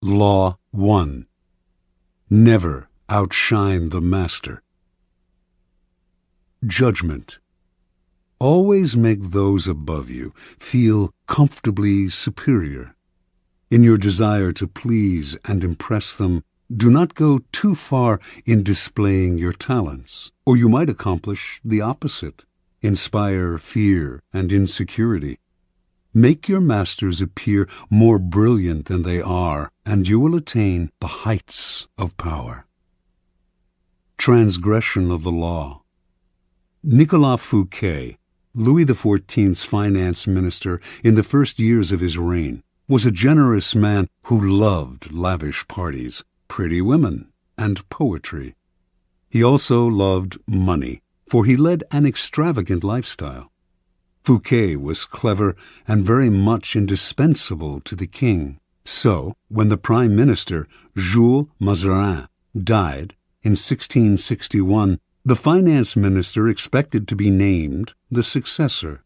Law 1. Never outshine the master. Judgment. Always make those above you feel comfortably superior. In your desire to please and impress them, do not go too far in displaying your talents, or you might accomplish the opposite, inspire fear and insecurity. Make your masters appear more brilliant than they are, and you will attain the heights of power. Transgression of the law. Nicolas Fouquet, Louis XIV's finance minister in the first years of his reign, was a generous man who loved lavish parties, pretty women, and poetry. He also loved money, for he led an extravagant lifestyle. Fouquet was clever and very much indispensable to the king. So, when the prime minister, Jules Mazarin, died in 1661, the finance minister expected to be named the successor.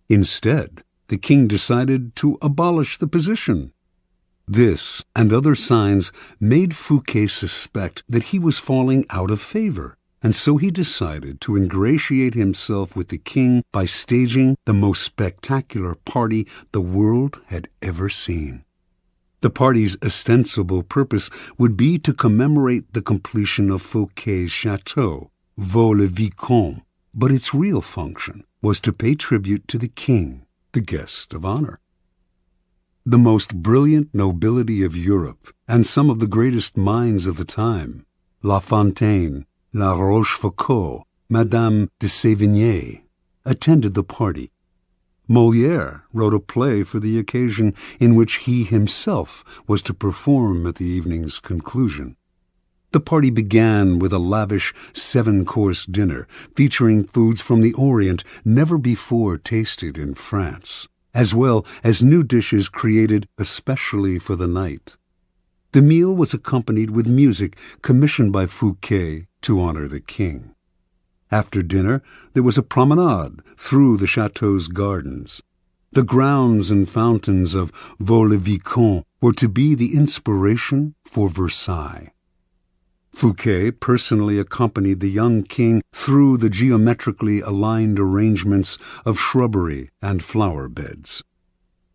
Instead, the king decided to abolish the position. This and other signs made Fouquet suspect that he was falling out of favor, and so he decided to ingratiate himself with the king by staging the most spectacular party the world had ever seen. The party's ostensible purpose would be to commemorate the completion of Fouquet's chateau, Vaux-le-Vicomte, but its real function was to pay tribute to the king, the guest of honor. The most brilliant nobility of Europe and some of the greatest minds of the time, La Fontaine, La Rochefoucauld, Madame de Sévigné, attended the party. Molière wrote a play for the occasion in which he himself was to perform at the evening's conclusion. The party began with a lavish 7-course dinner featuring foods from the Orient never before tasted in France, as well as new dishes created especially for the night. The meal was accompanied with music commissioned by Fouquet to honor the king. After dinner, there was a promenade through the chateau's gardens. The grounds and fountains of Vaux-le-Vicomte were to be the inspiration for Versailles. Fouquet personally accompanied the young king through the geometrically aligned arrangements of shrubbery and flower beds.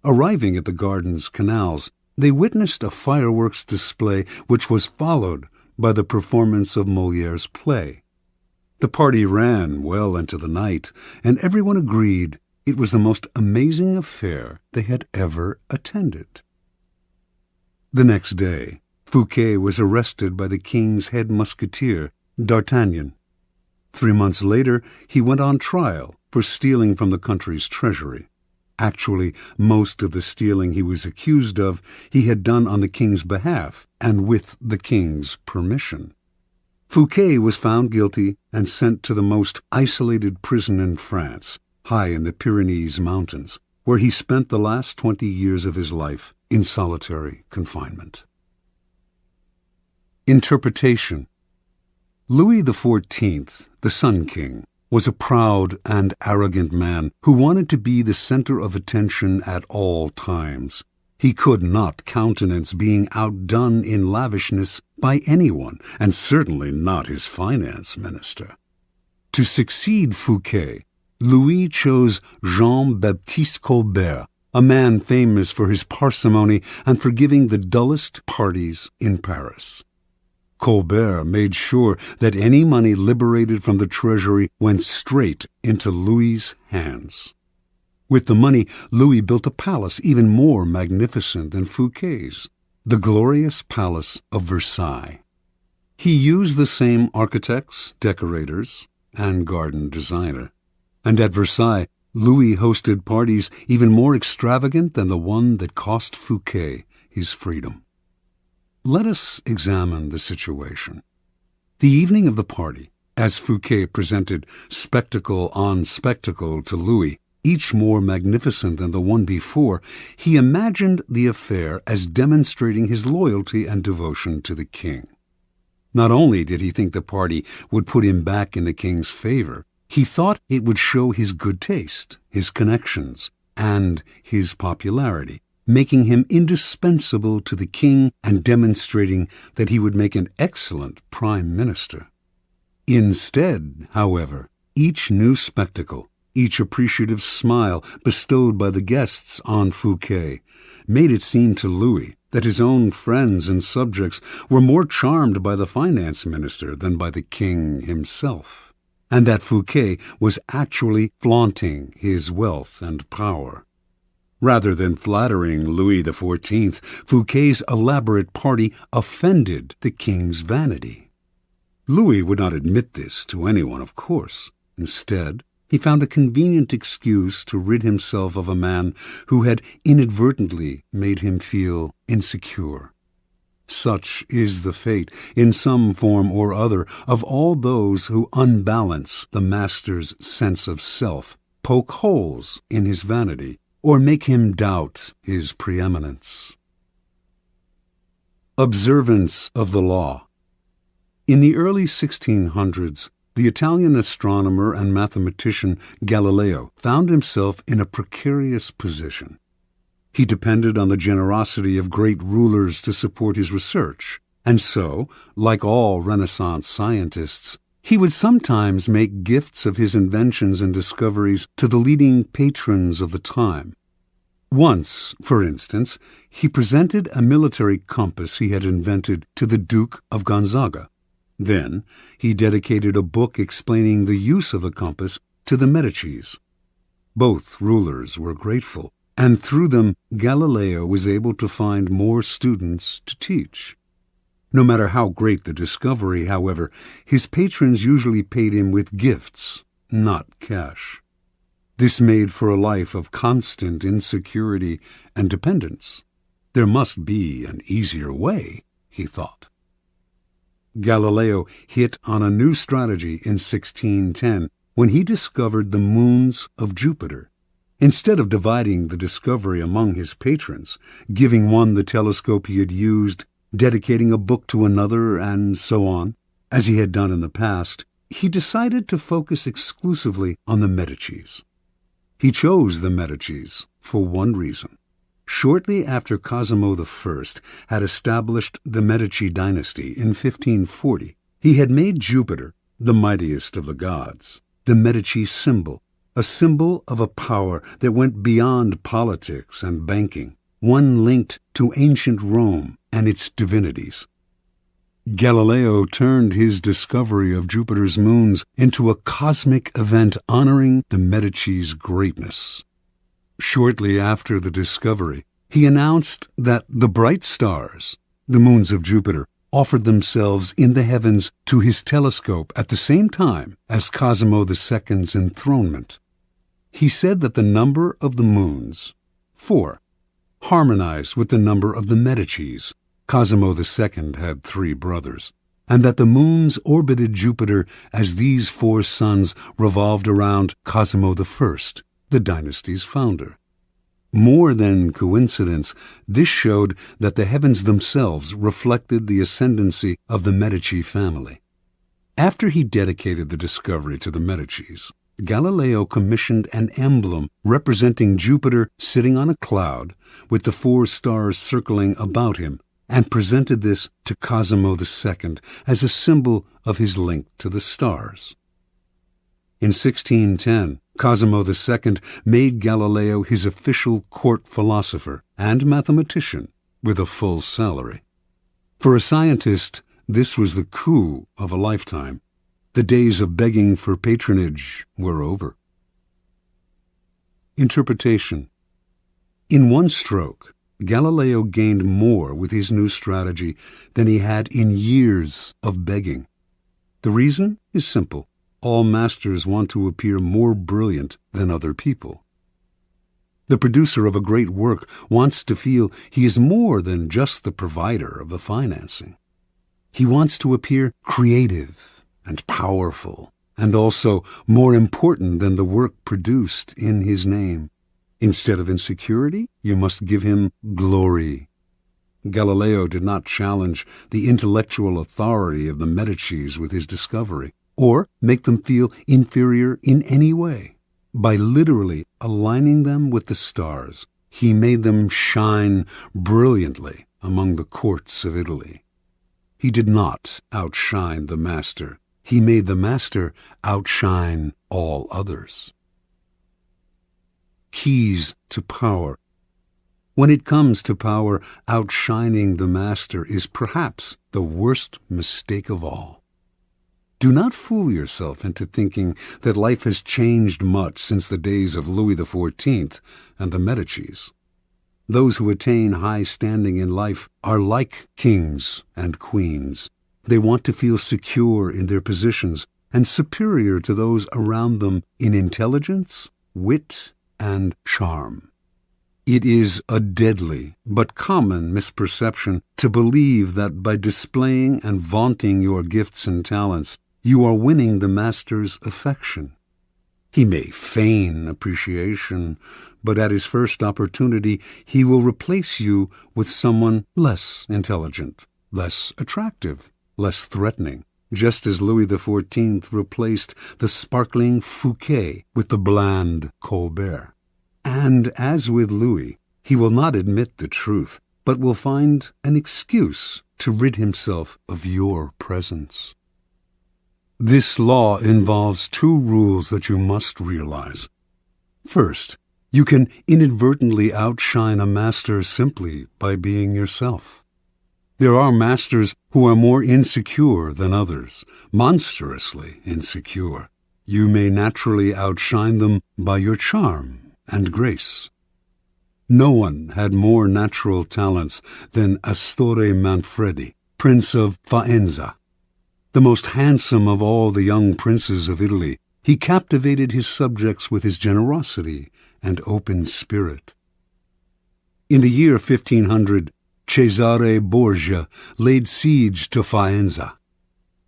Arriving at the garden's canals, they witnessed a fireworks display which was followed by the performance of Molière's play. The party ran well into the night, and everyone agreed it was the most amazing affair they had ever attended. The next day, Fouquet was arrested by the king's head musketeer, D'Artagnan. 3 months later, he went on trial for stealing from the country's treasury. Actually, most of the stealing he was accused of he had done on the king's behalf and with the king's permission. Fouquet was found guilty and sent to the most isolated prison in France, high in the Pyrenees Mountains, where he spent the last 20 years of his life in solitary confinement. Interpretation. Louis XIV, the Sun King, was a proud and arrogant man who wanted to be the center of attention at all times. He could not countenance being outdone in lavishness by anyone, and certainly not his finance minister. To succeed Fouquet, Louis chose Jean-Baptiste Colbert, a man famous for his parsimony and for giving the dullest parties in Paris. Colbert made sure that any money liberated from the treasury went straight into Louis's hands. With the money, Louis built a palace even more magnificent than Fouquet's, the glorious Palace of Versailles. He used the same architects, decorators, and garden designer. And at Versailles, Louis hosted parties even more extravagant than the one that cost Fouquet his freedom. Let us examine the situation. The evening of the party, as Fouquet presented spectacle on spectacle to Louis, each more magnificent than the one before, he imagined the affair as demonstrating his loyalty and devotion to the king. Not only did he think the party would put him back in the king's favor, he thought it would show his good taste, his connections, and his popularity. making him indispensable to the king and demonstrating that he would make an excellent prime minister. Instead, however, each new spectacle, each appreciative smile bestowed by the guests on Fouquet, made it seem to Louis that his own friends and subjects were more charmed by the finance minister than by the king himself, and that Fouquet was actually flaunting his wealth and power. Rather than flattering Louis XIV, Fouquet's elaborate party offended the king's vanity. Louis would not admit this to anyone, of course. Instead, he found a convenient excuse to rid himself of a man who had inadvertently made him feel insecure. Such is the fate, in some form or other, of all those who unbalance the master's sense of self, poke holes in his vanity, or make him doubt his preeminence. Observance of the law. In the early 1600s, the Italian astronomer and mathematician Galileo found himself in a precarious position. He depended on the generosity of great rulers to support his research, and so, like all Renaissance scientists, he would sometimes make gifts of his inventions and discoveries to the leading patrons of the time. Once, for instance, he presented a military compass he had invented to the Duke of Gonzaga. Then he dedicated a book explaining the use of the compass to the Medicis. Both rulers were grateful, and through them Galileo was able to find more students to teach. No matter how great the discovery, however, his patrons usually paid him with gifts, not cash. This made for a life of constant insecurity and dependence. There must be an easier way, he thought. Galileo hit on a new strategy in 1610 when he discovered the moons of Jupiter. Instead of dividing the discovery among his patrons, giving one the telescope he had used, dedicating a book to another, and so on, as he had done in the past, he decided to focus exclusively on the Medicis. He chose the Medicis for one reason. Shortly after Cosimo I had established the Medici dynasty in 1540, he had made Jupiter, the mightiest of the gods, the Medici symbol, a symbol of a power that went beyond politics and banking, one linked to ancient Rome and its divinities. Galileo turned his discovery of Jupiter's moons into a cosmic event honoring the Medici's greatness. Shortly after the discovery, he announced that the bright stars, the moons of Jupiter, offered themselves in the heavens to his telescope at the same time as Cosimo II's enthronement. He said that the number of the moons, 4, harmonized with the number of the Medicis. Cosimo II had 3 brothers, and that the moons orbited Jupiter as these 4 suns revolved around Cosimo I, the dynasty's founder. More than coincidence, this showed that the heavens themselves reflected the ascendancy of the Medici family. After he dedicated the discovery to the Medicis, Galileo commissioned an emblem representing Jupiter sitting on a cloud with the 4 stars circling about him, and presented this to Cosimo II as a symbol of his link to the stars. In 1610, Cosimo II made Galileo his official court philosopher and mathematician with a full salary. For a scientist, this was the coup of a lifetime. The days of begging for patronage were over. Interpretation. In one stroke, Galileo gained more with his new strategy than he had in years of begging. The reason is simple. All masters want to appear more brilliant than other people. The producer of a great work wants to feel he is more than just the provider of the financing. He wants to appear creative and powerful, and also more important than the work produced in his name. Instead of insecurity, you must give him glory. Galileo did not challenge the intellectual authority of the Medicis with his discovery, or make them feel inferior in any way. By literally aligning them with the stars, he made them shine brilliantly among the courts of Italy. He did not outshine the master. He made the master outshine all others. Keys to power. When it comes to power, outshining the master is perhaps the worst mistake of all. Do not fool yourself into thinking that life has changed much since the days of Louis XIV and the Medicis. Those who attain high standing in life are like kings and queens. They want to feel secure in their positions and superior to those around them in intelligence, wit, and charm. It is a deadly but common misperception to believe that by displaying and vaunting your gifts and talents, you are winning the master's affection. He may feign appreciation, but at his first opportunity he will replace you with someone less intelligent, less attractive, less threatening, just as Louis XIV replaced the sparkling Fouquet with the bland Colbert. And as with Louis, he will not admit the truth, but will find an excuse to rid himself of your presence. This law involves two rules that you must realize. First, you can inadvertently outshine a master simply by being yourself. There are masters who are more insecure than others, monstrously insecure. You may naturally outshine them by your charm and grace. No one had more natural talents than Astore Manfredi, Prince of Faenza. The most handsome of all the young princes of Italy, he captivated his subjects with his generosity and open spirit. In the year 1500, Cesare Borgia laid siege to Faenza.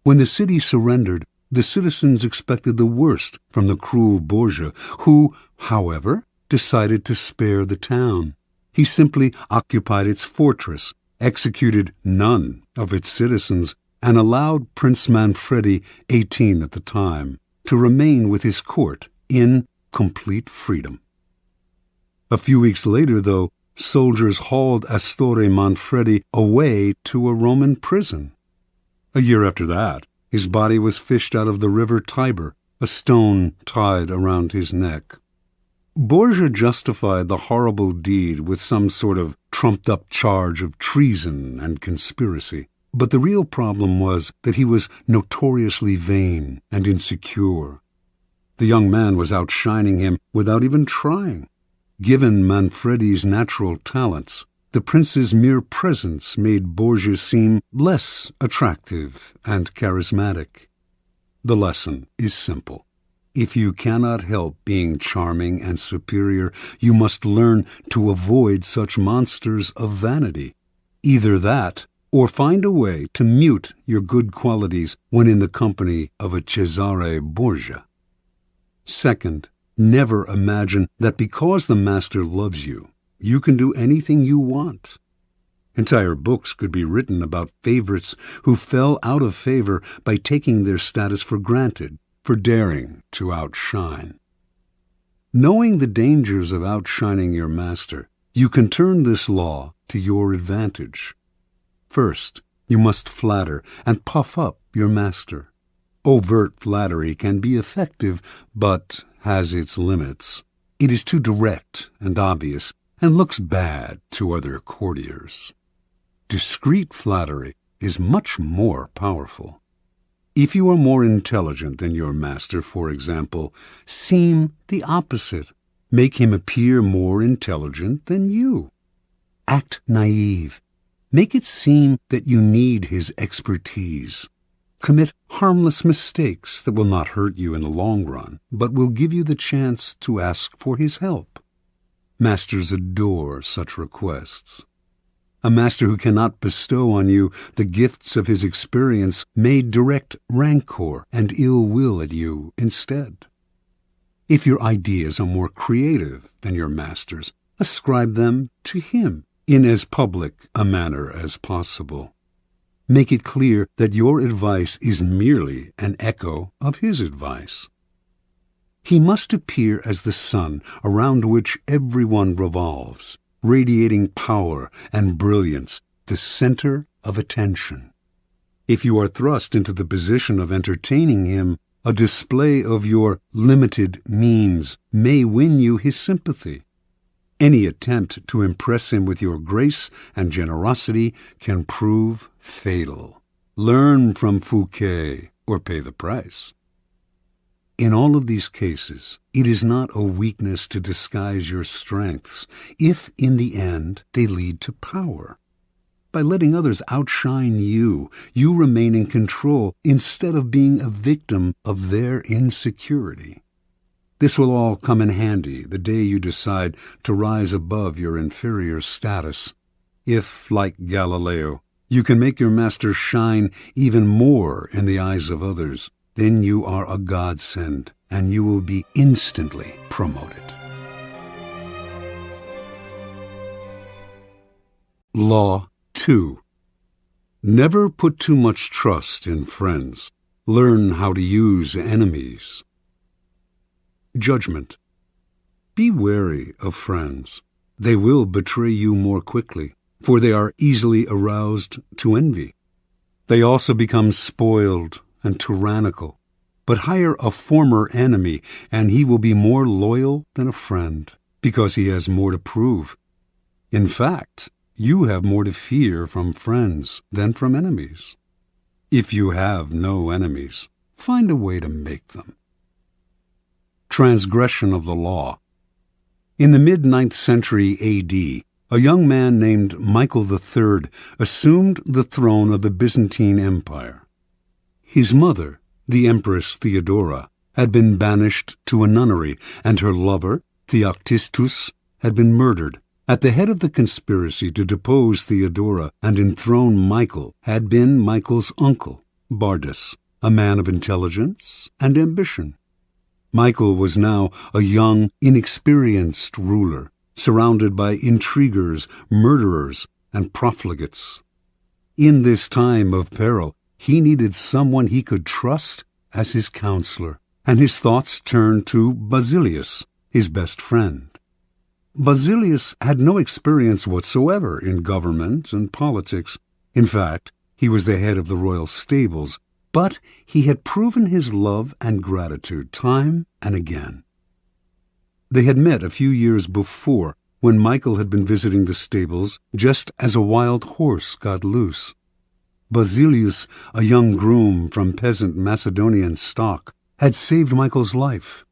When the city surrendered, the citizens expected the worst from the cruel Borgia, who, however, decided to spare the town. He simply occupied its fortress, executed none of its citizens, and allowed Prince Manfredi, 18 at the time, to remain with his court in complete freedom. A few weeks later, though, soldiers hauled Astore Manfredi away to a Roman prison. A year after that, his body was fished out of the river Tiber, a stone tied around his neck. Borgia justified the horrible deed with some sort of trumped-up charge of treason and conspiracy. But the real problem was that he was notoriously vain and insecure. The young man was outshining him without even trying. Given Manfredi's natural talents, the prince's mere presence made Borgia seem less attractive and charismatic. The lesson is simple. If you cannot help being charming and superior, you must learn to avoid such monsters of vanity. Either that, or find a way to mute your good qualities when in the company of a Cesare Borgia. Second, never imagine that because the master loves you, you can do anything you want. Entire books could be written about favorites who fell out of favor by taking their status for granted, for daring to outshine. Knowing the dangers of outshining your master, you can turn this law to your advantage. First, you must flatter and puff up your master. Overt flattery can be effective, but has its limits. It is too direct and obvious, and looks bad to other courtiers. Discreet flattery is much more powerful. If you are more intelligent than your master, for example, seem the opposite. Make him appear more intelligent than you. Act naive. Make it seem that you need his expertise. Commit harmless mistakes that will not hurt you in the long run, but will give you the chance to ask for his help. Masters adore such requests. A master who cannot bestow on you the gifts of his experience may direct rancor and ill will at you instead. If your ideas are more creative than your master's, ascribe them to him in as public a manner as possible. Make it clear that your advice is merely an echo of his advice. He must appear as the sun around which everyone revolves, radiating power and brilliance, the center of attention. If you are thrust into the position of entertaining him, a display of your limited means may win you his sympathy. Any attempt to impress him with your grace and generosity can prove fatal. Learn from Fouquet or pay the price. In all of these cases, it is not a weakness to disguise your strengths if, in the end, they lead to power. By letting others outshine you, you remain in control instead of being a victim of their insecurity. This will all come in handy the day you decide to rise above your inferior status. If, like Galileo, you can make your master shine even more in the eyes of others, then you are a godsend, and you will be instantly promoted. Law 2. Never put too much trust in friends. Learn how to use enemies. Judgment. Be wary of friends. They will betray you more quickly, for they are easily aroused to envy. They also become spoiled and tyrannical. But hire a former enemy, and he will be more loyal than a friend, because he has more to prove. In fact, you have more to fear from friends than from enemies. If you have no enemies, find a way to make them. Transgression of the law. In the mid-9th century A.D., a young man named Michael III assumed the throne of the Byzantine Empire. His mother, the Empress Theodora, had been banished to a nunnery, and her lover, Theoctistus, had been murdered. At the head of the conspiracy to depose Theodora and enthrone Michael had been Michael's uncle, Bardas, a man of intelligence and ambition. Michael was now a young, inexperienced ruler, surrounded by intriguers, murderers, and profligates. In this time of peril, he needed someone he could trust as his counselor, and his thoughts turned to Basilius, his best friend. Basilius had no experience whatsoever in government and politics. In fact, he was the head of the royal stables, but he had proven his love and gratitude time and again. They had met a few years before, when Michael had been visiting the stables just as a wild horse got loose. Basilius, a young groom from peasant Macedonian stock, had saved Michael's life.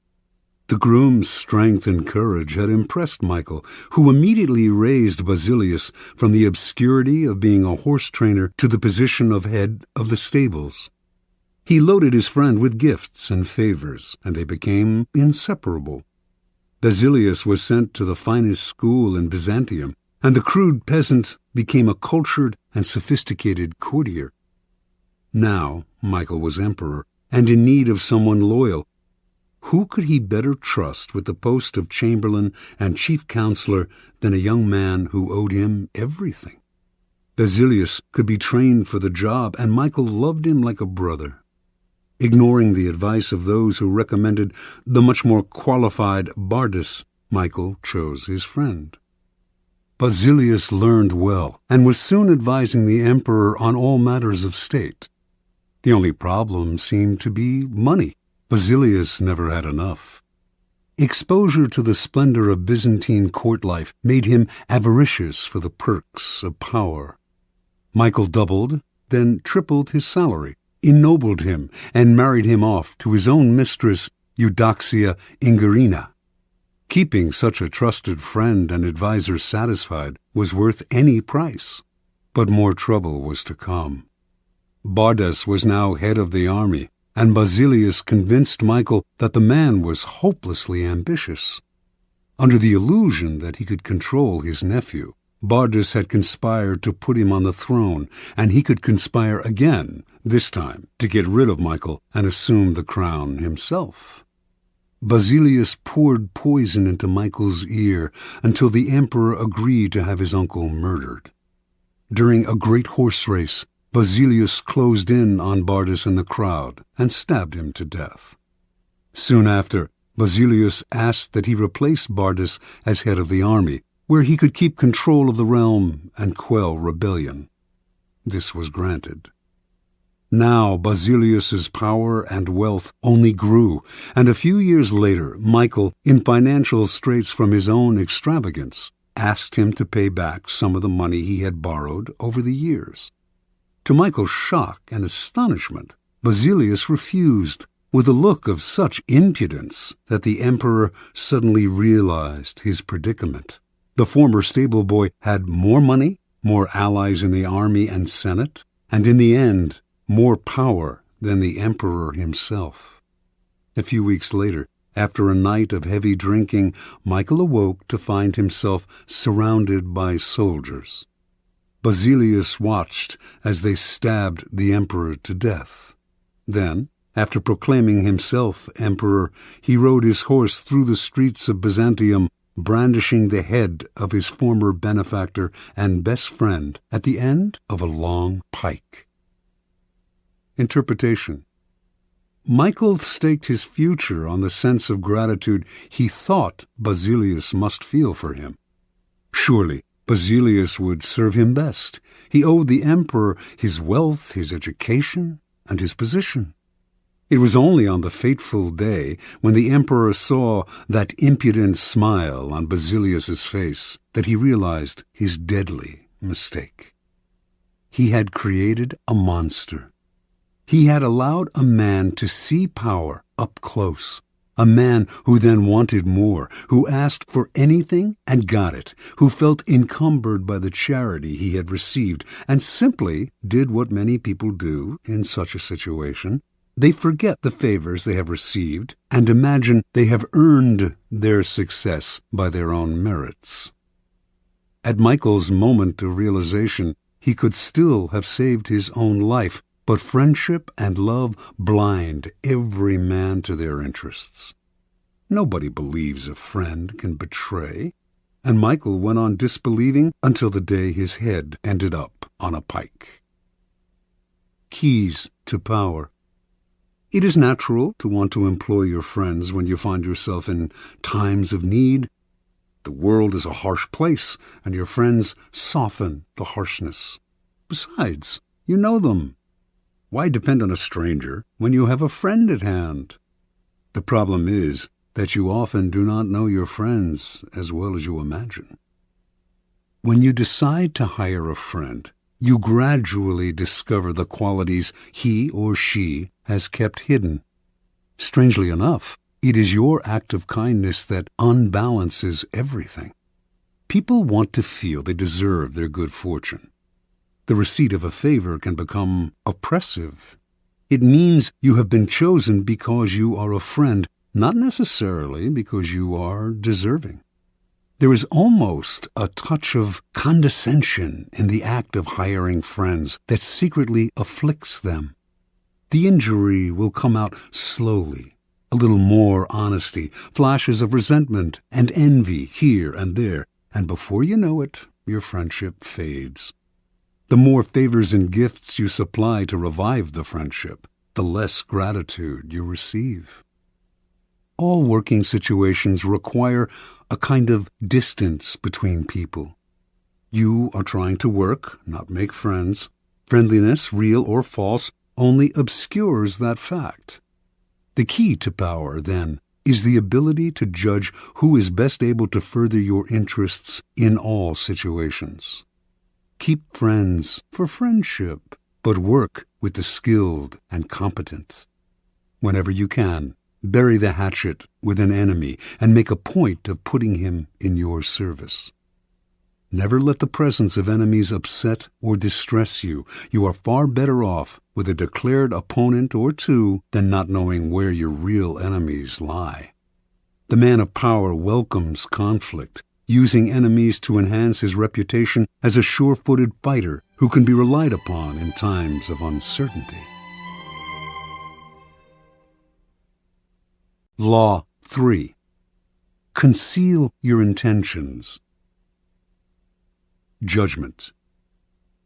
The groom's strength and courage had impressed Michael, who immediately raised Basilius from the obscurity of being a horse trainer to the position of head of the stables. He loaded his friend with gifts and favors, and they became inseparable. Basilius was sent to the finest school in Byzantium, and the crude peasant became a cultured and sophisticated courtier. Now Michael was emperor, and in need of someone loyal. Who could he better trust with the post of chamberlain and chief counselor than a young man who owed him everything? Basilius could be trained for the job, and Michael loved him like a brother. Ignoring the advice of those who recommended the much more qualified Bardas, Michael chose his friend. Basilius learned well, and was soon advising the emperor on all matters of state. The only problem seemed to be money. Basilius never had enough. Exposure to the splendor of Byzantine court life made him avaricious for the perks of power. Michael doubled, then tripled his salary, ennobled him, and married him off to his own mistress, Eudoxia Ingerina. Keeping such a trusted friend and adviser satisfied was worth any price. But more trouble was to come. Bardas was now head of the army, and Basilius convinced Michael that the man was hopelessly ambitious. Under the illusion that he could control his nephew, Bardas had conspired to put him on the throne, and he could conspire again, this time to get rid of Michael and assume the crown himself. Basilius poured poison into Michael's ear until the emperor agreed to have his uncle murdered. During a great horse race, Basilius closed in on Bardas in the crowd and stabbed him to death. Soon after, Basilius asked that he replace Bardas as head of the army, where he could keep control of the realm and quell rebellion. This was granted. Now Basilius's power and wealth only grew, and a few years later Michael, in financial straits from his own extravagance, asked him to pay back some of the money he had borrowed over the years. To Michael's shock and astonishment, Basilius refused, with a look of such impudence that the emperor suddenly realized his predicament. The former stable boy had more money, more allies in the army and senate, and in the end, more power than the emperor himself. A few weeks later, after a night of heavy drinking, Michael awoke to find himself surrounded by soldiers. Basilius watched as they stabbed the emperor to death. Then, after proclaiming himself emperor, he rode his horse through the streets of Byzantium, brandishing the head of his former benefactor and best friend at the end of a long pike. Interpretation. Michael staked his future on the sense of gratitude he thought Basilius must feel for him. Surely Basilius would serve him best. He owed the emperor his wealth, his education, and his position. It was only on the fateful day when the emperor saw that impudent smile on Basilius's face that he realized his deadly mistake. He had created a monster. He had allowed a man to see power up close, a man who then wanted more, who asked for anything and got it, who felt encumbered by the charity he had received, and simply did what many people do in such a situation. They forget the favors they have received and imagine they have earned their success by their own merits. At Michael's moment of realization, he could still have saved his own life, but friendship and love blind every man to their interests. Nobody believes a friend can betray, and Michael went on disbelieving until the day his head ended up on a pike. Keys to power. It is natural to want to employ your friends when you find yourself in times of need. The world is a harsh place, and your friends soften the harshness. Besides, you know them. Why depend on a stranger when you have a friend at hand? The problem is that you often do not know your friends as well as you imagine. When you decide to hire a friend, you gradually discover the qualities he or she has kept hidden. Strangely enough, it is your act of kindness that unbalances everything. People want to feel they deserve their good fortune. The receipt of a favor can become oppressive. It means you have been chosen because you are a friend, not necessarily because you are deserving. There is almost a touch of condescension in the act of hiring friends that secretly afflicts them. The injury will come out slowly, a little more honesty, flashes of resentment and envy here and there, and before you know it, your friendship fades. The more favors and gifts you supply to revive the friendship, the less gratitude you receive. All working situations require a kind of distance between people. You are trying to work, not make friends. Friendliness, real or false, only obscures that fact. The key to power, then, is the ability to judge who is best able to further your interests in all situations. Keep friends for friendship, but work with the skilled and competent. Whenever you can, bury the hatchet with an enemy and make a point of putting him in your service. Never let the presence of enemies upset or distress you. You are far better off with a declared opponent or two than not knowing where your real enemies lie. The man of power welcomes conflict, using enemies to enhance his reputation as a sure-footed fighter who can be relied upon in times of uncertainty. Law 3. Conceal your intentions. Judgment.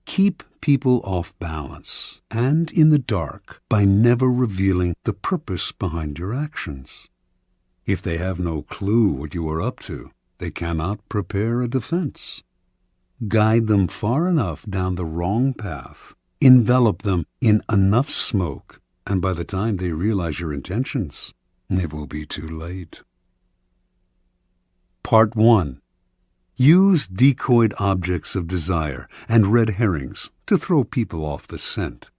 Keep people off balance and in the dark by never revealing the purpose behind your actions. If they have no clue what you are up to, they cannot prepare a defense. Guide them far enough down the wrong path, envelop them in enough smoke, and by the time they realize your intentions, it will be too late. Part 1. Use decoyed objects of desire and red herrings to throw people off the scent.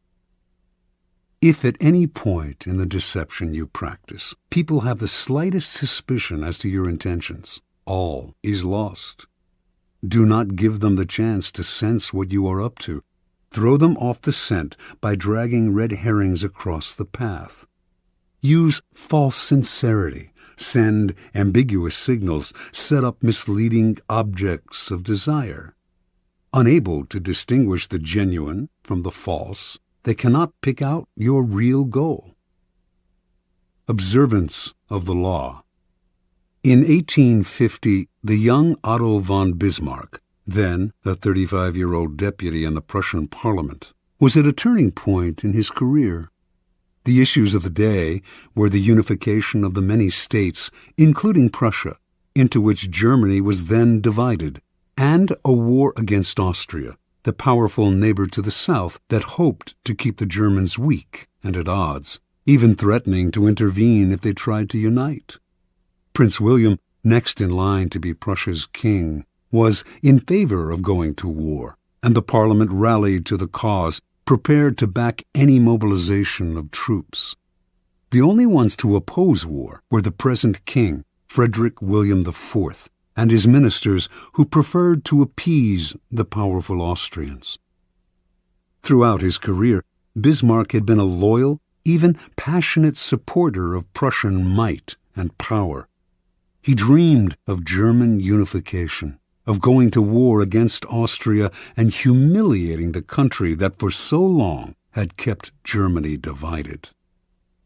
If at any point in the deception you practice, people have the slightest suspicion as to your intentions, all is lost. Do not give them the chance to sense what you are up to. Throw them off the scent by dragging red herrings across the path. Use false sincerity, send ambiguous signals, set up misleading objects of desire. Unable to distinguish the genuine from the false, they cannot pick out your real goal. Observance of the law. In 1850, the young Otto von Bismarck, then a 35-year-old deputy in the Prussian parliament, was at a turning point in his career. The issues of the day were the unification of the many states, including Prussia, into which Germany was then divided, and a war against Austria, the powerful neighbor to the south that hoped to keep the Germans weak and at odds, even threatening to intervene if they tried to unite. Prince William, next in line to be Prussia's king, was in favor of going to war, and the Parliament rallied to the cause, prepared to back any mobilization of troops. The only ones to oppose war were the present king, Frederick William IV, and his ministers who preferred to appease the powerful Austrians. Throughout his career, Bismarck had been a loyal, even passionate supporter of Prussian might and power. He dreamed of German unification, of going to war against Austria and humiliating the country that for so long had kept Germany divided.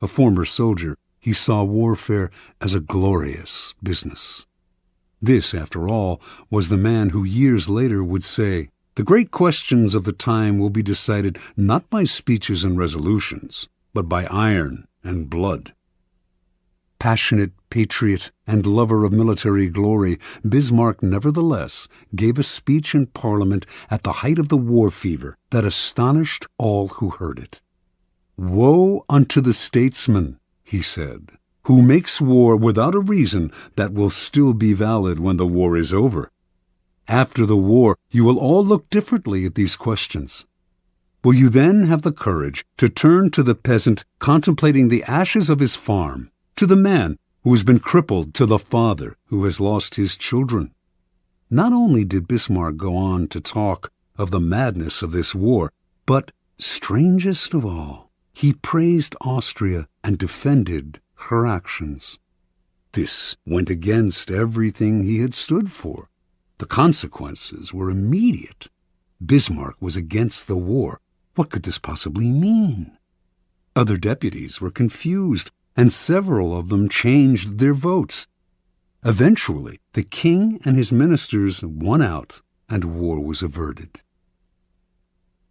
A former soldier, he saw warfare as a glorious business. This, after all, was the man who years later would say, "The great questions of the time will be decided not by speeches and resolutions, but by iron and blood." Passionate patriot and lover of military glory, Bismarck nevertheless gave a speech in Parliament at the height of the war fever that astonished all who heard it. "Woe unto the statesman," he said, "who makes war without a reason that will still be valid when the war is over. After the war, you will all look differently at these questions. Will you then have the courage to turn to the peasant contemplating the ashes of his farm, to the man who has been crippled, to the father who has lost his children?" Not only did Bismarck go on to talk of the madness of this war, but, strangest of all, he praised Austria and defended her actions. This went against everything he had stood for. The consequences were immediate. Bismarck was against the war. What could this possibly mean? Other deputies were confused, and several of them changed their votes. Eventually, the king and his ministers won out, and war was averted.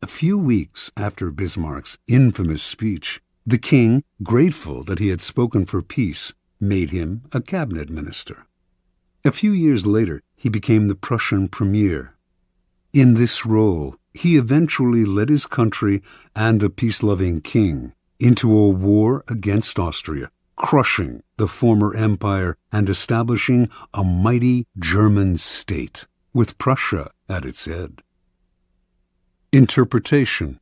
A few weeks after Bismarck's infamous speech, the king, grateful that he had spoken for peace, made him a cabinet minister. A few years later, he became the Prussian premier. In this role, he eventually led his country and the peace-loving king into a war against Austria, crushing the former empire and establishing a mighty German state, with Prussia at its head. Interpretation.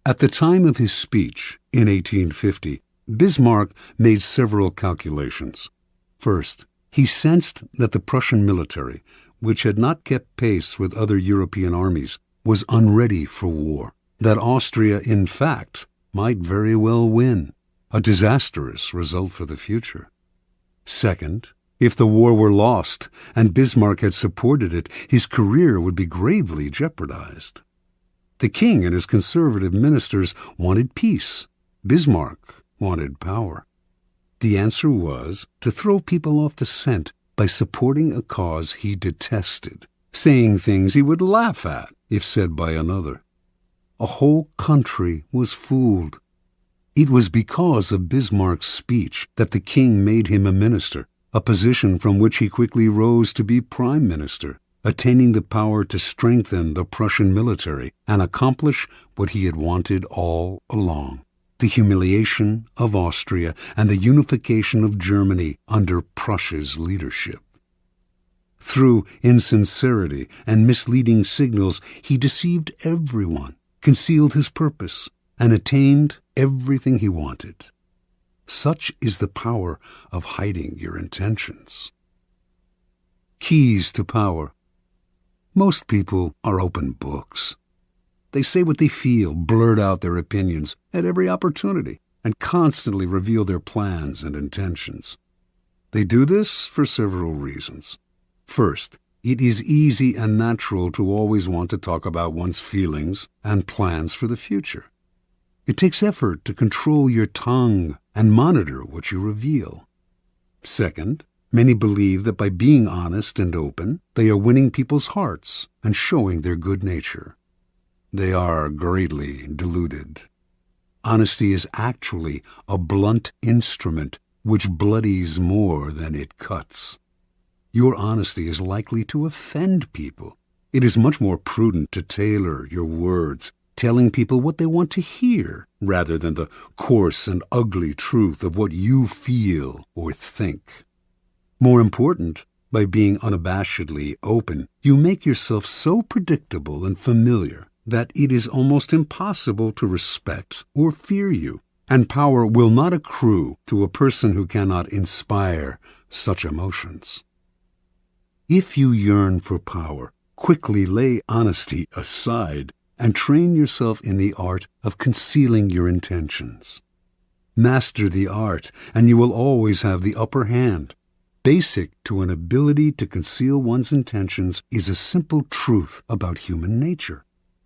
At the time of his speech in 1850, Bismarck made several calculations. First, he sensed that the Prussian military, which had not kept pace with other European armies, was unready for war, that Austria, in fact, might very well win, a disastrous result for the future. Second, if the war were lost and Bismarck had supported it, his career would be gravely jeopardized. The king and his conservative ministers wanted peace. Bismarck wanted power. The answer was to throw people off the scent by supporting a cause he detested, saying things he would laugh at if said by another. A whole country was fooled. It was because of Bismarck's speech that the king made him a minister, a position from which he quickly rose to be prime minister, attaining the power to strengthen the Prussian military and accomplish what he had wanted all along: the humiliation of Austria and the unification of Germany under Prussia's leadership. Through insincerity and misleading signals, he deceived everyone, concealed his purpose, and attained everything he wanted. Such is the power of hiding your intentions. Keys to power. Most people are open books. They say what they feel, blurt out their opinions at every opportunity, and constantly reveal their plans and intentions. They do this for several reasons. First, it is easy and natural to always want to talk about one's feelings and plans for the future. It takes effort to control your tongue and monitor what you reveal. Second, many believe that by being honest and open, they are winning people's hearts and showing their good nature. They are greatly deluded. Honesty is actually a blunt instrument which bloodies more than it cuts. Your honesty is likely to offend people. It is much more prudent to tailor your words, telling people what they want to hear, rather than the coarse and ugly truth of what you feel or think. More important, by being unabashedly open, you make yourself so predictable and familiar that it is almost impossible to respect or fear you, and power will not accrue to a person who cannot inspire such emotions. If you yearn for power, quickly lay honesty aside and train yourself in the art of concealing your intentions. Master the art, and you will always have the upper hand. Basic to an ability to conceal one's intentions is a simple truth about human nature.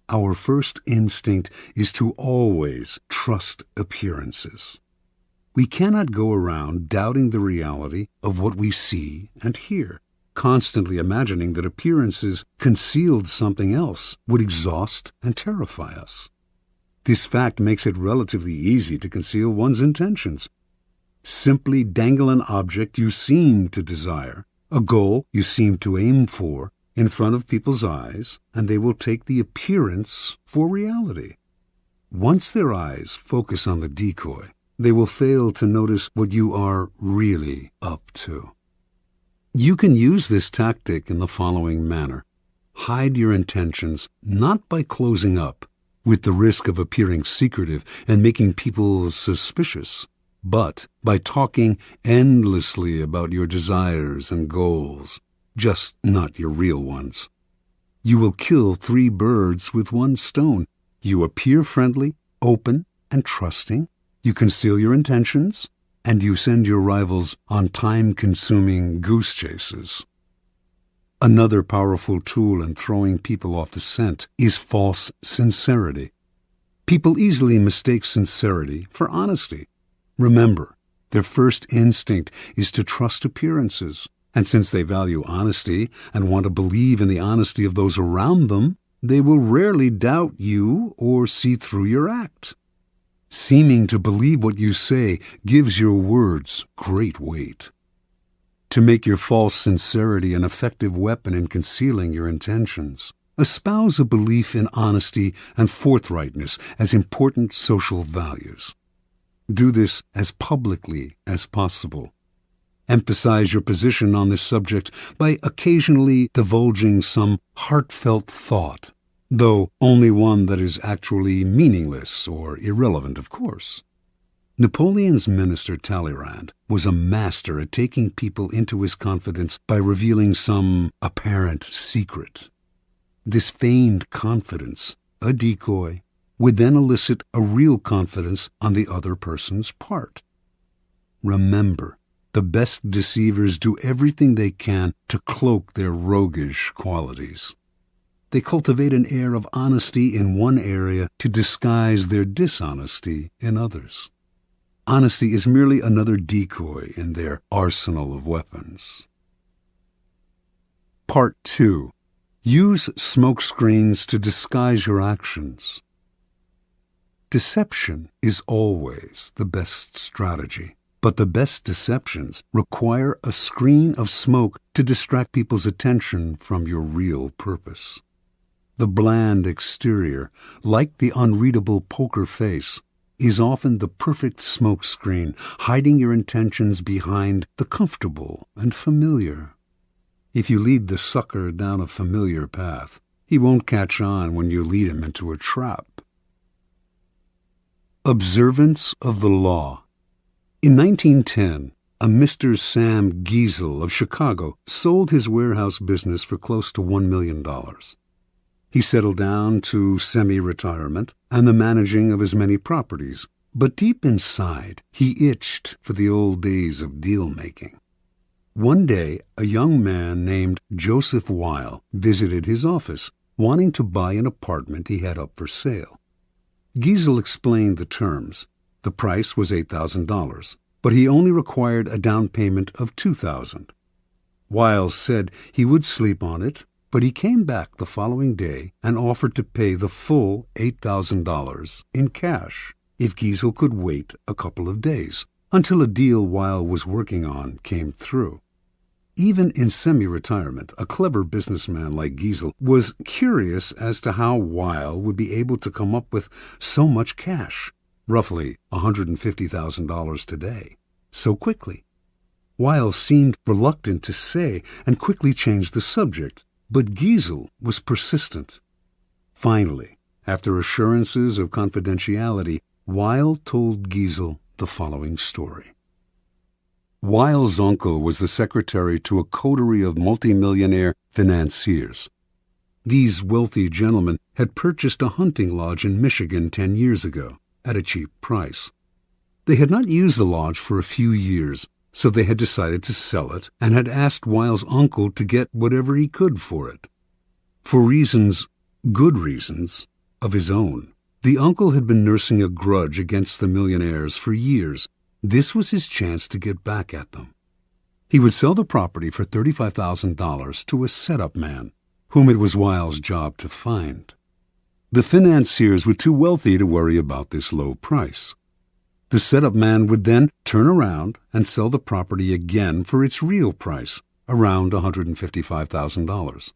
Our first instinct is to always trust appearances. We cannot go around doubting the reality of what we see and hear. Constantly imagining that appearances concealed something else would exhaust and terrify us. This fact makes it relatively easy to conceal one's intentions. Simply dangle an object you seem to desire, a goal you seem to aim for, in front of people's eyes, and they will take the appearance for reality. Once their eyes focus on the decoy, they will fail to notice what you are really up to. You can use this tactic in the following manner. Hide your intentions not by closing up, with the risk of appearing secretive and making people suspicious, but by talking endlessly about your desires and goals, just not your real ones. You will kill 3 birds with 1 stone. You appear friendly, open, and trusting. You conceal your intentions, and you send your rivals on time-consuming goose chases. Another powerful tool in throwing people off the scent is false sincerity. People easily mistake sincerity for honesty. Remember, their first instinct is to trust appearances, and since they value honesty and want to believe in the honesty of those around them, they will rarely doubt you or see through your act. Seeming to believe what you say gives your words great weight. To make your false sincerity an effective weapon in concealing your intentions, espouse a belief in honesty and forthrightness as important social values. Do this as publicly as possible. Emphasize your position on this subject by occasionally divulging some heartfelt thought, though only one that is actually meaningless or irrelevant, of course. Napoleon's minister Talleyrand was a master at taking people into his confidence by revealing some apparent secret. This feigned confidence, a decoy, would then elicit a real confidence on the other person's part. Remember, the best deceivers do everything they can to cloak their roguish qualities. They cultivate an air of honesty in one area to disguise their dishonesty in others. Honesty is merely another decoy in their arsenal of weapons. Part 2. Use smokescreens to disguise your actions. Deception is always the best strategy, but the best deceptions require a screen of smoke to distract people's attention from your real purpose. The bland exterior, like the unreadable poker face, is often the perfect smoke screen, hiding your intentions behind the comfortable and familiar. If you lead the sucker down a familiar path, he won't catch on when you lead him into a trap. Observance of the law. In 1910, a Mr. Sam Giesel of Chicago sold his warehouse business for close to $1 million. He settled down to semi-retirement and the managing of his many properties, but deep inside, he itched for the old days of deal-making. One day, a young man named Joseph Weil visited his office, wanting to buy an apartment he had up for sale. Giesel explained the terms. The price was $8,000, but he only required a down payment of $2,000. Weil said he would sleep on it, but he came back the following day and offered to pay the full $8,000 in cash if Giesel could wait a couple of days until a deal Weil was working on came through. Even in semi-retirement, a clever businessman like Giesel was curious as to how Weil would be able to come up with so much cash, roughly $150,000 today, so quickly. Weil seemed reluctant to say and quickly changed the subject, but Giesel was persistent. Finally, after assurances of confidentiality, Weil told Giesel the following story. Weil's uncle was the secretary to a coterie of multimillionaire financiers. These wealthy gentlemen had purchased a hunting lodge in Michigan 10 years ago at a cheap price. They had not used the lodge for a few years, so they had decided to sell it and had asked Weil's uncle to get whatever he could for it. For reasons, good reasons, of his own, the uncle had been nursing a grudge against the millionaires for years. This was his chance to get back at them. He would sell the property for $35,000 to a setup man, whom it was Weil's job to find. The financiers were too wealthy to worry about this low price. The setup man would then turn around and sell the property again for its real price, around $155,000.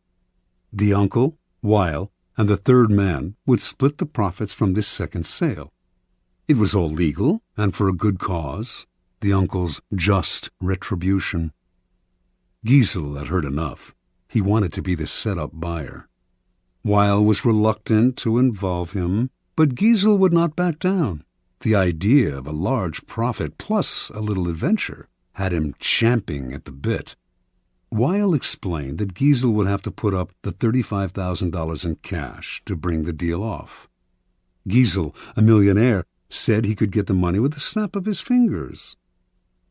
The uncle, Weil, and the third man would split the profits from this second sale. It was all legal and for a good cause, the uncle's just retribution. Giesel had heard enough. He wanted to be the set-up buyer. Weil was reluctant to involve him, but Giesel would not back down. The idea of a large profit plus a little adventure had him champing at the bit. Weil explained that Giesel would have to put up the $35,000 in cash to bring the deal off. Giesel, a millionaire, said he could get the money with a snap of his fingers.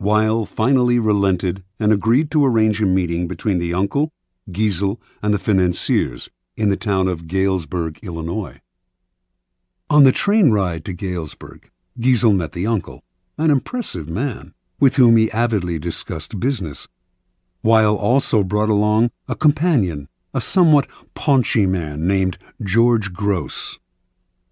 Weil finally relented and agreed to arrange a meeting between the uncle, Giesel, and the financiers in the town of Galesburg, Illinois. On the train ride to Galesburg, Giesel met the uncle, an impressive man, with whom he avidly discussed business. Weil also brought along a companion, a somewhat paunchy man named George Gross.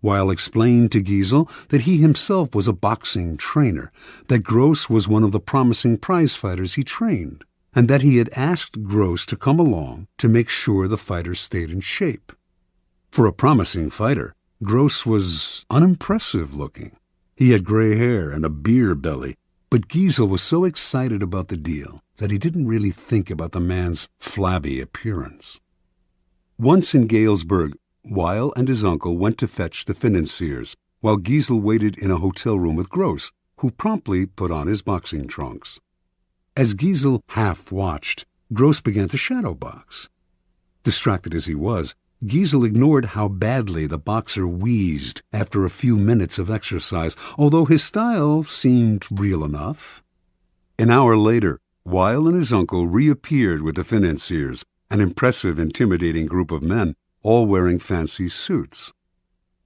Weil explained to Giesel that he himself was a boxing trainer, that Gross was one of the promising prize fighters he trained, and that he had asked Gross to come along to make sure the fighter stayed in shape. For a promising fighter, Gross was unimpressive looking. He had gray hair and a beer belly, but Giesel was so excited about the deal that he didn't really think about the man's flabby appearance. Once in Galesburg, Weil and his uncle went to fetch the financiers, while Giesel waited in a hotel room with Gross, who promptly put on his boxing trunks. As Giesel half-watched, Gross began to shadow box. Distracted as he was, Giesel ignored how badly the boxer wheezed after a few minutes of exercise, although his style seemed real enough. An hour later, Weil and his uncle reappeared with the financiers, an impressive, intimidating group of men, all wearing fancy suits.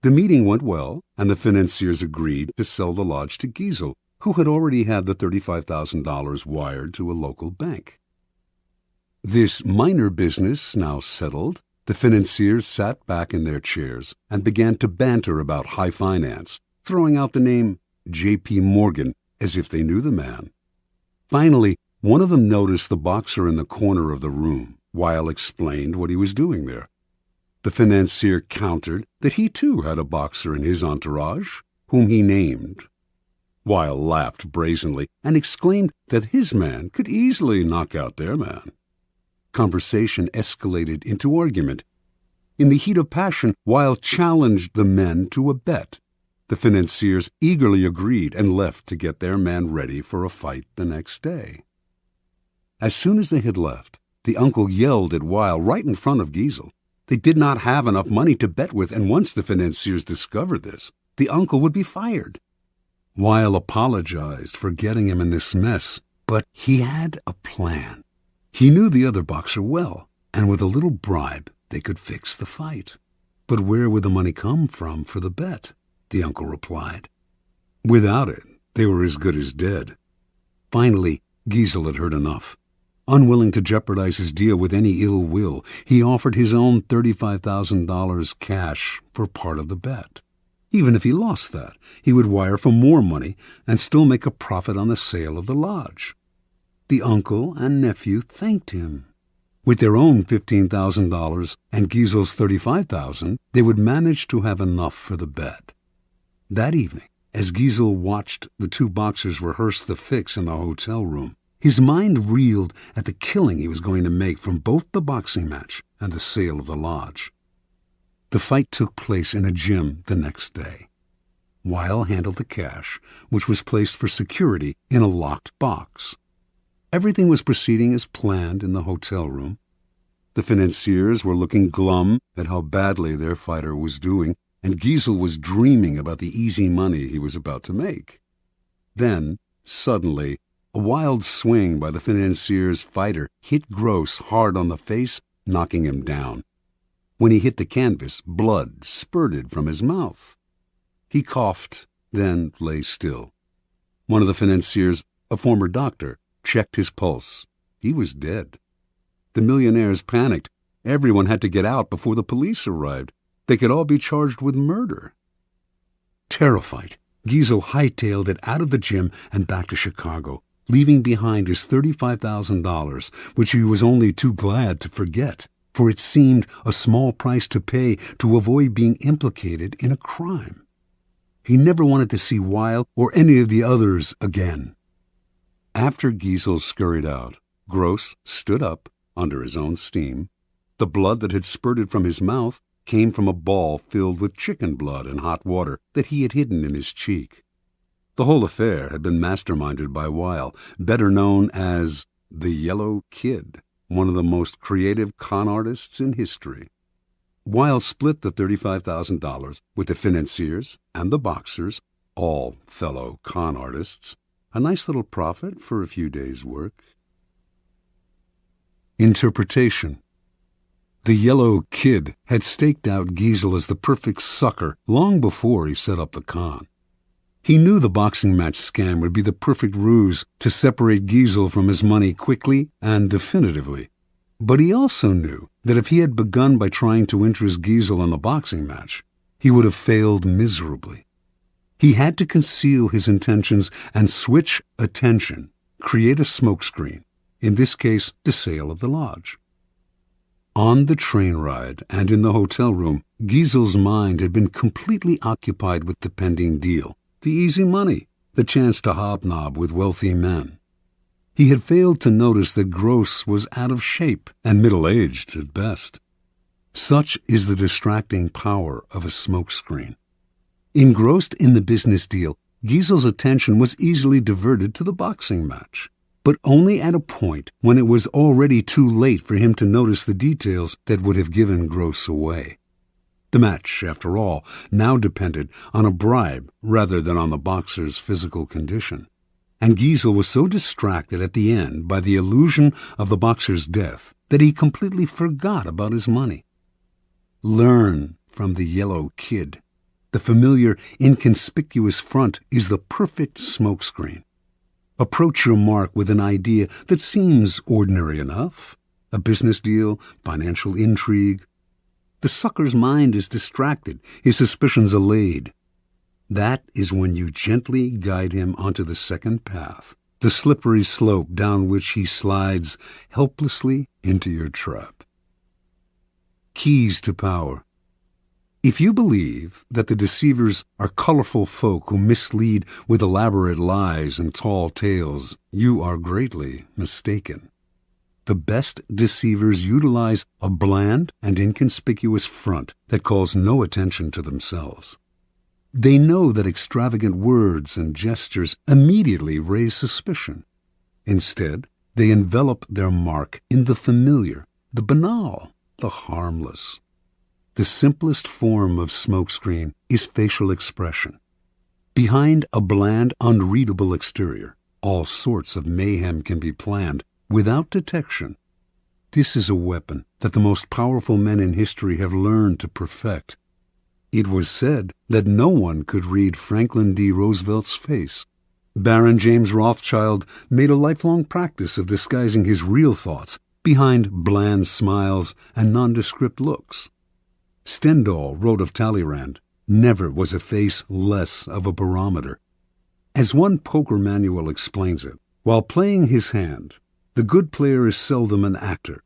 The meeting went well, and the financiers agreed to sell the lodge to Giesel, who had already had the $35,000 wired to a local bank. This minor business now settled, the financiers sat back in their chairs and began to banter about high finance, throwing out the name J.P. Morgan as if they knew the man. Finally, one of them noticed the boxer in the corner of the room. Weil explained what he was doing there. The financier countered that he too had a boxer in his entourage, whom he named. Weil laughed brazenly and exclaimed that his man could easily knock out their man. Conversation escalated into argument. In the heat of passion, Weil challenged the men to a bet. The financiers eagerly agreed and left to get their man ready for a fight the next day. As soon as they had left, the uncle yelled at Weil right in front of Giesel. They did not have enough money to bet with, and once the financiers discovered this, the uncle would be fired. Weil apologized for getting him in this mess, but he had a plan. He knew the other boxer well, and with a little bribe, they could fix the fight. But where would the money come from for the bet? The uncle replied. Without it, they were as good as dead. Finally, Giesel had heard enough. Unwilling to jeopardize his deal with any ill will, he offered his own $35,000 cash for part of the bet. Even if he lost that, he would wire for more money and still make a profit on the sale of the lodge. The uncle and nephew thanked him. With their own $15,000 and Giesel's $35,000, they would manage to have enough for the bet. That evening, as Giesel watched the two boxers rehearse the fix in the hotel room, his mind reeled at the killing he was going to make from both the boxing match and the sale of the lodge. The fight took place in a gym the next day. Weil handled the cash, which was placed for security in a locked box. Everything was proceeding as planned in the hotel room. The financiers were looking glum at how badly their fighter was doing, and Giesel was dreaming about the easy money he was about to make. Then, suddenly, a wild swing by the financier's fighter hit Gross hard on the face, knocking him down. When he hit the canvas, blood spurted from his mouth. He coughed, then lay still. One of the financiers, a former doctor, checked his pulse. He was dead. The millionaires panicked. Everyone had to get out before the police arrived. They could all be charged with murder. Terrified, Giesel hightailed it out of the gym and back to Chicago, leaving behind his $35,000, which he was only too glad to forget, for it seemed a small price to pay to avoid being implicated in a crime. He never wanted to see Weil or any of the others again. After Giesel scurried out, Gross stood up under his own steam. The blood that had spurted from his mouth came from a ball filled with chicken blood and hot water that he had hidden in his cheek. The whole affair had been masterminded by Weil, better known as the Yellow Kid, one of the most creative con artists in history. Weil split the $35,000 with the financiers and the boxers, all fellow con artists, a nice little profit for a few days' work. Interpretation. The Yellow Kid had staked out Giesel as the perfect sucker long before he set up the con. He knew the boxing match scam would be the perfect ruse to separate Giesel from his money quickly and definitively. But he also knew that if he had begun by trying to interest Giesel in the boxing match, he would have failed miserably. He had to conceal his intentions and switch attention, create a smokescreen, in this case the sale of the lodge. On the train ride and in the hotel room, Giesel's mind had been completely occupied with the pending deal, the easy money, the chance to hobnob with wealthy men. He had failed to notice that Gross was out of shape and middle-aged at best. Such is the distracting power of a smokescreen. Engrossed in the business deal, Giesel's attention was easily diverted to the boxing match, but only at a point when it was already too late for him to notice the details that would have given Gross away. The match, after all, now depended on a bribe rather than on the boxer's physical condition. And Giesel was so distracted at the end by the illusion of the boxer's death that he completely forgot about his money. Learn from the Yellow Kid. The familiar, inconspicuous front is the perfect smokescreen. Approach your mark with an idea that seems ordinary enough, a business deal, financial intrigue. The sucker's mind is distracted, his suspicions allayed. That is when you gently guide him onto the second path, the slippery slope down which he slides helplessly into your trap. Keys to power. If you believe that the deceivers are colorful folk who mislead with elaborate lies and tall tales, you are greatly mistaken. The best deceivers utilize a bland and inconspicuous front that calls no attention to themselves. They know that extravagant words and gestures immediately raise suspicion. Instead, they envelop their mark in the familiar, the banal, the harmless. The simplest form of smokescreen is facial expression. Behind a bland, unreadable exterior, all sorts of mayhem can be planned without detection. This is a weapon that the most powerful men in history have learned to perfect. It was said that no one could read Franklin D. Roosevelt's face. Baron James Rothschild made a lifelong practice of disguising his real thoughts behind bland smiles and nondescript looks. Stendhal wrote of Talleyrand, "Never was a face less of a barometer." As one poker manual explains it, while playing his hand, the good player is seldom an actor.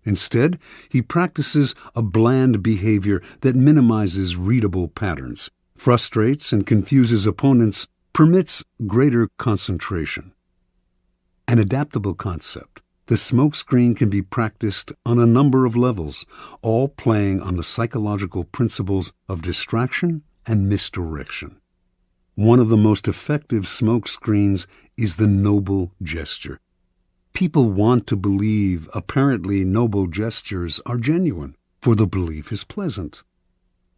Instead, he practices a bland behavior that minimizes readable patterns, frustrates and confuses opponents, permits greater concentration. An adaptable concept, the smokescreen can be practiced on a number of levels, all playing on the psychological principles of distraction and misdirection. One of the most effective smokescreens is the noble gesture. People want to believe apparently noble gestures are genuine, for the belief is pleasant.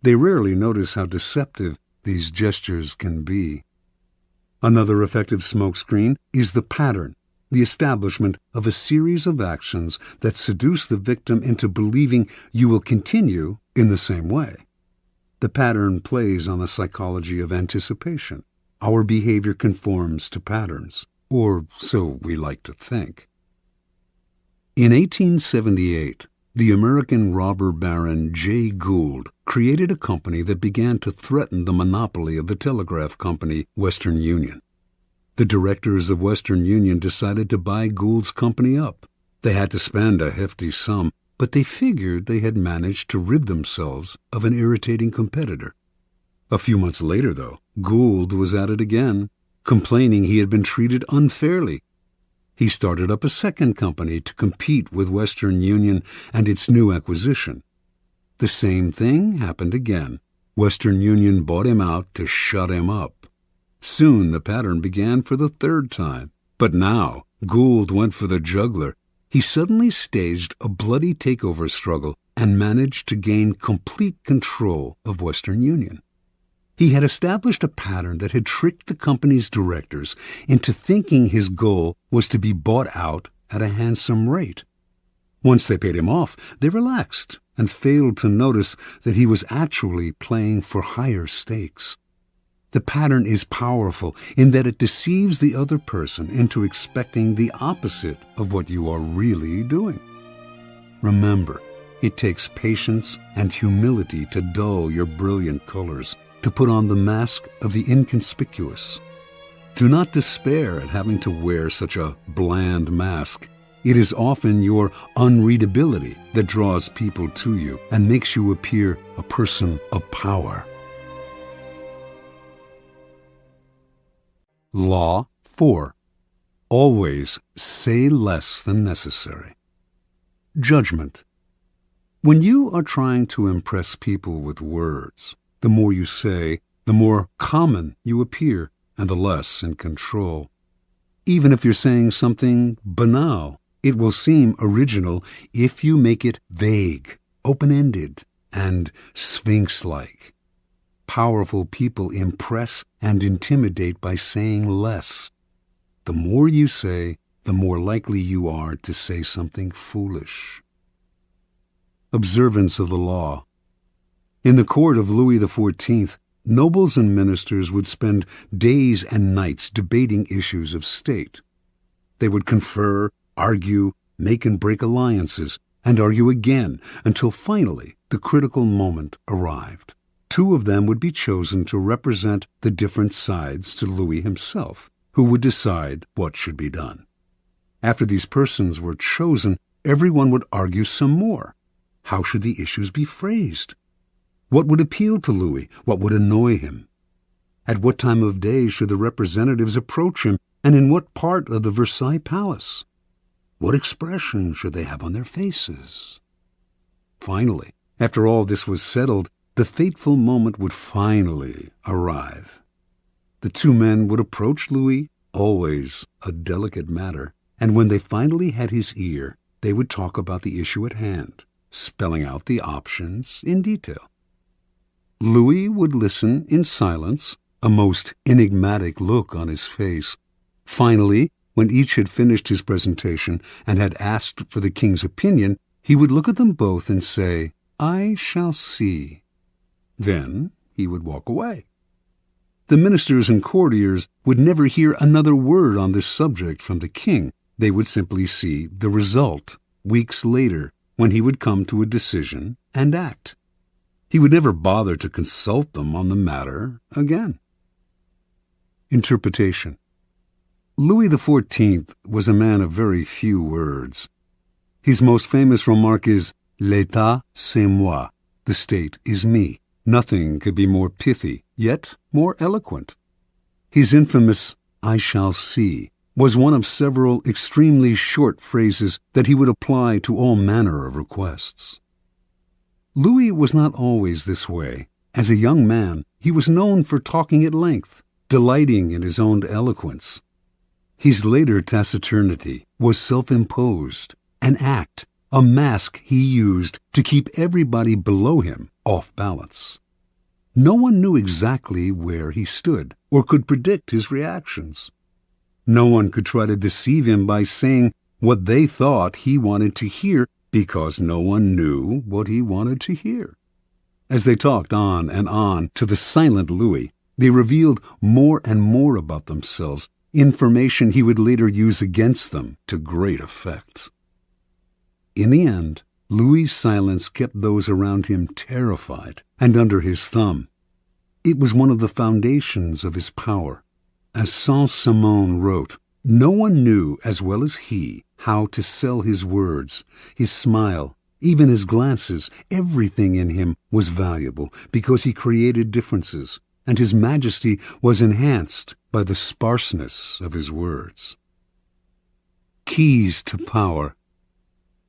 They rarely notice how deceptive these gestures can be. Another effective smokescreen is the pattern, the establishment of a series of actions that seduce the victim into believing you will continue in the same way. The pattern plays on the psychology of anticipation. Our behavior conforms to patterns, or so we like to think. In 1878, the American robber baron Jay Gould created a company that began to threaten the monopoly of the telegraph company Western Union. The directors of Western Union decided to buy Gould's company up. They had to spend a hefty sum, but they figured they had managed to rid themselves of an irritating competitor. A few months later, though, Gould was at it again, complaining he had been treated unfairly. He started up a second company to compete with Western Union and its new acquisition. The same thing happened again. Western Union bought him out to shut him up. Soon the pattern began for the third time, but now Gould went for the jugular. He suddenly staged a bloody takeover struggle and managed to gain complete control of Western Union. He had established a pattern that had tricked the company's directors into thinking his goal was to be bought out at a handsome rate. Once they paid him off, they relaxed and failed to notice that he was actually playing for higher stakes. The pattern is powerful in that it deceives the other person into expecting the opposite of what you are really doing. Remember, it takes patience and humility to dull your brilliant colors, to put on the mask of the inconspicuous. Do not despair at having to wear such a bland mask. It is often your unreadability that draws people to you and makes you appear a person of power. Law 4. Always say less than necessary. Judgment. When you are trying to impress people with words, the more you say, the more common you appear, and the less in control. Even if you're saying something banal, it will seem original if you make it vague, open-ended, and sphinx-like. Powerful people impress and intimidate by saying less. The more you say, the more likely you are to say something foolish. Observance of the law. In the court of Louis XIV, nobles and ministers would spend days and nights debating issues of state. They would confer, argue, make and break alliances, and argue again until finally the critical moment arrived. 2 of them would be chosen to represent the different sides to Louis himself, who would decide what should be done. After these persons were chosen, everyone would argue some more. How should the issues be phrased? What would appeal to Louis? What would annoy him? At what time of day should the representatives approach him, and in what part of the Versailles Palace? What expression should they have on their faces? Finally, after all this was settled, the fateful moment would finally arrive. The 2 men would approach Louis, always a delicate matter, and when they finally had his ear, they would talk about the issue at hand, spelling out the options in detail. Louis would listen in silence, a most enigmatic look on his face. Finally, when each had finished his presentation and had asked for the king's opinion, he would look at them both and say, "I shall see." Then he would walk away. The ministers and courtiers would never hear another word on this subject from the king. They would simply see the result weeks later, when he would come to a decision and act. He would never bother to consult them on the matter again. Interpretation. Louis XIV was a man of very few words. His most famous remark is, "L'État, c'est moi." The state is me. Nothing could be more pithy, yet more eloquent. His infamous, "I shall see," was one of several extremely short phrases that he would apply to all manner of requests. Louis was not always this way. As a young man, he was known for talking at length, delighting in his own eloquence. His later taciturnity was self-imposed, an act, a mask he used to keep everybody below him off balance. No one knew exactly where he stood or could predict his reactions. No one could try to deceive him by saying what they thought he wanted to hear, because no one knew what he wanted to hear. As they talked on and on to the silent Louis, they revealed more and more about themselves, information he would later use against them to great effect. In the end, Louis's silence kept those around him terrified and under his thumb. It was one of the foundations of his power. As Saint-Simon wrote, no one knew as well as he how to sell his words, his smile, even his glances. Everything in him was valuable because he created differences, and his majesty was enhanced by the sparseness of his words. Keys to power.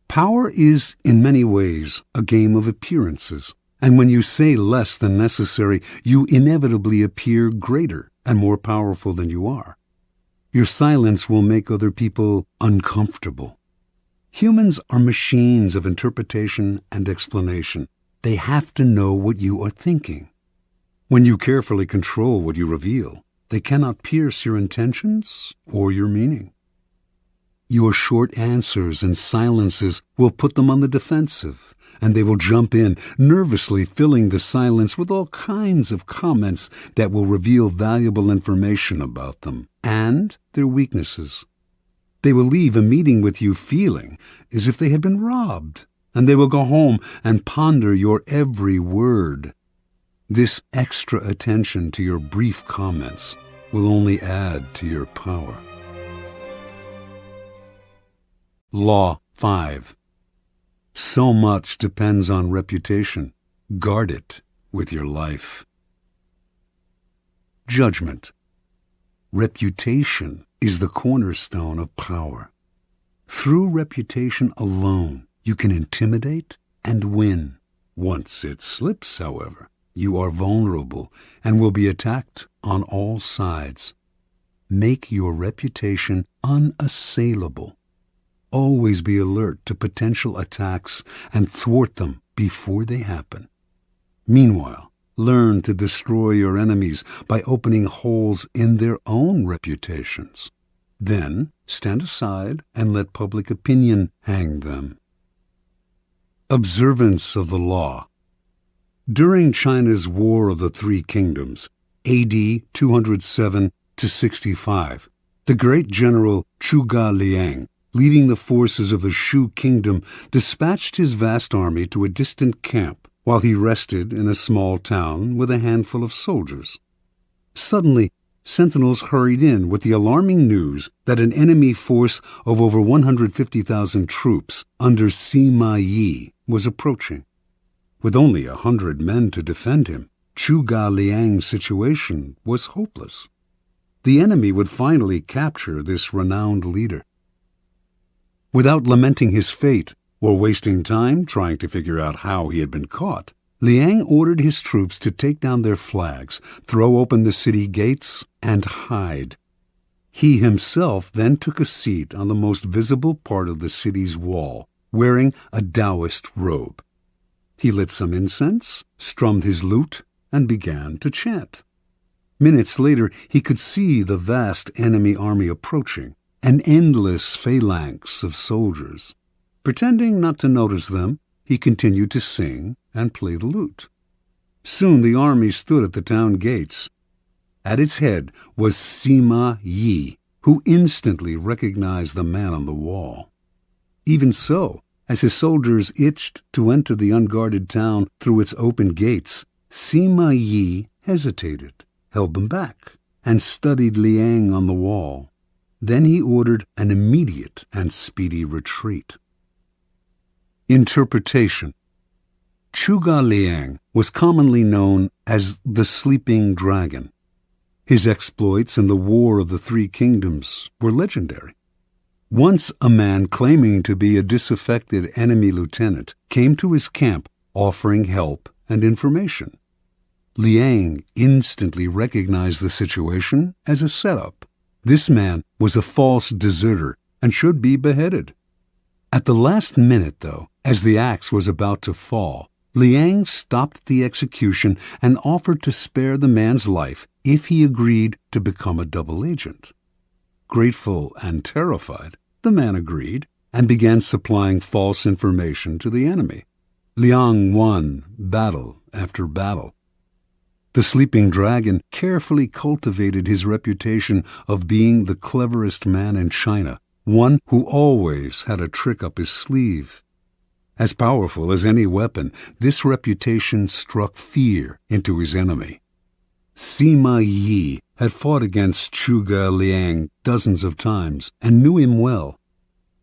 Power is, in many ways, a game of appearances, and when you say less than necessary, you inevitably appear greater and more powerful than you are. Your silence will make other people uncomfortable. Humans are machines of interpretation and explanation. They have to know what you are thinking. When you carefully control what you reveal, they cannot pierce your intentions or your meaning. Your short answers and silences will put them on the defensive, and they will jump in, nervously filling the silence with all kinds of comments that will reveal valuable information about them and their weaknesses. They will leave a meeting with you feeling as if they had been robbed, and they will go home and ponder your every word. This extra attention to your brief comments will only add to your power. Law 5. So much depends on reputation. Guard it with your life. Judgment. Reputation is the cornerstone of power. Through reputation alone, you can intimidate and win. Once it slips, however, you are vulnerable and will be attacked on all sides. Make your reputation unassailable. Always be alert to potential attacks and thwart them before they happen. Meanwhile, learn to destroy your enemies by opening holes in their own reputations. Then stand aside and let public opinion hang them. Observance of the law. During China's War of the Three Kingdoms, AD 207 to 65, the great general Zhuge Liang, leading the forces of the Shu kingdom, dispatched his vast army to a distant camp while he rested in a small town with a handful of soldiers. Suddenly, sentinels hurried in with the alarming news that an enemy force of over 150,000 troops under Sima Yi was approaching. With only 100 men to defend him, Zhuge Liang's situation was hopeless. The enemy would finally capture this renowned leader. Without lamenting his fate or wasting time trying to figure out how he had been caught, Liang ordered his troops to take down their flags, throw open the city gates, and hide. He himself then took a seat on the most visible part of the city's wall, wearing a Taoist robe. He lit some incense, strummed his lute, and began to chant. Minutes later, he could see the vast enemy army approaching, an endless phalanx of soldiers. Pretending not to notice them, he continued to sing and play the lute. Soon the army stood at the town gates. At its head was Sima Yi, who instantly recognized the man on the wall. Even so, as his soldiers itched to enter the unguarded town through its open gates, Sima Yi hesitated, held them back, and studied Liang on the wall. Then he ordered an immediate and speedy retreat. Interpretation. Zhuge Liang was commonly known as the Sleeping Dragon. His exploits in the War of the Three Kingdoms were legendary. Once a man claiming to be a disaffected enemy lieutenant came to his camp offering help and information. Liang instantly recognized the situation as a setup. This man was a false deserter and should be beheaded. At the last minute, though, as the axe was about to fall, Liang stopped the execution and offered to spare the man's life if he agreed to become a double agent. Grateful and terrified, the man agreed and began supplying false information to the enemy. Liang won battle after battle. The Sleeping Dragon carefully cultivated his reputation of being the cleverest man in China, one who always had a trick up his sleeve. As powerful as any weapon, this reputation struck fear into his enemy. Sima Yi had fought against Zhuge Liang dozens of times and knew him well.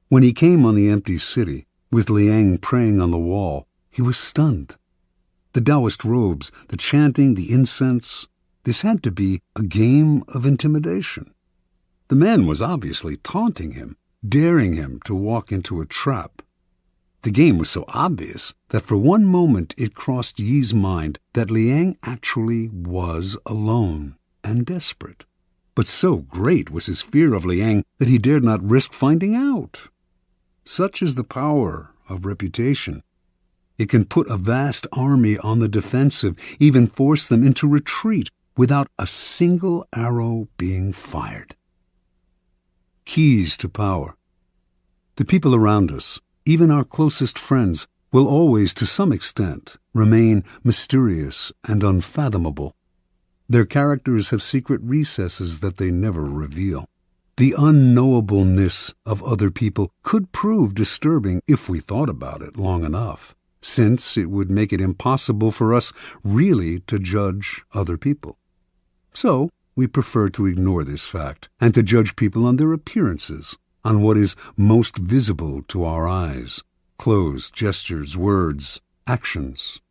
When he came on the empty city, with Liang praying on the wall, he was stunned. The Taoist robes, the chanting, the incense, this had to be a game of intimidation. The man was obviously taunting him, daring him to walk into a trap. The game was so obvious that for one moment it crossed Yi's mind that Liang actually was alone and desperate. But so great was his fear of Liang that he dared not risk finding out. Such is the power of reputation. It can put a vast army on the defensive, even force them into retreat without a single arrow being fired. Keys to power. The people around us, even our closest friends, will always, to some extent, remain mysterious and unfathomable. Their characters have secret recesses that they never reveal. The unknowableness of other people could prove disturbing if we thought about it long enough, since it would make it impossible for us really to judge other people. So, we prefer to ignore this fact and to judge people on their appearances, on what is most visible to our eyes: clothes, gestures, words, actions.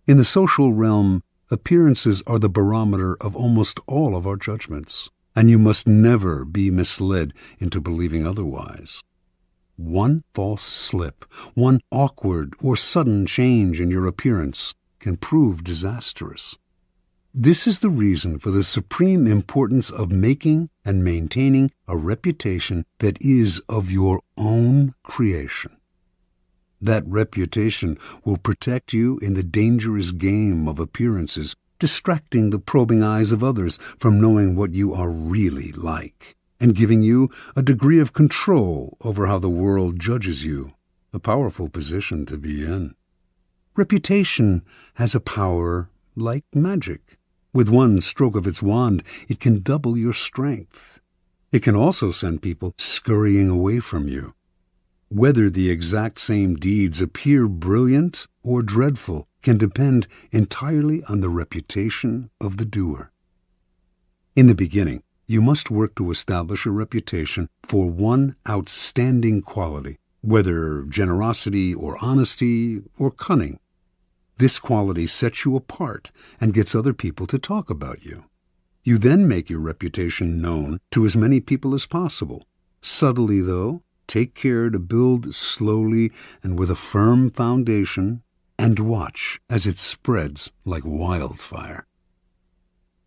In the social realm, appearances are the barometer of almost all of our judgments, and you must never be misled into believing otherwise. One false slip, one awkward or sudden change in your appearance can prove disastrous. This is the reason for the supreme importance of making and maintaining a reputation that is of your own creation. That reputation will protect you in the dangerous game of appearances, distracting the probing eyes of others from knowing what you are really like, and giving you a degree of control over how the world judges you, a powerful position to be in. Reputation has a power like magic. With one stroke of its wand, it can double your strength. It can also send people scurrying away from you. Whether the exact same deeds appear brilliant or dreadful can depend entirely on the reputation of the doer. In the beginning, you must work to establish a reputation for one outstanding quality, whether generosity or honesty or cunning. This quality sets you apart and gets other people to talk about you. You then make your reputation known to as many people as possible. Subtly, though, take care to build slowly and with a firm foundation, and watch as it spreads like wildfire.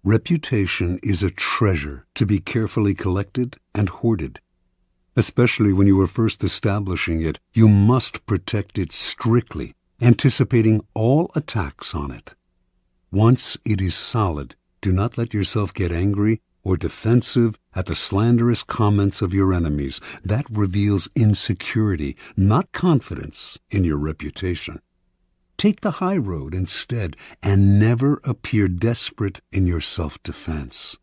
Reputation is a treasure to be carefully collected and hoarded. Especially when you are first establishing it, you must protect it strictly, anticipating all attacks on it. Once it is solid, do not let yourself get angry or defensive at the slanderous comments of your enemies. That reveals insecurity, not confidence in your reputation. Take the high road instead, and never appear desperate in your self-defense.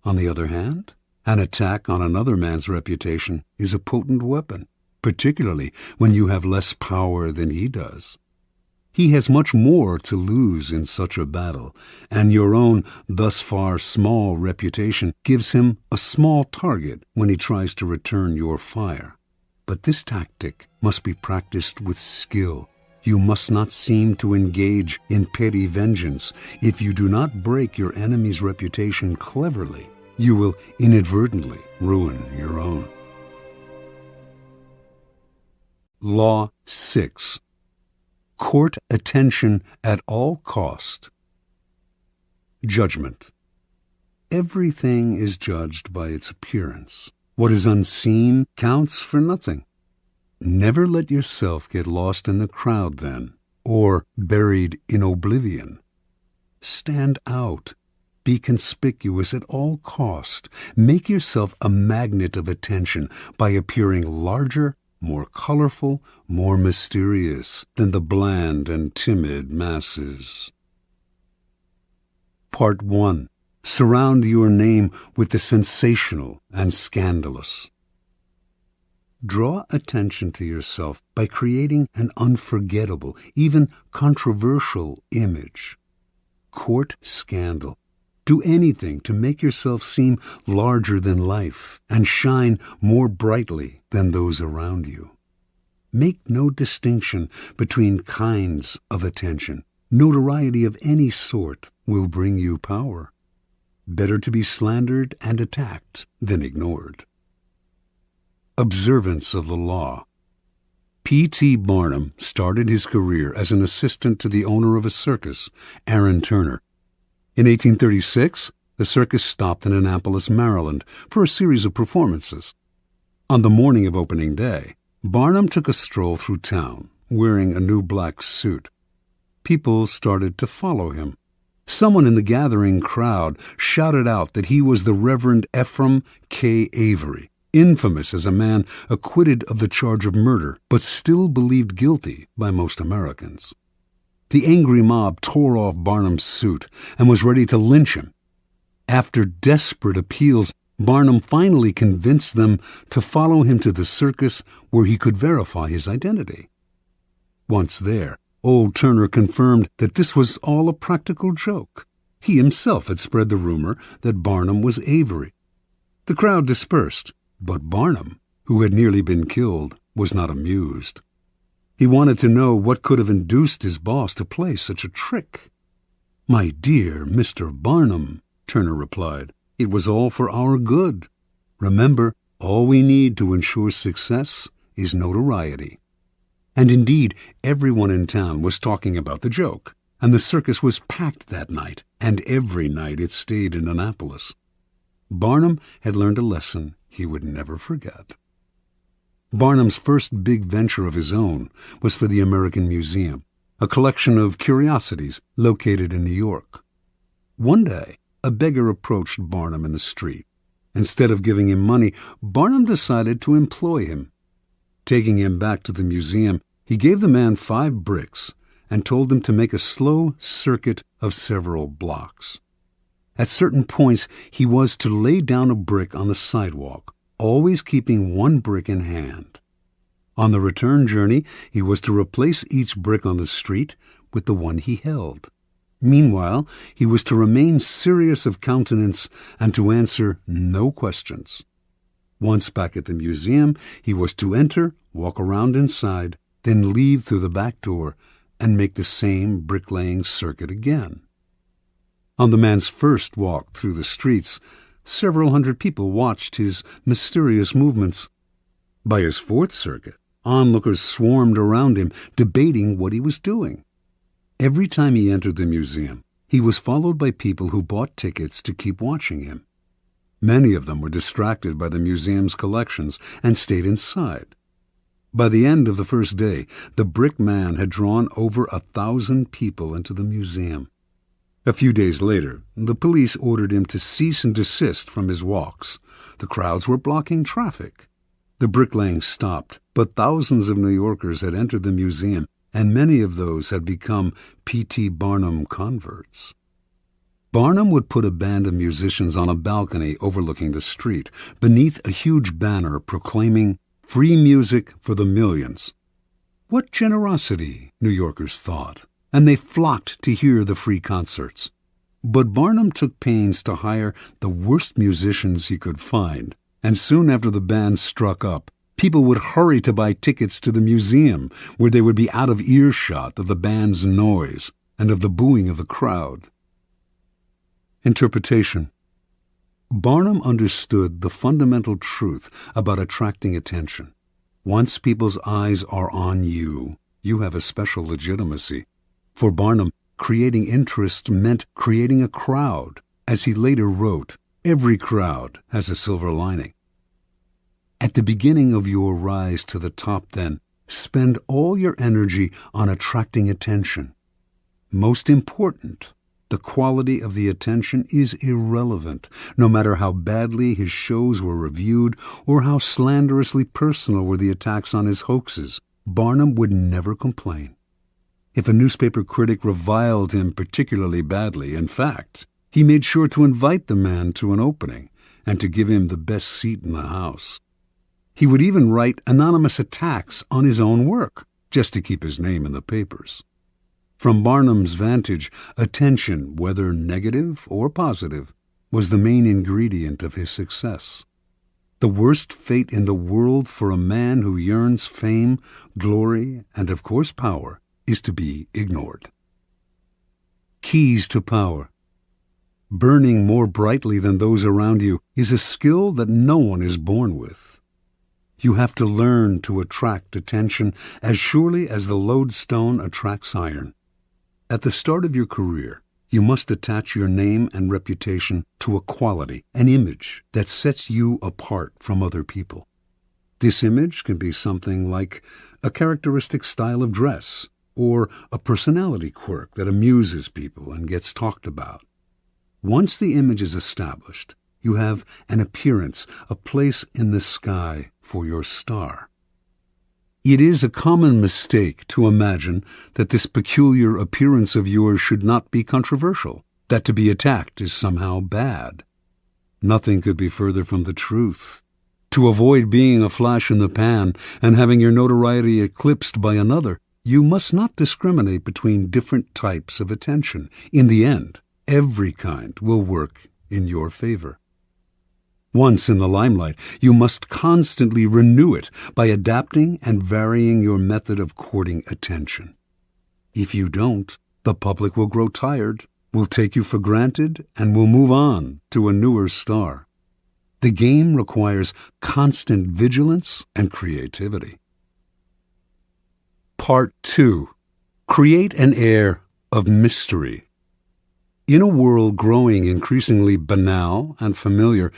On the other hand, an attack on another man's reputation is a potent weapon, particularly when you have less power than he does. He has much more to lose in such a battle, and your own thus far small reputation gives him a small target when he tries to return your fire. But this tactic must be practiced with skill. You must not seem to engage in petty vengeance. If you do not break your enemy's reputation cleverly, you will inadvertently ruin your own. Law 6. Court attention at all cost. Judgment. Everything is judged by its appearance. What is unseen counts for nothing. Never let yourself get lost in the crowd then, or buried in oblivion. Stand out. Be conspicuous at all cost. Make yourself a magnet of attention by appearing larger, more colorful, more mysterious than the bland and timid masses. Part 1. Surround your name with the sensational and scandalous. Draw attention to yourself by creating an unforgettable, even controversial image. Court scandal. Do anything to make yourself seem larger than life and shine more brightly than those around you. Make no distinction between kinds of attention. Notoriety of any sort will bring you power. Better to be slandered and attacked than ignored. Observance of the law. P.T. Barnum started his career as an assistant to the owner of a circus, Aaron Turner. In 1836, the circus stopped in Annapolis, Maryland, for a series of performances. On the morning of opening day, Barnum took a stroll through town, wearing a new black suit. People started to follow him. Someone in the gathering crowd shouted out that he was the Reverend Ephraim K. Avery, infamous as a man acquitted of the charge of murder, but still believed guilty by most Americans. The angry mob tore off Barnum's suit and was ready to lynch him. After desperate appeals, Barnum finally convinced them to follow him to the circus where he could verify his identity. Once there, old Turner confirmed that this was all a practical joke. He himself had spread the rumor that Barnum was Avery. The crowd dispersed, but Barnum, who had nearly been killed, was not amused. He wanted to know what could have induced his boss to play such a trick. "My dear Mr. Barnum," Turner replied, "it was all for our good. Remember, all we need to ensure success is notoriety." And indeed, everyone in town was talking about the joke, and the circus was packed that night, and every night it stayed in Annapolis. Barnum had learned a lesson he would never forget. Barnum's first big venture of his own was for the American Museum, a collection of curiosities located in New York. One day, a beggar approached Barnum in the street. Instead of giving him money, Barnum decided to employ him. Taking him back to the museum, he gave the man 5 bricks and told him to make a slow circuit of several blocks. At certain points, he was to lay down a brick on the sidewalk, always keeping 1 brick in hand. On the return journey, he was to replace each brick on the street with the one he held. Meanwhile, he was to remain serious of countenance and to answer no questions. Once back at the museum, he was to enter, walk around inside, then leave through the back door and make the same bricklaying circuit again. On the man's first walk through the streets, several hundred people watched his mysterious movements. By his fourth circuit, onlookers swarmed around him, debating what he was doing. Every time he entered the museum, he was followed by people who bought tickets to keep watching him. Many of them were distracted by the museum's collections and stayed inside. By the end of the first day, the brick man had drawn over 1,000 people into the museum. A few days later, the police ordered him to cease and desist from his walks. The crowds were blocking traffic. The bricklaying stopped, but thousands of New Yorkers had entered the museum, and many of those had become P.T. Barnum converts. Barnum would put a band of musicians on a balcony overlooking the street, beneath a huge banner proclaiming "Free music for the millions." What generosity, New Yorkers thought, and they flocked to hear the free concerts. But Barnum took pains to hire the worst musicians he could find, and soon after the band struck up, people would hurry to buy tickets to the museum, where they would be out of earshot of the band's noise and of the booing of the crowd. Interpretation. Barnum understood the fundamental truth about attracting attention. Once people's eyes are on you, you have a special legitimacy. For Barnum, creating interest meant creating a crowd. As he later wrote, every crowd has a silver lining. At the beginning of your rise to the top, then, spend all your energy on attracting attention. Most important, the quality of the attention is irrelevant, no matter how badly his shows were reviewed or how slanderously personal were the attacks on his hoaxes. Barnum would never complain. If a newspaper critic reviled him particularly badly, in fact, he made sure to invite the man to an opening and to give him the best seat in the house. He would even write anonymous attacks on his own work, just to keep his name in the papers. From Barnum's vantage, attention, whether negative or positive, was the main ingredient of his success. The worst fate in the world for a man who yearns fame, glory, and of course power is to be ignored. Keys to power. Burning more brightly than those around you is a skill that no one is born with. You have to learn to attract attention as surely as the lodestone attracts iron. At the start of your career, you must attach your name and reputation to a quality, an image that sets you apart from other people. This image can be something like a characteristic style of dress or a personality quirk that amuses people and gets talked about. Once the image is established, you have an appearance, a place in the sky for your star. It is a common mistake to imagine that this peculiar appearance of yours should not be controversial, that to be attacked is somehow bad. Nothing could be further from the truth. To avoid being a flash in the pan and having your notoriety eclipsed by another, you must not discriminate between different types of attention. In the end, every kind will work in your favor. Once in the limelight, you must constantly renew it by adapting and varying your method of courting attention. If you don't, the public will grow tired, will take you for granted, and will move on to a newer star. The game requires constant vigilance and creativity. Part 2. Create an air of mystery. In a world growing increasingly banal and familiar,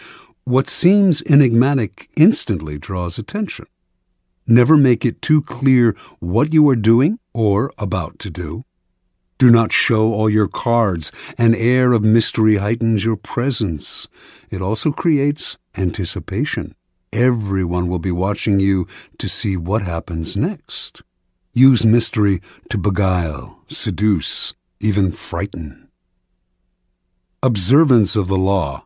what seems enigmatic instantly draws attention. Never make it too clear what you are doing or about to do. Do not show all your cards. An air of mystery heightens your presence. It also creates anticipation. Everyone will be watching you to see what happens next. Use mystery to beguile, seduce, even frighten. Observance of the law.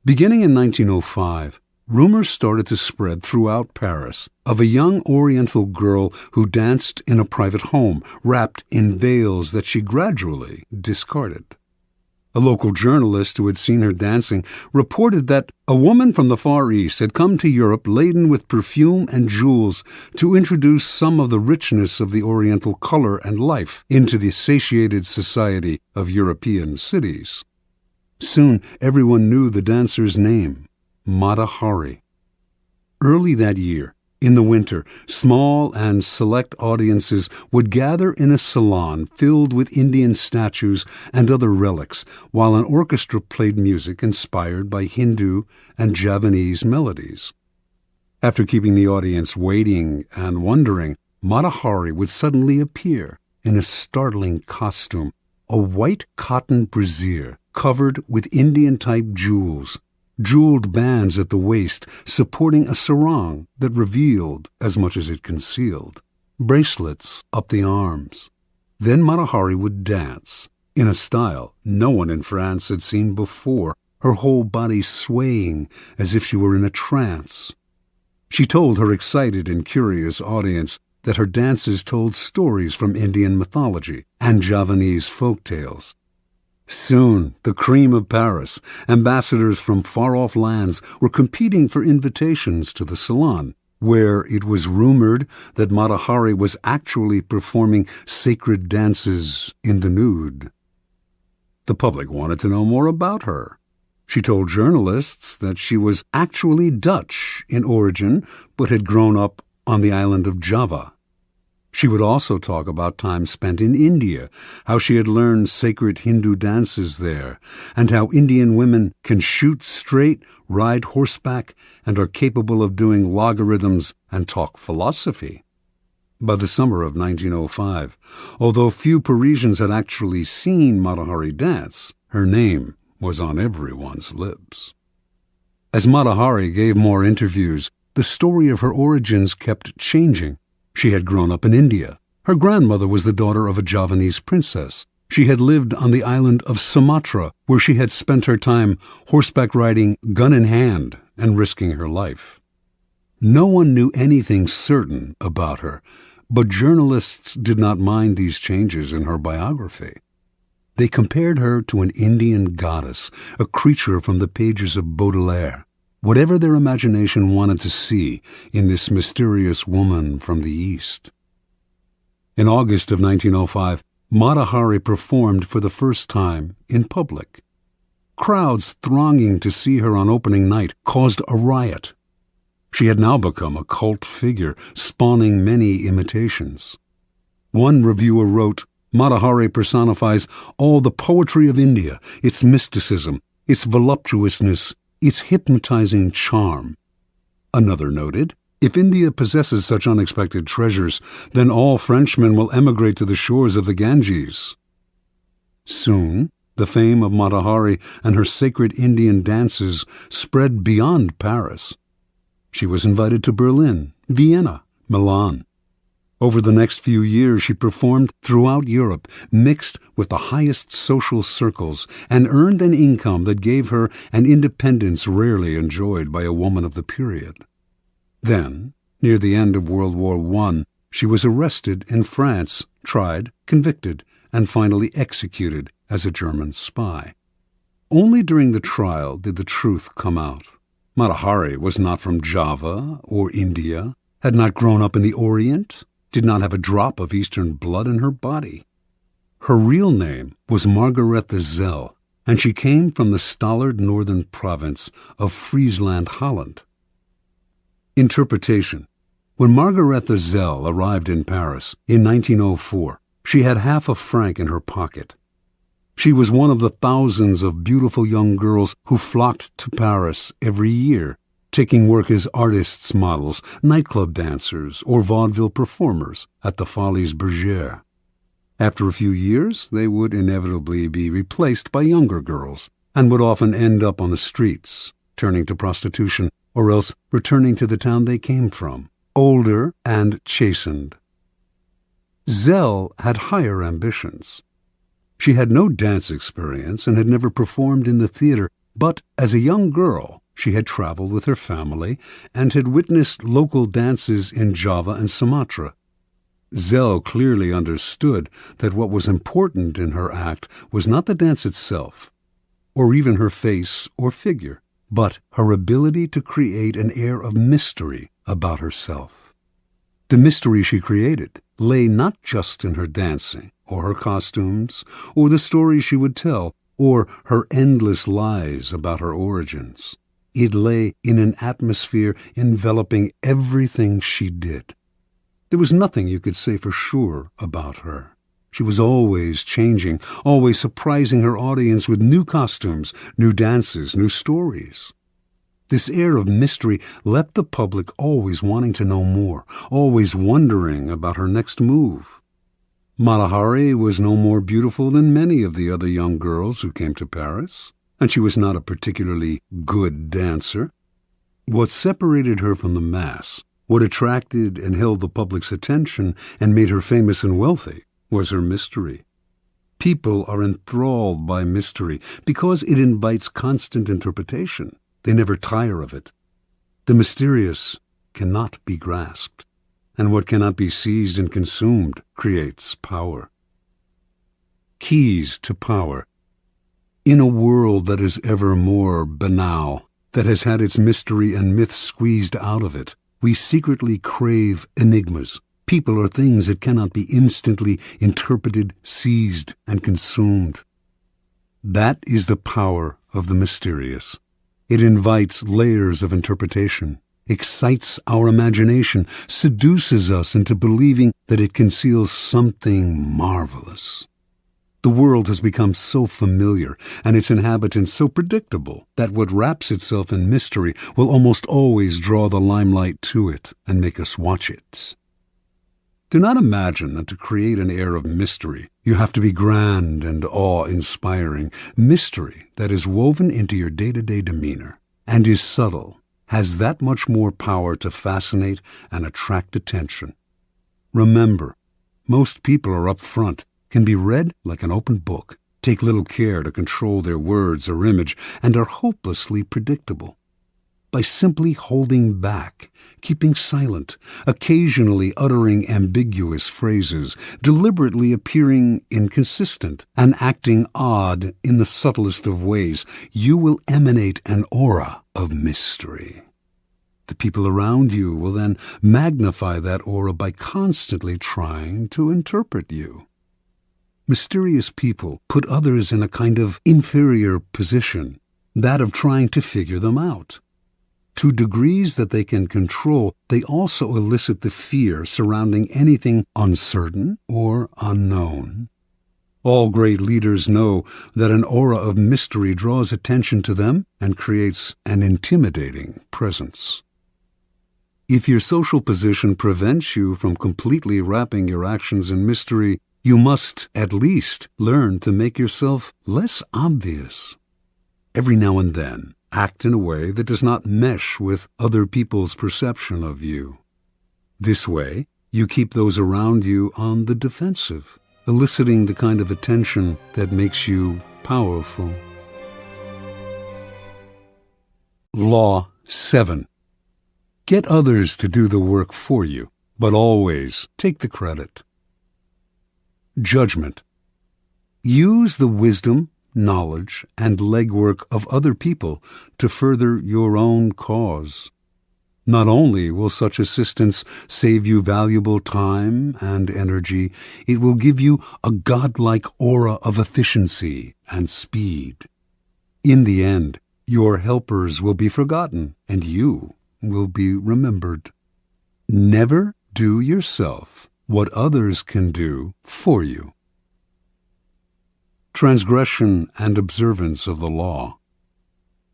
Beginning in 1905, rumors started to spread throughout Paris of a young Oriental girl who danced in a private home, wrapped in veils that she gradually discarded. A local journalist who had seen her dancing reported that a woman from the Far East had come to Europe laden with perfume and jewels to introduce some of the richness of the Oriental color and life into the satiated society of European cities. Soon everyone knew the dancer's name, Mata Hari. Early that year, in the winter, small and select audiences would gather in a salon filled with Indian statues and other relics, while an orchestra played music inspired by Hindu and Javanese melodies. After keeping the audience waiting and wondering, Mata Hari would suddenly appear in a startling costume, a white cotton brassiere covered with Indian-type jewels, jeweled bands at the waist supporting a sarong that revealed as much as it concealed, bracelets up the arms. Then Mata Hari would dance, in a style no one in France had seen before, her whole body swaying as if she were in a trance. She told her excited and curious audience that her dances told stories from Indian mythology and Javanese folk tales. Soon, the cream of Paris, ambassadors from far-off lands, were competing for invitations to the salon, where it was rumored that Mata Hari was actually performing sacred dances in the nude. The public wanted to know more about her. She told journalists that she was actually Dutch in origin, but had grown up on the island of Java. She would also talk about time spent in India, how she had learned sacred Hindu dances there, and how Indian women can shoot straight, ride horseback, and are capable of doing logarithms and talk philosophy. By the summer of 1905, although few Parisians had actually seen Mata Hari dance, her name was on everyone's lips. As Mata Hari gave more interviews, the story of her origins kept changing. She had grown up in India. Her grandmother was the daughter of a Javanese princess. She had lived on the island of Sumatra, where she had spent her time horseback riding, gun in hand, and risking her life. No one knew anything certain about her, but journalists did not mind these changes in her biography. They compared her to an Indian goddess, a creature from the pages of Baudelaire. Whatever their imagination wanted to see in this mysterious woman from the East. In August of 1905, Mata Hari performed for the first time in public. Crowds thronging to see her on opening night caused a riot. She had now become a cult figure, spawning many imitations. One reviewer wrote, "Mata Hari personifies all the poetry of India, its mysticism, its voluptuousness, its hypnotizing charm." Another noted, "If India possesses such unexpected treasures, then all Frenchmen will emigrate to the shores of the Ganges." Soon, the fame of Mata Hari and her sacred Indian dances spread beyond Paris. She was invited to Berlin, Vienna, Milan. Over the next few years, she performed throughout Europe, mixed with the highest social circles, and earned an income that gave her an independence rarely enjoyed by a woman of the period. Then, near the end of World War I, she was arrested in France, tried, convicted, and finally executed as a German spy. Only during the trial did the truth come out. Mata Hari was not from Java or India, had not grown up in the Orient, did not have a drop of Eastern blood in her body. Her real name was Margarethe Zell, and she came from the stolid northern province of Friesland, Holland. Interpretation. When Margarethe Zell arrived in Paris in 1904, she had half a franc in her pocket. She was one of the thousands of beautiful young girls who flocked to Paris every year, taking work as artists' models, nightclub dancers, or vaudeville performers at the Folies Bergère. After a few years, they would inevitably be replaced by younger girls, and would often end up on the streets, turning to prostitution, or else returning to the town they came from, older and chastened. Zell had higher ambitions. She had no dance experience and had never performed in the theater, but as a young girl, She had traveled with her family and had witnessed local dances in Java and Sumatra. Zell clearly understood that what was important in her act was not the dance itself, or even her face or figure, but her ability to create an air of mystery about herself. The mystery she created lay not just in her dancing, or her costumes, or the stories she would tell, or her endless lies about her origins. It lay in an atmosphere enveloping everything she did. There was nothing you could say for sure about her. She was always changing, always surprising her audience with new costumes, new dances, new stories. This air of mystery left the public always wanting to know more, always wondering about her next move. Mata Hari was no more beautiful than many of the other young girls who came to Paris, and she was not a particularly good dancer. What separated her from the mass, what attracted and held the public's attention and made her famous and wealthy, was her mystery. People are enthralled by mystery because it invites constant interpretation. They never tire of it. The mysterious cannot be grasped, and what cannot be seized and consumed creates power. Keys to power. In a world that is ever more banal, that has had its mystery and myth squeezed out of it, we secretly crave enigmas, people or things that cannot be instantly interpreted, seized, and consumed. That is the power of the mysterious. It invites layers of interpretation, excites our imagination, seduces us into believing that it conceals something marvelous. The world has become so familiar and its inhabitants so predictable that what wraps itself in mystery will almost always draw the limelight to it and make us watch it. Do not imagine that to create an air of mystery, you have to be grand and awe-inspiring. Mystery that is woven into your day-to-day demeanor and is subtle has that much more power to fascinate and attract attention. Remember, most people are up front, can be read like an open book, take little care to control their words or image, and are hopelessly predictable. By simply holding back, keeping silent, occasionally uttering ambiguous phrases, deliberately appearing inconsistent, and acting odd in the subtlest of ways, you will emanate an aura of mystery. The people around you will then magnify that aura by constantly trying to interpret you. Mysterious people put others in a kind of inferior position, that of trying to figure them out. To degrees that they can control, they also elicit the fear surrounding anything uncertain or unknown. All great leaders know that an aura of mystery draws attention to them and creates an intimidating presence. If your social position prevents you from completely wrapping your actions in mystery, you must at least learn to make yourself less obvious. Every now and then, act in a way that does not mesh with other people's perception of you. This way, you keep those around you on the defensive, eliciting the kind of attention that makes you powerful. Law 7. Get others to do the work for you, but always take the credit. Judgment. Use the wisdom, knowledge, and legwork of other people to further your own cause. Not only will such assistance save you valuable time and energy, it will give you a godlike aura of efficiency and speed. In the end, your helpers will be forgotten, and you will be remembered. Never do yourself what others can do for you. Transgression and observance of the law.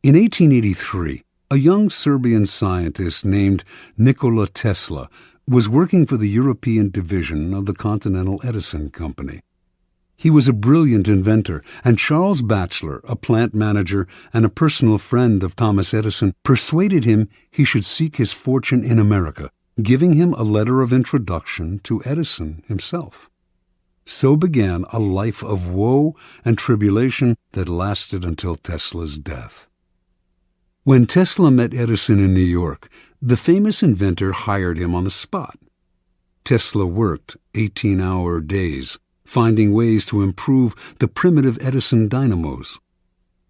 In 1883, a young Serbian scientist named Nikola Tesla was working for the European division of the Continental Edison Company. He was a brilliant inventor, and Charles Batchelor, a plant manager and a personal friend of Thomas Edison, persuaded him he should seek his fortune in America, giving him a letter of introduction to Edison himself. So began a life of woe and tribulation that lasted until Tesla's death. When Tesla met Edison in New York, the famous inventor hired him on the spot. Tesla worked 18-hour days, finding ways to improve the primitive Edison dynamos.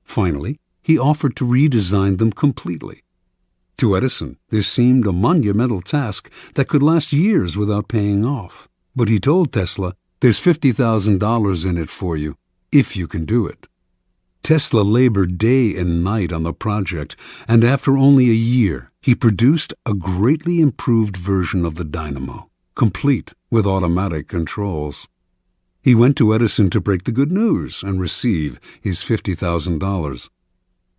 Finally, he offered to redesign them completely. To Edison, this seemed a monumental task that could last years without paying off. But he told Tesla, "There's $50,000 in it for you, if you can do it." Tesla labored day and night on the project, and after only a year, he produced a greatly improved version of the dynamo, complete with automatic controls. He went to Edison to break the good news and receive his $50,000.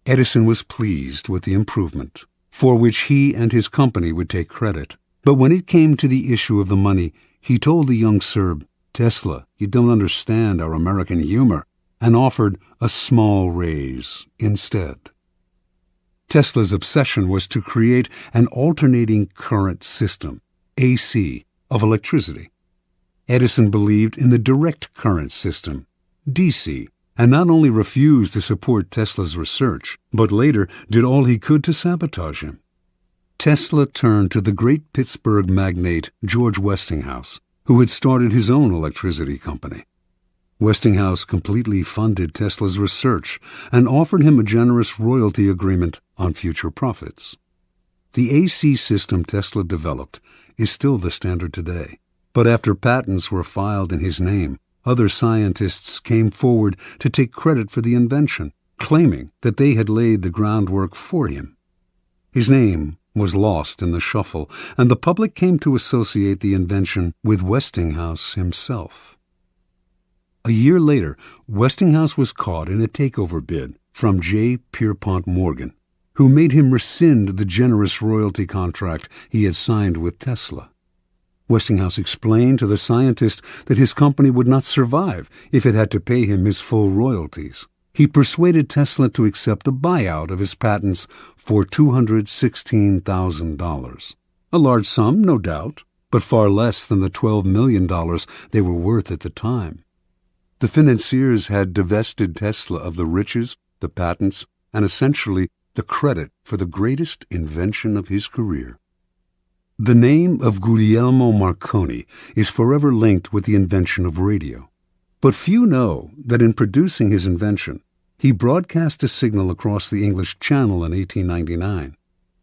Edison was pleased with the improvement, for which he and his company would take credit. But when it came to the issue of the money, he told the young Serb, "Tesla, you don't understand our American humor," and offered a small raise instead. Tesla's obsession was to create an alternating current system, AC, of electricity. Edison believed in the direct current system, DC, and not only refused to support Tesla's research, but later did all he could to sabotage him. Tesla turned to the great Pittsburgh magnate George Westinghouse, who had started his own electricity company. Westinghouse completely funded Tesla's research and offered him a generous royalty agreement on future profits. The AC system Tesla developed is still the standard today, but after patents were filed in his name, other scientists came forward to take credit for the invention, claiming that they had laid the groundwork for him. His name was lost in the shuffle, and the public came to associate the invention with Westinghouse himself. A year later, Westinghouse was caught in a takeover bid from J. Pierpont Morgan, who made him rescind the generous royalty contract he had signed with Tesla. Westinghouse explained to the scientist that his company would not survive if it had to pay him his full royalties. He persuaded Tesla to accept a buyout of his patents for $216,000. A large sum, no doubt, but far less than the $12 million they were worth at the time. The financiers had divested Tesla of the riches, the patents, and essentially the credit for the greatest invention of his career. The name of Guglielmo Marconi is forever linked with the invention of radio. But few know that in producing his invention, he broadcast a signal across the English Channel in 1899.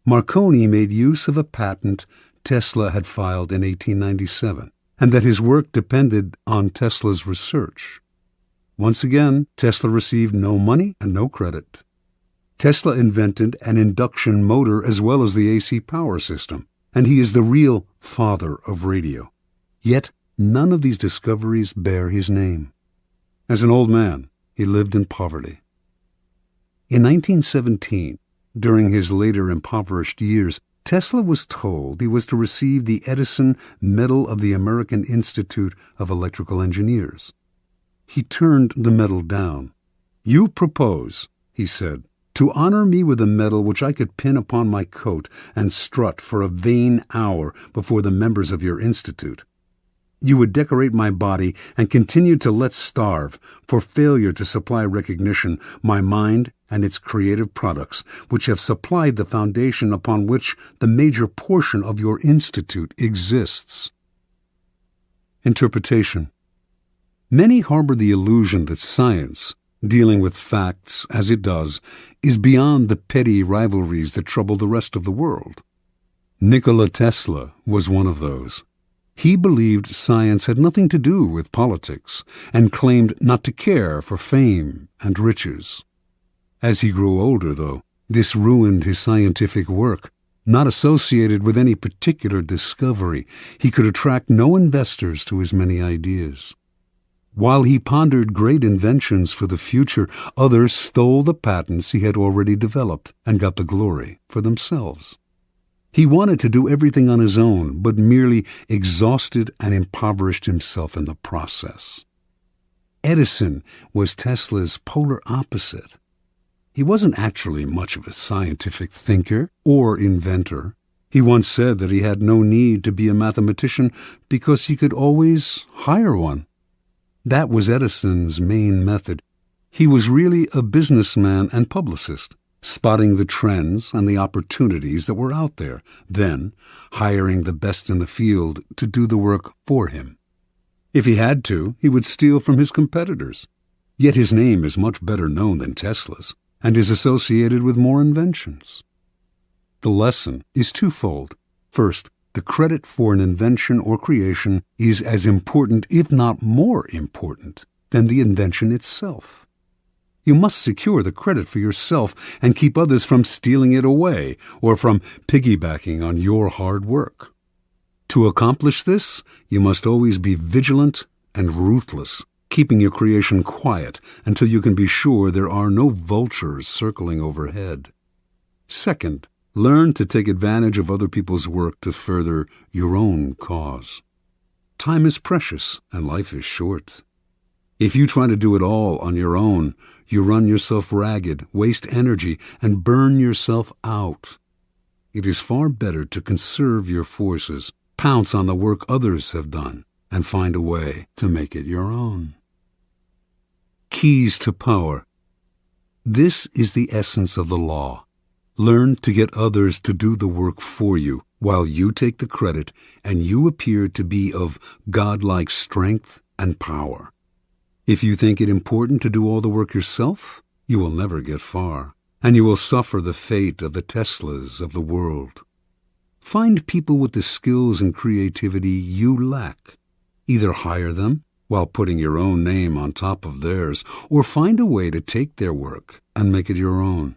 Marconi made use of a patent Tesla had filed in 1897, and that his work depended on Tesla's research. Once again, Tesla received no money and no credit. Tesla invented an induction motor as well as the AC power system, and he is the real father of radio. Yet, none of these discoveries bear his name. As an old man, he lived in poverty. In 1917, during his later impoverished years, Tesla was told he was to receive the Edison Medal of the American Institute of Electrical Engineers. He turned the medal down. "You propose," he said, "to honor me with a medal which I could pin upon my coat and strut for a vain hour before the members of your institute. You would decorate my body and continue to let starve for failure to supply recognition my mind and its creative products, which have supplied the foundation upon which the major portion of your institute exists." Interpretation. Many harbor the illusion that science, dealing with facts as it does, is beyond the petty rivalries that trouble the rest of the world. Nikola Tesla was one of those. He believed science had nothing to do with politics and claimed not to care for fame and riches. As he grew older, though, this ruined his scientific work. Not associated with any particular discovery, he could attract no investors to his many ideas. While he pondered great inventions for the future, others stole the patents he had already developed and got the glory for themselves. He wanted to do everything on his own, but merely exhausted and impoverished himself in the process. Edison was Tesla's polar opposite. He wasn't actually much of a scientific thinker or inventor. He once said that he had no need to be a mathematician because he could always hire one. That was Edison's main method. He was really a businessman and publicist, spotting the trends and the opportunities that were out there, then hiring the best in the field to do the work for him. If he had to, he would steal from his competitors. Yet his name is much better known than Tesla's and is associated with more inventions. The lesson is twofold. First, the credit for an invention or creation is as important, if not more important, than the invention itself. You must secure the credit for yourself and keep others from stealing it away or from piggybacking on your hard work. To accomplish this, you must always be vigilant and ruthless, keeping your creation quiet until you can be sure there are no vultures circling overhead. Second, learn to take advantage of other people's work to further your own cause. Time is precious and life is short. If you try to do it all on your own, you run yourself ragged, waste energy, and burn yourself out. It is far better to conserve your forces, pounce on the work others have done, and find a way to make it your own. Keys to power. This is the essence of the law. Learn to get others to do the work for you, while you take the credit and you appear to be of godlike strength and power. If you think it important to do all the work yourself, you will never get far, and you will suffer the fate of the Teslas of the world. Find people with the skills and creativity you lack. Either hire them while putting your own name on top of theirs, or find a way to take their work and make it your own.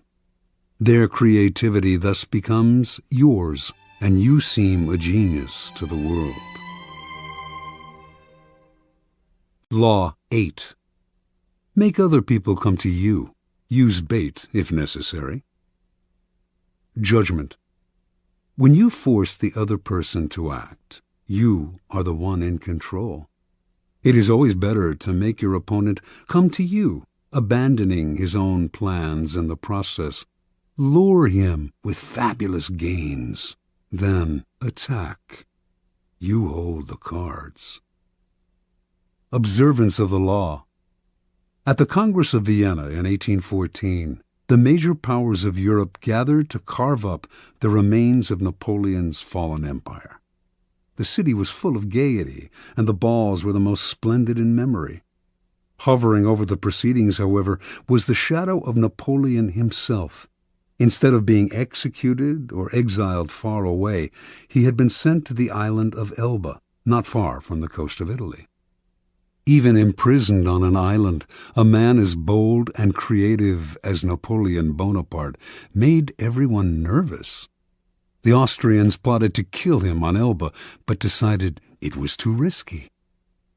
Their creativity thus becomes yours, and you seem a genius to the world. Law 8. Make other people come to you. Use bait if necessary. Judgment. When you force the other person to act, you are the one in control. It is always better to make your opponent come to you, abandoning his own plans in the process. Lure him with fabulous gains, then attack. You hold the cards. Observance of the law. At the Congress of Vienna in 1814, the major powers of Europe gathered to carve up the remains of Napoleon's fallen empire. The city was full of gaiety, and the balls were the most splendid in memory. Hovering over the proceedings, however, was the shadow of Napoleon himself. Instead of being executed or exiled far away, he had been sent to the island of Elba, not far from the coast of Italy. Even imprisoned on an island, a man as bold and creative as Napoleon Bonaparte made everyone nervous. The Austrians plotted to kill him on Elba, but decided it was too risky.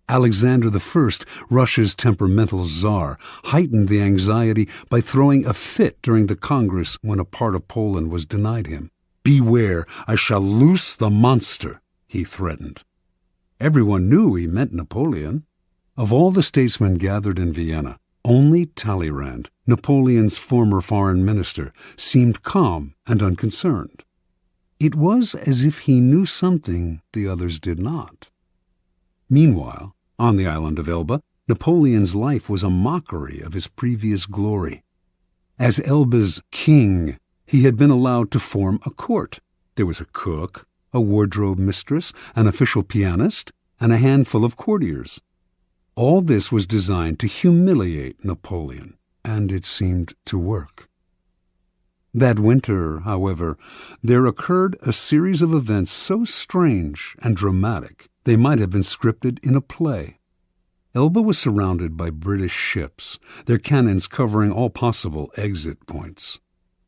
Alexander I, Russia's temperamental czar, heightened the anxiety by throwing a fit during the Congress when a part of Poland was denied him. "Beware, I shall loose the monster," he threatened. Everyone knew he meant Napoleon. Of all the statesmen gathered in Vienna, only Talleyrand, Napoleon's former foreign minister, seemed calm and unconcerned. It was as if he knew something the others did not. Meanwhile, on the island of Elba, Napoleon's life was a mockery of his previous glory. As Elba's king, he had been allowed to form a court. There was a cook, a wardrobe mistress, an official pianist, and a handful of courtiers. All this was designed to humiliate Napoleon, and it seemed to work. That winter, however, there occurred a series of events so strange and dramatic they might have been scripted in a play. Elba was surrounded by British ships, their cannons covering all possible exit points.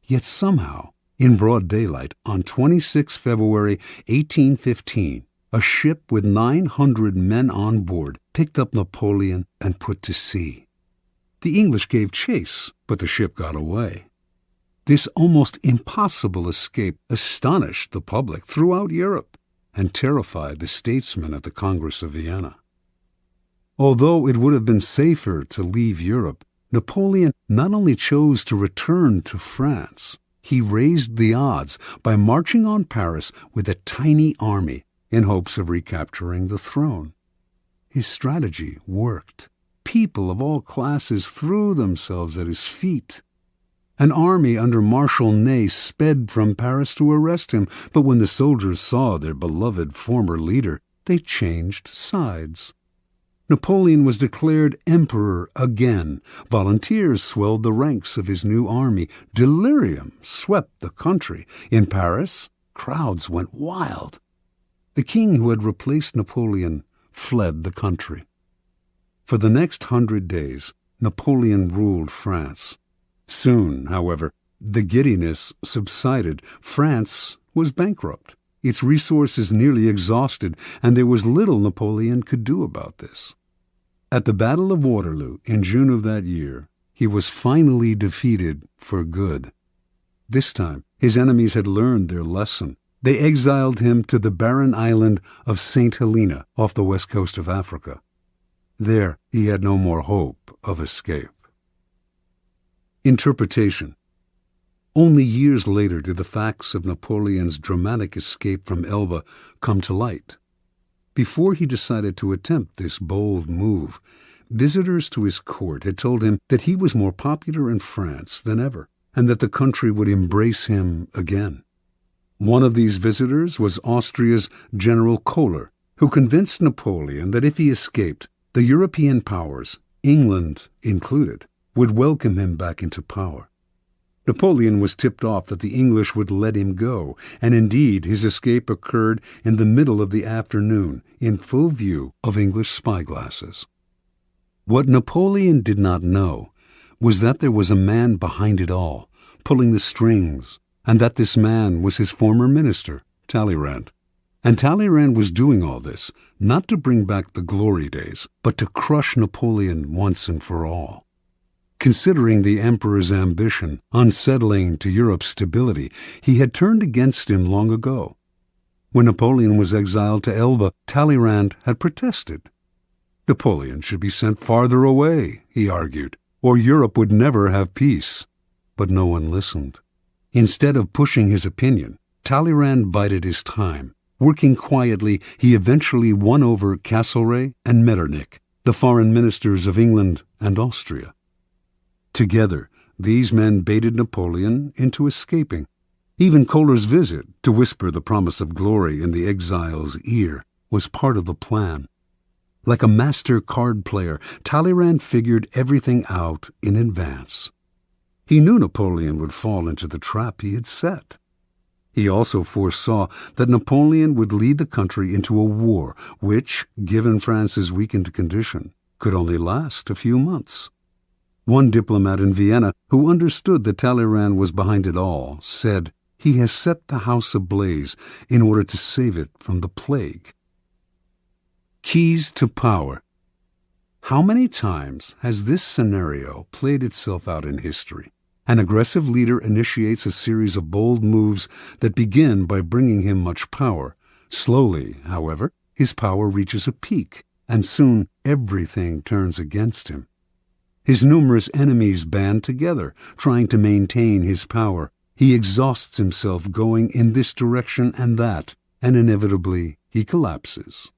Yet somehow, in broad daylight, on 26 February 1815, a ship with 900 men on board picked up Napoleon and put to sea. The English gave chase, but the ship got away. This almost impossible escape astonished the public throughout Europe and terrified the statesmen at the Congress of Vienna. Although it would have been safer to leave Europe, Napoleon not only chose to return to France, he raised the odds by marching on Paris with a tiny army in hopes of recapturing the throne. His strategy worked. People of all classes threw themselves at his feet. An army under Marshal Ney sped from Paris to arrest him, but when the soldiers saw their beloved former leader, they changed sides. Napoleon was declared emperor again. Volunteers swelled the ranks of his new army. Delirium swept the country. In Paris, crowds went wild. The king who had replaced Napoleon fled the country. For the next 100 days, Napoleon ruled France. Soon, however, the giddiness subsided. France was bankrupt, its resources nearly exhausted, and there was little Napoleon could do about this. At the Battle of Waterloo in June of that year, he was finally defeated for good. This time, his enemies had learned their lesson. They exiled him to the barren island of St. Helena off the west coast of Africa. There, he had no more hope of escape. Interpretation. Only years later did the facts of Napoleon's dramatic escape from Elba come to light. Before he decided to attempt this bold move, visitors to his court had told him that he was more popular in France than ever, and that the country would embrace him again. One of these visitors was Austria's General Kohler, who convinced Napoleon that if he escaped, the European powers, England included, would welcome him back into power. Napoleon was tipped off that the English would let him go, and indeed his escape occurred in the middle of the afternoon, in full view of English spyglasses. What Napoleon did not know was that there was a man behind it all, pulling the strings, and that this man was his former minister, Talleyrand. And Talleyrand was doing all this, not to bring back the glory days, but to crush Napoleon once and for all. Considering the emperor's ambition unsettling to Europe's stability, he had turned against him long ago. When Napoleon was exiled to Elba, Talleyrand had protested. Napoleon should be sent farther away, he argued, or Europe would never have peace. But no one listened. Instead of pushing his opinion, Talleyrand bided his time. Working quietly, he eventually won over Castlereagh and Metternich, the foreign ministers of England and Austria. Together, these men baited Napoleon into escaping. Even Kohler's visit, to whisper the promise of glory in the exile's ear, was part of the plan. Like a master card player, Talleyrand figured everything out in advance. He knew Napoleon would fall into the trap he had set. He also foresaw that Napoleon would lead the country into a war which, given France's weakened condition, could only last a few months. One diplomat in Vienna, who understood that Talleyrand was behind it all, said, "He has set the house ablaze in order to save it from the plague." Keys to power. How many times has this scenario played itself out in history? An aggressive leader initiates a series of bold moves that begin by bringing him much power. Slowly, however, his power reaches a peak, and soon everything turns against him. His numerous enemies band together, trying to maintain his power. He exhausts himself going in this direction and that, and inevitably he collapses.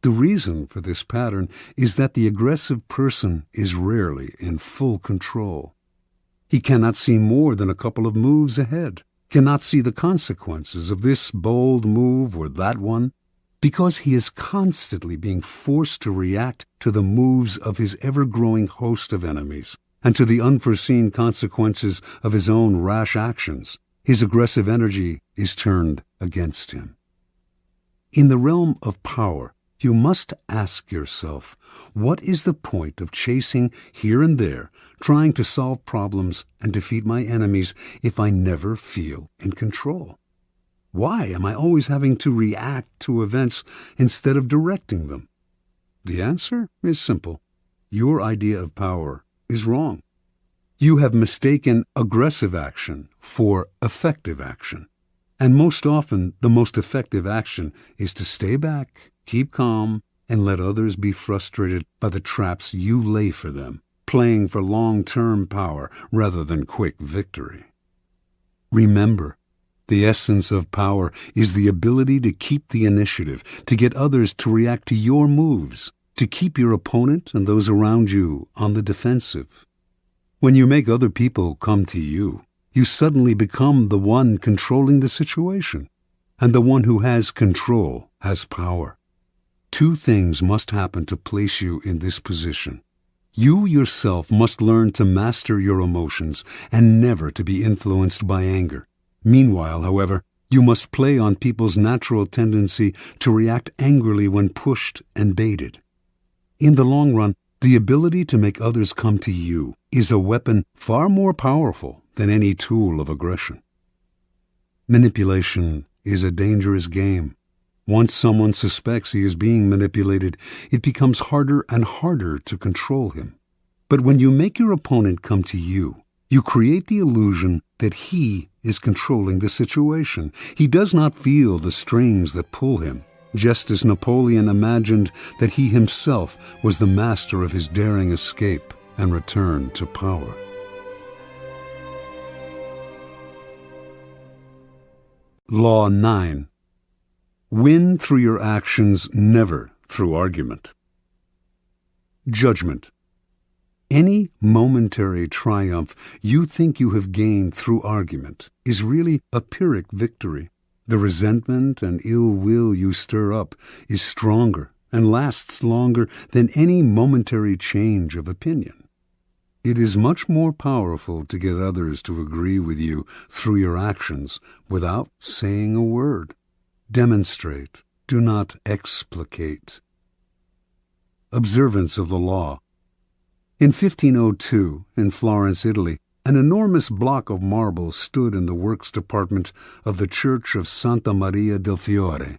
The reason for this pattern is that the aggressive person is rarely in full control. He cannot see more than a couple of moves ahead, cannot see the consequences of this bold move or that one, because he is constantly being forced to react to the moves of his ever-growing host of enemies and to the unforeseen consequences of his own rash actions. His aggressive energy is turned against him. In the realm of power, you must ask yourself, what is the point of chasing here and there, trying to solve problems and defeat my enemies if I never feel in control? Why am I always having to react to events instead of directing them? The answer is simple. Your idea of power is wrong. You have mistaken aggressive action for effective action. And most often, the most effective action is to stay back, keep calm, and let others be frustrated by the traps you lay for them, playing for long-term power rather than quick victory. Remember, the essence of power is the ability to keep the initiative, to get others to react to your moves, to keep your opponent and those around you on the defensive. When you make other people come to you, you suddenly become the one controlling the situation, and the one who has control has power. Two things must happen to place you in this position. You yourself must learn to master your emotions and never to be influenced by anger. Meanwhile, however, you must play on people's natural tendency to react angrily when pushed and baited. In the long run, the ability to make others come to you is a weapon far more powerful than any tool of aggression. Manipulation is a dangerous game. Once someone suspects he is being manipulated, it becomes harder and harder to control him. But when you make your opponent come to you, you create the illusion that he is controlling the situation. He does not feel the strings that pull him, just as Napoleon imagined that he himself was the master of his daring escape and return to power. Law 9. Win through your actions, never through argument. Judgment. Any momentary triumph you think you have gained through argument is really a Pyrrhic victory. The resentment and ill will you stir up is stronger and lasts longer than any momentary change of opinion. It is much more powerful to get others to agree with you through your actions without saying a word. Demonstrate, do not explicate. Observance of the law. In 1502, in Florence, Italy, an enormous block of marble stood in the works department of the Church of Santa Maria del Fiore.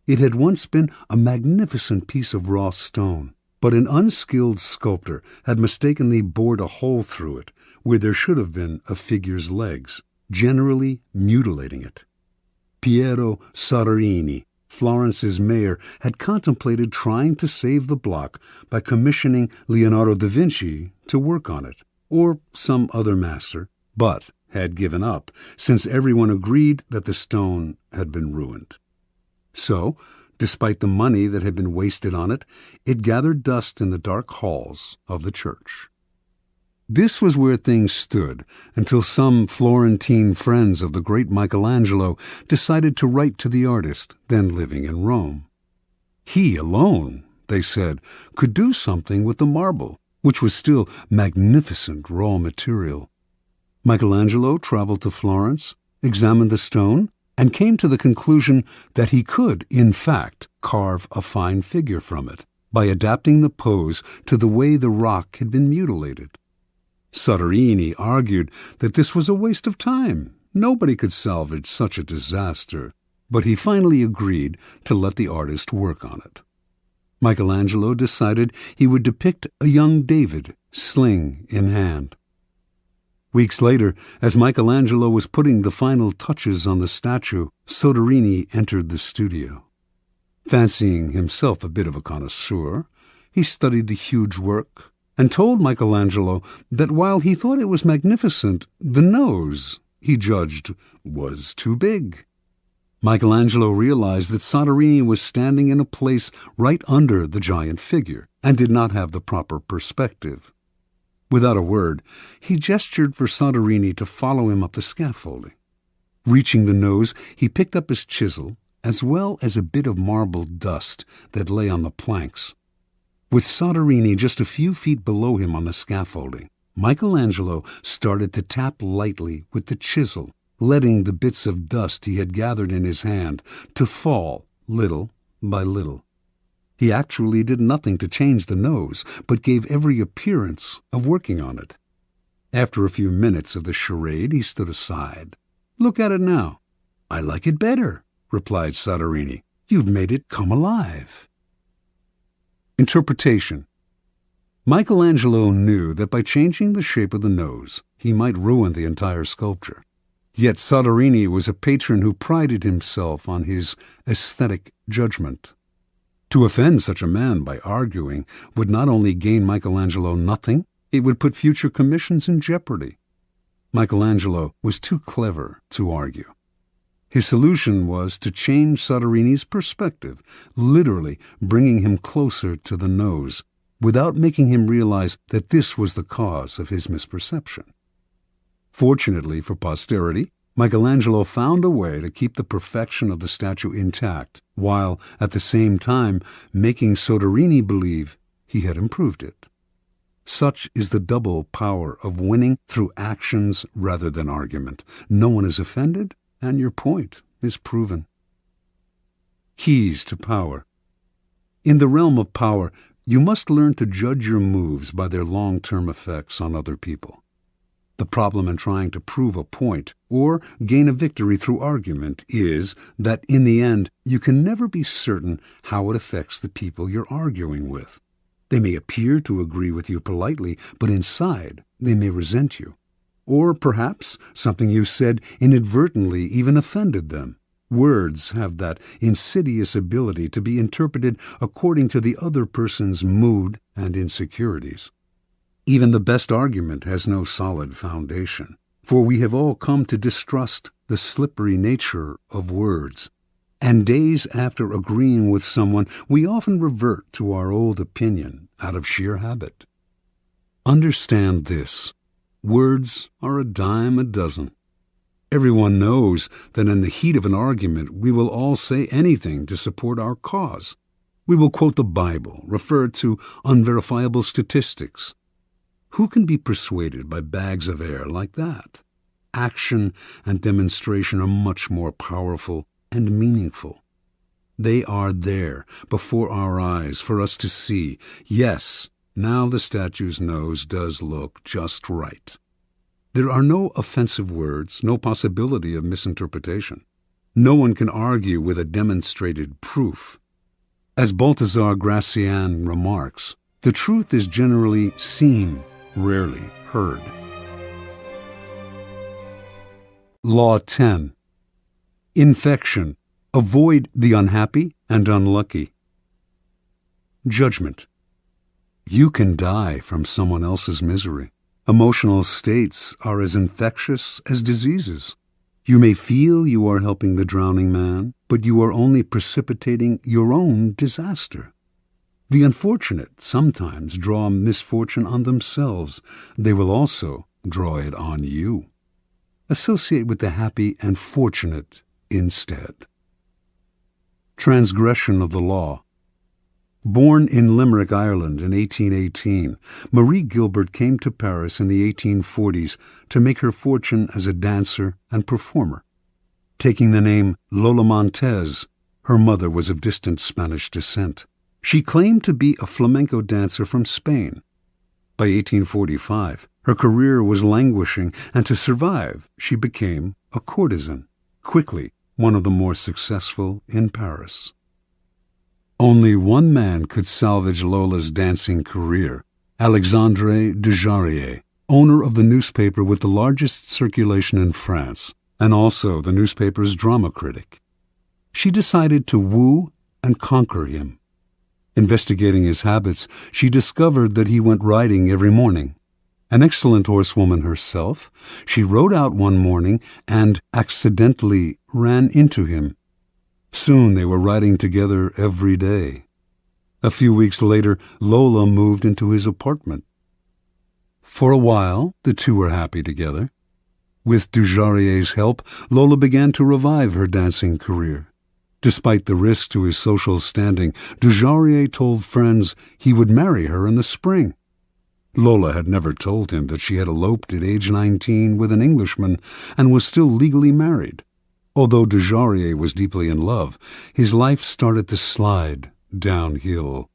It had once been a magnificent piece of raw stone, but an unskilled sculptor had mistakenly bored a hole through it where there should have been a figure's legs, generally mutilating it. Piero Soderini, Florence's mayor, had contemplated trying to save the block by commissioning Leonardo da Vinci to work on it, or some other master, but had given up, since everyone agreed that the stone had been ruined. So, despite the money that had been wasted on it, it gathered dust in the dark halls of the church. This was where things stood until some Florentine friends of the great Michelangelo decided to write to the artist, then living in Rome. He alone, they said, could do something with the marble, which was still magnificent raw material. Michelangelo traveled to Florence, examined the stone, and came to the conclusion that he could, in fact, carve a fine figure from it by adapting the pose to the way the rock had been mutilated. Soderini argued that this was a waste of time. Nobody could salvage such a disaster, but he finally agreed to let the artist work on it. Michelangelo decided he would depict a young David, sling in hand. Weeks later, as Michelangelo was putting the final touches on the statue, Soderini entered the studio. Fancying himself a bit of a connoisseur, he studied the huge work and told Michelangelo that while he thought it was magnificent, the nose, he judged, was too big. Michelangelo realized that Soderini was standing in a place right under the giant figure and did not have the proper perspective. Without a word, he gestured for Soderini to follow him up the scaffolding. Reaching the nose, he picked up his chisel, as well as a bit of marble dust that lay on the planks. With Soderini just a few feet below him on the scaffolding, Michelangelo started to tap lightly with the chisel, letting the bits of dust he had gathered in his hand to fall little by little. He actually did nothing to change the nose, but gave every appearance of working on it. After a few minutes of the charade, he stood aside. "Look at it now." "I like it better," replied Soderini. "You've made it come alive." Interpretation. Michelangelo knew that by changing the shape of the nose, he might ruin the entire sculpture. Yet Soderini was a patron who prided himself on his aesthetic judgment. To offend such a man by arguing would not only gain Michelangelo nothing, it would put future commissions in jeopardy. Michelangelo was too clever to argue. His solution was to change Soderini's perspective, literally bringing him closer to the nose, without making him realize that this was the cause of his misperception. Fortunately for posterity, Michelangelo found a way to keep the perfection of the statue intact, while, at the same time, making Soderini believe he had improved it. Such is the double power of winning through actions rather than argument. No one is offended, and your point is proven. Keys to power. In the realm of power, you must learn to judge your moves by their long-term effects on other people. The problem in trying to prove a point or gain a victory through argument is that in the end you can never be certain how it affects the people you're arguing with. They may appear to agree with you politely, but inside they may resent you. Or perhaps something you said inadvertently even offended them. Words have that insidious ability to be interpreted according to the other person's mood and insecurities. Even the best argument has no solid foundation, for we have all come to distrust the slippery nature of words. And days after agreeing with someone, we often revert to our old opinion out of sheer habit. Understand this: words are a dime a dozen. Everyone knows that in the heat of an argument we will all say anything to support our cause. We will quote the Bible, refer to unverifiable statistics. Who can be persuaded by bags of air like that? Action and demonstration are much more powerful and meaningful. They are there before our eyes for us to see. Yes, now the statue's nose does look just right. There are no offensive words, no possibility of misinterpretation. No one can argue with a demonstrated proof. As Balthazar Gracian remarks, the truth is generally seen, rarely heard. Law 10. Infection. Avoid the unhappy and unlucky. Judgment. You can die from someone else's misery. Emotional states are as infectious as diseases. You may feel you are helping the drowning man, but you are only precipitating your own disaster. The unfortunate sometimes draw misfortune on themselves. They will also draw it on you. Associate with the happy and fortunate instead. Transgression of the law. Born in Limerick, Ireland in 1818, Marie Gilbert came to Paris in the 1840s to make her fortune as a dancer and performer. Taking the name Lola Montez, her mother was of distant Spanish descent. She claimed to be a flamenco dancer from Spain. By 1845, her career was languishing, and to survive, she became a courtesan, quickly one of the more successful in Paris. Only one man could salvage Lola's dancing career: Alexandre Dujarier, owner of the newspaper with the largest circulation in France, and also the newspaper's drama critic. She decided to woo and conquer him. Investigating his habits, she discovered that he went riding every morning. An excellent horsewoman herself, she rode out one morning and accidentally ran into him. Soon they were riding together every day. A few weeks later, Lola moved into his apartment. For a while, the two were happy together. With Dujarrier's help, Lola began to revive her dancing career. Despite the risk to his social standing, Dujarrier told friends he would marry her in the spring. Lola had never told him that she had eloped at age 19 with an Englishman and was still legally married. Although Dujarrier was deeply in love, his life started to slide downhill.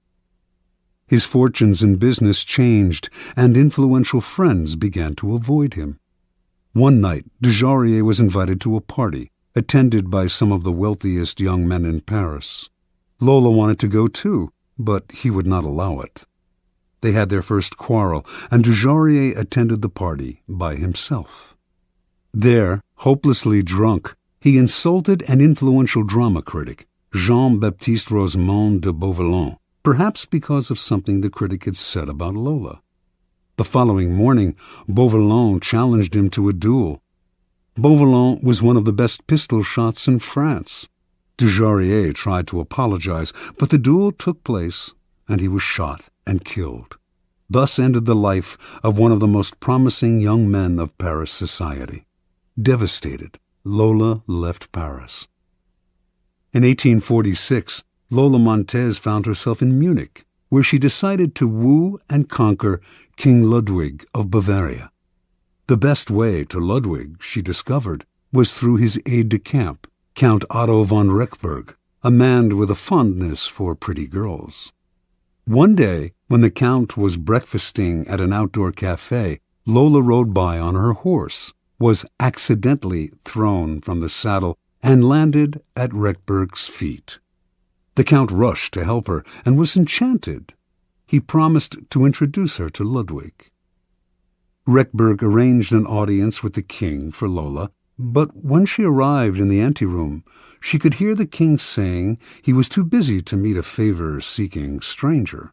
His fortunes in business changed, and influential friends began to avoid him. One night, Dujarrier was invited to a party, attended by some of the wealthiest young men in Paris. Lola wanted to go too, but he would not allow it. They had their first quarrel, and Dujarrier attended the party by himself. There, hopelessly drunk, he insulted an influential drama critic, Jean-Baptiste Rosemond de Beauvalon, perhaps because of something the critic had said about Lola. The following morning, Beauvalon challenged him to a duel. Beauvalon was one of the best pistol shots in France. Dujarrier tried to apologize, but the duel took place, and he was shot. and killed. Thus ended the life of one of the most promising young men of Paris society. Devastated, Lola left Paris. In 1846, Lola Montez found herself in Munich, where she decided to woo and conquer King Ludwig of Bavaria. The best way to Ludwig, she discovered, was through his aide-de-camp, Count Otto von Rechberg, a man with a fondness for pretty girls. One day, when the Count was breakfasting at an outdoor cafe, Lola rode by on her horse, was accidentally thrown from the saddle, and landed at Rechberg's feet. The Count rushed to help her and was enchanted. He promised to introduce her to Ludwig. Rechberg arranged an audience with the king for Lola, but when she arrived in the anteroom, she could hear the king saying he was too busy to meet a favor-seeking stranger.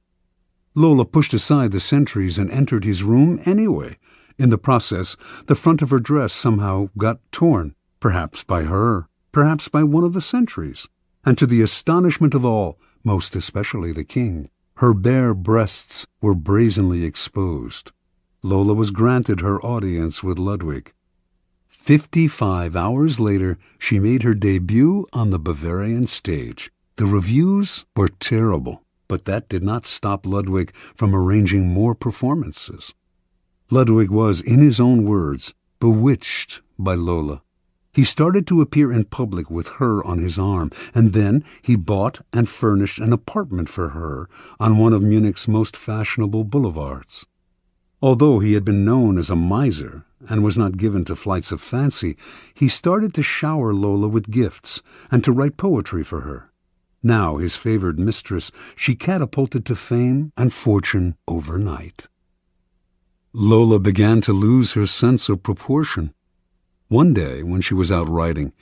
Lola pushed aside the sentries and entered his room anyway. In the process, the front of her dress somehow got torn, perhaps by her, perhaps by one of the sentries, and to the astonishment of all, most especially the king, her bare breasts were brazenly exposed. Lola was granted her audience with Ludwig. 55 hours later, she made her debut on the Bavarian stage. The reviews were terrible, but that did not stop Ludwig from arranging more performances. Ludwig was, in his own words, bewitched by Lola. He started to appear in public with her on his arm, and then he bought and furnished an apartment for her on one of Munich's most fashionable boulevards. Although he had been known as a miser and was not given to flights of fancy, he started to shower Lola with gifts and to write poetry for her. Now his favored mistress, she catapulted to fame and fortune overnight. Lola began to lose her sense of proportion. One day, when she was out riding,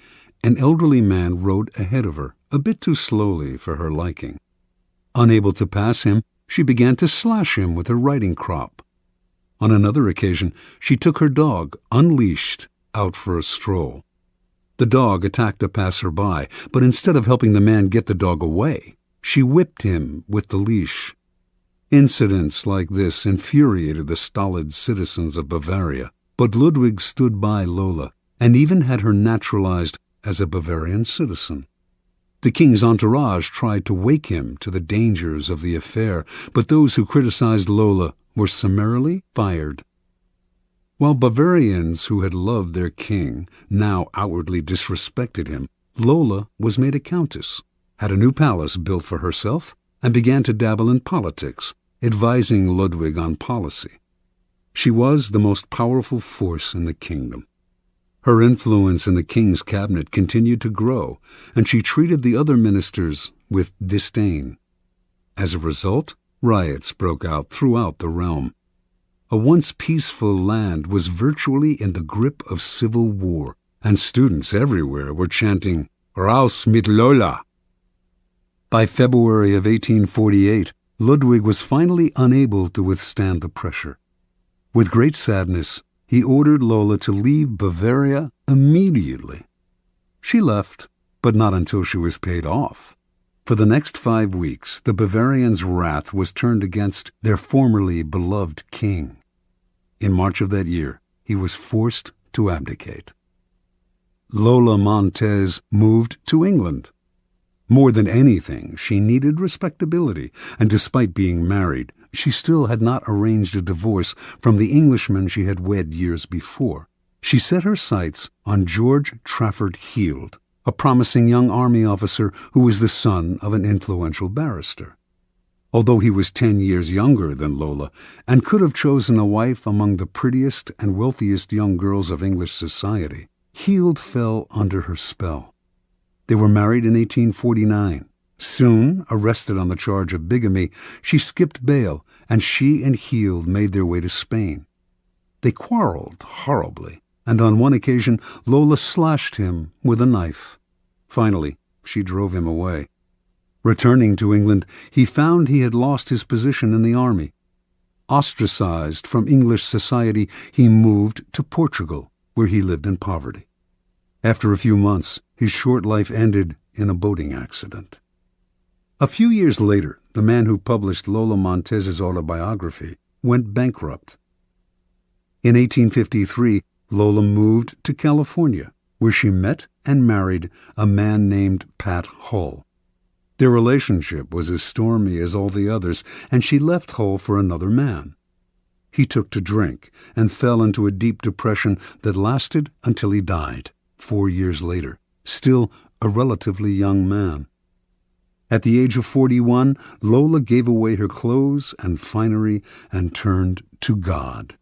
an elderly man rode ahead of her, a bit too slowly for her liking. Unable to pass him, she began to slash him with her riding crop. On another occasion, she took her dog, unleashed, out for a stroll. The dog attacked a passer-by, but instead of helping the man get the dog away, she whipped him with the leash. Incidents like this infuriated the stolid citizens of Bavaria, but Ludwig stood by Lola and even had her naturalized as a Bavarian citizen. The king's entourage tried to wake him to the dangers of the affair, but those who criticized Lola were summarily fired. While Bavarians who had loved their king now outwardly disrespected him, Lola was made a countess, had a new palace built for herself, and began to dabble in politics, advising Ludwig on policy. She was the most powerful force in the kingdom. Her influence in the king's cabinet continued to grow, and she treated the other ministers with disdain. As a result, riots broke out throughout the realm. A once peaceful land was virtually in the grip of civil war, and students everywhere were chanting, "Raus mit Lola!" By February of 1848, Ludwig was finally unable to withstand the pressure. With great sadness, he ordered Lola to leave Bavaria immediately. She left, but not until she was paid off. For the next 5 weeks, the Bavarians' wrath was turned against their formerly beloved king. In March of that year, he was forced to abdicate. Lola Montez moved to England. More than anything, she needed respectability, and despite being married, she still had not arranged a divorce from the Englishman she had wed years before. She set her sights on George Trafford Heald, a promising young army officer who was the son of an influential barrister. Although he was 10 years younger than Lola and could have chosen a wife among the prettiest and wealthiest young girls of English society, Heald fell under her spell. They were married in 1849. Soon, arrested on the charge of bigamy, she skipped bail, and she and Heald made their way to Spain. They quarreled horribly, and on one occasion Lola slashed him with a knife. Finally, she drove him away. Returning to England, he found he had lost his position in the army. Ostracized from English society, he moved to Portugal, where he lived in poverty. After a few months, his short life ended in a boating accident. A few years later, the man who published Lola Montez's autobiography went bankrupt. In 1853, Lola moved to California, where she met and married a man named Pat Hull. Their relationship was as stormy as all the others, and she left Hull for another man. He took to drink and fell into a deep depression that lasted until he died 4 years later, still a relatively young man. At the age of 41, Lola gave away her clothes and finery and turned to God.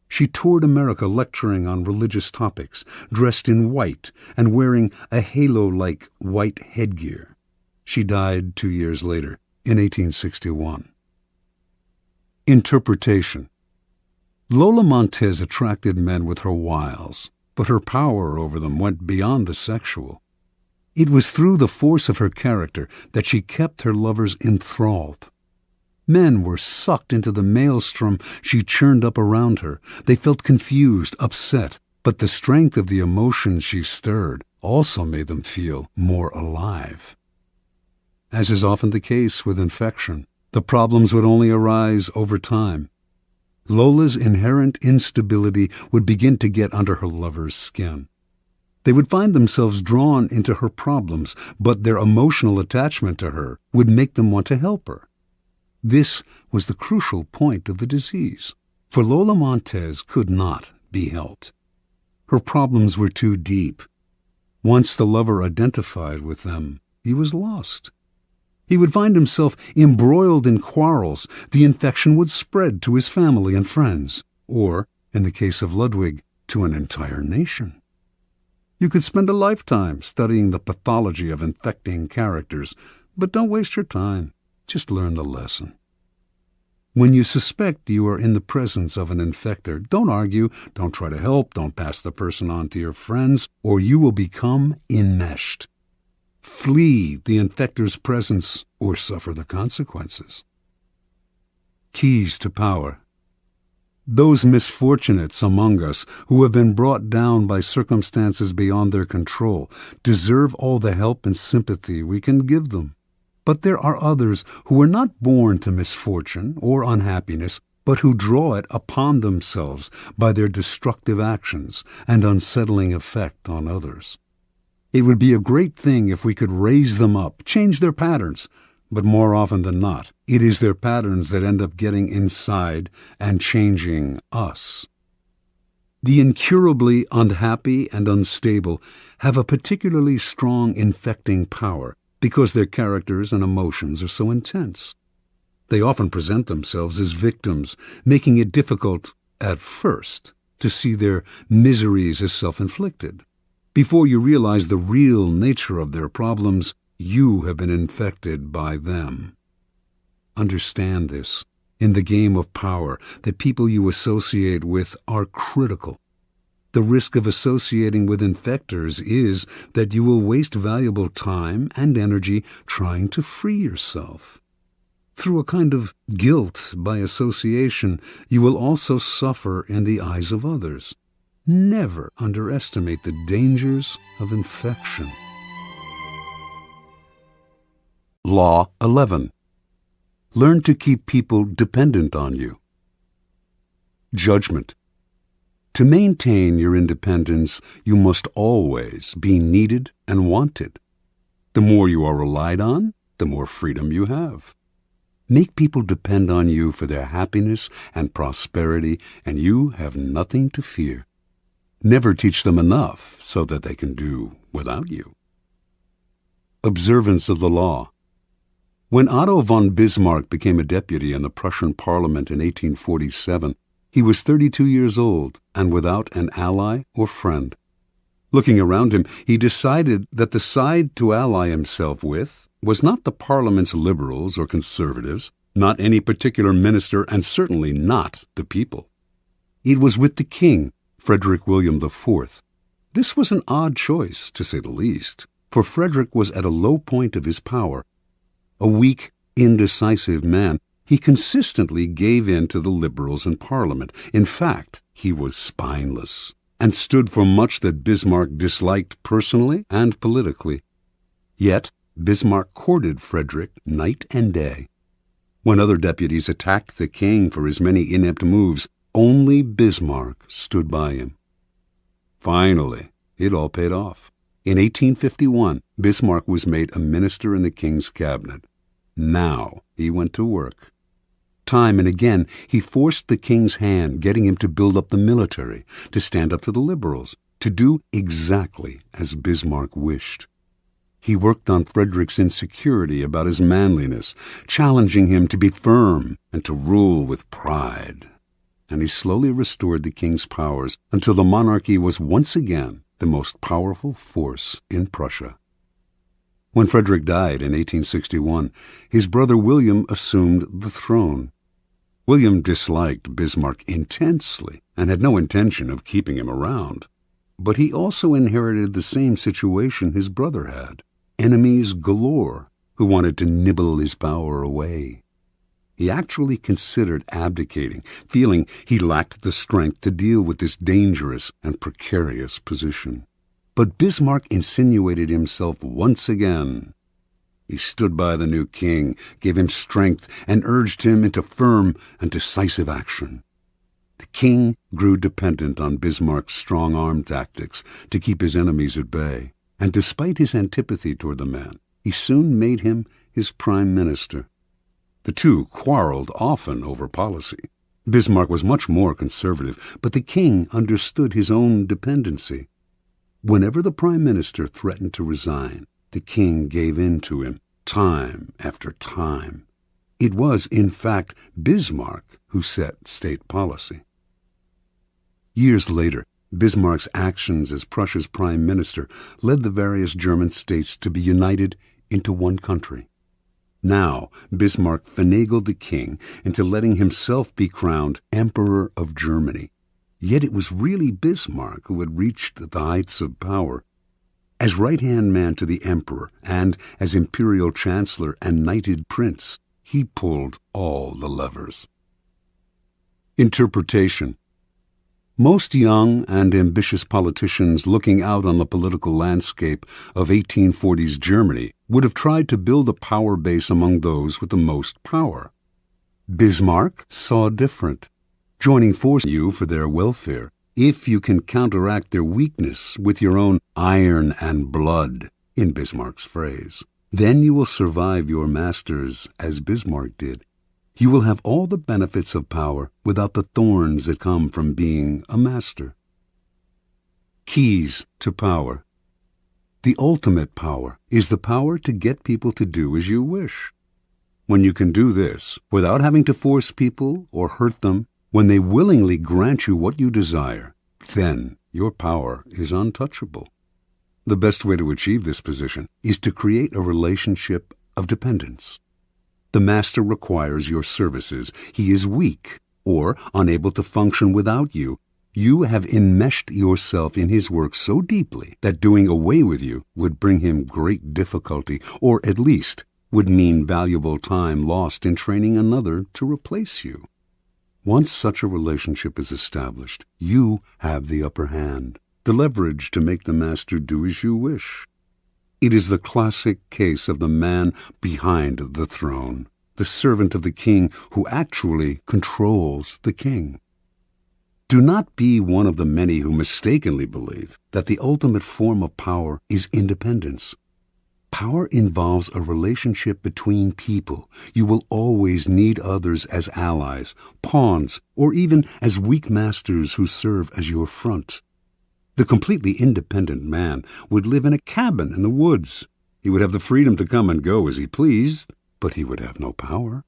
She toured America lecturing on religious topics, dressed in white and wearing a halo-like white headgear. She died 2 years later, in 1861. Interpretation. Lola Montez attracted men with her wiles, but her power over them went beyond the sexual. It was through the force of her character that she kept her lovers enthralled. Men were sucked into the maelstrom she churned up around her. They felt confused, upset, but the strength of the emotions she stirred also made them feel more alive. As is often the case with infection, the problems would only arise over time. Lola's inherent instability would begin to get under her lover's skin. They would find themselves drawn into her problems, but their emotional attachment to her would make them want to help her. This was the crucial point of the disease, for Lola Montez could not be helped. Her problems were too deep. Once the lover identified with them, he was lost. He would find himself embroiled in quarrels. The infection would spread to his family and friends, or, in the case of Ludwig, to an entire nation. You could spend a lifetime studying the pathology of infecting characters, but don't waste your time. Just learn the lesson. When you suspect you are in the presence of an infector, don't argue, don't try to help, don't pass the person on to your friends, or you will become enmeshed. Flee the infector's presence or suffer the consequences. Keys to power. Those misfortunates among us who have been brought down by circumstances beyond their control deserve all the help and sympathy we can give them. But there are others who are not born to misfortune or unhappiness, but who draw it upon themselves by their destructive actions and unsettling effect on others. It would be a great thing if we could raise them up, change their patterns, but more often than not, it is their patterns that end up getting inside and changing us. The incurably unhappy and unstable have a particularly strong infecting power because their characters and emotions are so intense. They often present themselves as victims, making it difficult, at first, to see their miseries as self-inflicted. Before you realize the real nature of their problems, you have been infected by them. Understand this. In the game of power, the people you associate with are critical. The risk of associating with infectors is that you will waste valuable time and energy trying to free yourself. Through a kind of guilt by association, you will also suffer in the eyes of others. Never underestimate the dangers of infection. Law 11. Learn to keep people dependent on you. Judgment. To maintain your independence, you must always be needed and wanted. The more you are relied on, the more freedom you have. Make people depend on you for their happiness and prosperity, and you have nothing to fear. Never teach them enough so that they can do without you. Observance of the law. When Otto von Bismarck became a deputy in the Prussian Parliament in 1847, he was 32 years old and without an ally or friend. Looking around him, he decided that the side to ally himself with was not the Parliament's liberals or conservatives, not any particular minister, and certainly not the people. It was with the king, Frederick William IV. This was an odd choice, to say the least, for Frederick was at a low point of his power. A weak, indecisive man, he consistently gave in to the liberals in Parliament. In fact, he was spineless and stood for much that Bismarck disliked personally and politically. Yet, Bismarck courted Frederick night and day. When other deputies attacked the king for his many inept moves, only Bismarck stood by him. Finally, it all paid off. In 1851, Bismarck was made a minister in the king's cabinet. Now he went to work. Time and again, he forced the king's hand, getting him to build up the military, to stand up to the liberals, to do exactly as Bismarck wished. He worked on Frederick's insecurity about his manliness, challenging him to be firm and to rule with pride. And he slowly restored the king's powers until the monarchy was once again the most powerful force in Prussia. When Frederick died in 1861, his brother William assumed the throne. William disliked Bismarck intensely and had no intention of keeping him around. But he also inherited the same situation his brother had, enemies galore who wanted to nibble his power away. He actually considered abdicating, feeling he lacked the strength to deal with this dangerous and precarious position. But Bismarck insinuated himself once again. He stood by the new king, gave him strength, and urged him into firm and decisive action. The king grew dependent on Bismarck's strong-arm tactics to keep his enemies at bay, and despite his antipathy toward the man, he soon made him his prime minister. The two quarreled often over policy. Bismarck was much more conservative, but the king understood his own dependency. Whenever the prime minister threatened to resign, the king gave in to him, time after time. It was, in fact, Bismarck who set state policy. Years later, Bismarck's actions as Prussia's prime minister led the various German states to be united into one country. Now, Bismarck finagled the king into letting himself be crowned Emperor of Germany. Yet it was really Bismarck who had reached the heights of power. As right-hand man to the emperor and as imperial chancellor and knighted prince, he pulled all the levers. Interpretation. Most young and ambitious politicians looking out on the political landscape of 1840s Germany would have tried to build a power base among those with the most power. Bismarck saw different, joining forces with you for their welfare, if you can counteract their weakness with your own iron and blood, in Bismarck's phrase. Then you will survive your masters as Bismarck did. You will have all the benefits of power without the thorns that come from being a master. Keys to power. The ultimate power is the power to get people to do as you wish. When you can do this without having to force people or hurt them, when they willingly grant you what you desire, then your power is untouchable. The best way to achieve this position is to create a relationship of dependence. The master requires your services. He is weak or unable to function without you. You have enmeshed yourself in his work so deeply that doing away with you would bring him great difficulty, or at least would mean valuable time lost in training another to replace you. Once such a relationship is established, you have the upper hand, the leverage to make the master do as you wish. It is the classic case of the man behind the throne, the servant of the king who actually controls the king. Do not be one of the many who mistakenly believe that the ultimate form of power is independence. Power involves a relationship between people. You will always need others as allies, pawns, or even as weak masters who serve as your front. The completely independent man would live in a cabin in the woods. He would have the freedom to come and go as he pleased, but he would have no power.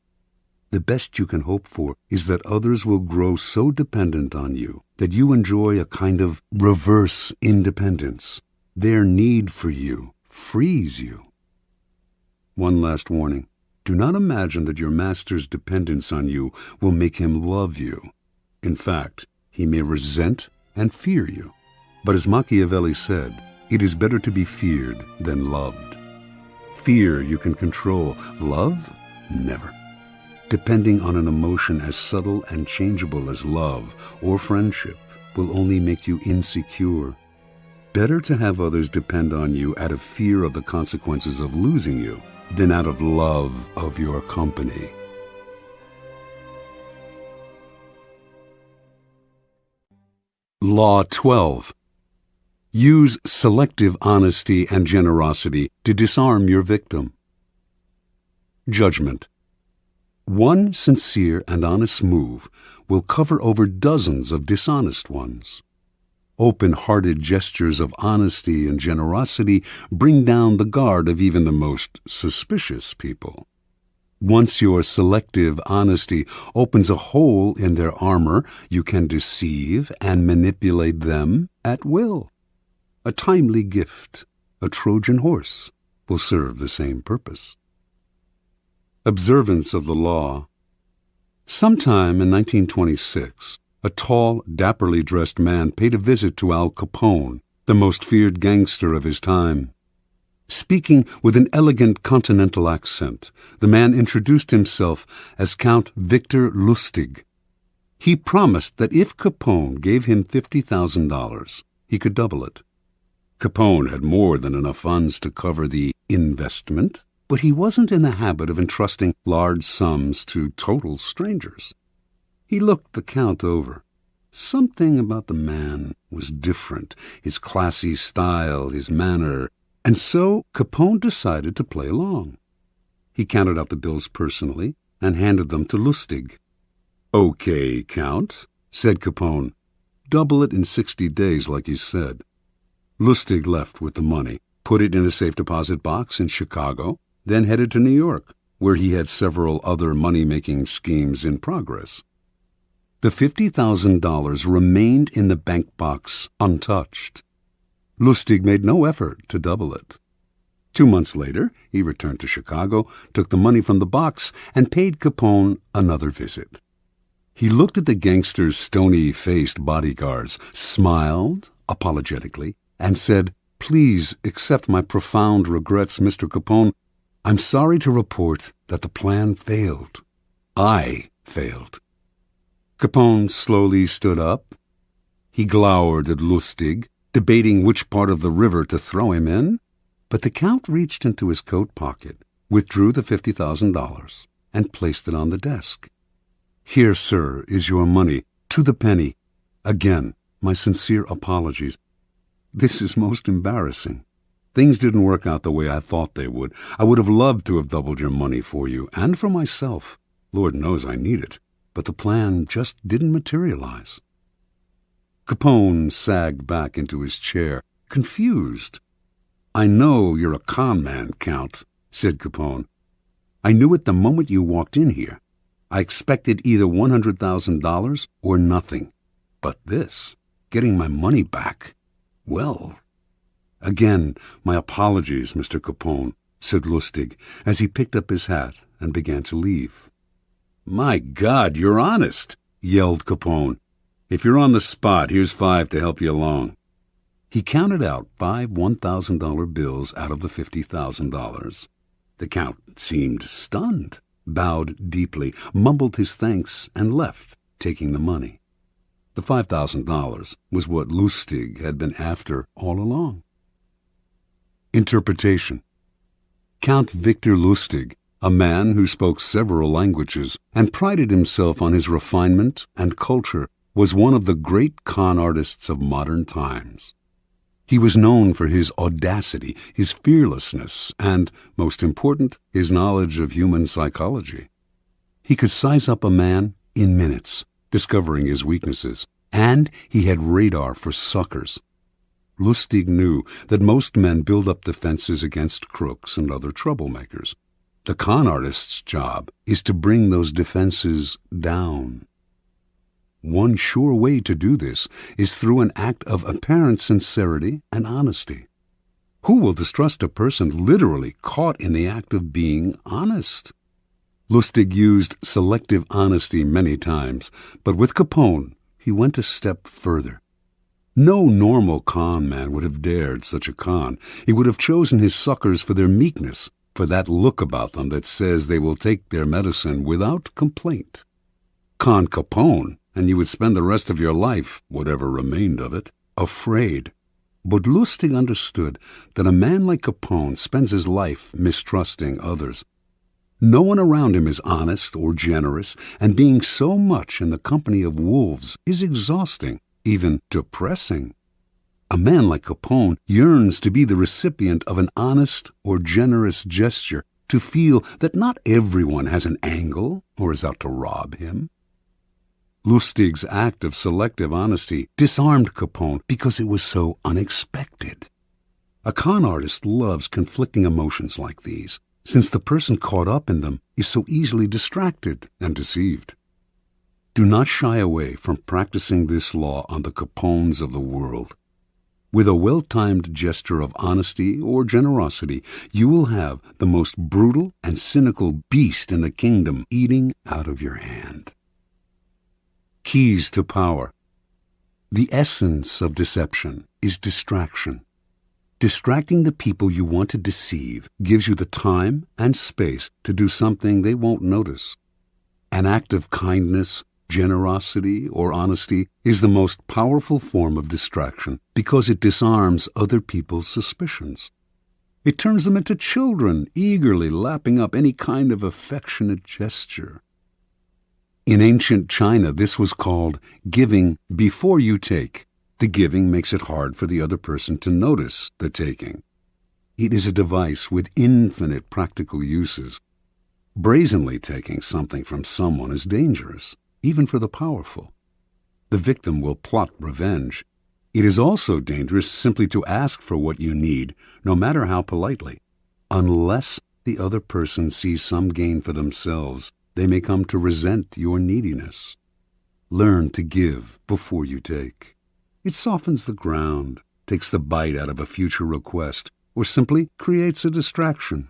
The best you can hope for is that others will grow so dependent on you that you enjoy a kind of reverse independence. Their need for you frees you. One last warning. Do not imagine that your master's dependence on you will make him love you. In fact, he may resent and fear you. But as Machiavelli said, it is better to be feared than loved. Fear you can control. Love? Never. Depending on an emotion as subtle and changeable as love or friendship will only make you insecure. Better to have others depend on you out of fear of the consequences of losing you than out of love of your company. Law 12. Use selective honesty and generosity to disarm your victim. Judgment. One sincere and honest move will cover over dozens of dishonest ones. Open-hearted gestures of honesty and generosity bring down the guard of even the most suspicious people. Once your selective honesty opens a hole in their armor, you can deceive and manipulate them at will. A timely gift, a Trojan horse, will serve the same purpose. Observance of the law. Sometime in 1926, a tall, dapperly dressed man paid a visit to Al Capone, the most feared gangster of his time. Speaking with an elegant continental accent, the man introduced himself as Count Victor Lustig. He promised that if Capone gave him $50,000, he could double it. Capone had more than enough funds to cover the investment, but he wasn't in the habit of entrusting large sums to total strangers. He looked the Count over. Something about the man was different, his classy style, his manner, and so Capone decided to play along. He counted out the bills personally and handed them to Lustig. "Okay, Count," said Capone. "Double it in 60 days like you said." Lustig left with the money, put it in a safe deposit box in Chicago, then headed to New York, where he had several other money-making schemes in progress. The $50,000 remained in the bank box untouched. Lustig made no effort to double it. 2 months later, he returned to Chicago, took the money from the box, and paid Capone another visit. He looked at the gangster's stony-faced bodyguards, smiled apologetically, and said, "Please accept my profound regrets, Mr. Capone. I'm sorry to report that the plan failed. I failed." Capone slowly stood up. He glowered at Lustig, debating which part of the river to throw him in, but the Count reached into his coat pocket, withdrew the $50,000, and placed it on the desk. "Here, sir, is your money, to the penny. Again, my sincere apologies. This is most embarrassing. Things didn't work out the way I thought they would. I would have loved to have doubled your money for you, and for myself. Lord knows I need it, but the plan just didn't materialize." Capone sagged back into his chair, confused. "I know you're a con man, Count," said Capone. "I knew it the moment you walked in here. I expected either $100,000 or nothing. But this, getting my money back, well... Again, my apologies, Mr. Capone," said Lustig, as he picked up his hat and began to leave. "My God, you're honest," yelled Capone. "If you're on the spot, here's 5 to help you along." He counted out 5 $1,000 bills out of the $50,000. The Count seemed stunned, bowed deeply, mumbled his thanks, and left, taking the money. The $5,000 was what Lustig had been after all along. Interpretation. Count Victor Lustig, a man who spoke several languages and prided himself on his refinement and culture, was one of the great con artists of modern times. He was known for his audacity, his fearlessness, and, most important, his knowledge of human psychology. He could size up a man in minutes, discovering his weaknesses, and he had radar for suckers. Lustig knew that most men build up defenses against crooks and other troublemakers. The con artist's job is to bring those defenses down. One sure way to do this is through an act of apparent sincerity and honesty. Who will distrust a person literally caught in the act of being honest? Lustig used selective honesty many times, but with Capone, he went a step further. No normal con man would have dared such a con. He would have chosen his suckers for their meekness, for that look about them that says they will take their medicine without complaint. Con Capone, and you would spend the rest of your life, whatever remained of it, afraid. But Lustig understood that a man like Capone spends his life mistrusting others. No one around him is honest or generous, and being so much in the company of wolves is exhausting, even depressing. A man like Capone yearns to be the recipient of an honest or generous gesture, to feel that not everyone has an angle or is out to rob him. Lustig's act of selective honesty disarmed Capone because it was so unexpected. A con artist loves conflicting emotions like these, since the person caught up in them is so easily distracted and deceived. Do not shy away from practicing this law on the Capones of the world. With a well-timed gesture of honesty or generosity, you will have the most brutal and cynical beast in the kingdom eating out of your hand. Keys to power. The essence of deception is distraction. Distracting the people you want to deceive gives you the time and space to do something they won't notice. An act of kindness, generosity, or honesty is the most powerful form of distraction because it disarms other people's suspicions. It turns them into children, eagerly lapping up any kind of affectionate gesture. In ancient China, this was called giving before you take. The giving makes it hard for the other person to notice the taking. It is a device with infinite practical uses. Brazenly taking something from someone is dangerous, even for the powerful. The victim will plot revenge. It is also dangerous simply to ask for what you need, no matter how politely. Unless the other person sees some gain for themselves, they may come to resent your neediness. Learn to give before you take. It softens the ground, takes the bite out of a future request, or simply creates a distraction.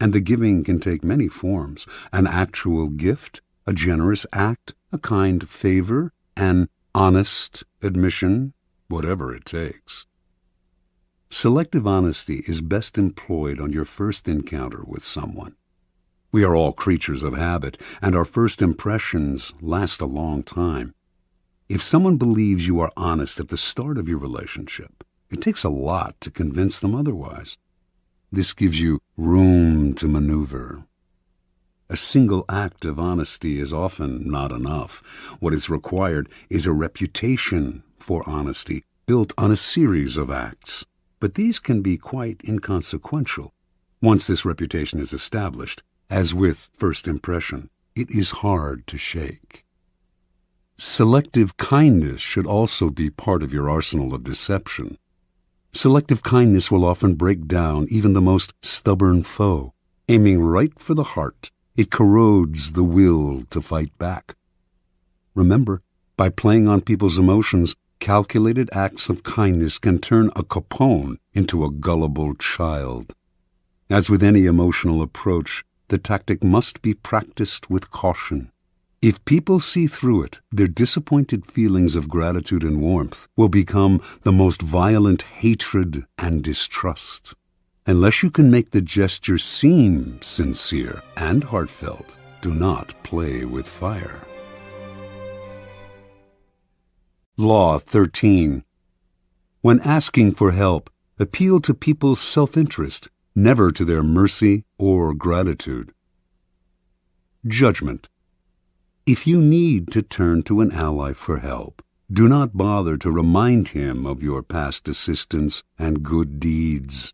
And the giving can take many forms: an actual gift, a generous act, a kind favor, an honest admission, whatever it takes. Selective honesty is best employed on your first encounter with someone. We are all creatures of habit, and our first impressions last a long time. If someone believes you are honest at the start of your relationship, it takes a lot to convince them otherwise. This gives you room to maneuver. A single act of honesty is often not enough. What is required is a reputation for honesty built on a series of acts. But these can be quite inconsequential. Once this reputation is established, as with first impression, it is hard to shake. Selective kindness should also be part of your arsenal of deception. Selective kindness will often break down even the most stubborn foe. Aiming right for the heart, it corrodes the will to fight back. Remember, by playing on people's emotions, calculated acts of kindness can turn a Capone into a gullible child. As with any emotional approach, the tactic must be practiced with caution. If people see through it, their disappointed feelings of gratitude and warmth will become the most violent hatred and distrust. Unless you can make the gesture seem sincere and heartfelt, do not play with fire. Law 13. When asking for help, appeal to people's self-interest, never to their mercy or gratitude. Judgment. If you need to turn to an ally for help, do not bother to remind him of your past assistance and good deeds.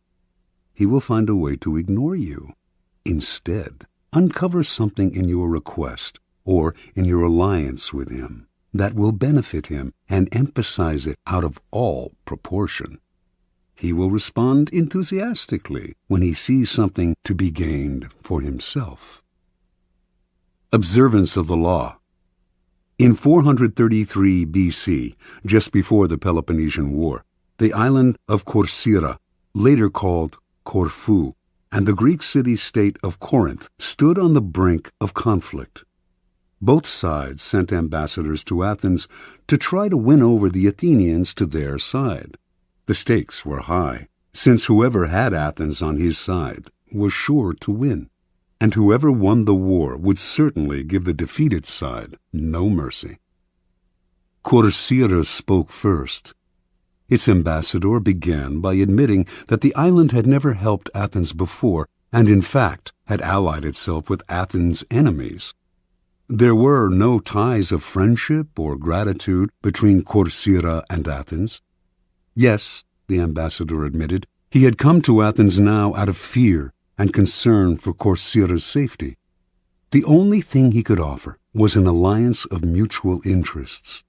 He will find a way to ignore you. Instead, uncover something in your request or in your alliance with him that will benefit him and emphasize it out of all proportion. He will respond enthusiastically when he sees something to be gained for himself. Observance of the law. In 433 BC, just before the Peloponnesian War, the island of Corcyra, later called Corfu, and the Greek city-state of Corinth stood on the brink of conflict. Both sides sent ambassadors to Athens to try to win over the Athenians to their side. The stakes were high, since whoever had Athens on his side was sure to win, and whoever won the war would certainly give the defeated side no mercy. Corcyra spoke first. Its ambassador began by admitting that the island had never helped Athens before, and in fact had allied itself with Athens' enemies. There were no ties of friendship or gratitude between Corcyra and Athens. Yes, the ambassador admitted, he had come to Athens now out of fear and concern for Corcyra's safety. The only thing he could offer was an alliance of mutual interests.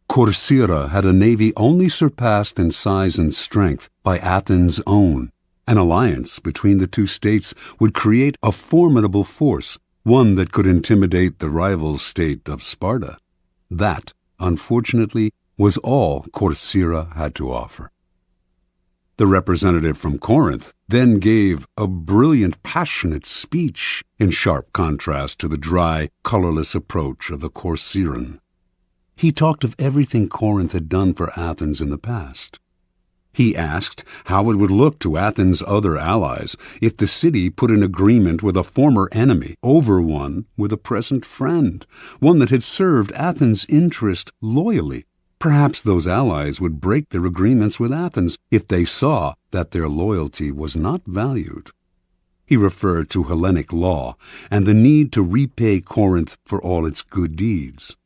Corcyra had a navy only surpassed in size and strength by Athens' own. An alliance between the two states would create a formidable force, one that could intimidate the rival state of Sparta. That, unfortunately, was all Corcyra had to offer. The representative from Corinth then gave a brilliant, passionate speech in sharp contrast to the dry, colorless approach of the Corcyran. He talked of everything Corinth had done for Athens in the past. He asked how it would look to Athens' other allies if the city put an agreement with a former enemy over one with a present friend, one that had served Athens' interest loyally. Perhaps those allies would break their agreements with Athens if they saw that their loyalty was not valued. He referred to Hellenic law and the need to repay Corinth for all its good deeds.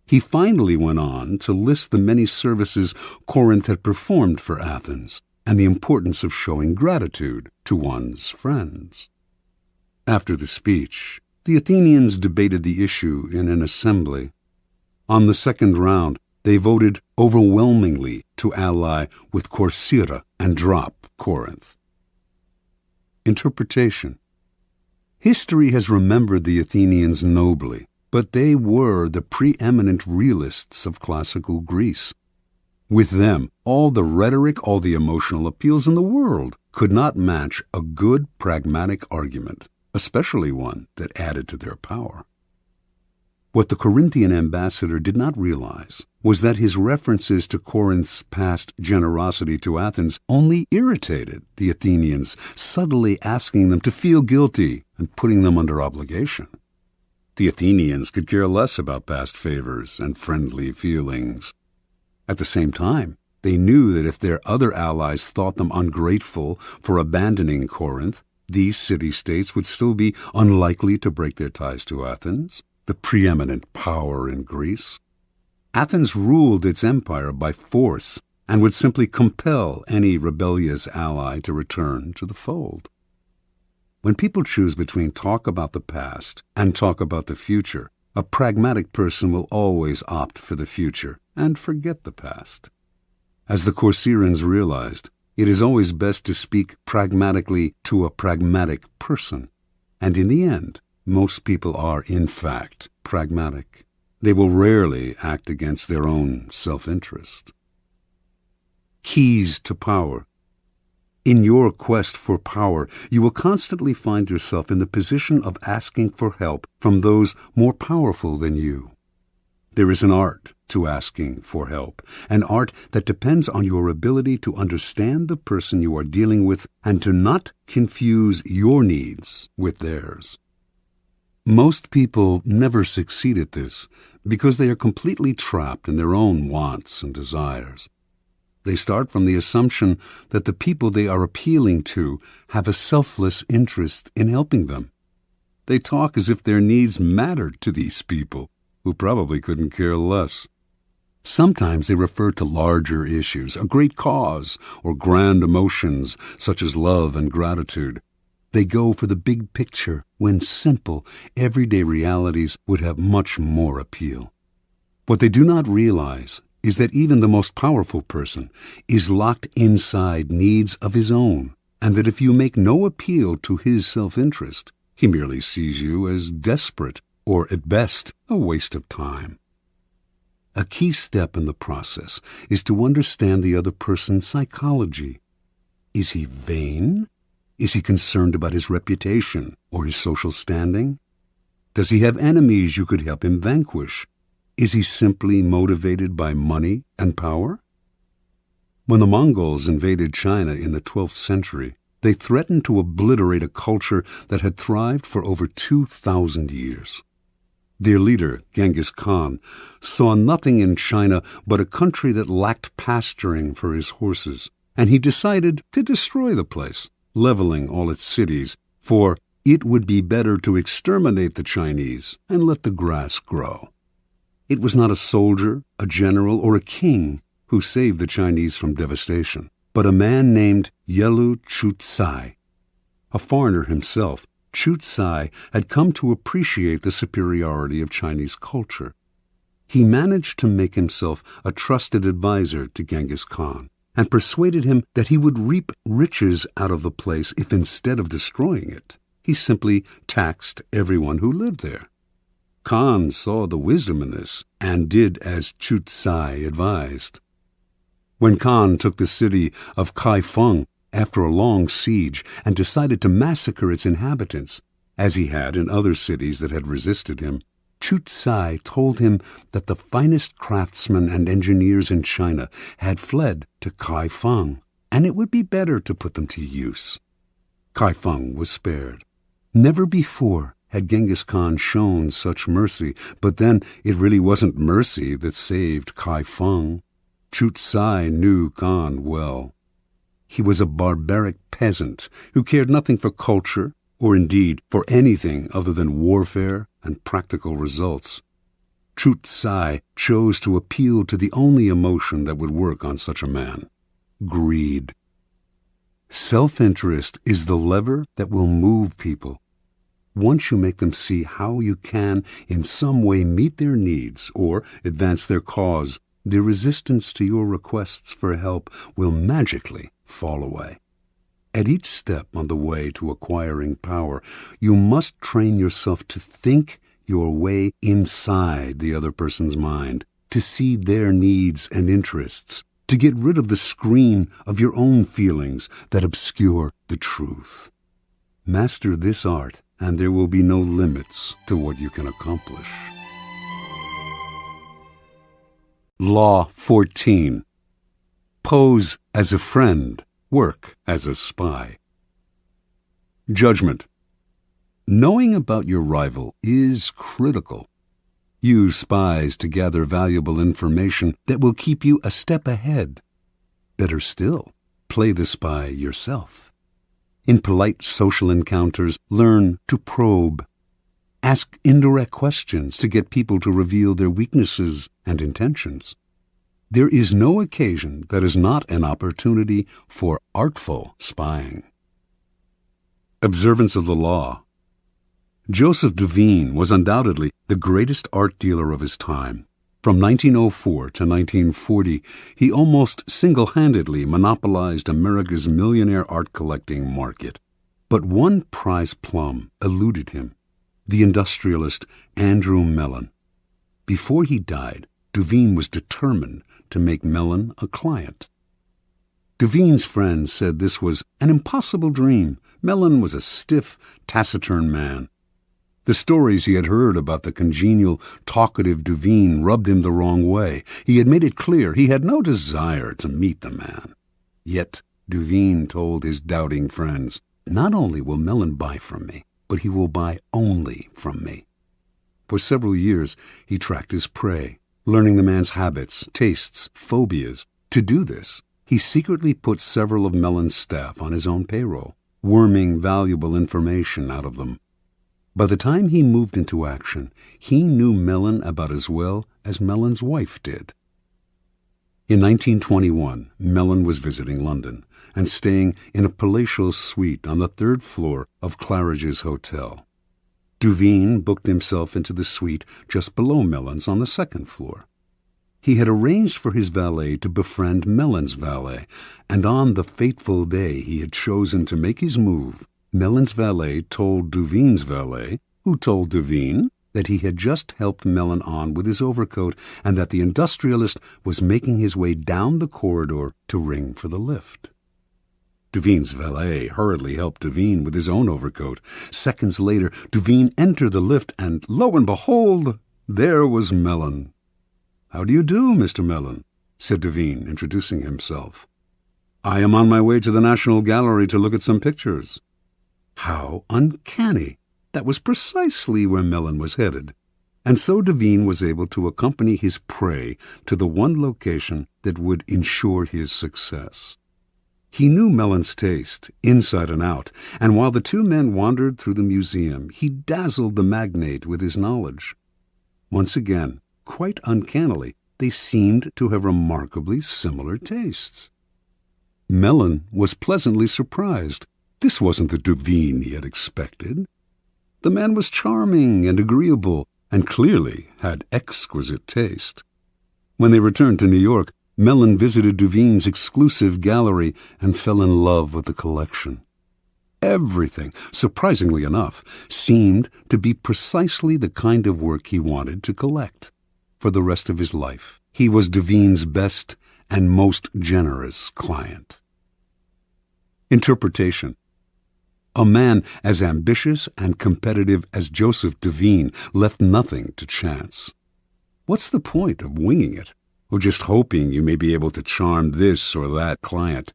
He finally went on to list the many services Corinth had performed for Athens and the importance of showing gratitude to one's friends. After the speech, the Athenians debated the issue in an assembly. On the second round, they voted overwhelmingly to ally with Corcyra and drop Corinth. Interpretation. History has remembered the Athenians nobly, but they were the preeminent realists of classical Greece. With them, all the rhetoric, all the emotional appeals in the world could not match a good, pragmatic argument, especially one that added to their power. What the Corinthian ambassador did not realize was that his references to Corinth's past generosity to Athens only irritated the Athenians, subtly asking them to feel guilty and putting them under obligation. The Athenians could care less about past favors and friendly feelings. At the same time, they knew that if their other allies thought them ungrateful for abandoning Corinth, these city-states would still be unlikely to break their ties to Athens, the preeminent power in Greece. Athens ruled its empire by force and would simply compel any rebellious ally to return to the fold. When people choose between talk about the past and talk about the future, a pragmatic person will always opt for the future and forget the past. As the Corcyrans realized, it is always best to speak pragmatically to a pragmatic person, and in the end, most people are, in fact, pragmatic. They will rarely act against their own self-interest. Keys to power. In your quest for power, you will constantly find yourself in the position of asking for help from those more powerful than you. There is an art to asking for help, an art that depends on your ability to understand the person you are dealing with and to not confuse your needs with theirs. Most people never succeed at this because they are completely trapped in their own wants and desires. They start from the assumption that the people they are appealing to have a selfless interest in helping them. They talk as if their needs mattered to these people, who probably couldn't care less. Sometimes they refer to larger issues, a great cause, or grand emotions such as love and gratitude. They go for the big picture when simple, everyday realities would have much more appeal. What they do not realize is that even the most powerful person is locked inside needs of his own, and that if you make no appeal to his self-interest, he merely sees you as desperate or, at best, a waste of time. A key step in the process is to understand the other person's psychology. Is he vain? Is he concerned about his reputation or his social standing? Does he have enemies you could help him vanquish? Is he simply motivated by money and power? When the Mongols invaded China in the 12th century, they threatened to obliterate a culture that had thrived for over 2,000 years. Their leader, Genghis Khan, saw nothing in China but a country that lacked pasturing for his horses, and he decided to destroy the place, leveling all its cities, for it would be better to exterminate the Chinese and let the grass grow. It was not a soldier, a general, or a king who saved the Chinese from devastation, but a man named Yelu Chutsai. A foreigner himself, Chutsai had come to appreciate the superiority of Chinese culture. He managed to make himself a trusted advisor to Genghis Khan and persuaded him that he would reap riches out of the place if instead of destroying it, he simply taxed everyone who lived there. Khan saw the wisdom in this and did as Chutsai advised. When Khan took the city of Kaifeng after a long siege and decided to massacre its inhabitants, as he had in other cities that had resisted him, Chutsai told him that the finest craftsmen and engineers in China had fled to Kaifeng, and it would be better to put them to use. Kaifeng was spared. Never before had Genghis Khan shown such mercy, but then it really wasn't mercy that saved Kaifeng. Chutsai knew Khan well. He was a barbaric peasant who cared nothing for culture, or indeed for anything other than warfare and practical results. Chutsai chose to appeal to the only emotion that would work on such a man: greed. Self-interest is the lever that will move people. Once you make them see how you can in some way meet their needs or advance their cause, their resistance to your requests for help will magically fall away. At each step on the way to acquiring power, you must train yourself to think your way inside the other person's mind, to see their needs and interests, to get rid of the screen of your own feelings that obscure the truth. Master this art, and there will be no limits to what you can accomplish. Law 14. Pose as a friend, work as a spy. Judgment. Knowing about your rival is critical. Use spies to gather valuable information that will keep you a step ahead. Better still, play the spy yourself. In polite social encounters, learn to probe. Ask indirect questions to get people to reveal their weaknesses and intentions. There is no occasion that is not an opportunity for artful spying. Observance of the law. Joseph Duveen was undoubtedly the greatest art dealer of his time. From 1904 to 1940, he almost single-handedly monopolized America's millionaire art collecting market. But one prize plum eluded him: the industrialist Andrew Mellon. Before he died, Duveen was determined to make Mellon a client. Duveen's friends said this was an impossible dream. Mellon was a stiff, taciturn man. The stories he had heard about the congenial, talkative Duveen rubbed him the wrong way. He had made it clear he had no desire to meet the man. Yet Duveen told his doubting friends, "Not only will Mellon buy from me, but he will buy only from me." For several years he tracked his prey, learning the man's habits, tastes, phobias. To do this, he secretly put several of Mellon's staff on his own payroll, worming valuable information out of them. By the time he moved into action, he knew Mellon about as well as Mellon's wife did. In 1921, Mellon was visiting London and staying in a palatial suite on the third floor of Claridge's Hotel. Duveen booked himself into the suite just below Mellon's on the second floor. He had arranged for his valet to befriend Mellon's valet, and on the fateful day he had chosen to make his move, Mellon's valet told Duveen's valet, who told Duveen, that he had just helped Mellon on with his overcoat and that the industrialist was making his way down the corridor to ring for the lift. Duveen's valet hurriedly helped Duveen with his own overcoat. Seconds later, Duveen entered the lift, and lo and behold, there was Mellon. "How do you do, Mr. Mellon?" said Duveen, introducing himself. "I am on my way to the National Gallery to look at some pictures." How uncanny! That was precisely where Mellon was headed. And so Devine was able to accompany his prey to the one location that would ensure his success. He knew Mellon's taste, inside and out, and while the two men wandered through the museum, he dazzled the magnate with his knowledge. Once again, quite uncannily, they seemed to have remarkably similar tastes. Mellon was pleasantly surprised. This wasn't the Devine he had expected. The man was charming and agreeable, and clearly had exquisite taste. When they returned to New York, Mellon visited Devine's exclusive gallery and fell in love with the collection. Everything, surprisingly enough, seemed to be precisely the kind of work he wanted to collect. For the rest of his life, he was Devine's best and most generous client. Interpretation. A man as ambitious and competitive as Joseph Devine left nothing to chance. What's the point of winging it, or just hoping you may be able to charm this or that client?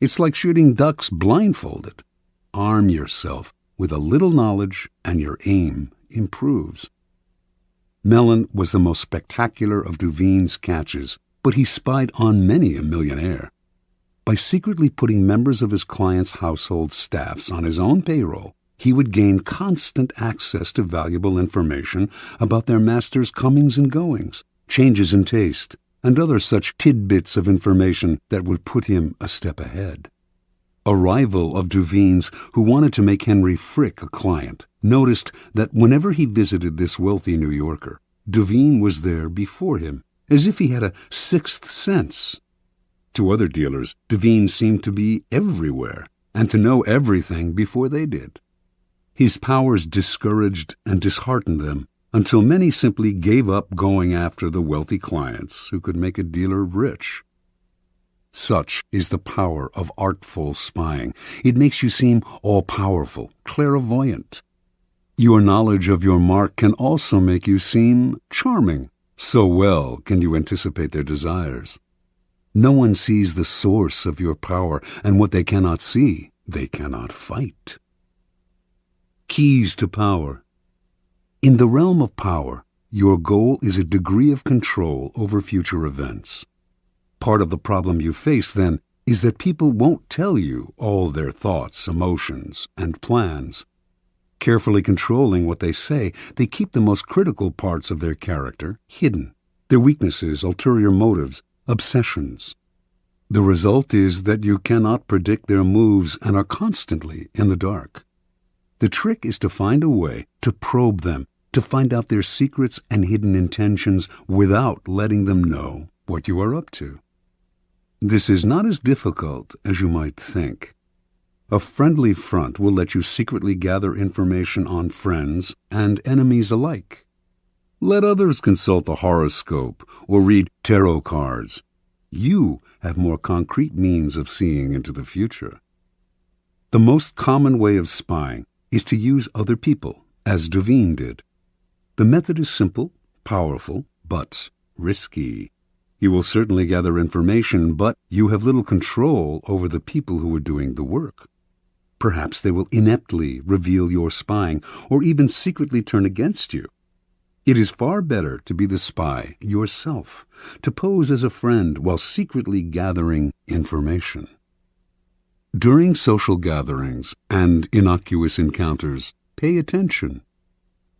It's like shooting ducks blindfolded. Arm yourself with a little knowledge and your aim improves. Mellon was the most spectacular of Devine's catches, but he spied on many a millionaire. By secretly putting members of his clients' household staffs on his own payroll, he would gain constant access to valuable information about their master's comings and goings, changes in taste, and other such tidbits of information that would put him a step ahead. A rival of Devine's, who wanted to make Henry Frick a client, noticed that whenever he visited this wealthy New Yorker, Devine was there before him, as if he had a sixth sense. To other dealers, Devine seemed to be everywhere, and to know everything before they did. His powers discouraged and disheartened them, until many simply gave up going after the wealthy clients who could make a dealer rich. Such is the power of artful spying. It makes you seem all-powerful, clairvoyant. Your knowledge of your mark can also make you seem charming. So well can you anticipate their desires. No one sees the source of your power, and what they cannot see, they cannot fight. Keys to power. In the realm of power, your goal is a degree of control over future events. Part of the problem you face, then, is that people won't tell you all their thoughts, emotions, and plans. Carefully controlling what they say, they keep the most critical parts of their character hidden, their weaknesses, ulterior motives, obsessions. The result is that you cannot predict their moves and are constantly in the dark. The trick is to find a way to probe them, to find out their secrets and hidden intentions without letting them know what you are up to. This is not as difficult as you might think. A friendly front will let you secretly gather information on friends and enemies alike. Let others consult the horoscope or read tarot cards. You have more concrete means of seeing into the future. The most common way of spying is to use other people, as Devine did. The method is simple, powerful, but risky. You will certainly gather information, but you have little control over the people who are doing the work. Perhaps they will ineptly reveal your spying, or even secretly turn against you. It is far better to be the spy yourself, to pose as a friend while secretly gathering information. During social gatherings and innocuous encounters, pay attention.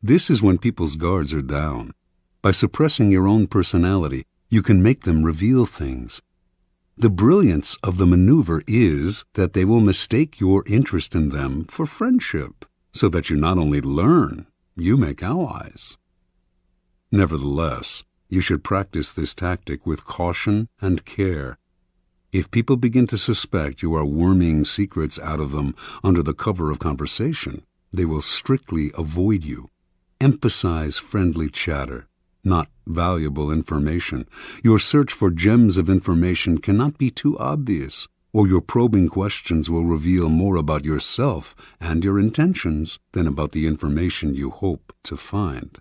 This is when people's guards are down. By suppressing your own personality, you can make them reveal things. The brilliance of the maneuver is that they will mistake your interest in them for friendship, so that you not only learn, you make allies. Nevertheless, you should practice this tactic with caution and care. If people begin to suspect you are worming secrets out of them under the cover of conversation, they will strictly avoid you. Emphasize friendly chatter, not valuable information. Your search for gems of information cannot be too obvious, or your probing questions will reveal more about yourself and your intentions than about the information you hope to find.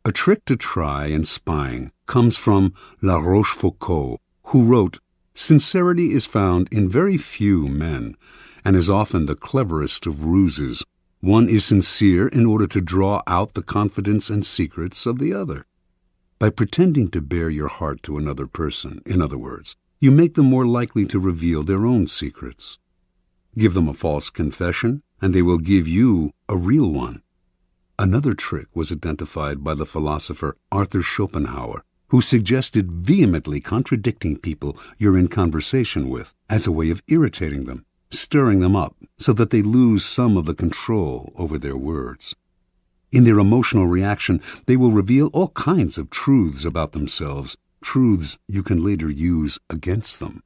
A trick to try in spying comes from La Rochefoucauld, who wrote, "Sincerity is found in very few men, and is often the cleverest of ruses. One is sincere in order to draw out the confidence and secrets of the other. By pretending to bare your heart to another person, in other words, you make them more likely to reveal their own secrets. Give them a false confession, and they will give you a real one. Another trick was identified by the philosopher Arthur Schopenhauer, who suggested vehemently contradicting people you're in conversation with as a way of irritating them, stirring them up so that they lose some of the control over their words. In their emotional reaction, they will reveal all kinds of truths about themselves, truths you can later use against them.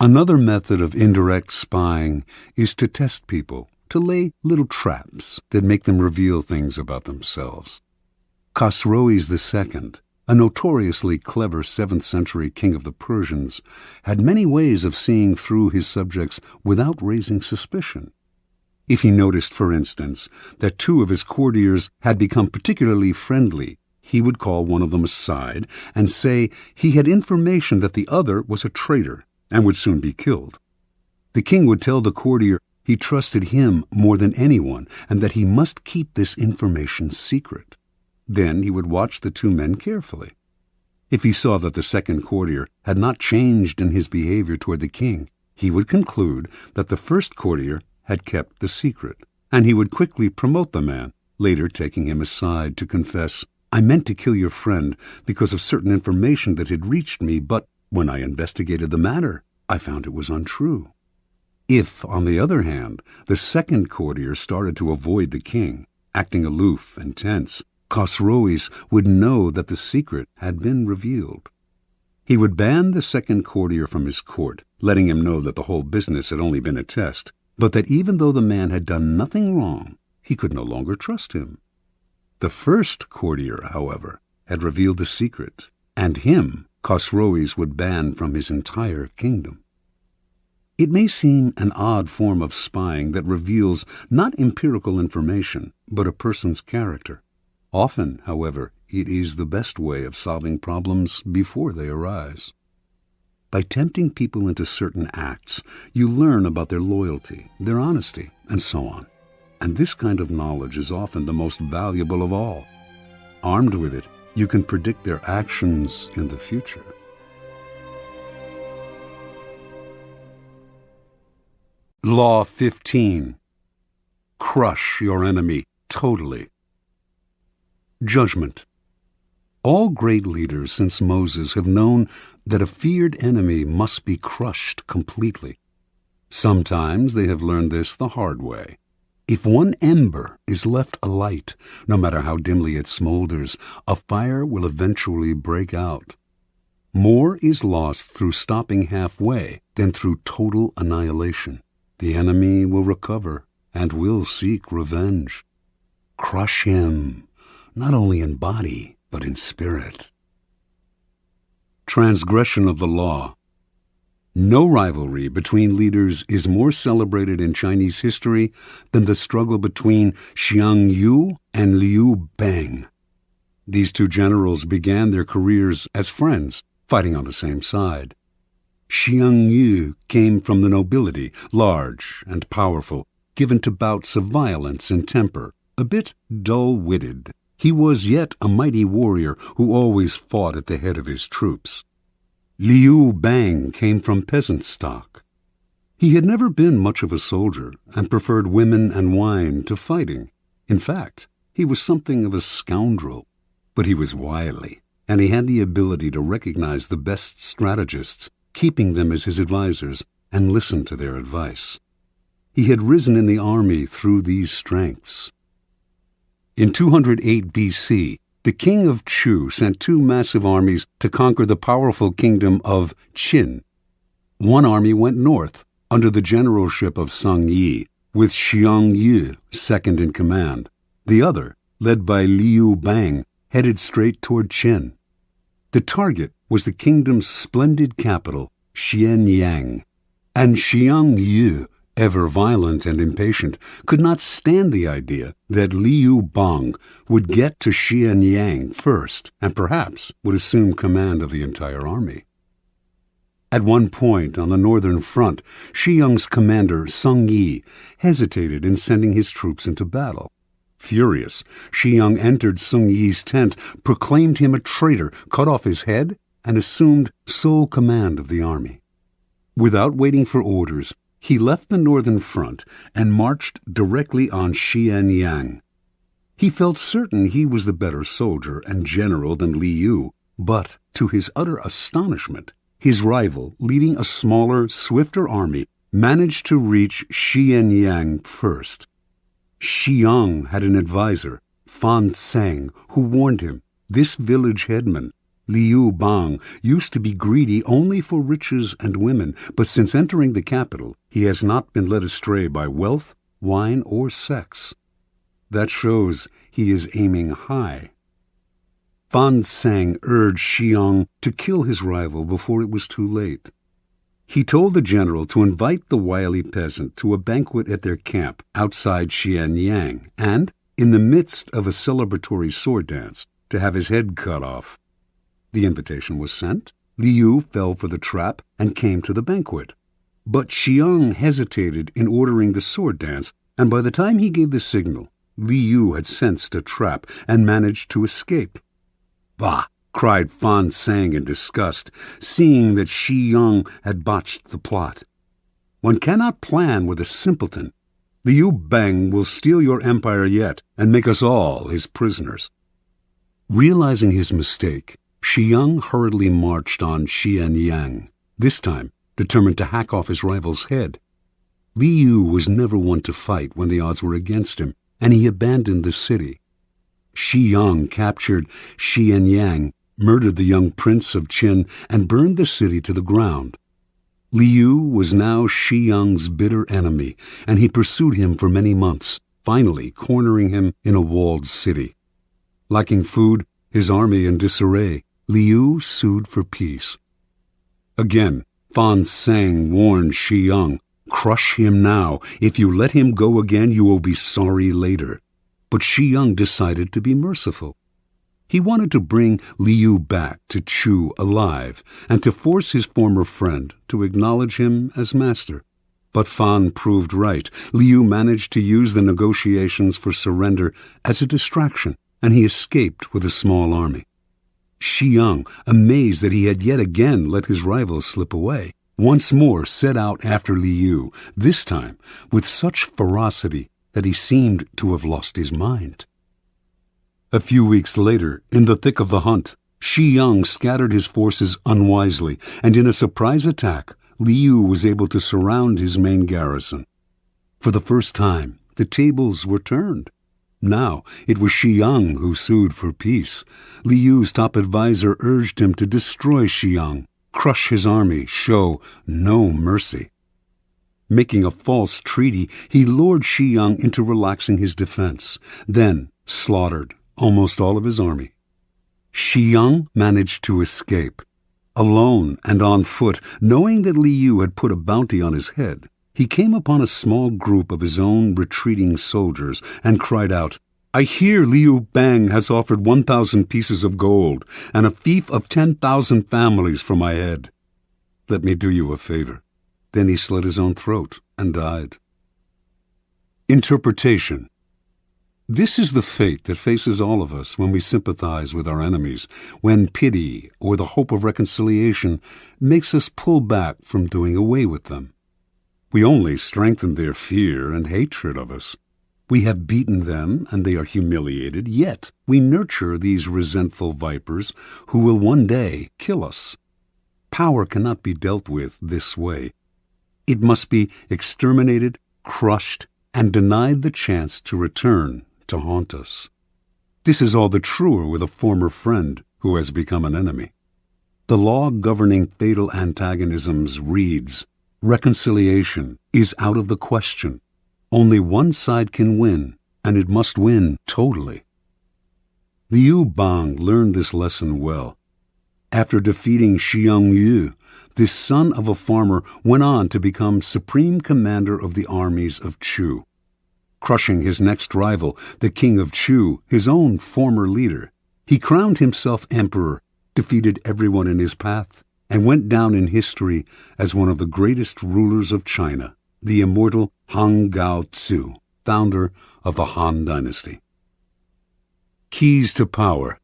Another method of indirect spying is to test people, to lay little traps that make them reveal things about themselves. Khosroes II, a notoriously clever 7th century king of the Persians, had many ways of seeing through his subjects without raising suspicion. If he noticed, for instance, that 2 of his courtiers had become particularly friendly, he would call one of them aside and say he had information that the other was a traitor and would soon be killed. The king would tell the courtier he trusted him more than anyone and that he must keep this information secret. Then he would watch the 2 men carefully. If he saw that the second courtier had not changed in his behavior toward the king, he would conclude that the first courtier had kept the secret, and he would quickly promote the man, later taking him aside to confess, "I meant to kill your friend because of certain information that had reached me, but when I investigated the matter, I found it was untrue." If, on the other hand, the second courtier started to avoid the king, acting aloof and tense, Khosroes would know that the secret had been revealed. He would ban the second courtier from his court, letting him know that the whole business had only been a test, but that even though the man had done nothing wrong, he could no longer trust him. The first courtier, however, had revealed the secret, and him Khosroes would ban from his entire kingdom. It may seem an odd form of spying that reveals not empirical information, but a person's character. Often, however, it is the best way of solving problems before they arise. By tempting people into certain acts, you learn about their loyalty, their honesty, and so on. And this kind of knowledge is often the most valuable of all. Armed with it, you can predict their actions in the future. Law 15. Crush your enemy totally. Judgment. All great leaders since Moses have known that a feared enemy must be crushed completely. Sometimes they have learned this the hard way. If one ember is left alight, no matter how dimly it smolders, a fire will eventually break out. More is lost through stopping halfway than through total annihilation. The enemy will recover and will seek revenge. Crush him, not only in body, but in spirit. Transgression of the law. No rivalry between leaders is more celebrated in Chinese history than the struggle between Xiang Yu and Liu Bang. These 2 generals began their careers as friends, fighting on the same side. Xiang Yu came from the nobility, large and powerful, given to bouts of violence and temper, a bit dull-witted. He was yet a mighty warrior who always fought at the head of his troops. Liu Bang came from peasant stock. He had never been much of a soldier and preferred women and wine to fighting. In fact, he was something of a scoundrel, but he was wily, and he had the ability to recognize the best strategists, keeping them as his advisors, and listen to their advice. He had risen in the army through these strengths. In 208 BC, the king of Chu sent 2 massive armies to conquer the powerful kingdom of Qin. One army went north, under the generalship of Song Yi, with Xiang Yu second in command. The other, led by Liu Bang, headed straight toward Qin. The target was the kingdom's splendid capital, Xianyang, and Xiang Yu, ever violent and impatient, could not stand the idea that Liu Bang would get to Xianyang first and perhaps would assume command of the entire army. At one point on the northern front, Shi Yung's commander, Sung Yi, hesitated in sending his troops into battle. Furious, Shi Yung entered Sung Yi's tent, proclaimed him a traitor, cut off his head, and assumed sole command of the army. Without waiting for orders, he left the northern front and marched directly on Xianyang. He felt certain he was the better soldier and general than Li Yu, but, to his utter astonishment, his rival, leading a smaller, swifter army, managed to reach Xianyang first. Shi Yung had an advisor, Fan Tseng, who warned him, this village headman, Liu Bang, used to be greedy only for riches and women, but since entering the capital, he has not been led astray by wealth, wine, or sex. That shows he is aiming high. Fan Tseng urged Shi Yung to kill his rival before it was too late. He told the general to invite the wily peasant to a banquet at their camp outside Xianyang and, in the midst of a celebratory sword dance, to have his head cut off. The invitation was sent. Liu fell for the trap and came to the banquet. But Shi Yung hesitated in ordering the sword dance, and by the time he gave the signal, Liu had sensed a trap and managed to escape. "Bah!" cried Fan Tseng in disgust, seeing that Shi Yung had botched the plot. "One cannot plan with a simpleton. Liu Bang will steal your empire yet and make us all his prisoners." Realizing his mistake, Shi Yung hurriedly marched on Xianyang, this time determined to hack off his rival's head. Li Yu was never one to fight when the odds were against him, and he abandoned the city. Shi Yung captured Xianyang, murdered the young prince of Qin, and burned the city to the ground. Liu was now Shi Yung's bitter enemy, and he pursued him for many months, finally cornering him in a walled city. Lacking food, his army in disarray, Liu sued for peace. Again, Fan Tseng warned Shi Yung, "Crush him now. If you let him go again, you will be sorry later." But Shi Yung decided to be merciful. He wanted to bring Liu back to Chu alive and to force his former friend to acknowledge him as master. But Fan proved right. Liu managed to use the negotiations for surrender as a distraction, and he escaped with a small army. Shi Yung, amazed that he had yet again let his rival slip away, once more set out after Liu, this time with such ferocity that he seemed to have lost his mind. A few weeks later, in the thick of the hunt, Shi Yung scattered his forces unwisely, and in a surprise attack, Liu was able to surround his main garrison. For the first time, the tables were turned. Now it was Shi Yung who sued for peace. Liu's top advisor urged him to destroy Shi Yung, crush his army, show no mercy. Making a false treaty, he lured Shi Yung into relaxing his defense, then slaughtered almost all of his army. Shi Yung managed to escape. Alone and on foot, knowing that Liu had put a bounty on his head, he came upon a small group of his own retreating soldiers and cried out, "I hear Liu Bang has offered 1,000 pieces of gold and a fief of 10,000 families for my head. Let me do you a favor." Then he slit his own throat and died. Interpretation. This is the fate that faces all of us when we sympathize with our enemies, when pity or the hope of reconciliation makes us pull back from doing away with them. We only strengthen their fear and hatred of us. We have beaten them and they are humiliated, yet we nurture these resentful vipers who will one day kill us. Power cannot be dealt with this way. It must be exterminated, crushed, and denied the chance to return to haunt us. This is all the truer with a former friend who has become an enemy. The law governing fatal antagonisms reads, "Reconciliation is out of the question. Only one side can win, and it must win totally." Liu Bang learned this lesson well. After defeating Xiang Yu, this son of a farmer went on to become supreme commander of the armies of Chu. Crushing his next rival, the king of Chu, his own former leader, he crowned himself emperor, defeated everyone in his path, and went down in history as one of the greatest rulers of China, the immortal Han Gao-tzu, founder of the Han Dynasty. Keys to Power.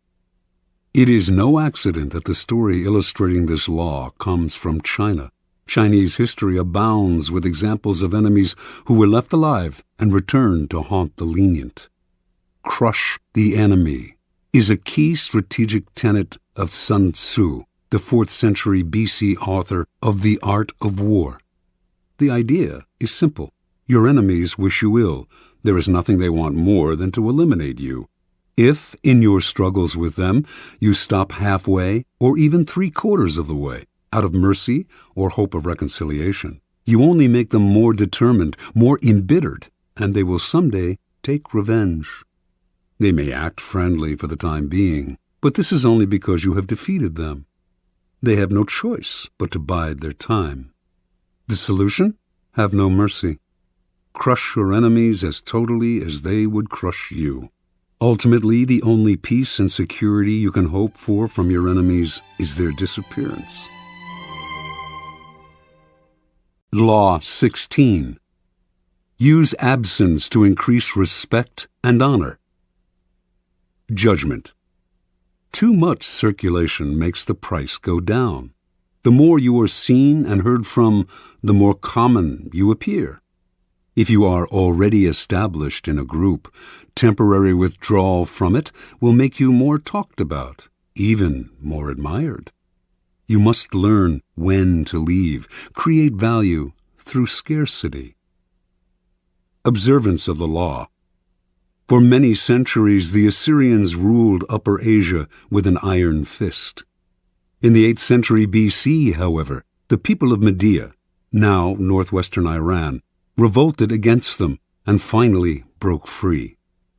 It is no accident that the story illustrating this law comes from China. Chinese history abounds with examples of enemies who were left alive and returned to haunt the lenient. Crush the enemy is a key strategic tenet of Sun Tzu, the 4th century BC author of The Art of War. The idea is simple. Your enemies wish you ill. There is nothing they want more than to eliminate you. If, in your struggles with them, you stop halfway or even 3/4 of the way, out of mercy or hope of reconciliation, you only make them more determined, more embittered, and they will someday take revenge. They may act friendly for the time being, but this is only because you have defeated them. They have no choice but to bide their time. The solution? Have no mercy. Crush your enemies as totally as they would crush you. Ultimately, the only peace and security you can hope for from your enemies is their disappearance. Law 16. Use absence to increase respect and honor. Judgment. Too much circulation makes the price go down. The more you are seen and heard from, the more common you appear. If you are already established in a group, temporary withdrawal from it will make you more talked about, even more admired. You must learn when to leave, create value through scarcity. Observance of the law. For many centuries, the Assyrians ruled Upper Asia with an iron fist. In the 8th century BC, however, the people of Media, now northwestern Iran, revolted against them and finally broke free.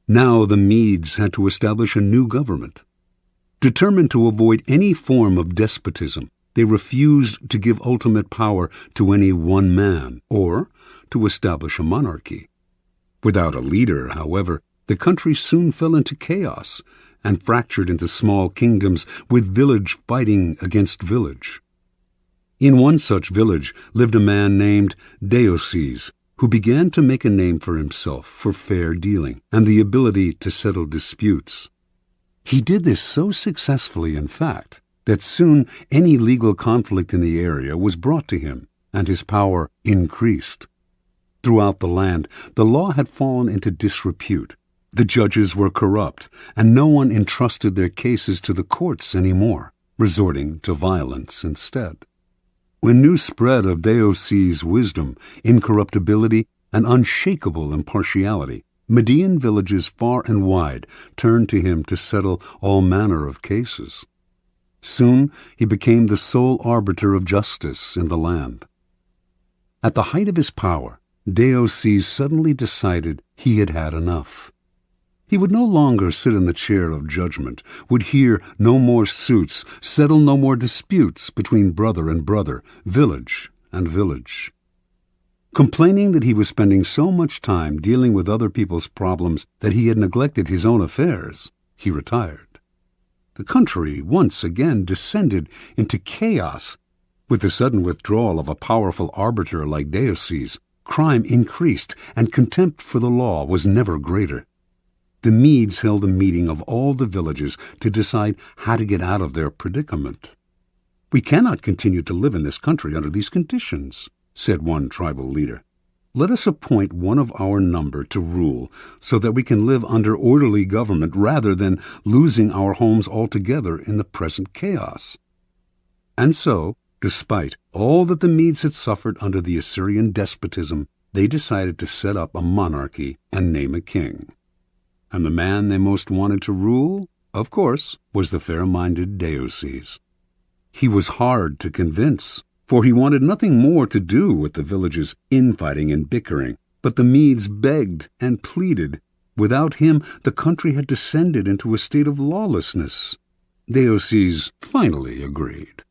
Now the Medes had to establish a new government. Determined to avoid any form of despotism, they refused to give ultimate power to any one man or to establish a monarchy. Without a leader, however, the country soon fell into chaos and fractured into small kingdoms with village fighting against village. In one such village lived a man named Deioces, who began to make a name for himself for fair dealing and the ability to settle disputes. He did this so successfully, in fact, that soon any legal conflict in the area was brought to him, and his power increased. Throughout the land, the law had fallen into disrepute. The judges were corrupt, and no one entrusted their cases to the courts anymore, resorting to violence instead. When news spread of Deioces' wisdom, incorruptibility, and unshakable impartiality, Median villages far and wide turned to him to settle all manner of cases. Soon he became the sole arbiter of justice in the land. At the height of his power, Deioces suddenly decided he had had enough. He would no longer sit in the chair of judgment, would hear no more suits, settle no more disputes between brother and brother, village and village. Complaining that he was spending so much time dealing with other people's problems that he had neglected his own affairs, he retired. The country once again descended into chaos. With the sudden withdrawal of a powerful arbiter like Deioces, crime increased, and contempt for the law was never greater. The Medes held a meeting of all the villages to decide how to get out of their predicament. "We cannot continue to live in this country under these conditions," said one tribal leader. "Let us appoint one of our number to rule so that we can live under orderly government rather than losing our homes altogether in the present chaos." And so, despite all that the Medes had suffered under the Assyrian despotism, they decided to set up a monarchy and name a king. And the man they most wanted to rule, of course, was the fair-minded Deioces. He was hard to convince, for he wanted nothing more to do with the village's infighting and bickering. But the Medes begged and pleaded. Without him, the country had descended into a state of lawlessness. Deioces finally agreed.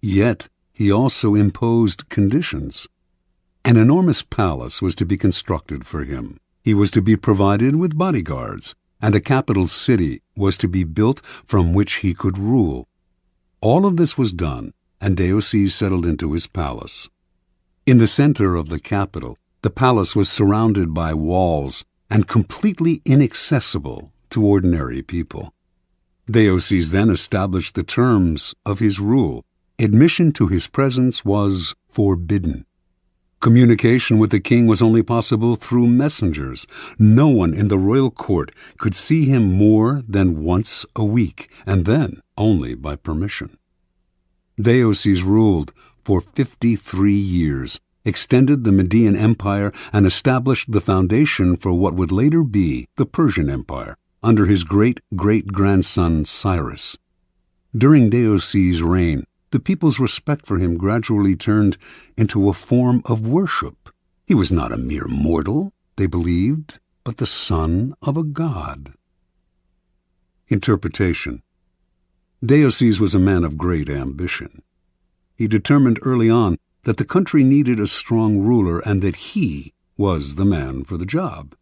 Yet he also imposed conditions. An enormous palace was to be constructed for him. He was to be provided with bodyguards, and a capital city was to be built from which he could rule. All of this was done, and Deioces settled into his palace. In the center of the capital, the palace was surrounded by walls and completely inaccessible to ordinary people. Deioces then established the terms of his rule. Admission to his presence was forbidden. Communication with the king was only possible through messengers. No one in the royal court could see him more than once a week, and then only by permission. Deioces ruled for 53 years, extended the Median Empire, and established the foundation for what would later be the Persian Empire, under his great-great-grandson Cyrus. During Deioces' reign, the people's respect for him gradually turned into a form of worship. He was not a mere mortal, they believed, but the son of a god. Interpretation. Deioces was a man of great ambition. He determined early on that the country needed a strong ruler and that he was the man for the job.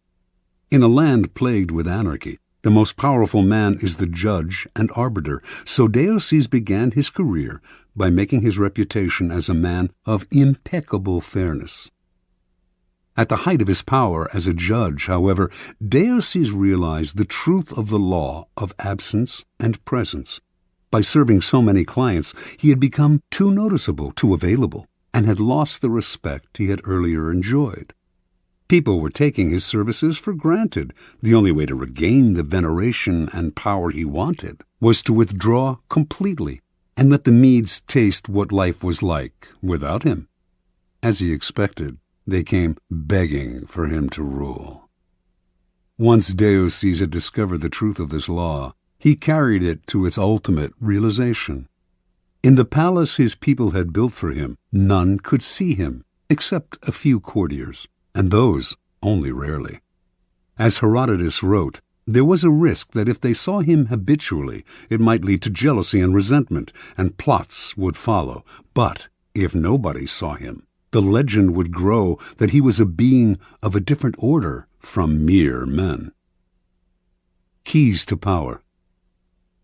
In a land plagued with anarchy, the most powerful man is the judge and arbiter, so Deioces began his career by making his reputation as a man of impeccable fairness. At the height of his power as a judge, however, Deioces realized the truth of the law of absence and presence. By serving so many clients, he had become too noticeable, too available, and had lost the respect he had earlier enjoyed. People were taking his services for granted. The only way to regain the veneration and power he wanted was to withdraw completely and let the Medes taste what life was like without him. As he expected, they came begging for him to rule. Once Deioces had discovered the truth of this law, he carried it to its ultimate realization. In the palace his people had built for him, none could see him, except a few courtiers, and those only rarely. As Herodotus wrote, there was a risk that if they saw him habitually, it might lead to jealousy and resentment, and plots would follow. But if nobody saw him, the legend would grow that he was a being of a different order from mere men. Keys to power.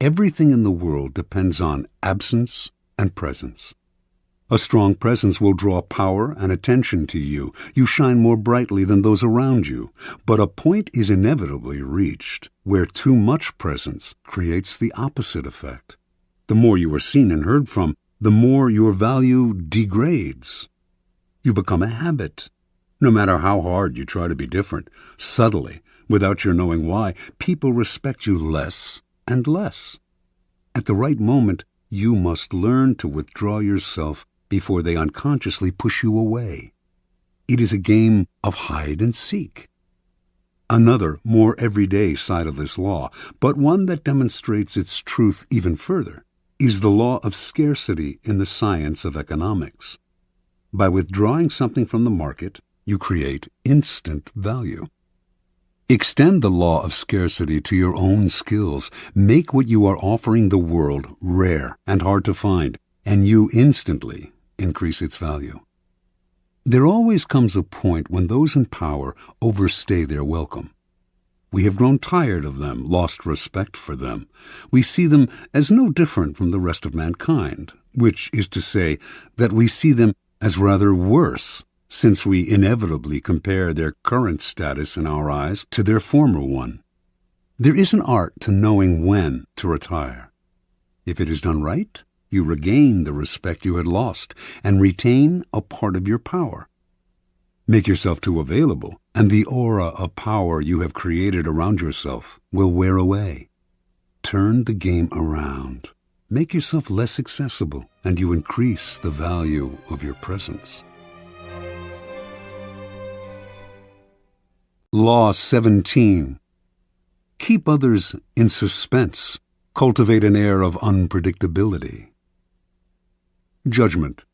Everything in the world depends on absence and presence. A strong presence will draw power and attention to you. You shine more brightly than those around you. But a point is inevitably reached where too much presence creates the opposite effect. The more you are seen and heard from, the more your value degrades. You become a habit. No matter how hard you try to be different, subtly, without your knowing why, people respect you less and less. At the right moment, you must learn to withdraw yourself before they unconsciously push you away. It is a game of hide and seek. Another, more everyday side of this law, but one that demonstrates its truth even further, is the law of scarcity in the science of economics. By withdrawing something from the market, you create instant value. Extend the law of scarcity to your own skills. Make what you are offering the world rare and hard to find, and you instantly increase its value. There always comes a point when those in power overstay their welcome. We have grown tired of them, lost respect for them. We see them as no different from the rest of mankind, which is to say that we see them as rather worse, since we inevitably compare their current status in our eyes to their former one. There is an art to knowing when to retire. If it is done right, you regain the respect you had lost and retain a part of your power. Make yourself too available, and the aura of power you have created around yourself will wear away. Turn the game around. Make yourself less accessible, and you increase the value of your presence. Law 17. Keep others in suspense. Cultivate an air of unpredictability. Judgment.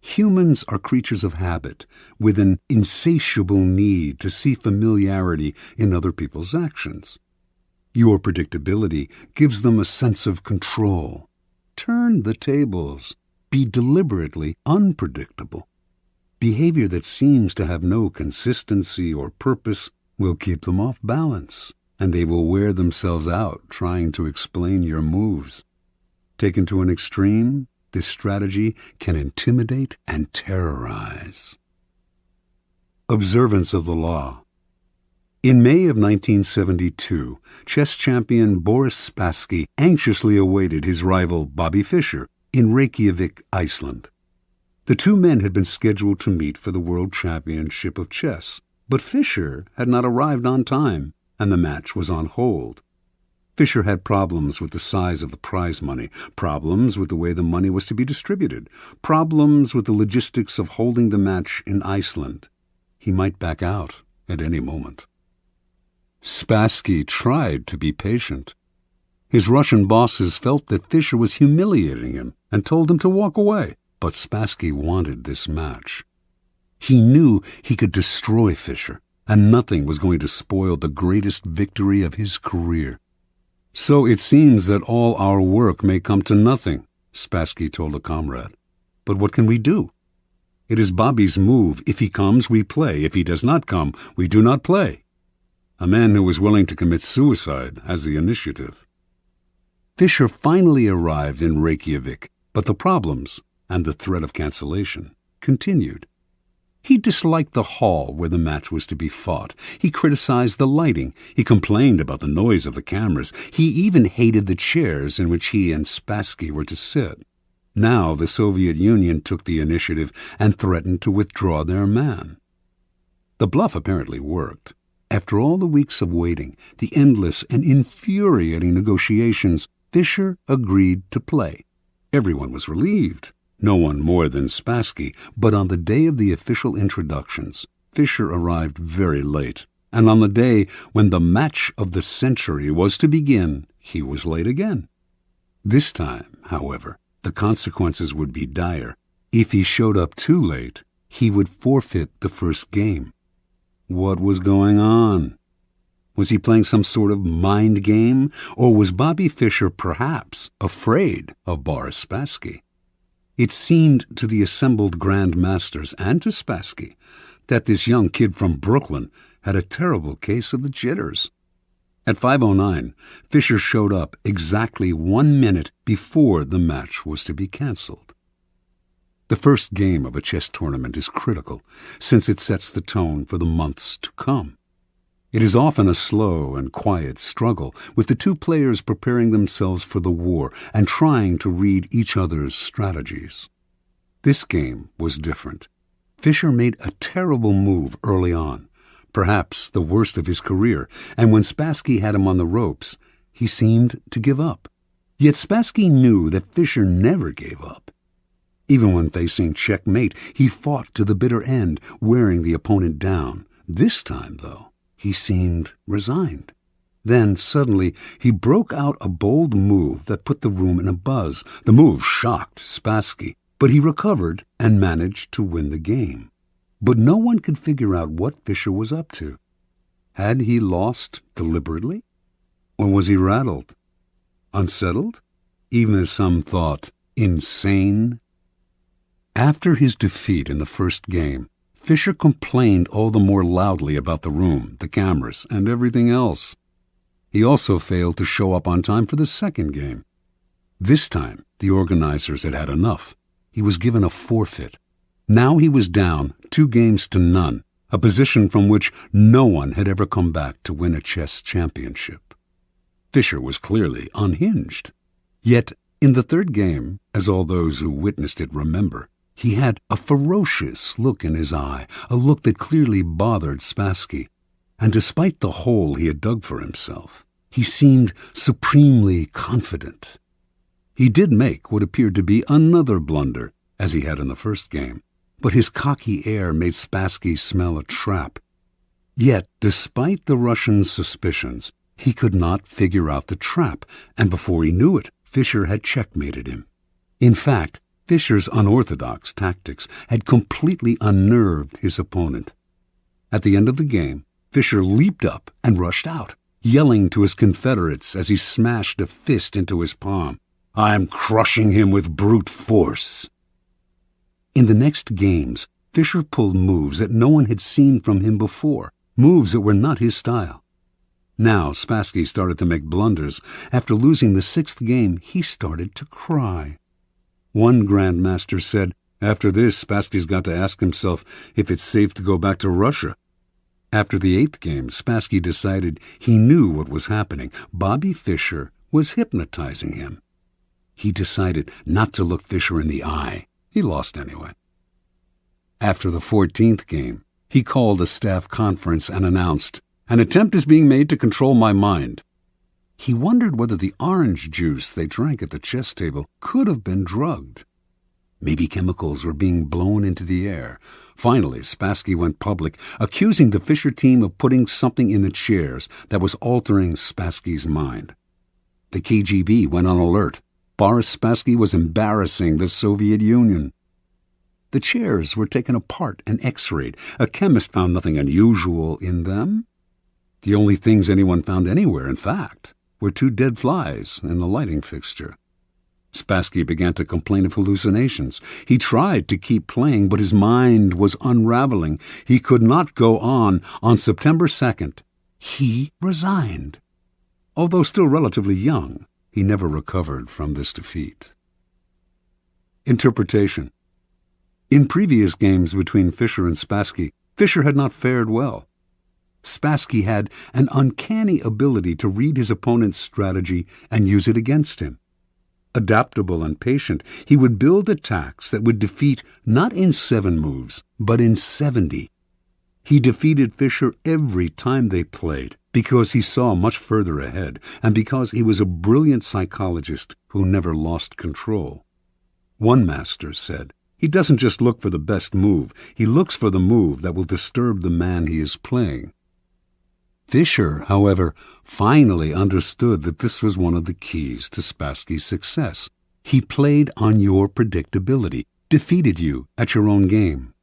Humans are creatures of habit, with an insatiable need to see familiarity in other people's actions. Your predictability gives them a sense of control. Turn the tables. Be deliberately unpredictable. Behavior that seems to have no consistency or purpose will keep them off balance, and they will wear themselves out trying to explain your moves. Taken to an extreme, this strategy can intimidate and terrorize. Observance of the law. In May of 1972, chess champion Boris Spassky anxiously awaited his rival Bobby Fischer in Reykjavik, Iceland. The two men had been scheduled to meet for the World Championship of Chess, but Fischer had not arrived on time, and the match was on hold. Fischer had problems with the size of the prize money, problems with the way the money was to be distributed, problems with the logistics of holding the match in Iceland. He might back out at any moment. Spassky tried to be patient. His Russian bosses felt that Fischer was humiliating him and told him to walk away, but Spassky wanted this match. He knew he could destroy Fischer, and nothing was going to spoil the greatest victory of his career. "So it seems that all our work may come to nothing," Spassky told a comrade. "But what can we do? It is Bobby's move. If he comes, we play. If he does not come, we do not play." A man who was willing to commit suicide has the initiative. Fischer finally arrived in Reykjavik, but the problems, and the threat of cancellation, continued. He disliked the hall where the match was to be fought. He criticized the lighting. He complained about the noise of the cameras. He even hated the chairs in which he and Spassky were to sit. Now the Soviet Union took the initiative and threatened to withdraw their man. The bluff apparently worked. After all the weeks of waiting, the endless and infuriating negotiations, Fischer agreed to play. Everyone was relieved. No one more than Spassky, but on the day of the official introductions, Fischer arrived very late, and on the day when the match of the century was to begin, he was late again. This time, however, the consequences would be dire. If he showed up too late, he would forfeit the first game. What was going on? Was he playing some sort of mind game, or was Bobby Fischer perhaps afraid of Boris Spassky? It seemed to the assembled Grand Masters and to Spassky that this young kid from Brooklyn had a terrible case of the jitters. At 5:09, Fischer showed up exactly 1 minute before the match was to be cancelled. The first game of a chess tournament is critical, since it sets the tone for the months to come. It is often a slow and quiet struggle, with the two players preparing themselves for the war and trying to read each other's strategies. This game was different. Fischer made a terrible move early on, perhaps the worst of his career, and when Spassky had him on the ropes, he seemed to give up. Yet Spassky knew that Fischer never gave up. Even when facing checkmate, he fought to the bitter end, wearing the opponent down. This time, though, he seemed resigned. Then, suddenly, he broke out a bold move that put the room in a buzz. The move shocked Spassky, but he recovered and managed to win the game. But no one could figure out what Fischer was up to. Had he lost deliberately? Or was he rattled? Unsettled? Even as some thought, insane? After his defeat in the first game, Fischer complained all the more loudly about the room, the cameras, and everything else. He also failed to show up on time for the second game. This time, the organizers had had enough. He was given a forfeit. Now he was down 2-0, a position from which no one had ever come back to win a chess championship. Fischer was clearly unhinged. Yet, in the third game, as all those who witnessed it remember, he had a ferocious look in his eye, a look that clearly bothered Spassky. And despite the hole he had dug for himself, he seemed supremely confident. He did make what appeared to be another blunder, as he had in the first game, but his cocky air made Spassky smell a trap. Yet, despite the Russian's suspicions, he could not figure out the trap, and before he knew it, Fischer had checkmated him. In fact, Fischer's unorthodox tactics had completely unnerved his opponent. At the end of the game, Fischer leaped up and rushed out, yelling to his confederates as he smashed a fist into his palm, "I'm crushing him with brute force." In the next games, Fischer pulled moves that no one had seen from him before, moves that were not his style. Now Spassky started to make blunders. After losing the sixth game, he started to cry. One grandmaster said, "After this, Spassky's got to ask himself if it's safe to go back to Russia." After the 8th game, Spassky decided he knew what was happening. Bobby Fischer was hypnotizing him. He decided not to look Fischer in the eye. He lost anyway. After the 14th game, he called a staff conference and announced, "An attempt is being made to control my mind." He wondered whether the orange juice they drank at the chess table could have been drugged. Maybe chemicals were being blown into the air. Finally, Spassky went public, accusing the Fischer team of putting something in the chairs that was altering Spassky's mind. The KGB went on alert. Boris Spassky was embarrassing the Soviet Union. The chairs were taken apart and x-rayed. A chemist found nothing unusual in them. The only things anyone found anywhere, in fact, were 2 dead flies in the lighting fixture. Spassky began to complain of hallucinations. He tried to keep playing, but his mind was unraveling. He could not go on. On September 2nd, he resigned. Although still relatively young, he never recovered from this defeat. Interpretation. In previous games between Fischer and Spassky, Fischer had not fared well. Spassky had an uncanny ability to read his opponent's strategy and use it against him. Adaptable and patient, he would build attacks that would defeat not in 7 moves, but in 70. He defeated Fischer every time they played because he saw much further ahead and because he was a brilliant psychologist who never lost control. One master said, "He doesn't just look for the best move, he looks for the move that will disturb the man he is playing." Fischer, however, finally understood that this was one of the keys to Spassky's success. He played on your predictability, defeated you at your own game.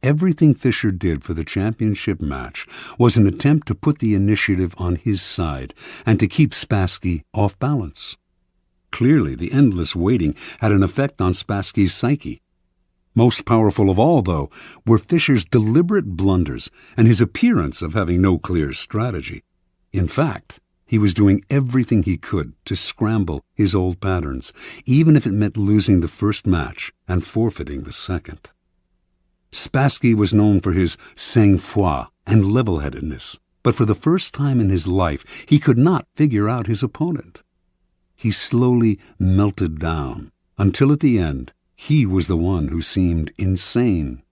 Everything Fischer did for the championship match was an attempt to put the initiative on his side and to keep Spassky off balance. Clearly, the endless waiting had an effect on Spassky's psyche. Most powerful of all, though, were Fischer's deliberate blunders and his appearance of having no clear strategy. In fact, he was doing everything he could to scramble his old patterns, even if it meant losing the first match and forfeiting the second. Spassky was known for his sang-froid and level-headedness, but for the first time in his life, he could not figure out his opponent. He slowly melted down, until at the end, he was the one who seemed insane.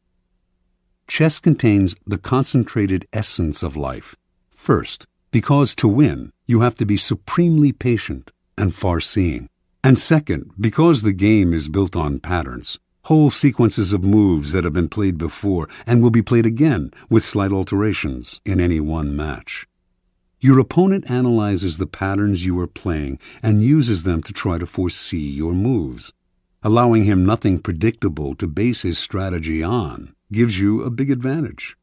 Chess contains the concentrated essence of life. First, because to win, you have to be supremely patient and far-seeing. And second, because the game is built on patterns, whole sequences of moves that have been played before and will be played again with slight alterations in any one match. Your opponent analyzes the patterns you are playing and uses them to try to foresee your moves. Allowing him nothing predictable to base his strategy on gives you a big advantage.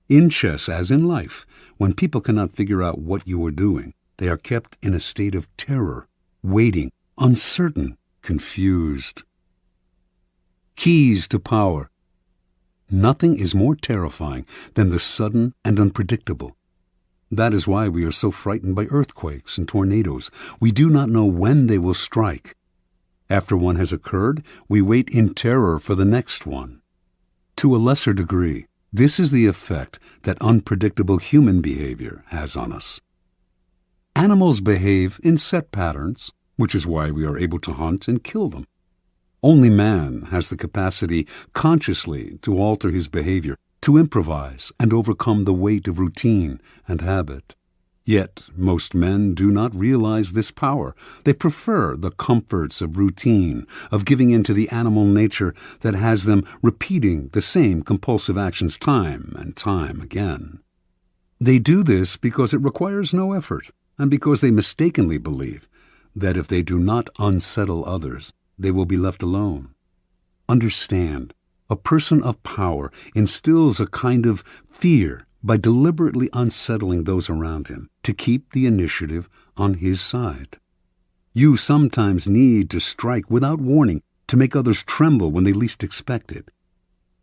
In chess, as in life, when people cannot figure out what you are doing, they are kept in a state of terror, waiting, uncertain, confused. Keys to power. Nothing is more terrifying than the sudden and unpredictable. That is why we are so frightened by earthquakes and tornadoes. We do not know when they will strike. After one has occurred, we wait in terror for the next one. To a lesser degree, this is the effect that unpredictable human behavior has on us. Animals behave in set patterns, which is why we are able to hunt and kill them. Only man has the capacity consciously to alter his behavior, to improvise and overcome the weight of routine and habit. Yet most men do not realize this power. They prefer the comforts of routine, of giving in to the animal nature that has them repeating the same compulsive actions time and time again. They do this because it requires no effort, and because they mistakenly believe that if they do not unsettle others, they will be left alone. Understand, a person of power instills a kind of fear by deliberately unsettling those around him to keep the initiative on his side. You sometimes need to strike without warning to make others tremble when they least expect it.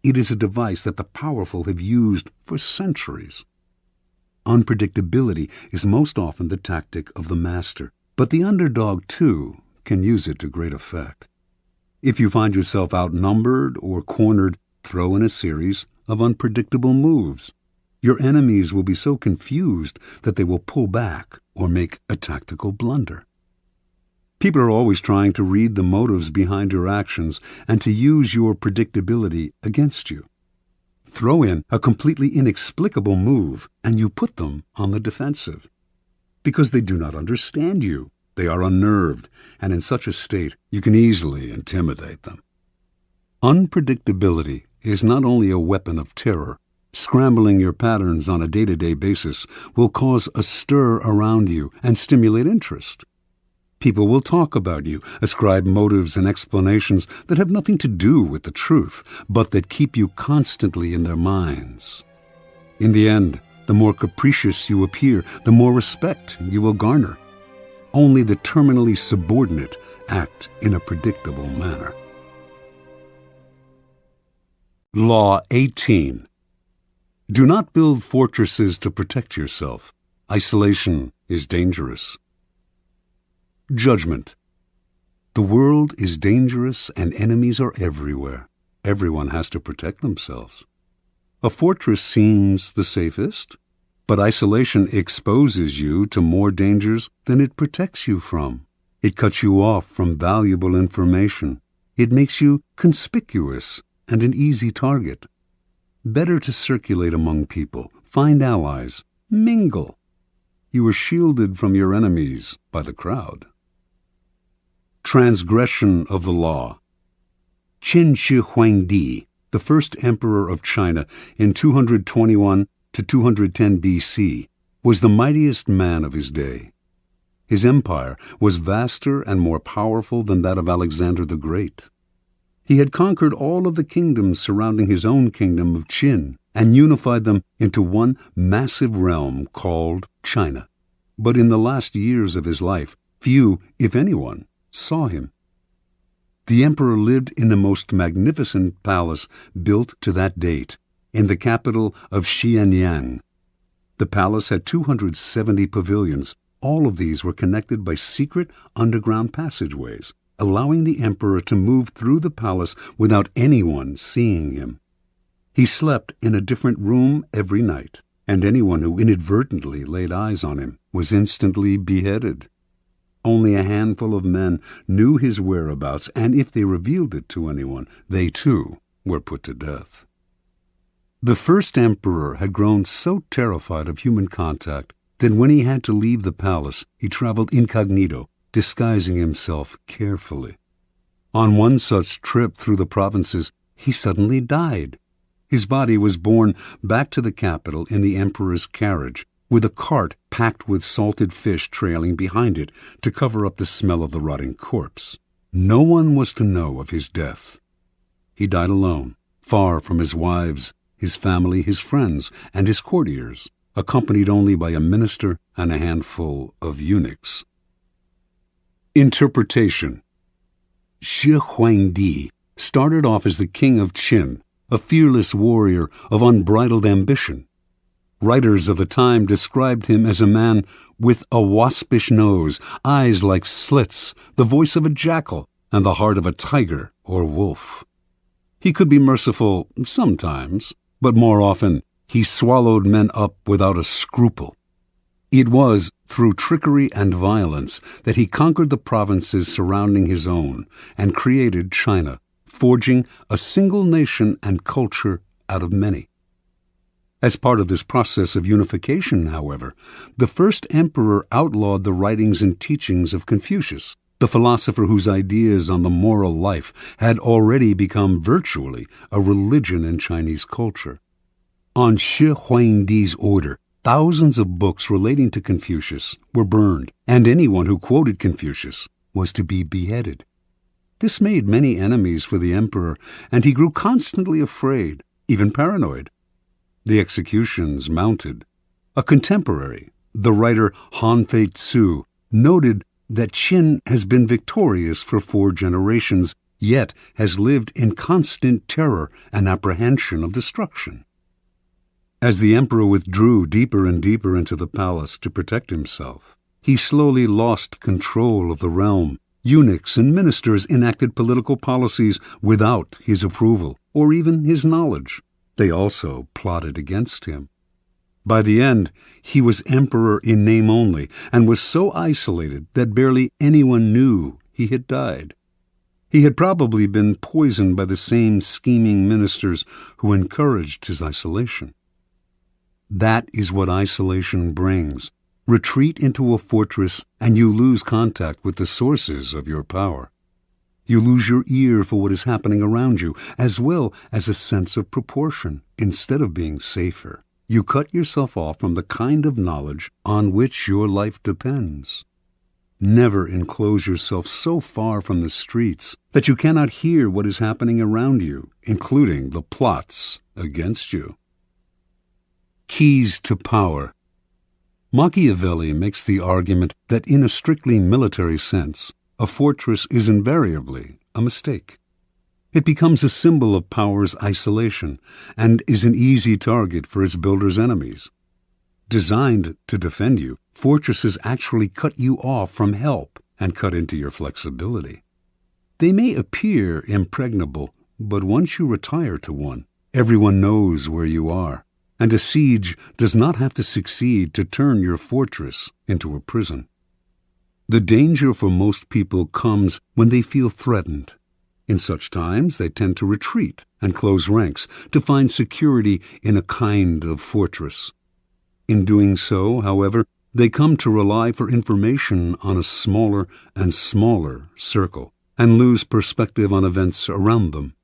It is a device that the powerful have used for centuries. Unpredictability is most often the tactic of the master, but the underdog, too, can use it to great effect. If you find yourself outnumbered or cornered, throw in a series of unpredictable moves. Your enemies will be so confused that they will pull back or make a tactical blunder. People are always trying to read the motives behind your actions and to use your predictability against you. Throw in a completely inexplicable move, and you put them on the defensive. Because they do not understand you, they are unnerved, and in such a state you can easily intimidate them. Unpredictability is not only a weapon of terror. Scrambling your patterns on a day-to-day basis will cause a stir around you and stimulate interest. People will talk about you, ascribe motives and explanations that have nothing to do with the truth, but that keep you constantly in their minds. In the end, the more capricious you appear, the more respect you will garner. Only the terminally subordinate act in a predictable manner. Law 18. Do not build fortresses to protect yourself. Isolation is dangerous. Judgment. The world is dangerous and enemies are everywhere. Everyone has to protect themselves. A fortress seems the safest, but isolation exposes you to more dangers than it protects you from. It cuts you off from valuable information. It makes you conspicuous and an easy target. Better to circulate among people, find allies, mingle. You are shielded from your enemies by the crowd. Transgression of the law. Qin Shi Huangdi, the first emperor of China in 221 to 210 BC, was the mightiest man of his day. His empire was vaster and more powerful than that of Alexander the Great. He had conquered all of the kingdoms surrounding his own kingdom of Qin and unified them into one massive realm called China. But in the last years of his life, few, if anyone, saw him. The emperor lived in the most magnificent palace built to that date, in the capital of Xianyang. The palace had 270 pavilions. All of these were connected by secret underground passageways, allowing the emperor to move through the palace without anyone seeing him. He slept in a different room every night, and anyone who inadvertently laid eyes on him was instantly beheaded. Only a handful of men knew his whereabouts, and if they revealed it to anyone, they too were put to death. The first emperor had grown so terrified of human contact that when he had to leave the palace, he traveled incognito, disguising himself carefully. On one such trip through the provinces, he suddenly died. His body was borne back to the capital in the emperor's carriage, with a cart packed with salted fish trailing behind it to cover up the smell of the rotting corpse. No one was to know of his death. He died alone, far from his wives, his family, his friends, and his courtiers, accompanied only by a minister and a handful of eunuchs. Interpretation. Shi Huangdi started off as the king of Qin, a fearless warrior of unbridled ambition. Writers of the time described him as a man with a waspish nose, eyes like slits, the voice of a jackal, and the heart of a tiger or wolf. He could be merciful sometimes, but more often he swallowed men up without a scruple. It was through trickery and violence that he conquered the provinces surrounding his own and created China, forging a single nation and culture out of many. As part of this process of unification, however, the first emperor outlawed the writings and teachings of Confucius, the philosopher whose ideas on the moral life had already become virtually a religion in Chinese culture. On Shi Huangdi's order, thousands of books relating to Confucius were burned, and anyone who quoted Confucius was to be beheaded. This made many enemies for the emperor, and he grew constantly afraid, even paranoid. The executions mounted. A contemporary, the writer Han Fei Tzu, noted that Qin has been victorious for 4 generations, yet has lived in constant terror and apprehension of destruction. As the emperor withdrew deeper and deeper into the palace to protect himself, he slowly lost control of the realm, Eunuchs and ministers enacted political policies without his approval or even his knowledge. They also plotted against him. By the end, he was emperor in name only and was so isolated that barely anyone knew he had died. He had probably been poisoned by the same scheming ministers who encouraged his isolation. That is what isolation brings. Retreat into a fortress and you lose contact with the sources of your power. You lose your ear for what is happening around you, as well as a sense of proportion. Instead of being safer, you cut yourself off from the kind of knowledge on which your life depends. Never enclose yourself so far from the streets that you cannot hear what is happening around you, including the plots against you. Keys to power. Machiavelli makes the argument that in a strictly military sense, a fortress is invariably a mistake. It becomes a symbol of power's isolation and is an easy target for its builder's enemies. Designed to defend you, fortresses actually cut you off from help and cut into your flexibility. They may appear impregnable, but once you retire to one, everyone knows where you are, and a siege does not have to succeed to turn your fortress into a prison. The danger for most people comes when they feel threatened. In such times, they tend to retreat and close ranks to find security in a kind of fortress. In doing so, however, they come to rely for information on a smaller and smaller circle and lose perspective on events around them.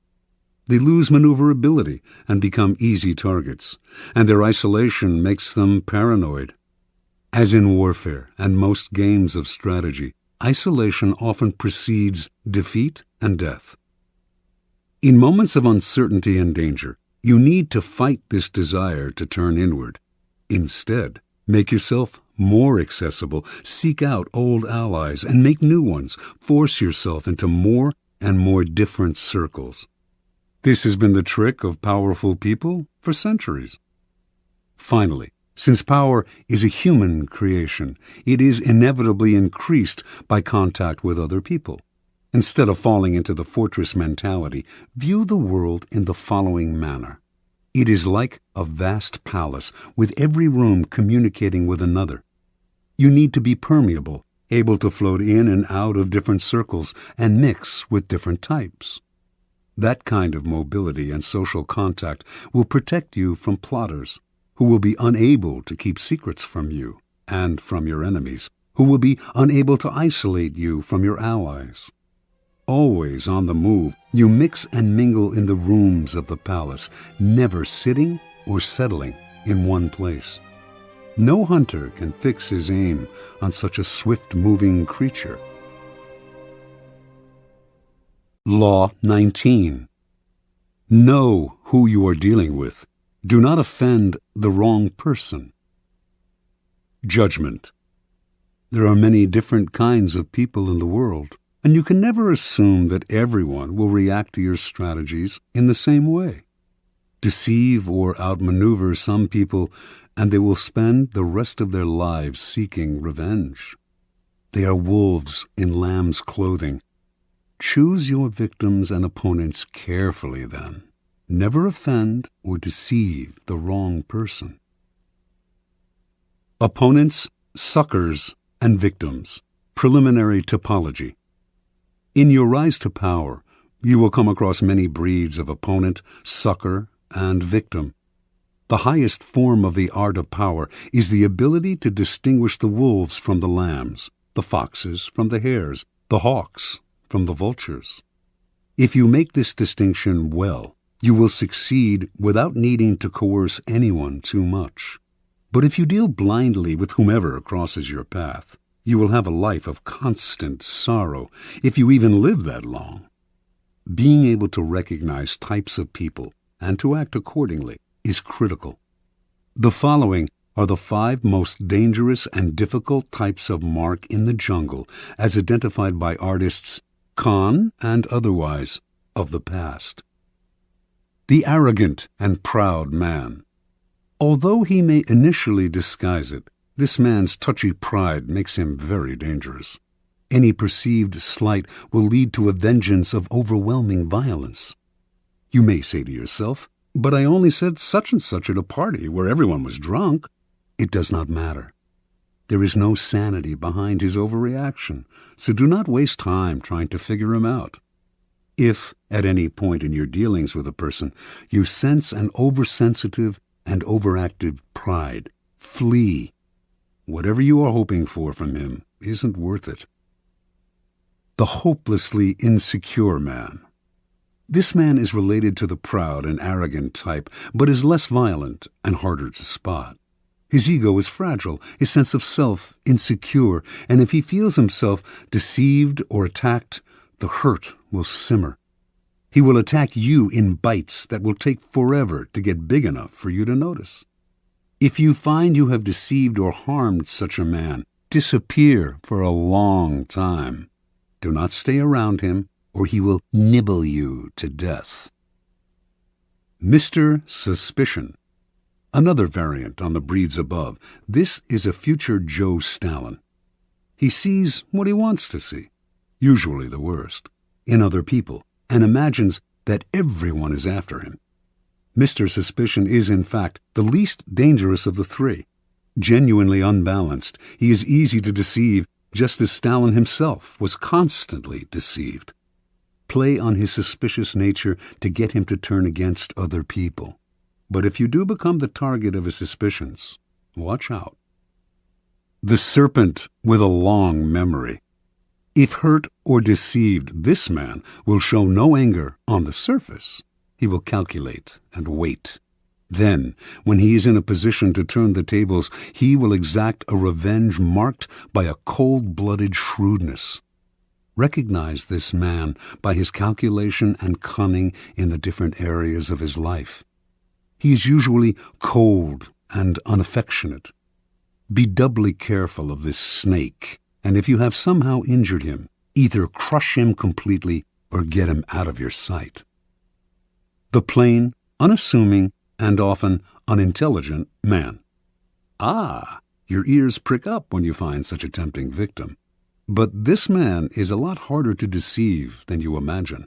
They lose maneuverability and become easy targets, and their isolation makes them paranoid. As in warfare and most games of strategy, isolation often precedes defeat and death. In moments of uncertainty and danger, you need to fight this desire to turn inward. Instead, make yourself more accessible, seek out old allies, and make new ones. Force yourself into more and more different circles. This has been the trick of powerful people for centuries. Finally, since power is a human creation, it is inevitably increased by contact with other people. Instead of falling into the fortress mentality, view the world in the following manner. It is like a vast palace with every room communicating with another. You need to be permeable, able to float in and out of different circles and mix with different types. That kind of mobility and social contact will protect you from plotters, who will be unable to keep secrets from you and from your enemies, who will be unable to isolate you from your allies. Always on the move, you mix and mingle in the rooms of the palace, never sitting or settling in one place. No hunter can fix his aim on such a swift-moving creature. Law 19. Know who you are dealing with. Do not offend the wrong person. Judgment. There are many different kinds of people in the world, and you can never assume that everyone will react to your strategies in the same way. Deceive or outmaneuver some people, and they will spend the rest of their lives seeking revenge. They are wolves in lamb's clothing. Choose your victims and opponents carefully then. Never offend or deceive the wrong person. Opponents, suckers, and victims. Preliminary typology. In your rise to power, you will come across many breeds of opponent, sucker, and victim. The highest form of the art of power is the ability to distinguish the wolves from the lambs, the foxes from the hares, the hawks from the vultures. If you make this distinction well, you will succeed without needing to coerce anyone too much. But if you deal blindly with whomever crosses your path, you will have a life of constant sorrow, if you even live that long. Being able to recognize types of people and to act accordingly is critical. The following are the 5 most dangerous and difficult types of mark in the jungle as identified by artists, con and otherwise, of the past. The arrogant and proud man. Although he may initially disguise it, this man's touchy pride makes him very dangerous. Any perceived slight will lead to a vengeance of overwhelming violence. You may say to yourself, "But I only said such and such at a party where everyone was drunk." It does not matter. There is no sanity behind his overreaction, so do not waste time trying to figure him out. If, at any point in your dealings with a person, you sense an oversensitive and overactive pride, flee. Whatever you are hoping for from him isn't worth it. The hopelessly insecure man. This man is related to the proud and arrogant type, but is less violent and harder to spot. His ego is fragile, his sense of self insecure, and if he feels himself deceived or attacked, the hurt will simmer. He will attack you in bites that will take forever to get big enough for you to notice. If you find you have deceived or harmed such a man, disappear for a long time. Do not stay around him, or he will nibble you to death. Mr. Suspicion. Another variant on the breeds above. This is a future Joe Stalin. He sees what he wants to see, usually the worst, in other people, and imagines that everyone is after him. Mr. Suspicion is, in fact, the least dangerous of the three. Genuinely unbalanced, he is easy to deceive, just as Stalin himself was constantly deceived. Play on his suspicious nature to get him to turn against other people. But if you do become the target of his suspicions, watch out. The serpent with a long memory. If hurt or deceived, this man will show no anger on the surface. He will calculate and wait. Then, when he is in a position to turn the tables, he will exact a revenge marked by a cold-blooded shrewdness. Recognize this man by his calculation and cunning in the different areas of his life. He is usually cold and unaffectionate. Be doubly careful of this snake, and if you have somehow injured him, either crush him completely or get him out of your sight. The plain, unassuming, and often unintelligent man. Ah, your ears prick up when you find such a tempting victim. But this man is a lot harder to deceive than you imagine.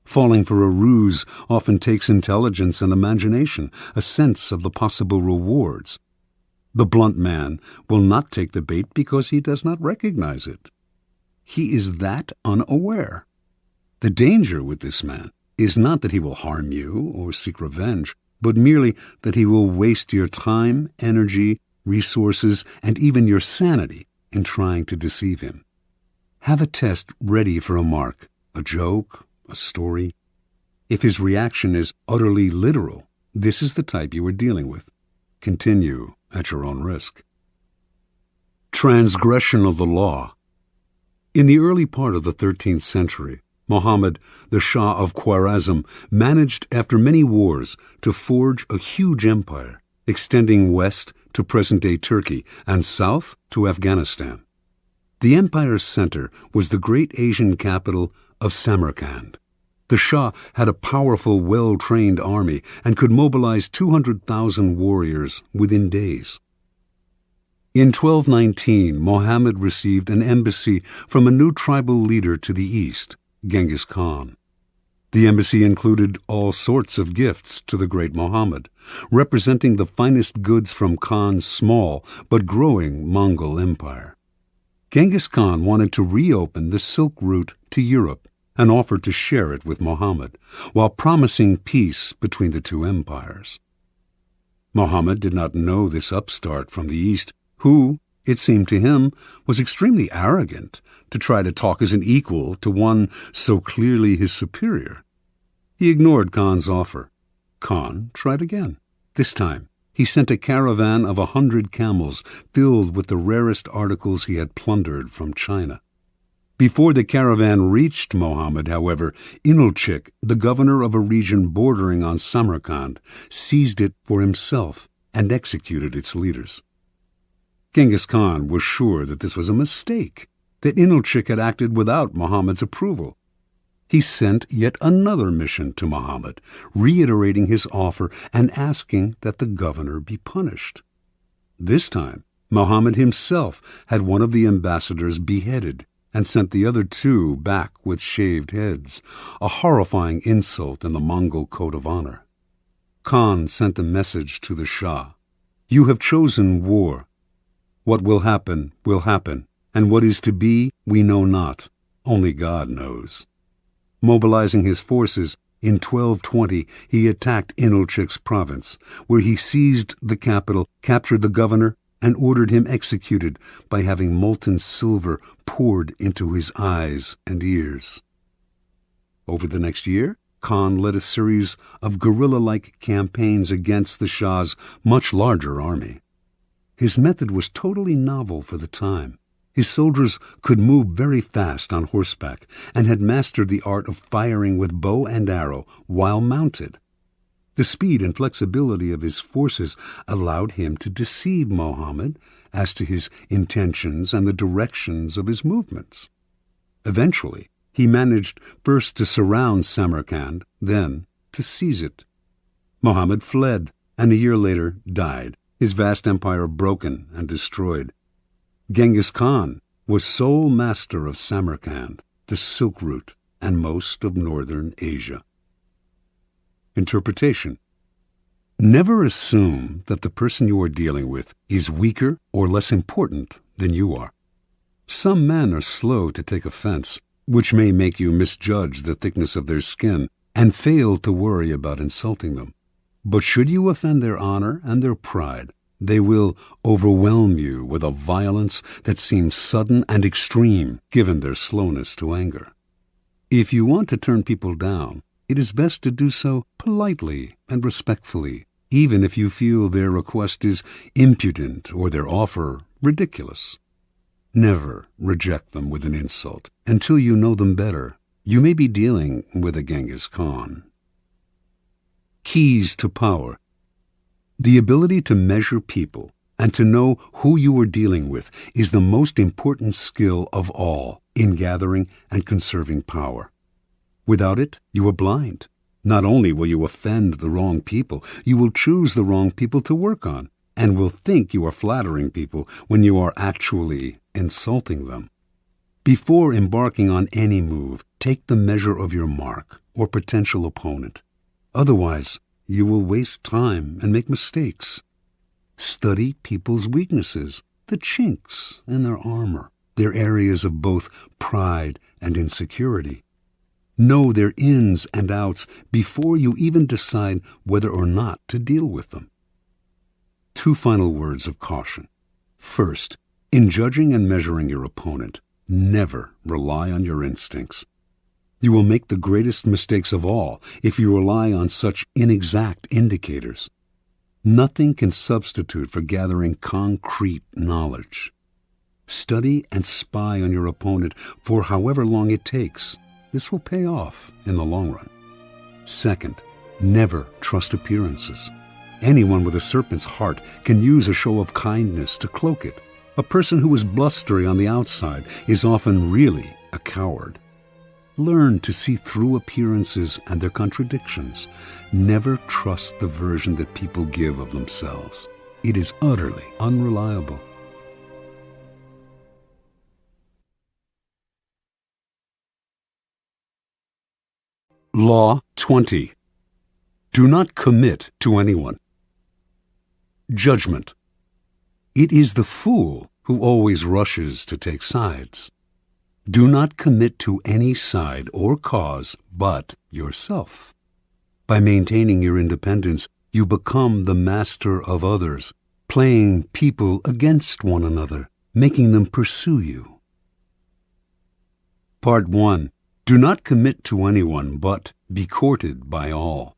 Falling for a ruse often takes intelligence and imagination, a sense of the possible rewards. The blunt man will not take the bait because he does not recognize it. He is that unaware. The danger with this man is not that he will harm you or seek revenge, but merely that he will waste your time, energy, resources, and even your sanity in trying to deceive him. Have a test ready for a mark, a joke, a story. If his reaction is utterly literal, this is the type you are dealing with. Continue at your own risk. Transgression of the law. In the early part of the 13th century, Muhammad, the Shah of Khwarezm, managed after many wars to forge a huge empire, extending west to present-day Turkey and south to Afghanistan. The empire's center was the great Asian capital of Samarkand. The Shah had a powerful, well-trained army and could mobilize 200,000 warriors within days. In 1219, Muhammad received an embassy from a new tribal leader to the east, Genghis Khan. The embassy included all sorts of gifts to the great Muhammad, representing the finest goods from Khan's small but growing Mongol empire. Genghis Khan wanted to reopen the Silk Route to Europe and offered to share it with Muhammad, while promising peace between the two empires. Muhammad did not know this upstart from the east, who, it seemed to him, was extremely arrogant to try to talk as an equal to one so clearly his superior. He ignored Khan's offer. Khan tried again. This time, he sent a caravan of 100 camels filled with the rarest articles he had plundered from China. Before the caravan reached Muhammad, however, Inalchik, the governor of a region bordering on Samarkand, seized it for himself and executed its leaders. Genghis Khan was sure that this was a mistake, that Inalchik had acted without Muhammad's approval. He sent yet another mission to Muhammad, reiterating his offer and asking that the governor be punished. This time, Muhammad himself had one of the ambassadors beheaded, and sent the other 2 back with shaved heads, a horrifying insult in the Mongol code of honor. Khan sent a message to the Shah. "You have chosen war. What will happen, and what is to be, we know not. Only God knows." Mobilizing his forces, in 1220 he attacked Inalchik's province, where he seized the capital, captured the governor, and ordered him executed by having molten silver poured into his eyes and ears. Over the next year, Khan led a series of guerrilla-like campaigns against the Shah's much larger army. His method was totally novel for the time. His soldiers could move very fast on horseback and had mastered the art of firing with bow and arrow while mounted. The speed and flexibility of his forces allowed him to deceive Muhammad as to his intentions and the directions of his movements. Eventually, he managed first to surround Samarkand, then to seize it. Muhammad fled, and a year later died, his vast empire broken and destroyed. Genghis Khan was sole master of Samarkand, the Silk Route, and most of northern Asia. Interpretation. Never assume that the person you are dealing with is weaker or less important than you are. Some men are slow to take offense, which may make you misjudge the thickness of their skin and fail to worry about insulting them. But should you offend their honor and their pride, they will overwhelm you with a violence that seems sudden and extreme, given their slowness to anger. If you want to turn people down, it is best to do so politely and respectfully, even if you feel their request is impudent or their offer ridiculous. Never reject them with an insult until you know them better. You may be dealing with a Genghis Khan. Keys to power. The ability to measure people and to know who you are dealing with is the most important skill of all in gathering and conserving power. Without it, you are blind. Not only will you offend the wrong people, you will choose the wrong people to work on, and will think you are flattering people when you are actually insulting them. Before embarking on any move, take the measure of your mark or potential opponent. Otherwise, you will waste time and make mistakes. Study people's weaknesses, the chinks in their armor, their areas of both pride and insecurity. Know their ins and outs before you even decide whether or not to deal with them. 2 final words of caution. First, in judging and measuring your opponent, never rely on your instincts. You will make the greatest mistakes of all if you rely on such inexact indicators. Nothing can substitute for gathering concrete knowledge. Study and spy on your opponent for however long it takes. This will pay off in the long run. Second, never trust appearances. Anyone with a serpent's heart can use a show of kindness to cloak it. A person who is blustery on the outside is often really a coward. Learn to see through appearances and their contradictions. Never trust the version that people give of themselves. It is utterly unreliable. Law 20. Do not commit to anyone. Judgment. It is the fool who always rushes to take sides. Do not commit to any side or cause but yourself. By maintaining your independence, you become the master of others, playing people against one another, making them pursue you. Part 1. Do not commit to anyone, but be courted by all.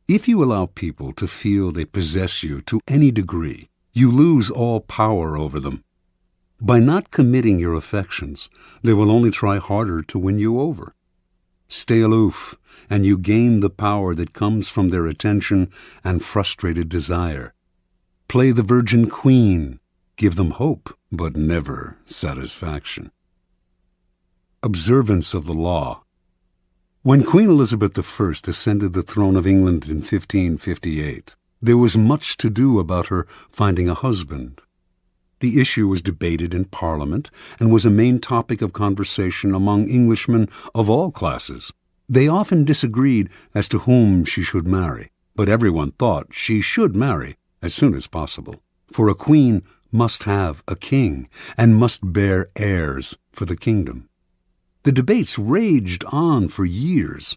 If you allow people to feel they possess you to any degree, you lose all power over them. By not committing your affections, they will only try harder to win you over. Stay aloof, and you gain the power that comes from their attention and frustrated desire. Play the virgin queen. Give them hope, but never satisfaction. Observance of the law. When Queen Elizabeth I ascended the throne of England in 1558, there was much to do about her finding a husband. The issue was debated in Parliament and was a main topic of conversation among Englishmen of all classes. They often disagreed as to whom she should marry, but everyone thought she should marry as soon as possible, for a queen must have a king and must bear heirs for the kingdom. The debates raged on for years.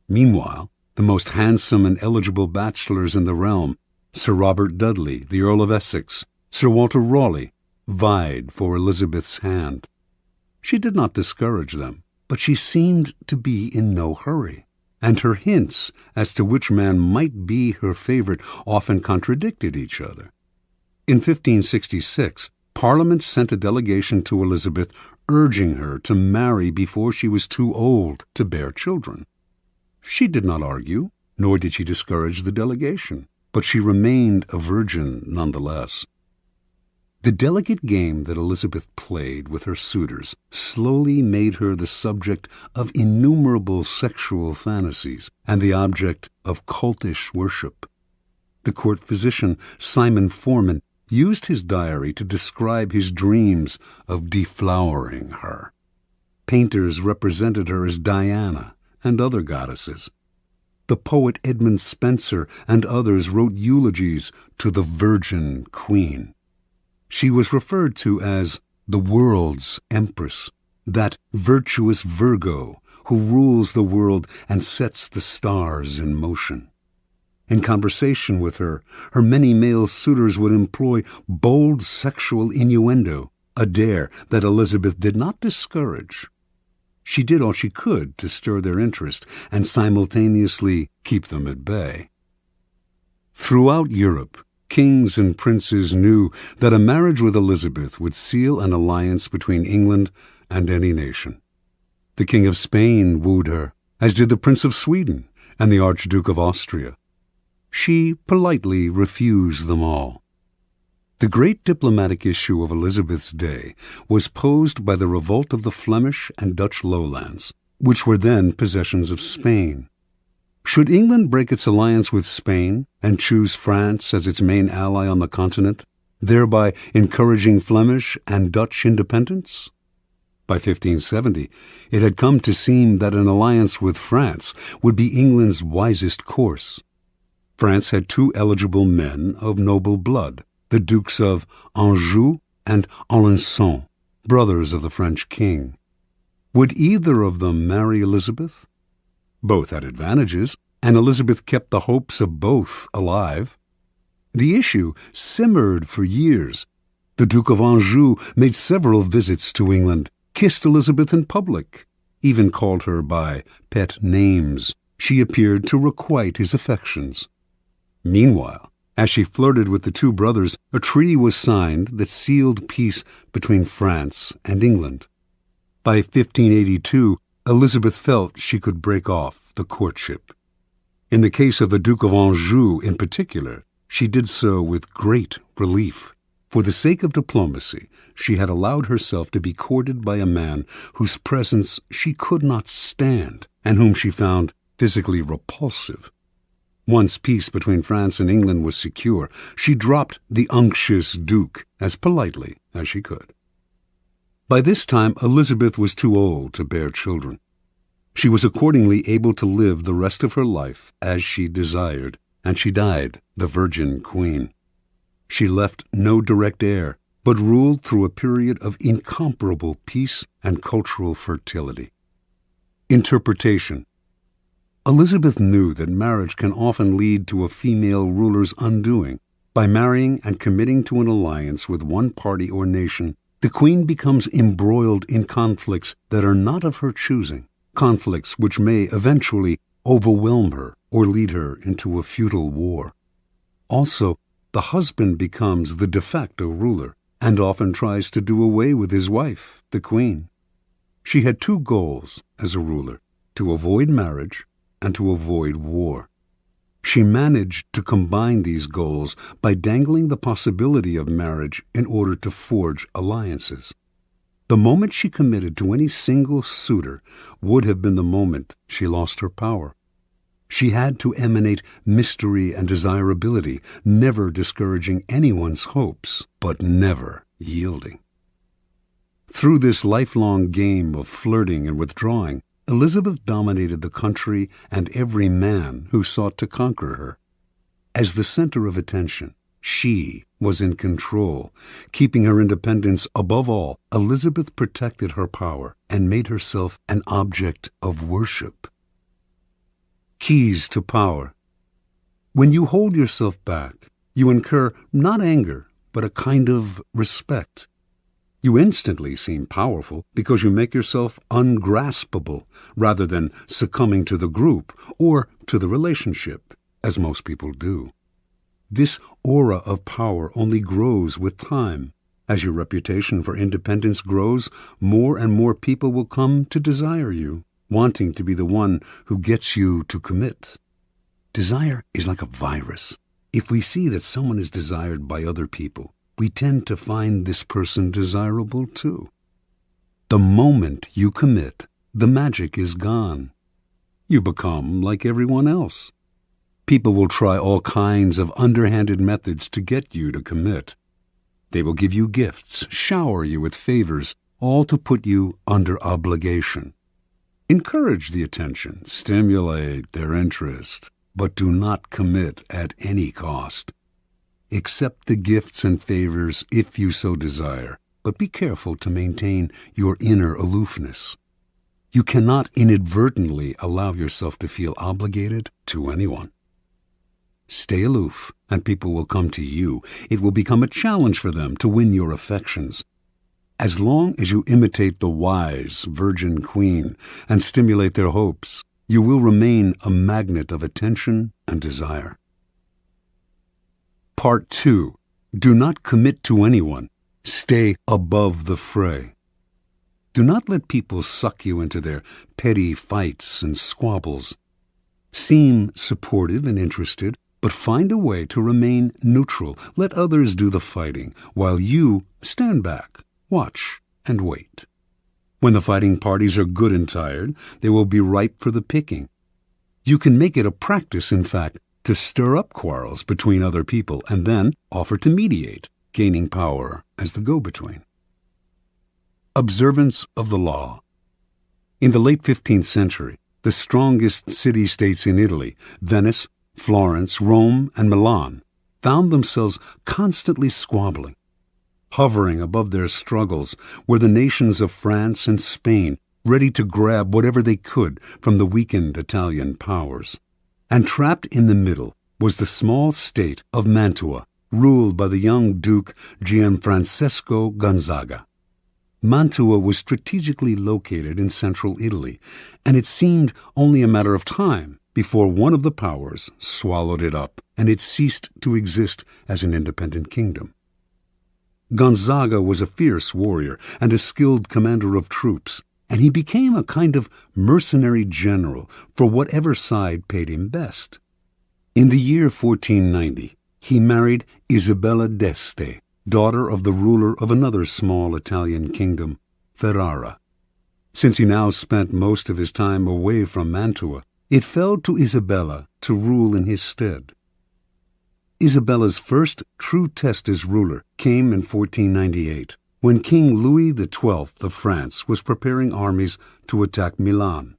Meanwhile, the most handsome and eligible bachelors in the realm, Sir Robert Dudley, the Earl of Essex, Sir Walter Raleigh, vied for Elizabeth's hand. She did not discourage them, but she seemed to be in no hurry, and her hints as to which man might be her favorite often contradicted each other. In 1566, Parliament sent a delegation to Elizabeth urging her to marry before she was too old to bear children. She did not argue, nor did she discourage the delegation, but she remained a virgin nonetheless. The delicate game that Elizabeth played with her suitors slowly made her the subject of innumerable sexual fantasies and the object of cultish worship. The court physician, Simon Forman, used his diary to describe his dreams of deflowering her. Painters represented her as Diana and other goddesses. The poet Edmund Spenser and others wrote eulogies to the Virgin Queen. She was referred to as the world's empress, that virtuous Virgo who rules the world and sets the stars in motion. In conversation with her, her many male suitors would employ bold sexual innuendo, a dare that Elizabeth did not discourage. She did all she could to stir their interest and simultaneously keep them at bay. Throughout Europe, kings and princes knew that a marriage with Elizabeth would seal an alliance between England and any nation. The King of Spain wooed her, as did the Prince of Sweden and the Archduke of Austria. She politely refused them all. The great diplomatic issue of Elizabeth's day was posed by the revolt of the Flemish and Dutch lowlands, which were then possessions of Spain. Should England break its alliance with Spain and choose France as its main ally on the continent, thereby encouraging Flemish and Dutch independence? By 1570, it had come to seem that an alliance with France would be England's wisest course. France had two eligible men of noble blood, the Dukes of Anjou and Alençon, brothers of the French king. Would either of them marry Elizabeth? Both had advantages, and Elizabeth kept the hopes of both alive. The issue simmered for years. The Duke of Anjou made several visits to England, kissed Elizabeth in public, even called her by pet names. She appeared to requite his affections. Meanwhile, as she flirted with the two brothers, a treaty was signed that sealed peace between France and England. By 1582, Elizabeth felt she could break off the courtship. In the case of the Duke of Anjou in particular, she did so with great relief. For the sake of diplomacy, she had allowed herself to be courted by a man whose presence she could not stand and whom she found physically repulsive. Once peace between France and England was secure, she dropped the unctuous Duke as politely as she could. By this time, Elizabeth was too old to bear children. She was accordingly able to live the rest of her life as she desired, and she died the Virgin Queen. She left no direct heir, but ruled through a period of incomparable peace and cultural fertility. Interpretation. Elizabeth knew that marriage can often lead to a female ruler's undoing. By marrying and committing to an alliance with one party or nation, the queen becomes embroiled in conflicts that are not of her choosing, conflicts which may eventually overwhelm her or lead her into a futile war. Also, the husband becomes the de facto ruler and often tries to do away with his wife, the queen. She had two goals as a ruler: to avoid marriage and to avoid war. She managed to combine these goals by dangling the possibility of marriage in order to forge alliances. The moment she committed to any single suitor would have been the moment she lost her power. She had to emanate mystery and desirability, never discouraging anyone's hopes, but never yielding. Through this lifelong game of flirting and withdrawing, Elizabeth dominated the country and every man who sought to conquer her. As the center of attention, she was in control. Keeping her independence above all, Elizabeth protected her power and made herself an object of worship. Keys to power. When you hold yourself back, you incur not anger, but a kind of respect. You instantly seem powerful because you make yourself ungraspable rather than succumbing to the group or to the relationship, as most people do. This aura of power only grows with time. As your reputation for independence grows, more and more people will come to desire you, wanting to be the one who gets you to commit. Desire is like a virus. If we see that someone is desired by other people, we tend to find this person desirable too. The moment you commit, the magic is gone. You become like everyone else. People will try all kinds of underhanded methods to get you to commit. They will give you gifts, shower you with favors, all to put you under obligation. Encourage the attention, stimulate their interest, but do not commit at any cost. Accept the gifts and favors if you so desire, but be careful to maintain your inner aloofness. You cannot inadvertently allow yourself to feel obligated to anyone. Stay aloof, and people will come to you. It will become a challenge for them to win your affections. As long as you imitate the wise virgin queen and stimulate their hopes, you will remain a magnet of attention and desire. Part 2. Do not commit to anyone. Stay above the fray. Do not let people suck you into their petty fights and squabbles. Seem supportive and interested, but find a way to remain neutral. Let others do the fighting, while you stand back, watch, and wait. When the fighting parties are good and tired, they will be ripe for the picking. You can make it a practice, in fact, to stir up quarrels between other people and then offer to mediate, gaining power as the go-between. Observance of the law. In the late 15th century, the strongest city-states in Italy, Venice, Florence, Rome, and Milan, found themselves constantly squabbling. Hovering above their struggles were the nations of France and Spain, ready to grab whatever they could from the weakened Italian powers. And trapped in the middle was the small state of Mantua, ruled by the young Duke Gianfrancesco Gonzaga. Mantua was strategically located in central Italy, and it seemed only a matter of time before one of the powers swallowed it up, and it ceased to exist as an independent kingdom. Gonzaga was a fierce warrior and a skilled commander of troops, and he became a kind of mercenary general for whatever side paid him best. In the year 1490, he married Isabella d'Este, daughter of the ruler of another small Italian kingdom, Ferrara. Since he now spent most of his time away from Mantua, it fell to Isabella to rule in his stead. Isabella's first true test as ruler came in 1498, when King Louis XII of France was preparing armies to attack Milan.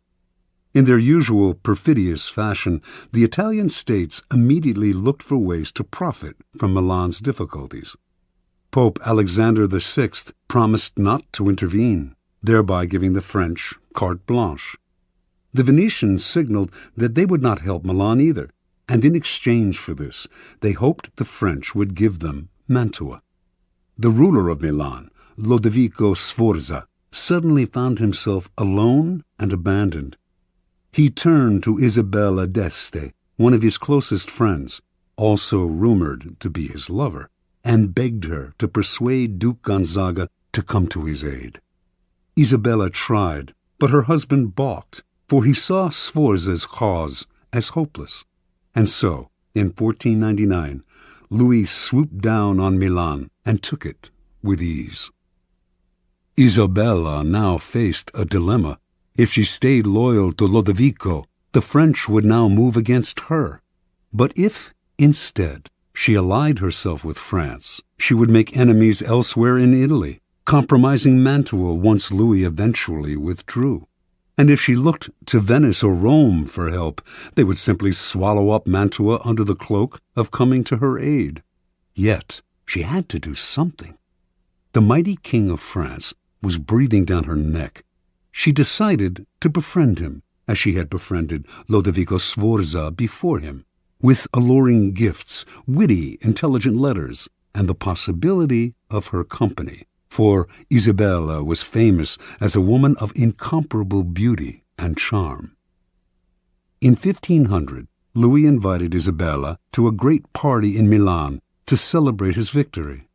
In their usual perfidious fashion, the Italian states immediately looked for ways to profit from Milan's difficulties. Pope Alexander VI promised not to intervene, thereby giving the French carte blanche. The Venetians signaled that they would not help Milan either, and in exchange for this, they hoped the French would give them Mantua. The ruler of Milan, Lodovico Sforza, suddenly found himself alone and abandoned. He turned to Isabella d'Este, one of his closest friends, also rumored to be his lover, and begged her to persuade Duke Gonzaga to come to his aid. Isabella tried, but her husband balked, for he saw Sforza's cause as hopeless. And so, in 1499, Louis swooped down on Milan and took it with ease. Isabella now faced a dilemma. If she stayed loyal to Lodovico, the French would now move against her. But if, instead, She allied herself with France. She would make enemies elsewhere in Italy, compromising Mantua once Louis eventually withdrew. And if she looked to Venice or Rome for help, they would simply swallow up Mantua under the cloak of coming to her aid. Yet she had to do something. The mighty king of France was breathing down her neck. She decided to befriend him, as she had befriended Lodovico Sforza before him, with alluring gifts, witty, intelligent letters, and the possibility of her company. For Isabella was famous as a woman of incomparable beauty and charm. In 1500, Louis invited Isabella to a great party in Milan to celebrate his victory.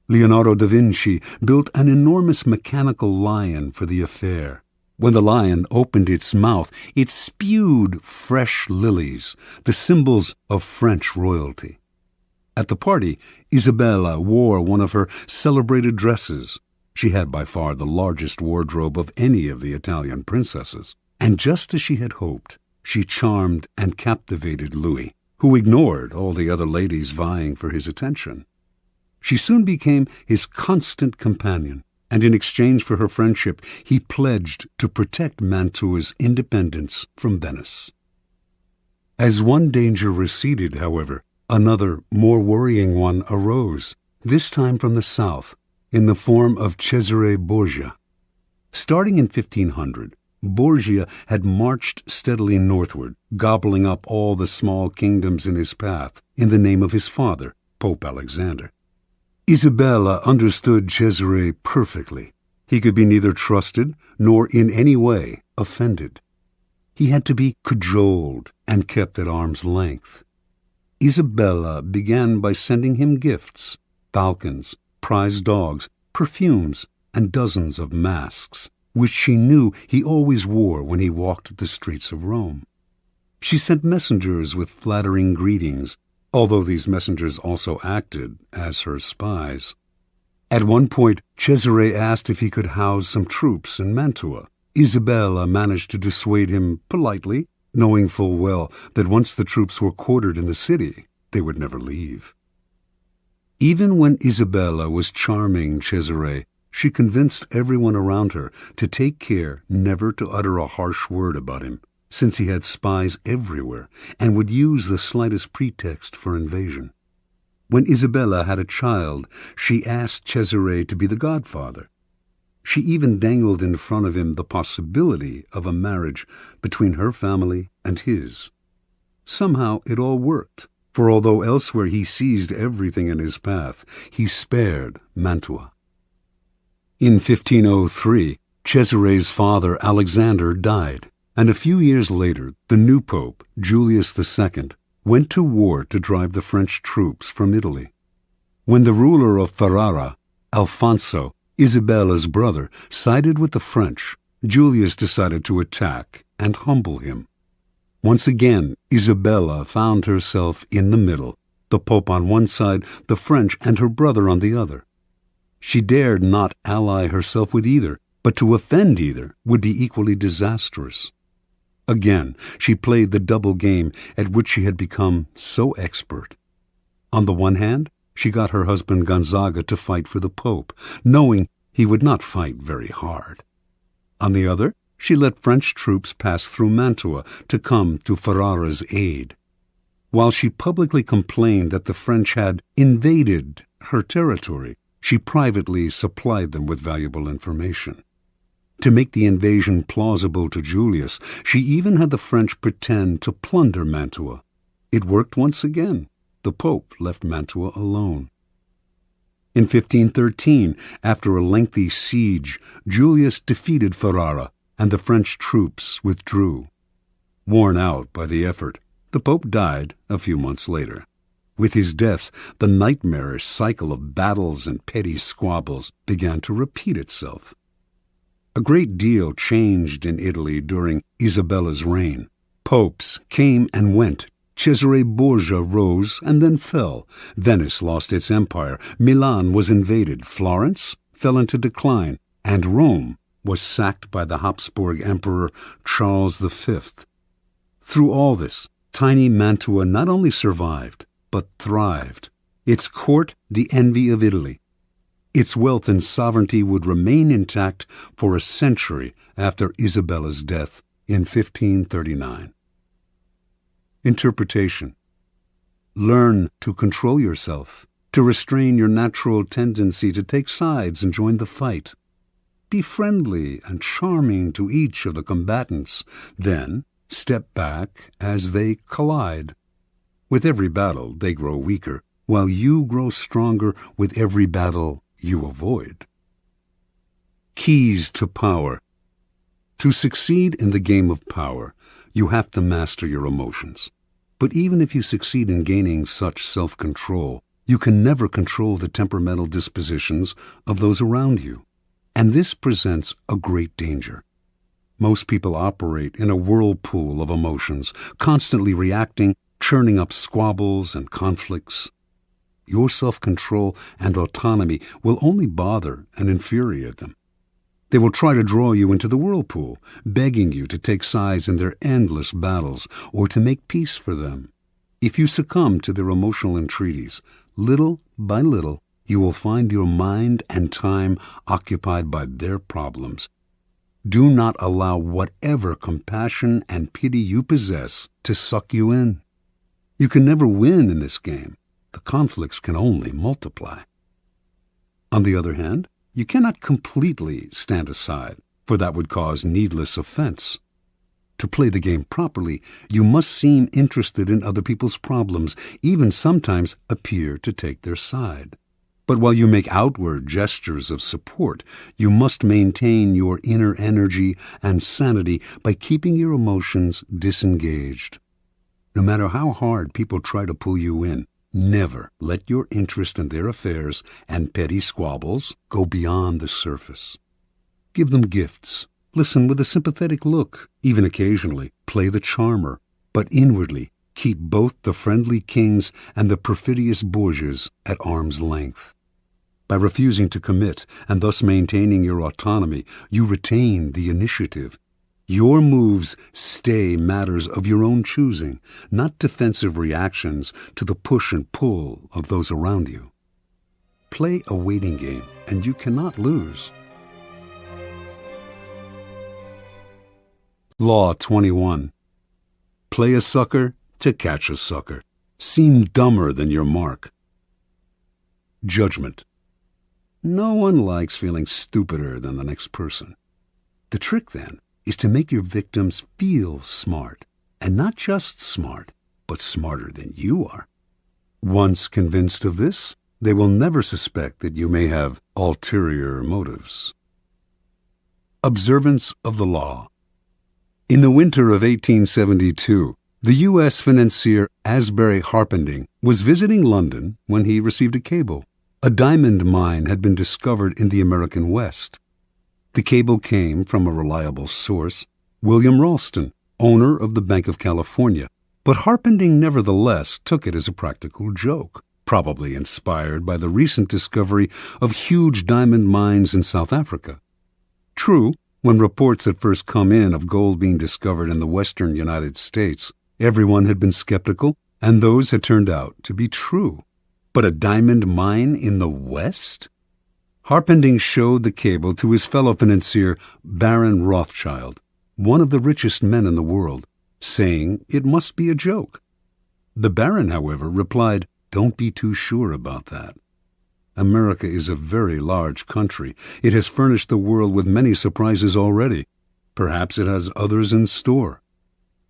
Leonardo da Vinci built an enormous mechanical lion for the affair. When the lion opened its mouth, it spewed fresh lilies, the symbols of French royalty. At the party, Isabella wore one of her celebrated dresses. She had by far the largest wardrobe of any of the Italian princesses. And just as she had hoped, she charmed and captivated Louis, who ignored all the other ladies vying for his attention. She soon became his constant companion, and in exchange for her friendship, he pledged to protect Mantua's independence from Venice. As one danger receded, however, another, more worrying one arose, this time from the south, in the form of Cesare Borgia. Starting in 1500, Borgia had marched steadily northward, gobbling up all the small kingdoms in his path, in the name of his father, Pope Alexander. Isabella understood Cesare perfectly. He could be neither trusted nor in any way offended. He had to be cajoled and kept at arm's length. Isabella began by sending him gifts, falcons, prize dogs, perfumes, and dozens of masks, which she knew he always wore when he walked the streets of Rome. She sent messengers with flattering greetings, although these messengers also acted as her spies. At one point, Cesare asked if he could house some troops in Mantua. Isabella managed to dissuade him politely, knowing full well that once the troops were quartered in the city, they would never leave. Even when Isabella was charming Cesare, she convinced everyone around her to take care never to utter a harsh word about him, since he had spies everywhere and would use the slightest pretext for invasion. When Isabella had a child, she asked Cesare to be the godfather. She even dangled in front of him the possibility of a marriage between her family and his. Somehow it all worked, for although elsewhere he seized everything in his path, he spared Mantua. In 1503, Cesare's father Alexander died, and a few years later the new pope, Julius II, went to war to drive the French troops from Italy. When the ruler of Ferrara, Alfonso, Isabella's brother, sided with the French, Julius decided to attack and humble him. Once again, Isabella found herself in the middle, the Pope on one side, the French and her brother on the other. She dared not ally herself with either, but to offend either would be equally disastrous. Again, she played the double game at which she had become so expert. On the one hand, she got her husband Gonzaga to fight for the Pope, knowing he would not fight very hard. On the other, she let French troops pass through Mantua to come to Ferrara's aid. While she publicly complained that the French had invaded her territory, she privately supplied them with valuable information. To make the invasion plausible to Julius, she even had the French pretend to plunder Mantua. It worked once again. The Pope left Mantua alone. In 1513, after a lengthy siege, Julius defeated Ferrara, and the French troops withdrew. Worn out by the effort, the Pope died a few months later. With his death, the nightmarish cycle of battles and petty squabbles began to repeat itself. A great deal changed in Italy during Isabella's reign. Popes came and went. Cesare Borgia rose and then fell. Venice lost its empire. Milan was invaded. Florence fell into decline. And Rome was sacked by the Habsburg Emperor Charles V. Through all this, tiny Mantua not only survived, but thrived. Its court the envy of Italy. Its wealth and sovereignty would remain intact for a century after Isabella's death in 1539. Interpretation. Learn to control yourself, to restrain your natural tendency to take sides and join the fight. Be friendly and charming to each of the combatants, then step back as they collide. With every battle, they grow weaker, while you grow stronger with every battle you avoid. Keys to power. To succeed in the game of power, you have to master your emotions. But even if you succeed in gaining such self-control, you can never control the temperamental dispositions of those around you. And this presents a great danger. Most people operate in a whirlpool of emotions, constantly reacting, churning up squabbles and conflicts. Your self-control and autonomy will only bother and infuriate them. They will try to draw you into the whirlpool, begging you to take sides in their endless battles or to make peace for them. If you succumb to their emotional entreaties, little by little, you will find your mind and time occupied by their problems. Do not allow whatever compassion and pity you possess to suck you in. You can never win in this game. The conflicts can only multiply. On the other hand, you cannot completely stand aside, for that would cause needless offense. To play the game properly, you must seem interested in other people's problems, even sometimes appear to take their side. But while you make outward gestures of support, you must maintain your inner energy and sanity by keeping your emotions disengaged. No matter how hard people try to pull you in, never let your interest in their affairs and petty squabbles go beyond the surface. Give them gifts. Listen with a sympathetic look. Even occasionally, play the charmer. But inwardly, keep both the friendly kings and the perfidious Borgias at arm's length. By refusing to commit and thus maintaining your autonomy, you retain the initiative. Your moves stay matters of your own choosing, not defensive reactions to the push and pull of those around you. Play a waiting game, and you cannot lose. Law 21. Play a sucker to catch a sucker. Seem dumber than your mark. Judgment. No one likes feeling stupider than the next person. The trick, then, is to make your victims feel smart, and not just smart, but smarter than you are. Once convinced of this, they will never suspect that you may have ulterior motives. Observance of the law. In the winter of 1872, the U.S. financier Asbury Harpending was visiting London when he received a cable. A diamond mine had been discovered in the American West. The cable came from a reliable source, William Ralston, owner of the Bank of California, but Harpending nevertheless took it as a practical joke, probably inspired by the recent discovery of huge diamond mines in South Africa. True, when reports had first come in of gold being discovered in the western United States, everyone had been skeptical, and those had turned out to be true. But a diamond mine in the West? Harpending showed the cable to his fellow financier, Baron Rothschild, one of the richest men in the world, saying it must be a joke. The Baron, however, replied, "Don't be too sure about that. America is a very large country. It has furnished the world with many surprises already. Perhaps it has others in store."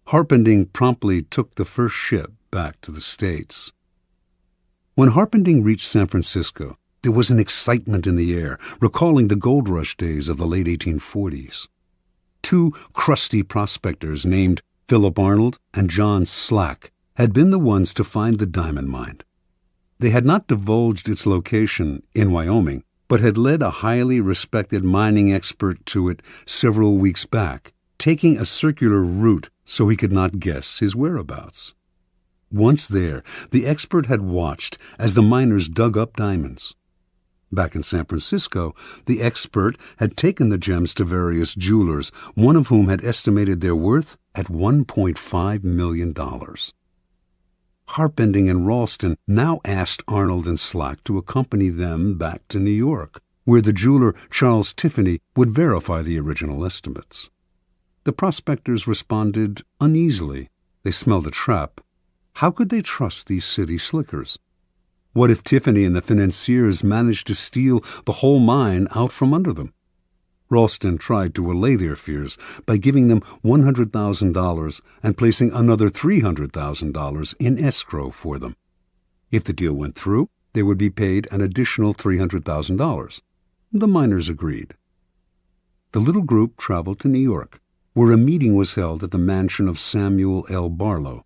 Harpending promptly took the first ship back to the States. When Harpending reached San Francisco, there was an excitement in the air, recalling the gold rush days of the late 1840s. Two crusty prospectors named Philip Arnold and John Slack had been the ones to find the diamond mine. They had not divulged its location in Wyoming, but had led a highly respected mining expert to it several weeks back, taking a circular route so he could not guess his whereabouts. Once there, the expert had watched as the miners dug up diamonds. Back in San Francisco, the expert had taken the gems to various jewelers, one of whom had estimated their worth at $1.5 million. Harpending and Ralston now asked Arnold and Slack to accompany them back to New York, where the jeweler Charles Tiffany would verify the original estimates. The prospectors responded uneasily. They smelled a trap. How could they trust these city slickers? What if Tiffany and the financiers managed to steal the whole mine out from under them? Ralston tried to allay their fears by giving them $100,000 and placing another $300,000 in escrow for them. If the deal went through, they would be paid an additional $300,000. The miners agreed. The little group traveled to New York, where a meeting was held at the mansion of Samuel L. Barlow.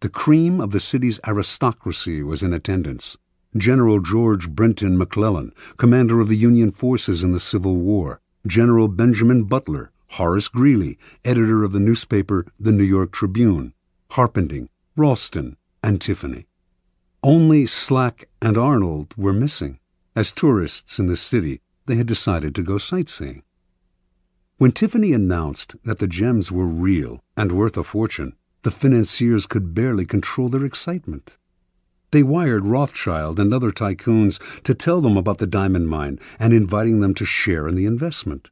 The cream of the city's aristocracy was in attendance. General George Brenton McClellan, commander of the Union forces in the Civil War, General Benjamin Butler, Horace Greeley, editor of the newspaper The New York Tribune, Harpending, Ralston, and Tiffany. Only Slack and Arnold were missing. As tourists in the city, they had decided to go sightseeing. When Tiffany announced that the gems were real and worth a fortune, the financiers could barely control their excitement. They wired Rothschild and other tycoons to tell them about the diamond mine and inviting them to share in the investment.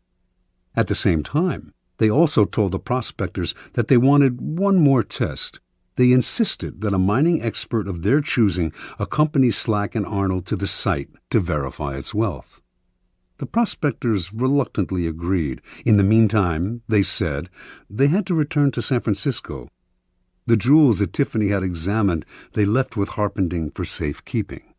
At the same time, they also told the prospectors that they wanted one more test. They insisted that a mining expert of their choosing accompany Slack and Arnold to the site to verify its wealth. The prospectors reluctantly agreed. In the meantime, they said, they had to return to San Francisco. The jewels that Tiffany had examined they left with Harpending for safekeeping.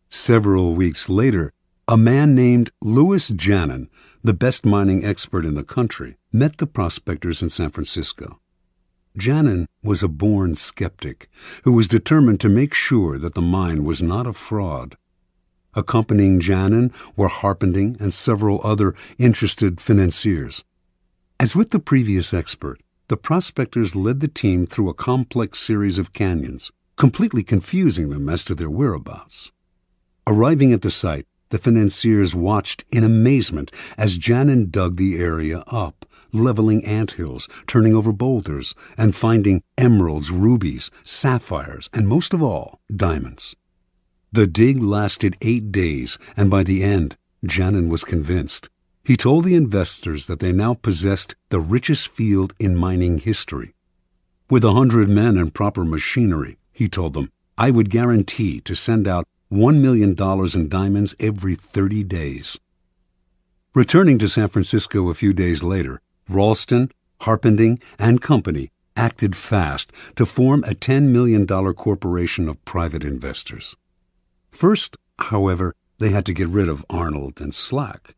Several weeks later, a man named Louis Janin, the best mining expert in the country, met the prospectors in San Francisco. Janin was a born skeptic who was determined to make sure that the mine was not a fraud. Accompanying Janin were Harpending and several other interested financiers. As with the previous expert, the prospectors led the team through a complex series of canyons, completely confusing them as to their whereabouts. Arriving at the site, the financiers watched in amazement as Janin dug the area up, leveling anthills, turning over boulders, and finding emeralds, rubies, sapphires, and most of all, diamonds. The dig lasted 8 days, and by the end, Janin was convinced. He told the investors that they now possessed the richest field in mining history. With 100 men and proper machinery, he told them, I would guarantee to send out $1 million in diamonds every 30 days. Returning to San Francisco a few days later, Ralston, Harpending, and Company acted fast to form a $10 million corporation of private investors. First, however, they had to get rid of Arnold and Slack.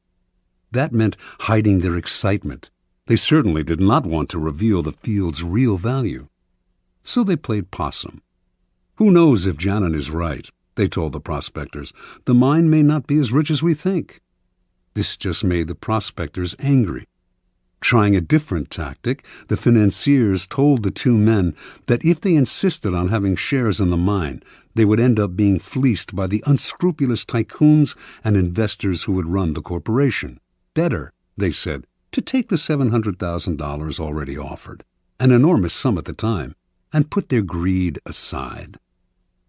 That meant hiding their excitement. They certainly did not want to reveal the field's real value. So they played possum. Who knows if Janin is right, they told the prospectors. The mine may not be as rich as we think. This just made the prospectors angry. Trying a different tactic, the financiers told the two men that if they insisted on having shares in the mine, they would end up being fleeced by the unscrupulous tycoons and investors who would run the corporation. Better, they said, to take the $700,000 already offered, an enormous sum at the time, and put their greed aside.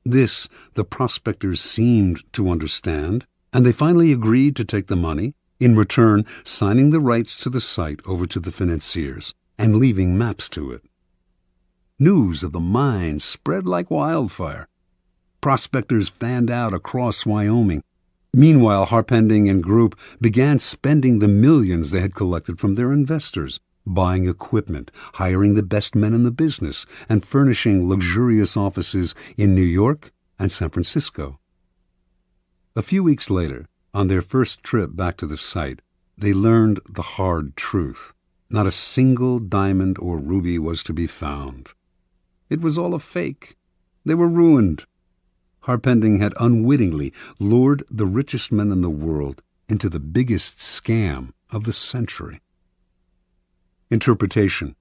This the prospectors seemed to understand, and they finally agreed to take the money, in return signing the rights to the site over to the financiers and leaving maps to it. News of the mine spread like wildfire. Prospectors fanned out across Wyoming. Meanwhile, Harpending and group began spending the millions they had collected from their investors, buying equipment, hiring the best men in the business, and furnishing luxurious offices in New York and San Francisco. A few weeks later, on their first trip back to the site, they learned the hard truth. Not a single diamond or ruby was to be found. It was all a fake. They were ruined. Harpending had unwittingly lured the richest men in the world into the biggest scam of the century. Interpretation.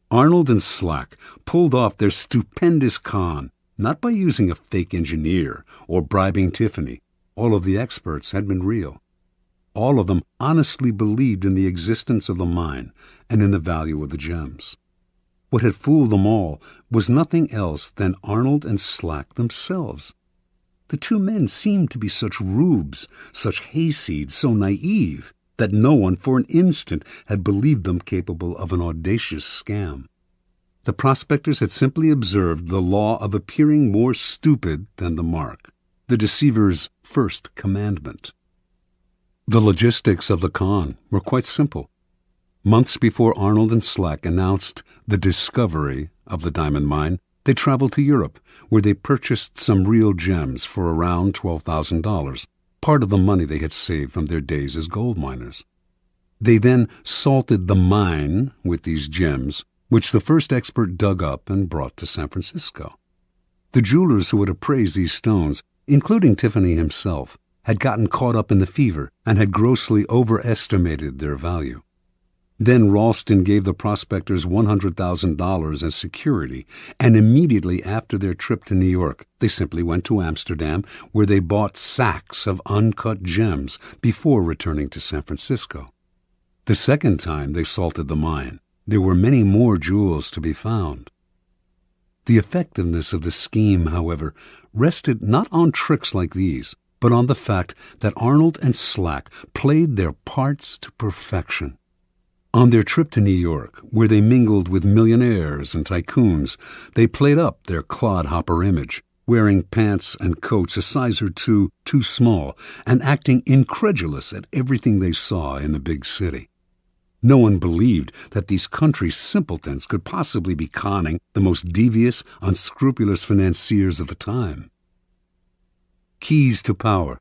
Arnold and Slack pulled off their stupendous con, not by using a fake engineer or bribing Tiffany. All of the experts had been real. All of them honestly believed in the existence of the mine and in the value of the gems. What had fooled them all was nothing else than Arnold and Slack themselves. The two men seemed to be such rubes, such hayseeds, so naive, that no one for an instant had believed them capable of an audacious scam. The prospectors had simply observed the law of appearing more stupid than the mark, the deceiver's first commandment. The logistics of the con were quite simple. Months before Arnold and Slack announced the discovery of the diamond mine, they traveled to Europe, where they purchased some real gems for around $12,000, part of the money they had saved from their days as gold miners. They then salted the mine with these gems, which the first expert dug up and brought to San Francisco. The jewelers who had appraised these stones, including Tiffany himself, had gotten caught up in the fever and had grossly overestimated their value. Then Ralston gave the prospectors $100,000 as security, and immediately after their trip to New York, they simply went to Amsterdam, where they bought sacks of uncut gems before returning to San Francisco. The second time they salted the mine, there were many more jewels to be found. The effectiveness of the scheme, however, rested not on tricks like these, but on the fact that Arnold and Slack played their parts to perfection. On their trip to New York, where they mingled with millionaires and tycoons, they played up their clodhopper image, wearing pants and coats a size or two too small and acting incredulous at everything they saw in the big city. No one believed that these country simpletons could possibly be conning the most devious, unscrupulous financiers of the time. Keys to power.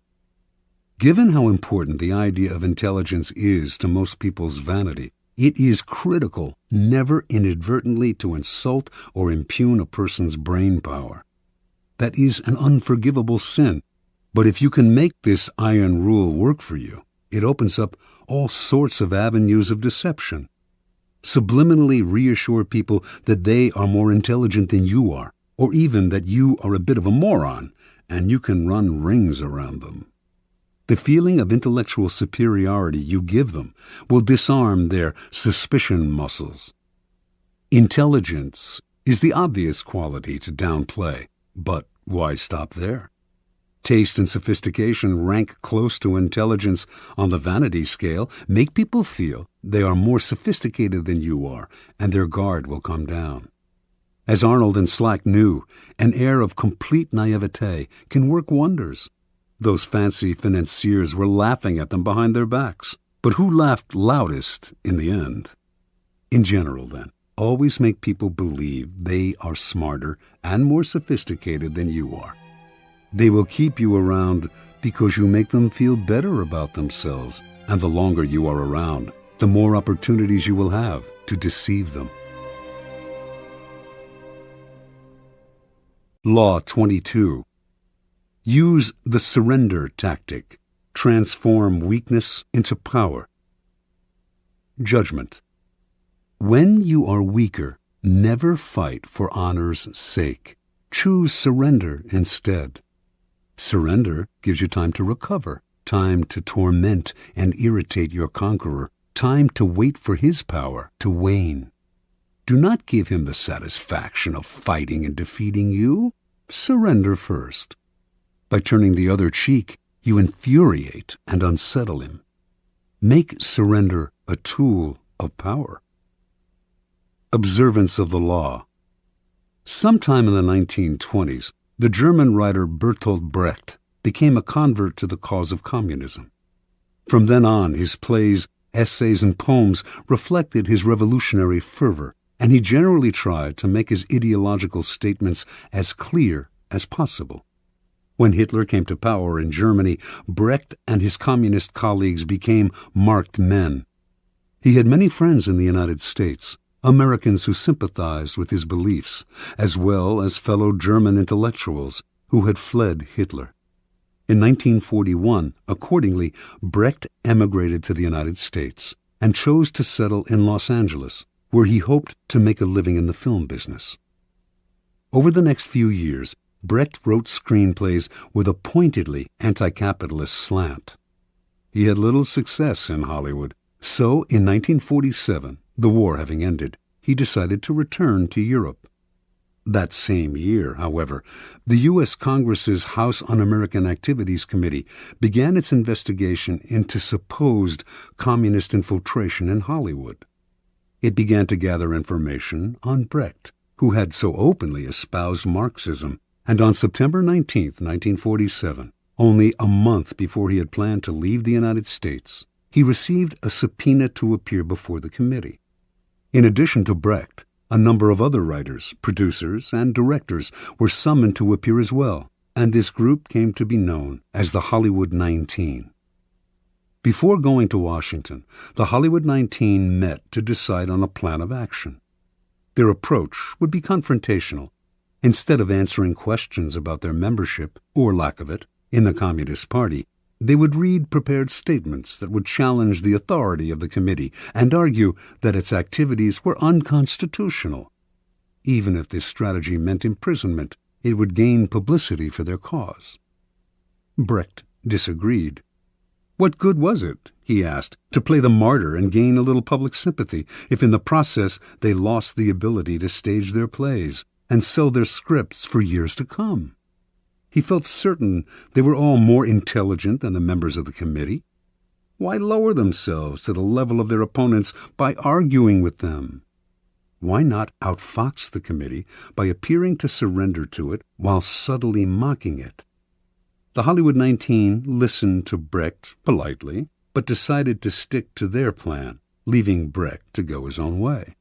Given how important the idea of intelligence is to most people's vanity, it is critical never inadvertently to insult or impugn a person's brain power. That is an unforgivable sin, but if you can make this iron rule work for you, it opens up all sorts of avenues of deception. Subliminally reassure people that they are more intelligent than you are, or even that you are a bit of a moron, and you can run rings around them. The feeling of intellectual superiority you give them will disarm their suspicion muscles. Intelligence is the obvious quality to downplay, but why stop there? Taste and sophistication rank close to intelligence on the vanity scale, make people feel they are more sophisticated than you are, and their guard will come down. As Arnold and Slack knew, an air of complete naivete can work wonders. Those fancy financiers were laughing at them behind their backs, but who laughed loudest in the end? In general, then, always make people believe they are smarter and more sophisticated than you are. They will keep you around because you make them feel better about themselves, and the longer you are around, the more opportunities you will have to deceive them. Law 22. Use the surrender tactic. Transform weakness into power. Judgment. When you are weaker, never fight for honor's sake. Choose surrender instead. Surrender gives you time to recover, time to torment and irritate your conqueror, time to wait for his power to wane. Do not give him the satisfaction of fighting and defeating you. Surrender first. By turning the other cheek, you infuriate and unsettle him. Make surrender a tool of power. Observance of the law. Sometime in the 1920s, the German writer Bertolt Brecht became a convert to the cause of communism. From then on, his plays, essays, and poems reflected his revolutionary fervor, and he generally tried to make his ideological statements as clear as possible. When Hitler came to power in Germany, Brecht and his communist colleagues became marked men. He had many friends in the United States, Americans who sympathized with his beliefs, as well as fellow German intellectuals who had fled Hitler. In 1941, accordingly, Brecht emigrated to the United States and chose to settle in Los Angeles, where he hoped to make a living in the film business. Over the next few years, Brecht wrote screenplays with a pointedly anti-capitalist slant. He had little success in Hollywood, so in 1947, the war having ended, he decided to return to Europe. That same year, however, the U.S. Congress's House Un-American Activities Committee began its investigation into supposed communist infiltration in Hollywood. It began to gather information on Brecht, who had so openly espoused Marxism, and on September 19, 1947, only a month before he had planned to leave the United States, he received a subpoena to appear before the committee. In addition to Brecht, a number of other writers, producers, and directors were summoned to appear as well, and this group came to be known as the Hollywood 19. Before going to Washington, the Hollywood 19 met to decide on a plan of action. Their approach would be confrontational. Instead of answering questions about their membership, or lack of it, in the Communist Party, they would read prepared statements that would challenge the authority of the committee and argue that its activities were unconstitutional. Even if this strategy meant imprisonment, it would gain publicity for their cause. Brecht disagreed. What good was it, he asked, to play the martyr and gain a little public sympathy if in the process they lost the ability to stage their plays and sell their scripts for years to come? He felt certain they were all more intelligent than the members of the committee. Why lower themselves to the level of their opponents by arguing with them? Why not outfox the committee by appearing to surrender to it while subtly mocking it? The Hollywood 19 listened to Brecht politely, but decided to stick to their plan, leaving Brecht to go his own way.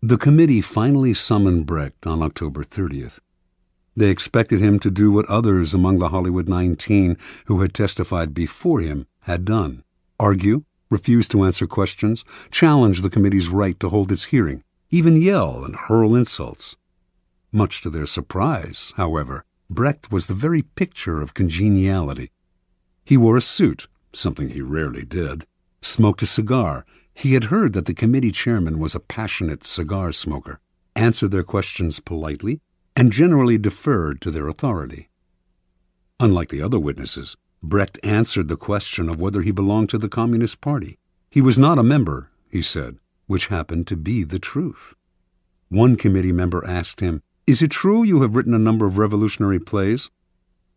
The committee finally summoned Brecht on October 30th. They expected him to do what others among the Hollywood 19 who had testified before him had done: argue, refuse to answer questions, challenge the committee's right to hold its hearing, even yell and hurl insults. Much to their surprise, however, Brecht was the very picture of congeniality. He wore a suit, something he rarely did, smoked a cigar. He had heard that the committee chairman was a passionate cigar smoker, answered their questions politely, and generally deferred to their authority. Unlike the other witnesses, Brecht answered the question of whether he belonged to the Communist Party. He was not a member, he said, which happened to be the truth. One committee member asked him, "Is it true you have written a number of revolutionary plays?"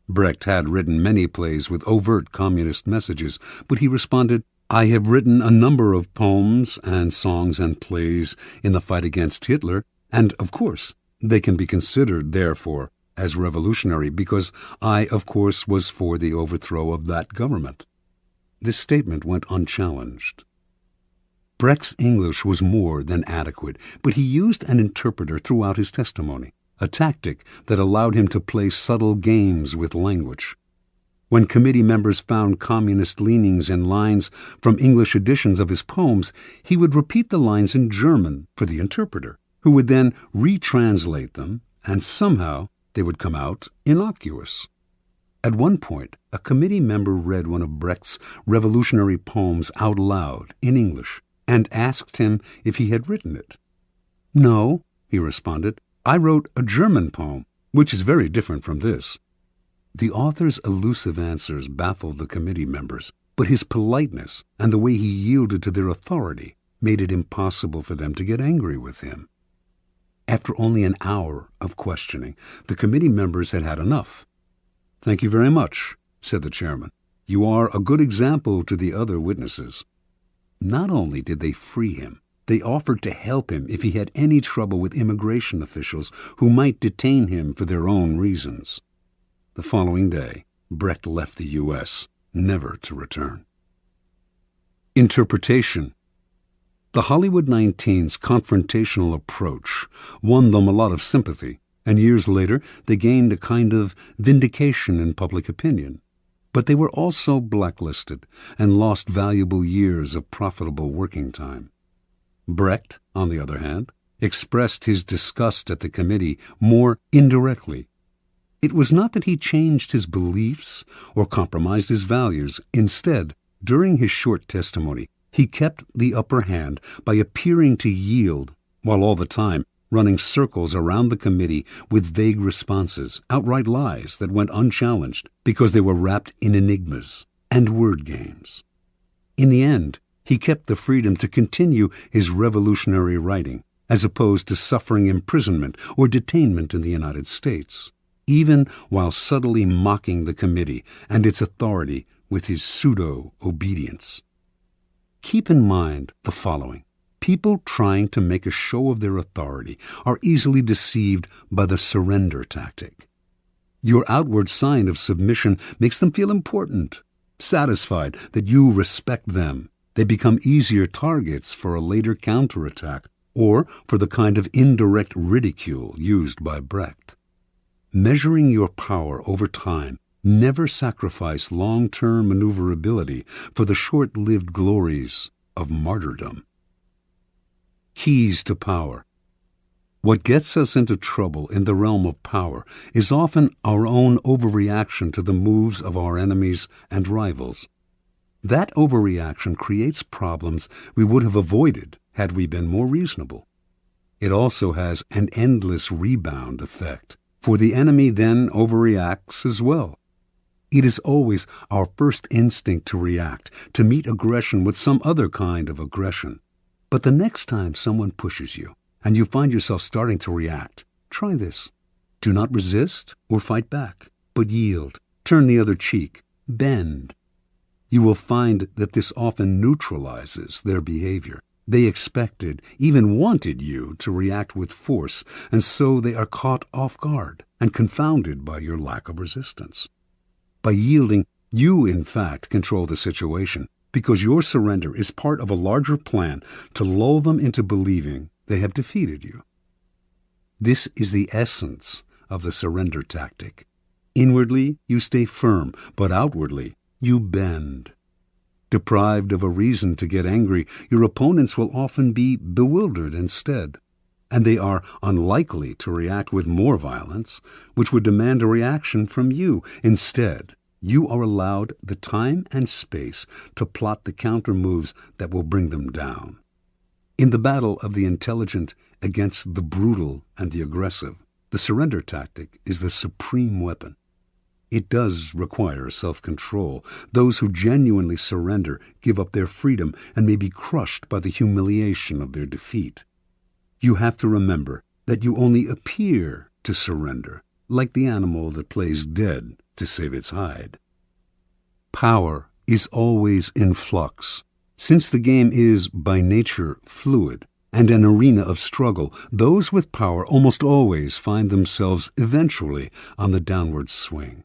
Brecht had written many plays with overt communist messages, but he responded, "I have written a number of poems and songs and plays in the fight against Hitler, and, of course, they can be considered, therefore, as revolutionary because I, of course, was for the overthrow of that government." This statement went unchallenged. Brecht's English was more than adequate, but he used an interpreter throughout his testimony, a tactic that allowed him to play subtle games with language. When committee members found communist leanings in lines from English editions of his poems, he would repeat the lines in German for the interpreter, who would then retranslate them, and somehow they would come out innocuous. At one point, a committee member read one of Brecht's revolutionary poems out loud in English and asked him if he had written it. "No," he responded, "I wrote a German poem, which is very different from this." The author's elusive answers baffled the committee members, but his politeness and the way he yielded to their authority made it impossible for them to get angry with him. After only an hour of questioning, the committee members had had enough. "Thank you very much," said the chairman. "You are a good example to the other witnesses." Not only did they free him, they offered to help him if he had any trouble with immigration officials who might detain him for their own reasons. The following day, Brecht left the U.S., never to return. Interpretation. The Hollywood 19's confrontational approach won them a lot of sympathy, and years later they gained a kind of vindication in public opinion. But they were also blacklisted and lost valuable years of profitable working time. Brecht, on the other hand, expressed his disgust at the committee more indirectly. It was not that he changed his beliefs or compromised his values. Instead, during his short testimony, he kept the upper hand by appearing to yield, while all the time running circles around the committee with vague responses, outright lies that went unchallenged because they were wrapped in enigmas and word games. In the end, he kept the freedom to continue his revolutionary writing, as opposed to suffering imprisonment or detainment in the United States, even while subtly mocking the committee and its authority with his pseudo-obedience. Keep in mind the following. People trying to make a show of their authority are easily deceived by the surrender tactic. Your outward sign of submission makes them feel important, satisfied that you respect them. They become easier targets for a later counterattack or for the kind of indirect ridicule used by Brecht. Measuring your power over time, never sacrifice long-term maneuverability for the short-lived glories of martyrdom. Keys to power. What gets us into trouble in the realm of power is often our own overreaction to the moves of our enemies and rivals. That overreaction creates problems we would have avoided had we been more reasonable. It also has an endless rebound effect, for the enemy then overreacts as well. It is always our first instinct to react, to meet aggression with some other kind of aggression. But the next time someone pushes you, and you find yourself starting to react, try this. Do not resist or fight back, but yield, turn the other cheek, bend. You will find that this often neutralizes their behavior. They expected, even wanted you to react with force, and so they are caught off guard and confounded by your lack of resistance. By yielding, you in fact control the situation, because your surrender is part of a larger plan to lull them into believing they have defeated you. This is the essence of the surrender tactic. Inwardly, you stay firm, but outwardly, you bend. Deprived of a reason to get angry, your opponents will often be bewildered instead, and they are unlikely to react with more violence, which would demand a reaction from you. Instead, you are allowed the time and space to plot the counter moves that will bring them down. In the battle of the intelligent against the brutal and the aggressive, the surrender tactic is the supreme weapon. It does require self-control. Those who genuinely surrender give up their freedom and may be crushed by the humiliation of their defeat. You have to remember that you only appear to surrender, like the animal that plays dead to save its hide. Power is always in flux. Since the game is, by nature, fluid and an arena of struggle, those with power almost always find themselves eventually on the downward swing.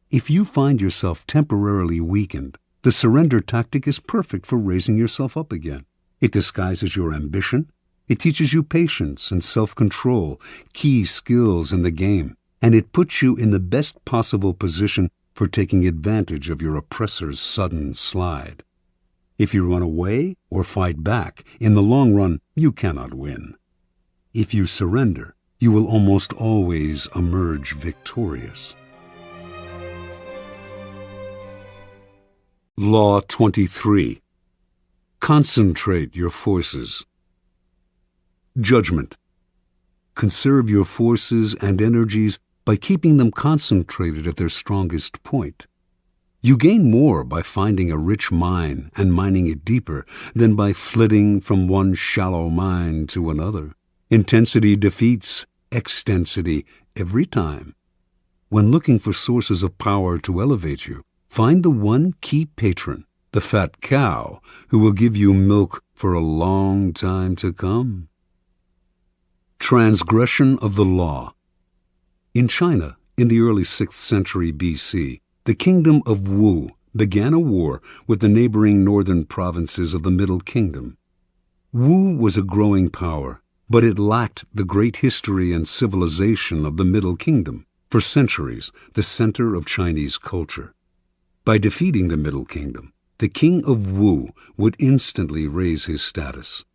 If you find yourself temporarily weakened, the surrender tactic is perfect for raising yourself up again. It disguises your ambition. It teaches you patience and self-control, key skills in the game, and it puts you in the best possible position for taking advantage of your oppressor's sudden slide. If you run away or fight back, in the long run, you cannot win. If you surrender, you will almost always emerge victorious. Law 23. Concentrate your forces. Judgment. Conserve your forces and energies by keeping them concentrated at their strongest point. You gain more by finding a rich mine and mining it deeper than by flitting from one shallow mine to another. Intensity defeats extensity every time. When looking for sources of power to elevate you, find the one key patron, the fat cow, who will give you milk for a long time to come. Transgression of the law. In China, in the early 6th century BC, the kingdom of Wu began a war with the neighboring northern provinces of the Middle Kingdom. Wu was a growing power, but it lacked the great history and civilization of the Middle Kingdom, for centuries the center of Chinese culture. By defeating the Middle Kingdom, the king of Wu would instantly raise his status.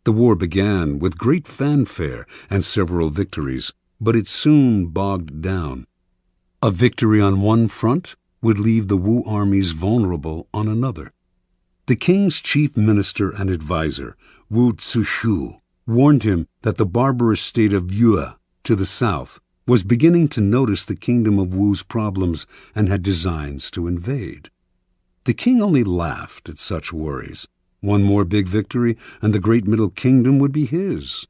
The war began with great fanfare and several victories, but it soon bogged down. A victory on one front would leave the Wu armies vulnerable on another. The king's chief minister and advisor, Wu Zishu, warned him that the barbarous state of Yue to the south was beginning to notice the kingdom of Wu's problems and had designs to invade. The king only laughed at such worries. One more big victory, and the great Middle Kingdom would be his.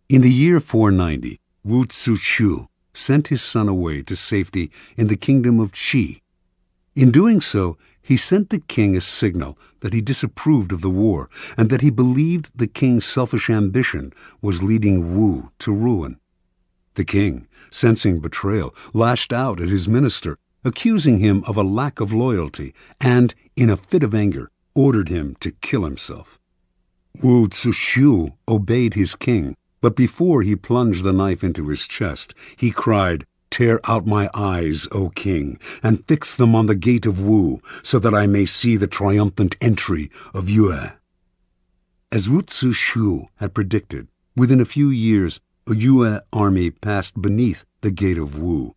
In the year 490, Wu Tzu sent his son away to safety in the kingdom of Qi. In doing so, he sent the king a signal that he disapproved of the war and that he believed the king's selfish ambition was leading Wu to ruin. The king, sensing betrayal, lashed out at his minister, accusing him of a lack of loyalty, and, in a fit of anger, ordered him to kill himself. Wu Tzu obeyed his king, but before he plunged the knife into his chest, he cried, "Tear out my eyes, O king, and fix them on the gate of Wu, so that I may see the triumphant entry of Yue." As Wu Tzu had predicted, within a few years, a Yue army passed beneath the gate of Wu.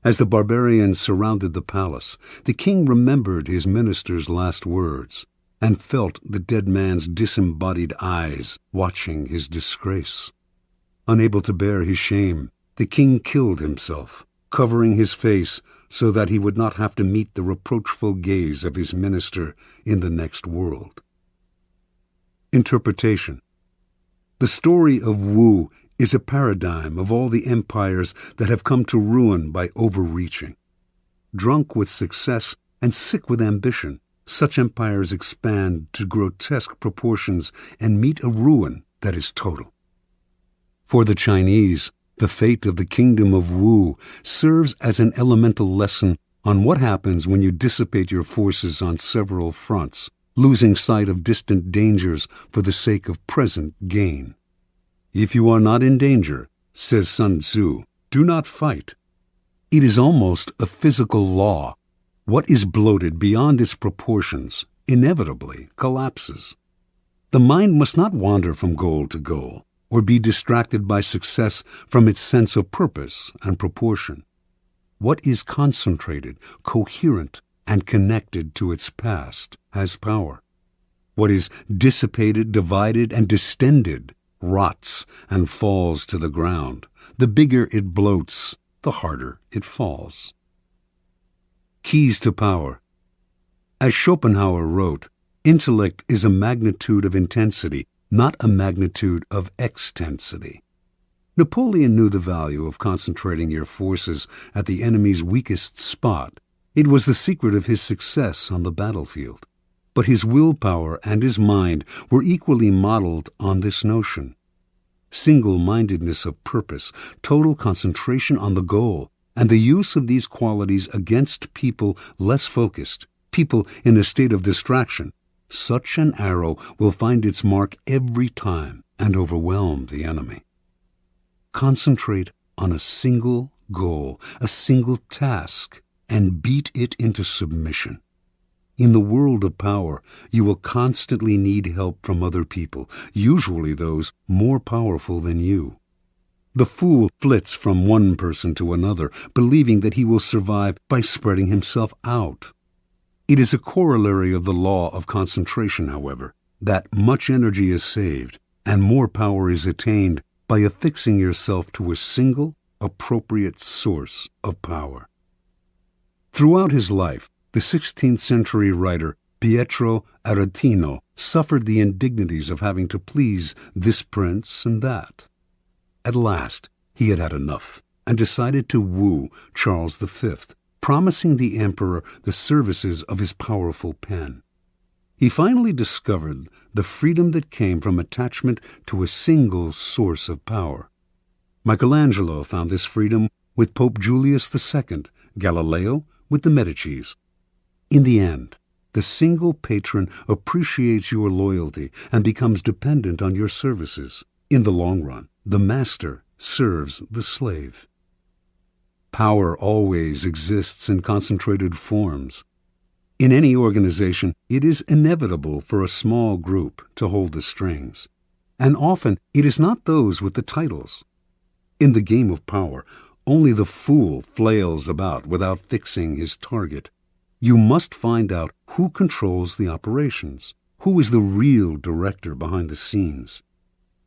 As the barbarians surrounded the palace, the king remembered his minister's last words and felt the dead man's disembodied eyes watching his disgrace. Unable to bear his shame, the king killed himself, covering his face so that he would not have to meet the reproachful gaze of his minister in the next world. Interpretation. The story of Wu is a paradigm of all the empires that have come to ruin by overreaching. Drunk with success and sick with ambition, such empires expand to grotesque proportions and meet a ruin that is total. For the Chinese, the fate of the kingdom of Wu serves as an elemental lesson on what happens when you dissipate your forces on several fronts, losing sight of distant dangers for the sake of present gain. If you are not in danger, says Sun Tzu, do not fight. It is almost a physical law. What is bloated beyond its proportions inevitably collapses. The mind must not wander from goal to goal, or be distracted by success from its sense of purpose and proportion. What is concentrated, coherent, and connected to its past has power. What is dissipated, divided, and distended rots and falls to the ground. The bigger it bloats, the harder it falls. Keys to power. As Schopenhauer wrote, intellect is a magnitude of intensity, not a magnitude of extensity. Napoleon knew the value of concentrating your forces at the enemy's weakest spot. It was the secret of his success on the battlefield. But his willpower and his mind were equally modeled on this notion. Single-mindedness of purpose, total concentration on the goal, and the use of these qualities against people less focused, people in a state of distraction. Such an arrow will find its mark every time and overwhelm the enemy. Concentrate on a single goal, a single task, and beat it into submission. In the world of power, you will constantly need help from other people, usually those more powerful than you. The fool flits from one person to another, believing that he will survive by spreading himself out. It is a corollary of the law of concentration, however, that much energy is saved and more power is attained by affixing yourself to a single, appropriate source of power. Throughout his life, the 16th century writer Pietro Aretino suffered the indignities of having to please this prince and that. At last, he had had enough and decided to woo Charles V, promising the emperor the services of his powerful pen. He finally discovered the freedom that came from attachment to a single source of power. Michelangelo found this freedom with Pope Julius II, Galileo with the Medicis. In the end, the single patron appreciates your loyalty and becomes dependent on your services. In the long run, the master serves the slave. Power always exists in concentrated forms. In any organization, it is inevitable for a small group to hold the strings, and often it is not those with the titles. In the game of power, only the fool flails about without fixing his target. You must find out who controls the operations, who is the real director behind the scenes.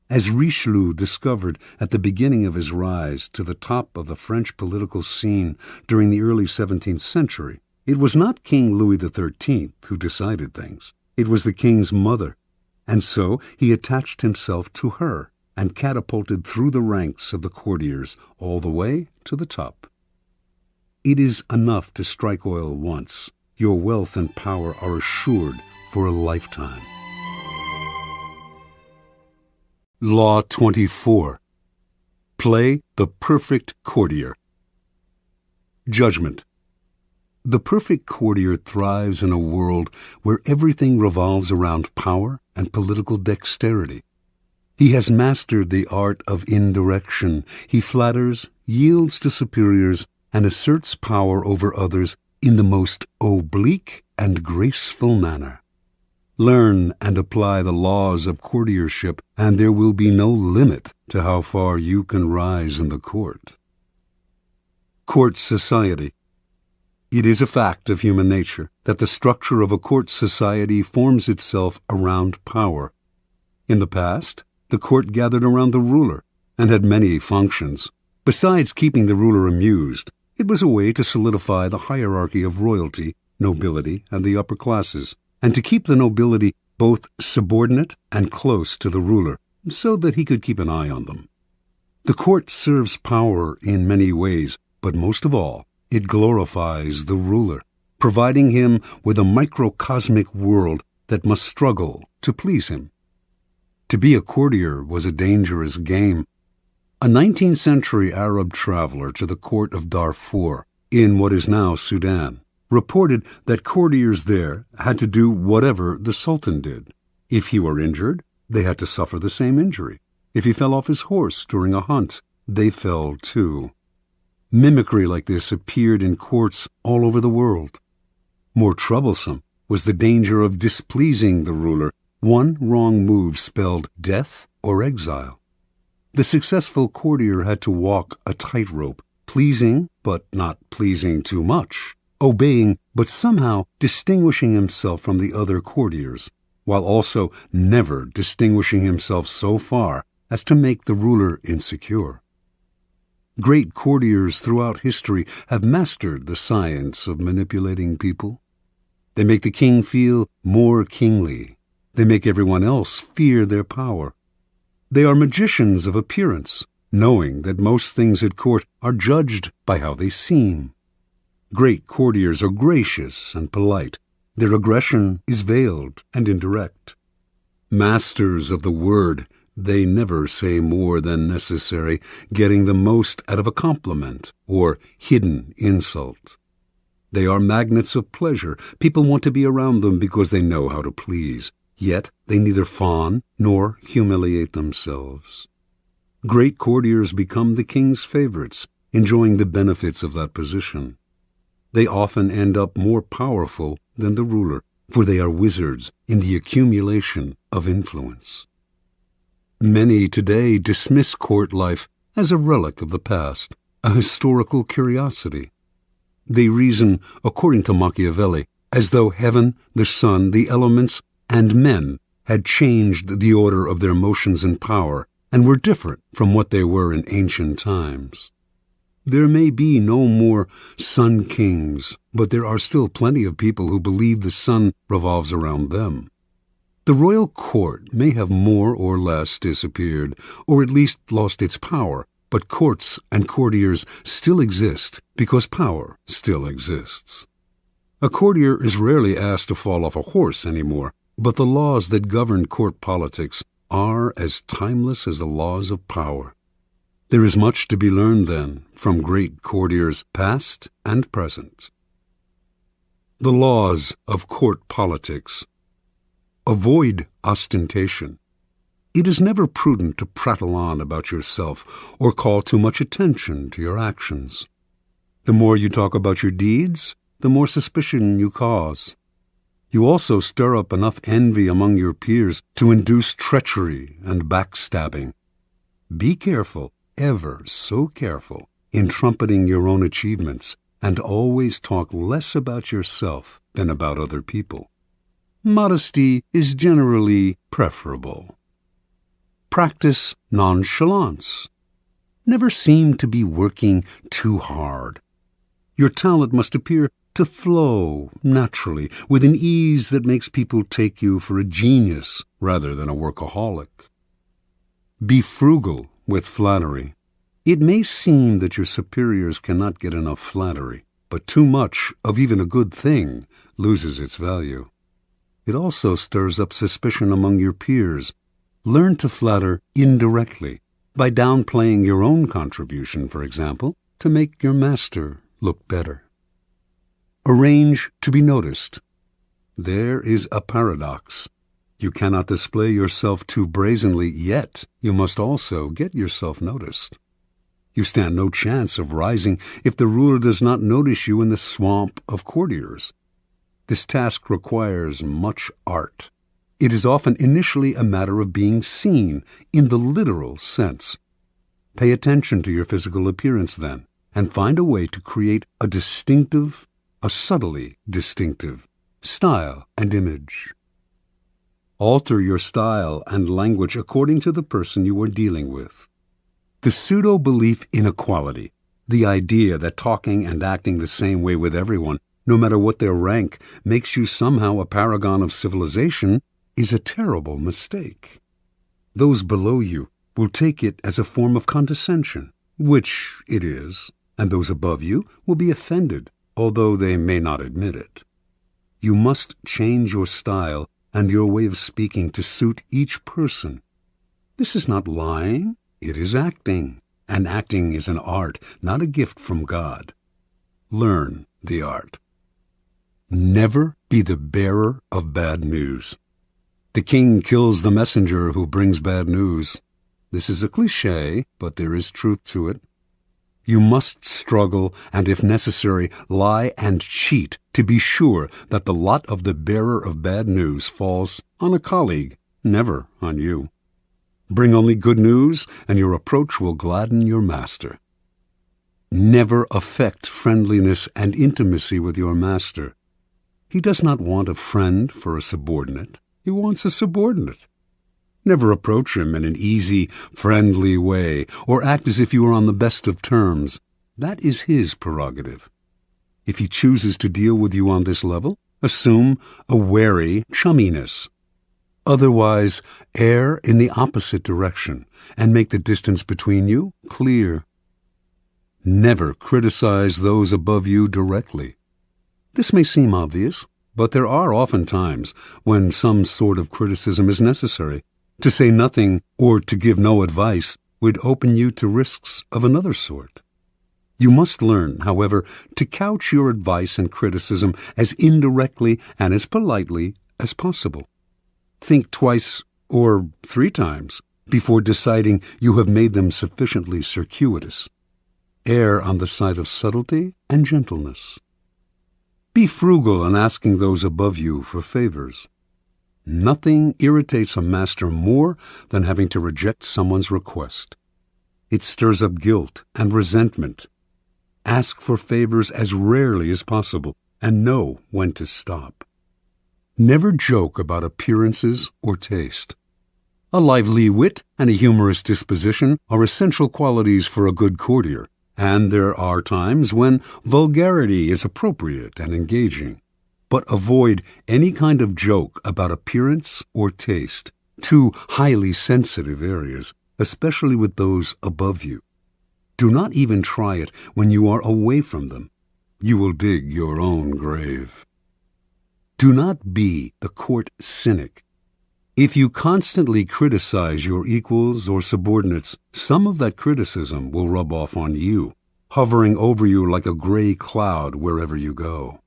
As Richelieu discovered at the beginning of his rise to the top of the French political scene during the early 17th century, it was not King Louis XIII who decided things. It was the king's mother, and so he attached himself to her and catapulted through the ranks of the courtiers all the way to the top. It is enough to strike oil once. Your wealth and power are assured for a lifetime. Law 24. Play the perfect courtier. Judgment. The perfect courtier thrives in a world where everything revolves around power and political dexterity. He has mastered the art of indirection. He flatters, yields to superiors, and asserts power over others in the most oblique and graceful manner. Learn and apply the laws of courtiership, and there will be no limit to how far you can rise in the court. Court society. It is a fact of human nature that the structure of a court society forms itself around power. In the past, the court gathered around the ruler and had many functions. Besides keeping the ruler amused, it was a way to solidify the hierarchy of royalty, nobility, and the upper classes, and to keep the nobility both subordinate and close to the ruler, so that he could keep an eye on them. The court serves power in many ways, but most of all, it glorifies the ruler, providing him with a microcosmic world that must struggle to please him. To be a courtier was a dangerous game. A 19th century Arab traveler to the court of Darfur, in what is now Sudan, reported that courtiers there had to do whatever the Sultan did. If he were injured, they had to suffer the same injury. If he fell off his horse during a hunt, they fell too. Mimicry like this appeared in courts all over the world. More troublesome was the danger of displeasing the ruler. One wrong move spelled death or exile. The successful courtier had to walk a tightrope, pleasing but not pleasing too much, obeying but somehow distinguishing himself from the other courtiers, while also never distinguishing himself so far as to make the ruler insecure. Great courtiers throughout history have mastered the science of manipulating people. They make the king feel more kingly. They make everyone else fear their power. They are magicians of appearance, knowing that most things at court are judged by how they seem. Great courtiers are gracious and polite. Their aggression is veiled and indirect. Masters of the word, they never say more than necessary, getting the most out of a compliment or hidden insult. They are magnets of pleasure. People want to be around them because they know how to please. Yet they neither fawn nor humiliate themselves. Great courtiers become the king's favorites, enjoying the benefits of that position. They often end up more powerful than the ruler, for they are wizards in the accumulation of influence. Many today dismiss court life as a relic of the past, a historical curiosity. They reason, according to Machiavelli, as though heaven, the sun, the elements, and men had changed the order of their motions and power, and were different from what they were in ancient times. There may be no more sun kings, but there are still plenty of people who believe the sun revolves around them. The royal court may have more or less disappeared, or at least lost its power, but courts and courtiers still exist because power still exists. A courtier is rarely asked to fall off a horse anymore, but the laws that govern court politics are as timeless as the laws of power. There is much to be learned, then, from great courtiers past and present. The laws of court politics. Avoid ostentation. It is never prudent to prattle on about yourself or call too much attention to your actions. The more you talk about your deeds, the more suspicion you cause. You also stir up enough envy among your peers to induce treachery and backstabbing. Be careful, ever so careful, in trumpeting your own achievements, and always talk less about yourself than about other people. Modesty is generally preferable. Practice nonchalance. Never seem to be working too hard. Your talent must appear to flow naturally with an ease that makes people take you for a genius rather than a workaholic. Be frugal with flattery. It may seem that your superiors cannot get enough flattery, but too much of even a good thing loses its value. It also stirs up suspicion among your peers. Learn to flatter indirectly, by downplaying your own contribution, for example, to make your master look better. Arrange to be noticed. There is a paradox. You cannot display yourself too brazenly, yet you must also get yourself noticed. You stand no chance of rising if the ruler does not notice you in the swamp of courtiers. This task requires much art. It is often initially a matter of being seen in the literal sense. Pay attention to your physical appearance then, and find a way to create a subtly distinctive style and image. Alter your style and language according to the person you are dealing with. The pseudo-belief in equality, the idea that talking and acting the same way with everyone, no matter what their rank, makes you somehow a paragon of civilization, is a terrible mistake. Those below you will take it as a form of condescension, which it is, and those above you will be offended, although they may not admit it. You must change your style and your way of speaking to suit each person. This is not lying, it is acting, and acting is an art, not a gift from God. Learn the art. Never be the bearer of bad news. The king kills the messenger who brings bad news. This is a cliché, but there is truth to it. You must struggle and, if necessary, lie and cheat to be sure that the lot of the bearer of bad news falls on a colleague, never on you. Bring only good news, and your approach will gladden your master. Never affect friendliness and intimacy with your master. He does not want a friend for a subordinate. He wants a subordinate. Never approach him in an easy, friendly way, or act as if you are on the best of terms. That is his prerogative. If he chooses to deal with you on this level, assume a wary chumminess. Otherwise, err in the opposite direction, and make the distance between you clear. Never criticize those above you directly. This may seem obvious, but there are often times when some sort of criticism is necessary. To say nothing or to give no advice would open you to risks of another sort. You must learn, however, to couch your advice and criticism as indirectly and as politely as possible. Think twice or 3 times before deciding you have made them sufficiently circuitous. Err on the side of subtlety and gentleness. Be frugal in asking those above you for favors. Nothing irritates a master more than having to reject someone's request. It stirs up guilt and resentment. Ask for favors as rarely as possible, and know when to stop. Never joke about appearances or taste. A lively wit and a humorous disposition are essential qualities for a good courtier, and there are times when vulgarity is appropriate and engaging. But avoid any kind of joke about appearance or taste, 2 highly sensitive areas, especially with those above you. Do not even try it when you are away from them. You will dig your own grave. Do not be the court cynic. If you constantly criticize your equals or subordinates, some of that criticism will rub off on you, hovering over you like a gray cloud wherever you go.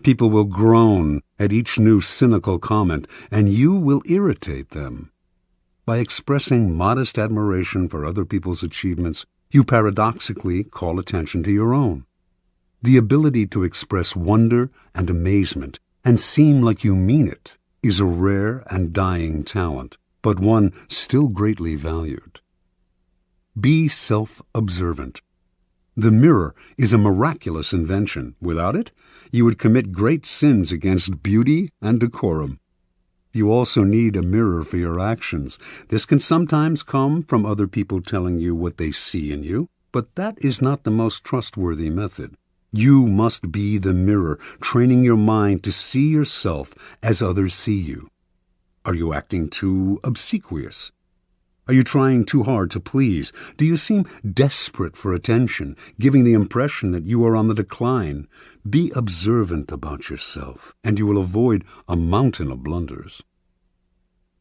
People will groan at each new cynical comment, and you will irritate them. By expressing modest admiration for other people's achievements, you paradoxically call attention to your own. The ability to express wonder and amazement and seem like you mean it is a rare and dying talent, but one still greatly valued. Be self-observant. The mirror is a miraculous invention. Without it, you would commit great sins against beauty and decorum. You also need a mirror for your actions. This can sometimes come from other people telling you what they see in you, but that is not the most trustworthy method. You must be the mirror, training your mind to see yourself as others see you. Are you acting too obsequious? Are you trying too hard to please? Do you seem desperate for attention, giving the impression that you are on the decline? Be observant about yourself, and you will avoid a mountain of blunders.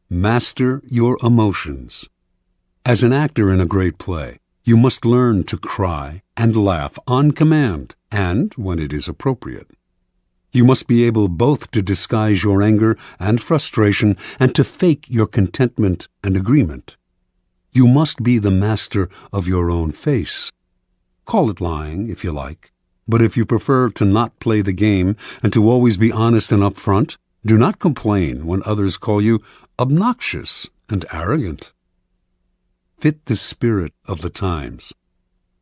Master your emotions. As an actor in a great play, you must learn to cry and laugh on command and when it is appropriate. You must be able both to disguise your anger and frustration and to fake your contentment and agreement. You must be the master of your own face. Call it lying, if you like, but if you prefer to not play the game and to always be honest and upfront, do not complain when others call you obnoxious and arrogant. Fit the spirit of the times.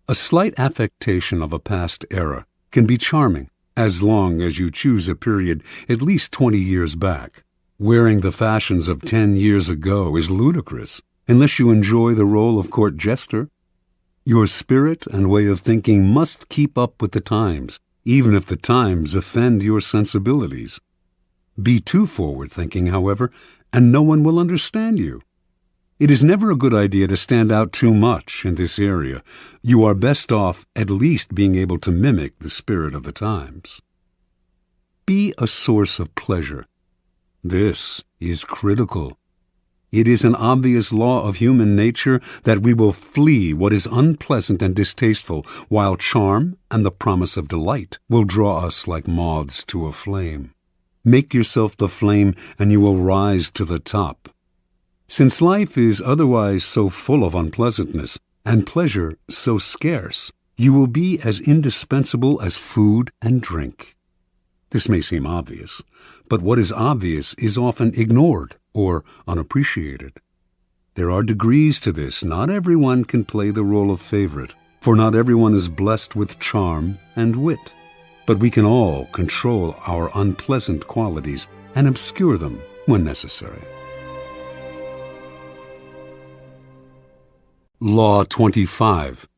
A slight affectation of a past era can be charming as long as you choose a period at least 20 years back. Wearing the fashions of 10 years ago is ludicrous unless you enjoy the role of court jester. Your spirit and way of thinking must keep up with the times, even if the times offend your sensibilities. Be too forward-thinking, however, and no one will understand you. It is never a good idea to stand out too much in this area. You are best off at least being able to mimic the spirit of the times. Be a source of pleasure. This is critical. It is an obvious law of human nature that we will flee what is unpleasant and distasteful, while charm and the promise of delight will draw us like moths to a flame. Make yourself the flame, and you will rise to the top. Since life is otherwise so full of unpleasantness, and pleasure so scarce, you will be as indispensable as food and drink. This may seem obvious, but what is obvious is often ignored or unappreciated. There are degrees to this. Not everyone can play the role of favorite, for not everyone is blessed with charm and wit. But we can all control our unpleasant qualities and obscure them when necessary. Law 25.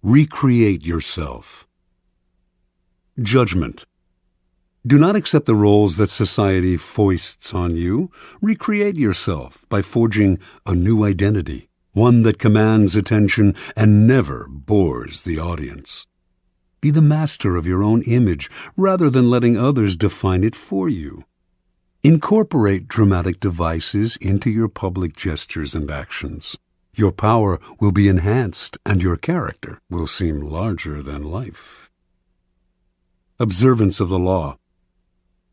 Recreate yourself. Judgment. Do not accept the roles that society foists on you. Recreate yourself by forging a new identity, one that commands attention and never bores the audience. Be the master of your own image rather than letting others define it for you. Incorporate dramatic devices into your public gestures and actions. Your power will be enhanced and your character will seem larger than life. Observance of the law.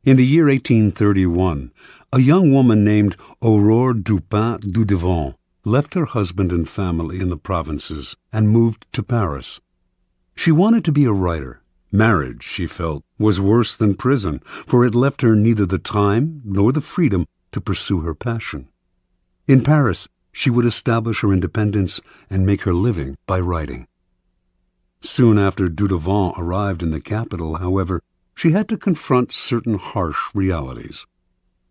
In the year 1831, a young woman named Aurore Dupin Dudevant left her husband and family in the provinces and moved to Paris. She wanted to be a writer. Marriage, she felt, was worse than prison, for it left her neither the time nor the freedom to pursue her passion. In Paris, she would establish her independence and make her living by writing. Soon after Dudevant arrived in the capital, however, she had to confront certain harsh realities.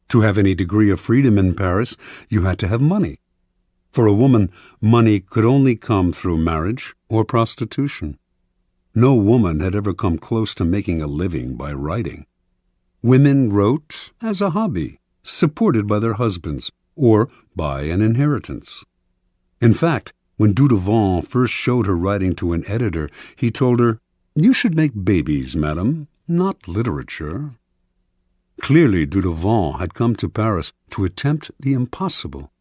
To have any degree of freedom in Paris, you had to have money. For a woman, money could only come through marriage or prostitution. No woman had ever come close to making a living by writing. Women wrote as a hobby, supported by their husbands or by an inheritance. In fact, when Dudevant first showed her writing to an editor, he told her, "You should make babies, madam, not literature." Clearly, Dudevant had come to Paris to attempt the impossible.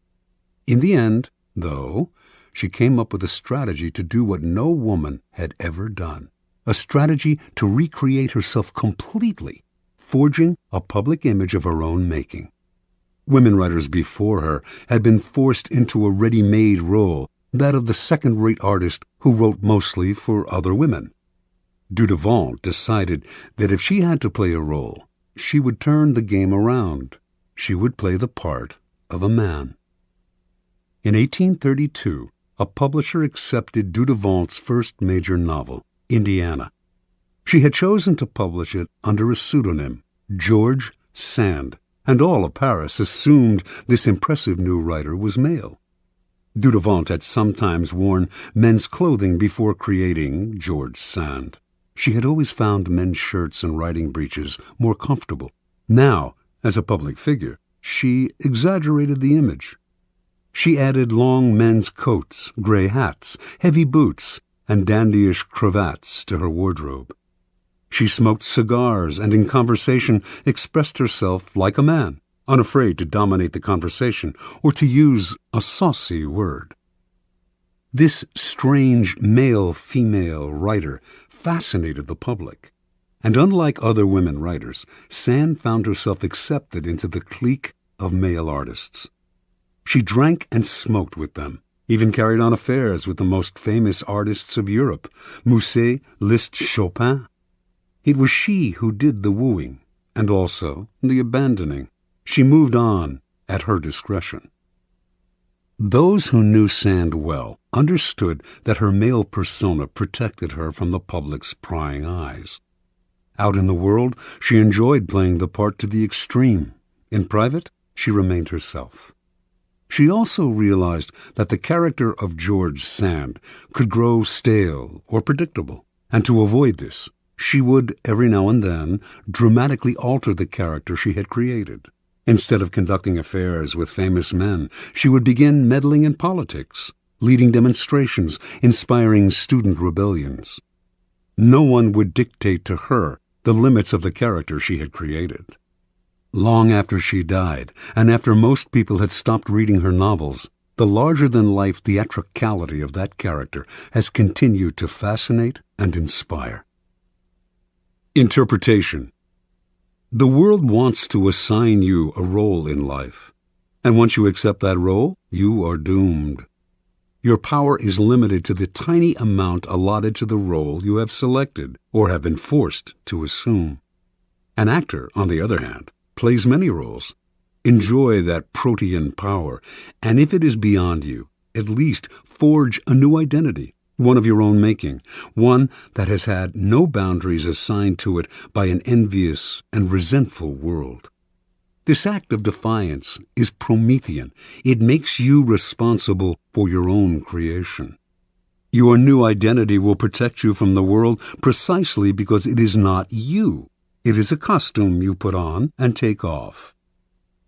In the end, though, she came up with a strategy to do what no woman had ever done, a strategy to recreate herself completely, forging a public image of her own making. Women writers before her had been forced into a ready-made role, that of the second-rate artist who wrote mostly for other women. Dudevant decided that if she had to play a role, she would turn the game around. She would play the part of a man. In 1832, a publisher accepted Dudevant's first major novel, Indiana. She had chosen to publish it under a pseudonym, George Sand, and all of Paris assumed this impressive new writer was male. Dudevant had sometimes worn men's clothing before creating George Sand. She had always found men's shirts and riding breeches more comfortable. Now, as a public figure, she exaggerated the image. She added long men's coats, gray hats, heavy boots, and dandyish cravats to her wardrobe. She smoked cigars and in conversation expressed herself like a man, unafraid to dominate the conversation or to use a saucy word. This strange male-female writer fascinated the public, and unlike other women writers, Sand found herself accepted into the clique of male artists. She drank and smoked with them, even carried on affairs with the most famous artists of Europe, Musset, Liszt, Chopin. It was she who did the wooing, and also the abandoning. She moved on at her discretion. Those who knew Sand well understood that her male persona protected her from the public's prying eyes. Out in the world, she enjoyed playing the part to the extreme. In private, she remained herself. She also realized that the character of George Sand could grow stale or predictable, and to avoid this, she would, every now and then, dramatically alter the character she had created. Instead of conducting affairs with famous men, she would begin meddling in politics, leading demonstrations, inspiring student rebellions. No one would dictate to her the limits of the character she had created. Long after she died, and after most people had stopped reading her novels, the larger-than-life theatricality of that character has continued to fascinate and inspire. Interpretation. The world wants to assign you a role in life, and once you accept that role, you are doomed. Your power is limited to the tiny amount allotted to the role you have selected or have been forced to assume. An actor, on the other hand, plays many roles. Enjoy that protean power, and if it is beyond you, at least forge a new identity, one of your own making, one that has had no boundaries assigned to it by an envious and resentful world. This act of defiance is Promethean. It makes you responsible for your own creation. Your new identity will protect you from the world precisely because it is not you. It is a costume you put on and take off.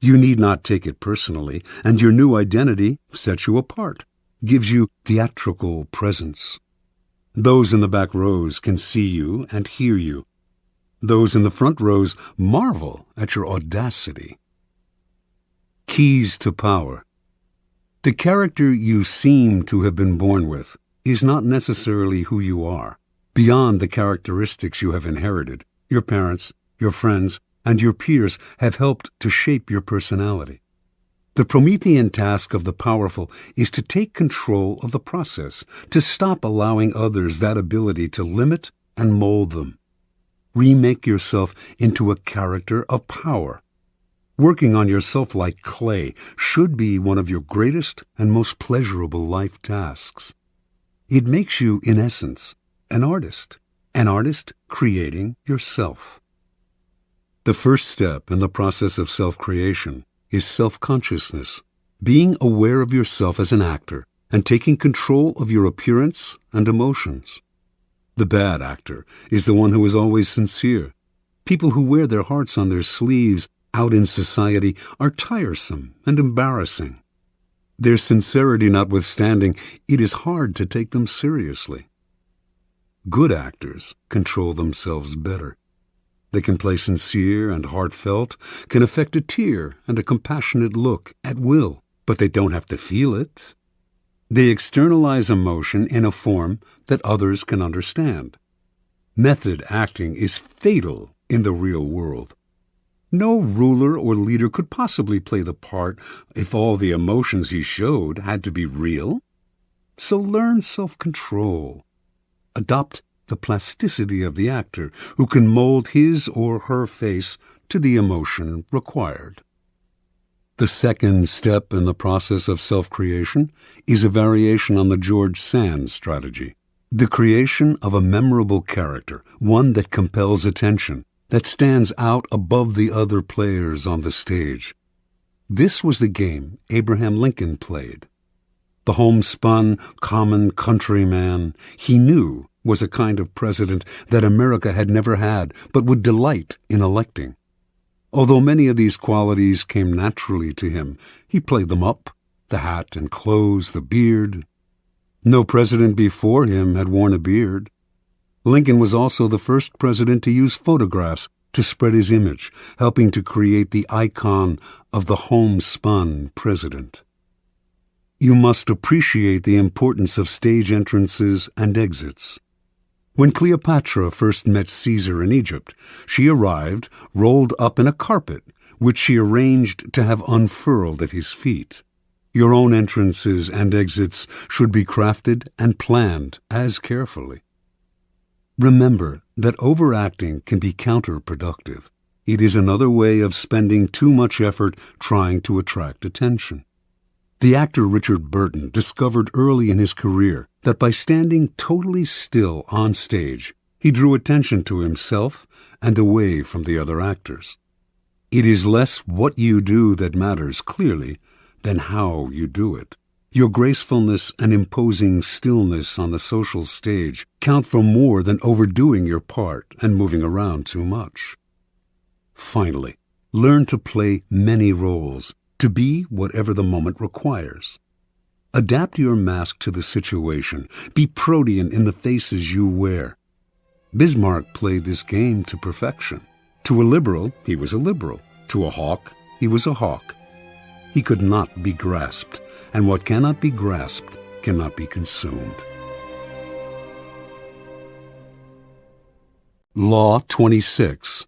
You need not take it personally, and your new identity sets you apart, gives you theatrical presence. Those in the back rows can see you and hear you. Those in the front rows marvel at your audacity. Keys to power. The character you seem to have been born with is not necessarily who you are. Beyond the characteristics you have inherited, your parents, your friends, and your peers have helped to shape your personality. The Promethean task of the powerful is to take control of the process, to stop allowing others that ability to limit and mold them. Remake yourself into a character of power. Working on yourself like clay should be one of your greatest and most pleasurable life tasks. It makes you, in essence, an artist creating yourself. The first step in the process of self-creation is self-consciousness, being aware of yourself as an actor and taking control of your appearance and emotions. The bad actor is the one who is always sincere. People who wear their hearts on their sleeves out in society are tiresome and embarrassing. Their sincerity notwithstanding, it is hard to take them seriously. Good actors control themselves better. They can play sincere and heartfelt, can affect a tear and a compassionate look at will, but they don't have to feel it. They externalize emotion in a form that others can understand. Method acting is fatal in the real world. No ruler or leader could possibly play the part if all the emotions he showed had to be real. So learn self-control. Adopt the plasticity of the actor who can mold his or her face to the emotion required. The second step in the process of self-creation is a variation on the George Sand strategy. The creation of a memorable character, one that compels attention, that stands out above the other players on the stage. This was the game Abraham Lincoln played. The homespun, common countryman, he knew was a kind of president that America had never had but would delight in electing. Although many of these qualities came naturally to him, he played them up: the hat and clothes, the beard. No president before him had worn a beard. Lincoln was also the first president to use photographs to spread his image, helping to create the icon of the homespun president. You must appreciate the importance of stage entrances and exits. When Cleopatra first met Caesar in Egypt, she arrived rolled up in a carpet, which she arranged to have unfurled at his feet. Your own entrances and exits should be crafted and planned as carefully. Remember that overacting can be counterproductive. It is another way of spending too much effort trying to attract attention. The actor Richard Burton discovered early in his career that by standing totally still on stage, he drew attention to himself and away from the other actors. It is less what you do that matters clearly than how you do it. Your gracefulness and imposing stillness on the social stage count for more than overdoing your part and moving around too much. Finally, learn to play many roles, to be whatever the moment requires. Adapt your mask to the situation. Be protean in the faces you wear. Bismarck played this game to perfection. To a liberal, he was a liberal. To a hawk, he was a hawk. He could not be grasped, and what cannot be grasped cannot be consumed. Law 26.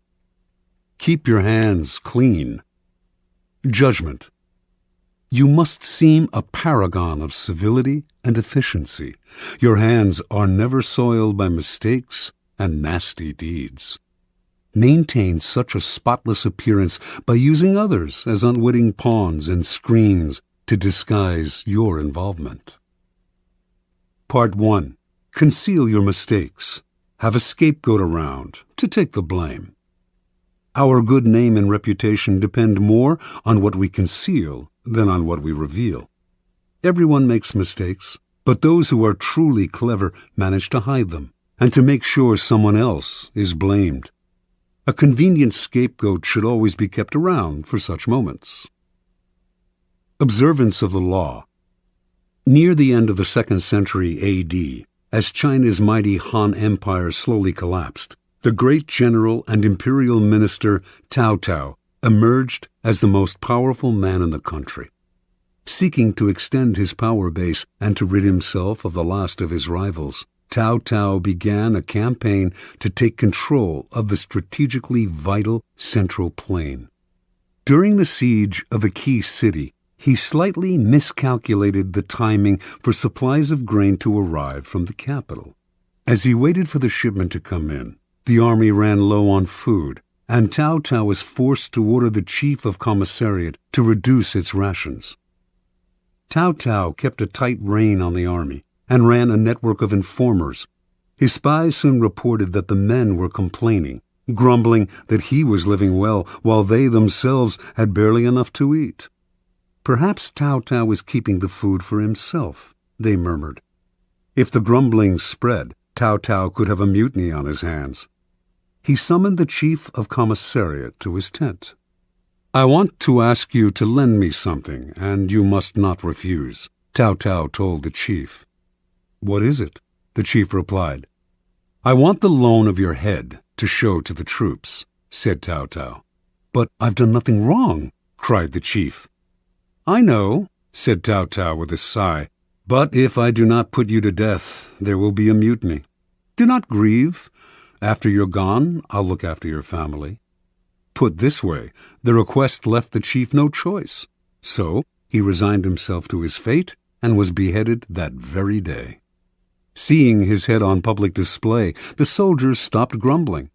Keep your hands clean. Judgment. You must seem a paragon of civility and efficiency. Your hands are never soiled by mistakes and nasty deeds. Maintain such a spotless appearance by using others as unwitting pawns and screens to disguise your involvement. Part 1. Conceal your mistakes. Have a scapegoat around to take the blame. Our good name and reputation depend more on what we conceal than on what we reveal. Everyone makes mistakes, but those who are truly clever manage to hide them and to make sure someone else is blamed. A convenient scapegoat should always be kept around for such moments. Observance of the law. Near the end of the 2nd century A.D., as China's mighty Han Empire slowly collapsed, the great general and imperial minister Cao Cao emerged as the most powerful man in the country. Seeking to extend his power base and to rid himself of the last of his rivals, Cao Cao began a campaign to take control of the strategically vital Central Plain. During the siege of a key city, he slightly miscalculated the timing for supplies of grain to arrive from the capital. As he waited for the shipment to come in, the army ran low on food, and Cao Cao was forced to order the chief of commissariat to reduce its rations. Cao Cao kept a tight rein on the army and ran a network of informers. His spies soon reported that the men were complaining, grumbling that he was living well while they themselves had barely enough to eat. Perhaps Cao Cao was keeping the food for himself, they murmured. If the grumbling spread, Cao Cao could have a mutiny on his hands. He summoned the chief of commissariat to his tent. "I want to ask you to lend me something, and you must not refuse," Cao Cao told the chief. "What is it?" the chief replied. "I want the loan of your head to show to the troops," said Cao Cao. "But I've done nothing wrong," cried the chief. "I know," said Cao Cao with a sigh, "but if I do not put you to death, there will be a mutiny. Do not grieve. After you're gone, I'll look after your family." Put this way, the request left the chief no choice. So he resigned himself to his fate and was beheaded that very day. Seeing his head on public display, the soldiers stopped grumbling.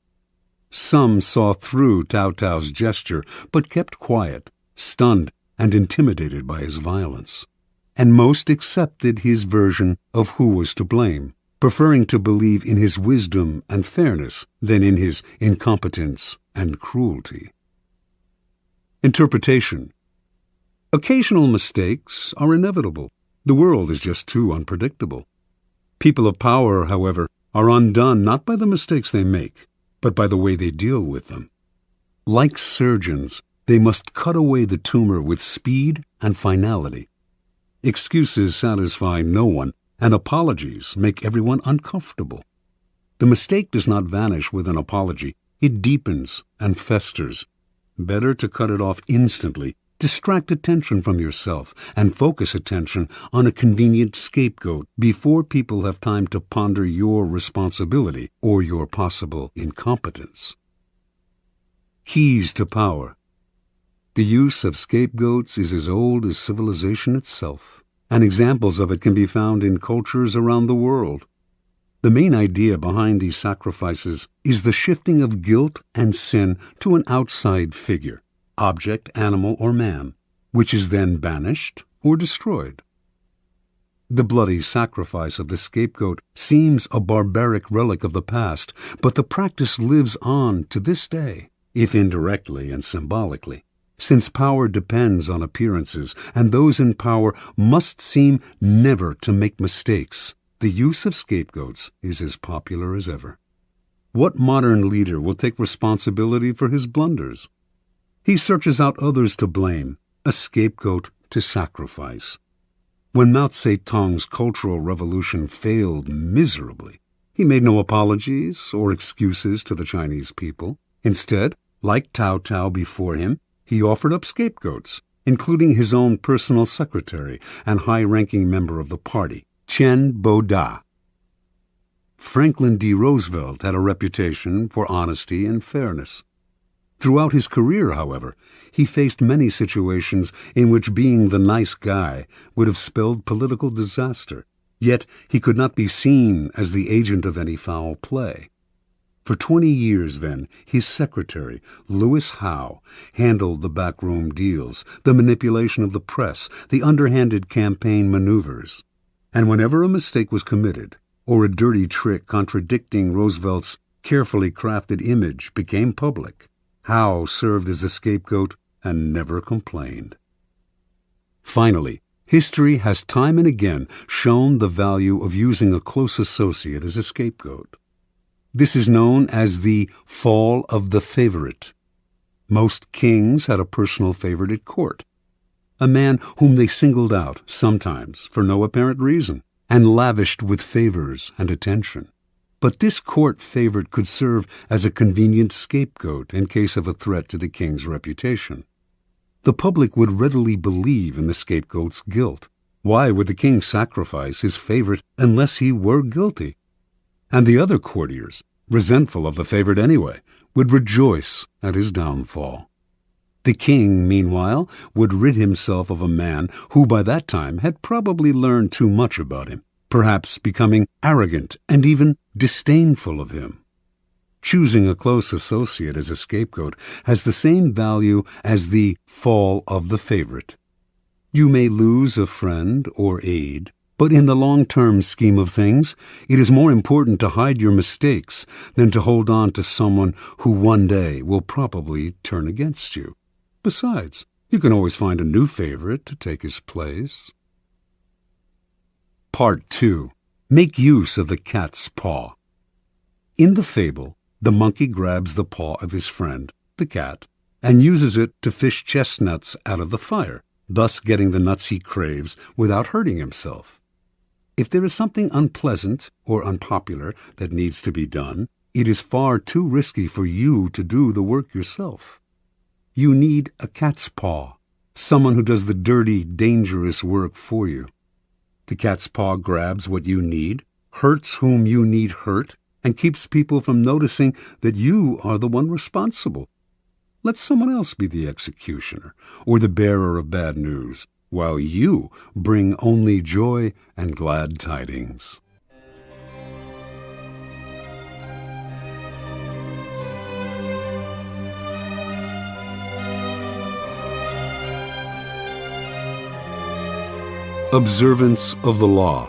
Some saw through Cao Cao's gesture, but kept quiet, stunned and intimidated by his violence. And most accepted his version of who was to blame, preferring to believe in his wisdom and fairness than in his incompetence and cruelty. Interpretation. Occasional mistakes are inevitable. The world is just too unpredictable. People of power, however, are undone not by the mistakes they make, but by the way they deal with them. Like surgeons, they must cut away the tumor with speed and finality. Excuses satisfy no one, and apologies make everyone uncomfortable. The mistake does not vanish with an apology. It deepens and festers. Better to cut it off instantly, distract attention from yourself, and focus attention on a convenient scapegoat before people have time to ponder your responsibility or your possible incompetence. Keys to power. The use of scapegoats is as old as civilization itself, and examples of it can be found in cultures around the world. The main idea behind these sacrifices is the shifting of guilt and sin to an outside figure, object, animal, or man, which is then banished or destroyed. The bloody sacrifice of the scapegoat seems a barbaric relic of the past, but the practice lives on to this day, if indirectly and symbolically. Since power depends on appearances, and those in power must seem never to make mistakes, the use of scapegoats is as popular as ever. What modern leader will take responsibility for his blunders? He searches out others to blame, a scapegoat to sacrifice. When Mao Zedong's Cultural Revolution failed miserably, he made no apologies or excuses to the Chinese people. Instead, like Cao Cao before him, he offered up scapegoats, including his own personal secretary and high-ranking member of the party, Chen Boda. Franklin D. Roosevelt had a reputation for honesty and fairness. Throughout his career, however, he faced many situations in which being the nice guy would have spelled political disaster, yet he could not be seen as the agent of any foul play. For 20 years, then, his secretary, Lewis Howe, handled the backroom deals, the manipulation of the press, the underhanded campaign maneuvers. And whenever a mistake was committed, or a dirty trick contradicting Roosevelt's carefully crafted image became public, Howe served as a scapegoat and never complained. Finally, history has time and again shown the value of using a close associate as a scapegoat. This is known as the fall of the favorite. Most kings had a personal favorite at court, a man whom they singled out, sometimes for no apparent reason, and lavished with favors and attention. But this court favorite could serve as a convenient scapegoat in case of a threat to the king's reputation. The public would readily believe in the scapegoat's guilt. Why would the king sacrifice his favorite unless he were guilty? And the other courtiers, resentful of the favorite anyway, would rejoice at his downfall. The king, meanwhile, would rid himself of a man who by that time had probably learned too much about him, perhaps becoming arrogant and even disdainful of him. Choosing a close associate as a scapegoat has the same value as the fall of the favorite. You may lose a friend or aide, but in the long-term scheme of things, it is more important to hide your mistakes than to hold on to someone who one day will probably turn against you. Besides, you can always find a new favorite to take his place. Part 2. Make use of the cat's paw. In the fable, the monkey grabs the paw of his friend, the cat, and uses it to fish chestnuts out of the fire, thus getting the nuts he craves without hurting himself. If there is something unpleasant or unpopular that needs to be done, it is far too risky for you to do the work yourself. You need a cat's paw, someone who does the dirty, dangerous work for you. The cat's paw grabs what you need, hurts whom you need hurt, and keeps people from noticing that you are the one responsible. Let someone else be the executioner or the bearer of bad news, while you bring only joy and glad tidings. Observance of the law.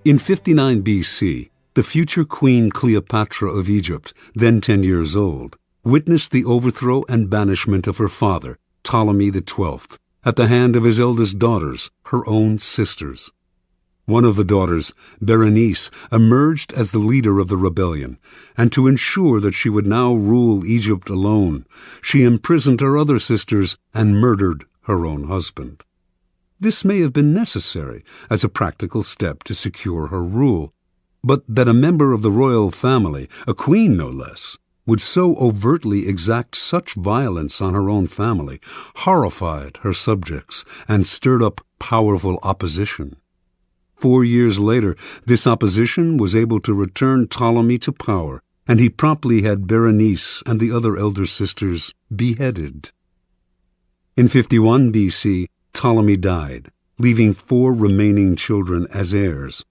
In 59 BC, the future Queen Cleopatra of Egypt, then 10 years old, witnessed the overthrow and banishment of her father, Ptolemy XII, at the hand of his eldest daughters, her own sisters. One of the daughters, Berenice, emerged as the leader of the rebellion, and to ensure that she would now rule Egypt alone, she imprisoned her other sisters and murdered her own husband. This may have been necessary as a practical step to secure her rule, but that a member of the royal family, a queen no less, would so overtly exact such violence on her own family horrified her subjects and stirred up powerful opposition. 4 years later, this opposition was able to return Ptolemy to power, and he promptly had Berenice and the other elder sisters beheaded. In 51 BC, Ptolemy died, leaving 4 remaining children as heirs.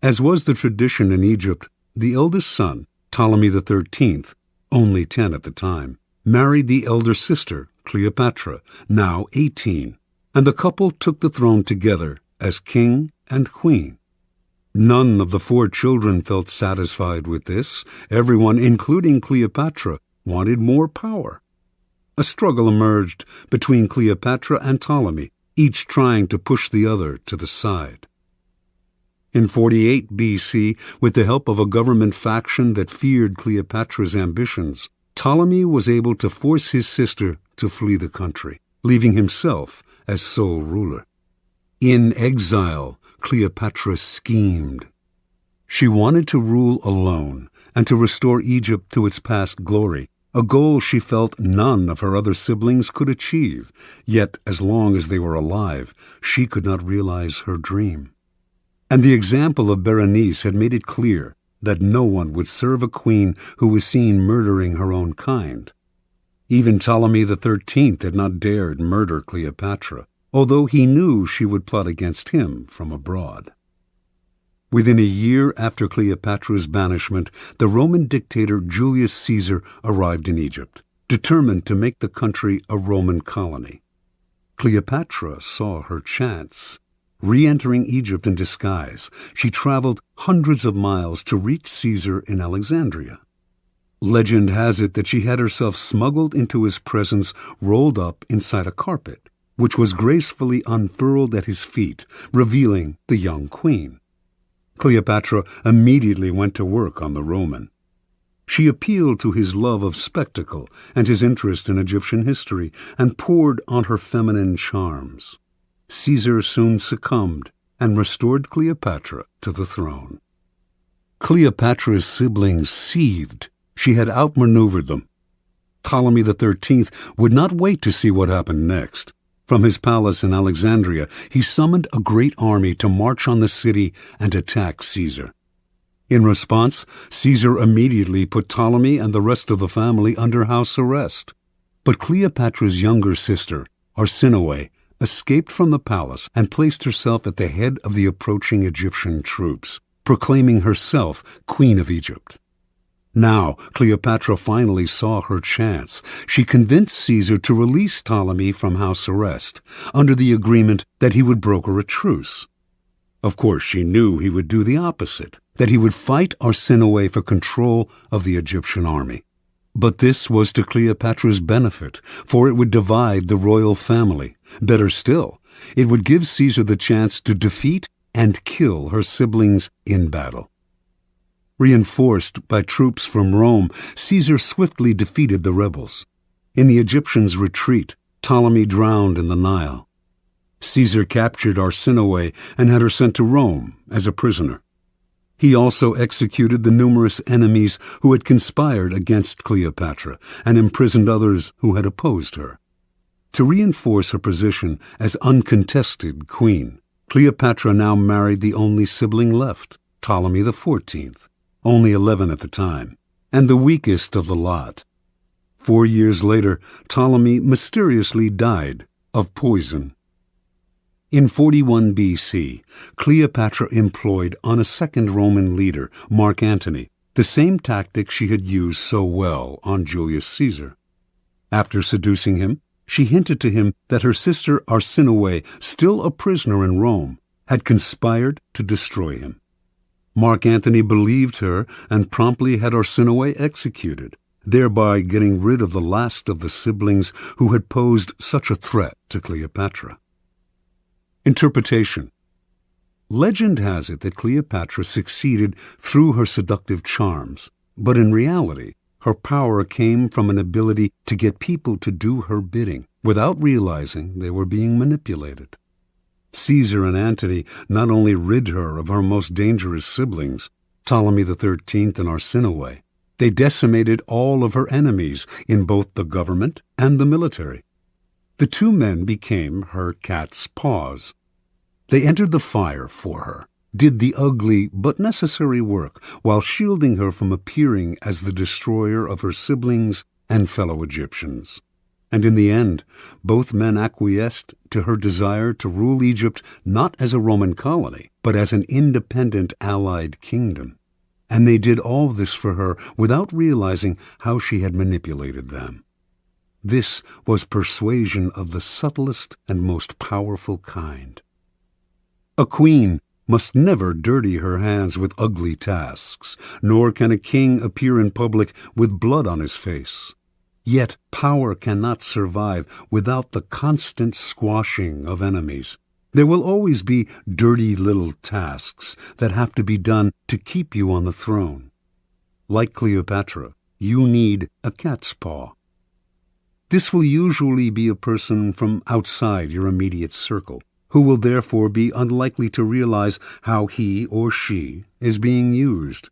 As was the tradition in Egypt, the eldest son, Ptolemy XIII, only 10 at the time, married the elder sister, Cleopatra, now 18, and the couple took the throne together as king and queen. None of the 4 children felt satisfied with this. Everyone, including Cleopatra, wanted more power. A struggle emerged between Cleopatra and Ptolemy, each trying to push the other to the side. In 48 BC, with the help of a government faction that feared Cleopatra's ambitions, Ptolemy was able to force his sister to flee the country, leaving himself as sole ruler. In exile, Cleopatra schemed. She wanted to rule alone and to restore Egypt to its past glory, a goal she felt none of her other siblings could achieve, yet as long as they were alive, she could not realize her dream. And the example of Berenice had made it clear that no one would serve a queen who was seen murdering her own kind. Even Ptolemy XIII had not dared murder Cleopatra, although he knew she would plot against him from abroad. Within a year after Cleopatra's banishment, the Roman dictator Julius Caesar arrived in Egypt, determined to make the country a Roman colony. Cleopatra saw her chance. Re-entering Egypt in disguise, she traveled hundreds of miles to reach Caesar in Alexandria. Legend has it that she had herself smuggled into his presence rolled up inside a carpet, which was gracefully unfurled at his feet, revealing the young queen. Cleopatra immediately went to work on the Roman. She appealed to his love of spectacle and his interest in Egyptian history and poured on her feminine charms. Caesar soon succumbed and restored Cleopatra to the throne. Cleopatra's siblings seethed. She had outmaneuvered them. Ptolemy XIII would not wait to see what happened next. From his palace in Alexandria, he summoned a great army to march on the city and attack Caesar. In response, Caesar immediately put Ptolemy and the rest of the family under house arrest. But Cleopatra's younger sister, Arsinoe, escaped from the palace and placed herself at the head of the approaching Egyptian troops, proclaiming herself Queen of Egypt. Now, Cleopatra finally saw her chance. She convinced Caesar to release Ptolemy from house arrest, under the agreement that he would broker a truce. Of course, she knew he would do the opposite, that he would fight Arsinoe for control of the Egyptian army. But this was to Cleopatra's benefit, for it would divide the royal family. Better still, it would give Caesar the chance to defeat and kill her siblings in battle. Reinforced by troops from Rome, Caesar swiftly defeated the rebels. In the Egyptians' retreat, Ptolemy drowned in the Nile. Caesar captured Arsinoe and had her sent to Rome as a prisoner. He also executed the numerous enemies who had conspired against Cleopatra and imprisoned others who had opposed her. To reinforce her position as uncontested queen, Cleopatra now married the only sibling left, Ptolemy XIV, only 11 at the time, and the weakest of the lot. 4 years later, Ptolemy mysteriously died of poison. In 41 BC, Cleopatra employed on a second Roman leader, Mark Antony, the same tactic she had used so well on Julius Caesar. After seducing him, she hinted to him that her sister Arsinoe, still a prisoner in Rome, had conspired to destroy him. Mark Antony believed her and promptly had Arsinoe executed, thereby getting rid of the last of the siblings who had posed such a threat to Cleopatra. Interpretation. Legend has it that Cleopatra succeeded through her seductive charms, but in reality, her power came from an ability to get people to do her bidding without realizing they were being manipulated. Caesar and Antony not only rid her of her most dangerous siblings, Ptolemy XIII and Arsinoe, they decimated all of her enemies in both the government and the military. The two men became her cat's paws. They entered the fire for her, did the ugly but necessary work while shielding her from appearing as the destroyer of her siblings and fellow Egyptians. And in the end, both men acquiesced to her desire to rule Egypt not as a Roman colony, but as an independent allied kingdom. And they did all this for her without realizing how she had manipulated them. This was persuasion of the subtlest and most powerful kind. A queen must never dirty her hands with ugly tasks, nor can a king appear in public with blood on his face. Yet power cannot survive without the constant squashing of enemies. There will always be dirty little tasks that have to be done to keep you on the throne. Like Cleopatra, you need a cat's paw. This will usually be a person from outside your immediate circle, who will therefore be unlikely to realize how he or she is being used.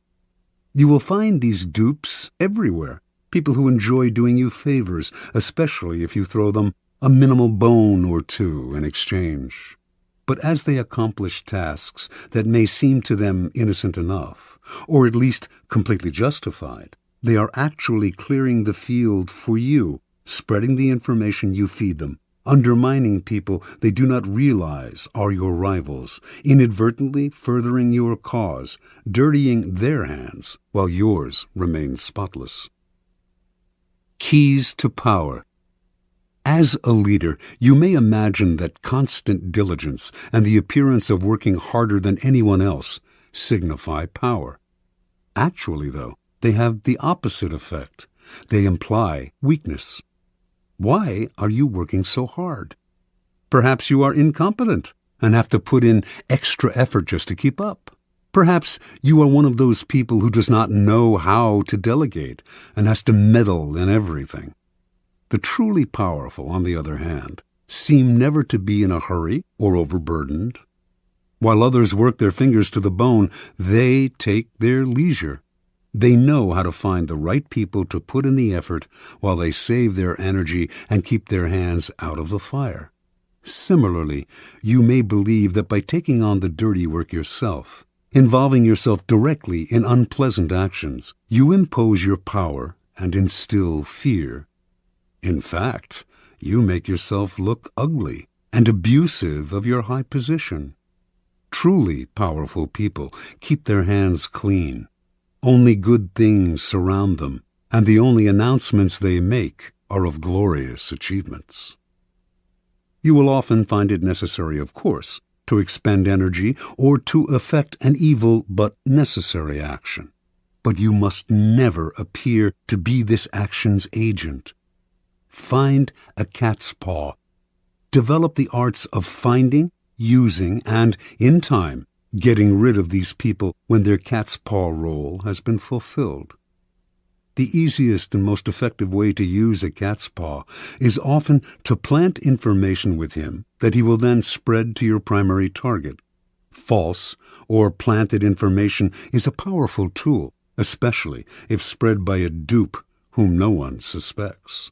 You will find these dupes everywhere, people who enjoy doing you favors, especially if you throw them a minimal bone or two in exchange. But as they accomplish tasks that may seem to them innocent enough, or at least completely justified, they are actually clearing the field for you, spreading the information you feed them, undermining people they do not realize are your rivals, inadvertently furthering your cause, dirtying their hands while yours remain spotless. Keys to power. As a leader, you may imagine that constant diligence and the appearance of working harder than anyone else signify power. Actually, though, they have the opposite effect. They imply weakness. Why are you working so hard? Perhaps you are incompetent and have to put in extra effort just to keep up. Perhaps you are one of those people who does not know how to delegate and has to meddle in everything. The truly powerful, on the other hand, seem never to be in a hurry or overburdened. While others work their fingers to the bone, they take their leisure. They know how to find the right people to put in the effort while they save their energy and keep their hands out of the fire. Similarly, you may believe that by taking on the dirty work yourself, involving yourself directly in unpleasant actions, you impose your power and instill fear. In fact, you make yourself look ugly and abusive of your high position. Truly powerful people keep their hands clean. Only good things surround them, and the only announcements they make are of glorious achievements. You will often find it necessary, of course, to expend energy or to effect an evil but necessary action. But you must never appear to be this action's agent. Find a cat's paw. Develop the arts of finding, using, and, in time, getting rid of these people when their cat's paw role has been fulfilled. The easiest and most effective way to use a cat's paw is often to plant information with him that he will then spread to your primary target. False or planted information is a powerful tool, especially if spread by a dupe whom no one suspects.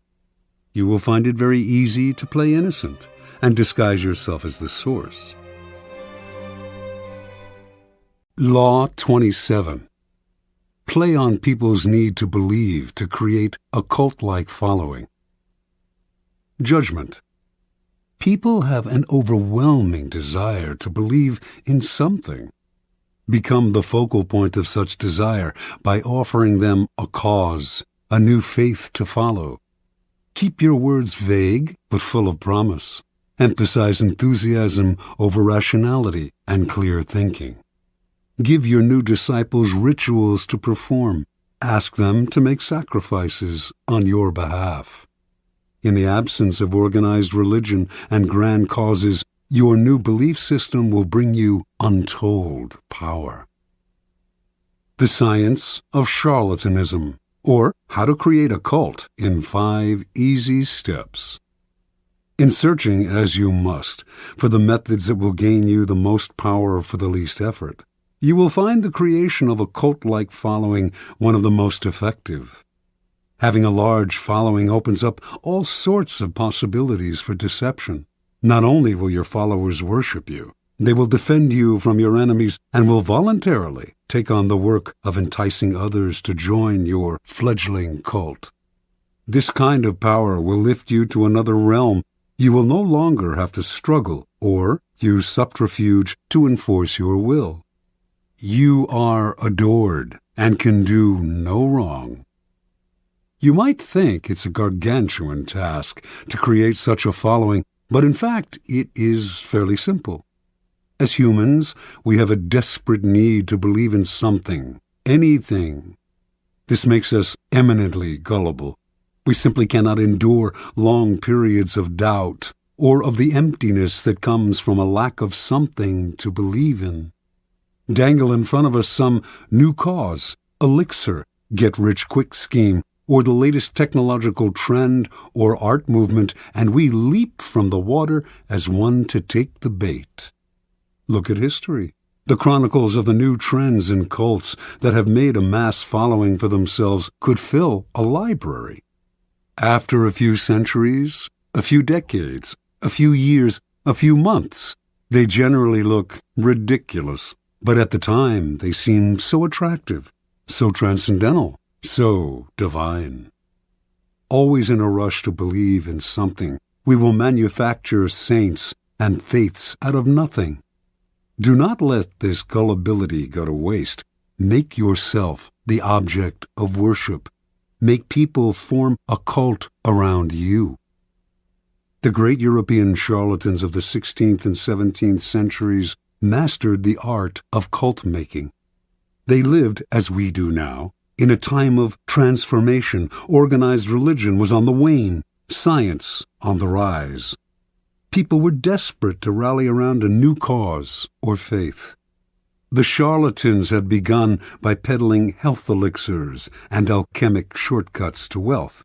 You will find it very easy to play innocent and disguise yourself as the source. Law 27. Play on people's need to believe to create a cult-like following. Judgment. People have an overwhelming desire to believe in something. Become the focal point of such desire by offering them a cause, a new faith to follow. Keep your words vague but full of promise. Emphasize enthusiasm over rationality and clear thinking. Give your new disciples rituals to perform. Ask them to make sacrifices on your behalf. In the absence of organized religion and grand causes, Your new belief system will bring you untold power. The Science of Charlatanism, or How to Create a Cult in 5 Easy Steps. In searching, as you must, for the methods that will gain you the most power for the least effort, you will find the creation of a cult-like following one of the most effective. Having a large following opens up all sorts of possibilities for deception. Not only will your followers worship you, they will defend you from your enemies and will voluntarily take on the work of enticing others to join your fledgling cult. This kind of power will lift you to another realm. You will no longer have to struggle or use subterfuge to enforce your will. You are adored and can do no wrong. You might think it's a gargantuan task to create such a following, but in fact it is fairly simple. As humans, we have a desperate need to believe in something, anything. This makes us eminently gullible. We simply cannot endure long periods of doubt or of the emptiness that comes from a lack of something to believe in. Dangle in front of us some new cause, elixir, get-rich-quick scheme, or the latest technological trend or art movement, and we leap from the water as one to take the bait. Look at history, the chronicles of the new trends and cults that have made a mass following for themselves could fill a library. After a few centuries, a few decades, a few years, a few months, they generally look ridiculous, but at the time they seem so attractive, so transcendental, so divine. Always in a rush to believe in something, we will manufacture saints and faiths out of nothing. Do not let this gullibility go to waste. Make yourself the object of worship. Make people form a cult around you. The great European charlatans of the 16th and 17th centuries mastered the art of cult making. They lived, as we do now, in a time of transformation. Organized religion was on the wane, science on the rise. People were desperate to rally around a new cause or faith. The charlatans had begun by peddling health elixirs and alchemic shortcuts to wealth.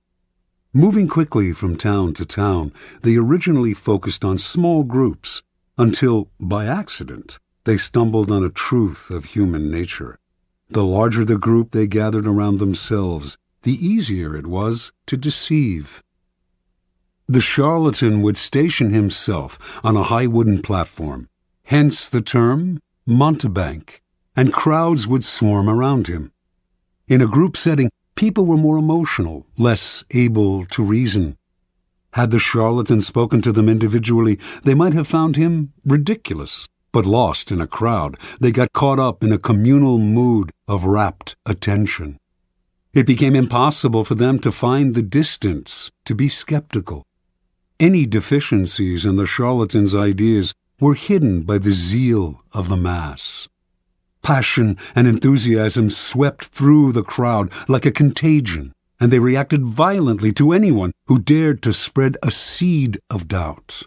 Moving quickly from town to town, they originally focused on small groups until, by accident, they stumbled on a truth of human nature. The larger the group they gathered around themselves, the easier it was to deceive. The charlatan would station himself on a high wooden platform, hence the term mountebank, and crowds would swarm around him. In a group setting, people were more emotional, less able to reason. Had the charlatan spoken to them individually, they might have found him ridiculous, but lost in a crowd, they got caught up in a communal mood of rapt attention. It became impossible for them to find the distance, to be skeptical. Any deficiencies in the charlatan's ideas were hidden by the zeal of the mass. Passion and enthusiasm swept through the crowd like a contagion, and they reacted violently to anyone who dared to spread a seed of doubt.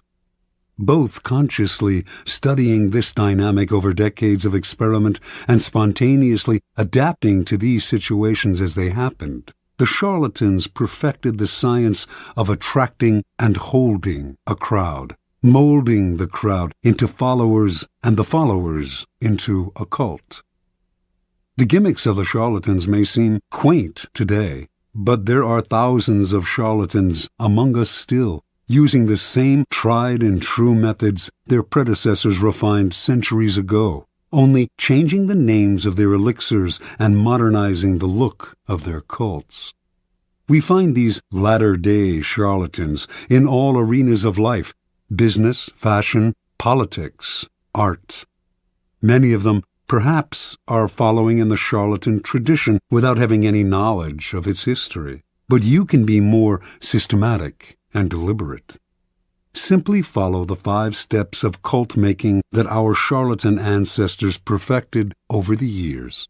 Both consciously studying this dynamic over decades of experiment and spontaneously adapting to these situations as they happened, the charlatans perfected the science of attracting and holding a crowd, molding the crowd into followers and the followers into a cult. The gimmicks of the charlatans may seem quaint today, but there are thousands of charlatans among us still, using the same tried and true methods their predecessors refined centuries ago, only changing the names of their elixirs and modernizing the look of their cults. We find these latter-day charlatans in all arenas of life: business, fashion, politics, art. Many of them, perhaps, are following in the charlatan tradition without having any knowledge of its history. But you can be more systematic and deliberate. Simply follow the 5 steps of cult making that our charlatan ancestors perfected over the years.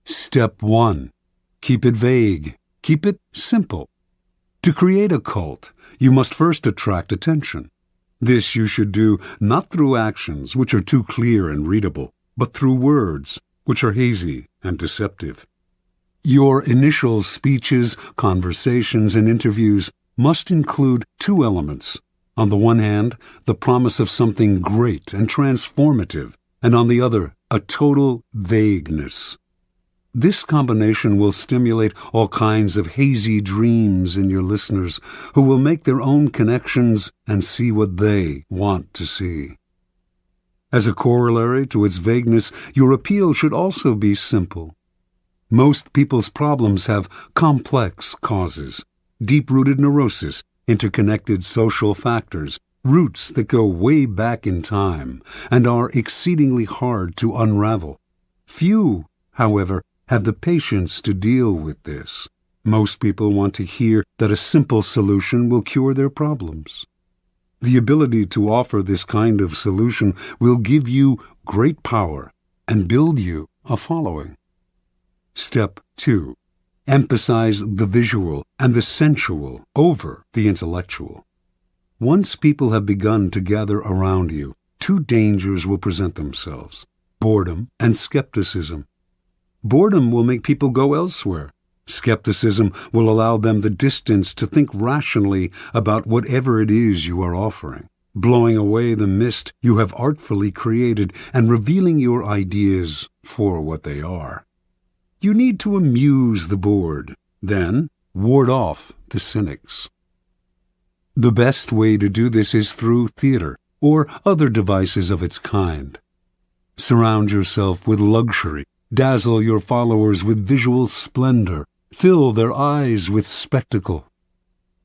Step 1. Keep it vague. Keep it simple. To create a cult, you must first attract attention. This you should do not through actions, which are too clear and readable, but through words, which are hazy and deceptive. Your initial speeches, conversations, and interviews must include two elements. On the one hand, the promise of something great and transformative, and on the other, a total vagueness. This combination will stimulate all kinds of hazy dreams in your listeners, who will make their own connections and see what they want to see. As a corollary to its vagueness, your appeal should also be simple. Most people's problems have complex causes, deep-rooted neurosis, interconnected social factors, roots that go way back in time, and are exceedingly hard to unravel. Few, however, have the patience to deal with this. Most people want to hear that a simple solution will cure their problems. The ability to offer this kind of solution will give you great power and build you a following. Step 2. Emphasize the visual and the sensual over the intellectual. Once people have begun to gather around you, two dangers will present themselves: boredom and skepticism. Boredom will make people go elsewhere. Skepticism will allow them the distance to think rationally about whatever it is you are offering, blowing away the mist you have artfully created and revealing your ideas for what they are. You need to amuse the bored, then ward off the cynics. The best way to do this is through theater or other devices of its kind. Surround yourself with luxury. Dazzle your followers with visual splendor. Fill their eyes with spectacle.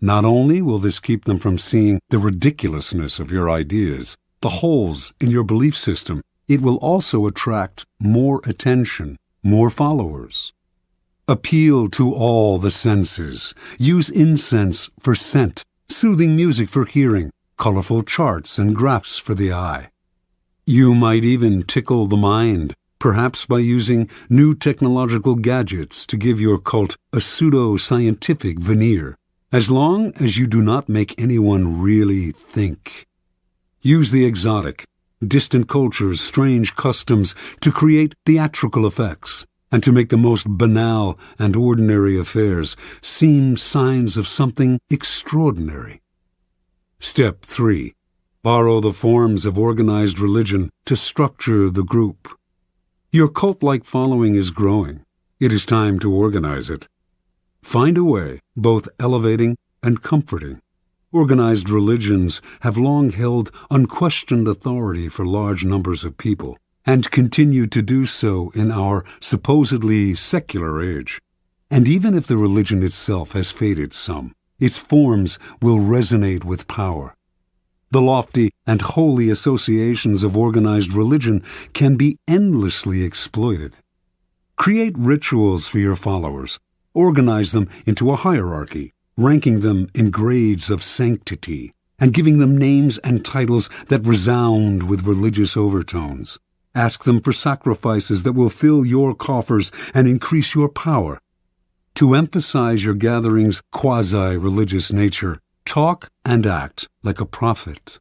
Not only will this keep them from seeing the ridiculousness of your ideas, the holes in your belief system, it will also attract more attention, more followers. Appeal to all the senses. Use incense for scent, soothing music for hearing, colorful charts and graphs for the eye. You might even tickle the mind, perhaps by using new technological gadgets to give your cult a pseudo-scientific veneer, as long as you do not make anyone really think. Use the exotic, distant cultures, strange customs to create theatrical effects, and to make the most banal and ordinary affairs seem signs of something extraordinary. Step 3. Borrow the forms of organized religion to structure the group. Your cult-like following is growing. It is time to organize it. Find a way, both elevating and comforting. Organized religions have long held unquestioned authority for large numbers of people, and continue to do so in our supposedly secular age. And even if the religion itself has faded some, its forms will resonate with power. The lofty and holy associations of organized religion can be endlessly exploited. Create rituals for your followers. Organize them into a hierarchy, ranking them in grades of sanctity, and giving them names and titles that resound with religious overtones. Ask them for sacrifices that will fill your coffers and increase your power. To emphasize your gathering's quasi-religious nature, talk and act like a prophet.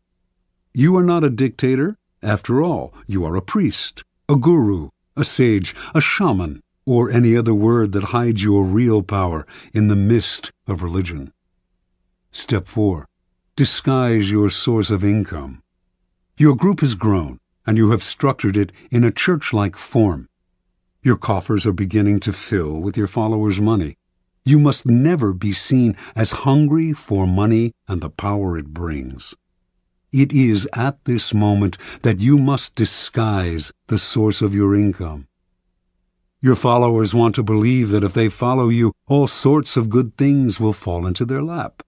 You are not a dictator. After all, you are a priest, a guru, a sage, a shaman, or any other word that hides your real power in the mist of religion. Step 4. Disguise your source of income. Your group has grown, and you have structured it in a church-like form. Your coffers are beginning to fill with your followers' money. You must never be seen as hungry for money and the power it brings. It is at this moment that you must disguise the source of your income. Your followers want to believe that if they follow you, all sorts of good things will fall into their lap.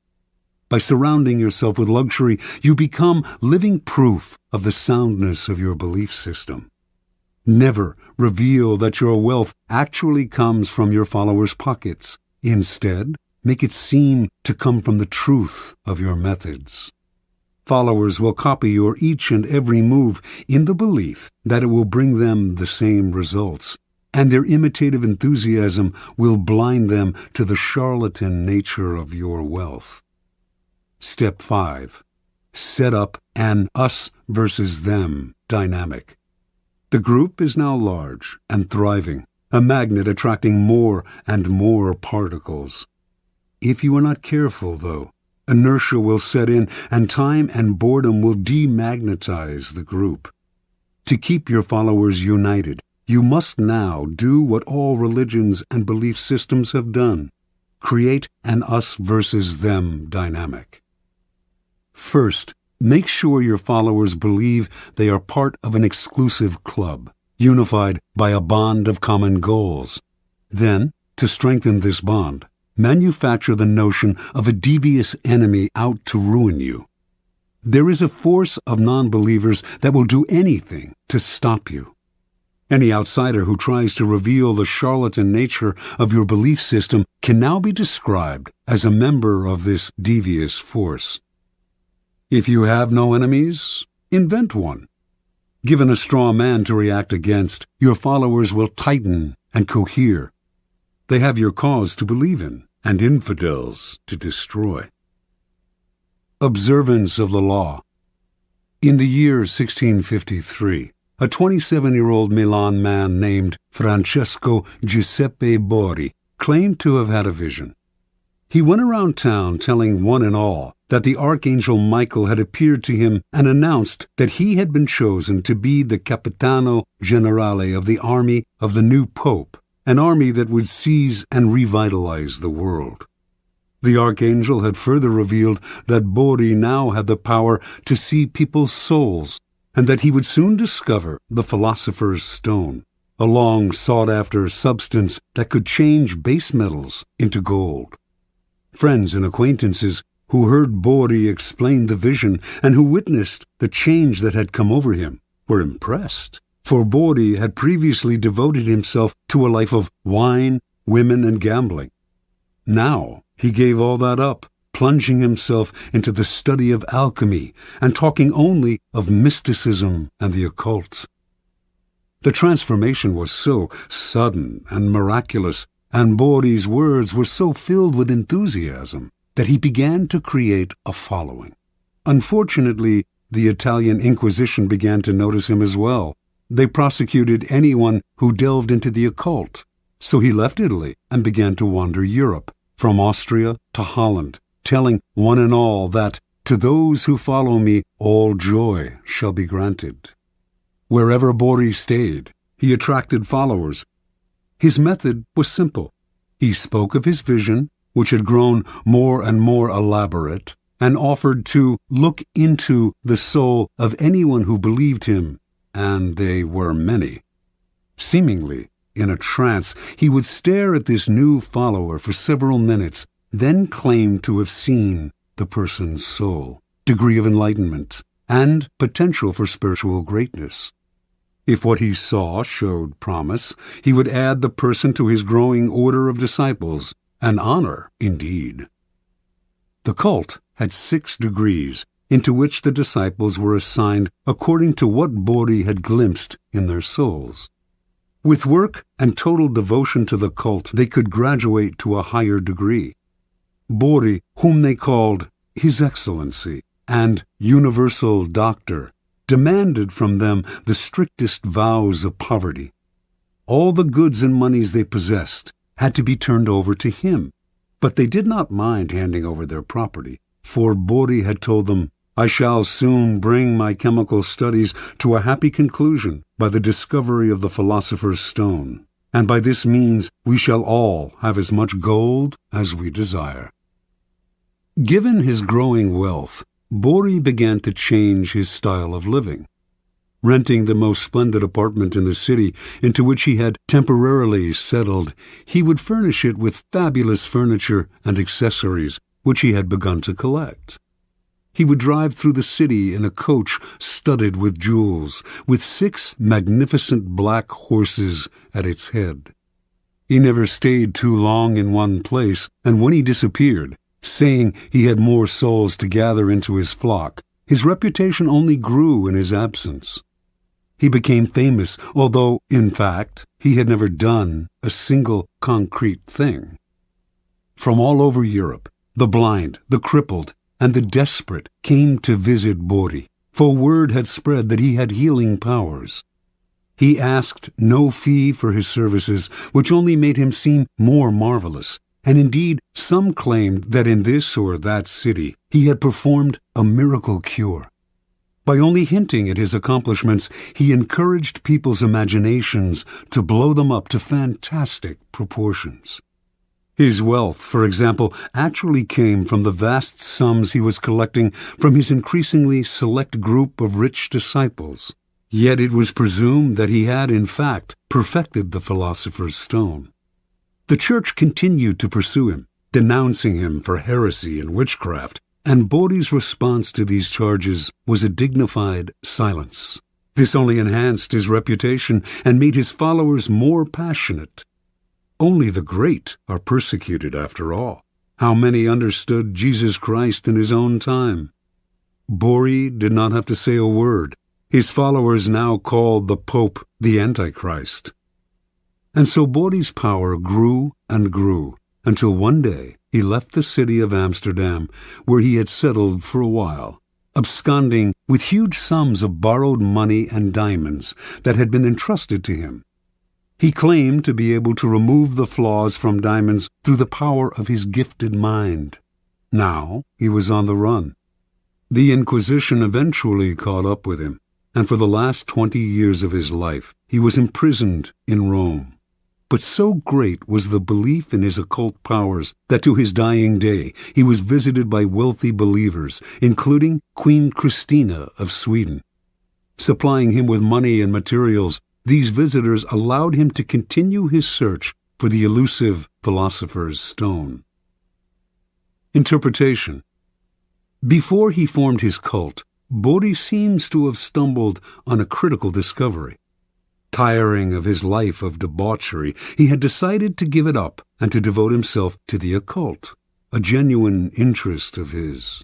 By surrounding yourself with luxury, you become living proof of the soundness of your belief system. Never reveal that your wealth actually comes from your followers' pockets. Instead, make it seem to come from the truth of your methods. Followers will copy your each and every move in the belief that it will bring them the same results, and their imitative enthusiasm will blind them to the charlatan nature of your wealth. Step 5. set up an us versus them dynamic. The group is now large and thriving, a magnet attracting more and more particles. If you are not careful, though, inertia will set in and time and boredom will demagnetize the group. To keep your followers united, you must now do what all religions and belief systems have done: create an us versus them dynamic. First, make sure your followers believe they are part of an exclusive club, unified by a bond of common goals. Then, to strengthen this bond, manufacture the notion of a devious enemy out to ruin you. There is a force of non-believers that will do anything to stop you. Any outsider who tries to reveal the charlatan nature of your belief system can now be described as a member of this devious force. If you have no enemies, invent one. Given a straw man to react against, your followers will tighten and cohere. They have your cause to believe in and infidels to destroy. Observance of the law. In the year 1653, a 27-year-old Milan man named Francesco Giuseppe Borri claimed to have had a vision. He went around town telling one and all that the Archangel Michael had appeared to him and announced that he had been chosen to be the Capitano Generale of the army of the new Pope, an army that would seize and revitalize the world. The Archangel had further revealed that Borri now had the power to see people's souls, and that he would soon discover the Philosopher's Stone, a long sought-after substance that could change base metals into gold. Friends and acquaintances who heard Borri explain the vision and who witnessed the change that had come over him were impressed, for Borri had previously devoted himself to a life of wine, women, and gambling. Now he gave all that up, plunging himself into the study of alchemy and talking only of mysticism and the occult. The transformation was so sudden and miraculous, and Borri's words were so filled with enthusiasm, that he began to create a following. Unfortunately, the Italian Inquisition began to notice him as well. They prosecuted anyone who delved into the occult, so he left Italy and began to wander Europe, from Austria to Holland, telling one and all that, "To those who follow me, all joy shall be granted." Wherever Borri stayed, he attracted followers. His method was simple. He spoke of his vision, which had grown more and more elaborate, and offered to look into the soul of anyone who believed him, and they were many. Seemingly in a trance, he would stare at this new follower for several minutes, then claim to have seen the person's soul, degree of enlightenment, and potential for spiritual greatness. If what he saw showed promise, he would add the person to his growing order of disciples, an honor indeed. The cult had 6 degrees, into which the disciples were assigned according to what Borri had glimpsed in their souls. With work and total devotion to the cult, they could graduate to a higher degree. Borri, whom they called His Excellency and Universal Doctor, demanded from them the strictest vows of poverty. All the goods and monies they possessed had to be turned over to him, but they did not mind handing over their property, for Borri had told them, "I shall soon bring my chemical studies to a happy conclusion by the discovery of the Philosopher's Stone, and by this means we shall all have as much gold as we desire." Given his growing wealth, Borri began to change his style of living. Renting the most splendid apartment in the city into which he had temporarily settled, he would furnish it with fabulous furniture and accessories which he had begun to collect. He would drive through the city in a coach studded with jewels, with 6 magnificent black horses at its head. He never stayed too long in one place, and when he disappeared, saying he had more souls to gather into his flock, his reputation only grew in his absence. He became famous, although, in fact, he had never done a single concrete thing. From all over Europe, the blind, the crippled, and the desperate came to visit Bodhi, for word had spread that he had healing powers. He asked no fee for his services, which only made him seem more marvelous, and indeed some claimed that in this or that city he had performed a miracle cure. By only hinting at his accomplishments, he encouraged people's imaginations to blow them up to fantastic proportions. His wealth, for example, actually came from the vast sums he was collecting from his increasingly select group of rich disciples. Yet it was presumed that he had, in fact, perfected the philosopher's stone. The Church continued to pursue him, denouncing him for heresy and witchcraft, and Bodhi's response to these charges was a dignified silence. This only enhanced his reputation and made his followers more passionate. Only the great are persecuted, after all. How many understood Jesus Christ in his own time? Bodhi did not have to say a word. His followers now called the Pope the Antichrist. And so Bodhi's power grew and grew, until one day he left the city of Amsterdam, where he had settled for a while, absconding with huge sums of borrowed money and diamonds that had been entrusted to him. He claimed to be able to remove the flaws from diamonds through the power of his gifted mind. Now he was on the run. The Inquisition eventually caught up with him, and for the last 20 years of his life he was imprisoned in Rome. But so great was the belief in his occult powers that to his dying day he was visited by wealthy believers, including Queen Christina of Sweden. Supplying him with money and materials, these visitors allowed him to continue his search for the elusive philosopher's stone. Interpretation. Before he formed his cult, Bodhi seems to have stumbled on a critical discovery. Tiring of his life of debauchery, he had decided to give it up and to devote himself to the occult, a genuine interest of his.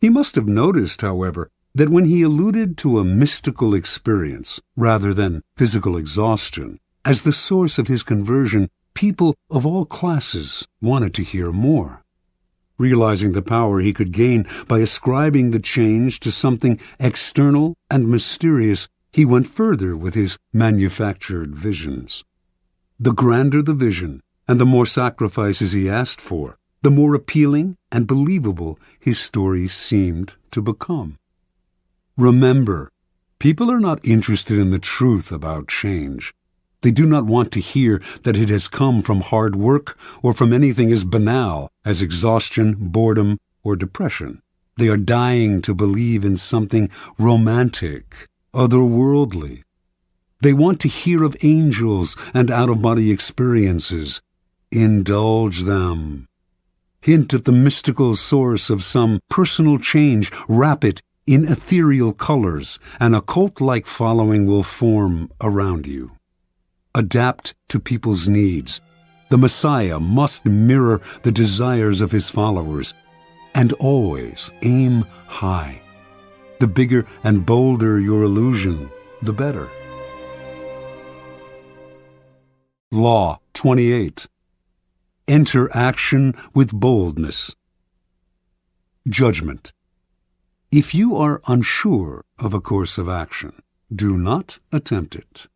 He must have noticed, however, that when he alluded to a mystical experience rather than physical exhaustion as the source of his conversion, people of all classes wanted to hear more. Realizing the power he could gain by ascribing the change to something external and mysterious, he went further with his manufactured visions. The grander the vision, and the more sacrifices he asked for, the more appealing and believable his story seemed to become. Remember, people are not interested in the truth about change. They do not want to hear that it has come from hard work or from anything as banal as exhaustion, boredom, or depression. They are dying to believe in something romantic, otherworldly. They want to hear of angels and out-of-body experiences. Indulge them. Hint at the mystical source of some personal change. Wrap it in ethereal colors. An occult-like following will form around you. Adapt to people's needs. The Messiah must mirror the desires of his followers. And always aim high. The bigger and bolder your illusion, the better. Law 28. Enter action with boldness. Judgment. If you are unsure of a course of action, do not attempt it.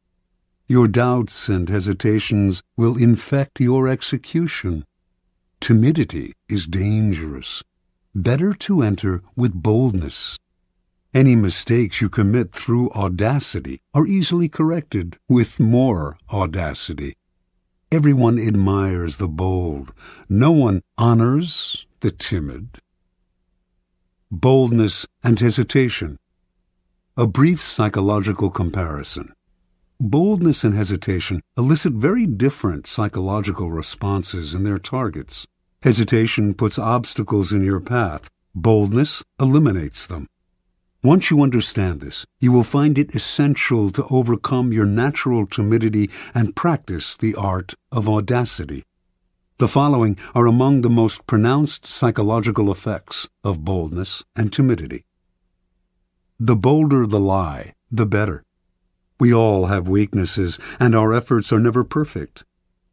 Your doubts and hesitations will infect your execution. Timidity is dangerous. Better to enter with boldness. Any mistakes you commit through audacity are easily corrected with more audacity. Everyone admires the bold. No one honors the timid. Boldness and hesitation. A brief psychological comparison. Boldness and hesitation elicit very different psychological responses in their targets. Hesitation puts obstacles in your path. Boldness eliminates them. Once you understand this, you will find it essential to overcome your natural timidity and practice the art of audacity. The following are among the most pronounced psychological effects of boldness and timidity. The bolder the lie, the better. We all have weaknesses, and our efforts are never perfect.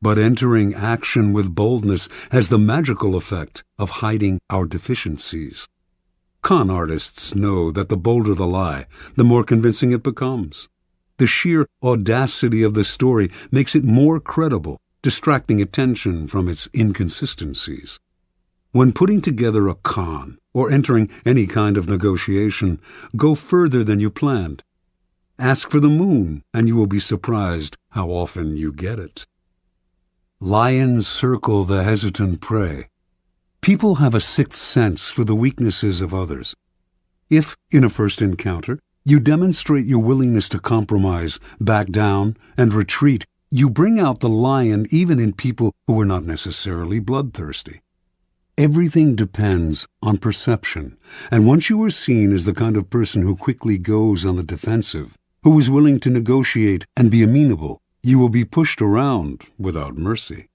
But entering action with boldness has the magical effect of hiding our deficiencies. Con artists know that the bolder the lie, the more convincing it becomes. The sheer audacity of the story makes it more credible, distracting attention from its inconsistencies. When putting together a con, or entering any kind of negotiation, go further than you planned. Ask for the moon, and you will be surprised how often you get it. Lions circle the hesitant prey. People have a sixth sense for the weaknesses of others. If, in a first encounter, you demonstrate your willingness to compromise, back down, and retreat, you bring out the lion even in people who are not necessarily bloodthirsty. Everything depends on perception, and once you are seen as the kind of person who quickly goes on the defensive, who is willing to negotiate and be amenable, you will be pushed around without mercy.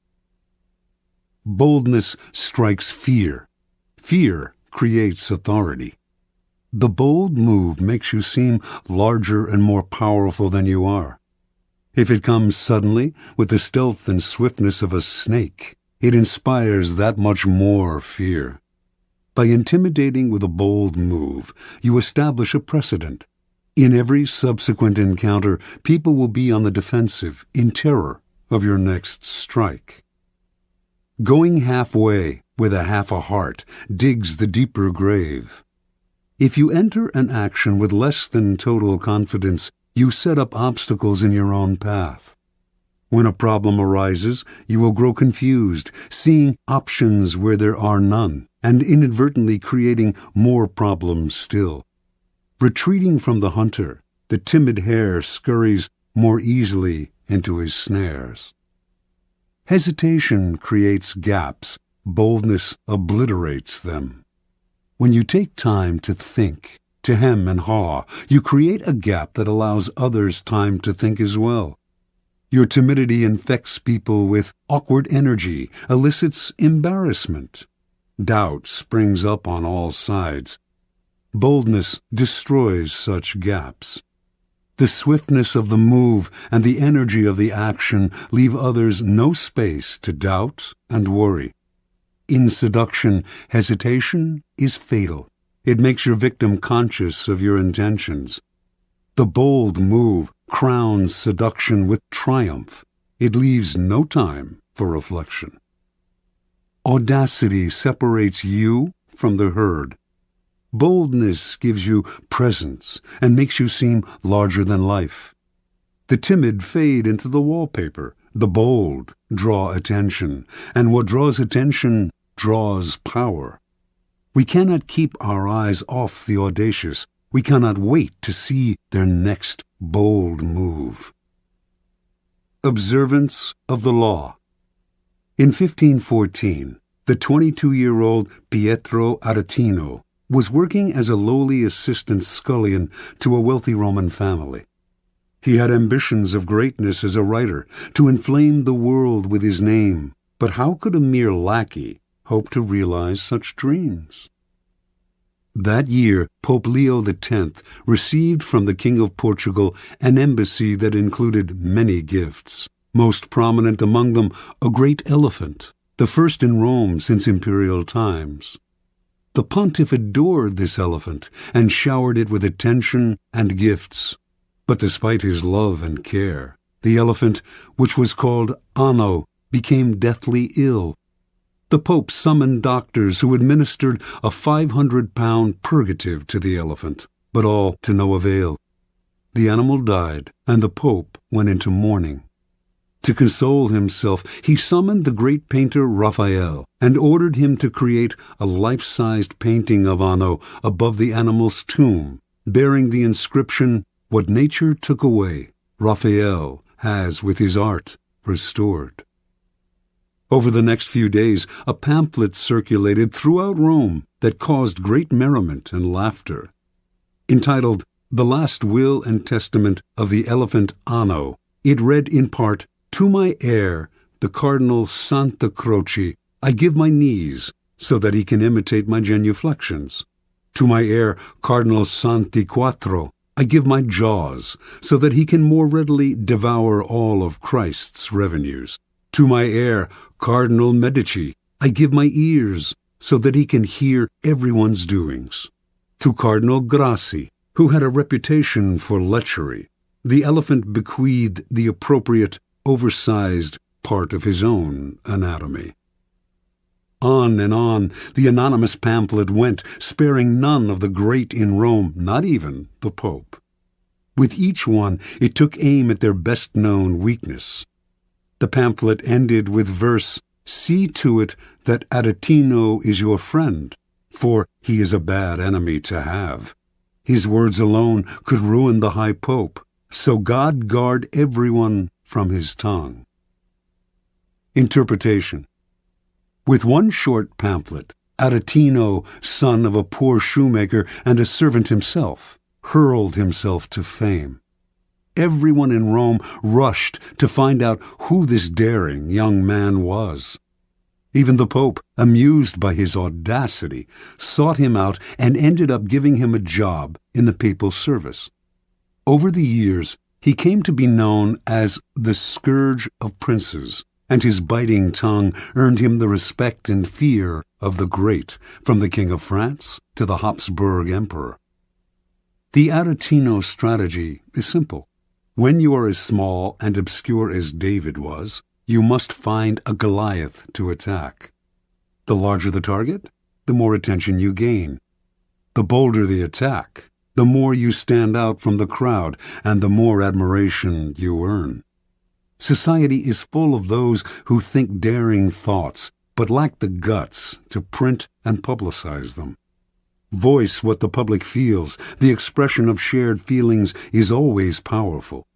Boldness strikes fear. Fear creates authority. The bold move makes you seem larger and more powerful than you are. If it comes suddenly, with the stealth and swiftness of a snake, it inspires that much more fear. By intimidating with a bold move, you establish a precedent. In every subsequent encounter, people will be on the defensive, in terror of your next strike. Going halfway with a half a heart digs the deeper grave. If you enter an action with less than total confidence, you set up obstacles in your own path. When a problem arises, you will grow confused, seeing options where there are none, and inadvertently creating more problems still. Retreating from the hunter, the timid hare scurries more easily into his snares. Hesitation creates gaps, boldness obliterates them. When you take time to think, to hem and haw, you create a gap that allows others time to think as well. Your timidity infects people with awkward energy, elicits embarrassment. Doubt springs up on all sides. Boldness destroys such gaps. The swiftness of the move and the energy of the action leave others no space to doubt and worry. In seduction, hesitation is fatal. It makes your victim conscious of your intentions. The bold move crowns seduction with triumph. It leaves no time for reflection. Audacity separates you from the herd. Boldness gives you presence and makes you seem larger than life. The timid fade into the wallpaper. The bold draw attention, and what draws attention draws power. We cannot keep our eyes off the audacious. We cannot wait to see their next bold move. Observance of the law. In 1514, the 22-year-old Pietro Aretino was working as a lowly assistant scullion to a wealthy Roman family. He had ambitions of greatness as a writer, to inflame the world with his name, but how could a mere lackey hope to realize such dreams? That year, Pope Leo X received from the King of Portugal an embassy that included many gifts, most prominent among them a great elephant, the first in Rome since imperial times. The pontiff adored this elephant and showered it with attention and gifts. But despite his love and care, the elephant, which was called Anno, became deathly ill. The Pope summoned doctors who administered a 500-pound purgative to the elephant, but all to no avail. The animal died, and the Pope went into mourning. To console himself, he summoned the great painter Raphael and ordered him to create a life-sized painting of Anno above the animal's tomb, bearing the inscription, "What nature took away, Raphael has with his art restored." Over the next few days, a pamphlet circulated throughout Rome that caused great merriment and laughter. Entitled, "The Last Will and Testament of the Elephant Anno," it read in part, "To my heir, the Cardinal Santa Croce, I give my knees, so that he can imitate my genuflections. To my heir, Cardinal Santi Quattro, I give my jaws, so that he can more readily devour all of Christ's revenues. To my heir, Cardinal Medici, I give my ears, so that he can hear everyone's doings. To Cardinal Grassi, who had a reputation for lechery, the elephant bequeathed the appropriate, oversized part of his own anatomy. On and on the anonymous pamphlet went, sparing none of the great in Rome, not even the Pope. With each one, it took aim at their best-known weakness. The pamphlet ended with verse, "See to it that Aretino is your friend, for he is a bad enemy to have. His words alone could ruin the High Pope, so God guard everyone from his tongue." Interpretation. With one short pamphlet, Aretino, son of a poor shoemaker and a servant himself, hurled himself to fame. Everyone in Rome rushed to find out who this daring young man was. Even the Pope, amused by his audacity, sought him out and ended up giving him a job in the papal service. Over the years, he came to be known as the Scourge of Princes, and his biting tongue earned him the respect and fear of the great, from the King of France to the Habsburg Emperor. The Aretino strategy is simple. When you are as small and obscure as David was, you must find a Goliath to attack. The larger the target, the more attention you gain. The bolder the attack, the more you stand out from the crowd, and the more admiration you earn. Society is full of those who think daring thoughts, but lack the guts to print and publicize them. Voice what the public feels. The expression of shared feelings is always powerful.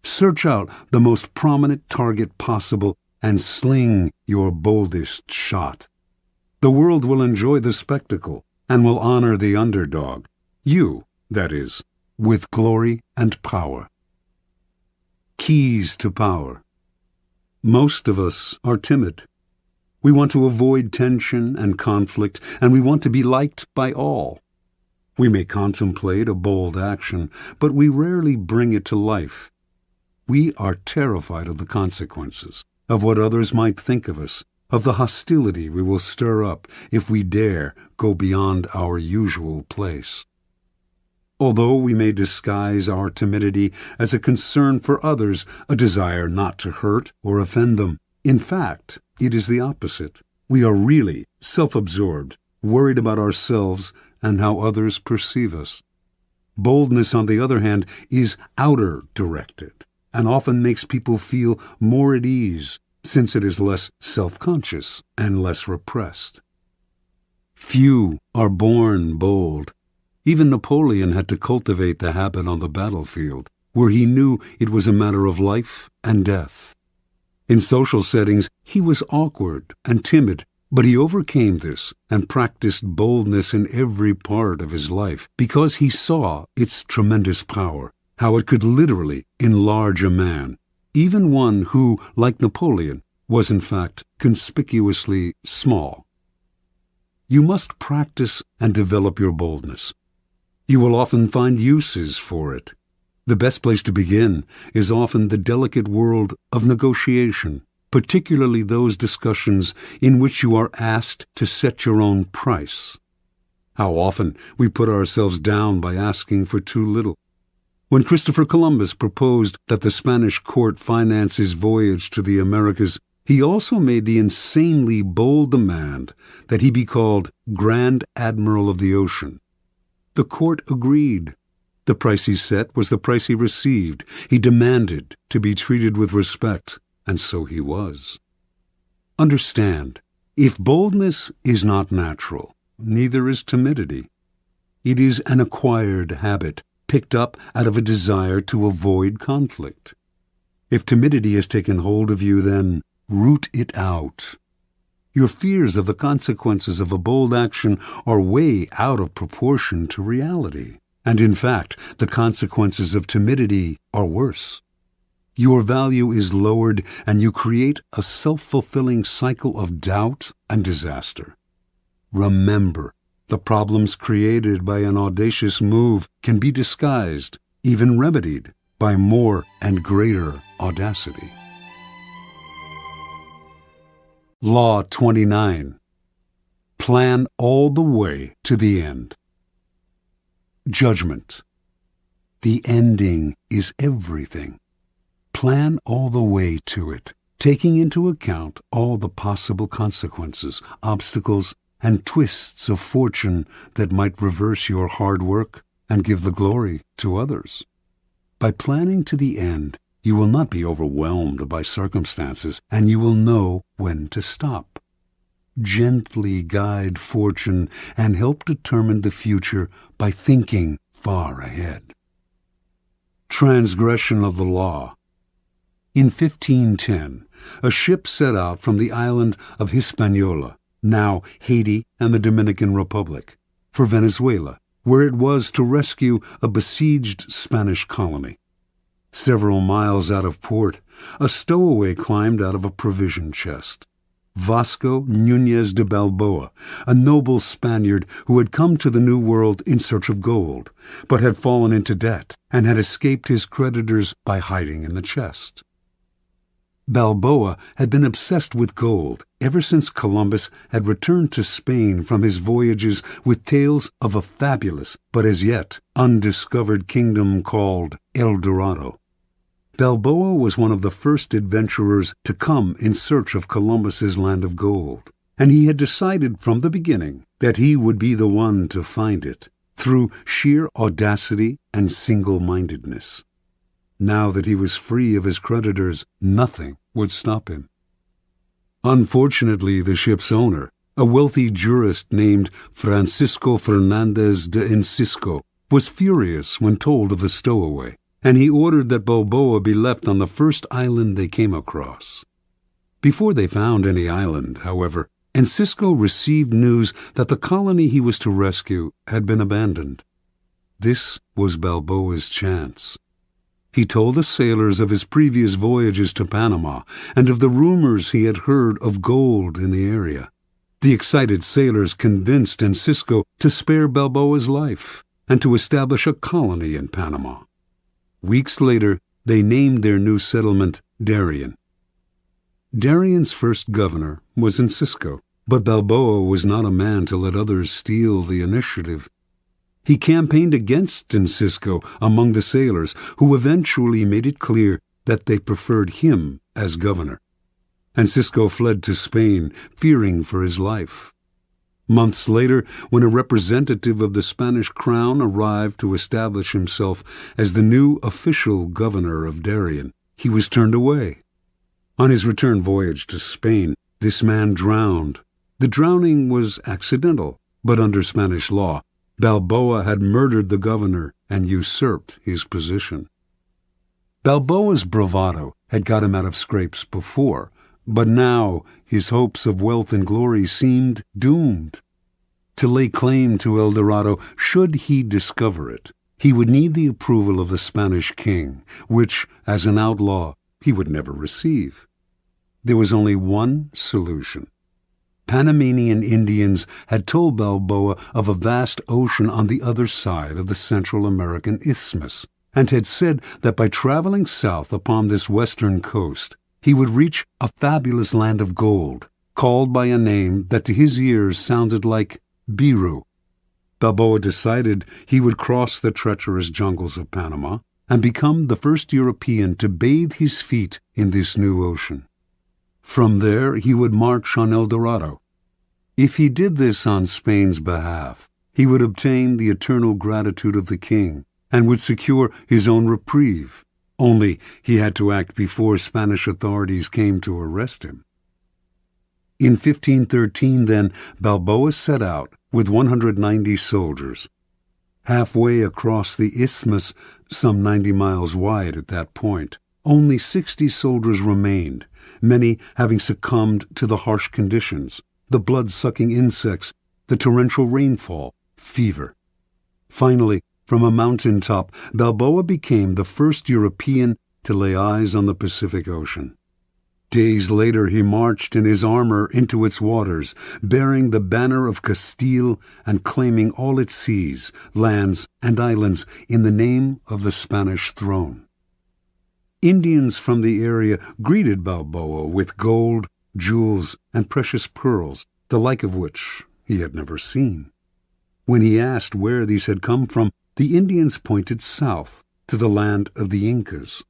Search out the most prominent target possible and sling your boldest shot. The world will enjoy the spectacle and will honor the underdog. You, that is, with glory and power. Keys to power. Most of us are timid. We want to avoid tension and conflict, and we want to be liked by all. We may contemplate a bold action, but we rarely bring it to life. We are terrified of the consequences, of what others might think of us, of the hostility we will stir up if we dare go beyond our usual place. Although we may disguise our timidity as a concern for others, a desire not to hurt or offend them, in fact, it is the opposite. We are really self-absorbed, worried about ourselves and how others perceive us. Boldness, on the other hand, is outer-directed and often makes people feel more at ease, since it is less self-conscious and less repressed. Few are born bold. Even Napoleon had to cultivate the habit on the battlefield, where he knew it was a matter of life and death. In social settings, he was awkward and timid, but he overcame this and practiced boldness in every part of his life because he saw its tremendous power, how it could literally enlarge a man, even one who, like Napoleon, was in fact conspicuously small. You must practice and develop your boldness. You will often find uses for it. The best place to begin is often the delicate world of negotiation, particularly those discussions in which you are asked to set your own price. How often we put ourselves down by asking for too little. When Christopher Columbus proposed that the Spanish court finance his voyage to the Americas, he also made the insanely bold demand that he be called Grand Admiral of the Ocean. The court agreed. The price he set was the price he received. He demanded to be treated with respect, and so he was. Understand, if boldness is not natural, neither is timidity. It is an acquired habit, picked up out of a desire to avoid conflict. If timidity has taken hold of you, then root it out. Your fears of the consequences of a bold action are way out of proportion to reality. And in fact, the consequences of timidity are worse. Your value is lowered, and you create a self-fulfilling cycle of doubt and disaster. Remember, the problems created by an audacious move can be disguised, even remedied, by more and greater audacity. Law 29. Plan all the way to the end. Judgment. The ending is everything. Plan all the way to it, taking into account all the possible consequences, obstacles, and twists of fortune that might reverse your hard work and give the glory to others. By planning to the end, you will not be overwhelmed by circumstances, and you will know when to stop. Gently guide fortune and help determine the future by thinking far ahead. Transgression of the law. In 1510, a ship set out from the island of Hispaniola, now Haiti and the Dominican Republic, for Venezuela, where it was to rescue a besieged Spanish colony. Several miles out of port, a stowaway climbed out of a provision chest. Vasco Núñez de Balboa, a noble Spaniard who had come to the New World in search of gold, but had fallen into debt and had escaped his creditors by hiding in the chest. Balboa had been obsessed with gold ever since Columbus had returned to Spain from his voyages with tales of a fabulous but as yet undiscovered kingdom called El Dorado. Balboa was one of the first adventurers to come in search of Columbus's land of gold, and he had decided from the beginning that he would be the one to find it, through sheer audacity and single-mindedness. Now that he was free of his creditors, nothing would stop him. Unfortunately, the ship's owner, a wealthy jurist named Francisco Fernandez de Incisco, was furious when told of the stowaway, and he ordered that Balboa be left on the first island they came across. Before they found any island, however, Incisco received news that the colony he was to rescue had been abandoned. This was Balboa's chance. He told the sailors of his previous voyages to Panama and of the rumors he had heard of gold in the area. The excited sailors convinced Incisco to spare Balboa's life and to establish a colony in Panama. Weeks later, they named their new settlement Darien. Darien's first governor was Incisco, but Balboa was not a man to let others steal the initiative. He campaigned against Incisco among the sailors, who eventually made it clear that they preferred him as governor. Incisco fled to Spain, fearing for his life. Months later, when a representative of the Spanish crown arrived to establish himself as the new official governor of Darien, he was turned away. On his return voyage to Spain, this man drowned. The drowning was accidental, but under Spanish law, Balboa had murdered the governor and usurped his position. Balboa's bravado had got him out of scrapes before, but now his hopes of wealth and glory seemed doomed. To lay claim to El Dorado, should he discover it, he would need the approval of the Spanish king, which, as an outlaw, he would never receive. There was only one solution. Panamanian Indians had told Balboa of a vast ocean on the other side of the Central American Isthmus, and had said that by traveling south upon this western coast, he would reach a fabulous land of gold, called by a name that to his ears sounded like Biru. Balboa decided he would cross the treacherous jungles of Panama and become the first European to bathe his feet in this new ocean. From there he would march on El Dorado. If he did this on Spain's behalf, he would obtain the eternal gratitude of the king and would secure his own reprieve. Only he had to act before Spanish authorities came to arrest him. In 1513, then, Balboa set out with 190 soldiers. Halfway across the isthmus, some 90 miles wide at that point, only 60 soldiers remained, many having succumbed to the harsh conditions, the blood-sucking insects, the torrential rainfall, fever. Finally, from a mountaintop, Balboa became the first European to lay eyes on the Pacific Ocean. Days later he marched in his armor into its waters, bearing the banner of Castile and claiming all its seas, lands, and islands in the name of the Spanish throne. Indians from the area greeted Balboa with gold, jewels, and precious pearls, the like of which he had never seen. When he asked where these had come from, the the Indians pointed south to the land of the Incas.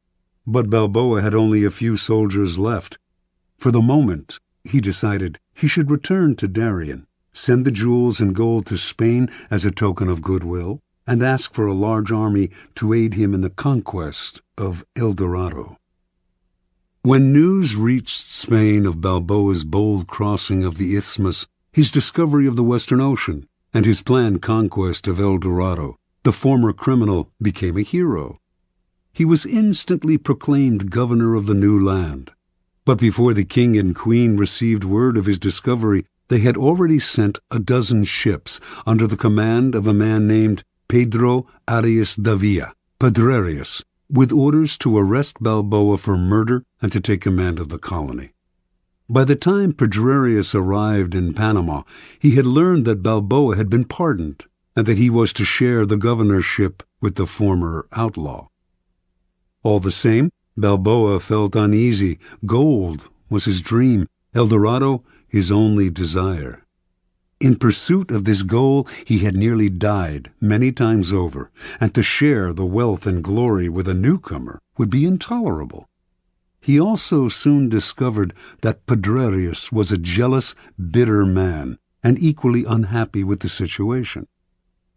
But Balboa had only a few soldiers left. For the moment, he decided he should return to Darien, send the jewels and gold to Spain as a token of goodwill, and ask for a large army to aid him in the conquest of El Dorado. When news reached Spain of Balboa's bold crossing of the isthmus, his discovery of the Western Ocean, and his planned conquest of El Dorado, the former criminal became a hero. He was instantly proclaimed governor of the new land. But before the king and queen received word of his discovery, they had already sent a dozen ships under the command of a man named Pedro Arias Davila, Pedrerius, with orders to arrest Balboa for murder and to take command of the colony. By the time Pedrerius arrived in Panama, he had learned that Balboa had been pardoned and that he was to share the governorship with the former outlaw. All the same, Balboa felt uneasy. Gold was his dream, El Dorado his only desire. In pursuit of this goal, he had nearly died many times over, and to share the wealth and glory with a newcomer would be intolerable. He also soon discovered that Pedrerius was a jealous, bitter man, and equally unhappy with the situation.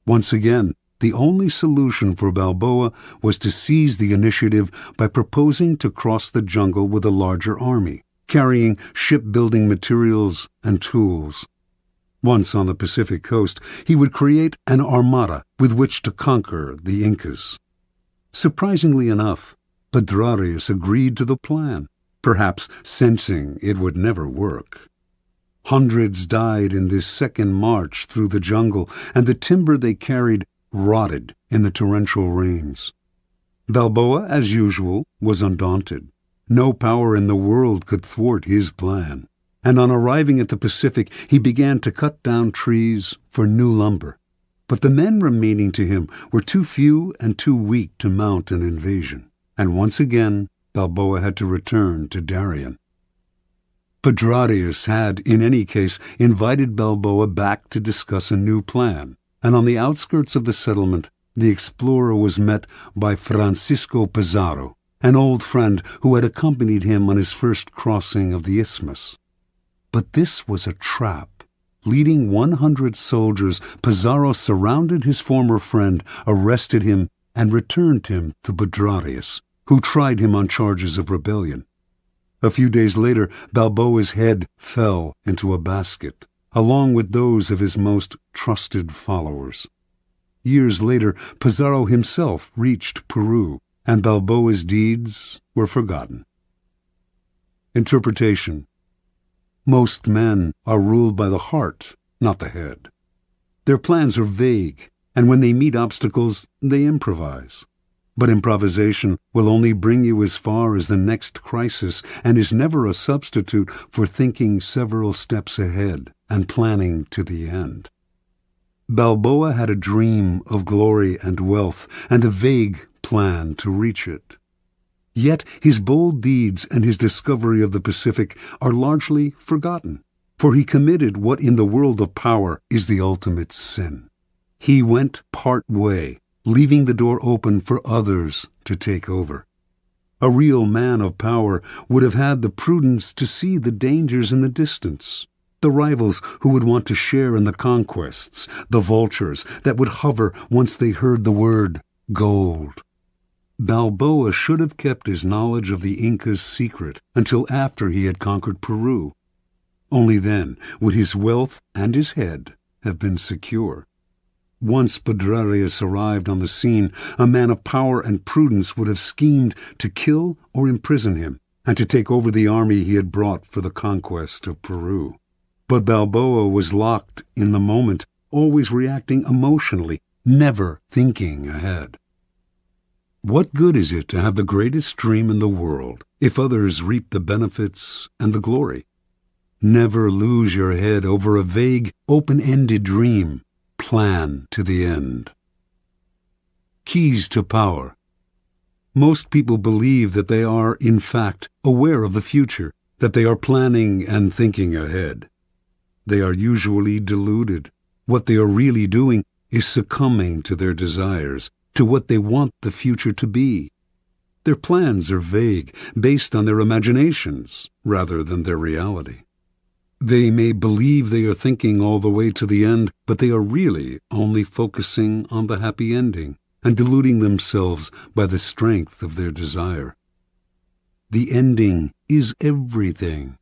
Once again, the only solution for Balboa was to seize the initiative by proposing to cross the jungle with a larger army, carrying shipbuilding materials and tools. Once on the Pacific coast, he would create an armada with which to conquer the Incas. Surprisingly enough, Pedrerius agreed to the plan, perhaps sensing it would never work. Hundreds died in this second march through the jungle, and the timber they carried rotted in the torrential rains. Balboa, as usual, was undaunted. No power in the world could thwart his plan, and on arriving at the Pacific, he began to cut down trees for new lumber. But the men remaining to him were too few and too weak to mount an invasion, and once again Balboa had to return to Darien. Pedrerius had, in any case, invited Balboa back to discuss a new plan, and on the outskirts of the settlement, the explorer was met by Francisco Pizarro, an old friend who had accompanied him on his first crossing of the isthmus. But this was a trap. Leading 100 soldiers, Pizarro surrounded his former friend, arrested him, and returned him to Pedrerius, who tried him on charges of rebellion. A few days later, Balboa's head fell into a basket, along with those of his most trusted followers. Years later, Pizarro himself reached Peru, and Balboa's deeds were forgotten. Interpretation. Most men are ruled by the heart, not the head. Their plans are vague, and when they meet obstacles, they improvise. But improvisation will only bring you as far as the next crisis and is never a substitute for thinking several steps ahead and planning to the end. Balboa had a dream of glory and wealth and a vague plan to reach it. Yet his bold deeds and his discovery of the Pacific are largely forgotten, for he committed what in the world of power is the ultimate sin. He went part way, leaving the door open for others to take over. A real man of power would have had the prudence to see the dangers in the distance, the rivals who would want to share in the conquests, the vultures that would hover once they heard the word gold. Balboa should have kept his knowledge of the Incas secret until after he had conquered Peru. Only then would his wealth and his head have been secure. Once Pedrerius arrived on the scene, a man of power and prudence would have schemed to kill or imprison him, and to take over the army he had brought for the conquest of Peru. But Balboa was locked in the moment, always reacting emotionally, never thinking ahead. What good is it to have the greatest dream in the world if others reap the benefits and the glory? Never lose your head over a vague, open-ended dream. Plan to the end. Keys to power. Most people believe that they are, in fact, aware of the future, that they are planning and thinking ahead. They are usually deluded. What they are really doing is succumbing to their desires, to what they want the future to be. Their plans are vague, based on their imaginations rather than their reality. They may believe they are thinking all the way to the end, but they are really only focusing on the happy ending and deluding themselves by the strength of their desire. The ending is everything.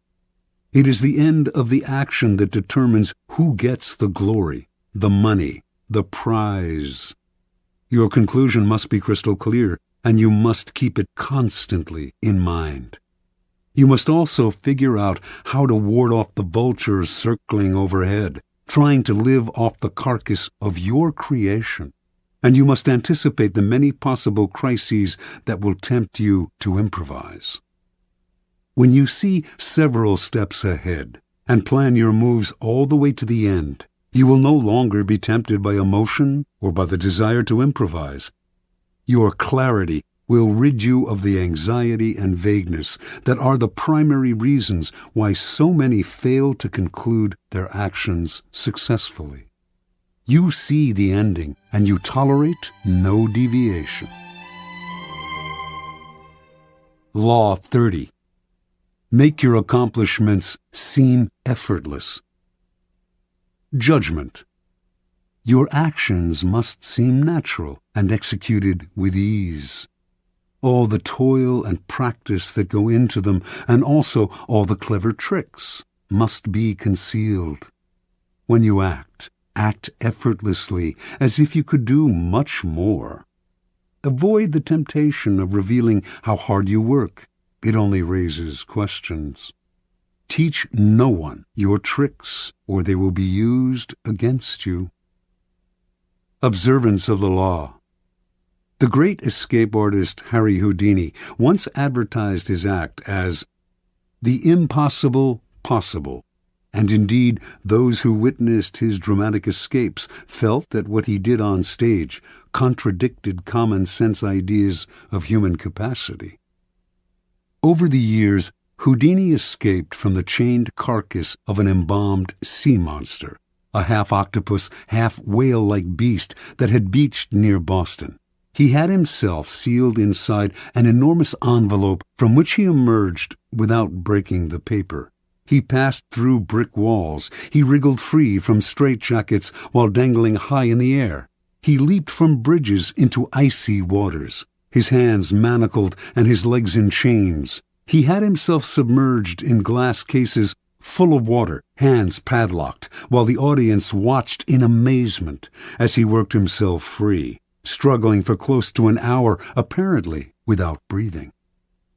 It is the end of the action that determines who gets the glory, the money, the prize. Your conclusion must be crystal clear, and you must keep it constantly in mind. You must also figure out how to ward off the vultures circling overhead, trying to live off the carcass of your creation. And you must anticipate the many possible crises that will tempt you to improvise. When you see several steps ahead and plan your moves all the way to the end, you will no longer be tempted by emotion or by the desire to improvise. Your clarity will rid you of the anxiety and vagueness that are the primary reasons why so many fail to conclude their actions successfully. You see the ending, and you tolerate no deviation. Law 30. Make your accomplishments seem effortless. Judgment. Your actions must seem natural and executed with ease. All the toil and practice that go into them, and also all the clever tricks, must be concealed. When you act effortlessly, as if you could do much more. Avoid the temptation of revealing how hard you work. It only raises questions. Teach no one your tricks, or they will be used against you. Observance of the law. The great escape artist Harry Houdini once advertised his act as the impossible possible, and indeed those who witnessed his dramatic escapes felt that what he did on stage contradicted common-sense ideas of human capacity. Over the years, Houdini escaped from the chained carcass of an embalmed sea monster, a half-octopus, half-whale-like beast that had beached near Boston. He had himself sealed inside an enormous envelope from which he emerged without breaking the paper. He passed through brick walls. He wriggled free from straitjackets while dangling high in the air. He leaped from bridges into icy waters, his hands manacled and his legs in chains. He had himself submerged in glass cases full of water, hands padlocked, while the audience watched in amazement as he worked himself free, struggling for close to an hour, apparently without breathing.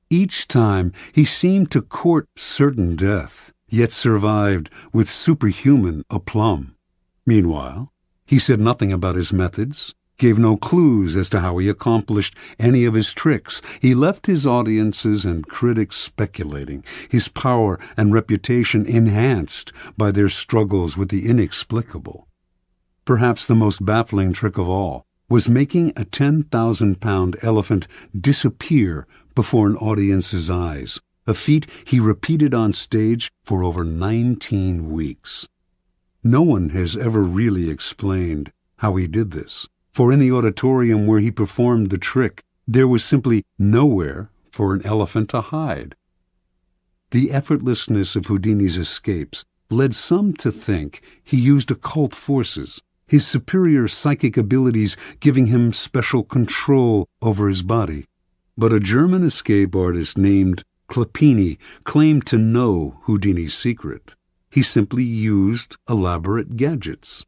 Each time he seemed to court certain death, yet survived with superhuman aplomb. Meanwhile, he said nothing about his methods, gave no clues as to how he accomplished any of his tricks. He left his audiences and critics speculating, his power and reputation enhanced by their struggles with the inexplicable. Perhaps the most baffling trick of all was making a 10,000-pound elephant disappear before an audience's eyes, a feat he repeated on stage for over 19 weeks. No one has ever really explained how he did this, for in the auditorium where he performed the trick, there was simply nowhere for an elephant to hide. The effortlessness of Houdini's escapes led some to think he used occult forces, his superior psychic abilities giving him special control over his body. But a German escape artist named Clapini claimed to know Houdini's secret. He simply used elaborate gadgets.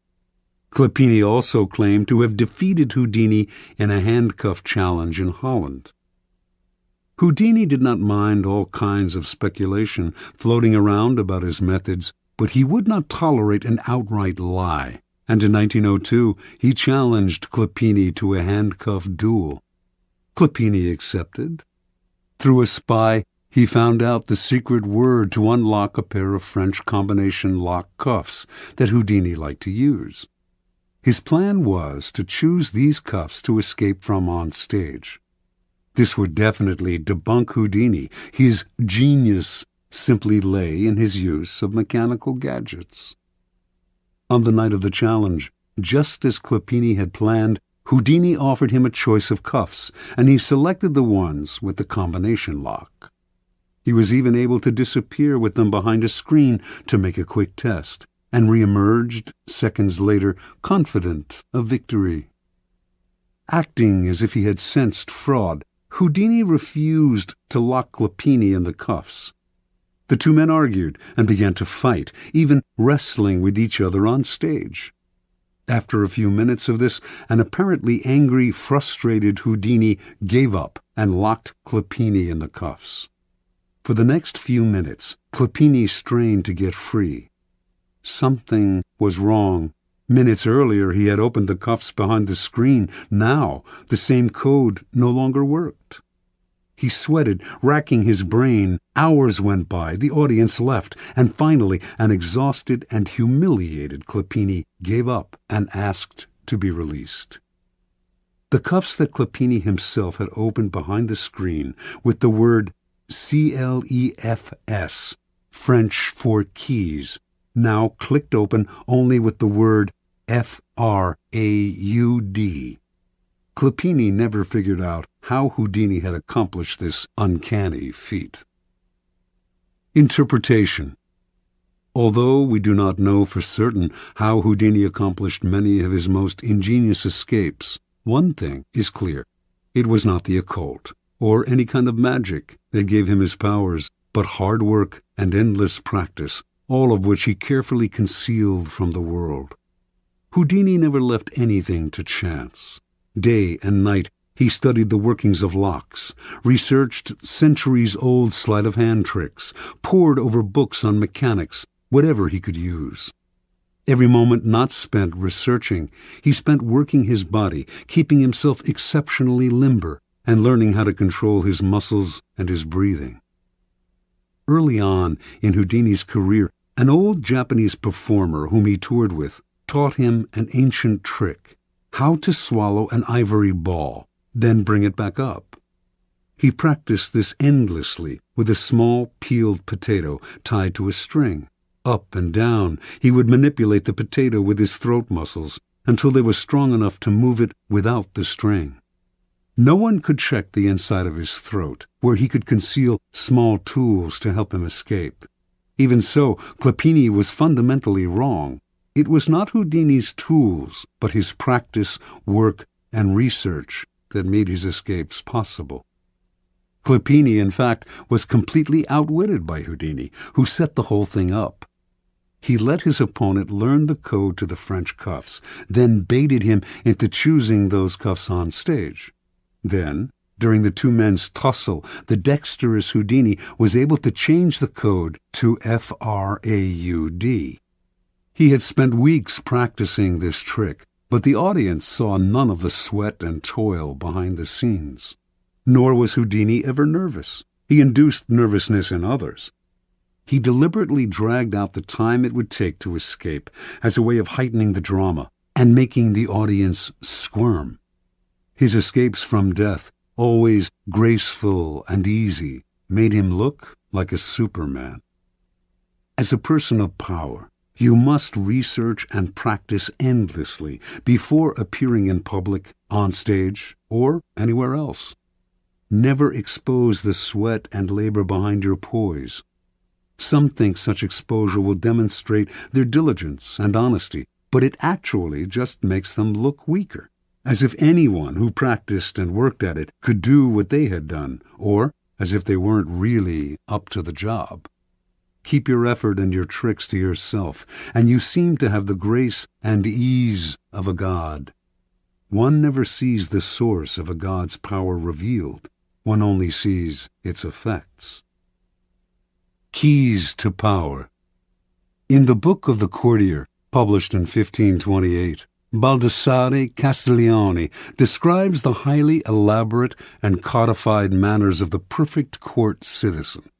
Clapini also claimed to have defeated Houdini in a handcuff challenge in Holland. Houdini did not mind all kinds of speculation floating around about his methods, but he would not tolerate an outright lie. And in 1902, he challenged Clapini to a handcuff duel. Clapini accepted. Through a spy, he found out the secret word to unlock a pair of French combination lock cuffs that Houdini liked to use. His plan was to choose these cuffs to escape from on stage. This would definitely debunk Houdini. His genius simply lay in his use of mechanical gadgets. On the night of the challenge, Just as Clopini had planned, Houdini offered him a choice of cuffs, and he selected the ones with the combination lock. He was even able to disappear with them behind a screen to make a quick test, and re-emerged seconds later, confident of victory. Acting as if he had sensed fraud, Houdini refused to lock Clopini in the cuffs. The two men argued and began to fight, even wrestling with each other on stage. After a few minutes of this, an apparently angry, frustrated Houdini gave up and locked Clopini in the cuffs. For the next few minutes, Clopini strained to get free. Something was wrong. Minutes earlier, he had opened the cuffs behind the screen. Now, the same code no longer worked. He sweated, racking his brain. Hours went by, the audience left, and finally, an exhausted and humiliated Clopini gave up and asked to be released. The cuffs that Clopini himself had opened behind the screen with the word CLEFS, French for keys, now clicked open only with the word FRAUD. Clopini never figured out how Houdini had accomplished this uncanny feat. Interpretation. Although we do not know for certain how Houdini accomplished many of his most ingenious escapes, one thing is clear. It was not the occult or any kind of magic that gave him his powers, but hard work and endless practice, all of which he carefully concealed from the world. Houdini never left anything to chance. Day and night he studied the workings of locks, researched centuries-old sleight-of-hand tricks, pored over books on mechanics, whatever he could use. Every moment not spent researching, he spent working his body, keeping himself exceptionally limber, and learning how to control his muscles and his breathing. Early on in Houdini's career, an old Japanese performer whom he toured with taught him an ancient trick, how to swallow an ivory ball, then bring it back up. He practiced this endlessly with a small peeled potato tied to a string. Up and down, he would manipulate the potato with his throat muscles until they were strong enough to move it without the string. No one could check the inside of his throat, where he could conceal small tools to help him escape. Even so, Clopini was fundamentally wrong. It was not Houdini's tools, but his practice, work, and research that made his escapes possible. Clopini, in fact, was completely outwitted by Houdini, who set the whole thing up. He let his opponent learn the code to the French cuffs, then baited him into choosing those cuffs on stage. Then, during the two men's tussle, the dexterous Houdini was able to change the code to FRAUD. He had spent weeks practicing this trick, but the audience saw none of the sweat and toil behind the scenes. Nor was Houdini ever nervous. He induced nervousness in others. He deliberately dragged out the time it would take to escape as a way of heightening the drama and making the audience squirm. His escapes from death, always graceful and easy, made him look like a Superman. As a person of power, you must research and practice endlessly before appearing in public, on stage, or anywhere else. Never expose the sweat and labor behind your poise. Some think such exposure will demonstrate their diligence and honesty, but it actually just makes them look weaker, as if anyone who practiced and worked at it could do what they had done, or as if they weren't really up to the job. Keep your effort and your tricks to yourself, and you seem to have the grace and ease of a god. One never sees the source of a god's power revealed. One only sees its effects. Keys to Power. In the Book of the Courtier, published in 1528, Baldassare Castiglione describes the highly elaborate and codified manners of the perfect court citizen.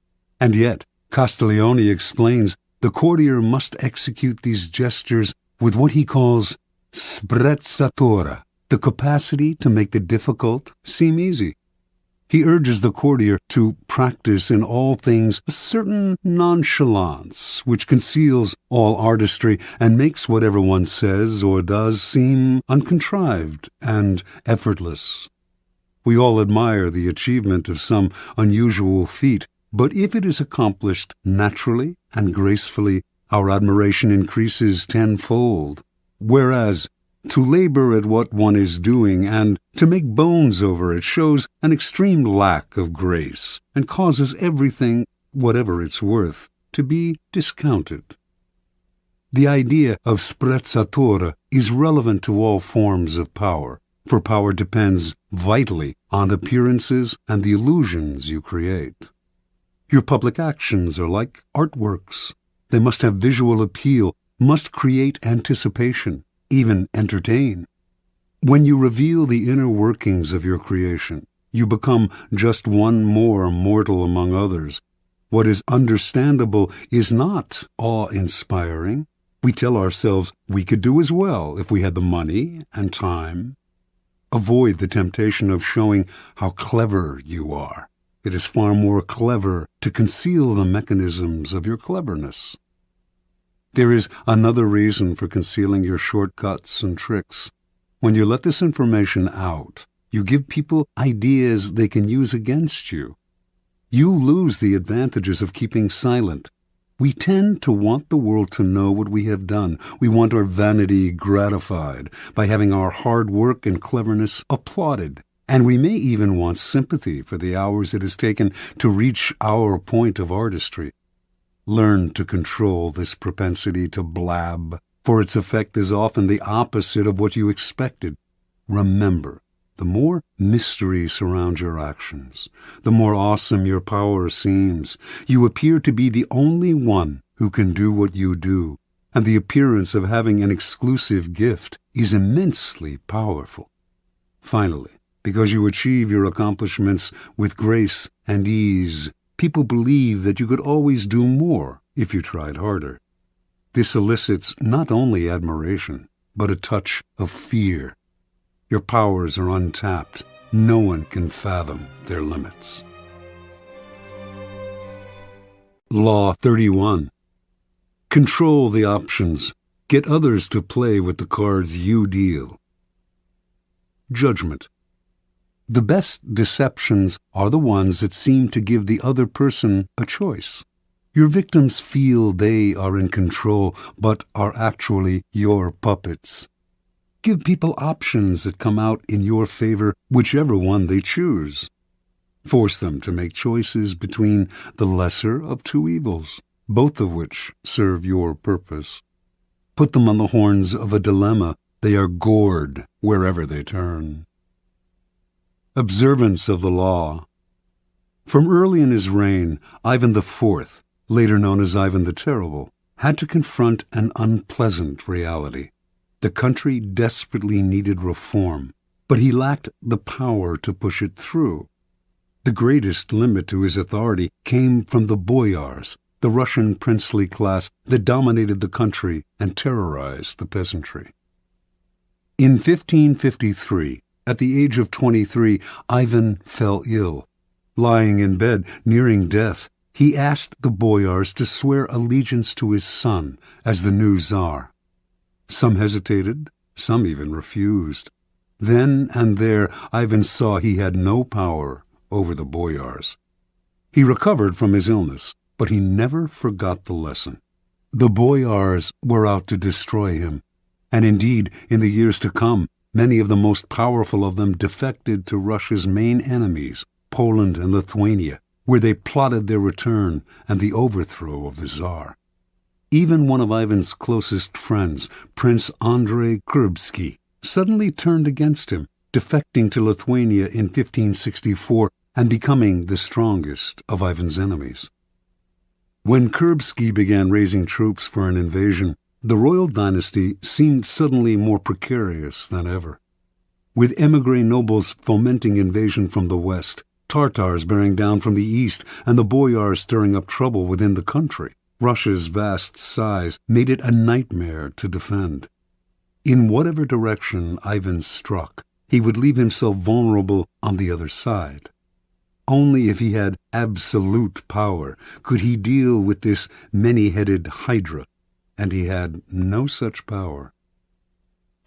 And yet, Castiglione explains the courtier must execute these gestures with what he calls sprezzatura, the capacity to make the difficult seem easy. He urges the courtier to practice in all things a certain nonchalance which conceals all artistry and makes whatever one says or does seem uncontrived and effortless. We all admire the achievement of some unusual feat, but if it is accomplished naturally and gracefully, our admiration increases tenfold. Whereas to labor at what one is doing and to make bones over it shows an extreme lack of grace and causes everything, whatever it's worth, to be discounted. The idea of sprezzatura is relevant to all forms of power, for power depends vitally on appearances and the illusions you create. Your public actions are like artworks. They must have visual appeal, must create anticipation, even entertain. When you reveal the inner workings of your creation, you become just one more mortal among others. What is understandable is not awe-inspiring. We tell ourselves we could do as well if we had the money and time. Avoid the temptation of showing how clever you are. It is far more clever to conceal the mechanisms of your cleverness. There is another reason for concealing your shortcuts and tricks. When you let this information out, you give people ideas they can use against you. You lose the advantages of keeping silent. We tend to want the world to know what we have done. We want our vanity gratified by having our hard work and cleverness applauded. And we may even want sympathy for the hours it has taken to reach our point of artistry. Learn to control this propensity to blab, for its effect is often the opposite of what you expected. Remember, the more mystery surrounds your actions, the more awesome your power seems. You appear to be the only one who can do what you do, and the appearance of having an exclusive gift is immensely powerful. Finally, because you achieve your accomplishments with grace and ease, people believe that you could always do more if you tried harder. This elicits not only admiration, but a touch of fear. Your powers are untapped. No one can fathom their limits. Law 31. Control the options. Get others to play with the cards you deal. Judgment. The best deceptions are the ones that seem to give the other person a choice. Your victims feel they are in control, but are actually your puppets. Give people options that come out in your favor, whichever one they choose. Force them to make choices between the lesser of two evils, both of which serve your purpose. Put them on the horns of a dilemma. They are gored wherever they turn. Observance of the law. From early in his reign, Ivan IV, later known as Ivan the Terrible, had to confront an unpleasant reality. The country desperately needed reform, but he lacked the power to push it through. The greatest limit to his authority came from the boyars, the Russian princely class that dominated the country and terrorized the peasantry. In 1553, at the age of 23, Ivan fell ill. Lying in bed, nearing death, he asked the boyars to swear allegiance to his son as the new Tsar. Some hesitated, some even refused. Then and there, Ivan saw he had no power over the boyars. He recovered from his illness, but he never forgot the lesson. The boyars were out to destroy him, and indeed, in the years to come, many of the most powerful of them defected to Russia's main enemies, Poland and Lithuania, where they plotted their return and the overthrow of the Tsar. Even one of Ivan's closest friends, Prince Andrei Kurbsky, suddenly turned against him, defecting to Lithuania in 1564 and becoming the strongest of Ivan's enemies. When Kurbsky began raising troops for an invasion, the royal dynasty seemed suddenly more precarious than ever. With émigré nobles fomenting invasion from the west, Tartars bearing down from the east, and the boyars stirring up trouble within the country, Russia's vast size made it a nightmare to defend. In whatever direction Ivan struck, he would leave himself vulnerable on the other side. Only if he had absolute power could he deal with this many-headed hydra, and he had no such power.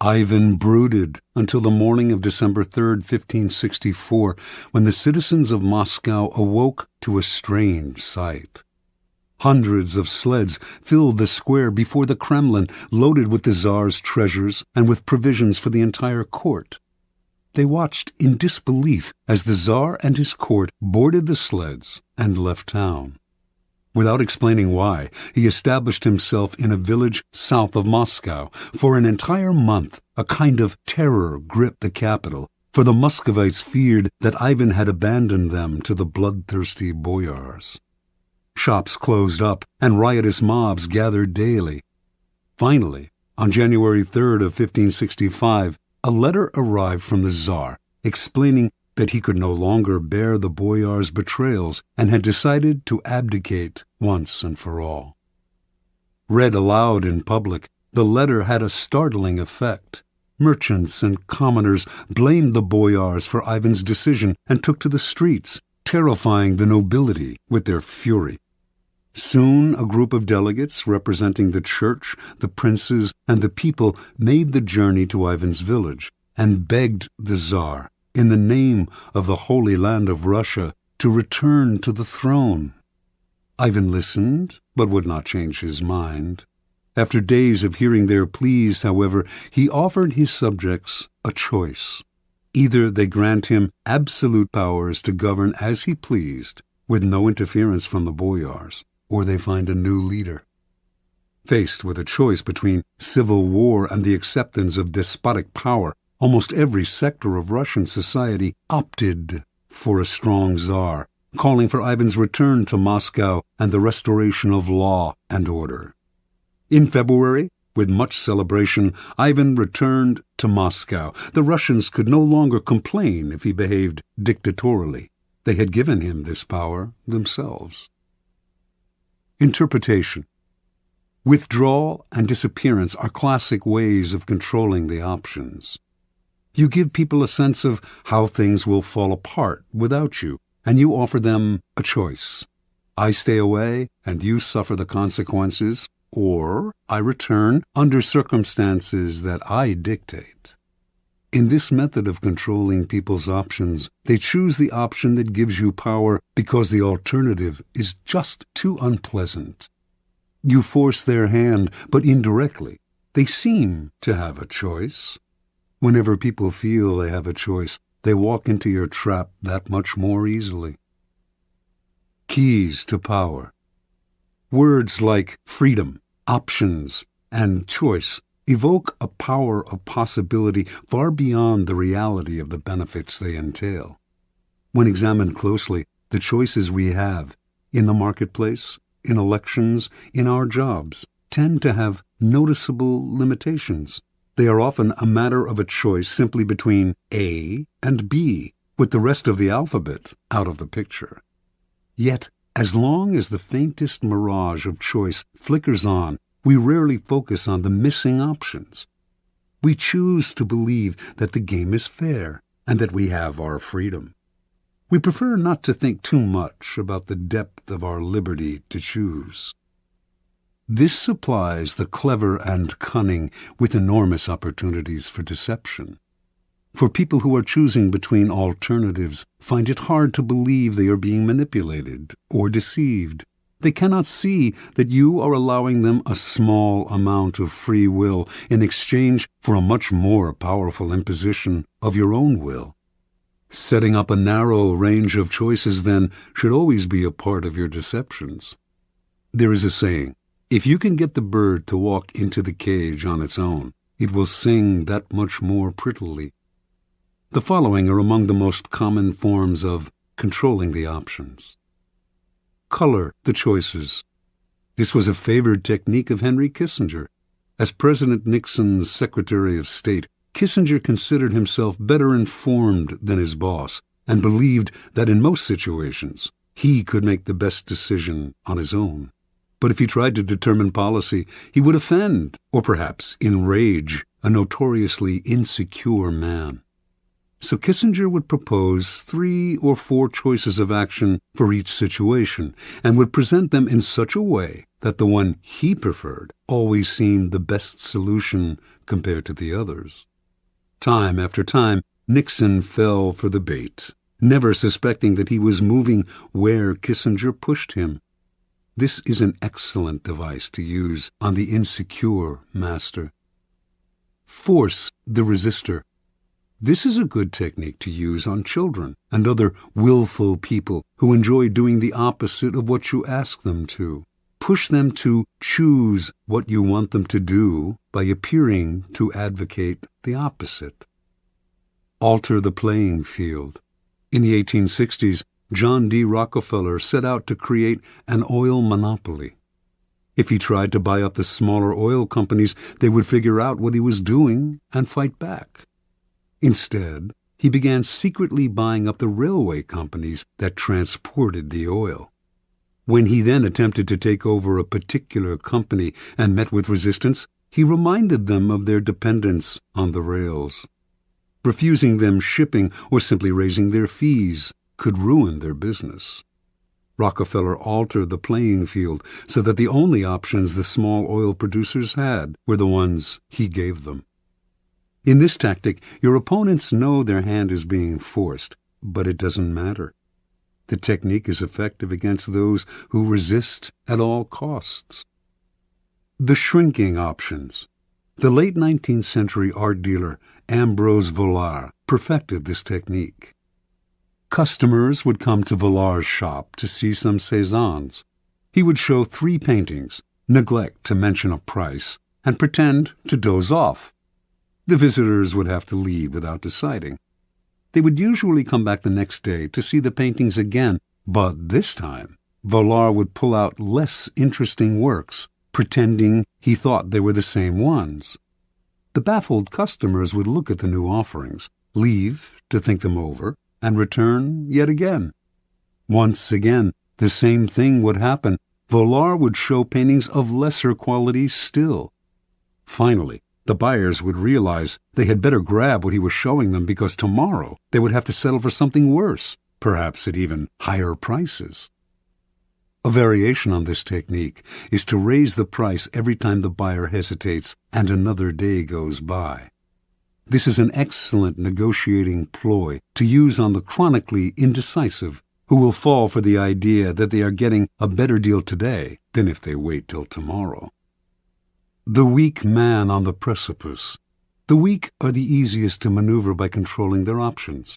Ivan brooded until the morning of December 3rd, 1564, when the citizens of Moscow awoke to a strange sight. Hundreds of sleds filled the square before the Kremlin, loaded with the Tsar's treasures and with provisions for the entire court. They watched in disbelief as the Tsar and his court boarded the sleds and left town. Without explaining why, he established himself in a village south of Moscow. For an entire month, a kind of terror gripped the capital, for the Muscovites feared that Ivan had abandoned them to the bloodthirsty boyars. Shops closed up, and riotous mobs gathered daily. Finally, on January 3rd of 1565, a letter arrived from the Tsar explaining that he could no longer bear the boyars' betrayals and had decided to abdicate once and for all. Read aloud in public, the letter had a startling effect. Merchants and commoners blamed the boyars for Ivan's decision and took to the streets, terrifying the nobility with their fury. Soon a group of delegates representing the church, the princes, and the people made the journey to Ivan's village and begged the Tsar, in the name of the Holy Land of Russia, to return to the throne. Ivan listened, but would not change his mind. After days of hearing their pleas, however, he offered his subjects a choice. Either they grant him absolute powers to govern as he pleased, with no interference from the boyars, or they find a new leader. Faced with a choice between civil war and the acceptance of despotic power, almost every sector of Russian society opted for a strong Tsar, calling for Ivan's return to Moscow and the restoration of law and order. In February, with much celebration, Ivan returned to Moscow. The Russians could no longer complain if he behaved dictatorially. They had given him this power themselves. Interpretation. Withdrawal and disappearance are classic ways of controlling the options. You give people a sense of how things will fall apart without you, and you offer them a choice. I stay away, and you suffer the consequences, or I return under circumstances that I dictate. In this method of controlling people's options, they choose the option that gives you power because the alternative is just too unpleasant. You force their hand, but indirectly. They seem to have a choice. Whenever people feel they have a choice, they walk into your trap that much more easily. Keys to power. Words like freedom, options, and choice evoke a power of possibility far beyond the reality of the benefits they entail. When examined closely, the choices we have in the marketplace, in elections, in our jobs, tend to have noticeable limitations. They are often a matter of a choice simply between A and B, with the rest of the alphabet out of the picture. Yet, as long as the faintest mirage of choice flickers on, we rarely focus on the missing options. We choose to believe that the game is fair and that we have our freedom. We prefer not to think too much about the depth of our liberty to choose. This supplies the clever and cunning with enormous opportunities for deception. For people who are choosing between alternatives find it hard to believe they are being manipulated or deceived. They cannot see that you are allowing them a small amount of free will in exchange for a much more powerful imposition of your own will. Setting up a narrow range of choices, then, should always be a part of your deceptions. There is a saying, if you can get the bird to walk into the cage on its own, it will sing that much more prettily. The following are among the most common forms of controlling the options. Color the choices. This was a favored technique of Henry Kissinger. As President Nixon's Secretary of State, Kissinger considered himself better informed than his boss and believed that in most situations he could make the best decision on his own. But if he tried to determine policy, he would offend, or perhaps enrage, a notoriously insecure man. So Kissinger would propose 3 or 4 choices of action for each situation and would present them in such a way that the one he preferred always seemed the best solution compared to the others. Time after time, Nixon fell for the bait, never suspecting that he was moving where Kissinger pushed him. This is an excellent device to use on the insecure master. Force the resistor. This is a good technique to use on children and other willful people who enjoy doing the opposite of what you ask them to. Push them to choose what you want them to do by appearing to advocate the opposite. Alter the playing field. In the 1860s, John D. Rockefeller set out to create an oil monopoly. If he tried to buy up the smaller oil companies, they would figure out what he was doing and fight back. Instead, he began secretly buying up the railway companies that transported the oil. When he then attempted to take over a particular company and met with resistance, he reminded them of their dependence on the rails. Refusing them shipping or simply raising their fees could ruin their business. Rockefeller altered the playing field so that the only options the small oil producers had were the ones he gave them. In this tactic, your opponents know their hand is being forced, but it doesn't matter. The technique is effective against those who resist at all costs. The shrinking options. The late 19th century art dealer Ambrose Vollard perfected this technique. Customers would come to Vollard's shop to see some Cézannes. He would show 3 paintings, neglect to mention a price, and pretend to doze off. The visitors would have to leave without deciding. They would usually come back the next day to see the paintings again, but this time Vollard would pull out less interesting works, pretending he thought they were the same ones. The baffled customers would look at the new offerings, leave to think them over, and return yet again. Once again, the same thing would happen. Vollard would show paintings of lesser quality still. Finally, the buyers would realize they had better grab what he was showing them because tomorrow they would have to settle for something worse, perhaps at even higher prices. A variation on this technique is to raise the price every time the buyer hesitates and another day goes by. This is an excellent negotiating ploy to use on the chronically indecisive who will fall for the idea that they are getting a better deal today than if they wait till tomorrow. The weak man on the precipice. The weak are the easiest to maneuver by controlling their options.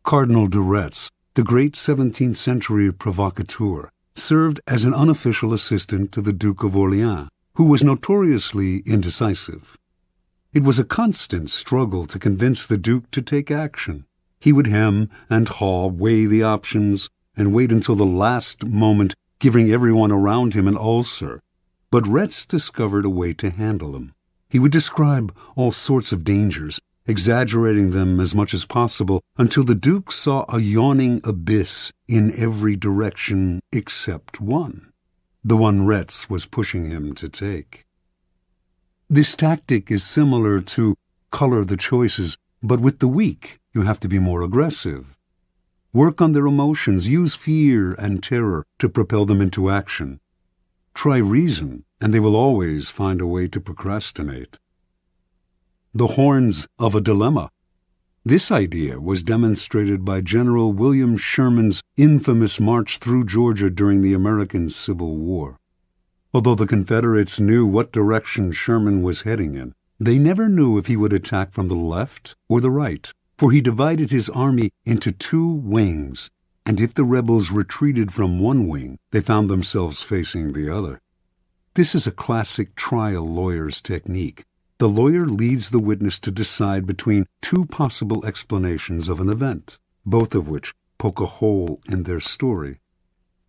Cardinal de Retz, the great 17th century provocateur, served as an unofficial assistant to the Duke of Orleans, who was notoriously indecisive. It was a constant struggle to convince the Duke to take action. He would hem and haw, weigh the options, and wait until the last moment, giving everyone around him an ulcer. But Retz discovered a way to handle them. He would describe all sorts of dangers, exaggerating them as much as possible, until the Duke saw a yawning abyss in every direction except one, the one Retz was pushing him to take. This tactic is similar to color the choices, but with the weak, you have to be more aggressive. Work on their emotions, use fear and terror to propel them into action. Try reason, and they will always find a way to procrastinate. The horns of a dilemma. This idea was demonstrated by General William Sherman's infamous march through Georgia during the American Civil War. Although the Confederates knew what direction Sherman was heading in, they never knew if he would attack from the left or the right, for he divided his army into 2 wings, and if the rebels retreated from one wing, they found themselves facing the other. This is a classic trial lawyer's technique. The lawyer leads the witness to decide between 2 possible explanations of an event, both of which poke a hole in their story.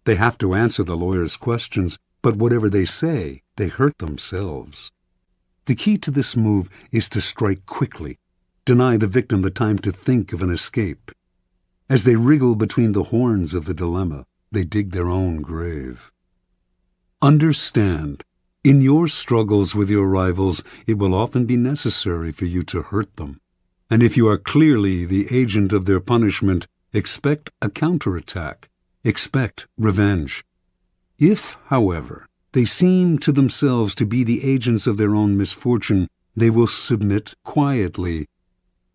They have to answer the lawyer's questions, but whatever they say, they hurt themselves. The key to this move is to strike quickly, deny the victim the time to think of an escape. As they wriggle between the horns of the dilemma, they dig their own grave. Understand, in your struggles with your rivals, it will often be necessary for you to hurt them. and if you are clearly the agent of their punishment, expect a counterattack, expect revenge. If, however, they seem to themselves to be the agents of their own misfortune, they will submit quietly.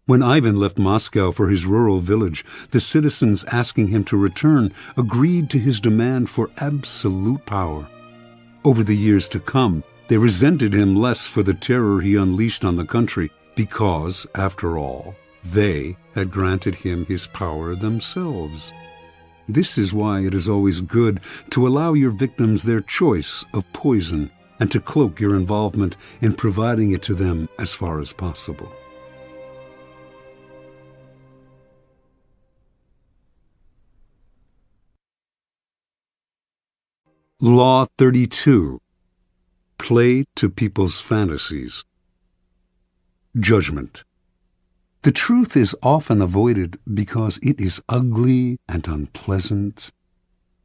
When Ivan left Moscow for his rural village, the citizens asking him to return agreed to his demand for absolute power. Over the years to come, they resented him less for the terror he unleashed on the country, because, after all, they had granted him his power themselves. This is why it is always good to allow your victims their choice of poison and to cloak your involvement in providing it to them as far as possible. Law 32. Play to people's fantasies. Judgment. The truth is often avoided because it is ugly and unpleasant.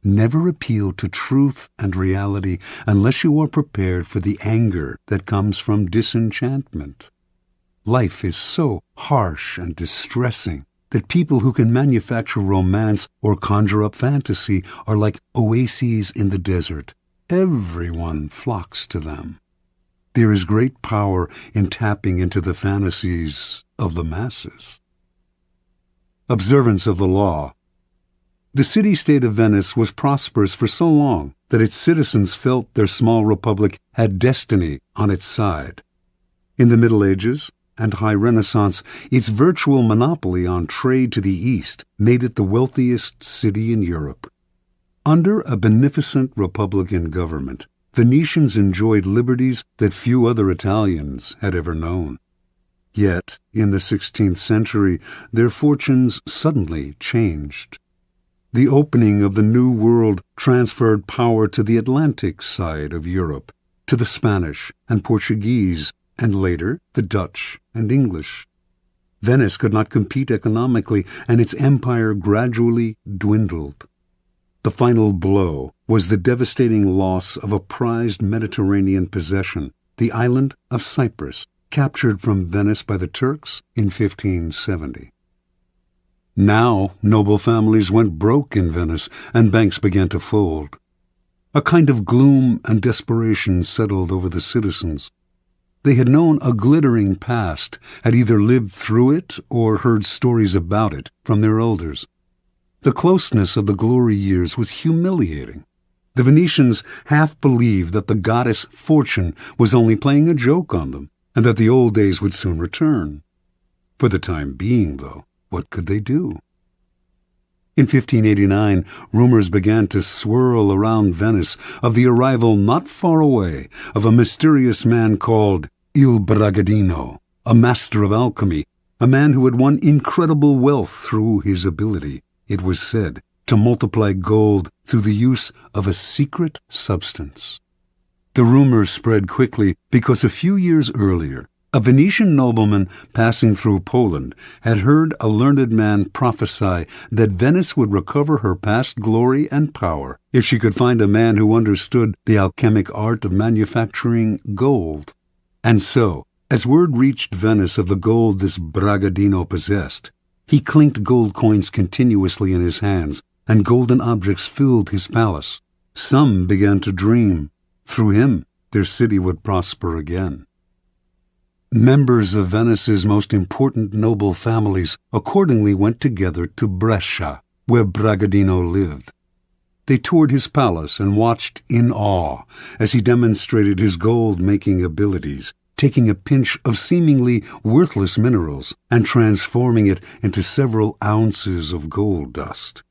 Never appeal to truth and reality unless you are prepared for the anger that comes from disenchantment. Life is so harsh and distressing that people who can manufacture romance or conjure up fantasy are like oases in the desert. Everyone flocks to them. There is great power in tapping into the fantasies of the masses. Observance of the law. The city-state of Venice was prosperous for so long that its citizens felt their small republic had destiny on its side. In the Middle Ages and High Renaissance, its virtual monopoly on trade to the East made it the wealthiest city in Europe. Under a beneficent republican government, Venetians enjoyed liberties that few other Italians had ever known. Yet, in the 16th century, their fortunes suddenly changed. The opening of the New World transferred power to the Atlantic side of Europe, to the Spanish and Portuguese, and later the Dutch and English. Venice could not compete economically, and its empire gradually dwindled. The final blow was the devastating loss of a prized Mediterranean possession, the island of Cyprus, captured from Venice by the Turks in 1570. Now noble families went broke in Venice, and banks began to fold. A kind of gloom and desperation settled over the citizens. They had known a glittering past, had either lived through it or heard stories about it from their elders. The closeness of the glory years was humiliating. The Venetians half believed that the goddess Fortune was only playing a joke on them, and that the old days would soon return. For the time being, though, what could they do? In 1589, rumors began to swirl around Venice of the arrival not far away of a mysterious man called Il Bragadino, a master of alchemy, a man who had won incredible wealth through his ability, it was said, to multiply gold through the use of a secret substance. The rumors spread quickly because a few years earlier, a Venetian nobleman passing through Poland had heard a learned man prophesy that Venice would recover her past glory and power if she could find a man who understood the alchemic art of manufacturing gold. And so, as word reached Venice of the gold this Bragadino possessed, he clinked gold coins continuously in his hands, and golden objects filled his palace. Some began to dream. Through him, their city would prosper again. Members of Venice's most important noble families accordingly went together to Brescia, where Bragadino lived. They toured his palace and watched in awe as he demonstrated his gold-making abilities, taking a pinch of seemingly worthless minerals and transforming it into several ounces of gold dust.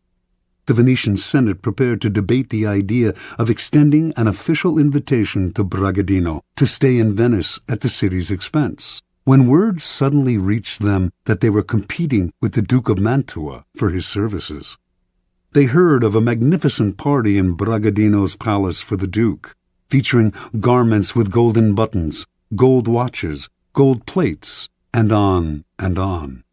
The Venetian Senate prepared to debate the idea of extending an official invitation to Bragadino to stay in Venice at the city's expense, when word suddenly reached them that they were competing with the Duke of Mantua for his services. They heard of a magnificent party in Bragadino's palace for the Duke, featuring garments with golden buttons, gold watches, gold plates, and on and on.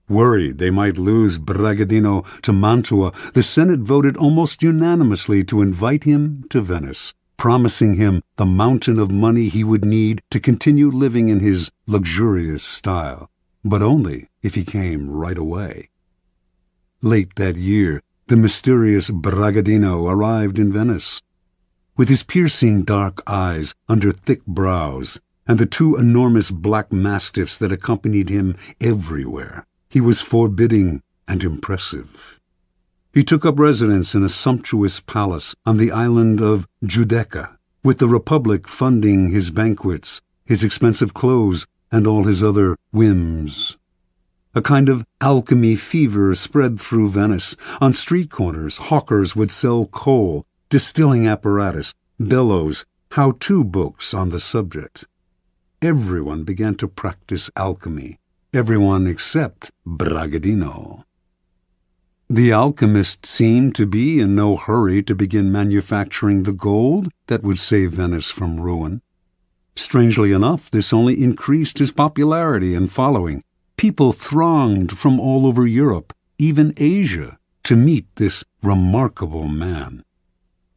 Worried they might lose Bragadino to Mantua, the Senate voted almost unanimously to invite him to Venice, promising him the mountain of money he would need to continue living in his luxurious style. but only if he came right away. Late that year, the mysterious Bragadino arrived in Venice. With his piercing dark eyes under thick brows, and the two enormous black mastiffs that accompanied him everywhere, he was forbidding and impressive. He took up residence in a sumptuous palace on the island of Giudecca, with the Republic funding his banquets, his expensive clothes, and all his other whims. A kind of alchemy fever spread through Venice. On street corners, hawkers would sell coal, distilling apparatus, bellows, how-to books on the subject. Everyone began to practice alchemy, everyone except Bragadino. The alchemist seemed to be in no hurry to begin manufacturing the gold that would save Venice from ruin. Strangely enough, this only increased his popularity and following. People thronged from all over Europe, even Asia, to meet this remarkable man.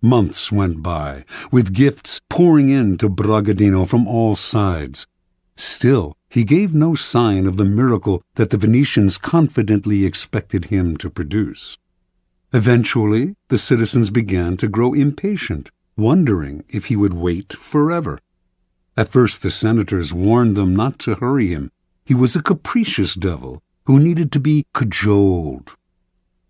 Months went by, with gifts pouring in to Bragadino from all sides. Still, he gave no sign of the miracle that the Venetians confidently expected him to produce. Eventually, the citizens began to grow impatient, wondering if he would wait forever. At first the senators warned them not to hurry him. He was a capricious devil who needed to be cajoled.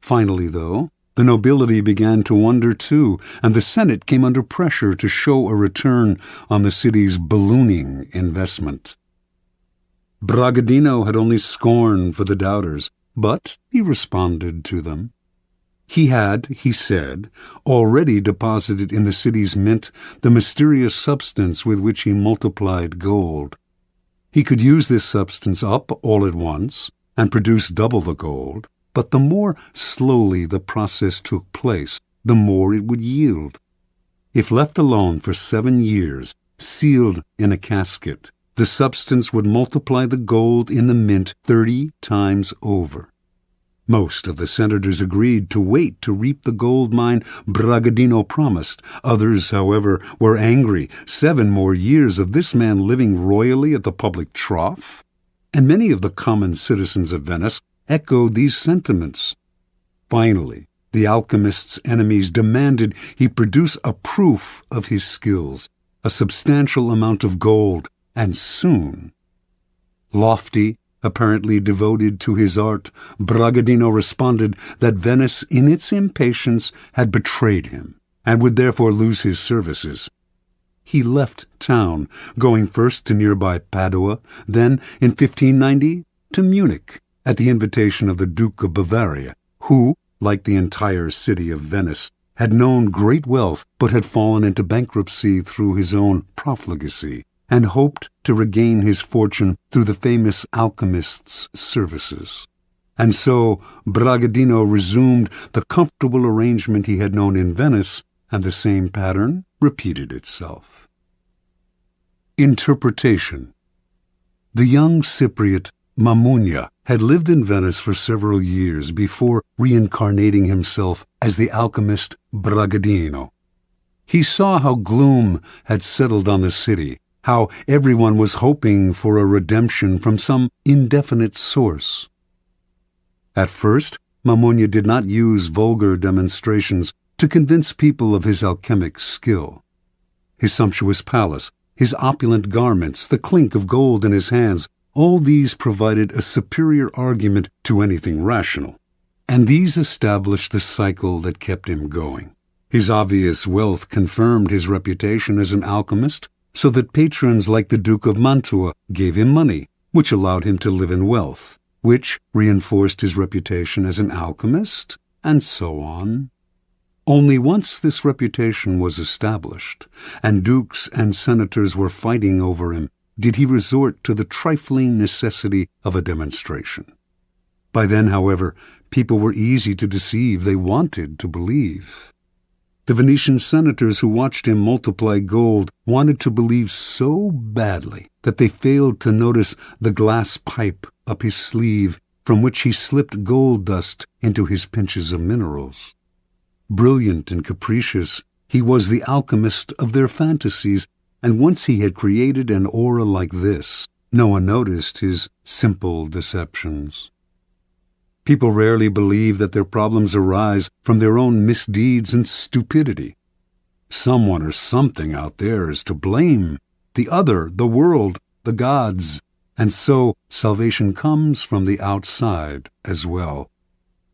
Finally, though, the nobility began to wonder too, and the Senate came under pressure to show a return on the city's ballooning investment. Bragadino had only scorn for the doubters, but he responded to them. He had, he said, already deposited in the city's mint the mysterious substance with which he multiplied gold. He could use this substance up all at once and produce double the gold, but the more slowly the process took place, the more it would yield. If left alone for 7 years, sealed in a casket, the substance would multiply the gold in the mint 30 times over. Most of the senators agreed to wait to reap the gold mine Bragadino promised. Others, however, were angry. 7 more years of this man living royally at the public trough? And many of the common citizens of Venice echoed these sentiments. Finally, the alchemist's enemies demanded he produce a proof of his skills, a substantial amount of gold, and soon. Lofty, apparently devoted to his art, Bragadino responded that Venice, in its impatience, had betrayed him, and would therefore lose his services. He left town, going first to nearby Padua, then, in 1590, to Munich, at the invitation of the Duke of Bavaria, who, like the entire city of Venice, had known great wealth but had fallen into bankruptcy through his own profligacy, and hoped to regain his fortune through the famous alchemist's services. And so Bragadino resumed the comfortable arrangement he had known in Venice, and the same pattern repeated itself. Interpretation. The young Cypriot Mamounia had lived in Venice for several years before reincarnating himself as the alchemist Bragadino. He saw how gloom had settled on the city, how everyone was hoping for a redemption from some indefinite source. At first, Mamounia did not use vulgar demonstrations to convince people of his alchemic skill. His sumptuous palace, his opulent garments, the clink of gold in his hands, all these provided a superior argument to anything rational, and these established the cycle that kept him going. His obvious wealth confirmed his reputation as an alchemist, so that patrons like the Duke of Mantua gave him money, which allowed him to live in wealth, which reinforced his reputation as an alchemist, and so on. Only once this reputation was established, and dukes and senators were fighting over him, did he resort to the trifling necessity of a demonstration. By then, however, people were easy to deceive. They wanted to believe. The Venetian senators who watched him multiply gold wanted to believe so badly that they failed to notice the glass pipe up his sleeve from which he slipped gold dust into his pinches of minerals. Brilliant and capricious, he was the alchemist of their fantasies, and once he had created an aura like this, No one noticed his simple deceptions. People rarely believe that their problems arise from their own misdeeds and stupidity. Someone or something out there is to blame. The other, the world, the gods. And so salvation comes from the outside as well.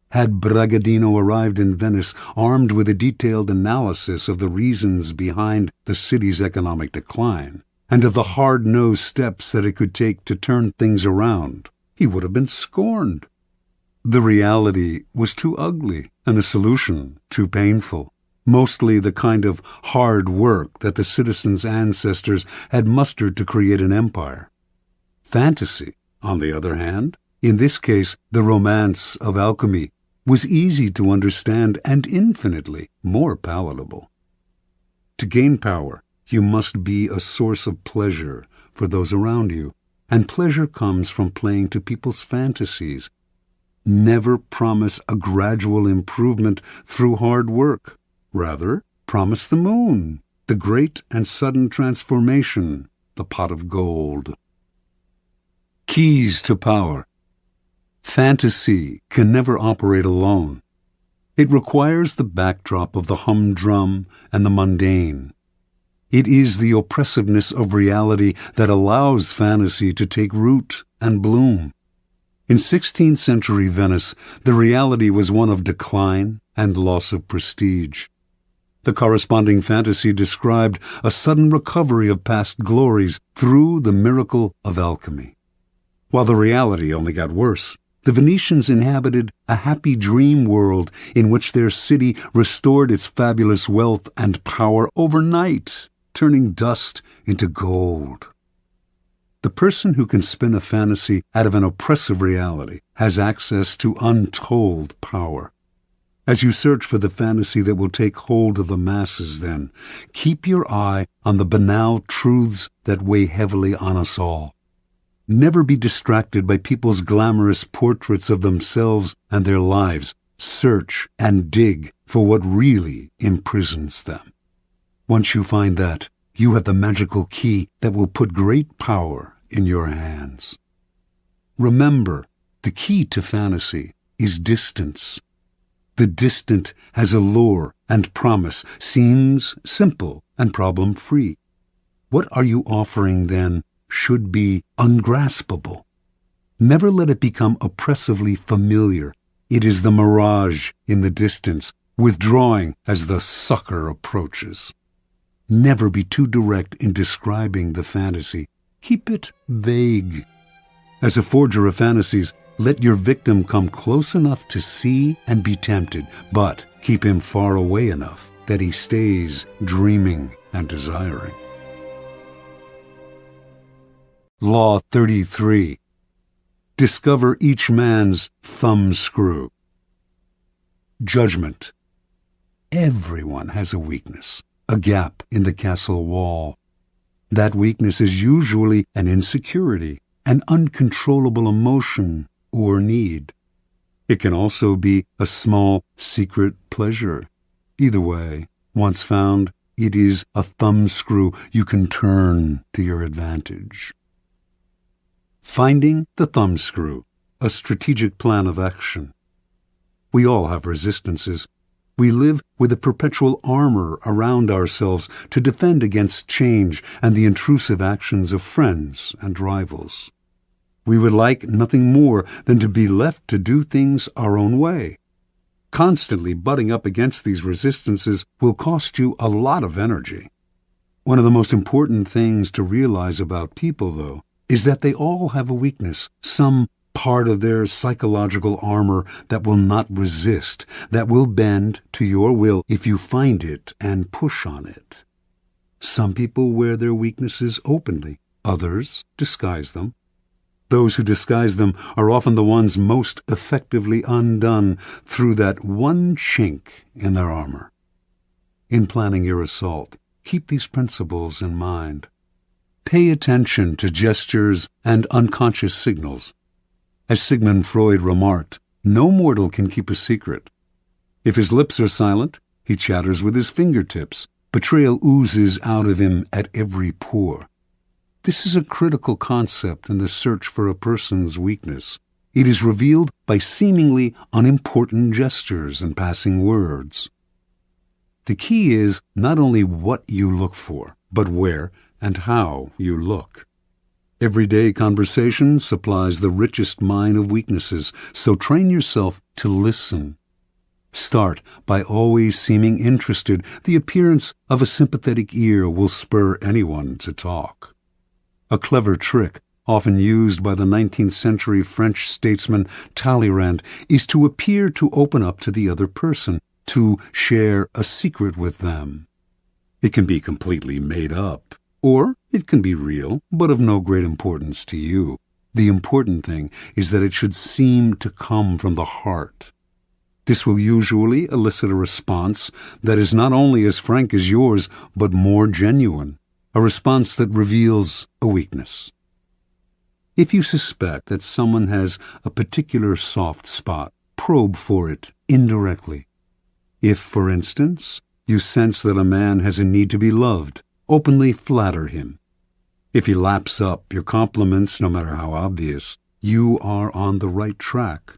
Had Bragadino arrived in Venice armed with a detailed analysis of the reasons behind the city's economic decline, and of the hard-nosed steps that it could take to turn things around, he would have been scorned. The reality was too ugly, and the solution too painful, mostly the kind of hard work that the citizens' ancestors had mustered to create an empire. Fantasy, on the other hand, in this case the romance of alchemy, was easy to understand and infinitely more palatable. To gain power, you must be a source of pleasure for those around you, and pleasure comes from playing to people's fantasies. Never promise a gradual improvement through hard work. Rather, promise the moon, the great and sudden transformation, the pot of gold. Keys to power. Fantasy can never operate alone. It requires the backdrop of the humdrum and the mundane. It is the oppressiveness of reality that allows fantasy to take root and bloom. In 16th century Venice, the reality was one of decline and loss of prestige. The corresponding fantasy described a sudden recovery of past glories through the miracle of alchemy. While the reality only got worse, the Venetians inhabited a happy dream world in which their city restored its fabulous wealth and power overnight, turning dust into gold. The person who can spin a fantasy out of an oppressive reality has access to untold power. As you search for the fantasy that will take hold of the masses, then, keep your eye on the banal truths that weigh heavily on us all. Never be distracted by people's glamorous portraits of themselves and their lives. Search and dig for what really imprisons them. Once you find that, you have the magical key that will put great power in your hands. Remember, the key to fantasy is distance. The distant has allure and promise, seems simple and problem-free. What are you offering, then, should be ungraspable. Never let it become oppressively familiar. It is the mirage in the distance, withdrawing as the sucker approaches. Never be too direct in describing the fantasy. Keep it vague. As a forger of fantasies, let your victim come close enough to see and be tempted, but keep him far away enough that he stays dreaming and desiring. Law 33. Discover each man's thumbscrew. Judgment. Everyone has a weakness, a gap in the castle wall. That weakness is usually an insecurity, an uncontrollable emotion or need. It can also be a small, secret pleasure. Either way, once found, it is a thumbscrew you can turn to your advantage. Finding the thumbscrew, a strategic plan of action. We all have resistances. We live with a perpetual armor around ourselves to defend against change and the intrusive actions of friends and rivals. We would like nothing more than to be left to do things our own way. Constantly butting up against these resistances will cost you a lot of energy. One of the most important things to realize about people, though, is that they all have a weakness, some part of their psychological armor that will not resist, that will bend to your will if you find it and push on it. Some people wear their weaknesses openly, others disguise them. Those who disguise them are often the ones most effectively undone through that one chink in their armor. In planning your assault, keep these principles in mind. Pay attention to gestures and unconscious signals. As Sigmund Freud remarked, no mortal can keep a secret. If his lips are silent, he chatters with his fingertips. Betrayal oozes out of him at every pore. This is a critical concept in the search for a person's weakness. It is revealed by seemingly unimportant gestures and passing words. The key is not only what you look for, but where and how you look. Everyday conversation supplies the richest mine of weaknesses, so train yourself to listen. Start by always seeming interested. The appearance of a sympathetic ear will spur anyone to talk. A clever trick, often used by the 19th century French statesman Talleyrand, is to appear to open up to the other person, to share a secret with them. It can be completely made up, or it can be real, but of no great importance to you. The important thing is that it should seem to come from the heart. This will usually elicit a response that is not only as frank as yours, but more genuine, a response that reveals a weakness. If you suspect that someone has a particular soft spot, probe for it indirectly. If, for instance, you sense that a man has a need to be loved, openly flatter him. If he laps up your compliments, no matter how obvious, you are on the right track.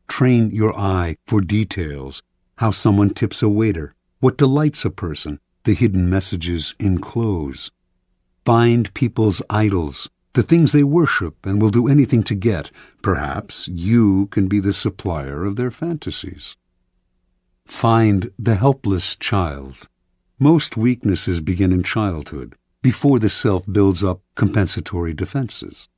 Train your eye for details, how someone tips a waiter, what delights a person, the hidden messages in clothes. Find people's idols, the things they worship and will do anything to get. Perhaps you can be the supplier of their fantasies. Find the helpless child. Most weaknesses begin in childhood, before the self builds up compensatory defenses.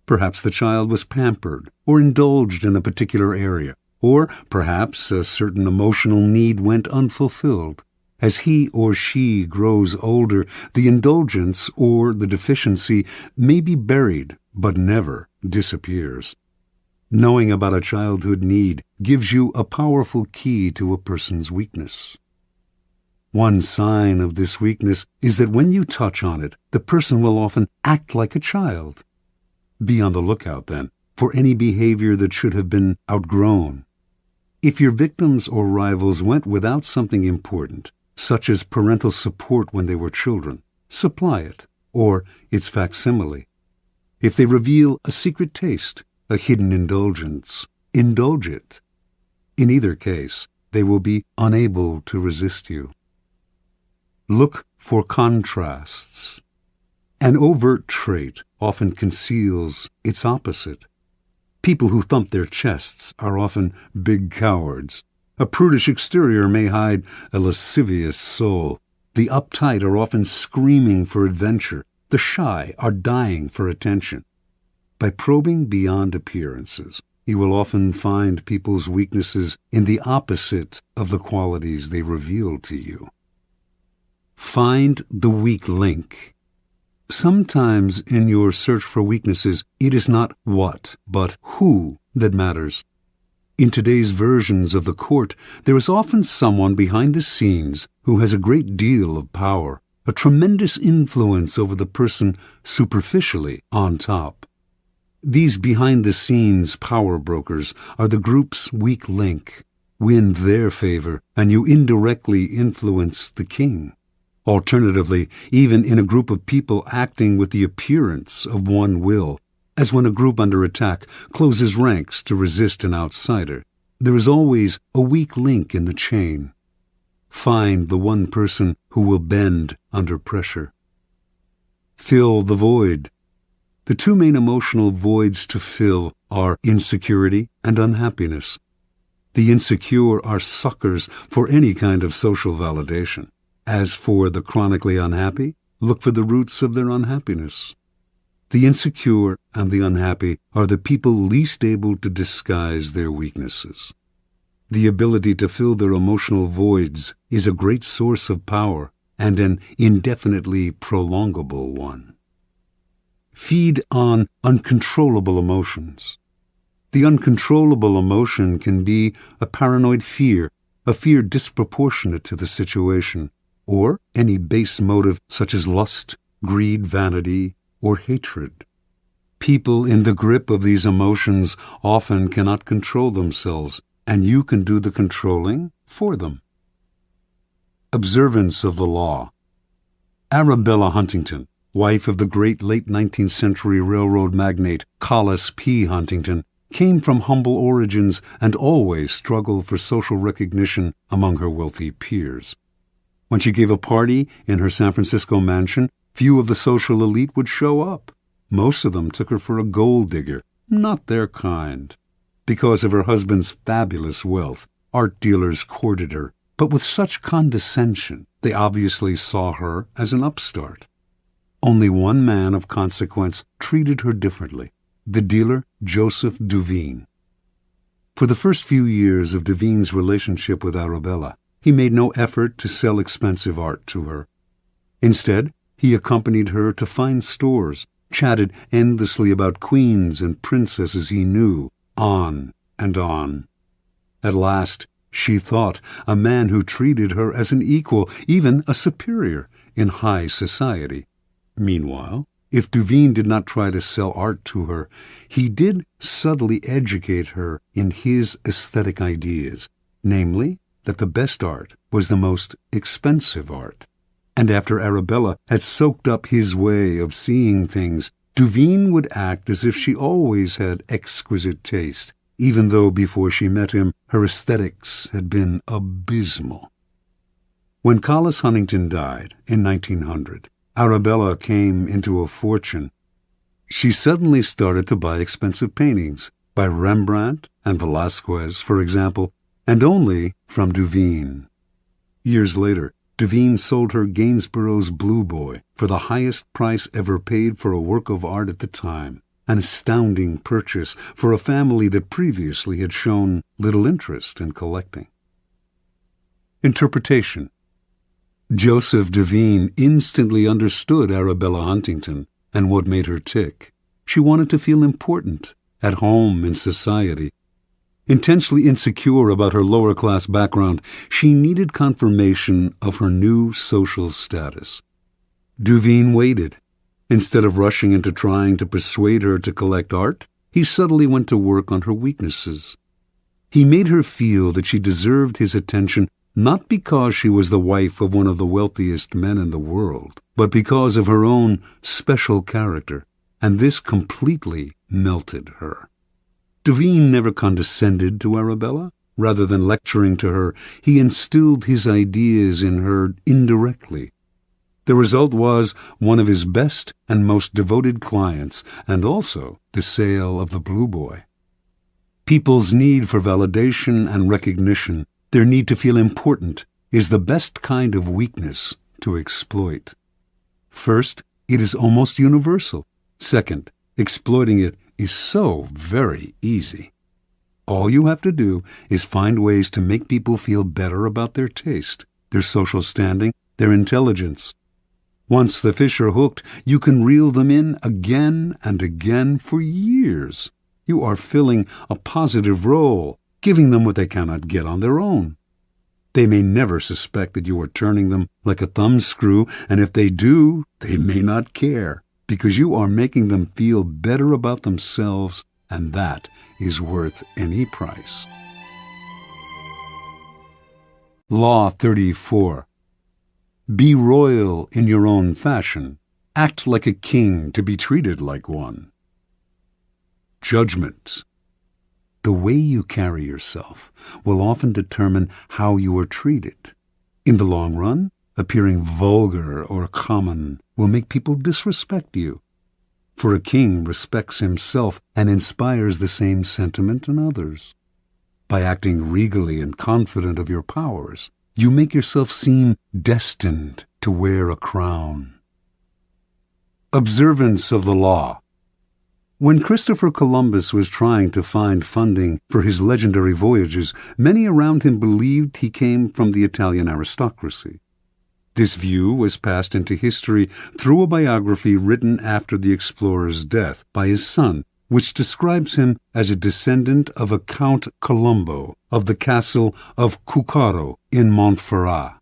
Perhaps the child was pampered or indulged in a particular area, or perhaps a certain emotional need went unfulfilled. As he or she grows older, the indulgence or the deficiency may be buried, but never disappears. Knowing about a childhood need gives you a powerful key to a person's weakness. One sign of this weakness is that when you touch on it, the person will often act like a child. Be on the lookout, then, for any behavior that should have been outgrown. If your victims or rivals went without something important, such as parental support when they were children, supply it, or its facsimile. If they reveal a secret taste, a hidden indulgence, indulge it. In either case, they will be unable to resist you. Look for contrasts. An overt trait often conceals its opposite. People who thump their chests are often big cowards. A prudish exterior may hide a lascivious soul. The uptight are often screaming for adventure. The shy are dying for attention. By probing beyond appearances, you will often find people's weaknesses in the opposite of the qualities they reveal to you. Find the weak link. Sometimes in your search for weaknesses, it is not what, but who that matters. In today's versions of the court, there is often someone behind the scenes who has a great deal of power, a tremendous influence over the person superficially on top. These behind-the-scenes power brokers are the group's weak link. Win their favor, and you indirectly influence the king. Alternatively, even in a group of people acting with the appearance of one will, as when a group under attack closes ranks to resist an outsider, there is always a weak link in the chain. Find the one person who will bend under pressure. Fill the void. The two main emotional voids to fill are insecurity and unhappiness. The insecure are suckers for any kind of social validation. As for the chronically unhappy, look for the roots of their unhappiness. The insecure and the unhappy are the people least able to disguise their weaknesses. The ability to fill their emotional voids is a great source of power and an indefinitely prolongable one. Feed on uncontrollable emotions. The uncontrollable emotion can be a paranoid fear, a fear disproportionate to the situation, or any base motive such as lust, greed, vanity, or hatred. People in the grip of these emotions often cannot control themselves, and you can do the controlling for them. Observance of the law. Arabella Huntington, wife of the great late 19th century railroad magnate Collis P. Huntington, came from humble origins and always struggled for social recognition among her wealthy peers. When she gave a party in her San Francisco mansion, few of the social elite would show up. Most of them took her for a gold digger, not their kind. Because of her husband's fabulous wealth, art dealers courted her, but with such condescension, they obviously saw her as an upstart. Only one man of consequence treated her differently, the dealer Joseph Duveen. For the first few years of Duveen's relationship with Arabella, he made no effort to sell expensive art to her. Instead, he accompanied her to fine stores, chatted endlessly about queens and princesses he knew, on and on. At last, she thought, a man who treated her as an equal, even a superior, in high society. Meanwhile, if Duveen did not try to sell art to her, he did subtly educate her in his aesthetic ideas, namely, that the best art was the most expensive art. And after Arabella had soaked up his way of seeing things, Duveen would act as if she always had exquisite taste, even though before she met him her aesthetics had been abysmal. When Collis Huntington died in 1900, Arabella came into a fortune. She suddenly started to buy expensive paintings, by Rembrandt and Velázquez, for example, and only from Duveen. Years later, Duveen sold her Gainsborough's Blue Boy for the highest price ever paid for a work of art at the time, an astounding purchase for a family that previously had shown little interest in collecting. Interpretation. Joseph Duveen instantly understood Arabella Huntington and what made her tick. She wanted to feel important, at home in society. Intensely insecure about her lower-class background, she needed confirmation of her new social status. Duveen waited. Instead of rushing into trying to persuade her to collect art, he subtly went to work on her weaknesses. He made her feel that she deserved his attention not because she was the wife of one of the wealthiest men in the world, but because of her own special character, and this completely melted her. Duveen never condescended to Arabella. Rather than lecturing to her, he instilled his ideas in her indirectly. The result was one of his best and most devoted clients, and also the sale of the Blue Boy. People's need for validation and recognition, their need to feel important, is the best kind of weakness to exploit. First, it is almost universal. Second, exploiting it is so very easy. All you have to do is find ways to make people feel better about their taste, their social standing, their intelligence. Once the fish are hooked, you can reel them in again and again for years. You are filling a positive role, giving them what they cannot get on their own. They may never suspect that you are turning them like a thumbscrew, and if they do, they may not care, because you are making them feel better about themselves, and that is worth any price. Law 34. Be royal in your own fashion. Act like a king to be treated like one. Judgment. The way you carry yourself will often determine how you are treated. In the long run, appearing vulgar or common will make people disrespect you. For a king respects himself and inspires the same sentiment in others. By acting regally and confident of your powers, you make yourself seem destined to wear a crown. Observance of the law. When Christopher Columbus was trying to find funding for his legendary voyages, many around him believed he came from the Italian aristocracy. This view was passed into history through a biography written after the explorer's death by his son, which describes him as a descendant of a Count Colombo of the castle of Cuccaro in Montferrat.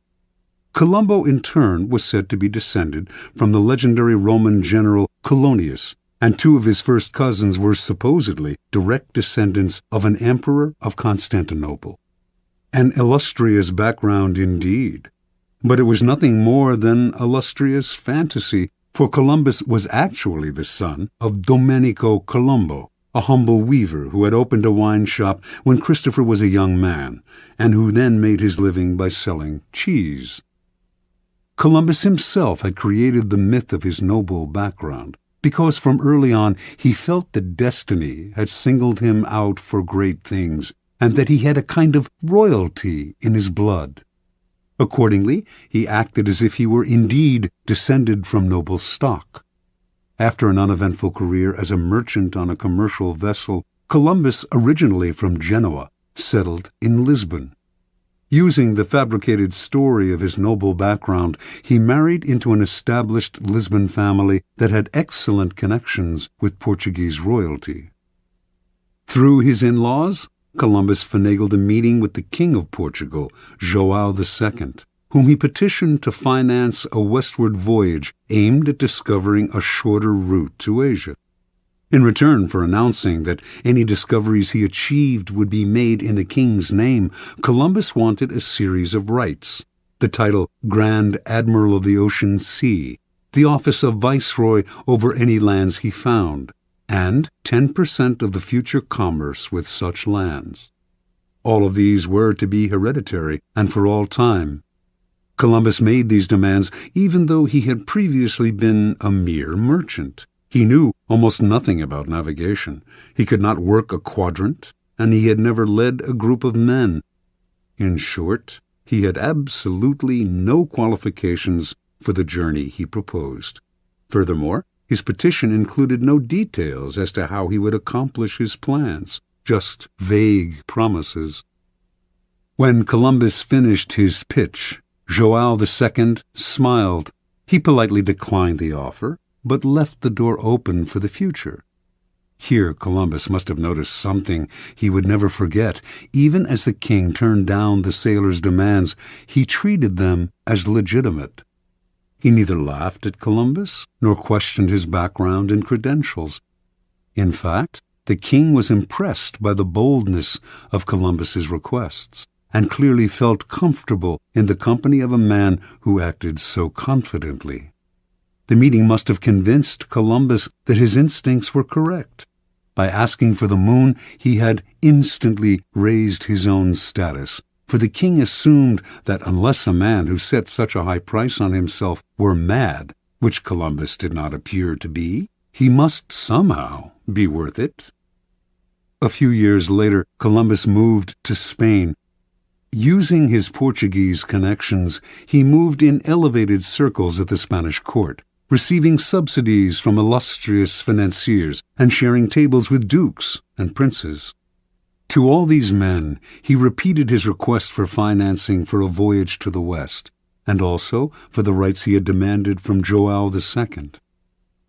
Colombo, in turn, was said to be descended from the legendary Roman general Colonius, and two of his first cousins were supposedly direct descendants of an emperor of Constantinople. An illustrious background indeed. But it was nothing more than illustrious fantasy, For Columbus was actually the son of Domenico Colombo, a humble weaver who had opened a wine shop when Christopher was a young man, and who then made his living by selling cheese. Columbus himself had created the myth of his noble background, because from early on he felt that destiny had singled him out for great things, and that he had a kind of royalty in his blood. Accordingly, he acted as if he were indeed descended from noble stock. After an uneventful career as a merchant on a commercial vessel, Columbus, originally from Genoa, settled in Lisbon. Using the fabricated story of his noble background, he married into an established Lisbon family that had excellent connections with Portuguese royalty. Through his in-laws, Columbus finagled a meeting with the King of Portugal, João II, whom he petitioned to finance a westward voyage aimed at discovering a shorter route to Asia. In return for announcing that any discoveries he achieved would be made in the king's name, Columbus wanted a series of rights: the title Grand Admiral of the Ocean Sea, the office of Viceroy over any lands he found, and 10% of the future commerce with such lands. All of these were to be hereditary and for all time. Columbus made these demands even though he had previously been a mere merchant. He knew almost nothing about navigation. He could not work a quadrant, and he had never led a group of men. In short, he had absolutely no qualifications for the journey he proposed. Furthermore, his petition included no details as to how he would accomplish his plans, just vague promises. When Columbus finished his pitch, João II smiled. He politely declined the offer, but left the door open for the future. Here Columbus must have noticed something he would never forget. Even as the king turned down the sailors' demands, he treated them as legitimate. He neither laughed at Columbus nor questioned his background and credentials. In fact, the king was impressed by the boldness of Columbus's requests, and clearly felt comfortable in the company of a man who acted so confidently. The meeting must have convinced Columbus that his instincts were correct. By asking for the moon, he had instantly raised his own status, for the king assumed that unless a man who set such a high price on himself were mad, which Columbus did not appear to be, he must somehow be worth it. A few years later, Columbus moved to Spain. Using his Portuguese connections, he moved in elevated circles at the Spanish court, receiving subsidies from illustrious financiers and sharing tables with dukes and princes. To all these men, he repeated his request for financing for a voyage to the West, and also for the rights he had demanded from João II.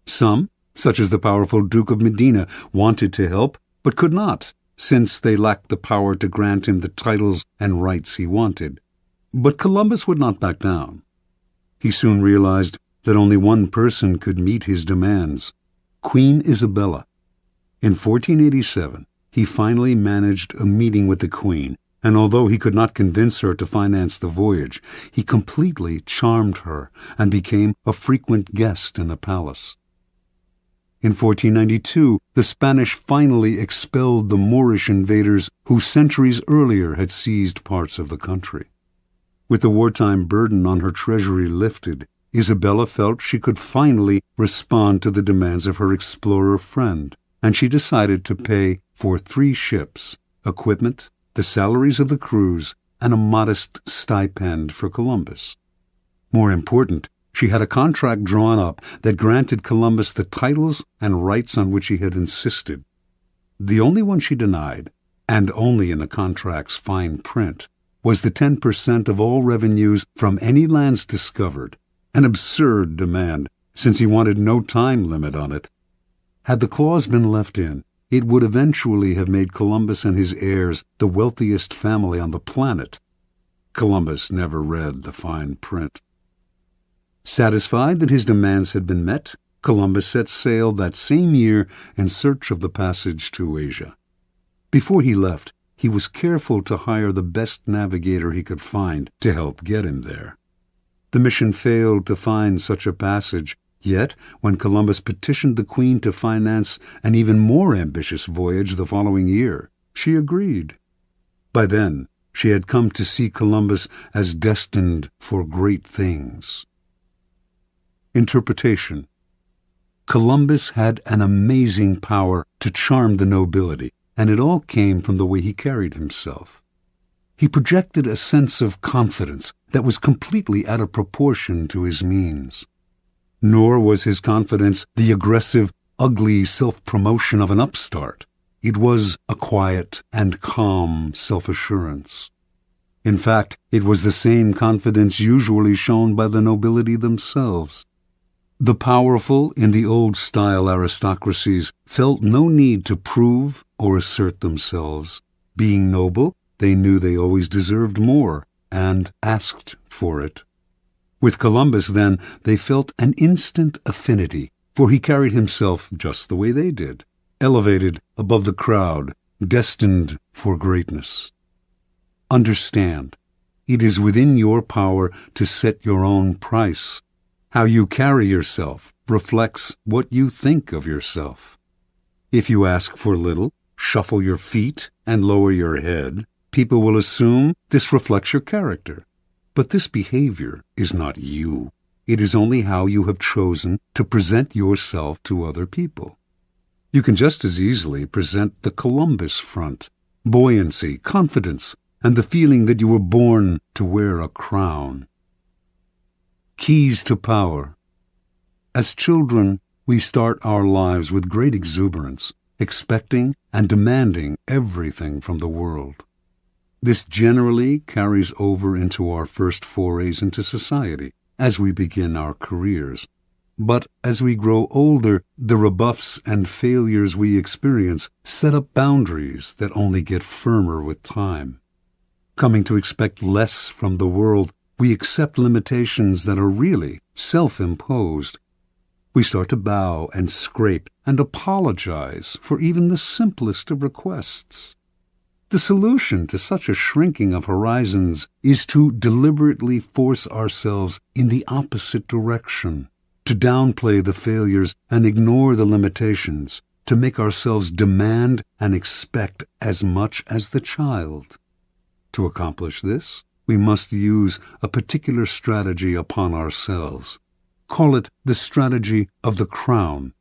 Some, such as the powerful Duke of Medina, wanted to help, but could not, since they lacked the power to grant him the titles and rights he wanted. But Columbus would not back down. He soon realized that only one person could meet his demands: Queen Isabella. In 1487, he finally managed a meeting with the Queen, and although he could not convince her to finance the voyage, he completely charmed her and became a frequent guest in the palace. In 1492, the Spanish finally expelled the Moorish invaders who centuries earlier had seized parts of the country. With the wartime burden on her treasury lifted, Isabella felt she could finally respond to the demands of her explorer friend, and she decided to pay for 3 ships, equipment, the salaries of the crews, and a modest stipend for Columbus. More important, she had a contract drawn up that granted Columbus the titles and rights on which he had insisted. The only one she denied, and only in the contract's fine print, was the 10% of all revenues from any lands discovered, an absurd demand, since he wanted no time limit on it. Had the clause been left in, it would eventually have made Columbus and his heirs the wealthiest family on the planet. Columbus never read the fine print. Satisfied that his demands had been met, Columbus set sail that same year in search of the passage to Asia. Before he left, he was careful to hire the best navigator he could find to help get him there. The mission failed to find such a passage, Yet, when Columbus petitioned the Queen to finance an even more ambitious voyage the following year, she agreed. By then, she had come to see Columbus as destined for great things. Interpretation. Columbus had an amazing power to charm the nobility, and it all came from the way he carried himself. He projected a sense of confidence that was completely out of proportion to his means. Nor was his confidence the aggressive, ugly self-promotion of an upstart. It was a quiet and calm self-assurance. In fact, it was the same confidence usually shown by the nobility themselves. The powerful in the old-style aristocracies felt no need to prove or assert themselves. Being noble, they knew they always deserved more and asked for it. With Columbus, then, they felt an instant affinity, for he carried himself just the way they did, elevated above the crowd, destined for greatness. Understand, it is within your power to set your own price. How you carry yourself reflects what you think of yourself. If you ask for little, shuffle your feet, and lower your head, people will assume this reflects your character. But this behavior is not you. It is only how you have chosen to present yourself to other people. You can just as easily present the Columbus front, buoyancy, confidence, and the feeling that you were born to wear a crown. Keys to power. As children, we start our lives with great exuberance, expecting and demanding everything from the world. This generally carries over into our first forays into society as we begin our careers. But as we grow older, the rebuffs and failures we experience set up boundaries that only get firmer with time. Coming to expect less from the world, we accept limitations that are really self-imposed. We start to bow and scrape and apologize for even the simplest of requests. The solution to such a shrinking of horizons is to deliberately force ourselves in the opposite direction, to downplay the failures and ignore the limitations, to make ourselves demand and expect as much as the child. To accomplish this, we must use a particular strategy upon ourselves. Call it the strategy of the crown.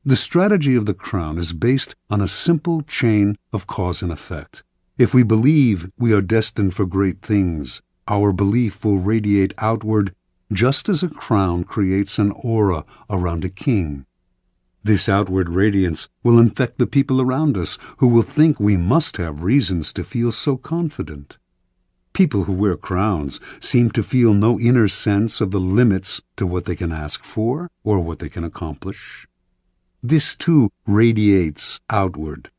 The strategy of the crown is based on a simple chain of cause and effect. If we believe we are destined for great things, our belief will radiate outward just as a crown creates an aura around a king. This outward radiance will infect the people around us, who will think we must have reasons to feel so confident. People who wear crowns seem to feel no inner sense of the limits to what they can ask for or what they can accomplish. This, too, radiates outward.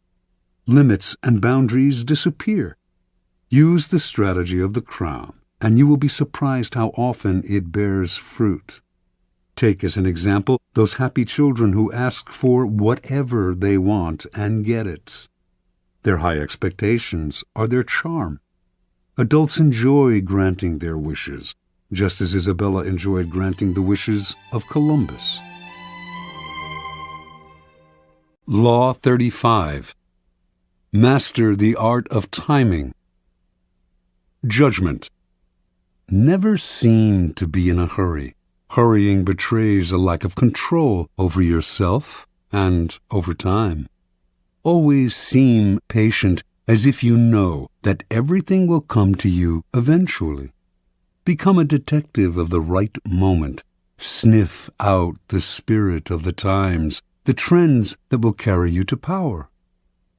Limits and boundaries disappear. Use the strategy of the crown, and you will be surprised how often it bears fruit. Take as an example those happy children who ask for whatever they want and get it. Their high expectations are their charm. Adults enjoy granting their wishes, just as Isabella enjoyed granting the wishes of Columbus. Law 35. Master the art of timing. Judgment. Never seem to be in a hurry. Hurrying betrays a lack of control over yourself and over time. Always seem patient, as if you know that everything will come to you eventually. Become a detective of the right moment. Sniff out the spirit of the times, the trends that will carry you to power.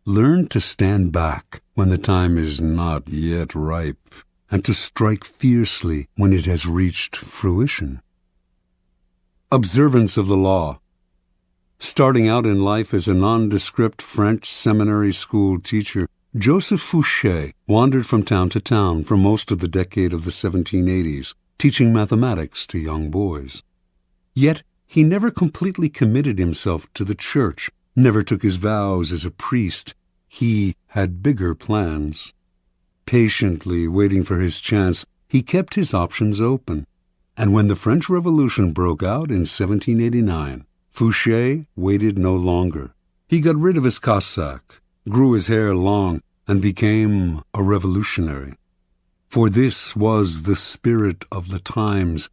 Learn to stand back when the time is not yet ripe, and to strike fiercely when it has reached fruition. Observance of the law. Starting out in life as a nondescript French seminary school teacher, Joseph Fouché wandered from town to town for most of the decade of the 1780s, teaching mathematics to young boys. Yet he never completely committed himself to the church, never took his vows as a priest. He had bigger plans. Patiently waiting for his chance, he kept his options open. And when the French Revolution broke out in 1789, Fouché waited no longer. He got rid of his cassock, grew his hair long, and became a revolutionary. For this was the spirit of the times.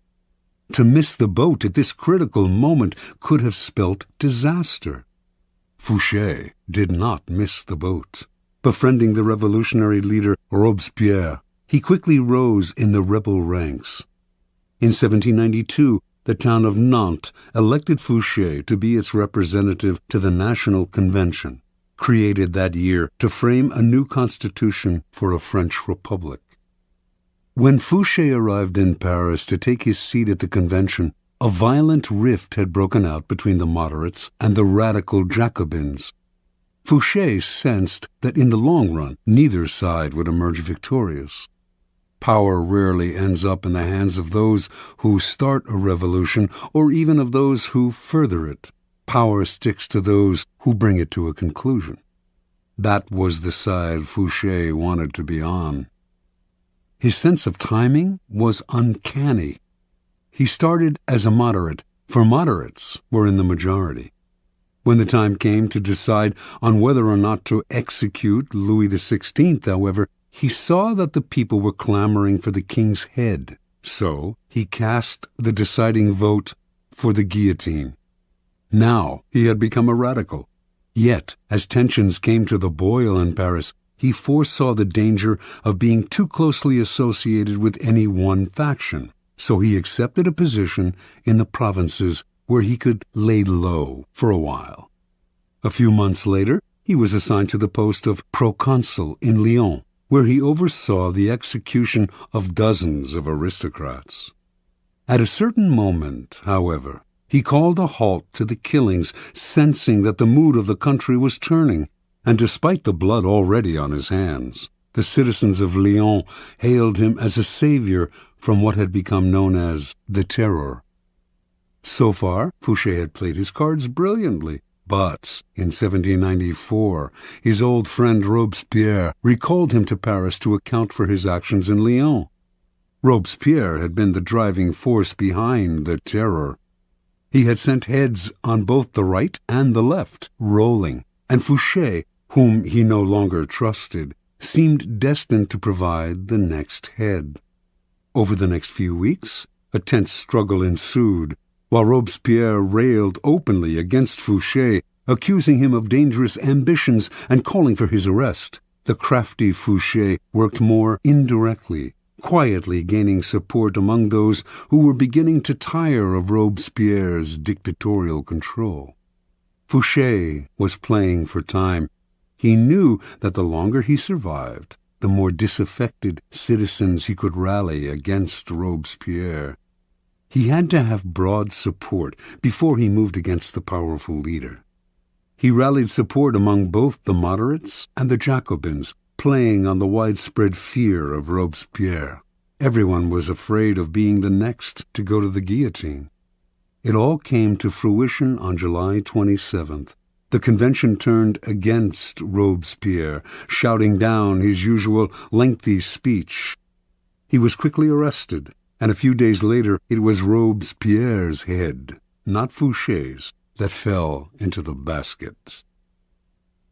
To miss the boat at this critical moment could have spelt disaster. Fouché did not miss the boat. Befriending the revolutionary leader Robespierre, he quickly rose in the rebel ranks. In 1792, the town of Nantes elected Fouché to be its representative to the National Convention, created that year to frame a new constitution for a French republic. When Fouché arrived in Paris to take his seat at the convention, a violent rift had broken out between the moderates and the radical Jacobins. Fouché sensed that in the long run, neither side would emerge victorious. Power rarely ends up in the hands of those who start a revolution or even of those who further it. Power sticks to those who bring it to a conclusion. That was the side Fouché wanted to be on. His sense of timing was uncanny. He started as a moderate, for moderates were in the majority. When the time came to decide on whether or not to execute Louis XVI, however, he saw that the people were clamoring for the king's head, so he cast the deciding vote for the guillotine. Now he had become a radical. Yet, as tensions came to the boil in Paris, he foresaw the danger of being too closely associated with any one faction, so he accepted a position in the provinces where he could lay low for a while. A few months later, he was assigned to the post of proconsul in Lyon, where he oversaw the execution of dozens of aristocrats. At a certain moment, however, he called a halt to the killings, sensing that the mood of the country was turning, and despite the blood already on his hands, the citizens of Lyon hailed him as a savior from what had become known as the Terror. So far, Fouché had played his cards brilliantly, but in 1794, his old friend Robespierre recalled him to Paris to account for his actions in Lyon. Robespierre had been the driving force behind the Terror. He had sent heads on both the right and the left rolling, and Fouché, whom he no longer trusted, seemed destined to provide the next head. Over the next few weeks, a tense struggle ensued, while Robespierre railed openly against Fouché, accusing him of dangerous ambitions and calling for his arrest. The crafty Fouché worked more indirectly, quietly gaining support among those who were beginning to tire of Robespierre's dictatorial control. Fouché was playing for time. He knew that the longer he survived, the more disaffected citizens he could rally against Robespierre. He had to have broad support before he moved against the powerful leader. He rallied support among both the moderates and the Jacobins, playing on the widespread fear of Robespierre. Everyone was afraid of being the next to go to the guillotine. It all came to fruition on July 27th. The convention turned against Robespierre, shouting down his usual lengthy speech. He was quickly arrested, and a few days later it was Robespierre's head, not Fouché's, that fell into the basket.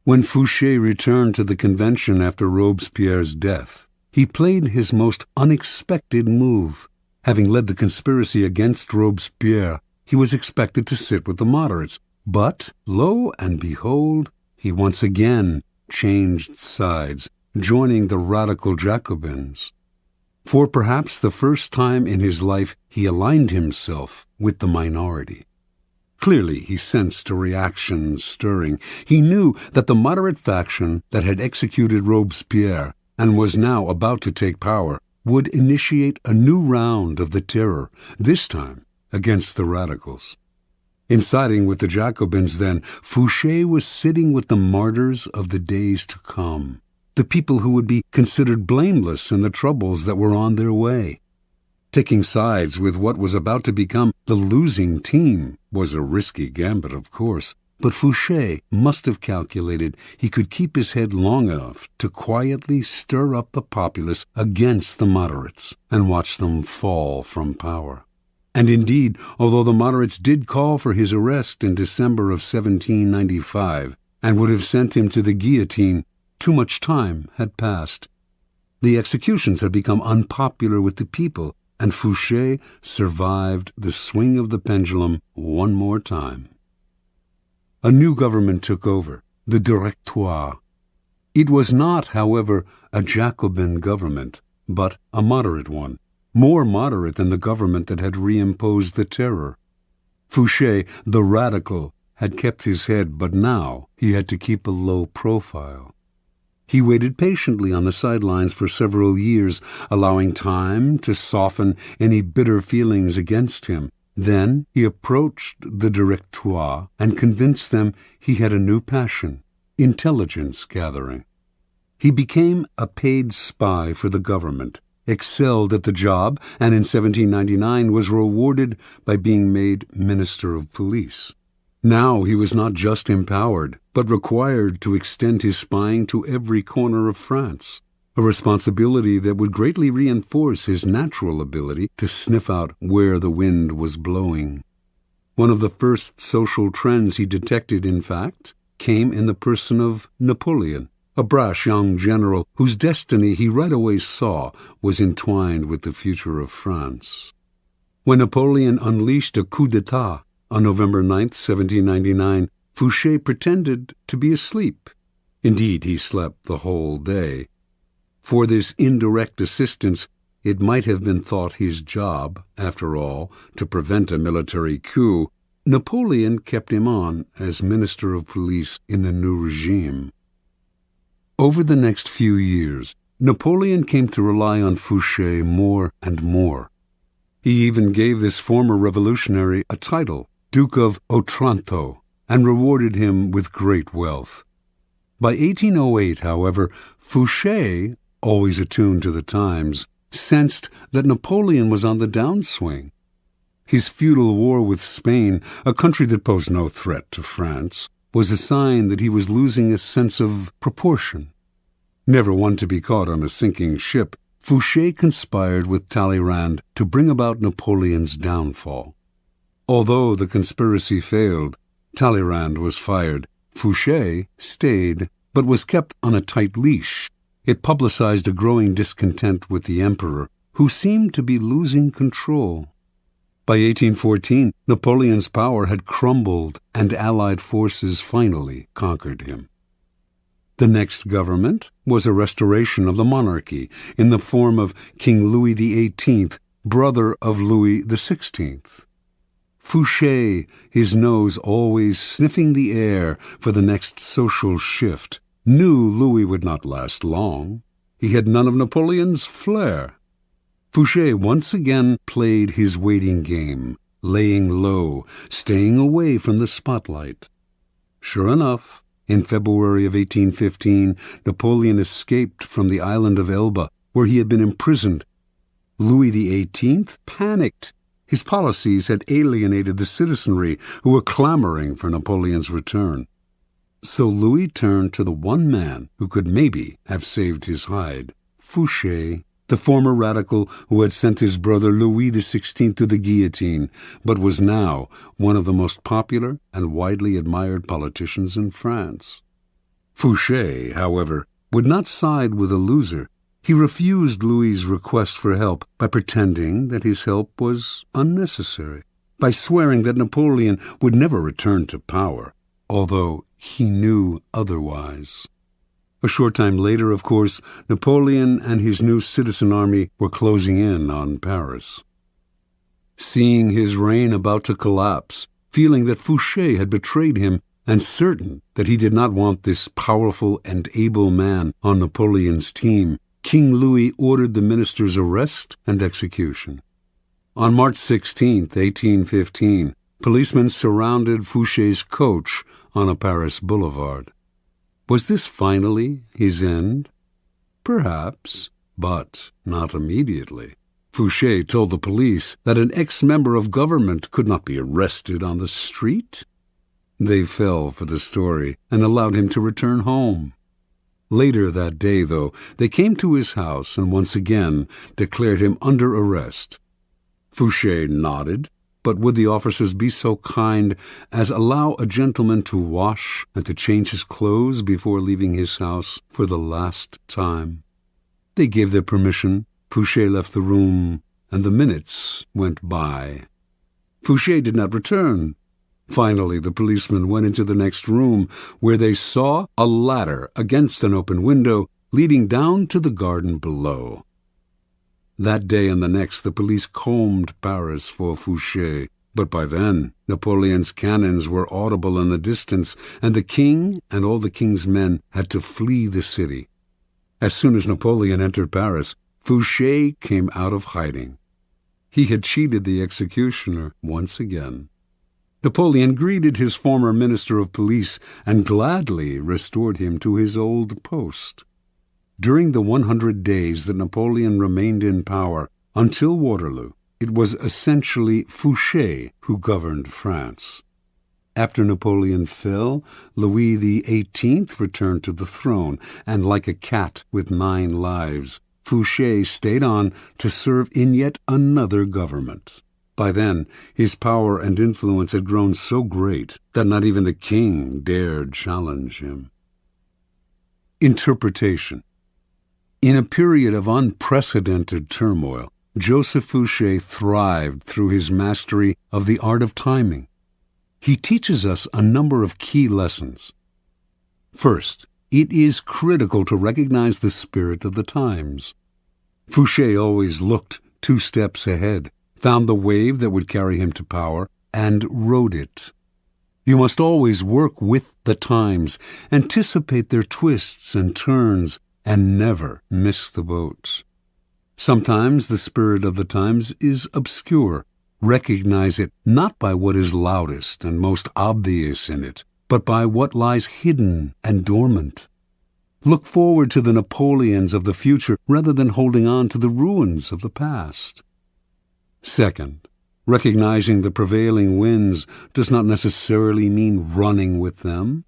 When Fouché returned to the convention after Robespierre's death, he played his most unexpected move. Having led the conspiracy against Robespierre, he was expected to sit with the moderates, but, lo and behold, he once again changed sides, joining the radical Jacobins. For perhaps the first time in his life, he aligned himself with the minority. Clearly, he sensed a reaction stirring. He knew that the moderate faction that had executed Robespierre and was now about to take power would initiate a new round of the Terror, this time against the radicals. In siding with the Jacobins, then, Fouché was sitting with the martyrs of the days to come, the people who would be considered blameless in the troubles that were on their way. Taking sides with what was about to become the losing team was a risky gambit, of course, but Fouché must have calculated he could keep his head long enough to quietly stir up the populace against the moderates and watch them fall from power. And indeed, although the moderates did call for his arrest in December of 1795 and would have sent him to the guillotine, too much time had passed. The executions had become unpopular with the people, and Fouché survived the swing of the pendulum one more time. A new government took over, the Directoire. It was not, however, a Jacobin government, but a moderate one, more moderate than the government that had reimposed the terror. Fouché, the radical, had kept his head, but now he had to keep a low profile. He waited patiently on the sidelines for several years, allowing time to soften any bitter feelings against him. Then he approached the Directoire and convinced them he had a new passion, intelligence gathering. He became a paid spy for the government, excelled at the job, and in 1799 was rewarded by being made Minister of Police. Now he was not just empowered, but required to extend his spying to every corner of France, a responsibility that would greatly reinforce his natural ability to sniff out where the wind was blowing. One of the first social trends he detected, in fact, came in the person of Napoleon, a brash young general whose destiny he right away saw was entwined with the future of France. When Napoleon unleashed a coup d'etat on November 9, 1799, Fouché pretended to be asleep. Indeed, he slept the whole day. For this indirect assistance, it might have been thought his job, after all, to prevent a military coup. Napoleon kept him on as Minister of Police in the new regime. Over the next few years, Napoleon came to rely on Fouché more and more. He even gave this former revolutionary a title, Duke of Otranto, and rewarded him with great wealth. By 1808, however, Fouché, always attuned to the times, sensed that Napoleon was on the downswing. His feudal war with Spain, a country that posed no threat to France, was a sign that he was losing a sense of proportion. Never one to be caught on a sinking ship, Fouché conspired with Talleyrand to bring about Napoleon's downfall. Although the conspiracy failed, Talleyrand was fired. Fouché stayed, but was kept on a tight leash. It publicized a growing discontent with the emperor, who seemed to be losing control. By 1814, Napoleon's power had crumbled, and Allied forces finally conquered him. The next government was a restoration of the monarchy in the form of King Louis XVIII, brother of Louis XVI. Fouché, his nose always sniffing the air for the next social shift, knew Louis would not last long. He had none of Napoleon's flair. Fouché once again played his waiting game, laying low, staying away from the spotlight. Sure enough, in February of 1815, Napoleon escaped from the island of Elba, where he had been imprisoned. Louis XVIII panicked. His policies had alienated the citizenry who were clamoring for Napoleon's return. So Louis turned to the one man who could maybe have saved his hide, Fouché, the former radical who had sent his brother Louis XVI to the guillotine, but was now one of the most popular and widely admired politicians in France. Fouché, however, would not side with a loser. He refused Louis's request for help by pretending that his help was unnecessary, by swearing that Napoleon would never return to power, although he knew otherwise. A short time later, of course, Napoleon and his new citizen army were closing in on Paris. Seeing his reign about to collapse, feeling that Fouché had betrayed him, and certain that he did not want this powerful and able man on Napoleon's team, King Louis ordered the minister's arrest and execution. On March 16, 1815, policemen surrounded Fouché's coach on a Paris boulevard. Was this finally his end? Perhaps, but not immediately. Fouché told the police that an ex-member of government could not be arrested on the street. They fell for the story and allowed him to return home. Later that day, though, they came to his house and once again declared him under arrest. Fouché nodded, but would the officers be so kind as allow a gentleman to wash and to change his clothes before leaving his house for the last time? They gave their permission. Fouché left the room, and the minutes went by. Fouché did not return. Finally, the policemen went into the next room, where they saw a ladder against an open window leading down to the garden below. That day and the next, the police combed Paris for Fouché, but by then Napoleon's cannons were audible in the distance, and the king and all the king's men had to flee the city. As soon as Napoleon entered Paris, Fouché came out of hiding. He had cheated the executioner once again. Napoleon greeted his former minister of police and gladly restored him to his old post. During the 100 days that Napoleon remained in power, until Waterloo, it was essentially Fouché who governed France. After Napoleon fell, Louis XVIII returned to the throne, and like a cat with 9 lives, Fouché stayed on to serve in yet another government. By then, his power and influence had grown so great that not even the king dared challenge him. Interpretation. In a period of unprecedented turmoil, Joseph Fouché thrived through his mastery of the art of timing. He teaches us a number of key lessons. First, it is critical to recognize the spirit of the times. Fouché always looked 2 steps ahead, found the wave that would carry him to power, and rode it. You must always work with the times, anticipate their twists and turns, and never miss the boat. Sometimes the spirit of the times is obscure. Recognize it not by what is loudest and most obvious in it, but by what lies hidden and dormant. Look forward to the Napoleons of the future rather than holding on to the ruins of the past. Second, recognizing the prevailing winds does not necessarily mean running with them.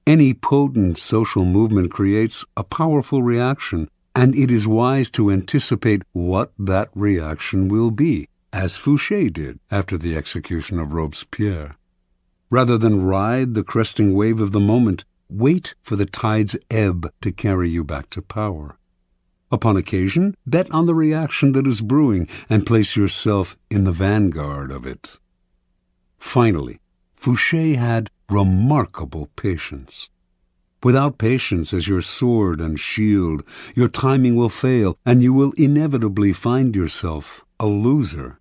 Any potent social movement creates a powerful reaction, and it is wise to anticipate what that reaction will be, as Fouché did after the execution of Robespierre. Rather than ride the cresting wave of the moment, wait for the tide's ebb to carry you back to power. Upon occasion, bet on the reaction that is brewing and place yourself in the vanguard of it. Finally, Fouché had remarkable patience. Without patience as your sword and shield, your timing will fail, and you will inevitably find yourself a loser.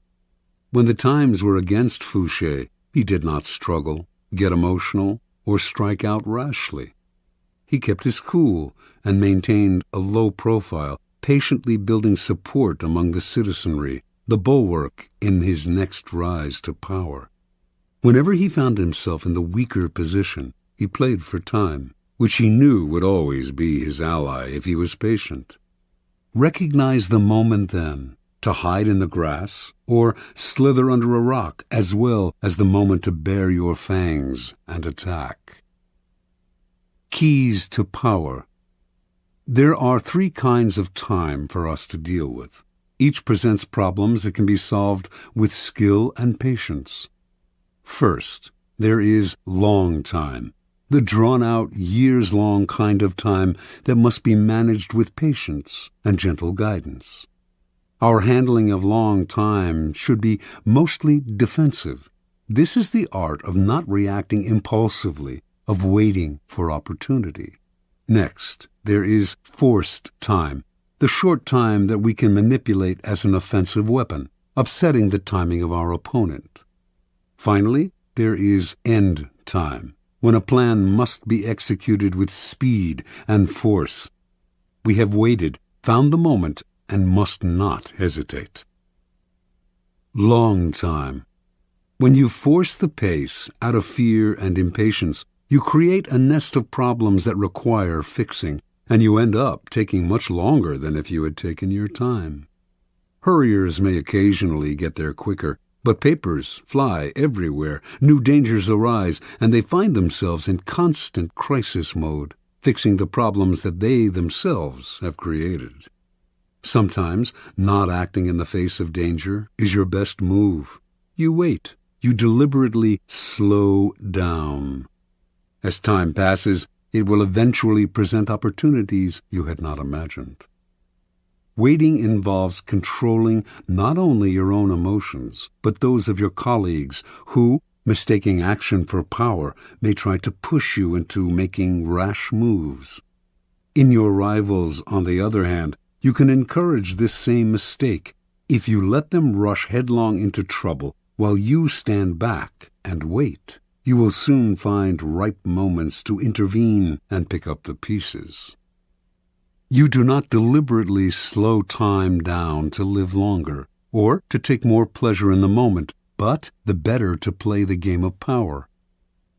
When the times were against Fouché, he did not struggle, get emotional, or strike out rashly. He kept his cool and maintained a low profile, patiently building support among the citizenry, the bulwark in his next rise to power. Whenever he found himself in the weaker position, he played for time, which he knew would always be his ally if he was patient. Recognize the moment then, to hide in the grass or slither under a rock, as well as the moment to bare your fangs and attack. Keys to power. There are 3 kinds of time for us to deal with. Each presents problems that can be solved with skill and patience. First, there is long time, the drawn-out, years-long kind of time that must be managed with patience and gentle guidance. Our handling of long time should be mostly defensive. This is the art of not reacting impulsively, of waiting for opportunity. Next, there is forced time, the short time that we can manipulate as an offensive weapon, upsetting the timing of our opponent. Finally, there is end time, when a plan must be executed with speed and force. We have waited, found the moment, and must not hesitate. Long time. When you force the pace out of fear and impatience, you create a nest of problems that require fixing, and you end up taking much longer than if you had taken your time. Hurriers may occasionally get there quicker, but papers fly everywhere, new dangers arise, and they find themselves in constant crisis mode, fixing the problems that they themselves have created. Sometimes not acting in the face of danger is your best move. You wait. You deliberately slow down. As time passes, it will eventually present opportunities you had not imagined. Waiting involves controlling not only your own emotions, but those of your colleagues who, mistaking action for power, may try to push you into making rash moves. In your rivals, on the other hand, you can encourage this same mistake if you let them rush headlong into trouble while you stand back and wait. You will soon find ripe moments to intervene and pick up the pieces. You do not deliberately slow time down to live longer or to take more pleasure in the moment, but the better to play the game of power.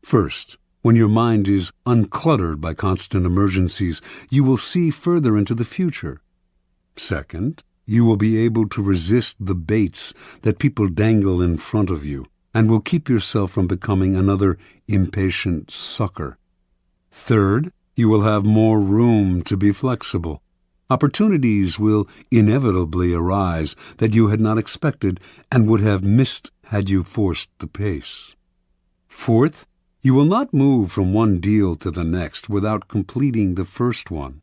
First, when your mind is uncluttered by constant emergencies, you will see further into the future. Second, you will be able to resist the baits that people dangle in front of you and will keep yourself from becoming another impatient sucker. Third, you will have more room to be flexible. Opportunities will inevitably arise that you had not expected and would have missed had you forced the pace. Fourth, you will not move from one deal to the next without completing the first one.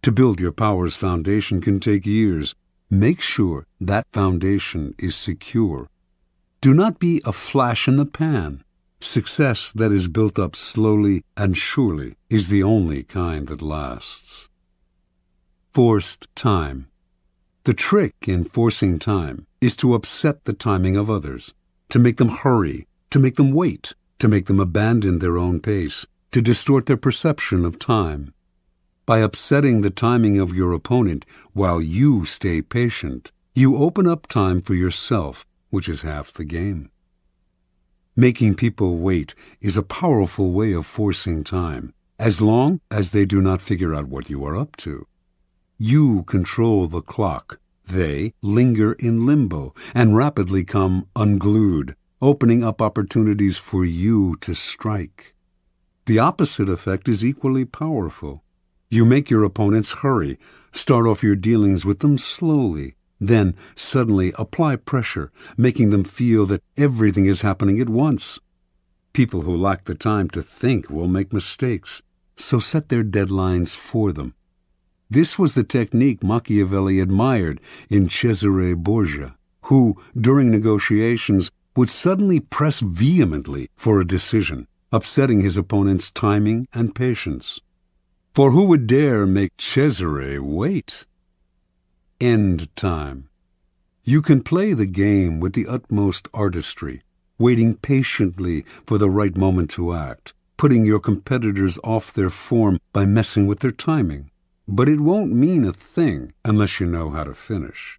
To build your power's foundation can take years. Make sure that foundation is secure. Do not be a flash in the pan. Success that is built up slowly and surely is the only kind that lasts. Forced time. The trick in forcing time is to upset the timing of others, to make them hurry, to make them wait, to make them abandon their own pace, to distort their perception of time. By upsetting the timing of your opponent while you stay patient, you open up time for yourself, which is half the game. Making people wait is a powerful way of forcing time, as long as they do not figure out what you are up to. You control the clock. They linger in limbo and rapidly come unglued, opening up opportunities for you to strike. The opposite effect is equally powerful. You make your opponents hurry, start off your dealings with them slowly, then suddenly apply pressure, making them feel that everything is happening at once. People who lack the time to think will make mistakes, so set their deadlines for them. This was the technique Machiavelli admired in Cesare Borgia, who, during negotiations, would suddenly press vehemently for a decision, upsetting his opponent's timing and patience. For who would dare make Cesare wait? End time. You can play the game with the utmost artistry, waiting patiently for the right moment to act, putting your competitors off their form by messing with their timing. But it won't mean a thing unless you know how to finish.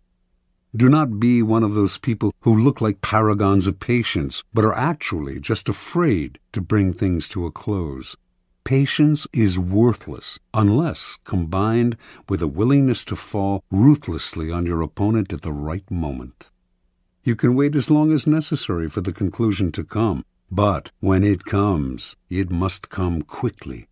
Do not be one of those people who look like paragons of patience, but are actually just afraid to bring things to a close. Patience is worthless unless combined with a willingness to fall ruthlessly on your opponent at the right moment. You can wait as long as necessary for the conclusion to come, but when it comes, it must come quickly.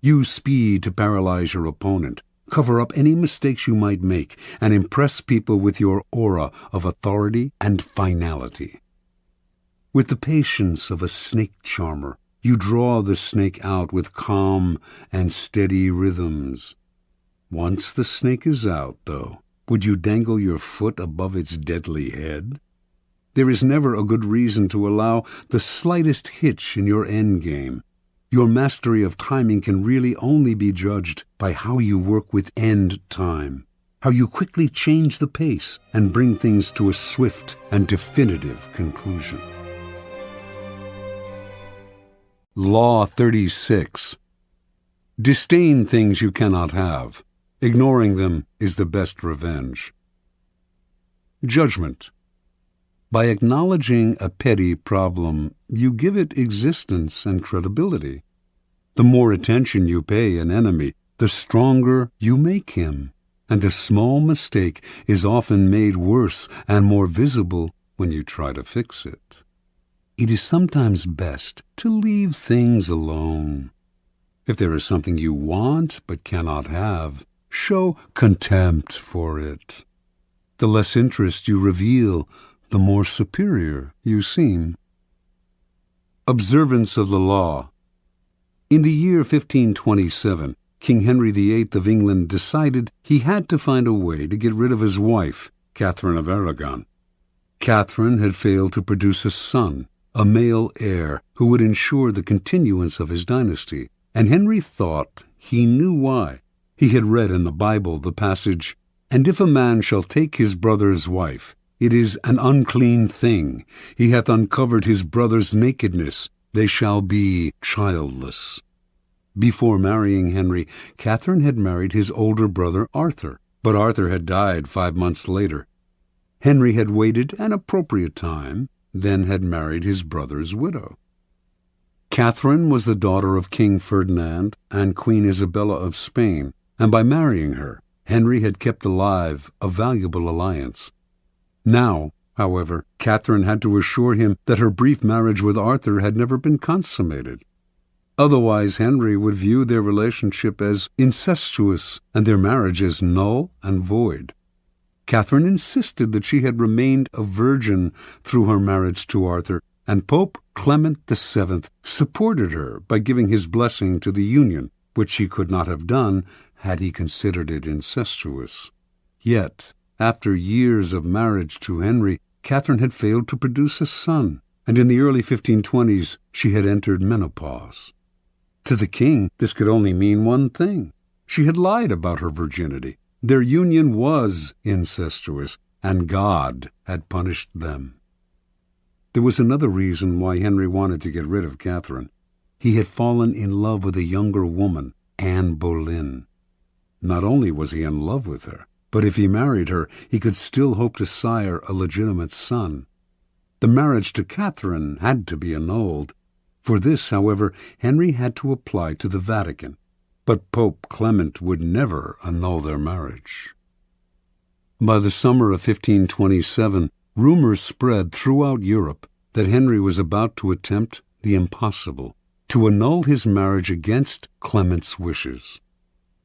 Use speed to paralyze your opponent, cover up any mistakes you might make, and impress people with your aura of authority and finality. With the patience of a snake charmer, you draw the snake out with calm and steady rhythms. Once the snake is out, though, would you dangle your foot above its deadly head? There is never a good reason to allow the slightest hitch in your endgame. Your mastery of timing can really only be judged by how you work with end time, how you quickly change the pace and bring things to a swift and definitive conclusion. Law 36. Disdain things you cannot have. Ignoring them is the best revenge. Judgment. By acknowledging a petty problem, you give it existence and credibility. The more attention you pay an enemy, the stronger you make him, and a small mistake is often made worse and more visible when you try to fix it. It is sometimes best to leave things alone. If there is something you want but cannot have, show contempt for it. The less interest you reveal, the more superior you seem. Observance of the law. In the year 1527, King Henry VIII of England decided he had to find a way to get rid of his wife, Catherine of Aragon. Catherine had failed to produce a son, a male heir who would ensure the continuance of his dynasty, and Henry thought he knew why. He had read in the Bible the passage, "And if a man shall take his brother's wife, it is an unclean thing. He hath uncovered his brother's nakedness. They shall be childless." Before marrying Henry, Catherine had married his older brother Arthur, but Arthur had died 5 months later. Henry had waited an appropriate time, then had married his brother's widow. Catherine was the daughter of King Ferdinand and Queen Isabella of Spain, and by marrying her, Henry had kept alive a valuable alliance. Now, however, Catherine had to assure him that her brief marriage with Arthur had never been consummated. Otherwise, Henry would view their relationship as incestuous and their marriage as null and void. Catherine insisted that she had remained a virgin through her marriage to Arthur, and Pope Clement VII supported her by giving his blessing to the union, which he could not have done had he considered it incestuous. Yet, after years of marriage to Henry, Catherine had failed to produce a son, and in the early 1520s she had entered menopause. To the king, this could only mean one thing. She had lied about her virginity. Their union was incestuous, and God had punished them. There was another reason why Henry wanted to get rid of Catherine. He had fallen in love with a younger woman, Anne Boleyn. Not only was he in love with her, but if he married her, he could still hope to sire a legitimate son. The marriage to Catherine had to be annulled. For this, however, Henry had to apply to the Vatican, but Pope Clement would never annul their marriage. By the summer of 1527, rumors spread throughout Europe that Henry was about to attempt the impossible, to annul his marriage against Clement's wishes.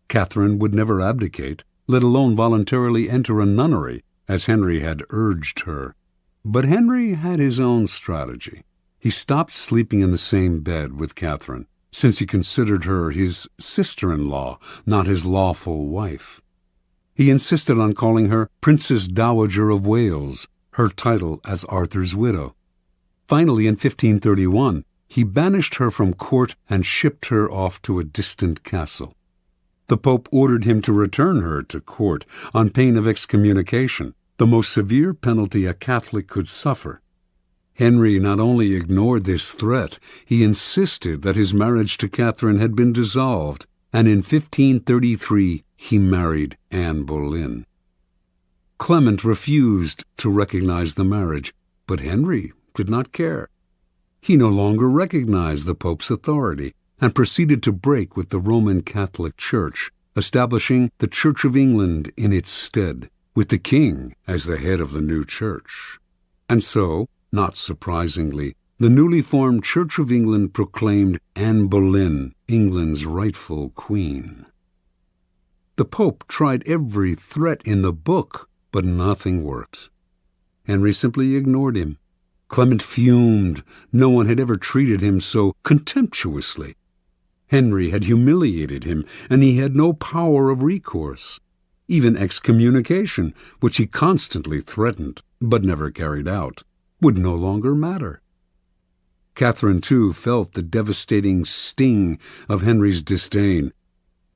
Catherine would never abdicate, let alone voluntarily enter a nunnery, as Henry had urged her. But Henry had his own strategy. He stopped sleeping in the same bed with Catherine, since he considered her his sister-in-law, not his lawful wife. He insisted on calling her Princess Dowager of Wales, her title as Arthur's widow. Finally, in 1531, he banished her from court and shipped her off to a distant castle. The Pope ordered him to return her to court on pain of excommunication, the most severe penalty a Catholic could suffer. Henry not only ignored this threat, he insisted that his marriage to Catherine had been dissolved, and in 1533 he married Anne Boleyn. Clement refused to recognize the marriage, but Henry did not care. He no longer recognized the Pope's authority and proceeded to break with the Roman Catholic Church, establishing the Church of England in its stead, with the king as the head of the new church. And so, not surprisingly, the newly formed Church of England proclaimed Anne Boleyn England's rightful queen. The Pope tried every threat in the book, but nothing worked. Henry simply ignored him. Clement fumed. No one had ever treated him so contemptuously. Henry had humiliated him, and he had no power of recourse. Even excommunication, which he constantly threatened but never carried out, would no longer matter. Catherine, too, felt the devastating sting of Henry's disdain.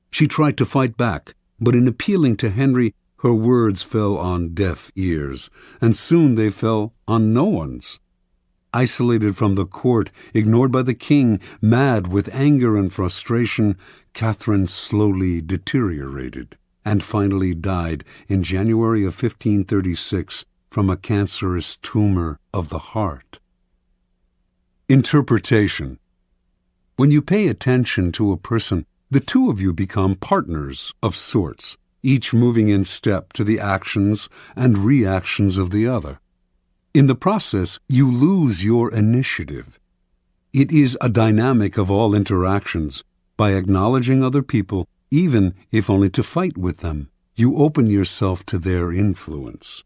She tried to fight back, but in appealing to Henry, her words fell on deaf ears, and soon they fell on no one's. Isolated from the court, ignored by the king, mad with anger and frustration, Catherine slowly deteriorated, and finally died in January of 1536 from a cancerous tumor of the heart. Interpretation. When you pay attention to a person, the two of you become partners of sorts, each moving in step to the actions and reactions of the other. In the process, you lose your initiative. It is a dynamic of all interactions. By acknowledging other people, even if only to fight with them. You open yourself to their influence.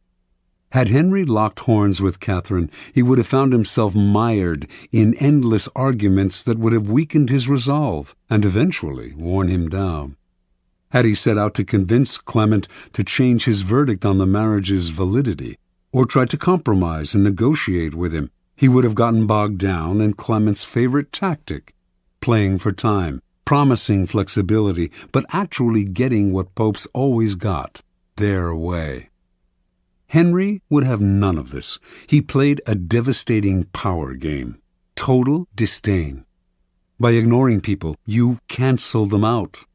Had Henry locked horns with Catherine, he would have found himself mired in endless arguments that would have weakened his resolve and eventually worn him down. Had he set out to convince Clement to change his verdict on the marriage's validity, or tried to compromise and negotiate with him, he would have gotten bogged down in Clement's favorite tactic, playing for time, promising flexibility, but actually getting what popes always got, their way. Henry would have none of this. He played a devastating power game, total disdain. By ignoring people, you cancel them out.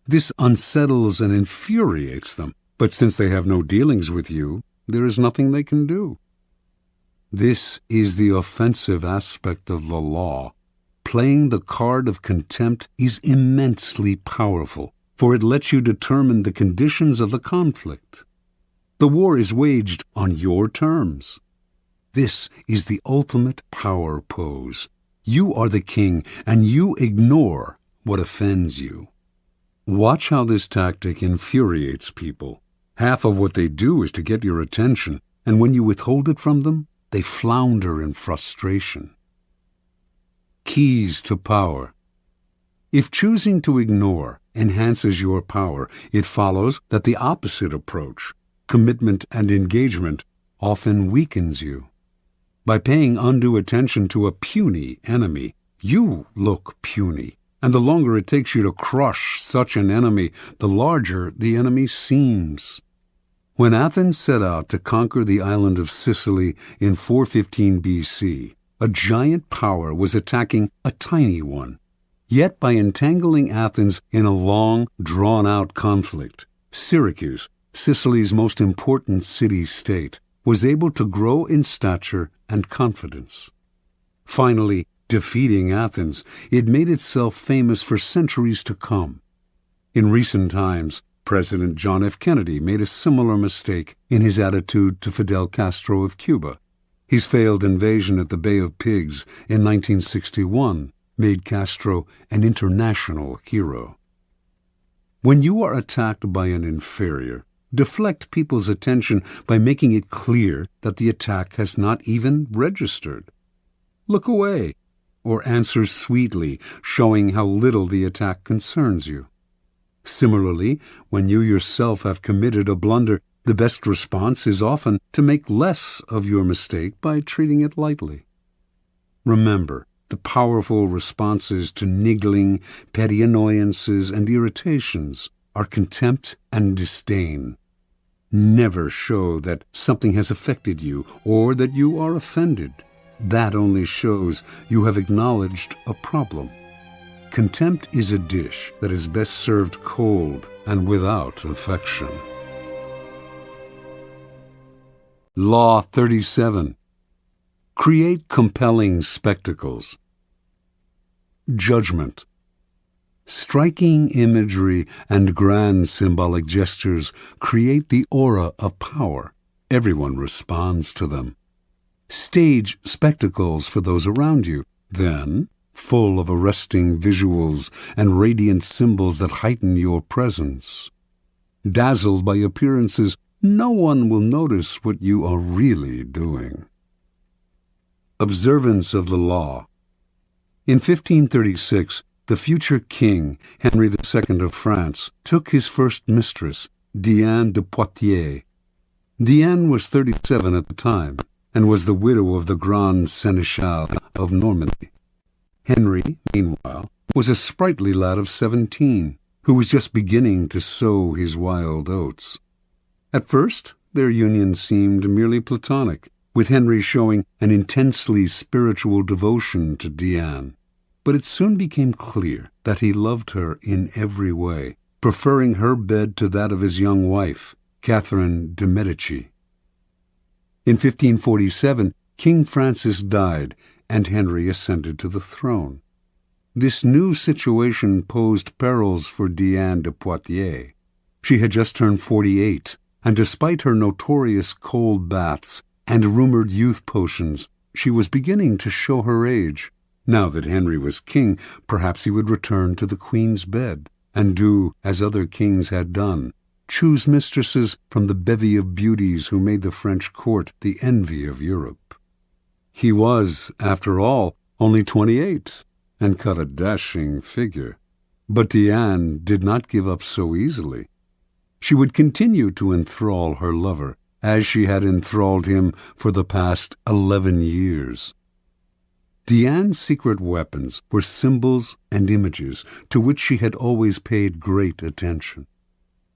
This unsettles and infuriates them, but since they have no dealings with you, there is nothing they can do. This is the offensive aspect of the law. Playing the card of contempt is immensely powerful, for it lets you determine the conditions of the conflict. The war is waged on your terms. This is the ultimate power pose. You are the king, and you ignore what offends you. Watch how this tactic infuriates people. Half of what they do is to get your attention, and when you withhold it from them, they flounder in frustration. Keys to power. If choosing to ignore enhances your power, it follows that the opposite approach, commitment and engagement, often weakens you. By paying undue attention to a puny enemy, you look puny, and the longer it takes you to crush such an enemy, the larger the enemy seems. When Athens set out to conquer the island of Sicily in 415 BC, a giant power was attacking a tiny one. Yet by entangling Athens in a long, drawn-out conflict, Syracuse, Sicily's most important city-state, was able to grow in stature and confidence. Finally, defeating Athens, it made itself famous for centuries to come. In recent times, President John F. Kennedy made a similar mistake in his attitude to Fidel Castro of Cuba. His failed invasion at the Bay of Pigs in 1961 made Castro an international hero. When you are attacked by an inferior, deflect people's attention by making it clear that the attack has not even registered. Look away, or answer sweetly, showing how little the attack concerns you. Similarly, when you yourself have committed a blunder, the best response is often to make less of your mistake by treating it lightly. Remember, the powerful responses to niggling, petty annoyances, and irritations are contempt and disdain. Never show that something has affected you or that you are offended. That only shows you have acknowledged a problem. Contempt is a dish that is best served cold and without affection. Law 37. Create compelling spectacles. Judgment. Striking imagery and grand symbolic gestures create the aura of power. Everyone responds to them. Stage spectacles for those around you. Then, full of arresting visuals and radiant symbols that heighten your presence. Dazzled by appearances, no one will notice what you are really doing. Observance of the law. In 1536, the future king, Henry II of France, took his first mistress, Diane de Poitiers. Diane was 37 at the time, and was the widow of the Grand Seneschal of Normandy. Henry, meanwhile, was a sprightly lad of 17, who was just beginning to sow his wild oats. At first, their union seemed merely platonic, with Henry showing an intensely spiritual devotion to Diane. But it soon became clear that he loved her in every way, preferring her bed to that of his young wife, Catherine de' Medici. In 1547, King Francis died, and Henry ascended to the throne. This new situation posed perils for Diane de Poitiers. She had just turned 48, and despite her notorious cold baths and rumored youth potions, she was beginning to show her age. Now that Henry was king, perhaps he would return to the Queen's bed. and do as other kings had done, choose mistresses from the bevy of beauties who made the French court the envy of Europe. He was, after all, only 28, and cut a dashing figure. But Diane did not give up so easily. She would continue to enthrall her lover, as she had enthralled him for the past 11 years. Diane's secret weapons were symbols and images to which she had always paid great attention.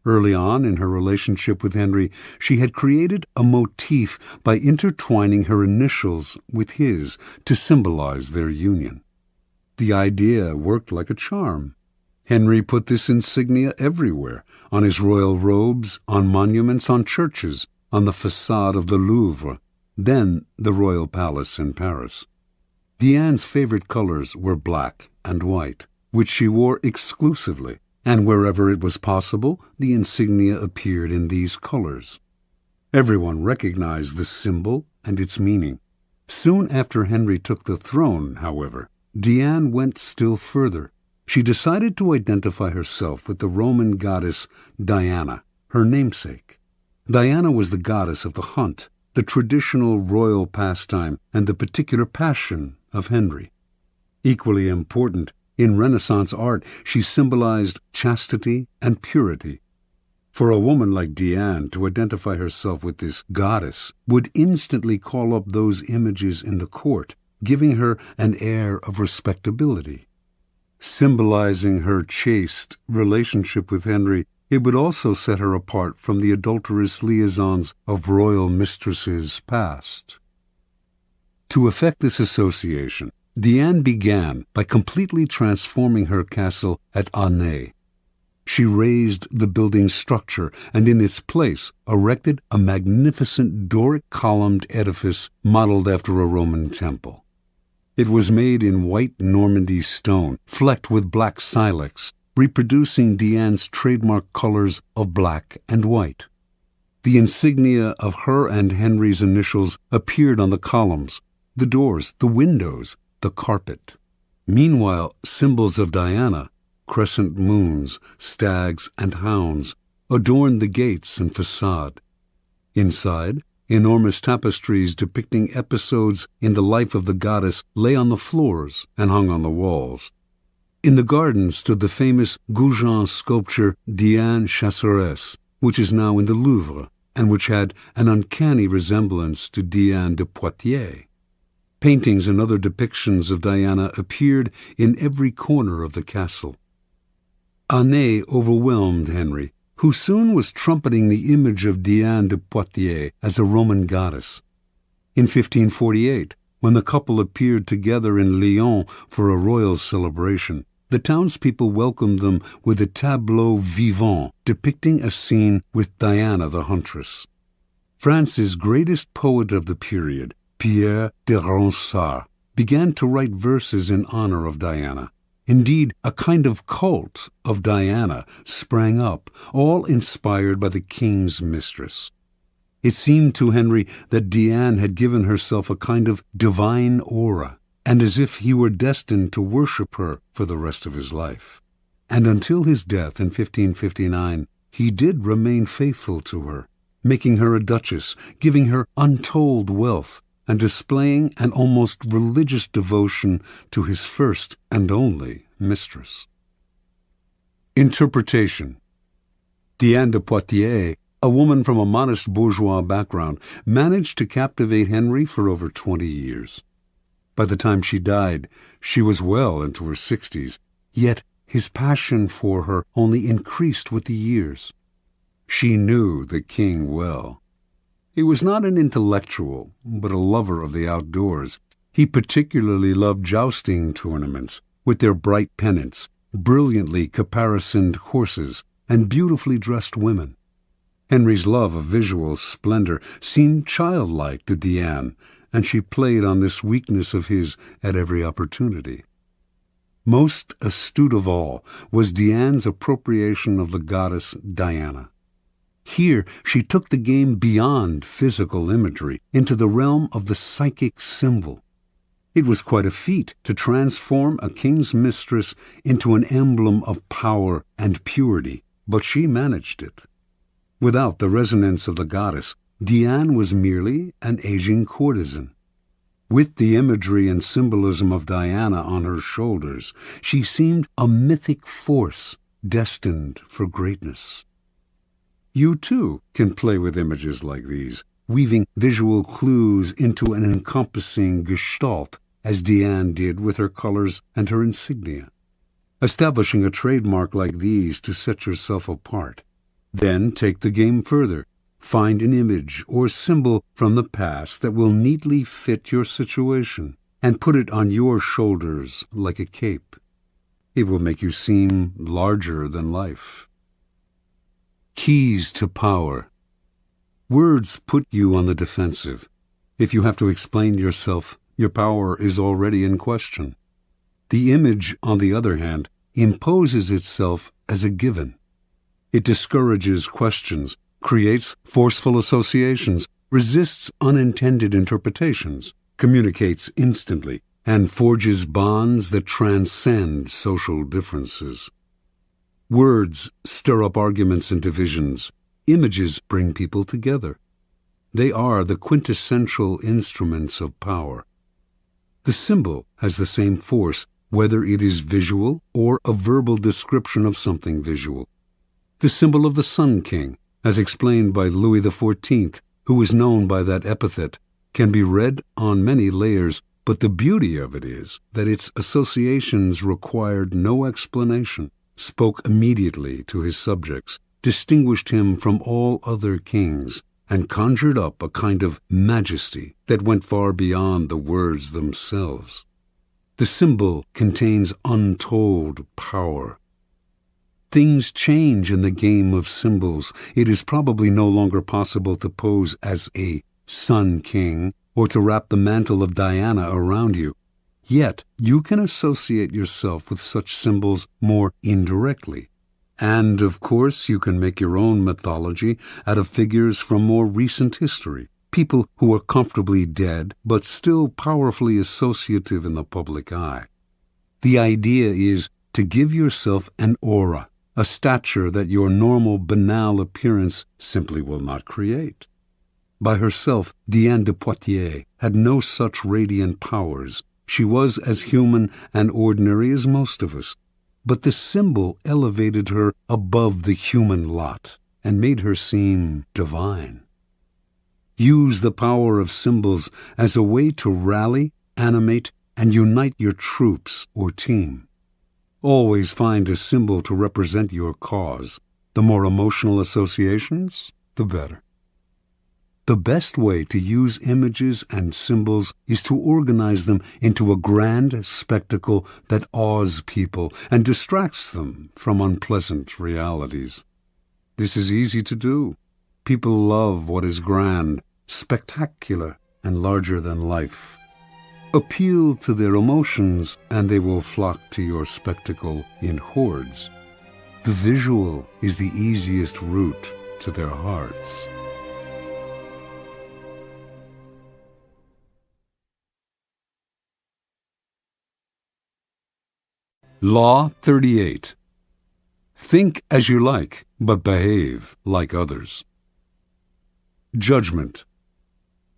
Early on in her relationship with Henry, she had created a motif by intertwining her initials with his to symbolize their union. The idea worked like a charm. Henry put this insignia everywhere, on his royal robes, on monuments, on churches, on the façade of the Louvre, then the royal palace in Paris. Diane's favorite colors were black and white, which she wore exclusively, and wherever it was possible, the insignia appeared in these colors. Everyone recognized the symbol and its meaning. Soon after Henry took the throne, however, Diane went still further. She decided to identify herself with the Roman goddess Diana, her namesake. Diana was the goddess of the hunt, the traditional royal pastime, and the particular passion of Henry. Equally important, in Renaissance art, she symbolized chastity and purity. For a woman like Diane to identify herself with this goddess would instantly call up those images in the court, giving her an air of respectability. Symbolizing her chaste relationship with Henry, it would also set her apart from the adulterous liaisons of royal mistresses past. To effect this association, Diane began by completely transforming her castle at Aunay. She razed the building's structure and in its place erected a magnificent Doric-columned edifice modeled after a Roman temple. It was made in white Normandy stone, flecked with black silex, reproducing Diane's trademark colors of black and white. The insignia of her and Henry's initials appeared on the columns, the doors, the windows, the carpet. Meanwhile, symbols of Diana, crescent moons, stags, and hounds, adorned the gates and facade. Inside, enormous tapestries depicting episodes in the life of the goddess lay on the floors and hung on the walls. In the garden stood the famous Goujon sculpture Diane Chasseresse, which is now in the Louvre, and which had an uncanny resemblance to Diane de Poitiers. Paintings and other depictions of Diana appeared in every corner of the castle. Aunay overwhelmed Henry, who soon was trumpeting the image of Diane de Poitiers as a Roman goddess. In 1548, when the couple appeared together in Lyon for a royal celebration, the townspeople welcomed them with a tableau vivant depicting a scene with Diana the huntress. France's greatest poet of the period, Pierre de Ronsard, began to write verses in honor of Diana. Indeed, a kind of cult of Diana sprang up, all inspired by the king's mistress. It seemed to Henry that Diane had given herself a kind of divine aura, and as if he were destined to worship her for the rest of his life. And until his death in 1559, he did remain faithful to her, making her a duchess, giving her untold wealth, and displaying an almost religious devotion to his first and only mistress. Interpretation. Diane de Poitiers, a woman from a modest bourgeois background, managed to captivate Henry for over 20 years. By the time she died, she was well into her 60s, yet his passion for her only increased with the years. She knew the king well. He was not an intellectual, but a lover of the outdoors. He particularly loved jousting tournaments, with their bright pennants, brilliantly caparisoned horses, and beautifully dressed women. Henry's love of visual splendor seemed childlike to Diane, and she played on this weakness of his at every opportunity. Most astute of all was Diane's appropriation of the goddess Diana. Here she took the game beyond physical imagery into the realm of the psychic symbol. It was quite a feat to transform a king's mistress into an emblem of power and purity, but she managed it. Without the resonance of the goddess, Diane was merely an aging courtesan. With the imagery and symbolism of Diana on her shoulders, she seemed a mythic force destined for greatness. You, too, can play with images like these, weaving visual clues into an encompassing gestalt, as Diane did with her colors and her insignia. Establishing a trademark like these to set yourself apart. Then take the game further. Find an image or symbol from the past that will neatly fit your situation and put it on your shoulders like a cape. It will make you seem larger than life. Keys to power. Words put you on the defensive. If you have to explain yourself, your power is already in question. The image, on the other hand, imposes itself as a given. It discourages questions, creates forceful associations, resists unintended interpretations, communicates instantly, and forges bonds that transcend social differences. Words stir up arguments and divisions. Images bring people together. They are the quintessential instruments of power. The symbol has the same force, whether it is visual or a verbal description of something visual. The symbol of the Sun King, as explained by Louis XIV, who was known by that epithet, can be read on many layers, but the beauty of it is that its associations required no explanation, spoke immediately to his subjects, distinguished him from all other kings, and conjured up a kind of majesty that went far beyond the words themselves. The symbol contains untold power. Things change in the game of symbols. It is probably no longer possible to pose as a Sun King or to wrap the mantle of Diana around you. Yet you can associate yourself with such symbols more indirectly. And, of course, you can make your own mythology out of figures from more recent history, people who are comfortably dead but still powerfully associative in the public eye. The idea is to give yourself an aura, a stature that your normal banal appearance simply will not create. By herself, Diane de Poitiers had no such radiant powers. She was as human and ordinary as most of us. But the symbol elevated her above the human lot and made her seem divine. Use the power of symbols as a way to rally, animate, and unite your troops or team. Always find a symbol to represent your cause. The more emotional associations, the better. The best way to use images and symbols is to organize them into a grand spectacle that awes people and distracts them from unpleasant realities. This is easy to do. People love what is grand, spectacular, and larger than life. Appeal to their emotions, and they will flock to your spectacle in hordes. The visual is the easiest route to their hearts. Law 38. Think as you like, but behave like others. Judgment.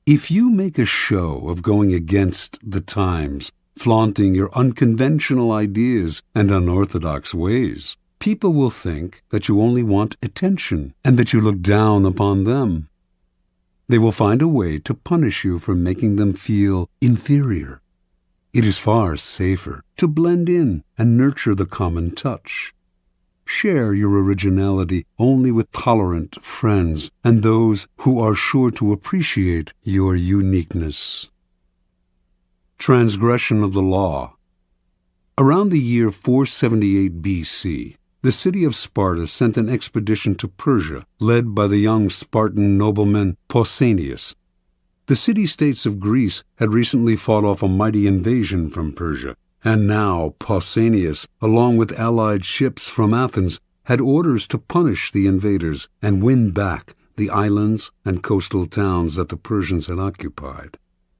If you make a show of going against the times, flaunting your unconventional ideas and unorthodox ways, people will think that you only want attention and that you look down upon them. They will find a way to punish you for making them feel inferior. It is far safer to blend in and nurture the common touch. Share your originality only with tolerant friends and those who are sure to appreciate your uniqueness. Transgression of the law. Around the year 478 BC, the city of Sparta sent an expedition to Persia, led by the young Spartan nobleman Pausanias. The city-states of Greece had recently fought off a mighty invasion from Persia, and now Pausanias, along with allied ships from Athens, had orders to punish the invaders and win back the islands and coastal towns that the Persians had occupied.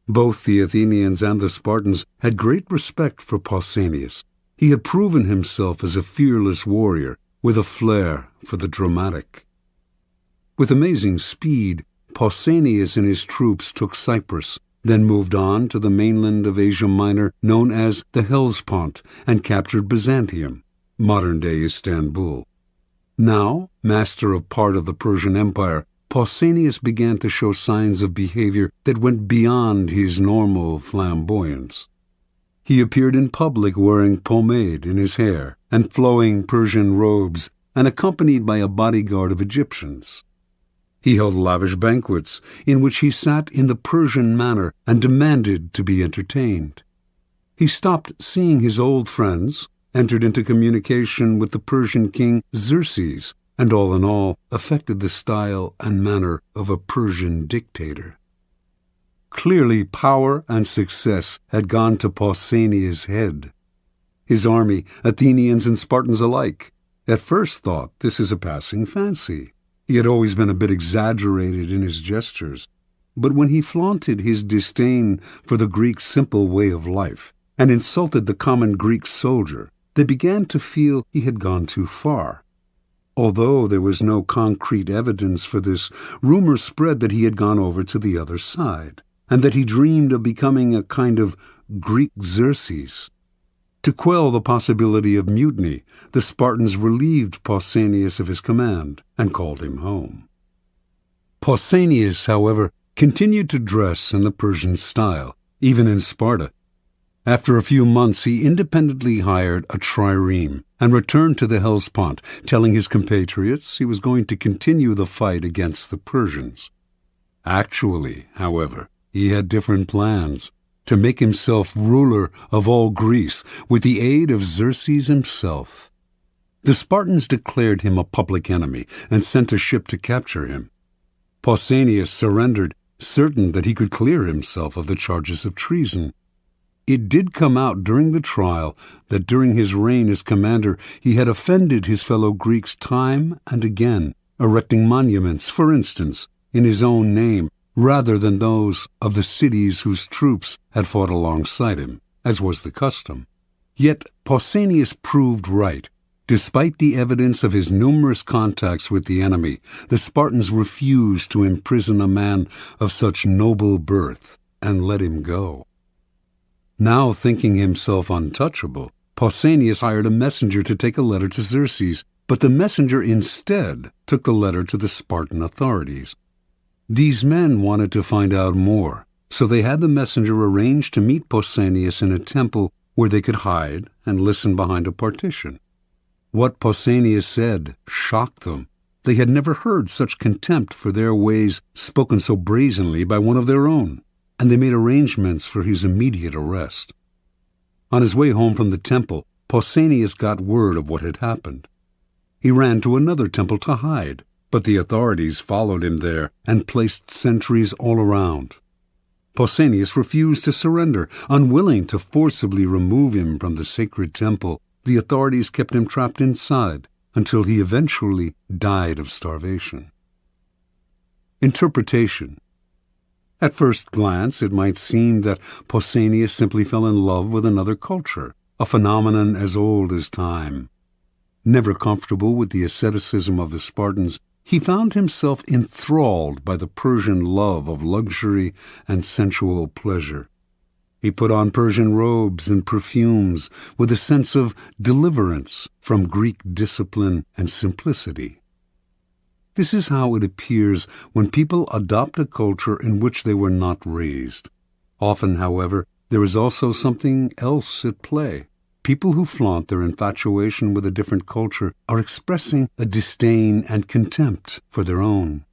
Both the Athenians and the Spartans had great respect for Pausanias. He had proven himself as a fearless warrior with a flair for the dramatic. With amazing speed, Pausanias and his troops took Cyprus, then moved on to the mainland of Asia Minor known as the Hellespont, and captured Byzantium, modern-day Istanbul. Now, master of part of the Persian Empire, Pausanias began to show signs of behavior that went beyond his normal flamboyance. He appeared in public wearing pomade in his hair and flowing Persian robes, and accompanied by a bodyguard of Egyptians. He held lavish banquets in which he sat in the Persian manner and demanded to be entertained. He stopped seeing his old friends, entered into communication with the Persian king Xerxes, and all in all affected the style and manner of a Persian dictator. Clearly power and success had gone to Pausanias' head. His army, Athenians and Spartans alike, at first thought this is a passing fancy. He had always been a bit exaggerated in his gestures, but when he flaunted his disdain for the Greek simple way of life and insulted the common Greek soldier, they began to feel he had gone too far. Although there was no concrete evidence for this, rumors spread that he had gone over to the other side, and that he dreamed of becoming a kind of Greek Xerxes. To quell the possibility of mutiny, the Spartans relieved Pausanias of his command and called him home. Pausanias, however, continued to dress in the Persian style, even in Sparta. After a few months, he independently hired a trireme and returned to the Hellespont, telling his compatriots he was going to continue the fight against the Persians. Actually, however, he had different plans: to make himself ruler of all Greece with the aid of Xerxes himself. The Spartans declared him a public enemy and sent a ship to capture him. Pausanias surrendered, certain that he could clear himself of the charges of treason. It did come out during the trial that during his reign as commander he had offended his fellow Greeks time and again, erecting monuments, for instance, in his own name, rather than those of the cities whose troops had fought alongside him, as was the custom. Yet Pausanias proved right. Despite the evidence of his numerous contacts with the enemy, the Spartans refused to imprison a man of such noble birth and let him go. Now thinking himself untouchable, Pausanias hired a messenger to take a letter to Xerxes, but the messenger instead took the letter to the Spartan authorities. These men wanted to find out more, so they had the messenger arrange to meet Pausanias in a temple where they could hide and listen behind a partition. What Pausanias said shocked them. They had never heard such contempt for their ways spoken so brazenly by one of their own, and they made arrangements for his immediate arrest. On his way home from the temple, Pausanias got word of what had happened. He ran to another temple to hide, but the authorities followed him there and placed sentries all around. Pausanias refused to surrender. Unwilling to forcibly remove him from the sacred temple, the authorities kept him trapped inside until he eventually died of starvation. Interpretation. At first glance, it might seem that Pausanias simply fell in love with another culture, a phenomenon as old as time. Never comfortable with the asceticism of the Spartans, he found himself enthralled by the Persian love of luxury and sensual pleasure. He put on Persian robes and perfumes with a sense of deliverance from Greek discipline and simplicity. This is how it appears when people adopt a culture in which they were not raised. Often, however, there is also something else at play. People who flaunt their infatuation with a different culture are expressing a disdain and contempt for their own.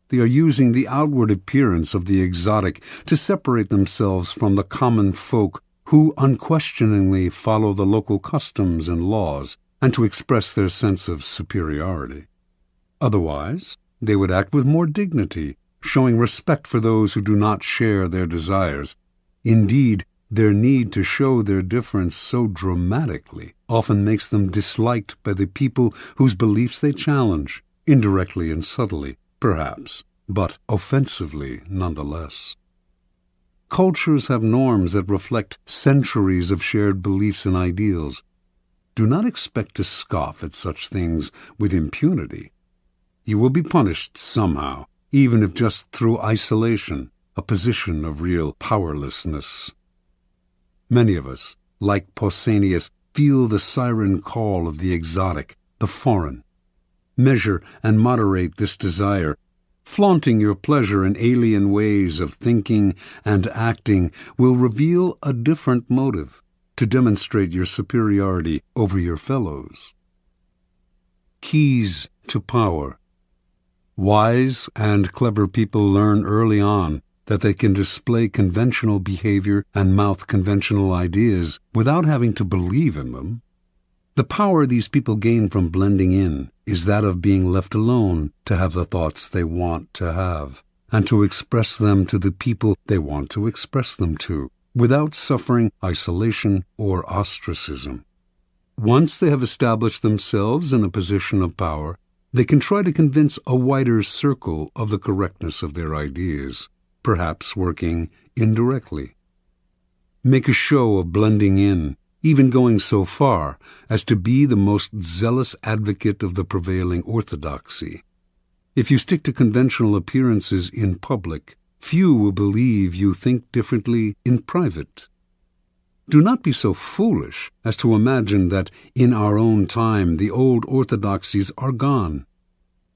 They are using the outward appearance of the exotic to separate themselves from the common folk who unquestioningly follow the local customs and laws, and to express their sense of superiority. Otherwise, they would act with more dignity, showing respect for those who do not share their desires. Indeed, their need to show their difference so dramatically often makes them disliked by the people whose beliefs they challenge, indirectly and subtly, perhaps, but offensively nonetheless. Cultures have norms that reflect centuries of shared beliefs and ideals. Do not expect to scoff at such things with impunity. You will be punished somehow, even if just through isolation, a position of real powerlessness. Many of us, like Pausanias, feel the siren call of the exotic, the foreign. Measure and moderate this desire. Flaunting your pleasure in alien ways of thinking and acting will reveal a different motive to demonstrate your superiority over your fellows. Keys to power. Wise and clever people learn early on that they can display conventional behavior and mouth conventional ideas without having to believe in them. The power these people gain from blending in is that of being left alone to have the thoughts they want to have, and to express them to the people they want to express them to, without suffering isolation or ostracism. Once they have established themselves in a position of power, they can try to convince a wider circle of the correctness of their ideas, perhaps working indirectly. Make a show of blending in, even going so far as to be the most zealous advocate of the prevailing orthodoxy. If you stick to conventional appearances in public, few will believe you think differently in private. Do not be so foolish as to imagine that in our own time the old orthodoxies are gone.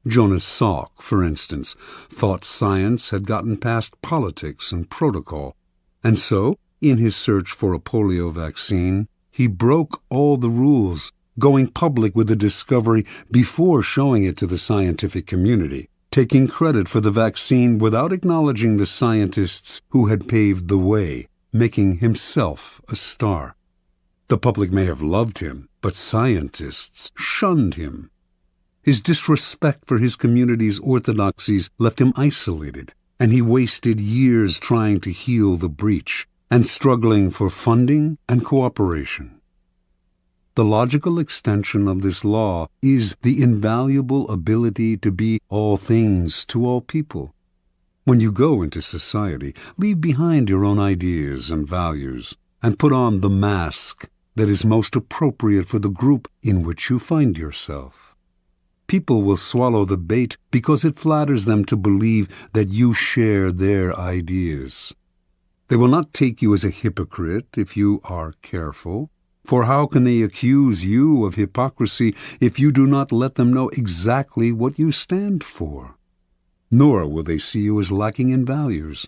Jonas Salk, for instance, thought science had gotten past politics and protocol, and so, in his search for a polio vaccine, he broke all the rules, going public with the discovery before showing it to the scientific community, taking credit for the vaccine without acknowledging the scientists who had paved the way, making himself a star. The public may have loved him, but scientists shunned him. His disrespect for his community's orthodoxies left him isolated, and he wasted years trying to heal the breach and struggling for funding and cooperation. The logical extension of this law is the invaluable ability to be all things to all people. When you go into society, leave behind your own ideas and values, and put on the mask that is most appropriate for the group in which you find yourself. People will swallow the bait because it flatters them to believe that you share their ideas. They will not take you as a hypocrite if you are careful, for how can they accuse you of hypocrisy if you do not let them know exactly what you stand for? Nor will they see you as lacking in values.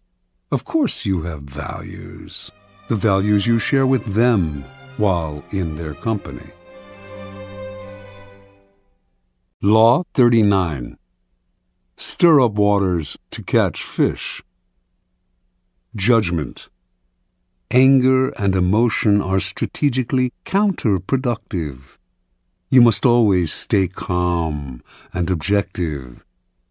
Of course you have values, the values you share with them while in their company. Law 39. Stir up waters to catch fish. Judgment. Anger and emotion are strategically counterproductive. You must always stay calm and objective.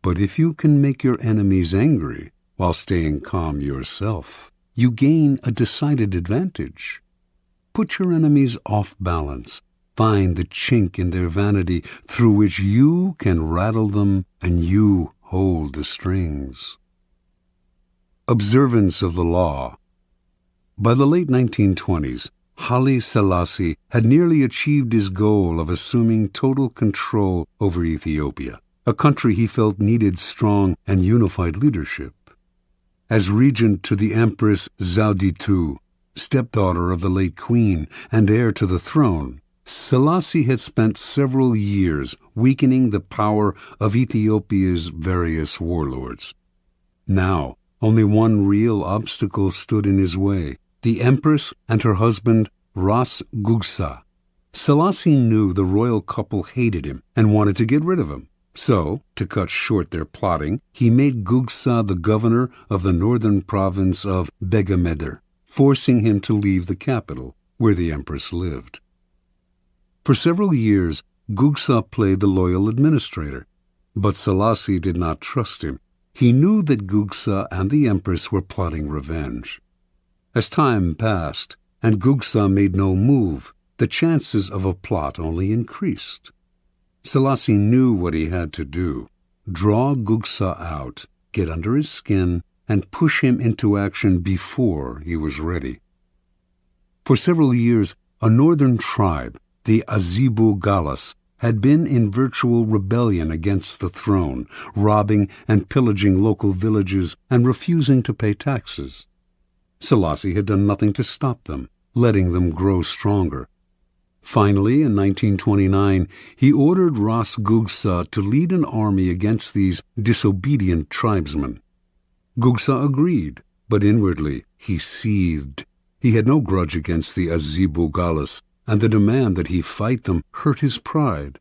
But if you can make your enemies angry while staying calm yourself, you gain a decided advantage. Put your enemies off balance. Find the chink in their vanity through which you can rattle them and you hold the strings. Observance of the law. By the late 1920s, Haile Selassie had nearly achieved his goal of assuming total control over Ethiopia, a country he felt needed strong and unified leadership. As regent to the Empress Zewditu, stepdaughter of the late queen and heir to the throne, Selassie had spent several years weakening the power of Ethiopia's various warlords. Now, only one real obstacle stood in his way: the Empress and her husband, Ras Gugsa. Selassie knew the royal couple hated him and wanted to get rid of him. So, to cut short their plotting, he made Gugsa the governor of the northern province of Begemeder, forcing him to leave the capital, where the empress lived. For several years, Gugsa played the loyal administrator, but Selassie did not trust him. He knew that Gugsa and the empress were plotting revenge. As time passed, and Gugsa made no move, the chances of a plot only increased. Selassie knew what he had to do: draw Gugsa out, get under his skin, and push him into action before he was ready. For several years, a northern tribe, the Azibu Galas, had been in virtual rebellion against the throne, robbing and pillaging local villages and refusing to pay taxes. Selassie had done nothing to stop them, letting them grow stronger. Finally, in 1929, he ordered Ras Gugsa to lead an army against these disobedient tribesmen. Gugsa agreed, but inwardly he seethed. He had no grudge against the Azibu Galas, and the demand that he fight them hurt his pride.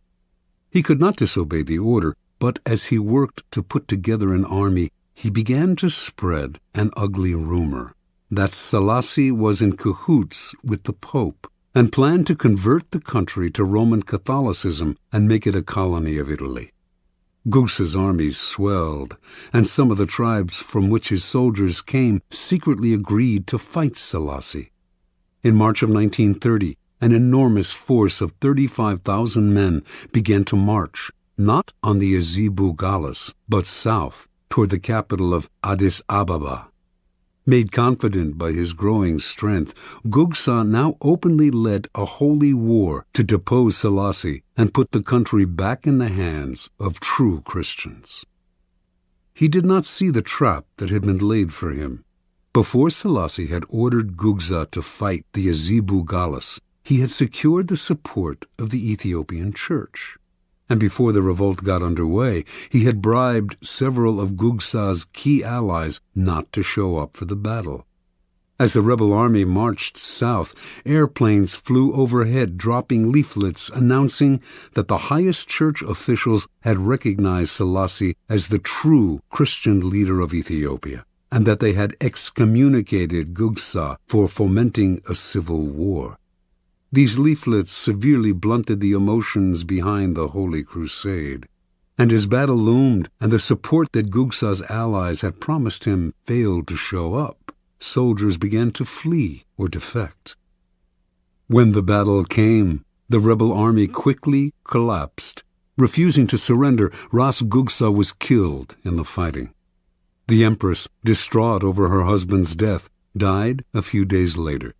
He could not disobey the order, but as he worked to put together an army, he began to spread an ugly rumor that Selassie was in cahoots with the Pope and planned to convert the country to Roman Catholicism and make it a colony of Italy. Gugsa's armies swelled, and some of the tribes from which his soldiers came secretly agreed to fight Selassie. In March of 1930, an enormous force of 35,000 men began to march, not on the Azibu Galas, but south, toward the capital of Addis Ababa. Made confident by his growing strength, Gugsa now openly led a holy war to depose Selassie and put the country back in the hands of true Christians. He did not see the trap that had been laid for him. Before Selassie had ordered Gugsa to fight the Azibu Galas, he had secured the support of the Ethiopian Church. And before the revolt got underway, he had bribed several of Gugsa's key allies not to show up for the battle. As the rebel army marched south, airplanes flew overhead, dropping leaflets announcing that the highest church officials had recognized Selassie as the true Christian leader of Ethiopia, and that they had excommunicated Gugsa for fomenting a civil war. These leaflets severely blunted the emotions behind the Holy Crusade, and as battle loomed and the support that Gugsa's allies had promised him failed to show up, soldiers began to flee or defect. When the battle came, the rebel army quickly collapsed. Refusing to surrender, Ras Gugsa was killed in the fighting. The empress, distraught over her husband's death, died a few days later.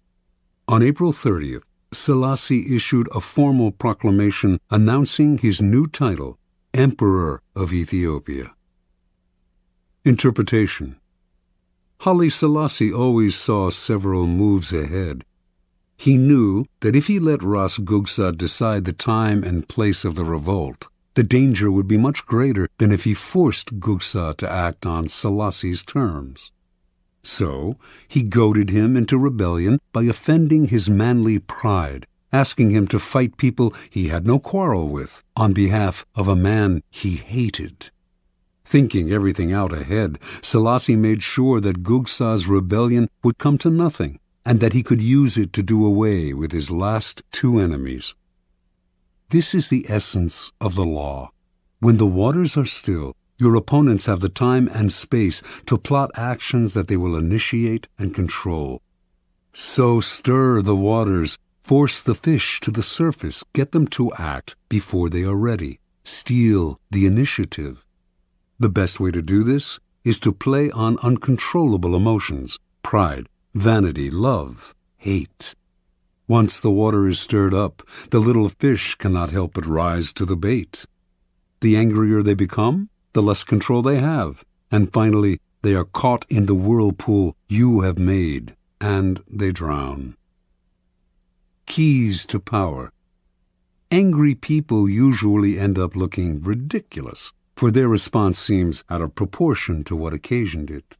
On April 30th, Selassie issued a formal proclamation announcing his new title, Emperor of Ethiopia. Interpretation. Haile Selassie always saw several moves ahead. He knew that if he let Ras Gugsa decide the time and place of the revolt, the danger would be much greater than if he forced Gugsa to act on Selassie's terms. So he goaded him into rebellion by offending his manly pride, asking him to fight people he had no quarrel with on behalf of a man he hated. Thinking everything out ahead, Selassie made sure that Gugsa's rebellion would come to nothing, and that he could use it to do away with his last two enemies. This is the essence of the law. When the waters are still, your opponents have the time and space to plot actions that they will initiate and control. So stir the waters, force the fish to the surface, get them to act before they are ready. Steal the initiative. The best way to do this is to play on uncontrollable emotions: pride, vanity, love, hate. Once the water is stirred up, the little fish cannot help but rise to the bait. The angrier they become, the less control they have, and finally they are caught in the whirlpool you have made, and they drown. Keys to power. Angry people usually end up looking ridiculous, for their response seems out of proportion to what occasioned it.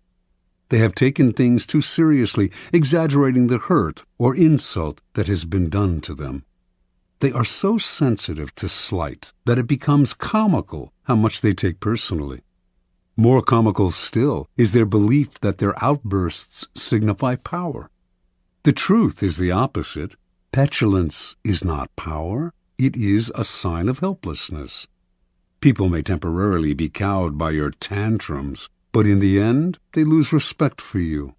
They have taken things too seriously, exaggerating the hurt or insult that has been done to them. They are so sensitive to slight that it becomes comical how much they take personally. More comical still is their belief that their outbursts signify power. The truth is the opposite. Petulance is not power. It is a sign of helplessness. People may temporarily be cowed by your tantrums, but in the end, they lose respect for you.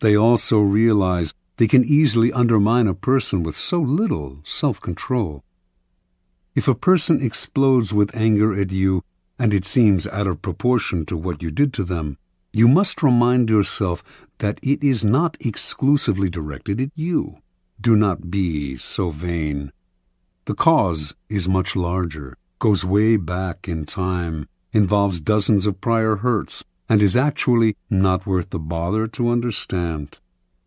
They also realize they can easily undermine a person with so little self-control. If a person explodes with anger at you, and it seems out of proportion to what you did to them, you must remind yourself that it is not exclusively directed at you. Do not be so vain. The cause is much larger, goes way back in time, involves dozens of prior hurts, and is actually not worth the bother to understand.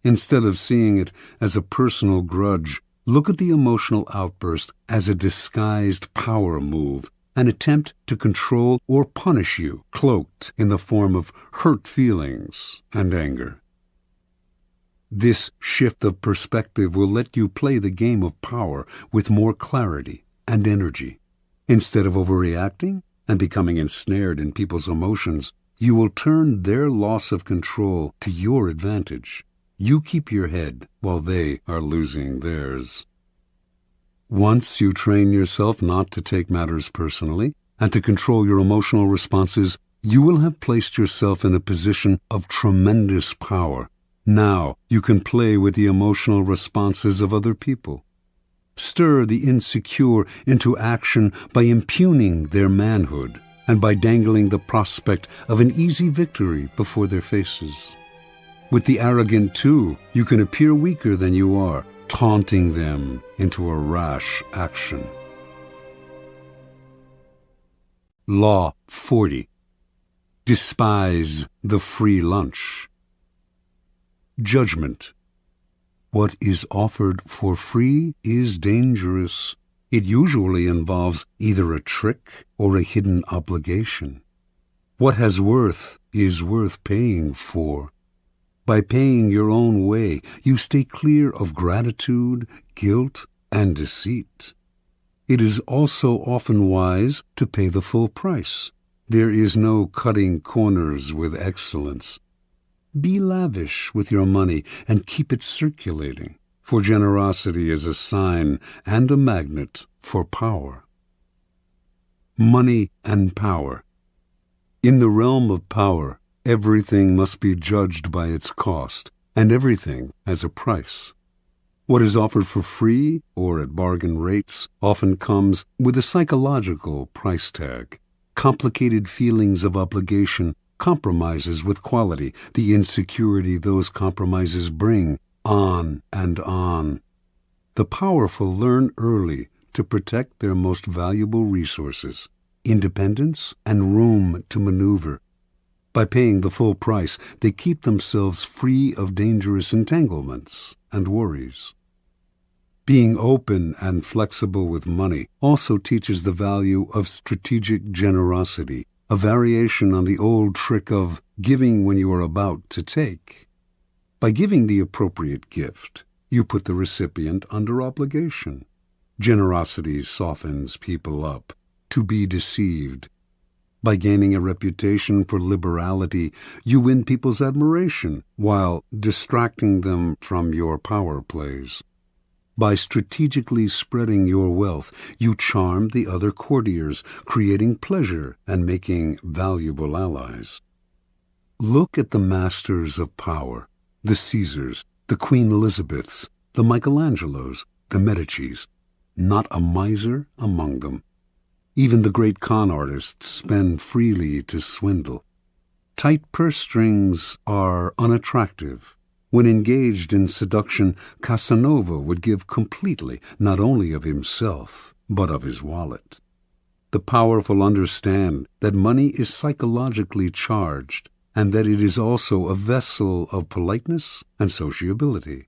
Instead of seeing it as a personal grudge, look at the emotional outburst as a disguised power move, an attempt to control or punish you, cloaked in the form of hurt feelings and anger. This shift of perspective will let you play the game of power with more clarity and energy. Instead of overreacting and becoming ensnared in people's emotions, you will turn their loss of control to your advantage. You keep your head while they are losing theirs. Once you train yourself not to take matters personally and to control your emotional responses, you will have placed yourself in a position of tremendous power. Now you can play with the emotional responses of other people. Stir the insecure into action by impugning their manhood and by dangling the prospect of an easy victory before their faces. With the arrogant, too, you can appear weaker than you are, taunting them into a rash action. Law 40. Despise the free lunch. Judgment. What is offered for free is dangerous. It usually involves either a trick or a hidden obligation. What has worth is worth paying for. By paying your own way, you stay clear of gratitude, guilt, and deceit. It is also often wise to pay the full price. There is no cutting corners with excellence. Be lavish with your money and keep it circulating, for generosity is a sign and a magnet for power. Money and power. In the realm of power, everything must be judged by its cost, and everything has a price. What is offered for free or at bargain rates often comes with a psychological price tag. Complicated feelings of obligation, compromises with quality, the insecurity those compromises bring, on and on. The powerful learn early to protect their most valuable resources, independence and room to maneuver. By paying the full price, they keep themselves free of dangerous entanglements and worries. Being open and flexible with money also teaches the value of strategic generosity, a variation on the old trick of giving when you are about to take. By giving the appropriate gift, you put the recipient under obligation. Generosity softens people up. To be deceived. By gaining a reputation for liberality, you win people's admiration while distracting them from your power plays. By strategically spreading your wealth, you charm the other courtiers, creating pleasure and making valuable allies. Look at the masters of power, the Caesars, the Queen Elizabeths, the Michelangelos, the Medicis. Not a miser among them. Even the great con artists spend freely to swindle. Tight purse strings are unattractive. When engaged in seduction, Casanova would give completely, not only of himself, but of his wallet. The powerful understand that money is psychologically charged, and that it is also a vessel of politeness and sociability.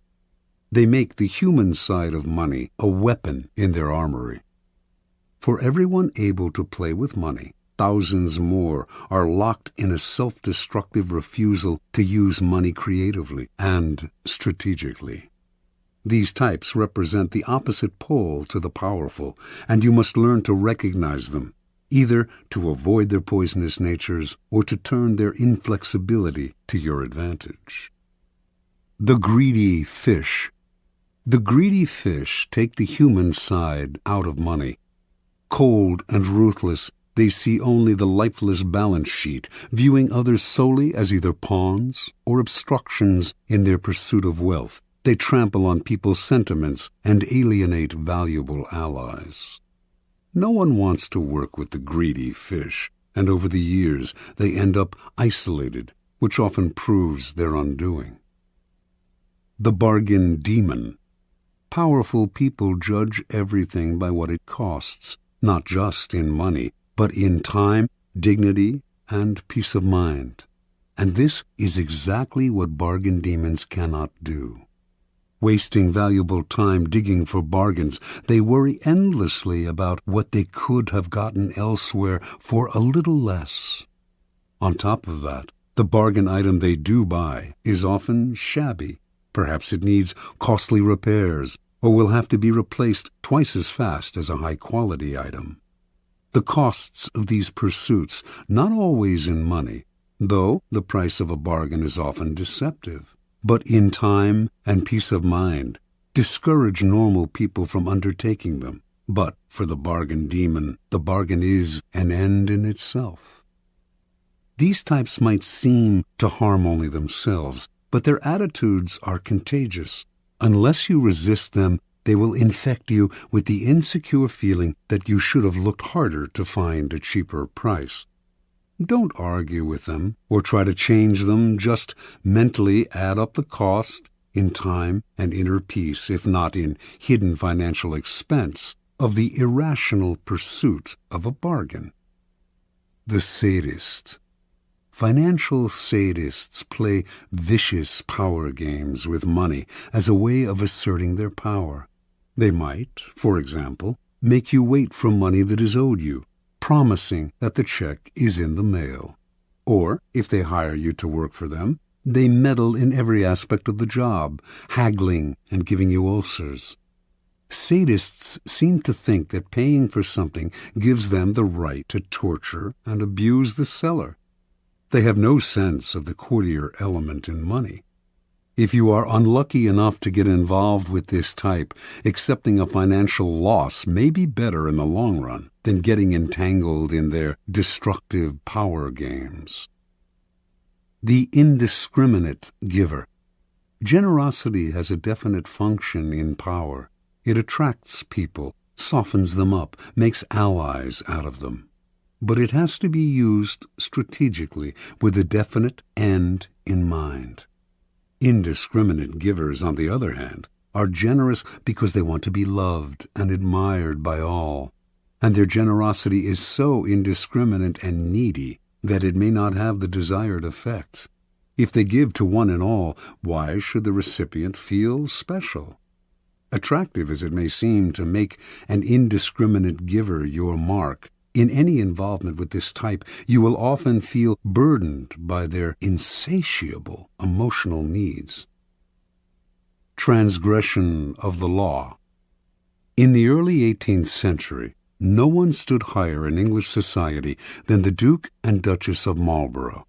They make the human side of money a weapon in their armory. For everyone able to play with money, thousands more are locked in a self-destructive refusal to use money creatively and strategically. These types represent the opposite pole to the powerful, and you must learn to recognize them, either to avoid their poisonous natures or to turn their inflexibility to your advantage. The greedy fish. The greedy fish take the human side out of money. Cold and ruthless, they see only the lifeless balance sheet, viewing others solely as either pawns or obstructions in their pursuit of wealth. They trample on people's sentiments and alienate valuable allies. No one wants to work with the greedy fish, and over the years they end up isolated, which often proves their undoing. The bargain demon. Powerful people judge everything by what it costs, not just in money, but in time, dignity, and peace of mind. And this is exactly what bargain demons cannot do. Wasting valuable time digging for bargains, they worry endlessly about what they could have gotten elsewhere for a little less. On top of that, the bargain item they do buy is often shabby. Perhaps it needs costly repairs, or will have to be replaced twice as fast as a high-quality item. The costs of these pursuits, not always in money, though the price of a bargain is often deceptive, but in time and peace of mind, discourage normal people from undertaking them. But for the bargain demon, the bargain is an end in itself. These types might seem to harm only themselves, but their attitudes are contagious. Unless you resist them, they will infect you with the insecure feeling that you should have looked harder to find a cheaper price. Don't argue with them or try to change them. Just mentally add up the cost in time and inner peace, if not in hidden financial expense, of the irrational pursuit of a bargain. The sadist. Financial sadists play vicious power games with money as a way of asserting their power. They might, for example, make you wait for money that is owed you, promising that the check is in the mail. Or, if they hire you to work for them, they meddle in every aspect of the job, haggling and giving you ulcers. Sadists seem to think that paying for something gives them the right to torture and abuse the seller. They have no sense of the courtier element in money. If you are unlucky enough to get involved with this type, accepting a financial loss may be better in the long run than getting entangled in their destructive power games. The indiscriminate giver. Generosity has a definite function in power. It attracts people, softens them up, makes allies out of them. But it has to be used strategically with a definite end in mind. Indiscriminate givers, on the other hand, are generous because they want to be loved and admired by all, and their generosity is so indiscriminate and needy that it may not have the desired effect. If they give to one and all, why should the recipient feel special? Attractive as it may seem to make an indiscriminate giver your mark, in any involvement with this type, you will often feel burdened by their insatiable emotional needs. Transgression of the law. In the early 18th century, no one stood higher in English society than the Duke and Duchess of Marlborough.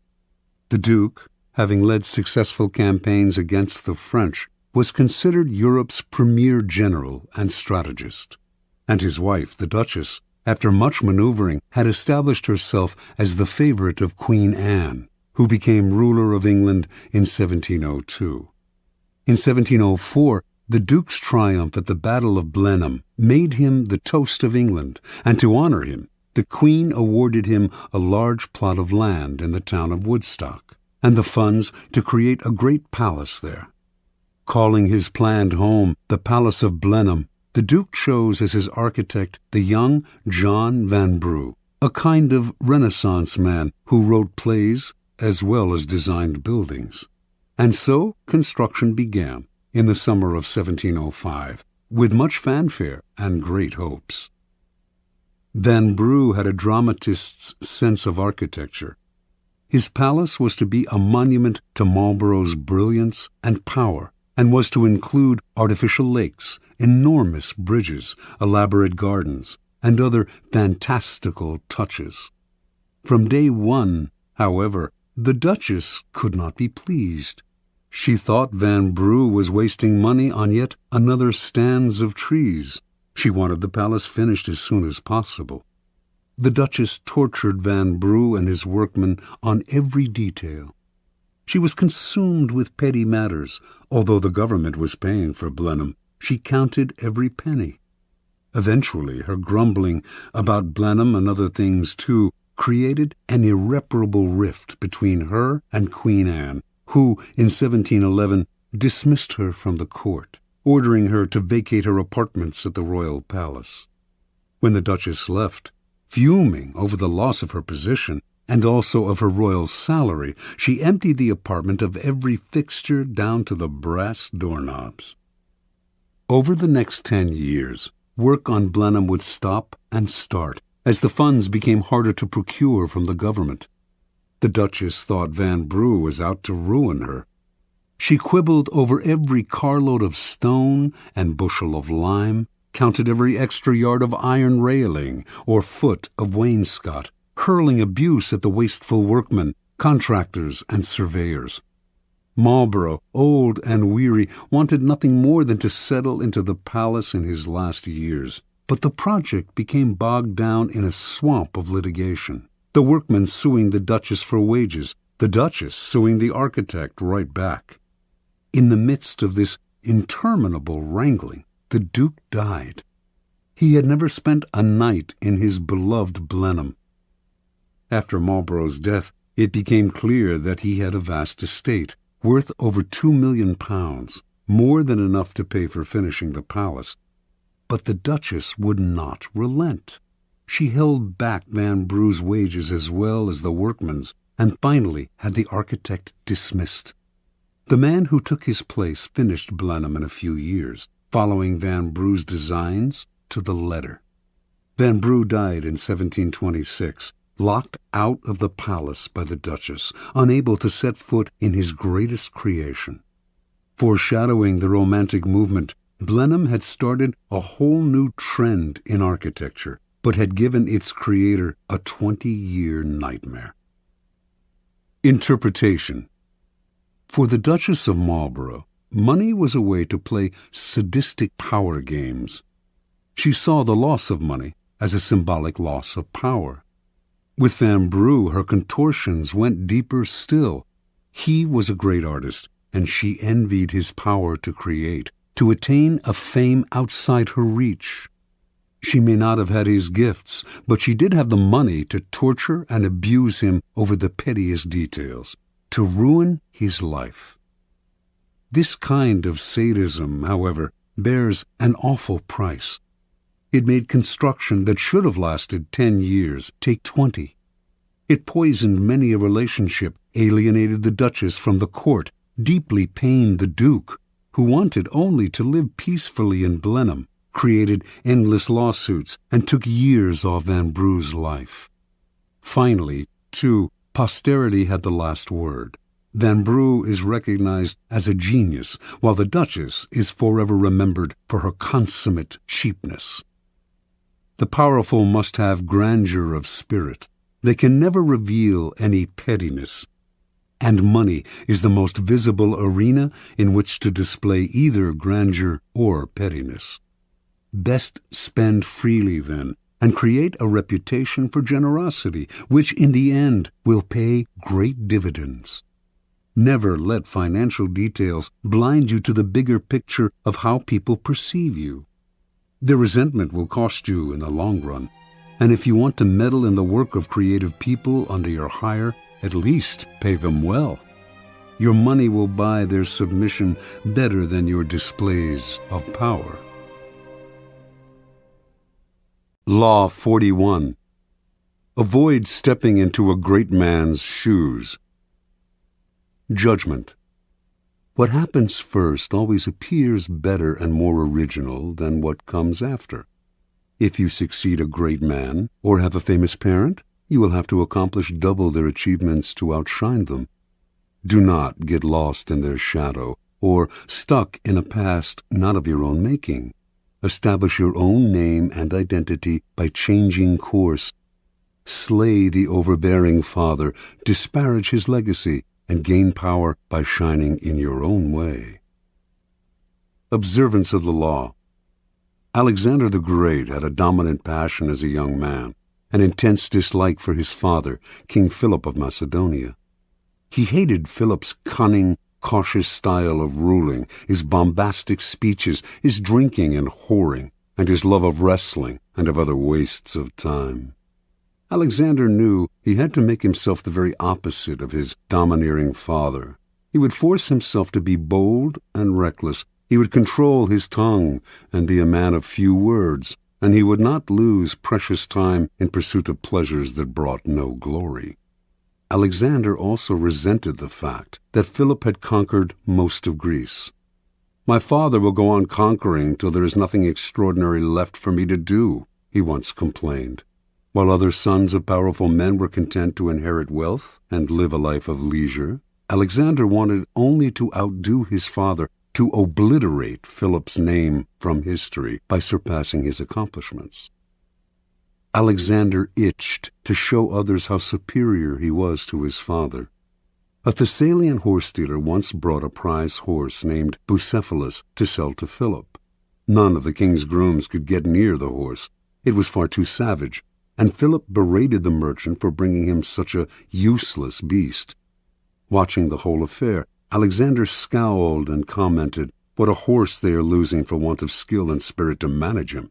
The Duke, having led successful campaigns against the French, was considered Europe's premier general and strategist, and his wife, the Duchess, after much maneuvering, had established herself as the favorite of Queen Anne, who became ruler of England in 1702. In 1704, the Duke's triumph at the Battle of Blenheim made him the toast of England, and to honor him, the Queen awarded him a large plot of land in the town of Woodstock, and the funds to create a great palace there. Calling his planned home the Palace of Blenheim, the Duke chose as his architect the young John Vanbrugh, a kind of Renaissance man who wrote plays as well as designed buildings. And so construction began in the summer of 1705, with much fanfare and great hopes. Vanbrugh had a dramatist's sense of architecture. His palace was to be a monument to Marlborough's brilliance and power, and was to include artificial lakes, enormous bridges, elaborate gardens, and other fantastical touches. From day one, however, the Duchess could not be pleased. She thought Vanbrugh was wasting money on yet another stands of trees. She wanted the palace finished as soon as possible. The Duchess tortured Vanbrugh and his workmen on every detail. She was consumed with petty matters. Although the government was paying for Blenheim, she counted every penny. Eventually, her grumbling about Blenheim and other things too created an irreparable rift between her and Queen Anne, who, in 1711, dismissed her from the court, ordering her to vacate her apartments at the royal palace. When the Duchess left, fuming over the loss of her position and also of her royal salary, she emptied the apartment of every fixture down to the brass doorknobs. Over the next 10 years, work on Blenheim would stop and start as the funds became harder to procure from the government. The Duchess thought Vanbrugh was out to ruin her. She quibbled over every carload of stone and bushel of lime, counted every extra yard of iron railing or foot of wainscot, hurling abuse at the wasteful workmen, contractors, and surveyors. Marlborough, old and weary, wanted nothing more than to settle into the palace in his last years, but the project became bogged down in a swamp of litigation. The workmen suing the Duchess for wages, the Duchess suing the architect right back. In the midst of this interminable wrangling, the Duke died. He had never spent a night in his beloved Blenheim. After Marlborough's death, it became clear that he had a vast estate, worth over £2 million, more than enough to pay for finishing the palace. But the Duchess would not relent. She held back Vanbrugh's wages as well as the workmen's, and finally had the architect dismissed. The man who took his place finished Blenheim in a few years, following Vanbrugh's designs to the letter. Vanbrugh died in 1726, locked out of the palace by the Duchess, unable to set foot in his greatest creation. Foreshadowing the Romantic movement, Blenheim had started a whole new trend in architecture, but had given its creator a 20-year nightmare. Interpretation. For the Duchess of Marlborough, money was a way to play sadistic power games. She saw the loss of money as a symbolic loss of power. With Vanbrugh, her contortions went deeper still. He was a great artist, and she envied his power to create, to attain a fame outside her reach. She may not have had his gifts, but she did have the money to torture and abuse him over the pettiest details, to ruin his life. This kind of sadism, however, bears an awful price. It made construction that should have lasted 10 years take 20. It poisoned many a relationship, alienated the Duchess from the court, deeply pained the Duke, who wanted only to live peacefully in Blenheim, created endless lawsuits, and took years off Vanbrugh's life. Finally, too, posterity had the last word. Vanbrugh is recognized as a genius, while the Duchess is forever remembered for her consummate cheapness. The powerful must have grandeur of spirit. They can never reveal any pettiness. And money is the most visible arena in which to display either grandeur or pettiness. Best spend freely, then, and create a reputation for generosity, which in the end will pay great dividends. Never let financial details blind you to the bigger picture of how people perceive you. Their resentment will cost you in the long run, and if you want to meddle in the work of creative people under your hire, at least pay them well. Your money will buy their submission better than your displays of power. Law 41. Avoid stepping into a great man's shoes. Judgment. What happens first always appears better and more original than what comes after. If you succeed a great man or have a famous parent, you will have to accomplish double their achievements to outshine them. Do not get lost in their shadow or stuck in a past not of your own making. Establish your own name and identity by changing course. Slay the overbearing father, disparage his legacy, and gain power by shining in your own way. Observance of the law. Alexander the Great had a dominant passion as a young man, an intense dislike for his father, King Philip of Macedonia. He hated Philip's cunning, cautious style of ruling, his bombastic speeches, his drinking and whoring, and his love of wrestling and of other wastes of time. Alexander knew he had to make himself the very opposite of his domineering father. He would force himself to be bold and reckless. He would control his tongue and be a man of few words, and he would not lose precious time in pursuit of pleasures that brought no glory. Alexander also resented the fact that Philip had conquered most of Greece. "My father will go on conquering till there is nothing extraordinary left for me to do," he once complained. While other sons of powerful men were content to inherit wealth and live a life of leisure, Alexander wanted only to outdo his father, to obliterate Philip's name from history by surpassing his accomplishments. Alexander itched to show others how superior he was to his father. A Thessalian horse-dealer once brought a prize horse named Bucephalus to sell to Philip. None of the king's grooms could get near the horse. It was far too savage, and Philip berated the merchant for bringing him such a useless beast. Watching the whole affair, Alexander scowled and commented, "What a horse they are losing for want of skill and spirit to manage him."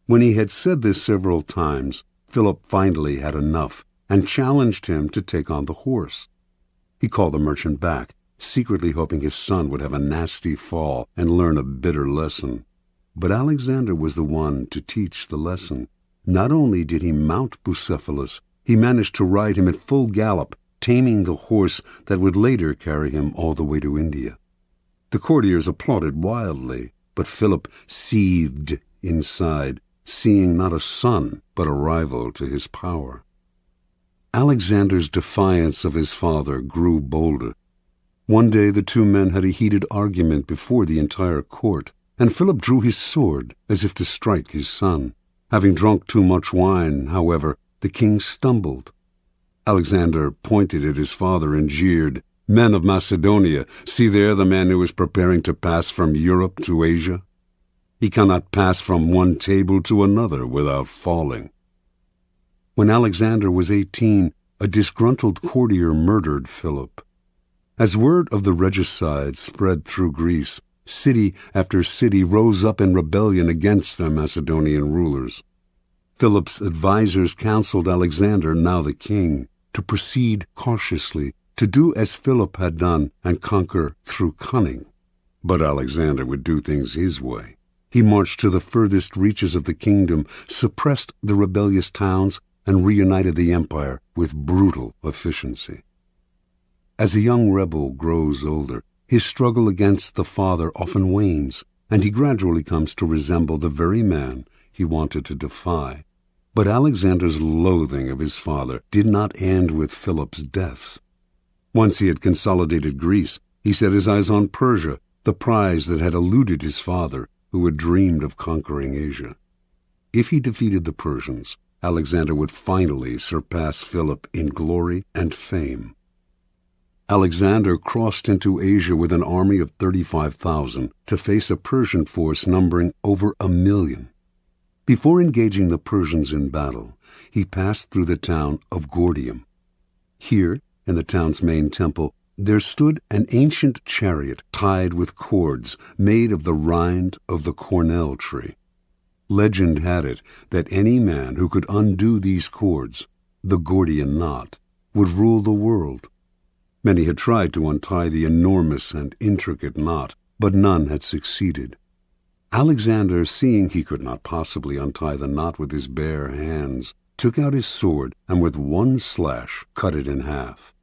When he had said this several times, Philip finally had enough and challenged him to take on the horse. He called the merchant back, secretly hoping his son would have a nasty fall and learn a bitter lesson. But Alexander was the one to teach the lesson. Not only did he mount Bucephalus, he managed to ride him at full gallop, taming the horse that would later carry him all the way to India. The courtiers applauded wildly, but Philip seethed inside, seeing not a son but a rival to his power. Alexander's defiance of his father grew bolder. One day the two men had a heated argument before the entire court, and Philip drew his sword as if to strike his son. Having drunk too much wine, however, the king stumbled. Alexander pointed at his father and jeered, "Men of Macedonia, see there the man who is preparing to pass from Europe to Asia. He cannot pass from one table to another without falling." When Alexander was 18, a disgruntled courtier murdered Philip. As word of the regicide spread through Greece, city after city rose up in rebellion against their Macedonian rulers. Philip's advisers counseled Alexander, now the king, to proceed cautiously, to do as Philip had done and conquer through cunning. But Alexander would do things his way. He marched to the furthest reaches of the kingdom, suppressed the rebellious towns, and reunited the empire with brutal efficiency. As a young rebel grows older, his struggle against the father often wanes, and he gradually comes to resemble the very man he wanted to defy. But Alexander's loathing of his father did not end with Philip's death. Once he had consolidated Greece, he set his eyes on Persia, the prize that had eluded his father, who had dreamed of conquering Asia. If he defeated the Persians, Alexander would finally surpass Philip in glory and fame. Alexander crossed into Asia with an army of 35,000 to face a Persian force numbering over 1,000,000. Before engaging the Persians in battle, he passed through the town of Gordium. Here, in the town's main temple, there stood an ancient chariot tied with cords made of the rind of the cornel tree. Legend had it that any man who could undo these cords, the Gordian knot, would rule the world. Many had tried to untie the enormous and intricate knot, but none had succeeded. Alexander, seeing he could not possibly untie the knot with his bare hands, took out his sword and with one slash cut it in half.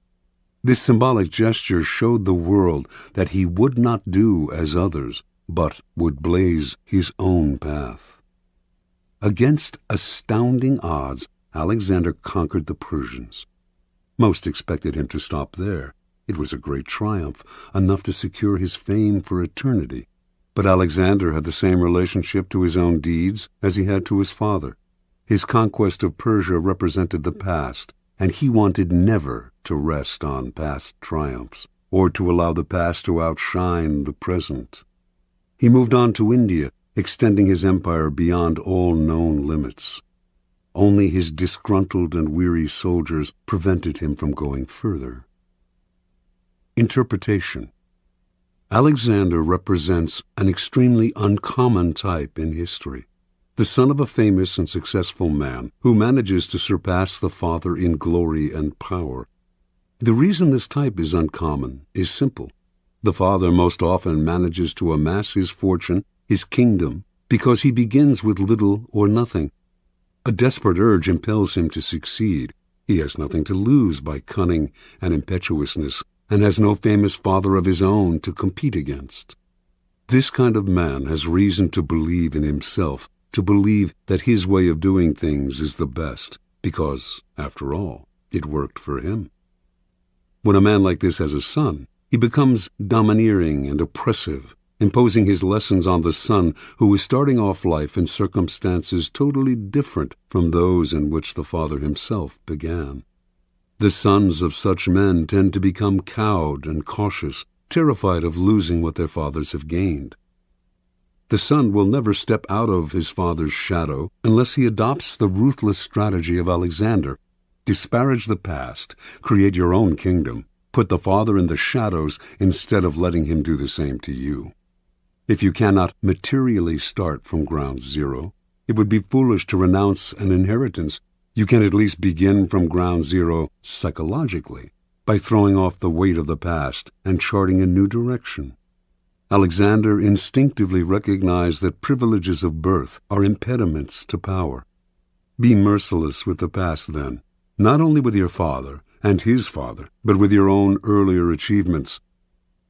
This symbolic gesture showed the world that he would not do as others, but would blaze his own path. Against astounding odds, Alexander conquered the Persians. Most expected him to stop there. It was a great triumph, enough to secure his fame for eternity. But Alexander had the same relationship to his own deeds as he had to his father. His conquest of Persia represented the past, and he wanted never to rest on past triumphs, or to allow the past to outshine the present. He moved on to India, extending his empire beyond all known limits. Only his disgruntled and weary soldiers prevented him from going further. Interpretation. Alexander represents an extremely uncommon type in history. the son of a famous and successful man who manages to surpass the father in glory and power. The reason this type is uncommon is simple. The father most often manages to amass his fortune, his kingdom, because he begins with little or nothing. A desperate urge impels him to succeed. He has nothing to lose by cunning and impetuousness, and has no famous father of his own to compete against. This kind of man has reason to believe in himself, to believe that his way of doing things is the best, because, after all, it worked for him. When a man like this has a son, he becomes domineering and oppressive, imposing his lessons on the son who is starting off life in circumstances totally different from those in which the father himself began. The sons of such men tend to become cowed and cautious, terrified of losing what their fathers have gained. The son will never step out of his father's shadow unless he adopts the ruthless strategy of Alexander. Disparage the past, create your own kingdom, put the father in the shadows instead of letting him do the same to you. If you cannot materially start from ground zero, it would be foolish to renounce an inheritance. You can at least begin from ground zero psychologically by throwing off the weight of the past and charting a new direction. Alexander instinctively recognized that privileges of birth are impediments to power. Be merciless with the past, then, not only with your father and his father, but with your own earlier achievements.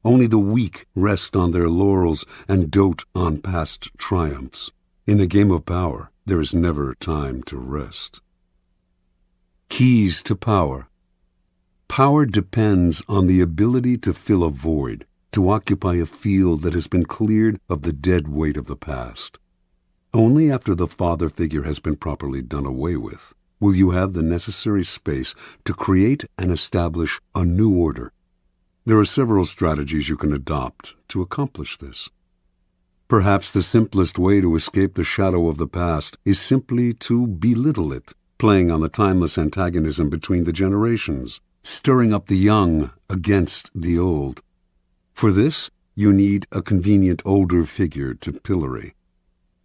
Only the weak rest on their laurels and dote on past triumphs. In a game of power, there is never time to rest. Keys to power. Power depends on the ability to fill a void, to occupy a field that has been cleared of the dead weight of the past. Only after the father figure has been properly done away with will you have the necessary space to create and establish a new order. There are several strategies you can adopt to accomplish this. Perhaps the simplest way to escape the shadow of the past is simply to belittle it, playing on the timeless antagonism between the generations, stirring up the young against the old. For this, you need a convenient older figure to pillory.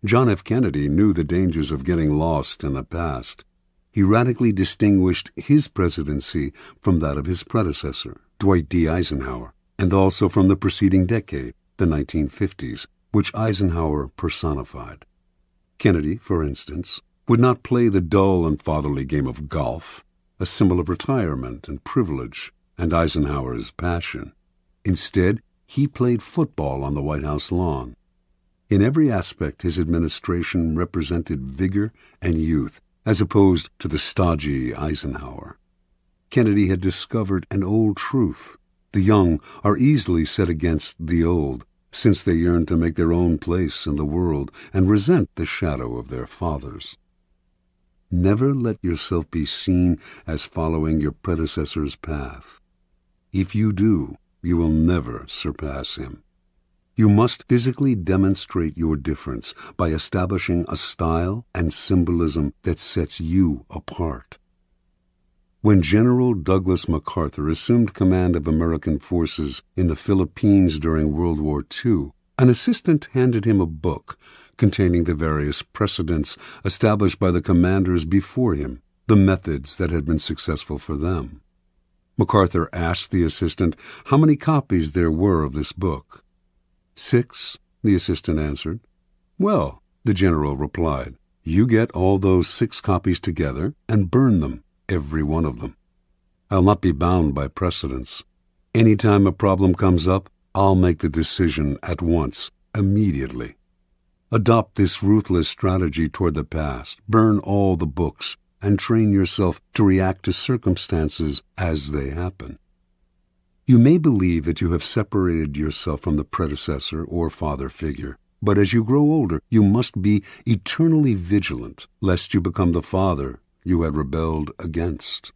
John F. Kennedy knew the dangers of getting lost in the past. He radically distinguished his presidency from that of his predecessor, Dwight D. Eisenhower, and also from the preceding decade, the 1950s, which Eisenhower personified. Kennedy, for instance, would not play the dull and fatherly game of golf, a symbol of retirement and privilege, and Eisenhower's passion. Instead, he played football on the White House lawn. In every aspect, his administration represented vigor and youth, as opposed to the stodgy Eisenhower. Kennedy had discovered an old truth. The young are easily set against the old, since they yearn to make their own place in the world and resent the shadow of their fathers. Never let yourself be seen as following your predecessor's path. If you do, you will never surpass him. You must physically demonstrate your difference by establishing a style and symbolism that sets you apart. When General Douglas MacArthur assumed command of American forces in the Philippines during World War II, an assistant handed him a book containing the various precedents established by the commanders before him, the methods that had been successful for them. MacArthur asked the assistant how many copies there were of this book. 6, the assistant answered. Well, the general replied, you get all those 6 copies together and burn them, every one of them. I'll not be bound by precedents. Any time a problem comes up, I'll make the decision at once, immediately. Adopt this ruthless strategy toward the past, burn all the books, and train yourself to react to circumstances as they happen. You may believe that you have separated yourself from the predecessor or father figure, but as you grow older, you must be eternally vigilant, lest you become the father you had rebelled against.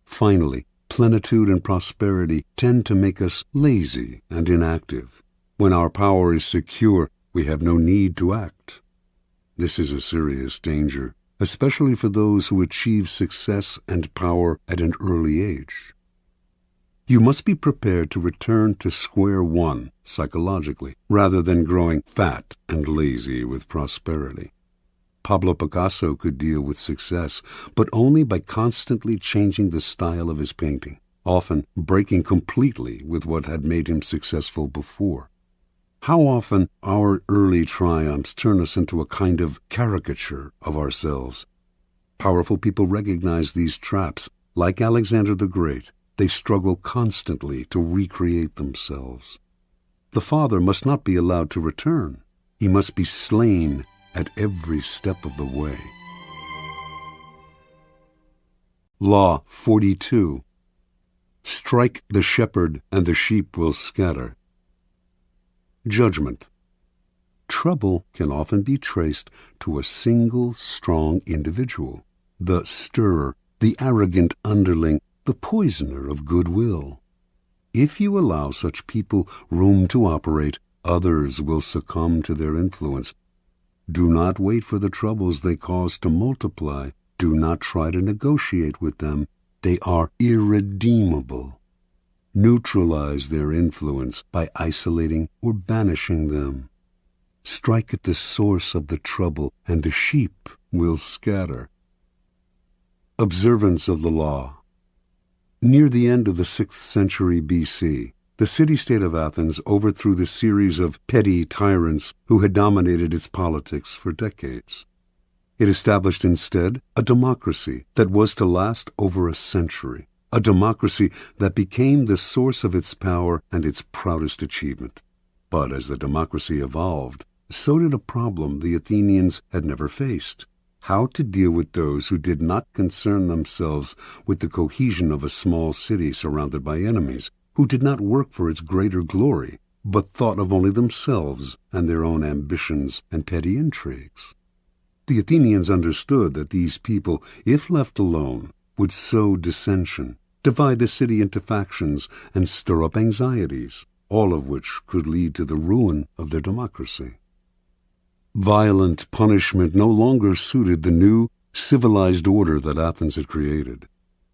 Finally, plenitude and prosperity tend to make us lazy and inactive. When our power is secure, we have no need to act. This is a serious danger, especially for those who achieve success and power at an early age. You must be prepared to return to square one psychologically, rather than growing fat and lazy with prosperity. Pablo Picasso could deal with success, but only by constantly changing the style of his painting, often breaking completely with what had made him successful before. How often our early triumphs turn us into a kind of caricature of ourselves. Powerful people recognize these traps. Like Alexander the Great, they struggle constantly to recreate themselves. The father must not be allowed to return. He must be slain at every step of the way. Law 42. Strike the shepherd and the sheep will scatter. Judgment. Trouble can often be traced to a single strong individual, the stirrer, the arrogant underling, the poisoner of goodwill. If you allow such people room to operate, others will succumb to their influence. Do not wait for the troubles they cause to multiply. Do not try to negotiate with them. They are irredeemable. Neutralize their influence by isolating or banishing them. Strike at the source of the trouble, and the sheep will scatter. Observance of the law. Near the end of the 6th century B.C., the city-state of Athens overthrew the series of petty tyrants who had dominated its politics for decades. It established instead a democracy that was to last over a century, a democracy that became the source of its power and its proudest achievement. But as the democracy evolved, so did a problem the Athenians had never faced: how to deal with those who did not concern themselves with the cohesion of a small city surrounded by enemies, who did not work for its greater glory, but thought of only themselves and their own ambitions and petty intrigues. The Athenians understood that these people, if left alone, would sow dissension, divide the city into factions, and stir up anxieties, all of which could lead to the ruin of their democracy. Violent punishment no longer suited the new, civilized order that Athens had created.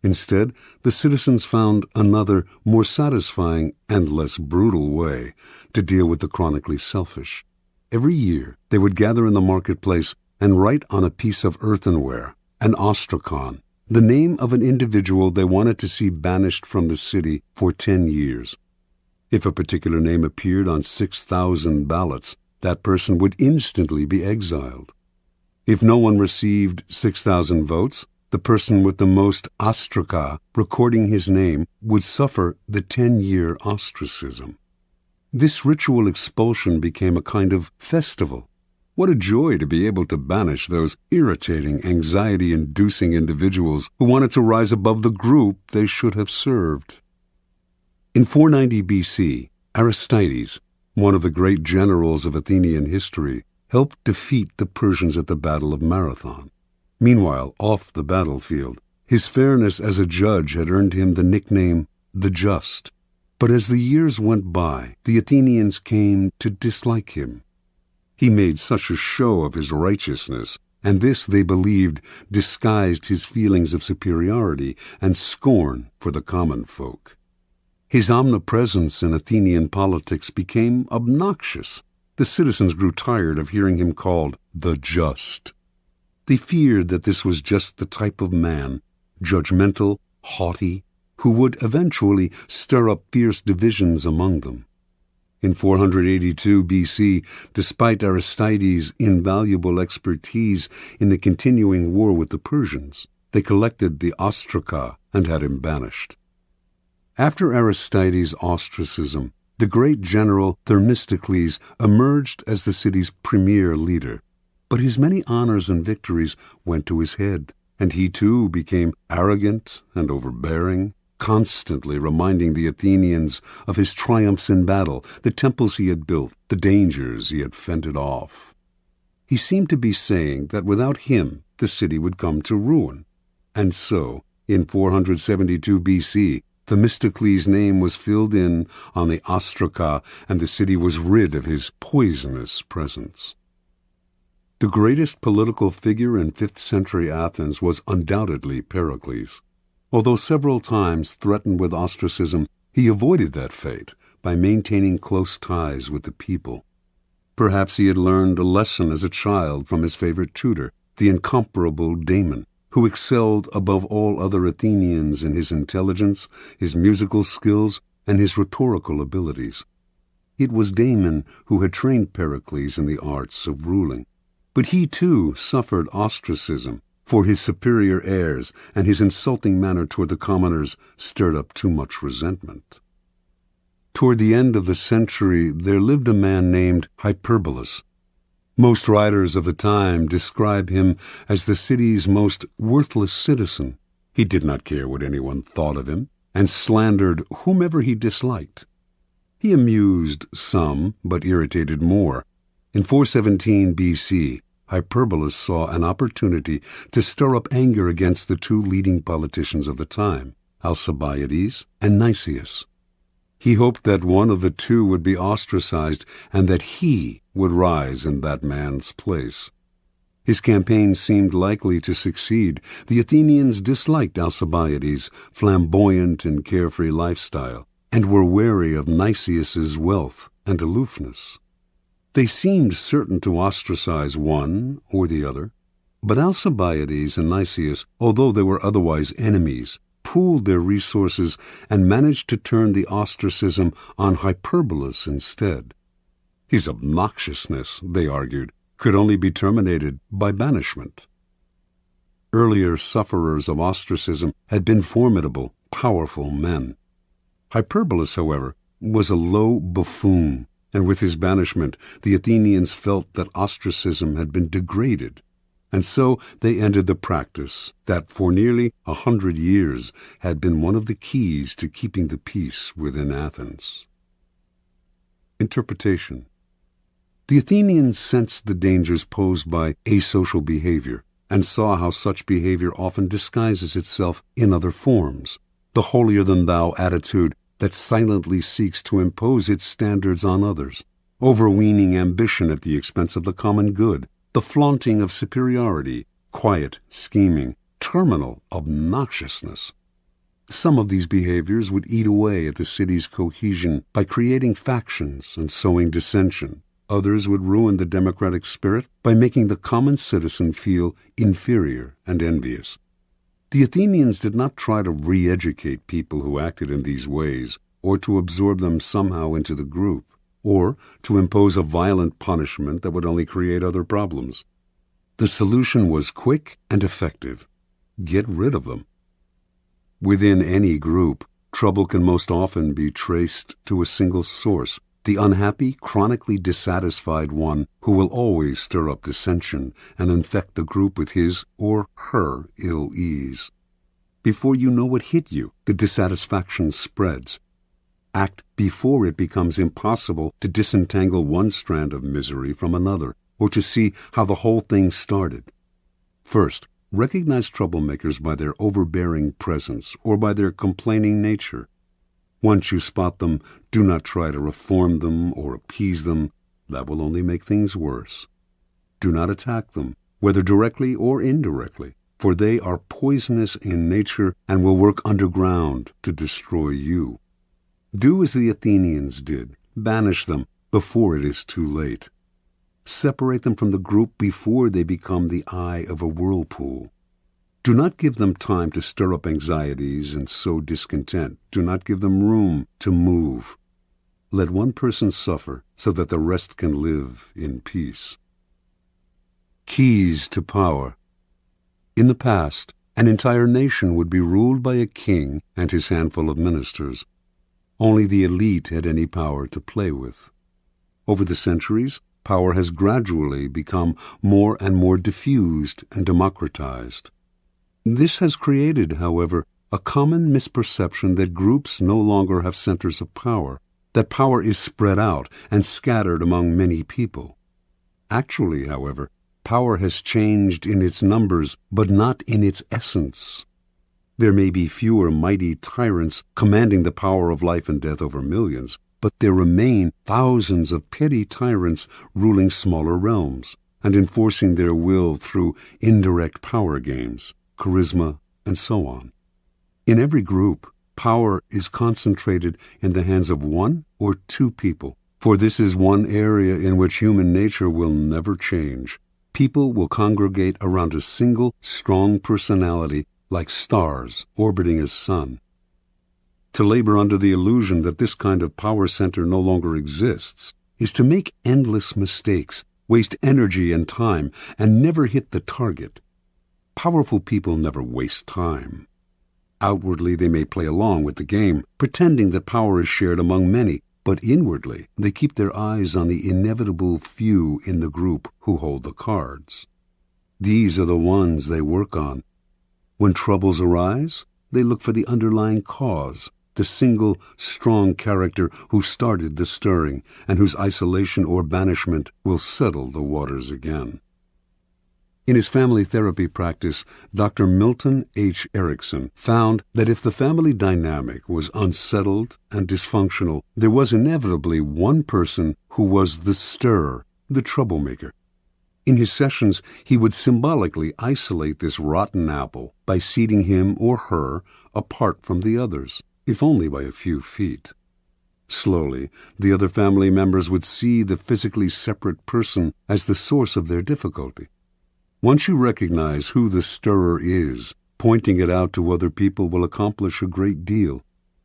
Instead, the citizens found another, more satisfying and less brutal way to deal with the chronically selfish. Every year, they would gather in the marketplace and write on a piece of earthenware, an ostrakon, the name of an individual they wanted to see banished from the city for 10 years. If a particular name appeared on 6,000 ballots, that person would instantly be exiled. If no one received 6,000 votes, the person with the most ostraka recording his name would suffer the 10-year ostracism. This ritual expulsion became a kind of festival. What a joy to be able to banish those irritating, anxiety-inducing individuals who wanted to rise above the group they should have served. In 490 B.C., Aristides, one of the great generals of Athenian history, helped defeat the Persians at the Battle of Marathon. Meanwhile, off the battlefield, his fairness as a judge had earned him the nickname the Just. But as the years went by, the Athenians came to dislike him. He made such a show of his righteousness, and this, they believed, disguised his feelings of superiority and scorn for the common folk. His omnipresence in Athenian politics became obnoxious. The citizens grew tired of hearing him called the Just. They feared that this was just the type of man, judgmental, haughty, who would eventually stir up fierce divisions among them. In 482 B.C., despite Aristides' invaluable expertise in the continuing war with the Persians, they collected the ostraka and had him banished. After Aristides' ostracism, the great general Themistocles emerged as the city's premier leader. But his many honors and victories went to his head, and he too became arrogant and overbearing, constantly reminding the Athenians of his triumphs in battle, the temples he had built, the dangers he had fended off. He seemed to be saying that without him the city would come to ruin. And so, in 472 B.C., Themistocles' name was filled in on the ostraka, and the city was rid of his poisonous presence. The greatest political figure in 5th century Athens was undoubtedly Pericles. Although several times threatened with ostracism, he avoided that fate by maintaining close ties with the people. Perhaps he had learned a lesson as a child from his favorite tutor, the incomparable Damon, who excelled above all other Athenians in his intelligence, his musical skills, and his rhetorical abilities. It was Damon who had trained Pericles in the arts of ruling. But he, too, suffered ostracism, for his superior airs and his insulting manner toward the commoners stirred up too much resentment. Toward the end of the century, there lived a man named Hyperbolus. Most writers of the time describe him as the city's most worthless citizen. He did not care what anyone thought of him, and slandered whomever he disliked. He amused some, but irritated more. In 417 B.C., Hyperbolus saw an opportunity to stir up anger against the two leading politicians of the time, Alcibiades and Nicias. He hoped that one of the two would be ostracized and that he would rise in that man's place. His campaign seemed likely to succeed. The Athenians disliked Alcibiades' flamboyant and carefree lifestyle, and were wary of Nicias's wealth and aloofness. They seemed certain to ostracize one or the other, but Alcibiades and Nicias, although they were otherwise enemies, pooled their resources and managed to turn the ostracism on Hyperbolus instead. His obnoxiousness, they argued, could only be terminated by banishment. Earlier sufferers of ostracism had been formidable, powerful men. Hyperbolus, however, was a low buffoon, and with his banishment, the Athenians felt that ostracism had been degraded, and so they ended the practice that for nearly 100 years had been one of the keys to keeping the peace within Athens. Interpretation. The Athenians sensed the dangers posed by asocial behavior, and saw how such behavior often disguises itself in other forms. The holier-than-thou attitude that silently seeks to impose its standards on others, overweening ambition at the expense of the common good, the flaunting of superiority, quiet scheming, terminal obnoxiousness. Some of these behaviors would eat away at the city's cohesion by creating factions and sowing dissension. Others would ruin the democratic spirit by making the common citizen feel inferior and envious. The Athenians did not try to re-educate people who acted in these ways, or to absorb them somehow into the group, or to impose a violent punishment that would only create other problems. The solution was quick and effective. Get rid of them. Within any group, trouble can most often be traced to a single source, the unhappy, chronically dissatisfied one who will always stir up dissension and infect the group with his or her ill ease. Before you know what hit you, the dissatisfaction spreads. Act before it becomes impossible to disentangle one strand of misery from another, or to see how the whole thing started. First, recognize troublemakers by their overbearing presence or by their complaining nature. Once you spot them, do not try to reform them or appease them. That will only make things worse. Do not attack them, whether directly or indirectly, for they are poisonous in nature and will work underground to destroy you. Do as the Athenians did. Banish them before it is too late. Separate them from the group before they become the eye of a whirlpool. Do not give them time to stir up anxieties and sow discontent. Do not give them room to move. Let one person suffer so that the rest can live in peace. Keys to power. In the past, an entire nation would be ruled by a king and his handful of ministers. Only the elite had any power to play with. Over the centuries, power has gradually become more and more diffused and democratized. This has created, however, a common misperception that groups no longer have centers of power, that power is spread out and scattered among many people. Actually, however, power has changed in its numbers, but not in its essence. There may be fewer mighty tyrants commanding the power of life and death over millions, but there remain thousands of petty tyrants ruling smaller realms and enforcing their will through indirect power games, charisma, and so on. In every group, power is concentrated in the hands of one or two people, for this is one area in which human nature will never change. People will congregate around a single, strong personality like stars orbiting a sun. To labor under the illusion that this kind of power center no longer exists is to make endless mistakes, waste energy and time, and never hit the target. Powerful people never waste time. Outwardly, they may play along with the game, pretending that power is shared among many, but inwardly, they keep their eyes on the inevitable few in the group who hold the cards. These are the ones they work on. When troubles arise, they look for the underlying cause, the single, strong character who started the stirring, and whose isolation or banishment will settle the waters again. In his family therapy practice, Dr. Milton H. Erickson found that if the family dynamic was unsettled and dysfunctional, there was inevitably one person who was the stirrer, the troublemaker. In his sessions, he would symbolically isolate this rotten apple by seating him or her apart from the others, if only by a few feet. Slowly, the other family members would see the physically separate person as the source of their difficulty. Once you recognize who the stirrer is, pointing it out to other people will accomplish a great deal.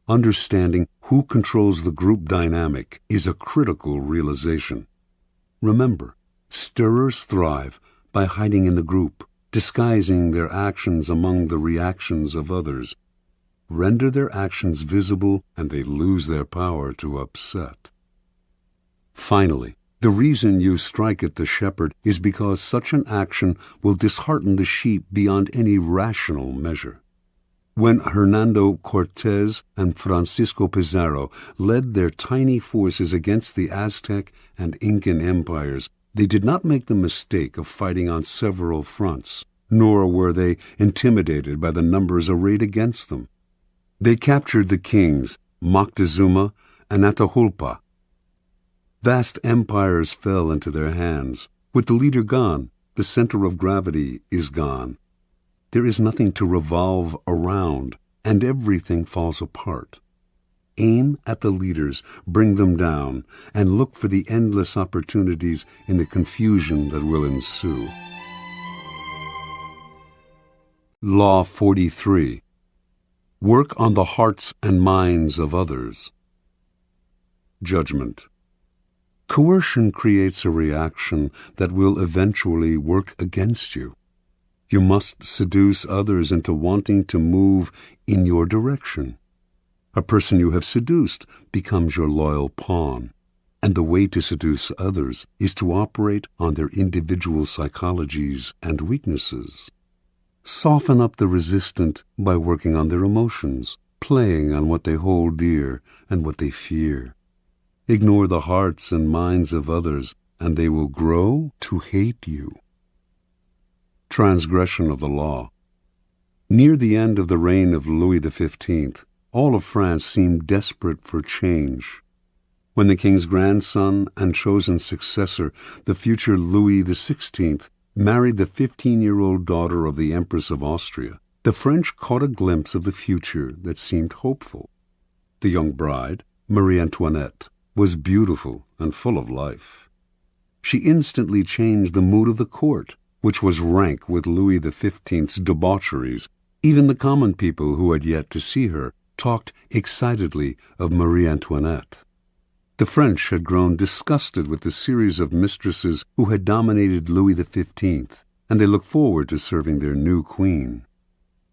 Understanding who controls the group dynamic is a critical realization. Remember, stirrers thrive by hiding in the group, disguising their actions among the reactions of others. Render their actions visible, and they lose their power to upset. Finally, the reason you strike at the shepherd is because such an action will dishearten the sheep beyond any rational measure. When Hernando Cortés and Francisco Pizarro led their tiny forces against the Aztec and Incan empires, they did not make the mistake of fighting on several fronts, nor were they intimidated by the numbers arrayed against them. They captured the kings, Moctezuma and Atahualpa. Vast empires fell into their hands. With the leader gone, the center of gravity is gone. There is nothing to revolve around, and everything falls apart. Aim at the leaders, bring them down, and look for the endless opportunities in the confusion that will ensue. Law 43. Work on the hearts and minds of others. Judgment. Coercion creates a reaction that will eventually work against you. You must seduce others into wanting to move in your direction. A person you have seduced becomes your loyal pawn, and the way to seduce others is to operate on their individual psychologies and weaknesses. Soften up the resistant by working on their emotions, playing on what they hold dear and what they fear. Ignore the hearts and minds of others, and they will grow to hate you. Transgression of the law. Near the end of the reign of Louis XV, all of France seemed desperate for change. When the king's grandson and chosen successor, the future Louis XVI, married the 15-year-old daughter of the Empress of Austria, the French caught a glimpse of the future that seemed hopeful. The young bride, Marie Antoinette, was beautiful and full of life. She instantly changed the mood of the court, which was rank with Louis XV's debaucheries. Even the common people who had yet to see her talked excitedly of Marie Antoinette. The French had grown disgusted with the series of mistresses who had dominated Louis XV, and they looked forward to serving their new queen.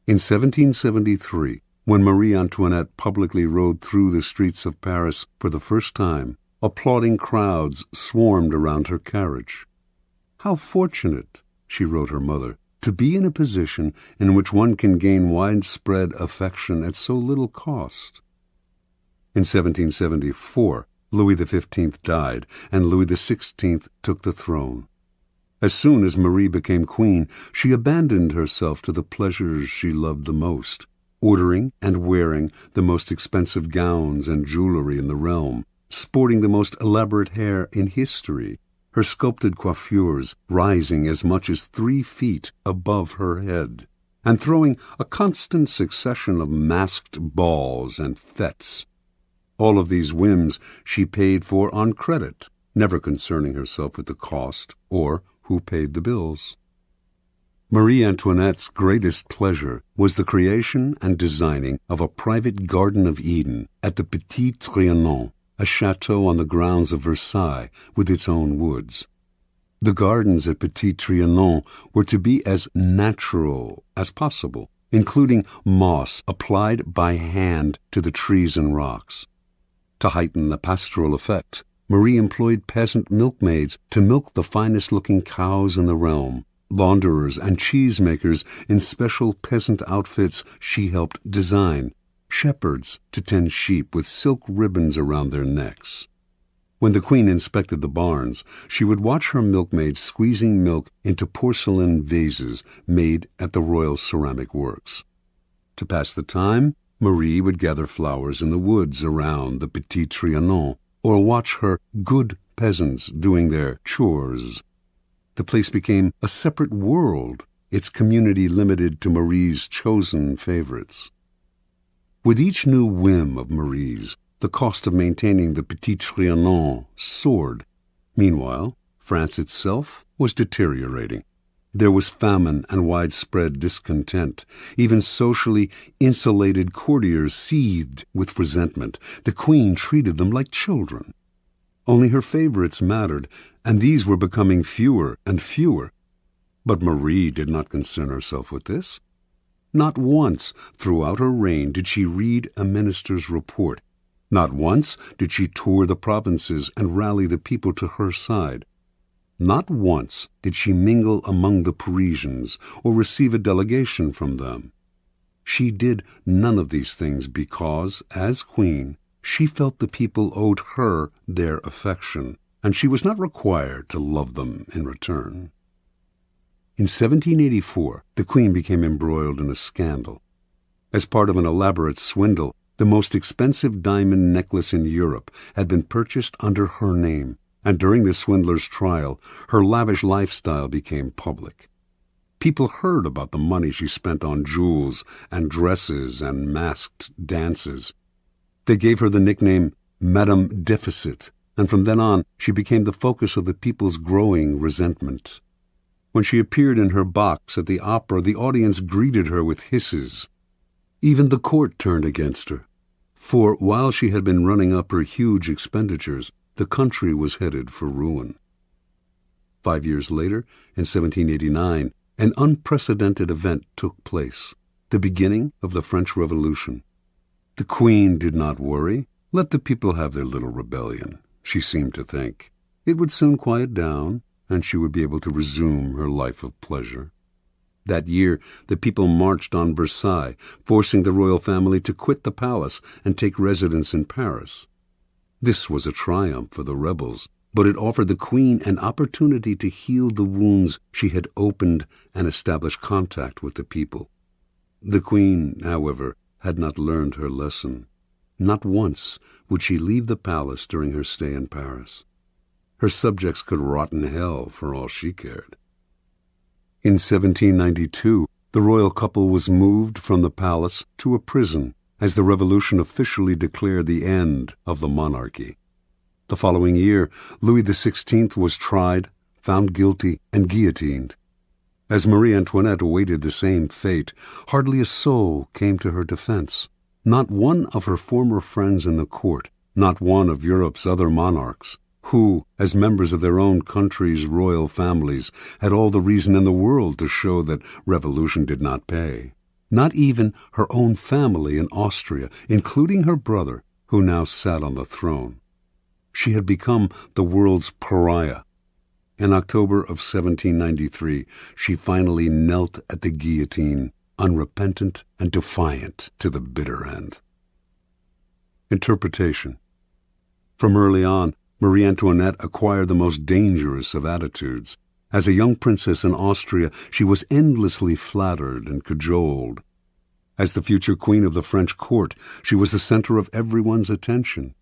In 1773, when Marie Antoinette publicly rode through the streets of Paris for the first time, applauding crowds swarmed around her carriage. "How fortunate," she wrote her mother, "to be in a position in which one can gain widespread affection at so little cost." In 1774, Louis XV died, and Louis XVI took the throne. As soon as Marie became queen, she abandoned herself to the pleasures she loved the most, ordering and wearing the most expensive gowns and jewelry in the realm, sporting the most elaborate hair in history, her sculpted coiffures rising as much as 3 feet above her head, and throwing a constant succession of masked balls and fêtes. All of these whims she paid for on credit, never concerning herself with the cost or who paid the bills. Marie Antoinette's greatest pleasure was the creation and designing of a private Garden of Eden at the Petit Trianon, a chateau on the grounds of Versailles with its own woods. The gardens at Petit Trianon were to be as natural as possible, including moss applied by hand to the trees and rocks. To heighten the pastoral effect, Marie employed peasant milkmaids to milk the finest-looking cows in the realm. Launderers and cheesemakers in special peasant outfits she helped design, shepherds to tend sheep with silk ribbons around their necks. When the Queen inspected the barns, she would watch her milkmaids squeezing milk into porcelain vases made at the Royal Ceramic Works. To pass the time, Marie would gather flowers in the woods around the Petit Trianon, or watch her good peasants doing their chores. The place became a separate world, its community limited to Marie's chosen favorites. With each new whim of Marie's, the cost of maintaining the Petit Trianon soared. Meanwhile, France itself was deteriorating. There was famine and widespread discontent. Even socially insulated courtiers seethed with resentment. The Queen treated them like children. Only her favorites mattered, and these were becoming fewer and fewer. But Marie did not concern herself with this. Not once throughout her reign did she read a minister's report. Not once did she tour the provinces and rally the people to her side. Not once did she mingle among the Parisians or receive a delegation from them. She did none of these things because, as Queen, she felt the people owed her their affection, and she was not required to love them in return. In 1784, the Queen became embroiled in a scandal. As part of an elaborate swindle, the most expensive diamond necklace in Europe had been purchased under her name, and during the swindler's trial, her lavish lifestyle became public. People heard about the money she spent on jewels and dresses and masked dances. They gave her the nickname Madame Deficit, and from then on she became the focus of the people's growing resentment. When she appeared in her box at the opera, the audience greeted her with hisses. Even the court turned against her, for while she had been running up her huge expenditures, the country was headed for ruin. 5 years later, in 1789, an unprecedented event took place, the beginning of the French Revolution. The Queen did not worry. Let the people have their little rebellion, she seemed to think. It would soon quiet down, and she would be able to resume her life of pleasure. That year, the people marched on Versailles, forcing the royal family to quit the palace and take residence in Paris. This was a triumph for the rebels, but it offered the Queen an opportunity to heal the wounds she had opened and establish contact with the people. The Queen, however, had not learned her lesson. Not once would she leave the palace during her stay in Paris. Her subjects could rot in hell for all she cared. In 1792, the royal couple was moved from the palace to a prison as the revolution officially declared the end of the monarchy. The following year, Louis XVI was tried, found guilty, and guillotined. As Marie Antoinette awaited the same fate, hardly a soul came to her defense. Not one of her former friends in the court, not one of Europe's other monarchs, who, as members of their own country's royal families, had all the reason in the world to show that revolution did not pay. Not even her own family in Austria, including her brother, who now sat on the throne. She had become the world's pariah. In October of 1793, she finally knelt at the guillotine, unrepentant and defiant to the bitter end. Interpretation. From early on, Marie Antoinette acquired the most dangerous of attitudes. As a young princess in Austria, she was endlessly flattered and cajoled. As the future queen of the French court, she was the center of everyone's attention.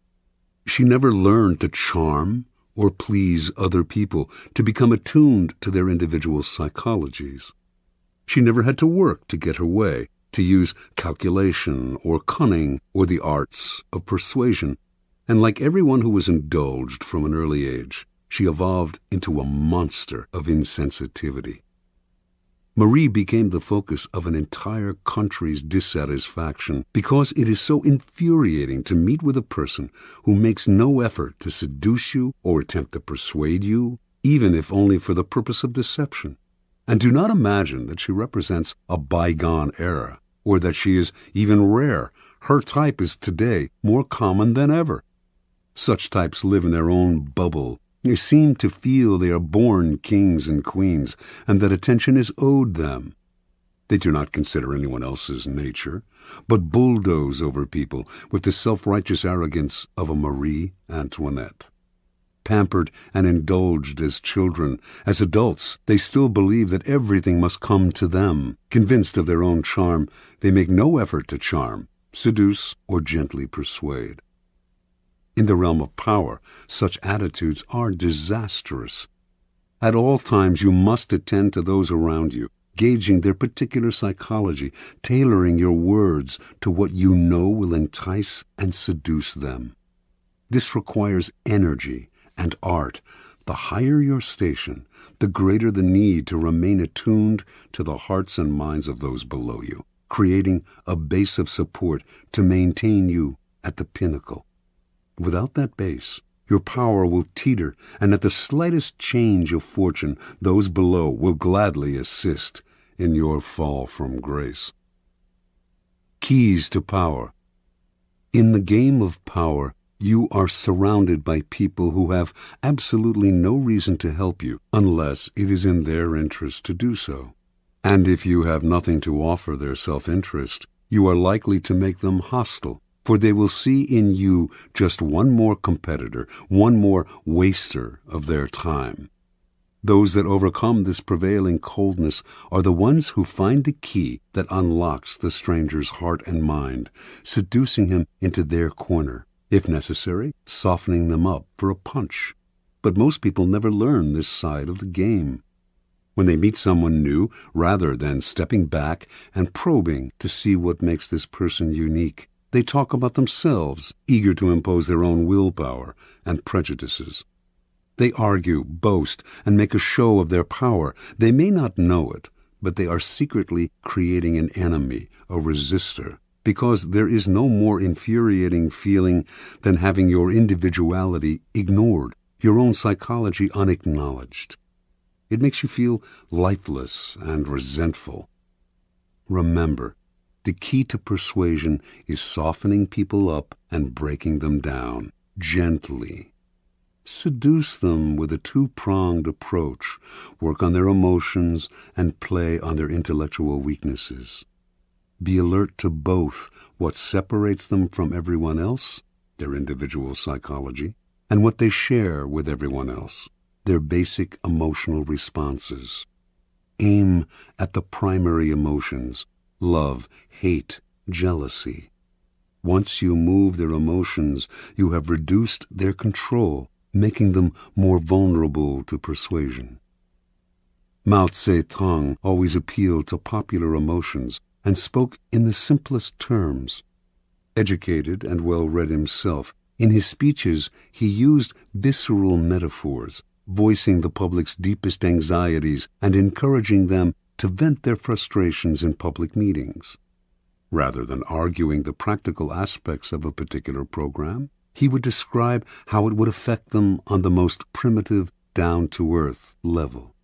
She never learned to charm or please other people, to become attuned to their individual psychologies. She never had to work to get her way, to use calculation or cunning or the arts of persuasion. And like everyone who was indulged from an early age, she evolved into a monster of insensitivity. Marie became the focus of an entire country's dissatisfaction because it is so infuriating to meet with a person who makes no effort to seduce you or attempt to persuade you, even if only for the purpose of deception. And do not imagine that she represents a bygone era, or that she is even rare. Her type is today more common than ever. Such types live in their own bubble. They seem to feel they are born kings and queens, and that attention is owed them. They do not consider anyone else's nature, but bulldoze over people with the self-righteous arrogance of a Marie Antoinette. Pampered and indulged as children, as adults, they still believe that everything must come to them. Convinced of their own charm, they make no effort to charm, seduce, or gently persuade. In the realm of power, such attitudes are disastrous. At all times you must attend to those around you, gauging their particular psychology, tailoring your words to what you know will entice and seduce them. This requires energy and art. The higher your station, the greater the need to remain attuned to the hearts and minds of those below you, creating a base of support to maintain you at the pinnacle. Without that base, your power will teeter, and at the slightest change of fortune, those below will gladly assist in your fall from grace. Keys to power. In the game of power, you are surrounded by people who have absolutely no reason to help you unless it is in their interest to do so. And if you have nothing to offer their self-interest, you are likely to make them hostile, for they will see in you just one more competitor, one more waster of their time. Those that overcome this prevailing coldness are the ones who find the key that unlocks the stranger's heart and mind, seducing him into their corner, if necessary, softening them up for a punch. But most people never learn this side of the game. When they meet someone new, rather than stepping back and probing to see what makes this person unique, they talk about themselves, eager to impose their own willpower and prejudices. They argue, boast, and make a show of their power. They may not know it, but they are secretly creating an enemy, a resistor, because there is no more infuriating feeling than having your individuality ignored, your own psychology unacknowledged. It makes you feel lifeless and resentful. Remember, the key to persuasion is softening people up and breaking them down, gently. Seduce them with a two-pronged approach. Work on their emotions and play on their intellectual weaknesses. Be alert to both what separates them from everyone else, their individual psychology, and what they share with everyone else, their basic emotional responses. Aim at the primary emotions: love, hate, jealousy. Once you move their emotions, you have reduced their control, making them more vulnerable to persuasion. Mao Zedong always appealed to popular emotions and spoke in the simplest terms. Educated and well-read himself, in his speeches he used visceral metaphors, voicing the public's deepest anxieties and encouraging them to vent their frustrations in public meetings. Rather than arguing the practical aspects of a particular program, he would describe how it would affect them on the most primitive, down-to-earth level.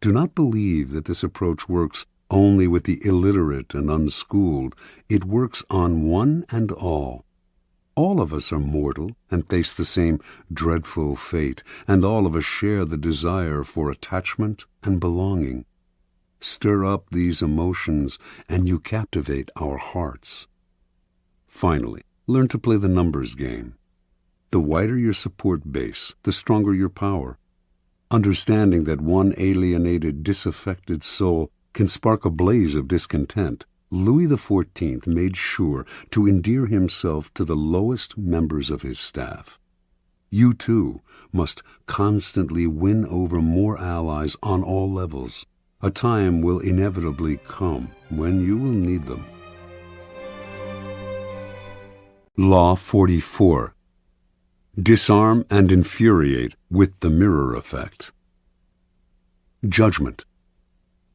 Do not believe that this approach works only with the illiterate and unschooled. It works on one and all. All of us are mortal and face the same dreadful fate, and all of us share the desire for attachment and belonging. Stir up these emotions, and you captivate our hearts. Finally, learn to play the numbers game. The wider your support base, the stronger your power. Understanding that one alienated, disaffected soul can spark a blaze of discontent, Louis XIV made sure to endear himself to the lowest members of his staff. You, too, must constantly win over more allies on all levels. A time will inevitably come when you will need them. Law 44. Disarm and infuriate with the mirror effect. Judgment.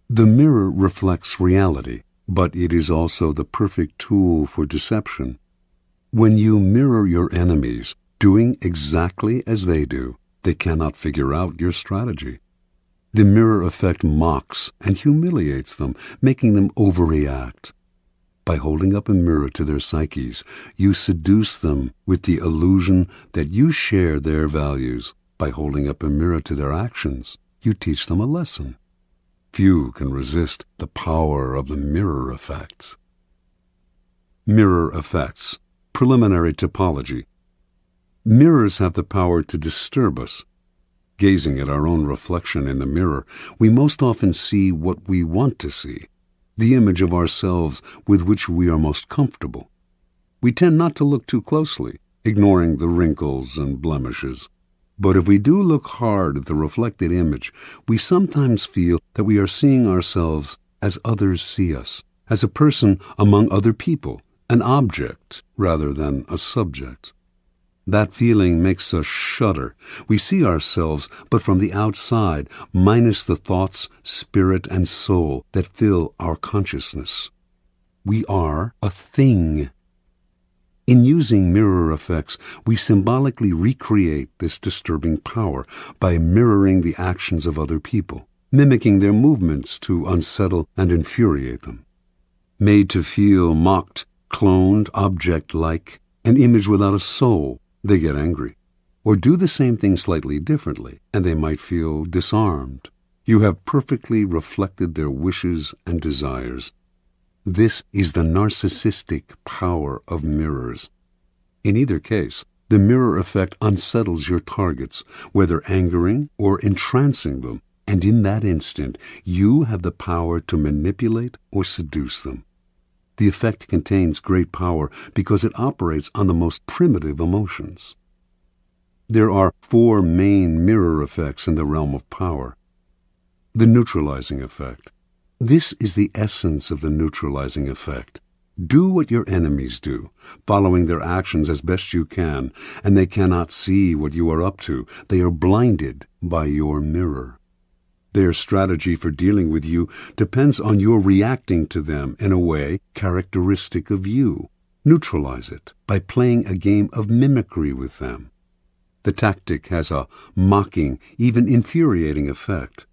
The mirror reflects reality, but it is also the perfect tool for deception. When you mirror your enemies, doing exactly as they do, they cannot figure out your strategy. The mirror effect mocks and humiliates them, making them overreact. By holding up a mirror to their psyches, you seduce them with the illusion that you share their values. By holding up a mirror to their actions, you teach them a lesson. Few can resist the power of the mirror effect. Mirror effects. Preliminary topology. Mirrors have the power to disturb us. Gazing at our own reflection in the mirror, we most often see what we want to see, the image of ourselves with which we are most comfortable. We tend not to look too closely, ignoring the wrinkles and blemishes. But if we do look hard at the reflected image, we sometimes feel that we are seeing ourselves as others see us, as a person among other people, an object rather than a subject. That feeling makes us shudder. We see ourselves, but from the outside, minus the thoughts, spirit, and soul that fill our consciousness. We are a thing. In using mirror effects, we symbolically recreate this disturbing power by mirroring the actions of other people, mimicking their movements to unsettle and infuriate them. Made to feel mocked, cloned, object-like, an image without a soul, they get angry. Or do the same thing slightly differently, and they might feel disarmed. You have perfectly reflected their wishes and desires. This is the narcissistic power of mirrors. In either case, the mirror effect unsettles your targets, whether angering or entrancing them, and in that instant, you have the power to manipulate or seduce them. The effect contains great power because it operates on the most primitive emotions. There are 4 main mirror effects in the realm of power. The neutralizing effect. This is the essence of the neutralizing effect. Do what your enemies do, following their actions as best you can, and they cannot see what you are up to. They are blinded by your mirror. Their strategy for dealing with you depends on your reacting to them in a way characteristic of you. Neutralize it by playing a game of mimicry with them. The tactic has a mocking, even infuriating effect.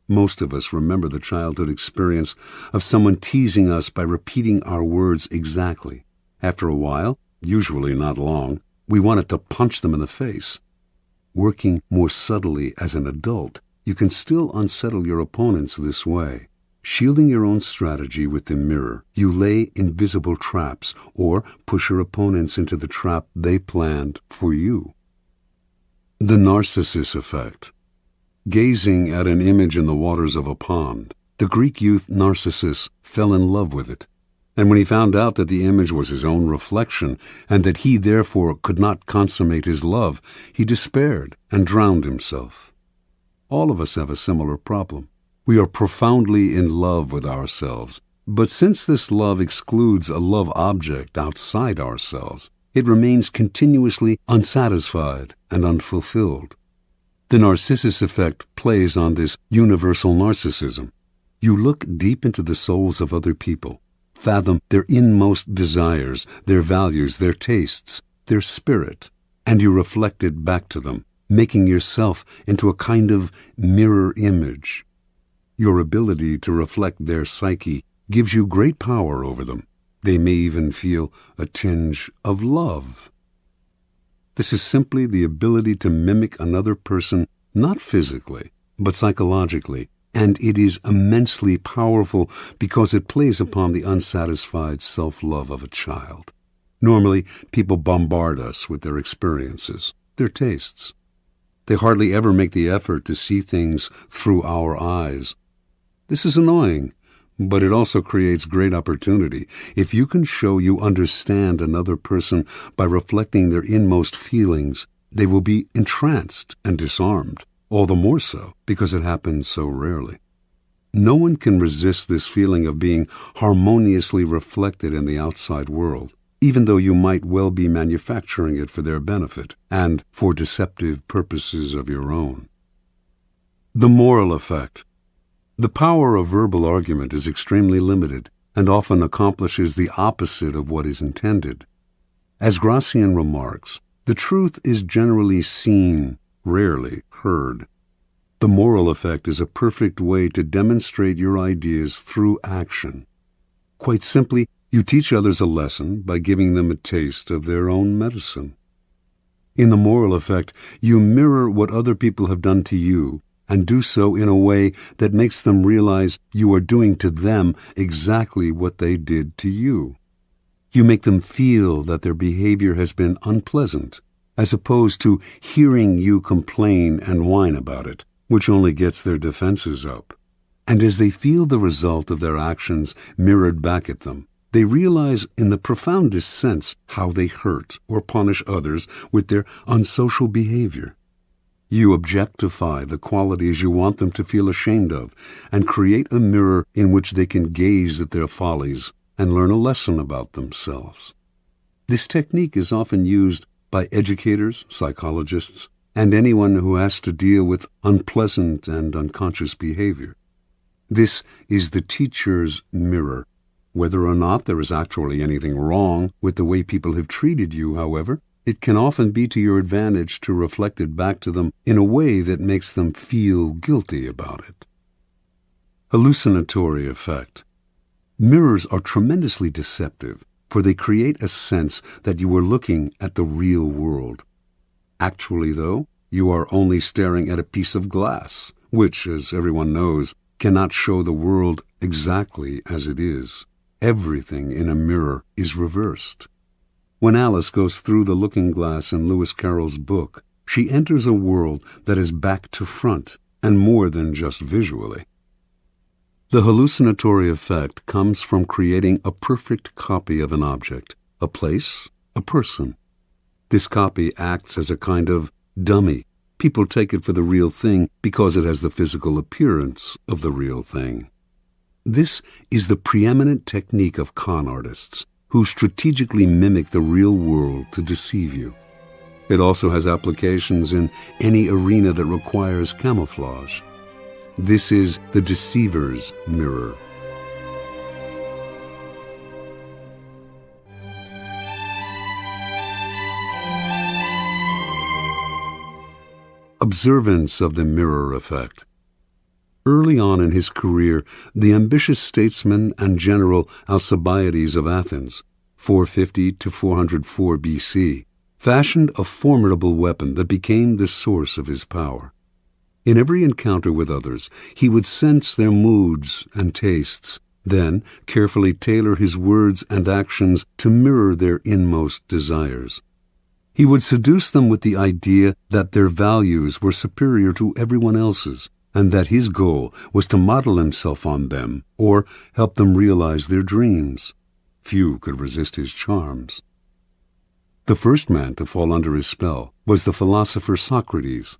Most of us remember the childhood experience of someone teasing us by repeating our words exactly. After a while, usually not long, we wanted to punch them in the face. Working more subtly as an adult, you can still unsettle your opponents this way. Shielding your own strategy with the mirror, you lay invisible traps or push your opponents into the trap they planned for you. The narcissus effect. Gazing at an image in the waters of a pond, the Greek youth Narcissus fell in love with it. And when he found out that the image was his own reflection, and that he therefore could not consummate his love, he despaired and drowned himself. All of us have a similar problem. We are profoundly in love with ourselves, but since this love excludes a love object outside ourselves, it remains continuously unsatisfied and unfulfilled. The narcissus effect plays on this universal narcissism. You look deep into the souls of other people, fathom their inmost desires, their values, their tastes, their spirit, and you reflect it back to them, making yourself into a kind of mirror image. Your ability to reflect their psyche gives you great power over them. They may even feel a tinge of love. This is simply the ability to mimic another person, not physically, but psychologically, and it is immensely powerful because it plays upon the unsatisfied self-love of a child. Normally, people bombard us with their experiences, their tastes. They hardly ever make the effort to see things through our eyes. This is annoying, but it also creates great opportunity. If you can show you understand another person by reflecting their inmost feelings, they will be entranced and disarmed, all the more so because it happens so rarely. No one can resist this feeling of being harmoniously reflected in the outside world. even though you might well be manufacturing it for their benefit and for deceptive purposes of your own. The moral effect. The power of verbal argument is extremely limited and often accomplishes the opposite of what is intended. As Gracian remarks, the truth is generally seen, rarely heard. The moral effect is a perfect way to demonstrate your ideas through action. Quite simply, you teach others a lesson by giving them a taste of their own medicine. In the moral effect, you mirror what other people have done to you and do so in a way that makes them realize you are doing to them exactly what they did to you. You make them feel that their behavior has been unpleasant, as opposed to hearing you complain and whine about it, which only gets their defenses up. And as they feel the result of their actions mirrored back at them, they realize in the profoundest sense how they hurt or punish others with their unsocial behavior. You objectify the qualities you want them to feel ashamed of and create a mirror in which they can gaze at their follies and learn a lesson about themselves. This technique is often used by educators, psychologists, and anyone who has to deal with unpleasant and unconscious behavior. This is the teacher's mirror. Whether or not there is actually anything wrong with the way people have treated you, however, it can often be to your advantage to reflect it back to them in a way that makes them feel guilty about it. Hallucinatory effect. Mirrors are tremendously deceptive, for they create a sense that you are looking at the real world. Actually, though, you are only staring at a piece of glass, which, as everyone knows, cannot show the world exactly as it is. Everything in a mirror is reversed. When Alice goes through the looking glass in Lewis Carroll's book, she enters a world that is back to front, and more than just visually. The hallucinatory effect comes from creating a perfect copy of an object, a place, a person. This copy acts as a kind of dummy. People take it for the real thing because it has the physical appearance of the real thing. This is the preeminent technique of con artists, who strategically mimic the real world to deceive you. It also has applications in any arena that requires camouflage. This is the deceiver's mirror. Observance of the mirror effect. Early on in his career, the ambitious statesman and general Alcibiades of Athens, 450 to 404 BC, fashioned a formidable weapon that became the source of his power. In every encounter with others, he would sense their moods and tastes, then carefully tailor his words and actions to mirror their inmost desires. He would seduce them with the idea that their values were superior to everyone else's, and that his goal was to model himself on them or help them realize their dreams. Few could resist his charms. The first man to fall under his spell was the philosopher Socrates.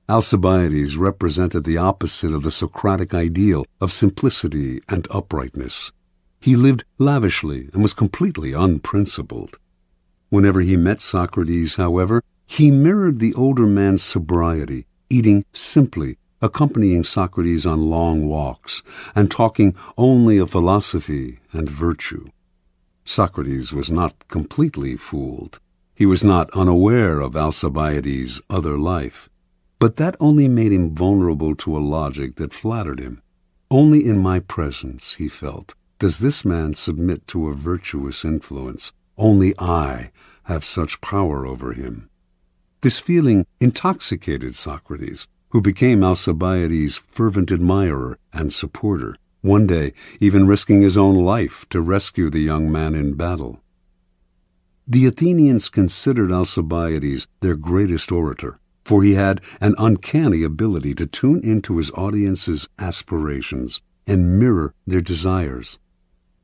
Alcibiades represented the opposite of the Socratic ideal of simplicity and uprightness. He lived lavishly and was completely unprincipled. Whenever he met Socrates, however, he mirrored the older man's sobriety, eating simply, accompanying Socrates on long walks, and talking only of philosophy and virtue. Socrates was not completely fooled. He was not unaware of Alcibiades' other life. But that only made him vulnerable to a logic that flattered him. Only in my presence, he felt, does this man submit to a virtuous influence. Only I have such power over him. This feeling intoxicated Socrates, who became Alcibiades' fervent admirer and supporter, one day even risking his own life to rescue the young man in battle. The Athenians considered Alcibiades their greatest orator, for he had an uncanny ability to tune into his audience's aspirations and mirror their desires.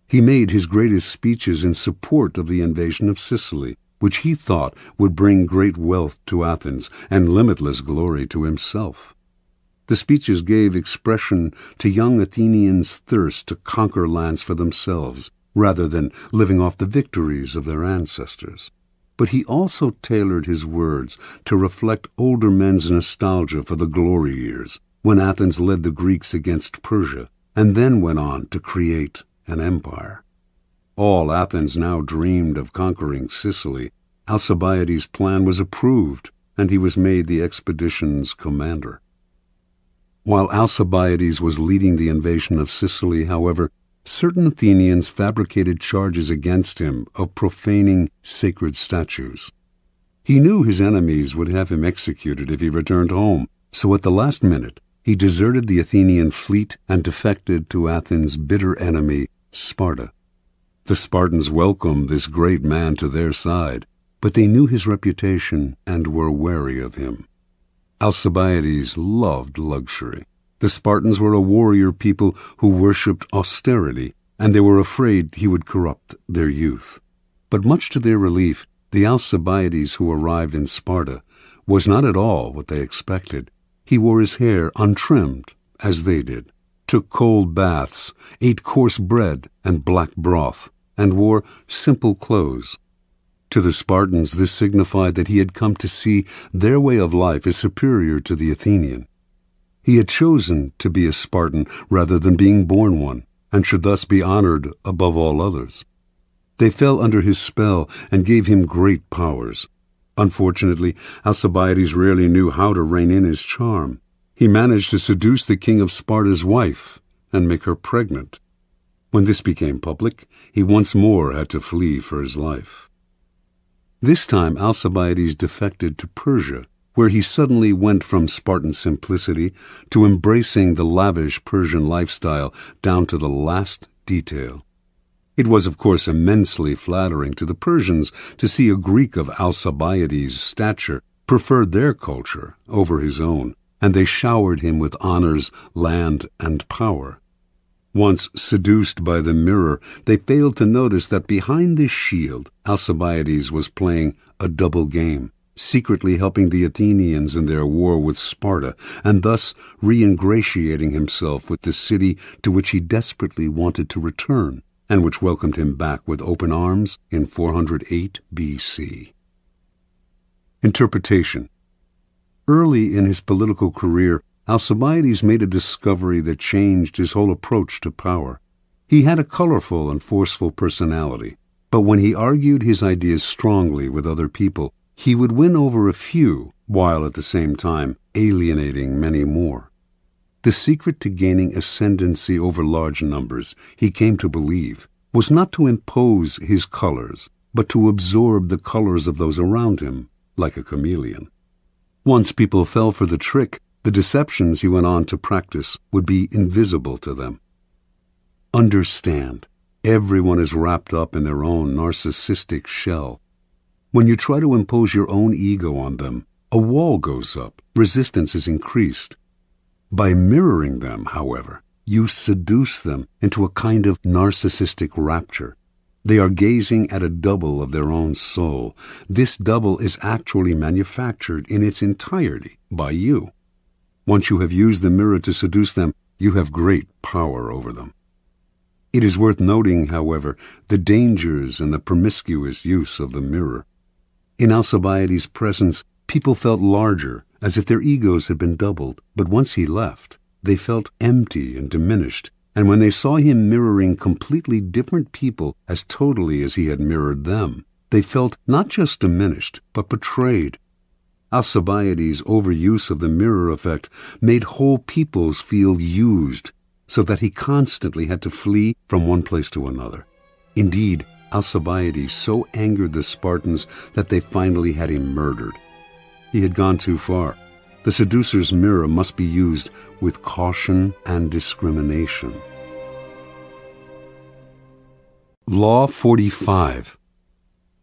He made his greatest speeches in support of the invasion of Sicily, which he thought would bring great wealth to Athens and limitless glory to himself. The speeches gave expression to young Athenians' thirst to conquer lands for themselves rather than living off the victories of their ancestors. But he also tailored his words to reflect older men's nostalgia for the glory years, when Athens led the Greeks against Persia, and then went on to create an empire. All Athens now dreamed of conquering Sicily. Alcibiades' plan was approved, and he was made the expedition's commander. While Alcibiades was leading the invasion of Sicily, however, certain Athenians fabricated charges against him of profaning sacred statues. He knew his enemies would have him executed if he returned home, so at the last minute he deserted the Athenian fleet and defected to Athens' bitter enemy, Sparta. The Spartans welcomed this great man to their side, but they knew his reputation and were wary of him. Alcibiades loved luxury. The Spartans were a warrior people who worshipped austerity, and they were afraid he would corrupt their youth. But much to their relief, the Alcibiades who arrived in Sparta was not at all what they expected. He wore his hair untrimmed, as they did, took cold baths, ate coarse bread and black broth, and wore simple clothes. To the Spartans, this signified that he had come to see their way of life as superior to the Athenian. He had chosen to be a Spartan rather than being born one, and should thus be honored above all others. They fell under his spell and gave him great powers. Unfortunately, Alcibiades rarely knew how to rein in his charm. He managed to seduce the king of Sparta's wife and make her pregnant. When this became public, he once more had to flee for his life. This time Alcibiades defected to Persia, where he suddenly went from Spartan simplicity to embracing the lavish Persian lifestyle down to the last detail. It was, of course, immensely flattering to the Persians to see a Greek of Alcibiades' stature prefer their culture over his own, and they showered him with honors, land, and power. Once seduced by the mirror, they failed to notice that behind this shield, Alcibiades was playing a double game, secretly helping the Athenians in their war with Sparta, and thus re-ingratiating himself with the city to which he desperately wanted to return, and which welcomed him back with open arms in 408 B.C. Interpretation. Early in his political career, Alcibiades made a discovery that changed his whole approach to power. He had a colorful and forceful personality, but when he argued his ideas strongly with other people, he would win over a few, while at the same time alienating many more. The secret to gaining ascendancy over large numbers, he came to believe, was not to impose his colors, but to absorb the colors of those around him, like a chameleon. Once people fell for the trick, the deceptions he went on to practice would be invisible to them. Understand, everyone is wrapped up in their own narcissistic shell. When you try to impose your own ego on them, a wall goes up, resistance is increased. By mirroring them, however, you seduce them into a kind of narcissistic rapture. They are gazing at a double of their own soul. This double is actually manufactured in its entirety by you. Once you have used the mirror to seduce them, you have great power over them. It is worth noting, however, the dangers and the promiscuous use of the mirror. In Alcibiades' presence, people felt larger, as if their egos had been doubled, but once he left, they felt empty and diminished, and when they saw him mirroring completely different people as totally as he had mirrored them, they felt not just diminished, but betrayed. Alcibiades' overuse of the mirror effect made whole peoples feel used, so that he constantly had to flee from one place to another. Indeed, Alcibiades so angered the Spartans that they finally had him murdered. He had gone too far. The seducer's mirror must be used with caution and discrimination. Law 45.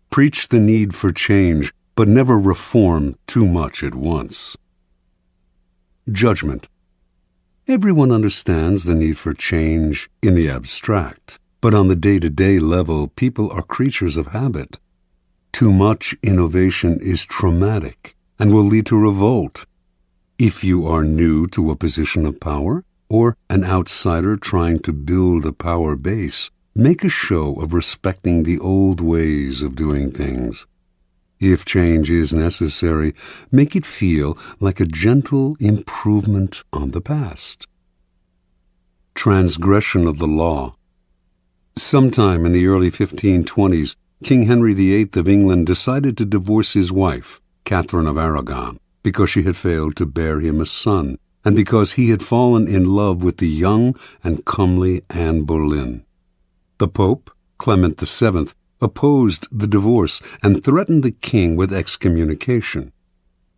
Preach the need for change, but never reform too much at once. Judgment. Everyone understands the need for change in the abstract, but on the day-to-day level, people are creatures of habit. Too much innovation is traumatic and will lead to revolt. If you are new to a position of power, or an outsider trying to build a power base, make a show of respecting the old ways of doing things. If change is necessary, make it feel like a gentle improvement on the past. Transgression of the law. Sometime in the early 1520s, King Henry VIII of England decided to divorce his wife, Catherine of Aragon, because she had failed to bear him a son, and because he had fallen in love with the young and comely Anne Boleyn. The Pope, Clement VII, opposed the divorce and threatened the king with excommunication.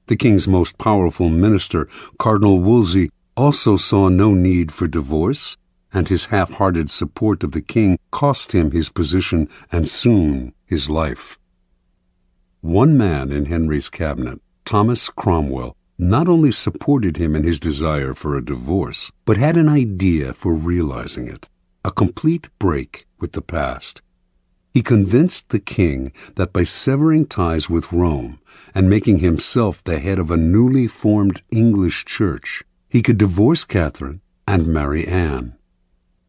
The king's most powerful minister, Cardinal Wolsey, also saw no need for divorce, and his half-hearted support of the king cost him his position and soon his life. One man in Henry's cabinet, Thomas Cromwell, not only supported him in his desire for a divorce, but had an idea for realizing it, a complete break with the past. He convinced the king that by severing ties with Rome and making himself the head of a newly formed English church, he could divorce Catherine and marry Anne.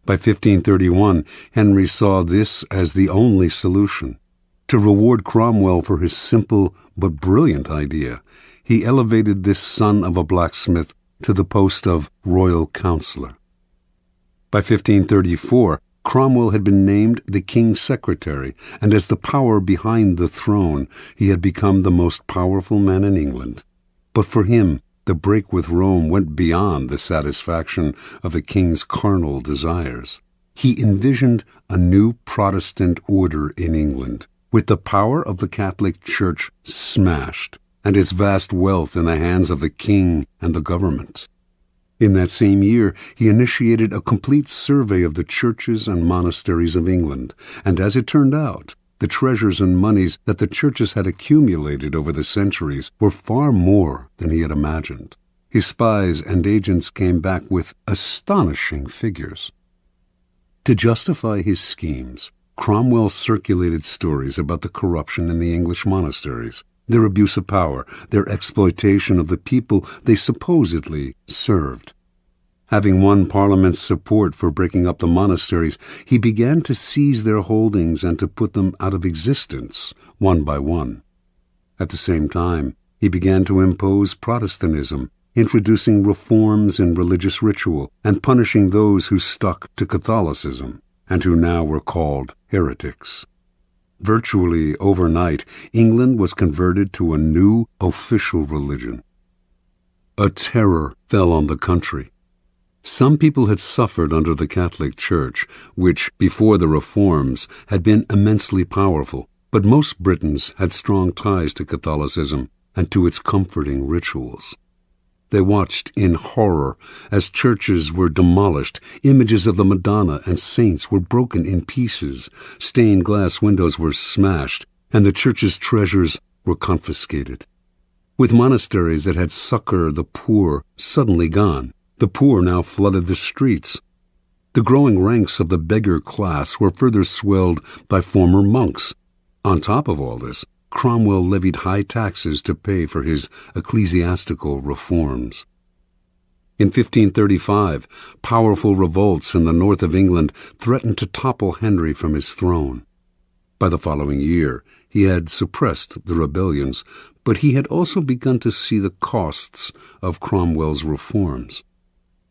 By 1531, Henry saw this as the only solution. To reward Cromwell for his simple but brilliant idea, he elevated this son of a blacksmith to the post of royal counselor. By 1534, Cromwell had been named the king's secretary, and as the power behind the throne, he had become the most powerful man in England. But for him, the break with Rome went beyond the satisfaction of the king's carnal desires. He envisioned a new Protestant order in England, with the power of the Catholic Church smashed, and its vast wealth in the hands of the king and the government. In that same year, he initiated a complete survey of the churches and monasteries of England, and as it turned out, the treasures and monies that the churches had accumulated over the centuries were far more than he had imagined. His spies and agents came back with astonishing figures. To justify his schemes, Cromwell circulated stories about the corruption in the English monasteries, their abuse of power, their exploitation of the people they supposedly served. Having won Parliament's support for breaking up the monasteries, he began to seize their holdings and to put them out of existence, one by one. At the same time, he began to impose Protestantism, introducing reforms in religious ritual and punishing those who stuck to Catholicism, and who now were called heretics. Virtually overnight, England was converted to a new official religion. A terror fell on the country. Some people had suffered under the Catholic Church, which, before the reforms, had been immensely powerful, but most Britons had strong ties to Catholicism and to its comforting rituals. They watched in horror as churches were demolished, images of the Madonna and saints were broken in pieces, stained glass windows were smashed, and the church's treasures were confiscated. With monasteries that had succored the poor suddenly gone, the poor now flooded the streets. The growing ranks of the beggar class were further swelled by former monks. On top of all this, Cromwell levied high taxes to pay for his ecclesiastical reforms. In 1535, powerful revolts in the north of England threatened to topple Henry from his throne. By the following year, he had suppressed the rebellions, but he had also begun to see the costs of Cromwell's reforms.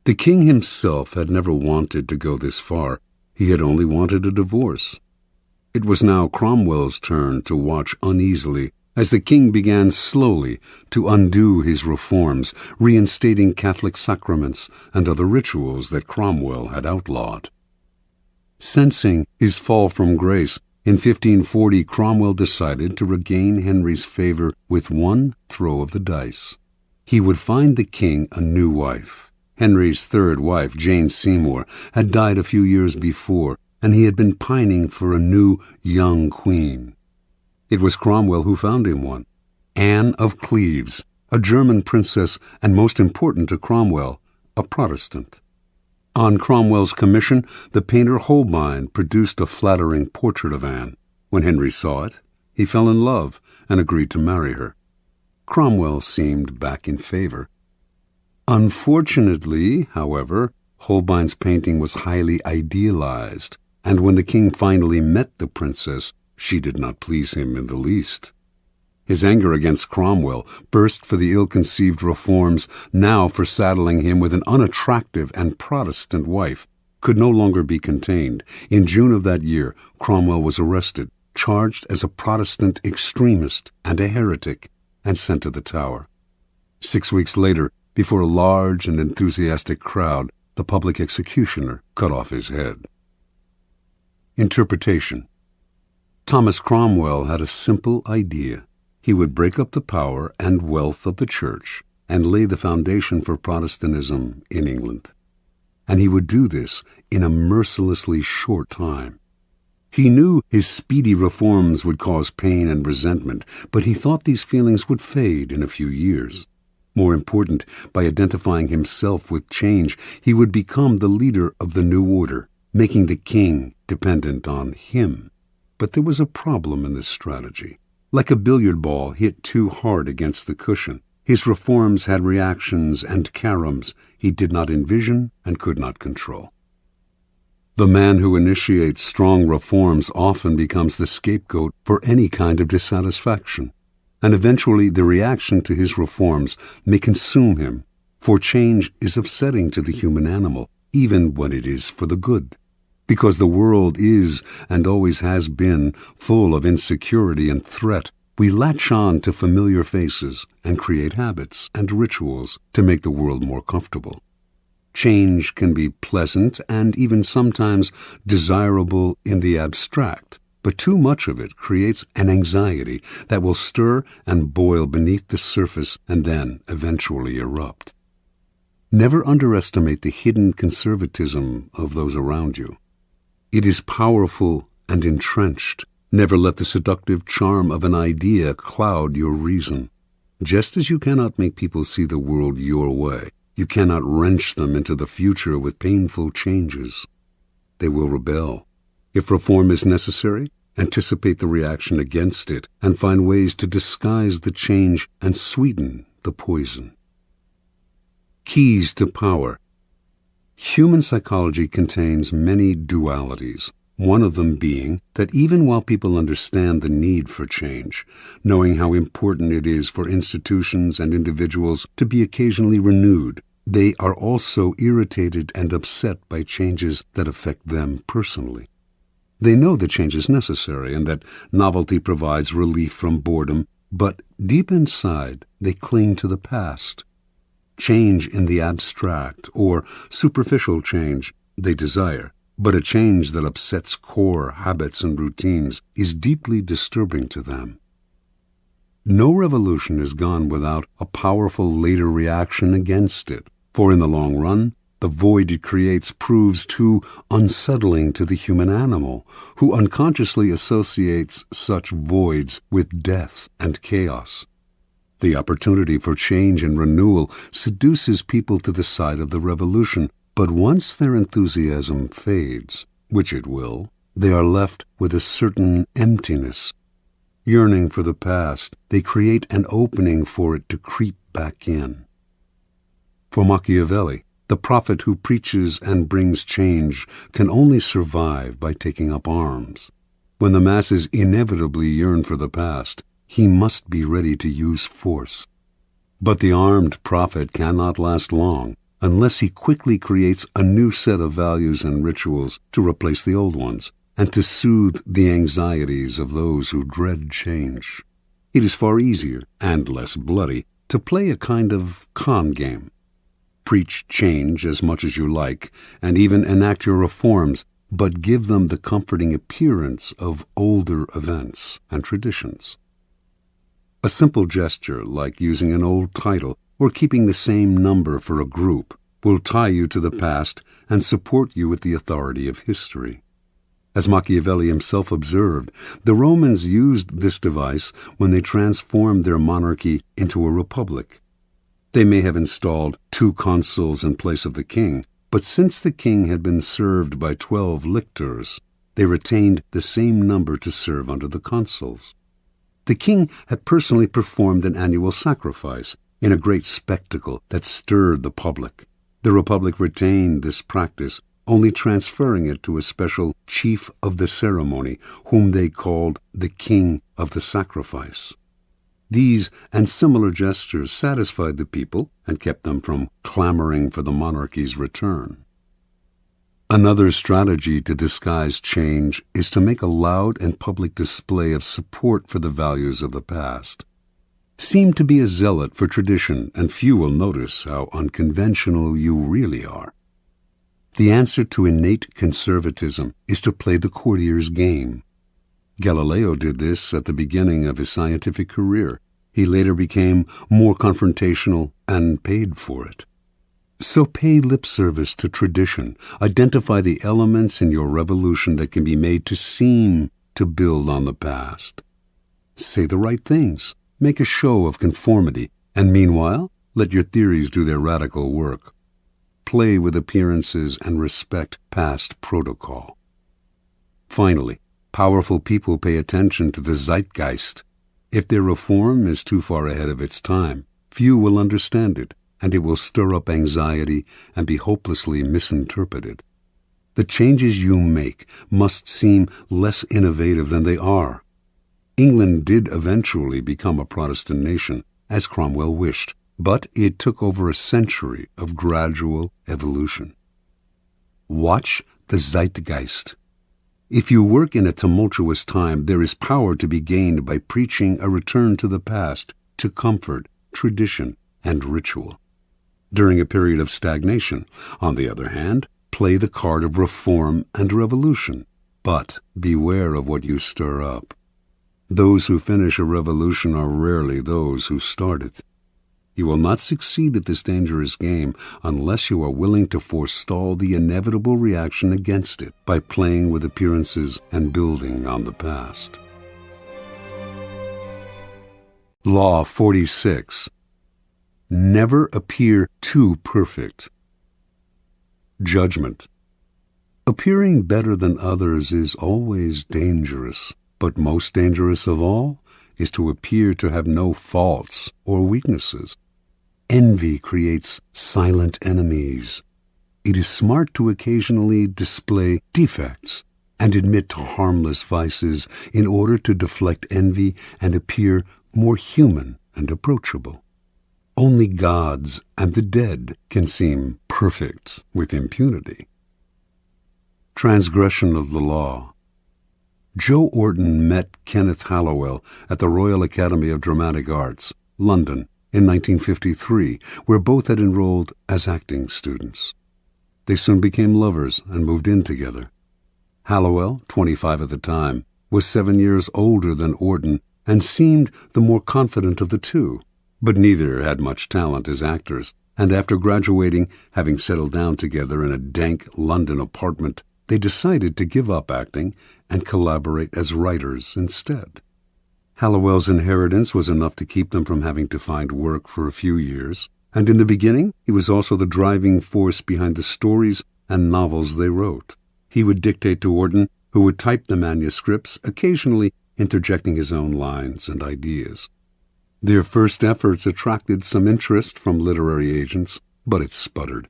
The king himself had never wanted to go this far. He had only wanted a divorce. It was now Cromwell's turn to watch uneasily as the king began slowly to undo his reforms, reinstating Catholic sacraments and other rituals that Cromwell had outlawed. Sensing his fall from grace, in 1540 Cromwell decided to regain Henry's favor with one throw of the dice. He would find the king a new wife. Henry's third wife, Jane Seymour, had died a few years before, and he had been pining for a new young queen. It was Cromwell who found him one, Anne of Cleves, a German princess and, most important to Cromwell, a Protestant. On Cromwell's commission, the painter Holbein produced a flattering portrait of Anne. When Henry saw it, he fell in love and agreed to marry her. Cromwell seemed back in favor. Unfortunately, however, Holbein's painting was highly idealized, and when the king finally met the princess, she did not please him in the least. His anger against Cromwell, first for the ill-conceived reforms, now for saddling him with an unattractive and Protestant wife, could no longer be contained. In June of that year, Cromwell was arrested, charged as a Protestant extremist and a heretic, and sent to the Tower. 6 weeks later, before a large and enthusiastic crowd, the public executioner cut off his head. Interpretation. Thomas Cromwell had a simple idea. He would break up the power and wealth of the Church and lay the foundation for Protestantism in England. And he would do this in a mercilessly short time. He knew his speedy reforms would cause pain and resentment, but he thought these feelings would fade in a few years. More important, by identifying himself with change, he would become the leader of the new order, making the king dependent on him. But there was a problem in this strategy. Like a billiard ball hit too hard against the cushion, his reforms had reactions and caroms he did not envision and could not control. The man who initiates strong reforms often becomes the scapegoat for any kind of dissatisfaction, and eventually the reaction to his reforms may consume him, for change is upsetting to the human animal, even when it is for the good. Because the world is, and always has been, full of insecurity and threat, we latch on to familiar faces and create habits and rituals to make the world more comfortable. Change can be pleasant and even sometimes desirable in the abstract, but too much of it creates an anxiety that will stir and boil beneath the surface and then eventually erupt. Never underestimate the hidden conservatism of those around you. It is powerful and entrenched. Never let the seductive charm of an idea cloud your reason. Just as you cannot make people see the world your way, you cannot wrench them into the future with painful changes. They will rebel. If reform is necessary, anticipate the reaction against it and find ways to disguise the change and sweeten the poison. Keys to power. Human psychology contains many dualities, one of them being that even while people understand the need for change, knowing how important it is for institutions and individuals to be occasionally renewed, they are also irritated and upset by changes that affect them personally. They know the change is necessary and that novelty provides relief from boredom, but deep inside they cling to the past. Change in the abstract or superficial change they desire, but a change that upsets core habits and routines is deeply disturbing to them. No revolution is gone without a powerful later reaction against it, for in the long run, the void it creates proves too unsettling to the human animal, who unconsciously associates such voids with death and chaos. The opportunity for change and renewal seduces people to the side of the revolution, but once their enthusiasm fades, which it will, they are left with a certain emptiness. Yearning for the past, they create an opening for it to creep back in. For Machiavelli, the prophet who preaches and brings change can only survive by taking up arms. When the masses inevitably yearn for the past, he must be ready to use force. But the armed prophet cannot last long unless he quickly creates a new set of values and rituals to replace the old ones and to soothe the anxieties of those who dread change. It is far easier and less bloody to play a kind of con game. Preach change as much as you like and even enact your reforms, but give them the comforting appearance of older events and traditions. A simple gesture, like using an old title or keeping the same number for a group, will tie you to the past and support you with the authority of history. As Machiavelli himself observed, the Romans used this device when they transformed their monarchy into a republic. They may have installed 2 consuls in place of the king, but since the king had been served by 12 lictors, they retained the same number to serve under the consuls. The king had personally performed an annual sacrifice in a great spectacle that stirred the public. The Republic retained this practice only transferring it to a special chief of the ceremony, whom they called the king of the sacrifice. These and similar gestures satisfied the people and kept them from clamoring for the monarchy's return. Another strategy to disguise change is to make a loud and public display of support for the values of the past. Seem to be a zealot for tradition, and few will notice how unconventional you really are. The answer to innate conservatism is to play the courtier's game. Galileo did this at the beginning of his scientific career. He later became more confrontational and paid for it. So pay lip service to tradition. Identify the elements in your revolution that can be made to seem to build on the past. Say the right things. Make a show of conformity, and meanwhile, let your theories do their radical work. Play with appearances and respect past protocol. Finally, powerful people pay attention to the zeitgeist. If their reform is too far ahead of its time, few will understand it, and it will stir up anxiety and be hopelessly misinterpreted. The changes you make must seem less innovative than they are. England did eventually become a Protestant nation, as Cromwell wished, but it took over a century of gradual evolution. Watch the zeitgeist. If you work in a tumultuous time, there is power to be gained by preaching a return to the past, to comfort, tradition, and ritual. During a period of stagnation, on the other hand, play the card of reform and revolution, but beware of what you stir up. Those who finish a revolution are rarely those who start it. You will not succeed at this dangerous game unless you are willing to forestall the inevitable reaction against it by playing with appearances and building on the past. Law 46. Never appear too perfect. Judgment. Appearing better than others is always dangerous. But most dangerous of all is to appear to have no faults or weaknesses. Envy creates silent enemies. It is smart to occasionally display defects and admit to harmless vices in order to deflect envy and appear more human and approachable. Only gods and the dead can seem perfect with impunity. Transgression of the law. Joe Orton met Kenneth Halliwell at the Royal Academy of Dramatic Arts, London, in 1953, where both had enrolled as acting students. They soon became lovers and moved in together. Halliwell, 25 at the time, was 7 years older than Orton and seemed the more confident of the two, but neither had much talent as actors, and after graduating, having settled down together in a dank London apartment, they decided to give up acting and collaborate as writers instead. Halliwell's inheritance was enough to keep them from having to find work for a few years, and in the beginning he was also the driving force behind the stories and novels they wrote. He would dictate to Orton, who would type the manuscripts, occasionally interjecting his own lines and ideas. Their first efforts attracted some interest from literary agents, but it sputtered.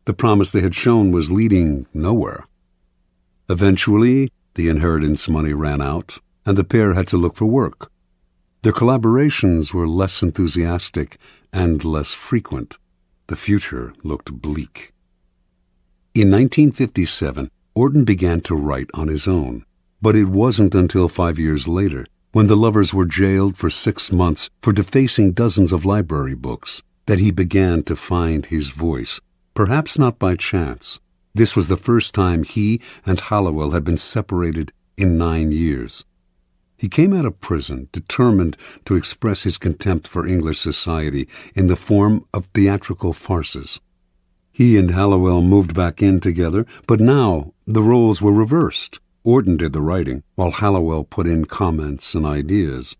The promise they had shown was leading nowhere. Eventually, the inheritance money ran out, and the pair had to look for work. Their collaborations were less enthusiastic and less frequent. The future looked bleak. In 1957, Orton began to write on his own, but it wasn't until 5 years later, when the lovers were jailed for 6 months for defacing dozens of library books, that he began to find his voice, perhaps not by chance. This was the first time he and Halliwell had been separated in 9 years. He came out of prison determined to express his contempt for English society in the form of theatrical farces. He and Halliwell moved back in together, but now the roles were reversed. Orton did the writing, while Halliwell put in comments and ideas.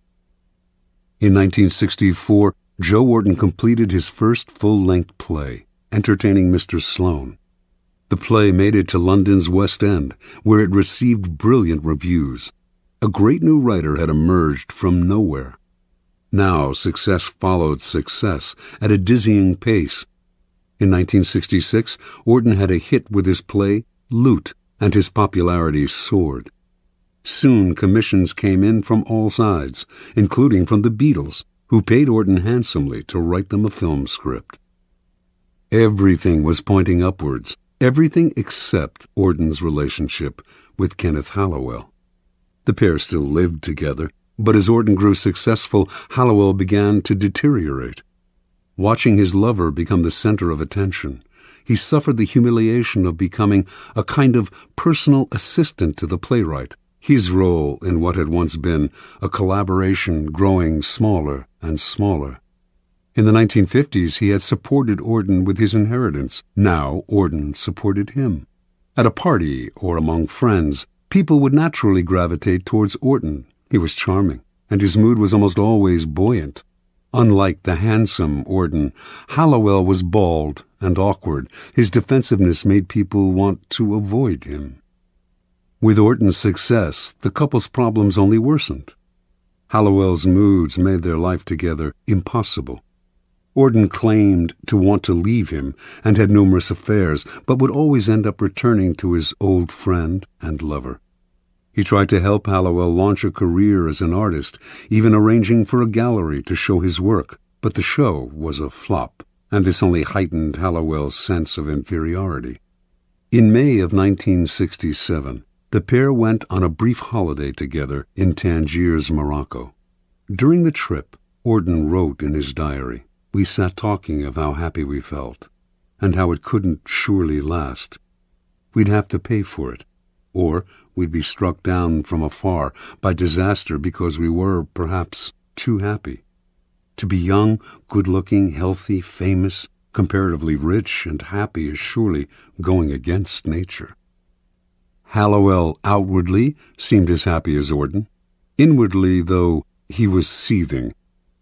In 1964, Joe Orton completed his first full-length play, Entertaining Mr. Sloane. The play made it to London's West End, where it received brilliant reviews. A great new writer had emerged from nowhere. Now success followed success at a dizzying pace. In 1966, Auden had a hit with his play, Loot, and his popularity soared. Soon commissions came in from all sides, including from the Beatles, who paid Auden handsomely to write them a film script. Everything was pointing upwards, everything except Auden's relationship with Kenneth Hallowell. The pair still lived together, but as Auden grew successful, Hallowell began to deteriorate. Watching his lover become the center of attention, he suffered the humiliation of becoming a kind of personal assistant to the playwright, his role in what had once been a collaboration growing smaller and smaller. In the 1950s, he had supported Auden with his inheritance. Now Auden supported him. At a party or among friends, people would naturally gravitate towards Auden. He was charming, and his mood was almost always buoyant. Unlike the handsome Auden, Hallowell was bald and awkward. His defensiveness made people want to avoid him. With Auden's success, the couple's problems only worsened. Hallowell's moods made their life together impossible. Auden claimed to want to leave him and had numerous affairs, but would always end up returning to his old friend and lover. He tried to help Hallowell launch a career as an artist, even arranging for a gallery to show his work, but the show was a flop, and this only heightened Hallowell's sense of inferiority. In May of 1967, the pair went on a brief holiday together in Tangiers, Morocco. During the trip, Auden wrote in his diary, "We sat talking of how happy we felt, and how it couldn't surely last. We'd have to pay for it, or we'd be struck down from afar by disaster because we were, perhaps, too happy. To be young, good-looking, healthy, famous, comparatively rich and happy is surely going against nature." Hallowell outwardly seemed as happy as Auden. Inwardly, though, he was seething.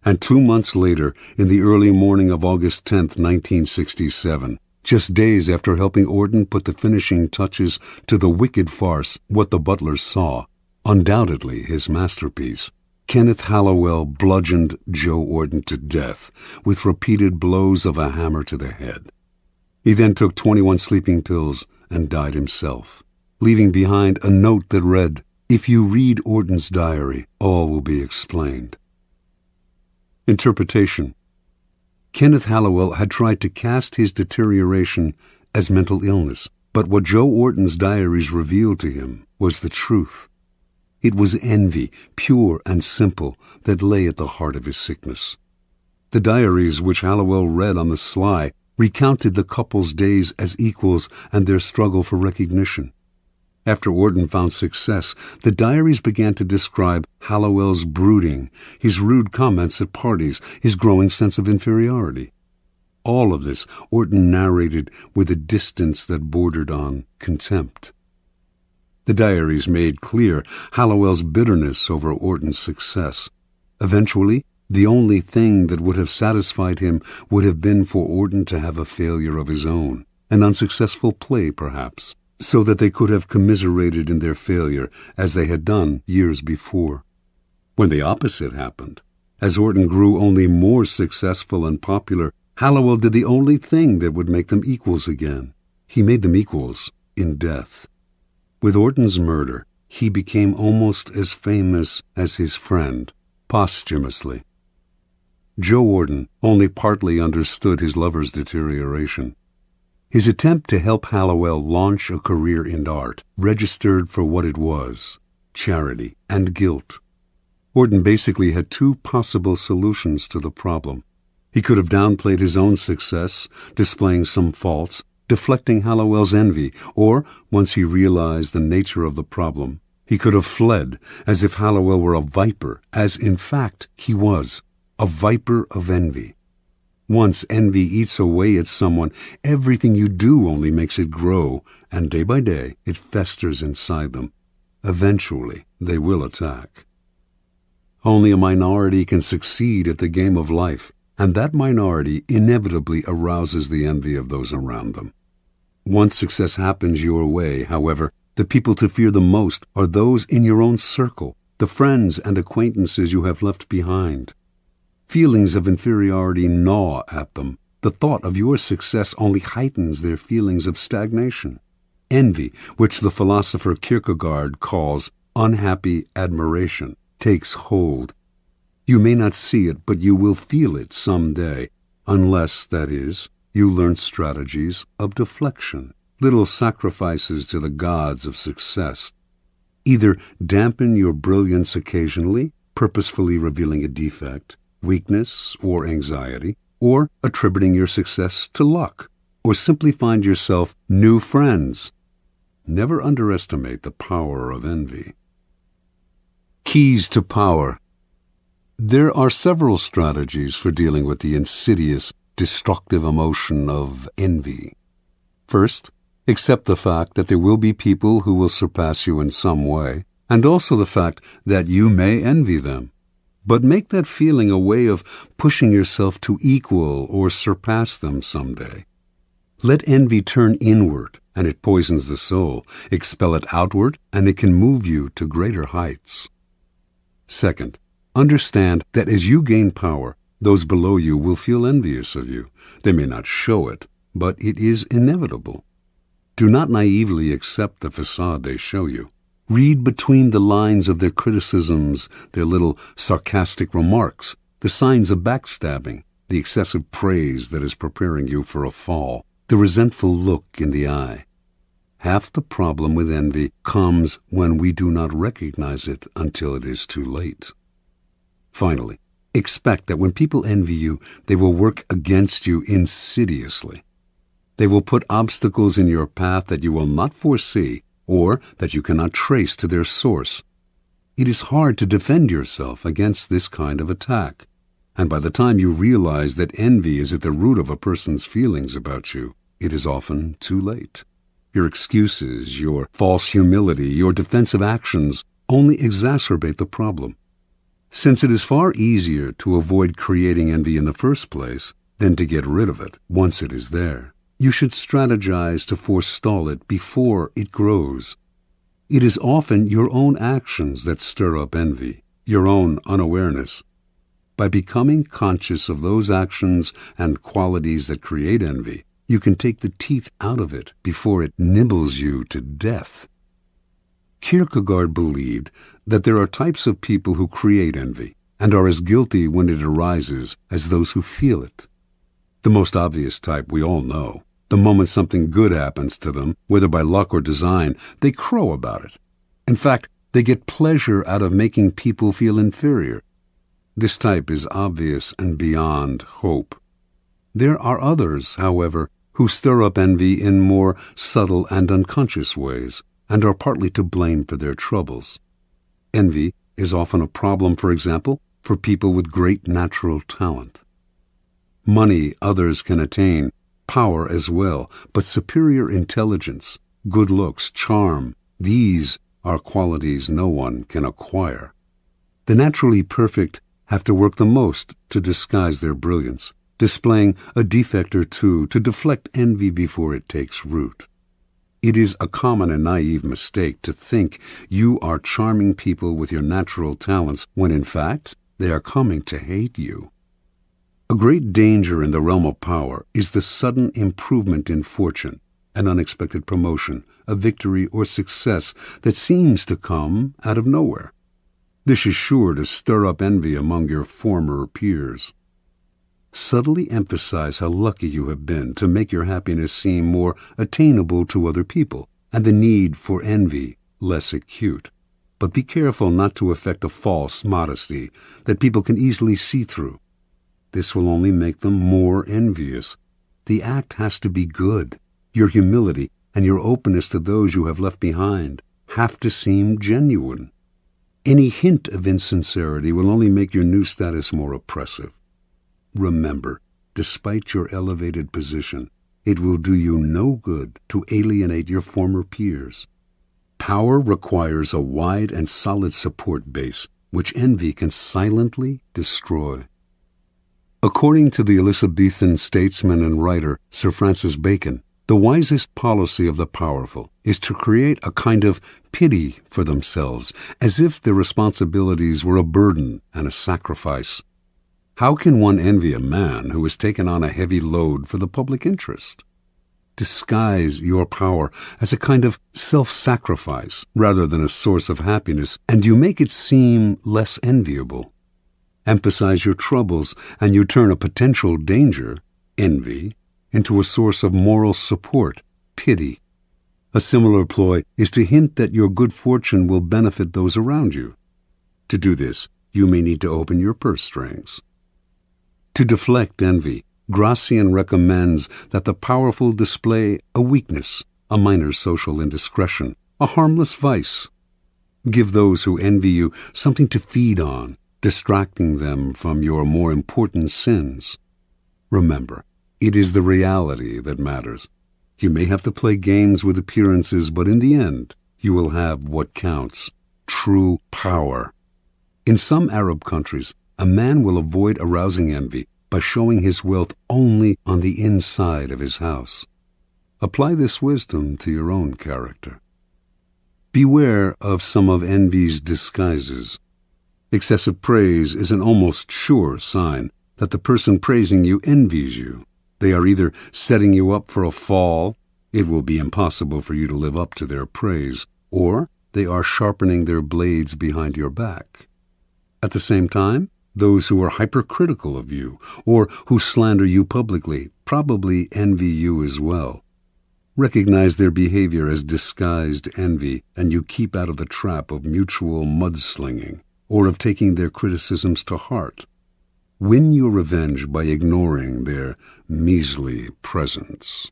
And 2 months later, in the early morning of August 10th, 1967, just days after helping Auden put the finishing touches to the wicked farce What the Butler Saw, undoubtedly his masterpiece, Kenneth Hallowell bludgeoned Joe Auden to death with repeated blows of a hammer to the head. He then took 21 sleeping pills and died himself, leaving behind a note that read, "If you read Auden's diary, all will be explained." Interpretation. Kenneth Hallowell had tried to cast his deterioration as mental illness, but what Joe Auden's diaries revealed to him was the truth. It was envy, pure and simple, that lay at the heart of his sickness. The diaries, which Hallowell read on the sly, recounted the couple's days as equals and their struggle for recognition. After Auden found success, the diaries began to describe Hallowell's brooding, his rude comments at parties, his growing sense of inferiority. All of this Auden narrated with a distance that bordered on contempt. The diaries made clear Hallowell's bitterness over Auden's success. Eventually, the only thing that would have satisfied him would have been for Auden to have a failure of his own, an unsuccessful play perhaps, so that they could have commiserated in their failure as they had done years before. When the opposite happened, as Auden grew only more successful and popular, Hallowell did the only thing that would make them equals again. He made them equals in death. With Auden's murder, he became almost as famous as his friend, posthumously. Joe Auden only partly understood his lover's deterioration. His attempt to help Hallowell launch a career in art registered for what it was, charity and guilt. Auden basically had two possible solutions to the problem. He could have downplayed his own success, displaying some faults, deflecting Hallowell's envy, or, once he realized the nature of the problem, he could have fled as if Hallowell were a viper, as in fact he was, a viper of envy. Once envy eats away at someone, everything you do only makes it grow, and day by day it festers inside them. Eventually, they will attack. Only a minority can succeed at the game of life, and that minority inevitably arouses the envy of those around them. Once success happens your way, however, the people to fear the most are those in your own circle, the friends and acquaintances you have left behind. Feelings of inferiority gnaw at them, The thought of your success only heightens their feelings of stagnation. Envy, which the philosopher Kierkegaard calls unhappy admiration, takes hold. You may not see it, but you will feel it someday, unless, that is, you learn strategies of deflection, little sacrifices to the gods of success. Either dampen your brilliance occasionally, purposefully revealing a defect, weakness, or anxiety, or attributing your success to luck, or simply find yourself new friends. Never underestimate the power of envy. Keys to power. There are several strategies for dealing with the insidious, destructive emotion of envy. First, accept the fact that there will be people who will surpass you in some way, and also the fact that you may envy them. But make that feeling a way of pushing yourself to equal or surpass them someday. Let envy turn inward, and it poisons the soul. Expel it outward, and it can move you to greater heights. Second, understand that as you gain power, those below you will feel envious of you. They may not show it, but it is inevitable. Do not naively accept the facade they show you. Read between the lines of their criticisms, their little sarcastic remarks, the signs of backstabbing, the excessive praise that is preparing you for a fall, the resentful look in the eye. Half the problem with envy comes when we do not recognize it until it is too late. Finally, expect that when people envy you, they will work against you insidiously. They will put obstacles in your path that you will not foresee or that you cannot trace to their source. It is hard to defend yourself against this kind of attack, and by the time you realize that envy is at the root of a person's feelings about you, it is often too late. Your excuses, your false humility, your defensive actions only exacerbate the problem. Since it is far easier to avoid creating envy in the first place than to get rid of it once it is there, you should strategize to forestall it before it grows. It is often your own actions that stir up envy, your own unawareness. By becoming conscious of those actions and qualities that create envy, you can take the teeth out of it before it nibbles you to death. Kierkegaard believed that there are types of people who create envy and are as guilty when it arises as those who feel it. The most obvious type we all know. The moment something good happens to them, whether by luck or design, they crow about it. In fact, they get pleasure out of making people feel inferior. This type is obvious and beyond hope. There are others, however, who stir up envy in more subtle and unconscious ways, and are partly to blame for their troubles. Envy is often a problem, for example, for people with great natural talent. Money others can attain, power as well, but superior intelligence, good looks, charm, these are qualities no one can acquire. The naturally perfect have to work the most to disguise their brilliance, displaying a defect or two to deflect envy before it takes root. It is a common and naive mistake to think you are charming people with your natural talents when in fact they are coming to hate you. A great danger in the realm of power is the sudden improvement in fortune, an unexpected promotion, a victory or success that seems to come out of nowhere. This is sure to stir up envy among your former peers. Subtly emphasize how lucky you have been to make your happiness seem more attainable to other people, and the need for envy less acute. But be careful not to affect a false modesty that people can easily see through. This will only make them more envious. The act has to be good. Your humility and your openness to those you have left behind have to seem genuine. Any hint of insincerity will only make your new status more oppressive. Remember, despite your elevated position, it will do you no good to alienate your former peers. Power requires a wide and solid support base, which envy can silently destroy. According to the Elizabethan statesman and writer Sir Francis Bacon, the wisest policy of the powerful is to create a kind of pity for themselves, as if their responsibilities were a burden and a sacrifice. How can one envy a man who has taken on a heavy load for the public interest? Disguise your power as a kind of self-sacrifice rather than a source of happiness, and you make it seem less enviable. Emphasize your troubles, and you turn a potential danger, envy, into a source of moral support, pity. A similar ploy is to hint that your good fortune will benefit those around you. To do this, you may need to open your purse strings. To deflect envy, Gracian recommends that the powerful display a weakness, a minor social indiscretion, a harmless vice. Give those who envy you something to feed on, distracting them from your more important sins. Remember, it is the reality that matters. You may have to play games with appearances, but in the end, you will have what counts, true power. In some Arab countries, a man will avoid arousing envy by showing his wealth only on the inside of his house. Apply this wisdom to your own character. Beware of some of envy's disguises. Excessive praise is an almost sure sign that the person praising you envies you. They are either setting you up for a fall, it will be impossible for you to live up to their praise, or they are sharpening their blades behind your back. At the same time, those who are hypercritical of you, or who slander you publicly, probably envy you as well. Recognize their behavior as disguised envy, and you keep out of the trap of mutual mudslinging, or of taking their criticisms to heart. Win your revenge by ignoring their measly presence.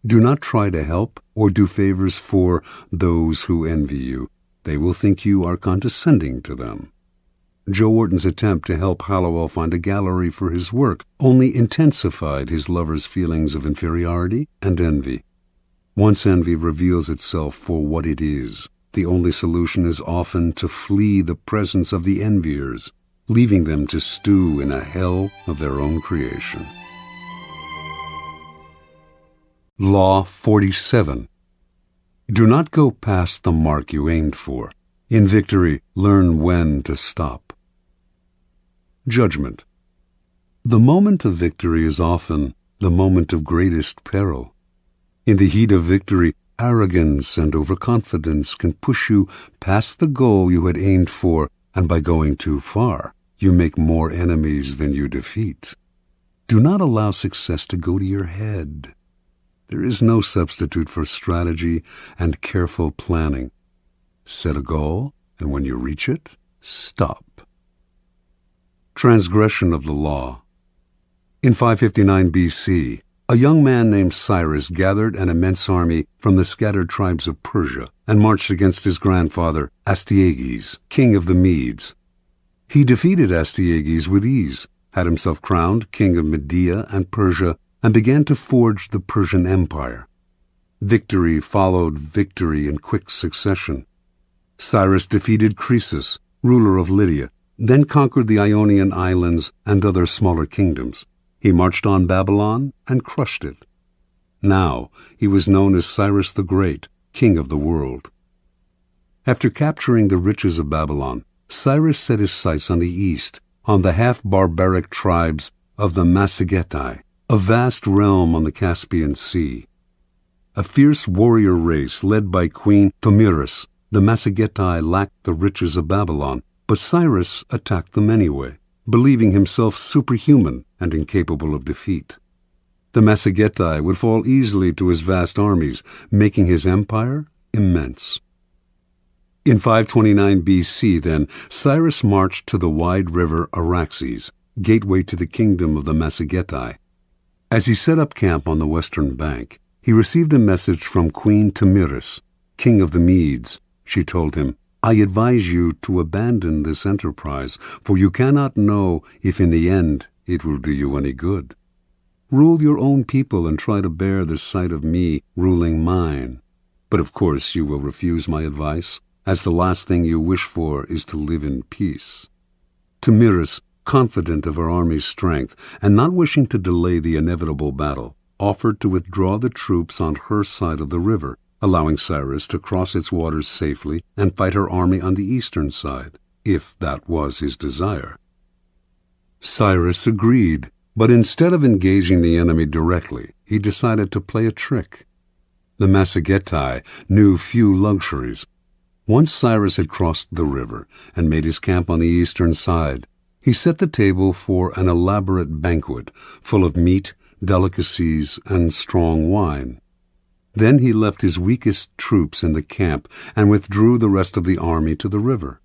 Do not try to help or do favors for those who envy you. They will think you are condescending to them. Joe Wharton's attempt to help Hallowell find a gallery for his work only intensified his lover's feelings of inferiority and envy. Once envy reveals itself for what it is, the only solution is often to flee the presence of the enviers, leaving them to stew in a hell of their own creation. Law 47. Do not go past the mark you aimed for. In victory, learn when to stop. Judgment. The moment of victory is often the moment of greatest peril. In the heat of victory, arrogance and overconfidence can push you past the goal you had aimed for, and by going too far, you make more enemies than you defeat. Do not allow success to go to your head. There is no substitute for strategy and careful planning. Set a goal, and when you reach it, stop. Transgression of the law. In 559 B.C., a young man named Cyrus gathered an immense army from the scattered tribes of Persia and marched against his grandfather, Astyages, king of the Medes. He defeated Astyages with ease, had himself crowned king of Media and Persia, and began to forge the Persian Empire. Victory followed victory in quick succession. Cyrus defeated Croesus, ruler of Lydia, then conquered the Ionian islands and other smaller kingdoms. He marched on Babylon and crushed it. Now he was known as Cyrus the Great, king of the world. After capturing the riches of Babylon, Cyrus set his sights on the east, on the half-barbaric tribes of the Massagetae, a vast realm on the Caspian Sea. A fierce warrior race led by Queen Tomyris, the Massagetae lacked the riches of Babylon, but Cyrus attacked them anyway, believing himself superhuman and incapable of defeat. The Massagetae would fall easily to his vast armies, making his empire immense. In 529 B.C., then, Cyrus marched to the wide river Araxes, gateway to the kingdom of the Massagetae. As he set up camp on the western bank, he received a message from Queen Tomyris, king of the Medes. She told him, "I advise you to abandon this enterprise, for you cannot know if in the end it will do you any good. Rule your own people and try to bear the sight of me ruling mine. But of course you will refuse my advice, as the last thing you wish for is to live in peace." Tomyris, confident of her army's strength and not wishing to delay the inevitable battle, offered to withdraw the troops on her side of the river, allowing Cyrus to cross its waters safely and fight her army on the eastern side, if that was his desire. Cyrus agreed, but instead of engaging the enemy directly, he decided to play a trick. The Massagetæ knew few luxuries. Once Cyrus had crossed the river and made his camp on the eastern side, he set the table for an elaborate banquet full of meat, delicacies, and strong wine. Then he left his weakest troops in the camp and withdrew the rest of the army to the river.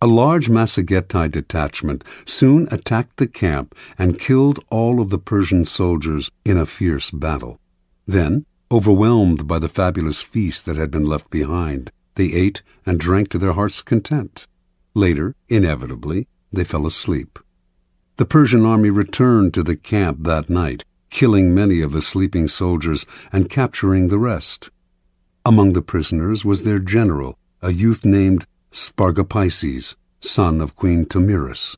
A large Massagetæ detachment soon attacked the camp and killed all of the Persian soldiers in a fierce battle. Then, overwhelmed by the fabulous feast that had been left behind, they ate and drank to their heart's content. Later, inevitably, they fell asleep. The Persian army returned to the camp that night, killing many of the sleeping soldiers and capturing the rest. Among the prisoners was their general, a youth named Spargapises, son of Queen Tomyris.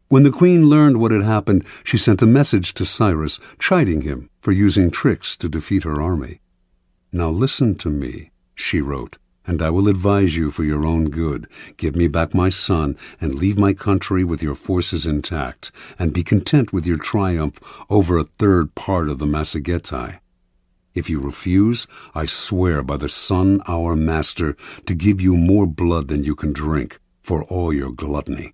When the queen learned what had happened, she sent a message to Cyrus, chiding him for using tricks to defeat her army. "Now listen to me," she wrote, "and I will advise you for your own good. Give me back my son, and leave my country with your forces intact, and be content with your triumph over a third part of the Massagetæ. If you refuse, I swear by the sun, our master, to give you more blood than you can drink, for all your gluttony."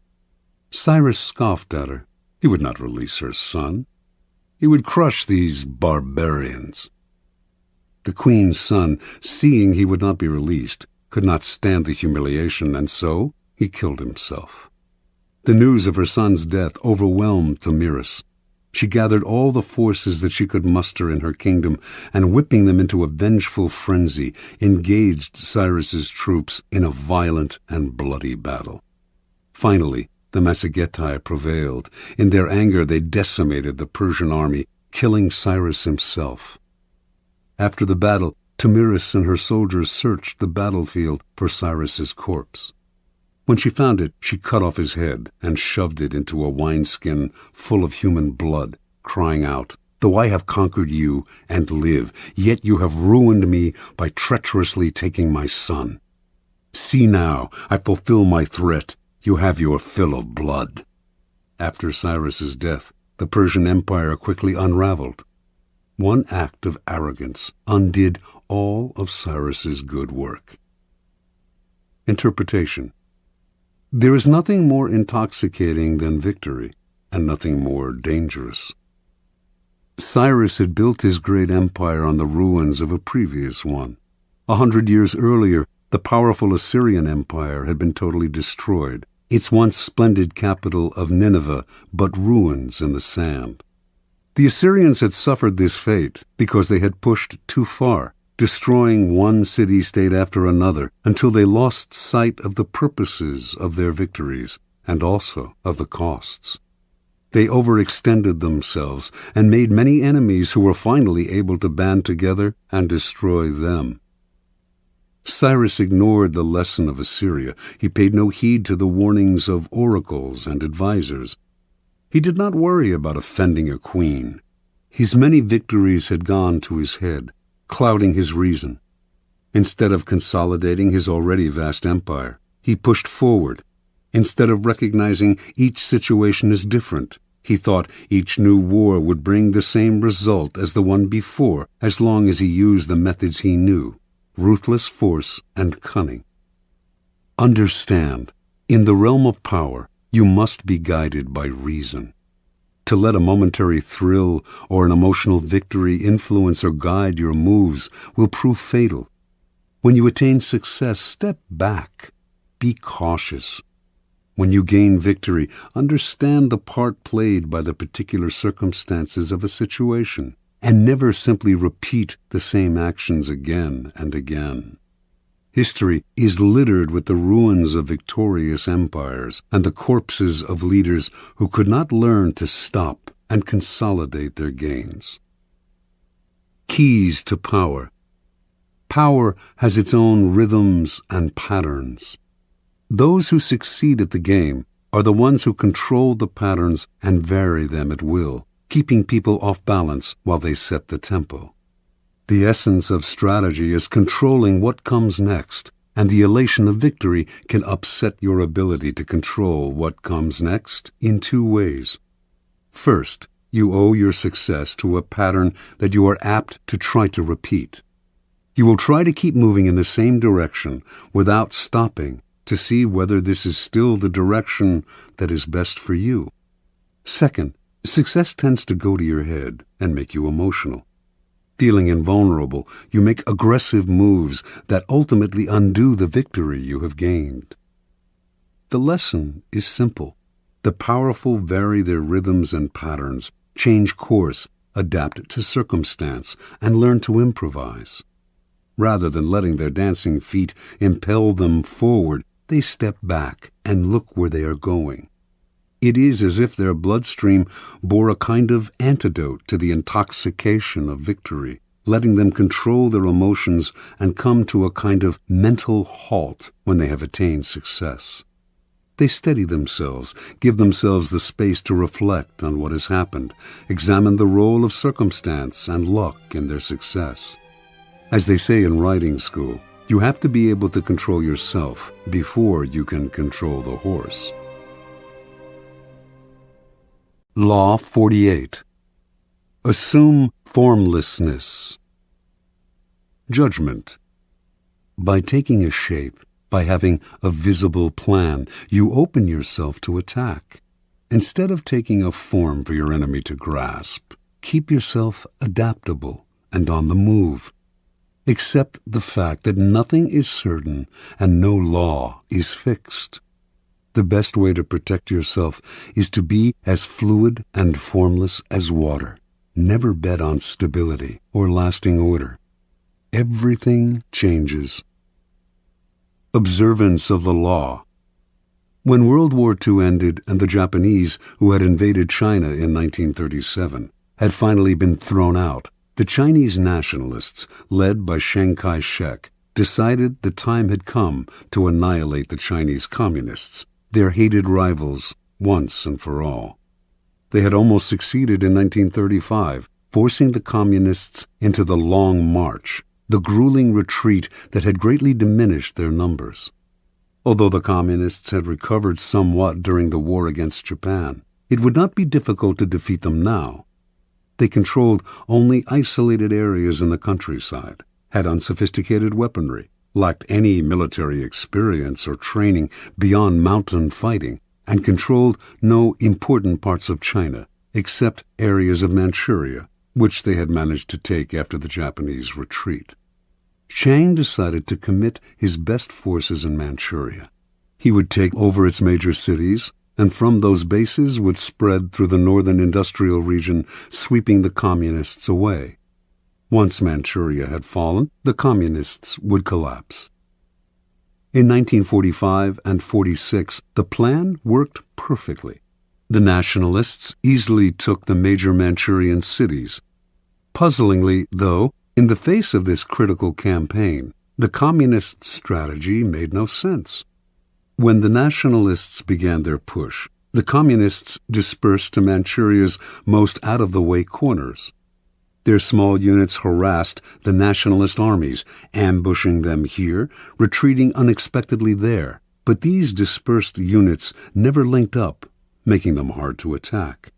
Cyrus scoffed at her. He would not release her son. He would crush these barbarians. The queen's son, seeing he would not be released, could not stand the humiliation, and so he killed himself. The news of her son's death overwhelmed Tomyris. She gathered all the forces that she could muster in her kingdom, and whipping them into a vengeful frenzy, engaged Cyrus's troops in a violent and bloody battle. Finally, the Massagetæ prevailed. In their anger, they decimated the Persian army, killing Cyrus himself. After the battle, Tomyris and her soldiers searched the battlefield for Cyrus's corpse. When she found it, she cut off his head and shoved it into a wineskin full of human blood, crying out, "Though I have conquered you and live, yet you have ruined me by treacherously taking my son. See now, I fulfill my threat. You have your fill of blood." After Cyrus's death, the Persian Empire quickly unraveled. One act of arrogance undid all of Cyrus's good work. Interpretation. There is nothing more intoxicating than victory, and nothing more dangerous. Cyrus had built his great empire on the ruins of a previous one. 100 years earlier, the powerful Assyrian Empire had been totally destroyed, its once splendid capital of Nineveh but ruins in the sand. The Assyrians had suffered this fate because they had pushed too far, destroying one city-state after another until they lost sight of the purposes of their victories and also of the costs. They overextended themselves and made many enemies who were finally able to band together and destroy them. Cyrus ignored the lesson of Assyria. He paid no heed to the warnings of oracles and advisers. He did not worry about offending a queen. His many victories had gone to his head, clouding his reason. Instead of consolidating his already vast empire, he pushed forward. Instead of recognizing each situation as different, he thought each new war would bring the same result as the one before, as long as he used the methods he knew: ruthless force and cunning. Understand, in the realm of power, you must be guided by reason. To let a momentary thrill or an emotional victory influence or guide your moves will prove fatal. When you attain success, step back. Be cautious. When you gain victory, understand the part played by the particular circumstances of a situation, and never simply repeat the same actions again and again. History is littered with the ruins of victorious empires and the corpses of leaders who could not learn to stop and consolidate their gains. Keys to power. Power has its own rhythms and patterns. Those who succeed at the game are the ones who control the patterns and vary them at will, keeping people off balance while they set the tempo. The essence of strategy is controlling what comes next and the elation of victory can upset your ability to control what comes next in two ways. First, you owe your success to a pattern that you are apt to try to repeat. You will try to keep moving in the same direction without stopping to see whether this is still the direction that is best for you. Second, success tends to go to your head and make you emotional. Feeling invulnerable, you make aggressive moves that ultimately undo the victory you have gained. The lesson is simple. The powerful vary their rhythms and patterns, change course, adapt to circumstance, and learn to improvise. Rather than letting their dancing feet impel them forward, they step back and look where they are going. It is as if their bloodstream bore a kind of antidote to the intoxication of victory, letting them control their emotions and come to a kind of mental halt when they have attained success. They steady themselves, give themselves the space to reflect on what has happened, examine the role of circumstance and luck in their success. As they say in riding school, you have to be able to control yourself before you can control the horse. Law 48. Assume formlessness. Judgment. By taking a shape, by having a visible plan, you open yourself to attack. Instead of taking a form for your enemy to grasp, keep yourself adaptable and on the move. Accept the fact that nothing is certain and no law is fixed. The best way to protect yourself is to be as fluid and formless as water. Never bet on stability or lasting order. Everything changes. Observance of the law. When World War II ended and the Japanese, who had invaded China in 1937, had finally been thrown out, the Chinese nationalists, led by Chiang Kai-shek, decided the time had come to annihilate the Chinese communists, their hated rivals, once and for all. They had almost succeeded in 1935, forcing the communists into the Long March, the grueling retreat that had greatly diminished their numbers. Although the communists had recovered somewhat during the war against Japan, it would not be difficult to defeat them now. They controlled only isolated areas in the countryside, had unsophisticated weaponry, lacked any military experience or training beyond mountain fighting, and controlled no important parts of China, except areas of Manchuria, which they had managed to take after the Japanese retreat. Chiang decided to commit his best forces in Manchuria. He would take over its major cities, and from those bases would spread through the northern industrial region, sweeping the communists away. Once Manchuria had fallen, the communists would collapse. In 1945 and 46, the plan worked perfectly. The nationalists easily took the major Manchurian cities. Puzzlingly, though, in the face of this critical campaign, the communist strategy made no sense. When the nationalists began their push, the communists dispersed to Manchuria's most out-of-the-way corners. Their small units harassed the nationalist armies, ambushing them here, retreating unexpectedly there. But these dispersed units never linked up, making them hard to attack.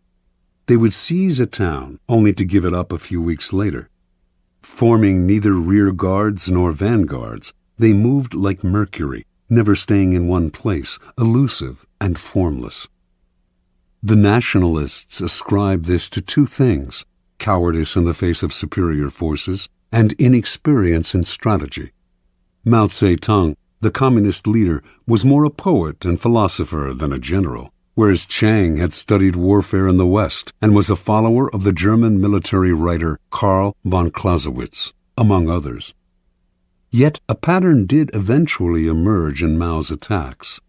They would seize a town, only to give it up a few weeks later. Forming neither rear guards nor vanguards, they moved like Mercury, never staying in one place, elusive and formless. The nationalists ascribed this to two things: cowardice in the face of superior forces and inexperience in strategy. Mao Zedong, the communist leader, was more a poet and philosopher than a general, whereas Chiang had studied warfare in the West and was a follower of the German military writer Karl von Clausewitz, among others. Yet a pattern did eventually emerge in Mao's attacks.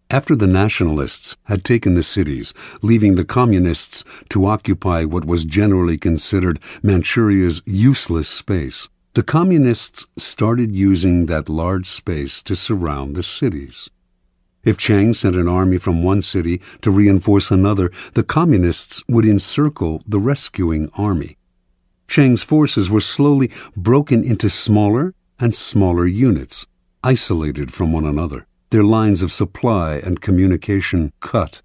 After the nationalists had taken the cities, leaving the communists to occupy what was generally considered Manchuria's useless space, the communists started using that large space to surround the cities. If Chiang sent an army from one city to reinforce another, the communists would encircle the rescuing army. Chiang's forces were slowly broken into smaller and smaller units, isolated from one another, their lines of supply and communication cut.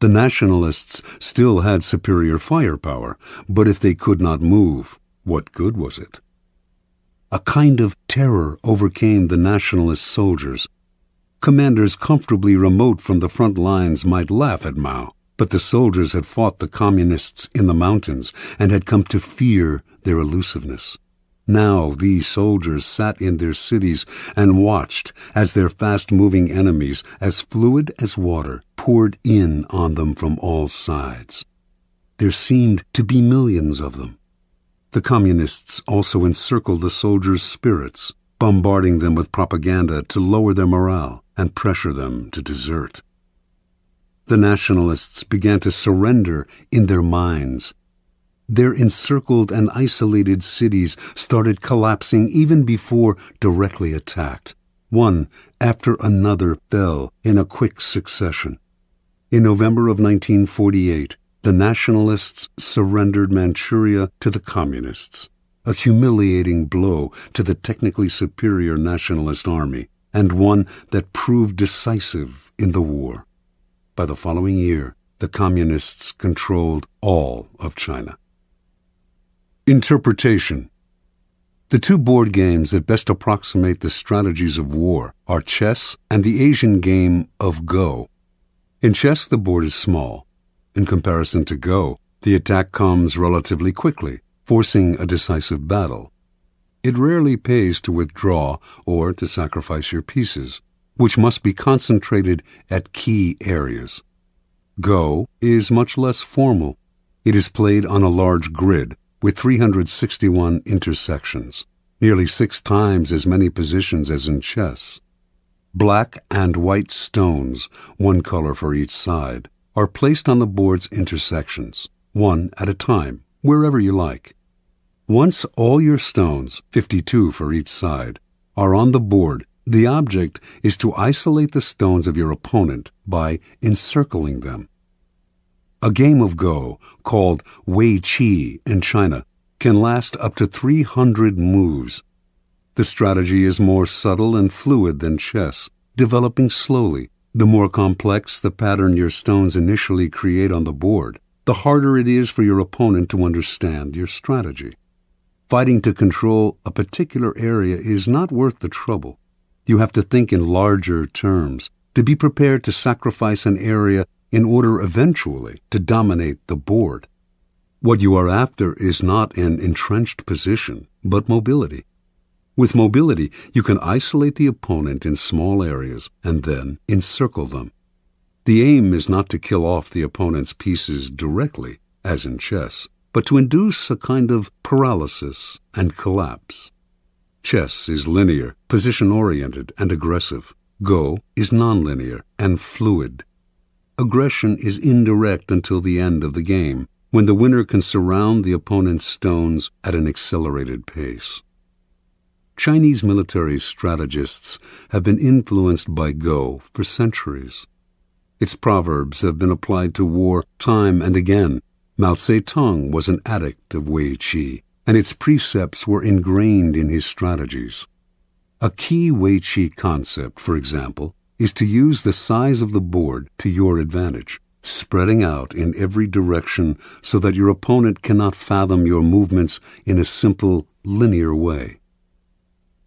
The nationalists still had superior firepower, but if they could not move, what good was it? A kind of terror overcame the nationalist soldiers. Commanders comfortably remote from the front lines might laugh at Mao, but the soldiers had fought the communists in the mountains and had come to fear their elusiveness. Now these soldiers sat in their cities and watched as their fast-moving enemies, as fluid as water, poured in on them from all sides. There seemed to be millions of them. The communists also encircled the soldiers' spirits, bombarding them with propaganda to lower their morale and pressure them to desert. The nationalists began to surrender in their minds. Their encircled and isolated cities started collapsing even before directly attacked. One after another fell in a quick succession. In November of 1948, the nationalists surrendered Manchuria to the communists, a humiliating blow to the technically superior nationalist army, and one that proved decisive in the war. By the following year, the communists controlled all of China. Interpretation. The two board games that best approximate the strategies of war are chess and the Asian game of Go. In chess, the board is small. In comparison to Go, the attack comes relatively quickly, forcing a decisive battle. It rarely pays to withdraw or to sacrifice your pieces, which must be concentrated at key areas. Go is much less formal. It is played on a large grid with 361 intersections, nearly 6 times as many positions as in chess. Black and white stones, one color for each side, are placed on the board's intersections, one at a time, wherever you like. Once all your stones, 52 for each side, are on the board, the object is to isolate the stones of your opponent by encircling them. A game of Go, called Wei Qi in China, can last up to 300 moves. The strategy is more subtle and fluid than chess, developing slowly. The more complex the pattern your stones initially create on the board, the harder it is for your opponent to understand your strategy. Fighting to control a particular area is not worth the trouble. You have to think in larger terms, to be prepared to sacrifice an area in order eventually to dominate the board. What you are after is not an entrenched position, but mobility. With mobility, you can isolate the opponent in small areas and then encircle them. The aim is not to kill off the opponent's pieces directly, as in chess, but to induce a kind of paralysis and collapse. Chess is linear, position-oriented, and aggressive. Go is nonlinear and fluid. Aggression is indirect until the end of the game, when the winner can surround the opponent's stones at an accelerated pace. Chinese military strategists have been influenced by Go for centuries. Its proverbs have been applied to war time and again. Mao Zedong was an addict of Wei Qi, and its precepts were ingrained in his strategies. A key Wei Qi concept, for example, is to use the size of the board to your advantage, spreading out in every direction so that your opponent cannot fathom your movements in a simple, linear way.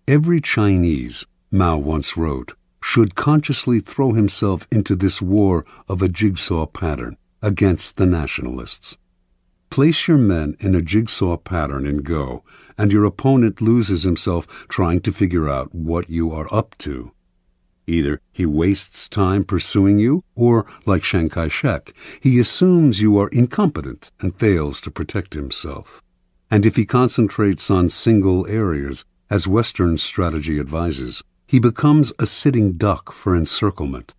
Every Chinese, Mao once wrote, should consciously throw himself into this war of a jigsaw pattern against the nationalists. Place your men in a jigsaw pattern in Go, and your opponent loses himself trying to figure out what you are up to. Either he wastes time pursuing you, or, like Chiang Kai-shek, he assumes you are incompetent and fails to protect himself. And if he concentrates on single areas, as Western strategy advises, he becomes a sitting duck for encirclement.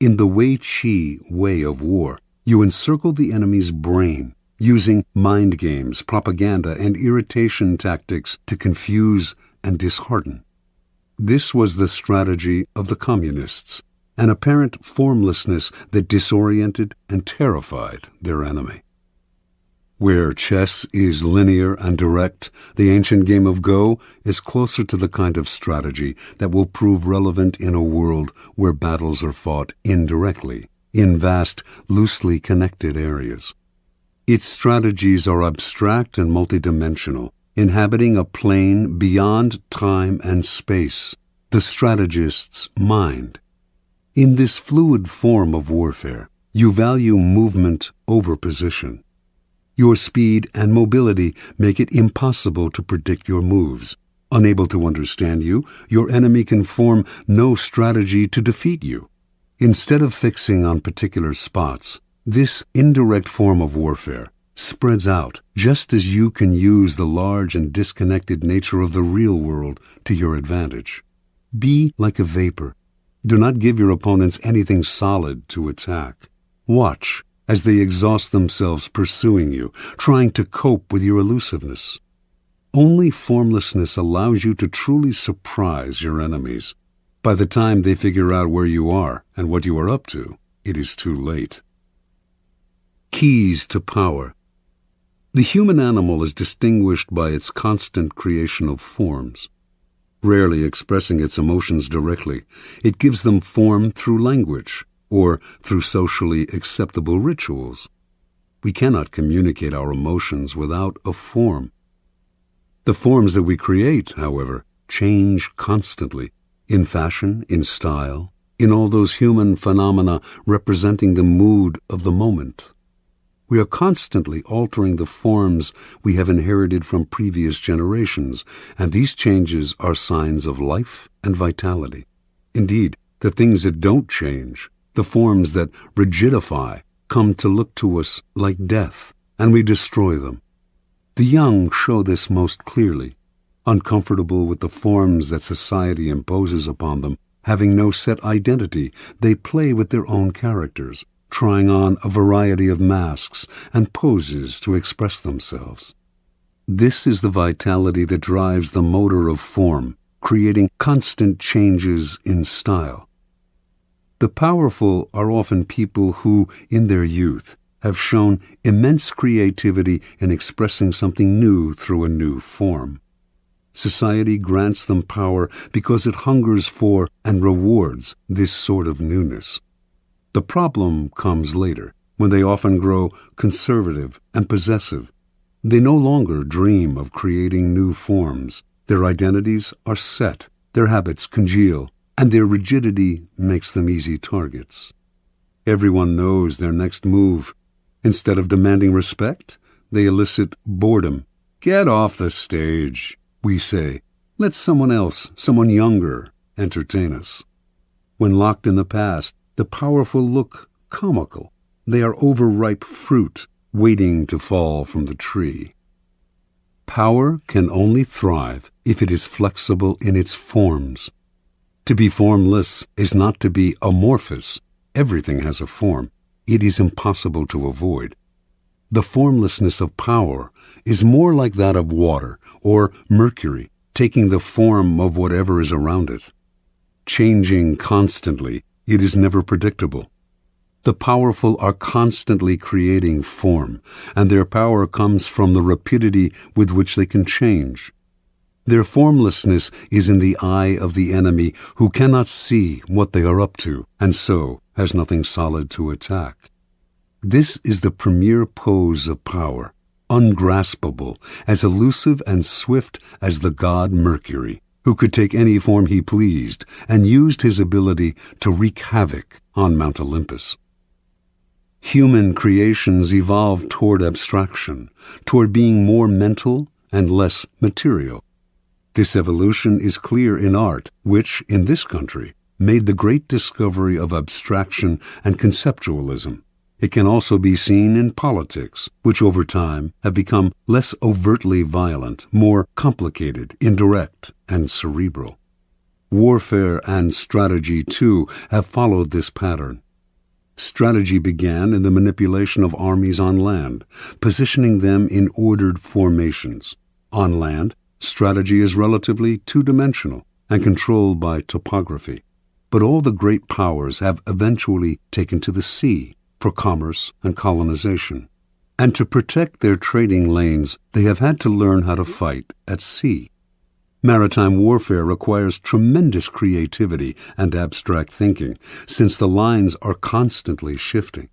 In the Wei Qi way of war, you encircle the enemy's brain, using mind games, propaganda, and irritation tactics to confuse and dishearten. This was the strategy of the communists, an apparent formlessness that disoriented and terrified their enemy. Where chess is linear and direct, the ancient game of Go is closer to the kind of strategy that will prove relevant in a world where battles are fought indirectly, in vast, loosely connected areas. Its strategies are abstract and multidimensional, inhabiting a plane beyond time and space, the strategist's mind. In this fluid form of warfare, you value movement over position. Your speed and mobility make it impossible to predict your moves. Unable to understand you, your enemy can form no strategy to defeat you. Instead of fixing on particular spots, this indirect form of warfare spreads out, just as you can use the large and disconnected nature of the real world to your advantage. Be like a vapor. Do not give your opponents anything solid to attack. Watch as they exhaust themselves pursuing you, trying to cope with your elusiveness. Only formlessness allows you to truly surprise your enemies. By the time they figure out where you are and what you are up to, it is too late. Keys to power. The human animal is distinguished by its constant creation of forms. Rarely expressing its emotions directly, it gives them form through language or through socially acceptable rituals. We cannot communicate our emotions without a form. The forms that we create, however, change constantly, in fashion, in style, in all those human phenomena representing the mood of the moment. We are constantly altering the forms we have inherited from previous generations, and these changes are signs of life and vitality. Indeed, the things that don't change, the forms that rigidify, come to look to us like death, and we destroy them. The young show this most clearly. Uncomfortable with the forms that society imposes upon them, having no set identity, they play with their own characters, trying on a variety of masks and poses to express themselves. This is the vitality that drives the motor of form, creating constant changes in style. The powerful are often people who, in their youth, have shown immense creativity in expressing something new through a new form. Society grants them power because it hungers for and rewards this sort of newness. The problem comes later, when they often grow conservative and possessive. They no longer dream of creating new forms. Their identities are set, their habits congeal, and their rigidity makes them easy targets. Everyone knows their next move. Instead of demanding respect, they elicit boredom. "Get off the stage," we say. "Let someone else, someone younger, entertain us." When locked in the past, the powerful look comical. They are overripe fruit, waiting to fall from the tree. Power can only thrive if it is flexible in its forms. To be formless is not to be amorphous. Everything has a form. It is impossible to avoid. The formlessness of power is more like that of water or mercury, taking the form of whatever is around it. Changing constantly, it is never predictable. The powerful are constantly creating form, and their power comes from the rapidity with which they can change. Their formlessness is in the eye of the enemy, who cannot see what they are up to, and so has nothing solid to attack. This is the premier pose of power, ungraspable, as elusive and swift as the god Mercury, who could take any form he pleased and used his ability to wreak havoc on Mount Olympus. Human creations evolve toward abstraction, toward being more mental and less material. This evolution is clear in art, which, in this country, made the great discovery of abstraction and conceptualism. It can also be seen in politics, which over time have become less overtly violent, more complicated, indirect, and cerebral. Warfare and strategy, too, have followed this pattern. Strategy began in the manipulation of armies on land, positioning them in ordered formations. On land, strategy is relatively two-dimensional and controlled by topography. But all the great powers have eventually taken to the sea for commerce and colonization. And to protect their trading lanes, they have had to learn how to fight at sea. Maritime warfare requires tremendous creativity and abstract thinking, since the lines are constantly shifting.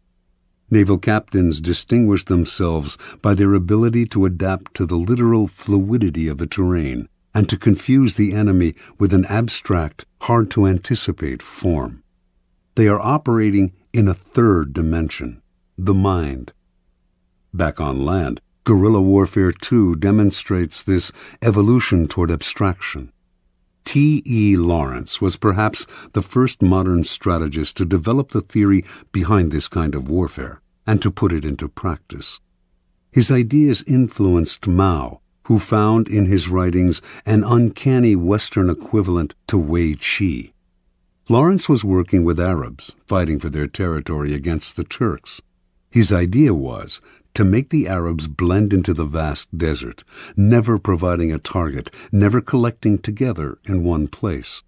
Naval captains distinguish themselves by their ability to adapt to the literal fluidity of the terrain and to confuse the enemy with an abstract, hard-to-anticipate form. They are operating in a third dimension, the mind. Back on land, guerrilla warfare 2 demonstrates this evolution toward abstraction. T.E. Lawrence was perhaps the first modern strategist to develop the theory behind this kind of warfare and to put it into practice. His ideas influenced Mao, who found in his writings an uncanny Western equivalent to Wei Qi. Lawrence was working with Arabs, fighting for their territory against the Turks. His idea was to make the Arabs blend into the vast desert, never providing a target, never collecting together in one place.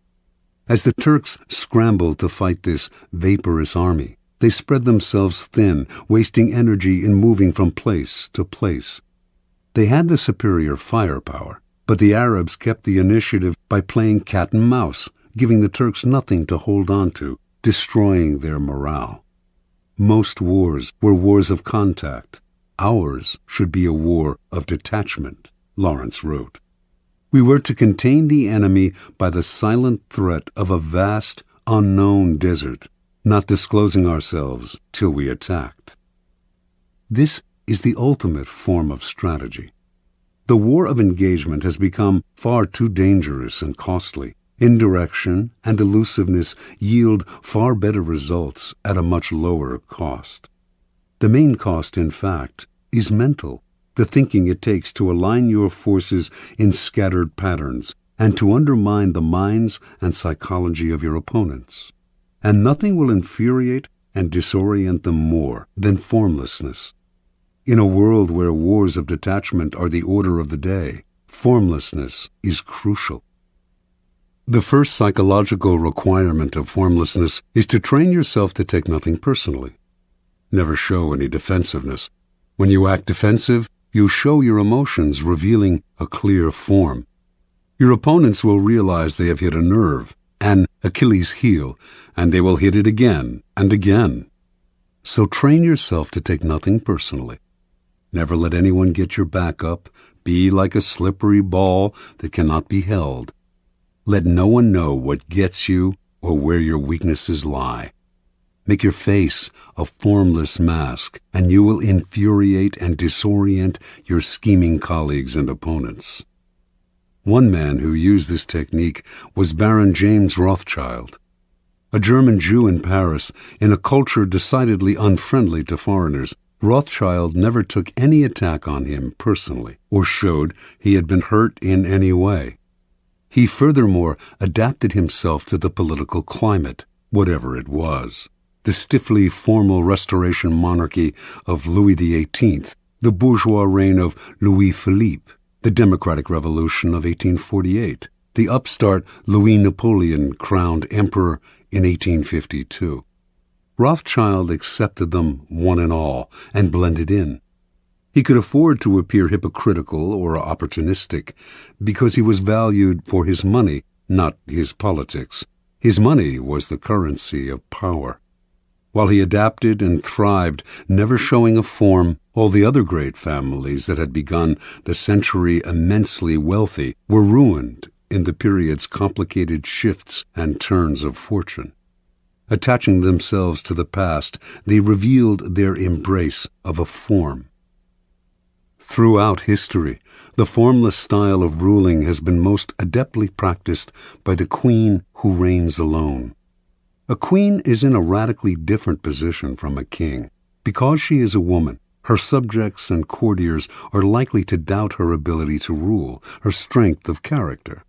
As the Turks scrambled to fight this vaporous army, they spread themselves thin, wasting energy in moving from place to place. They had the superior firepower, but the Arabs kept the initiative by playing cat and mouse, giving the Turks nothing to hold on to, destroying their morale. Most wars were wars of contact. Ours should be a war of detachment, Lawrence wrote. We were to contain the enemy by the silent threat of a vast, unknown desert, not disclosing ourselves till we attacked. This is the ultimate form of strategy. The war of engagement has become far too dangerous and costly. Indirection and elusiveness yield far better results at a much lower cost. The main cost, in fact, is mental, the thinking it takes to align your forces in scattered patterns and to undermine the minds and psychology of your opponents. And nothing will infuriate and disorient them more than formlessness. In a world where wars of detachment are the order of the day, formlessness is crucial. The first psychological requirement of formlessness is to train yourself to take nothing personally. Never show any defensiveness. When you act defensive, you show your emotions, revealing a clear form. Your opponents will realize they have hit a nerve, an Achilles heel, and they will hit it again and again. So train yourself to take nothing personally. Never let anyone get your back up. Be like a slippery ball that cannot be held. Let no one know what gets you or where your weaknesses lie. Make your face a formless mask, and you will infuriate and disorient your scheming colleagues and opponents. One man who used this technique was Baron James Rothschild. A German Jew in Paris, in a culture decidedly unfriendly to foreigners, Rothschild never took any attack on him personally or showed he had been hurt in any way. He furthermore adapted himself to the political climate, whatever it was. The stiffly formal Restoration monarchy of Louis XVIII, the bourgeois reign of Louis Philippe, the Democratic Revolution of 1848, the upstart Louis Napoleon crowned emperor in 1852. Rothschild accepted them one and all and blended in. He could afford to appear hypocritical or opportunistic because he was valued for his money, not his politics. His money was the currency of power. While he adapted and thrived, never showing a form, all the other great families that had begun the century immensely wealthy were ruined in the period's complicated shifts and turns of fortune. Attaching themselves to the past, they revealed their embrace of a form. Throughout history, the formless style of ruling has been most adeptly practiced by the queen who reigns alone. A queen is in a radically different position from a king. Because she is a woman, her subjects and courtiers are likely to doubt her ability to rule, her strength of character.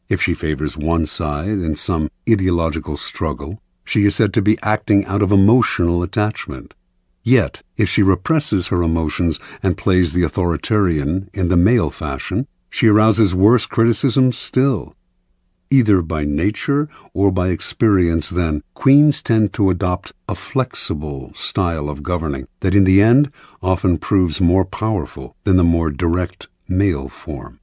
If she favors one side in some ideological struggle, she is said to be acting out of emotional attachment. Yet, if she represses her emotions and plays the authoritarian in the male fashion, she arouses worse criticism still. Either by nature or by experience, then, queens tend to adopt a flexible style of governing that in the end often proves more powerful than the more direct male form.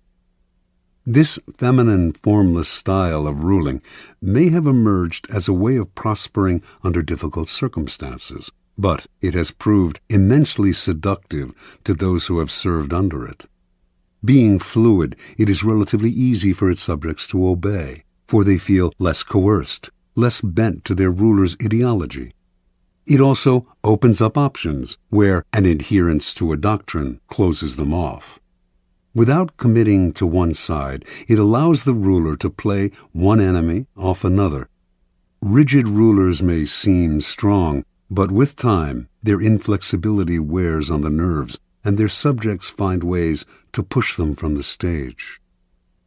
This feminine, formless style of ruling may have emerged as a way of prospering under difficult circumstances, but it has proved immensely seductive to those who have served under it. Being fluid, it is relatively easy for its subjects to obey, for they feel less coerced, less bent to their ruler's ideology. It also opens up options where an adherence to a doctrine closes them off. Without committing to one side, it allows the ruler to play one enemy off another. Rigid rulers may seem strong, but with time, their inflexibility wears on the nerves, and their subjects find ways to push them from the stage.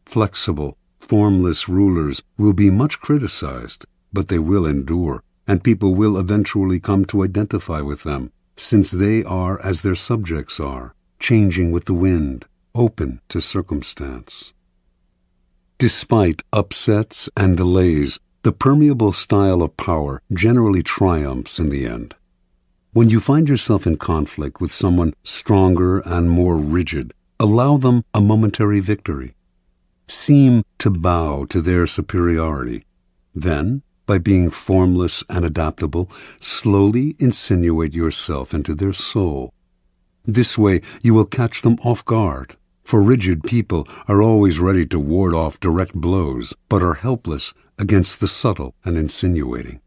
Flexible, formless rulers will be much criticized, but they will endure, and people will eventually come to identify with them, since they are as their subjects are, changing with the wind, open to circumstance. Despite upsets and delays, the permeable style of power generally triumphs in the end. When you find yourself in conflict with someone stronger and more rigid, allow them a momentary victory. Seem to bow to their superiority. Then, by being formless and adaptable, slowly insinuate yourself into their soul. This way you will catch them off guard, for rigid people are always ready to ward off direct blows, but are helpless against the subtle and insinuating.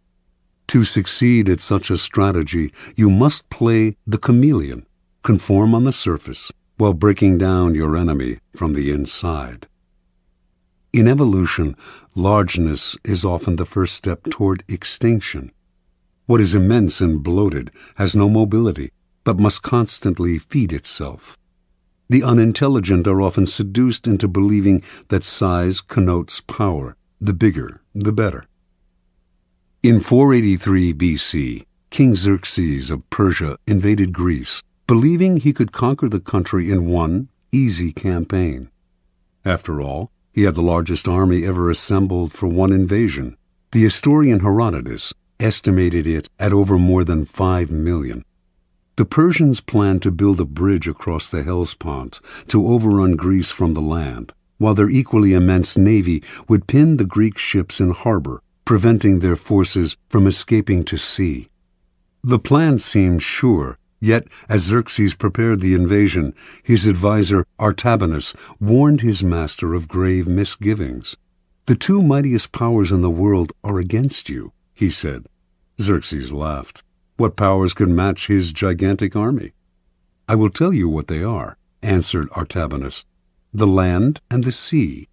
To succeed at such a strategy, you must play the chameleon, conform on the surface, while breaking down your enemy from the inside. In evolution, largeness is often the first step toward extinction. What is immense and bloated has no mobility, but must constantly feed itself. The unintelligent are often seduced into believing that size connotes power. The bigger, the better. In 483 BC, King Xerxes of Persia invaded Greece, believing he could conquer the country in one easy campaign. After all, he had the largest army ever assembled for one invasion. The historian Herodotus estimated it at over more than 5 million. The Persians planned to build a bridge across the Hellespont to overrun Greece from the land, while their equally immense navy would pin the Greek ships in harbor, preventing their forces from escaping to sea. The plan seemed sure, yet as Xerxes prepared the invasion, his advisor Artabanus warned his master of grave misgivings. "The two mightiest powers in the world are against you," he said. Xerxes laughed. What powers could match his gigantic army? "I will tell you what they are," answered Artabanus. "The land and the sea.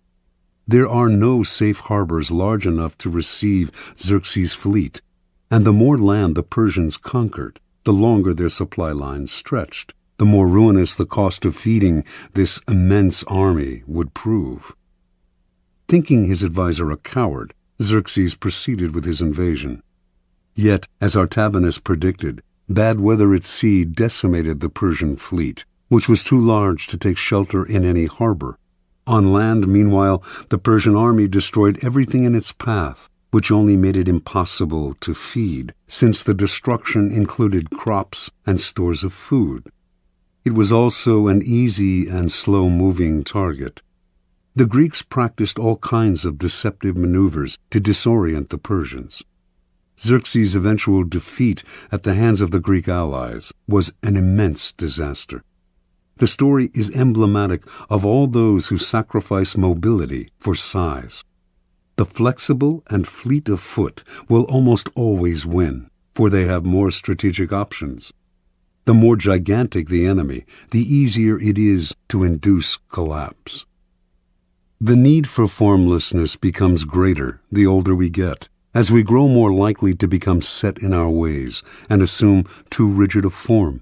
There are no safe harbors large enough to receive Xerxes' fleet, and the more land the Persians conquered, the longer their supply lines stretched, the more ruinous the cost of feeding this immense army would prove." Thinking his advisor a coward, Xerxes proceeded with his invasion. Yet, as Artabanus predicted, bad weather at sea decimated the Persian fleet, which was too large to take shelter in any harbor. On land, meanwhile, the Persian army destroyed everything in its path, which only made it impossible to feed, since the destruction included crops and stores of food. It was also an easy and slow-moving target. The Greeks practiced all kinds of deceptive maneuvers to disorient the Persians. Xerxes' eventual defeat at the hands of the Greek allies was an immense disaster. The story is emblematic of all those who sacrifice mobility for size. The flexible and fleet of foot will almost always win, for they have more strategic options. The more gigantic the enemy, the easier it is to induce collapse. The need for formlessness becomes greater the older we get, as we grow more likely to become set in our ways and assume too rigid a form.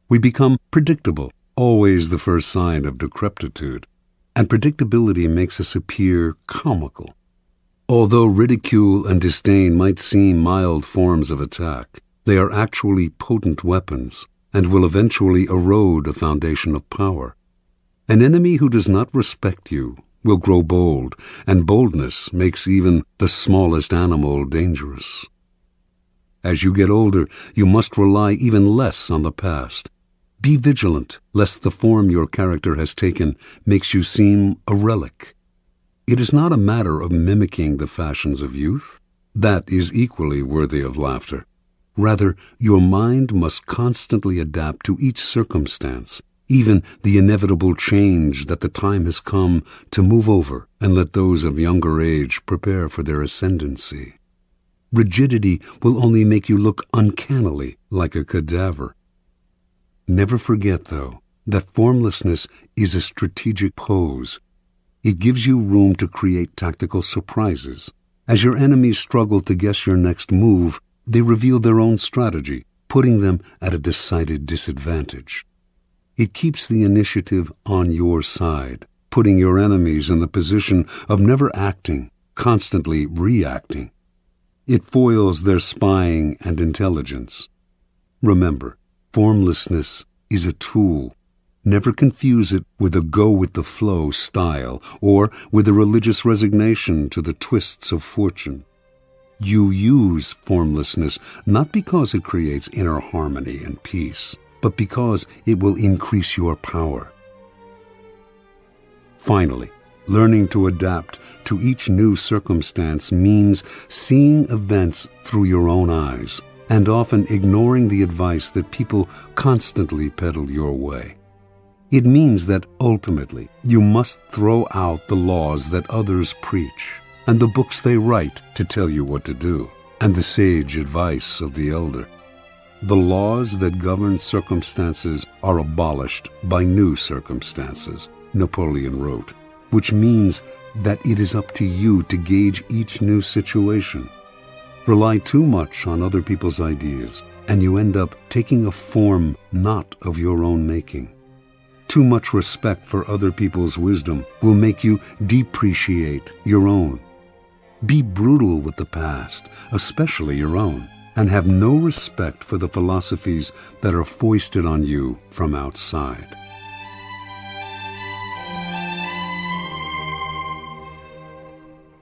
We become predictable, always the first sign of decrepitude, and predictability makes us appear comical. Although ridicule and disdain might seem mild forms of attack, they are actually potent weapons and will eventually erode a foundation of power. An enemy who does not respect you will grow bold, and boldness makes even the smallest animal dangerous. As you get older, you must rely even less on the past. Be vigilant, lest the form your character has taken makes you seem a relic. It is not a matter of mimicking the fashions of youth. That is equally worthy of laughter. Rather, your mind must constantly adapt to each circumstance, even the inevitable change that the time has come to move over and let those of younger age prepare for their ascendancy. Rigidity will only make you look uncannily like a cadaver. Never forget, though, that formlessness is a strategic pose. It gives you room to create tactical surprises. As your enemies struggle to guess your next move, they reveal their own strategy, putting them at a decided disadvantage. It keeps the initiative on your side, putting your enemies in the position of never acting, constantly reacting. It foils their spying and intelligence. Remember, formlessness is a tool. Never confuse it with a go-with-the-flow style or with a religious resignation to the twists of fortune. You use formlessness not because it creates inner harmony and peace, but because it will increase your power. Finally, learning to adapt to each new circumstance means seeing events through your own eyes and often ignoring the advice that people constantly peddle your way. It means that ultimately you must throw out the laws that others preach and the books they write to tell you what to do and the sage advice of the elder. The laws that govern circumstances are abolished by new circumstances, Napoleon wrote, which means that it is up to you to gauge each new situation. Rely too much on other people's ideas, and you end up taking a form not of your own making. Too much respect for other people's wisdom will make you depreciate your own. Be brutal with the past, especially your own, and have no respect for the philosophies that are foisted on you from outside.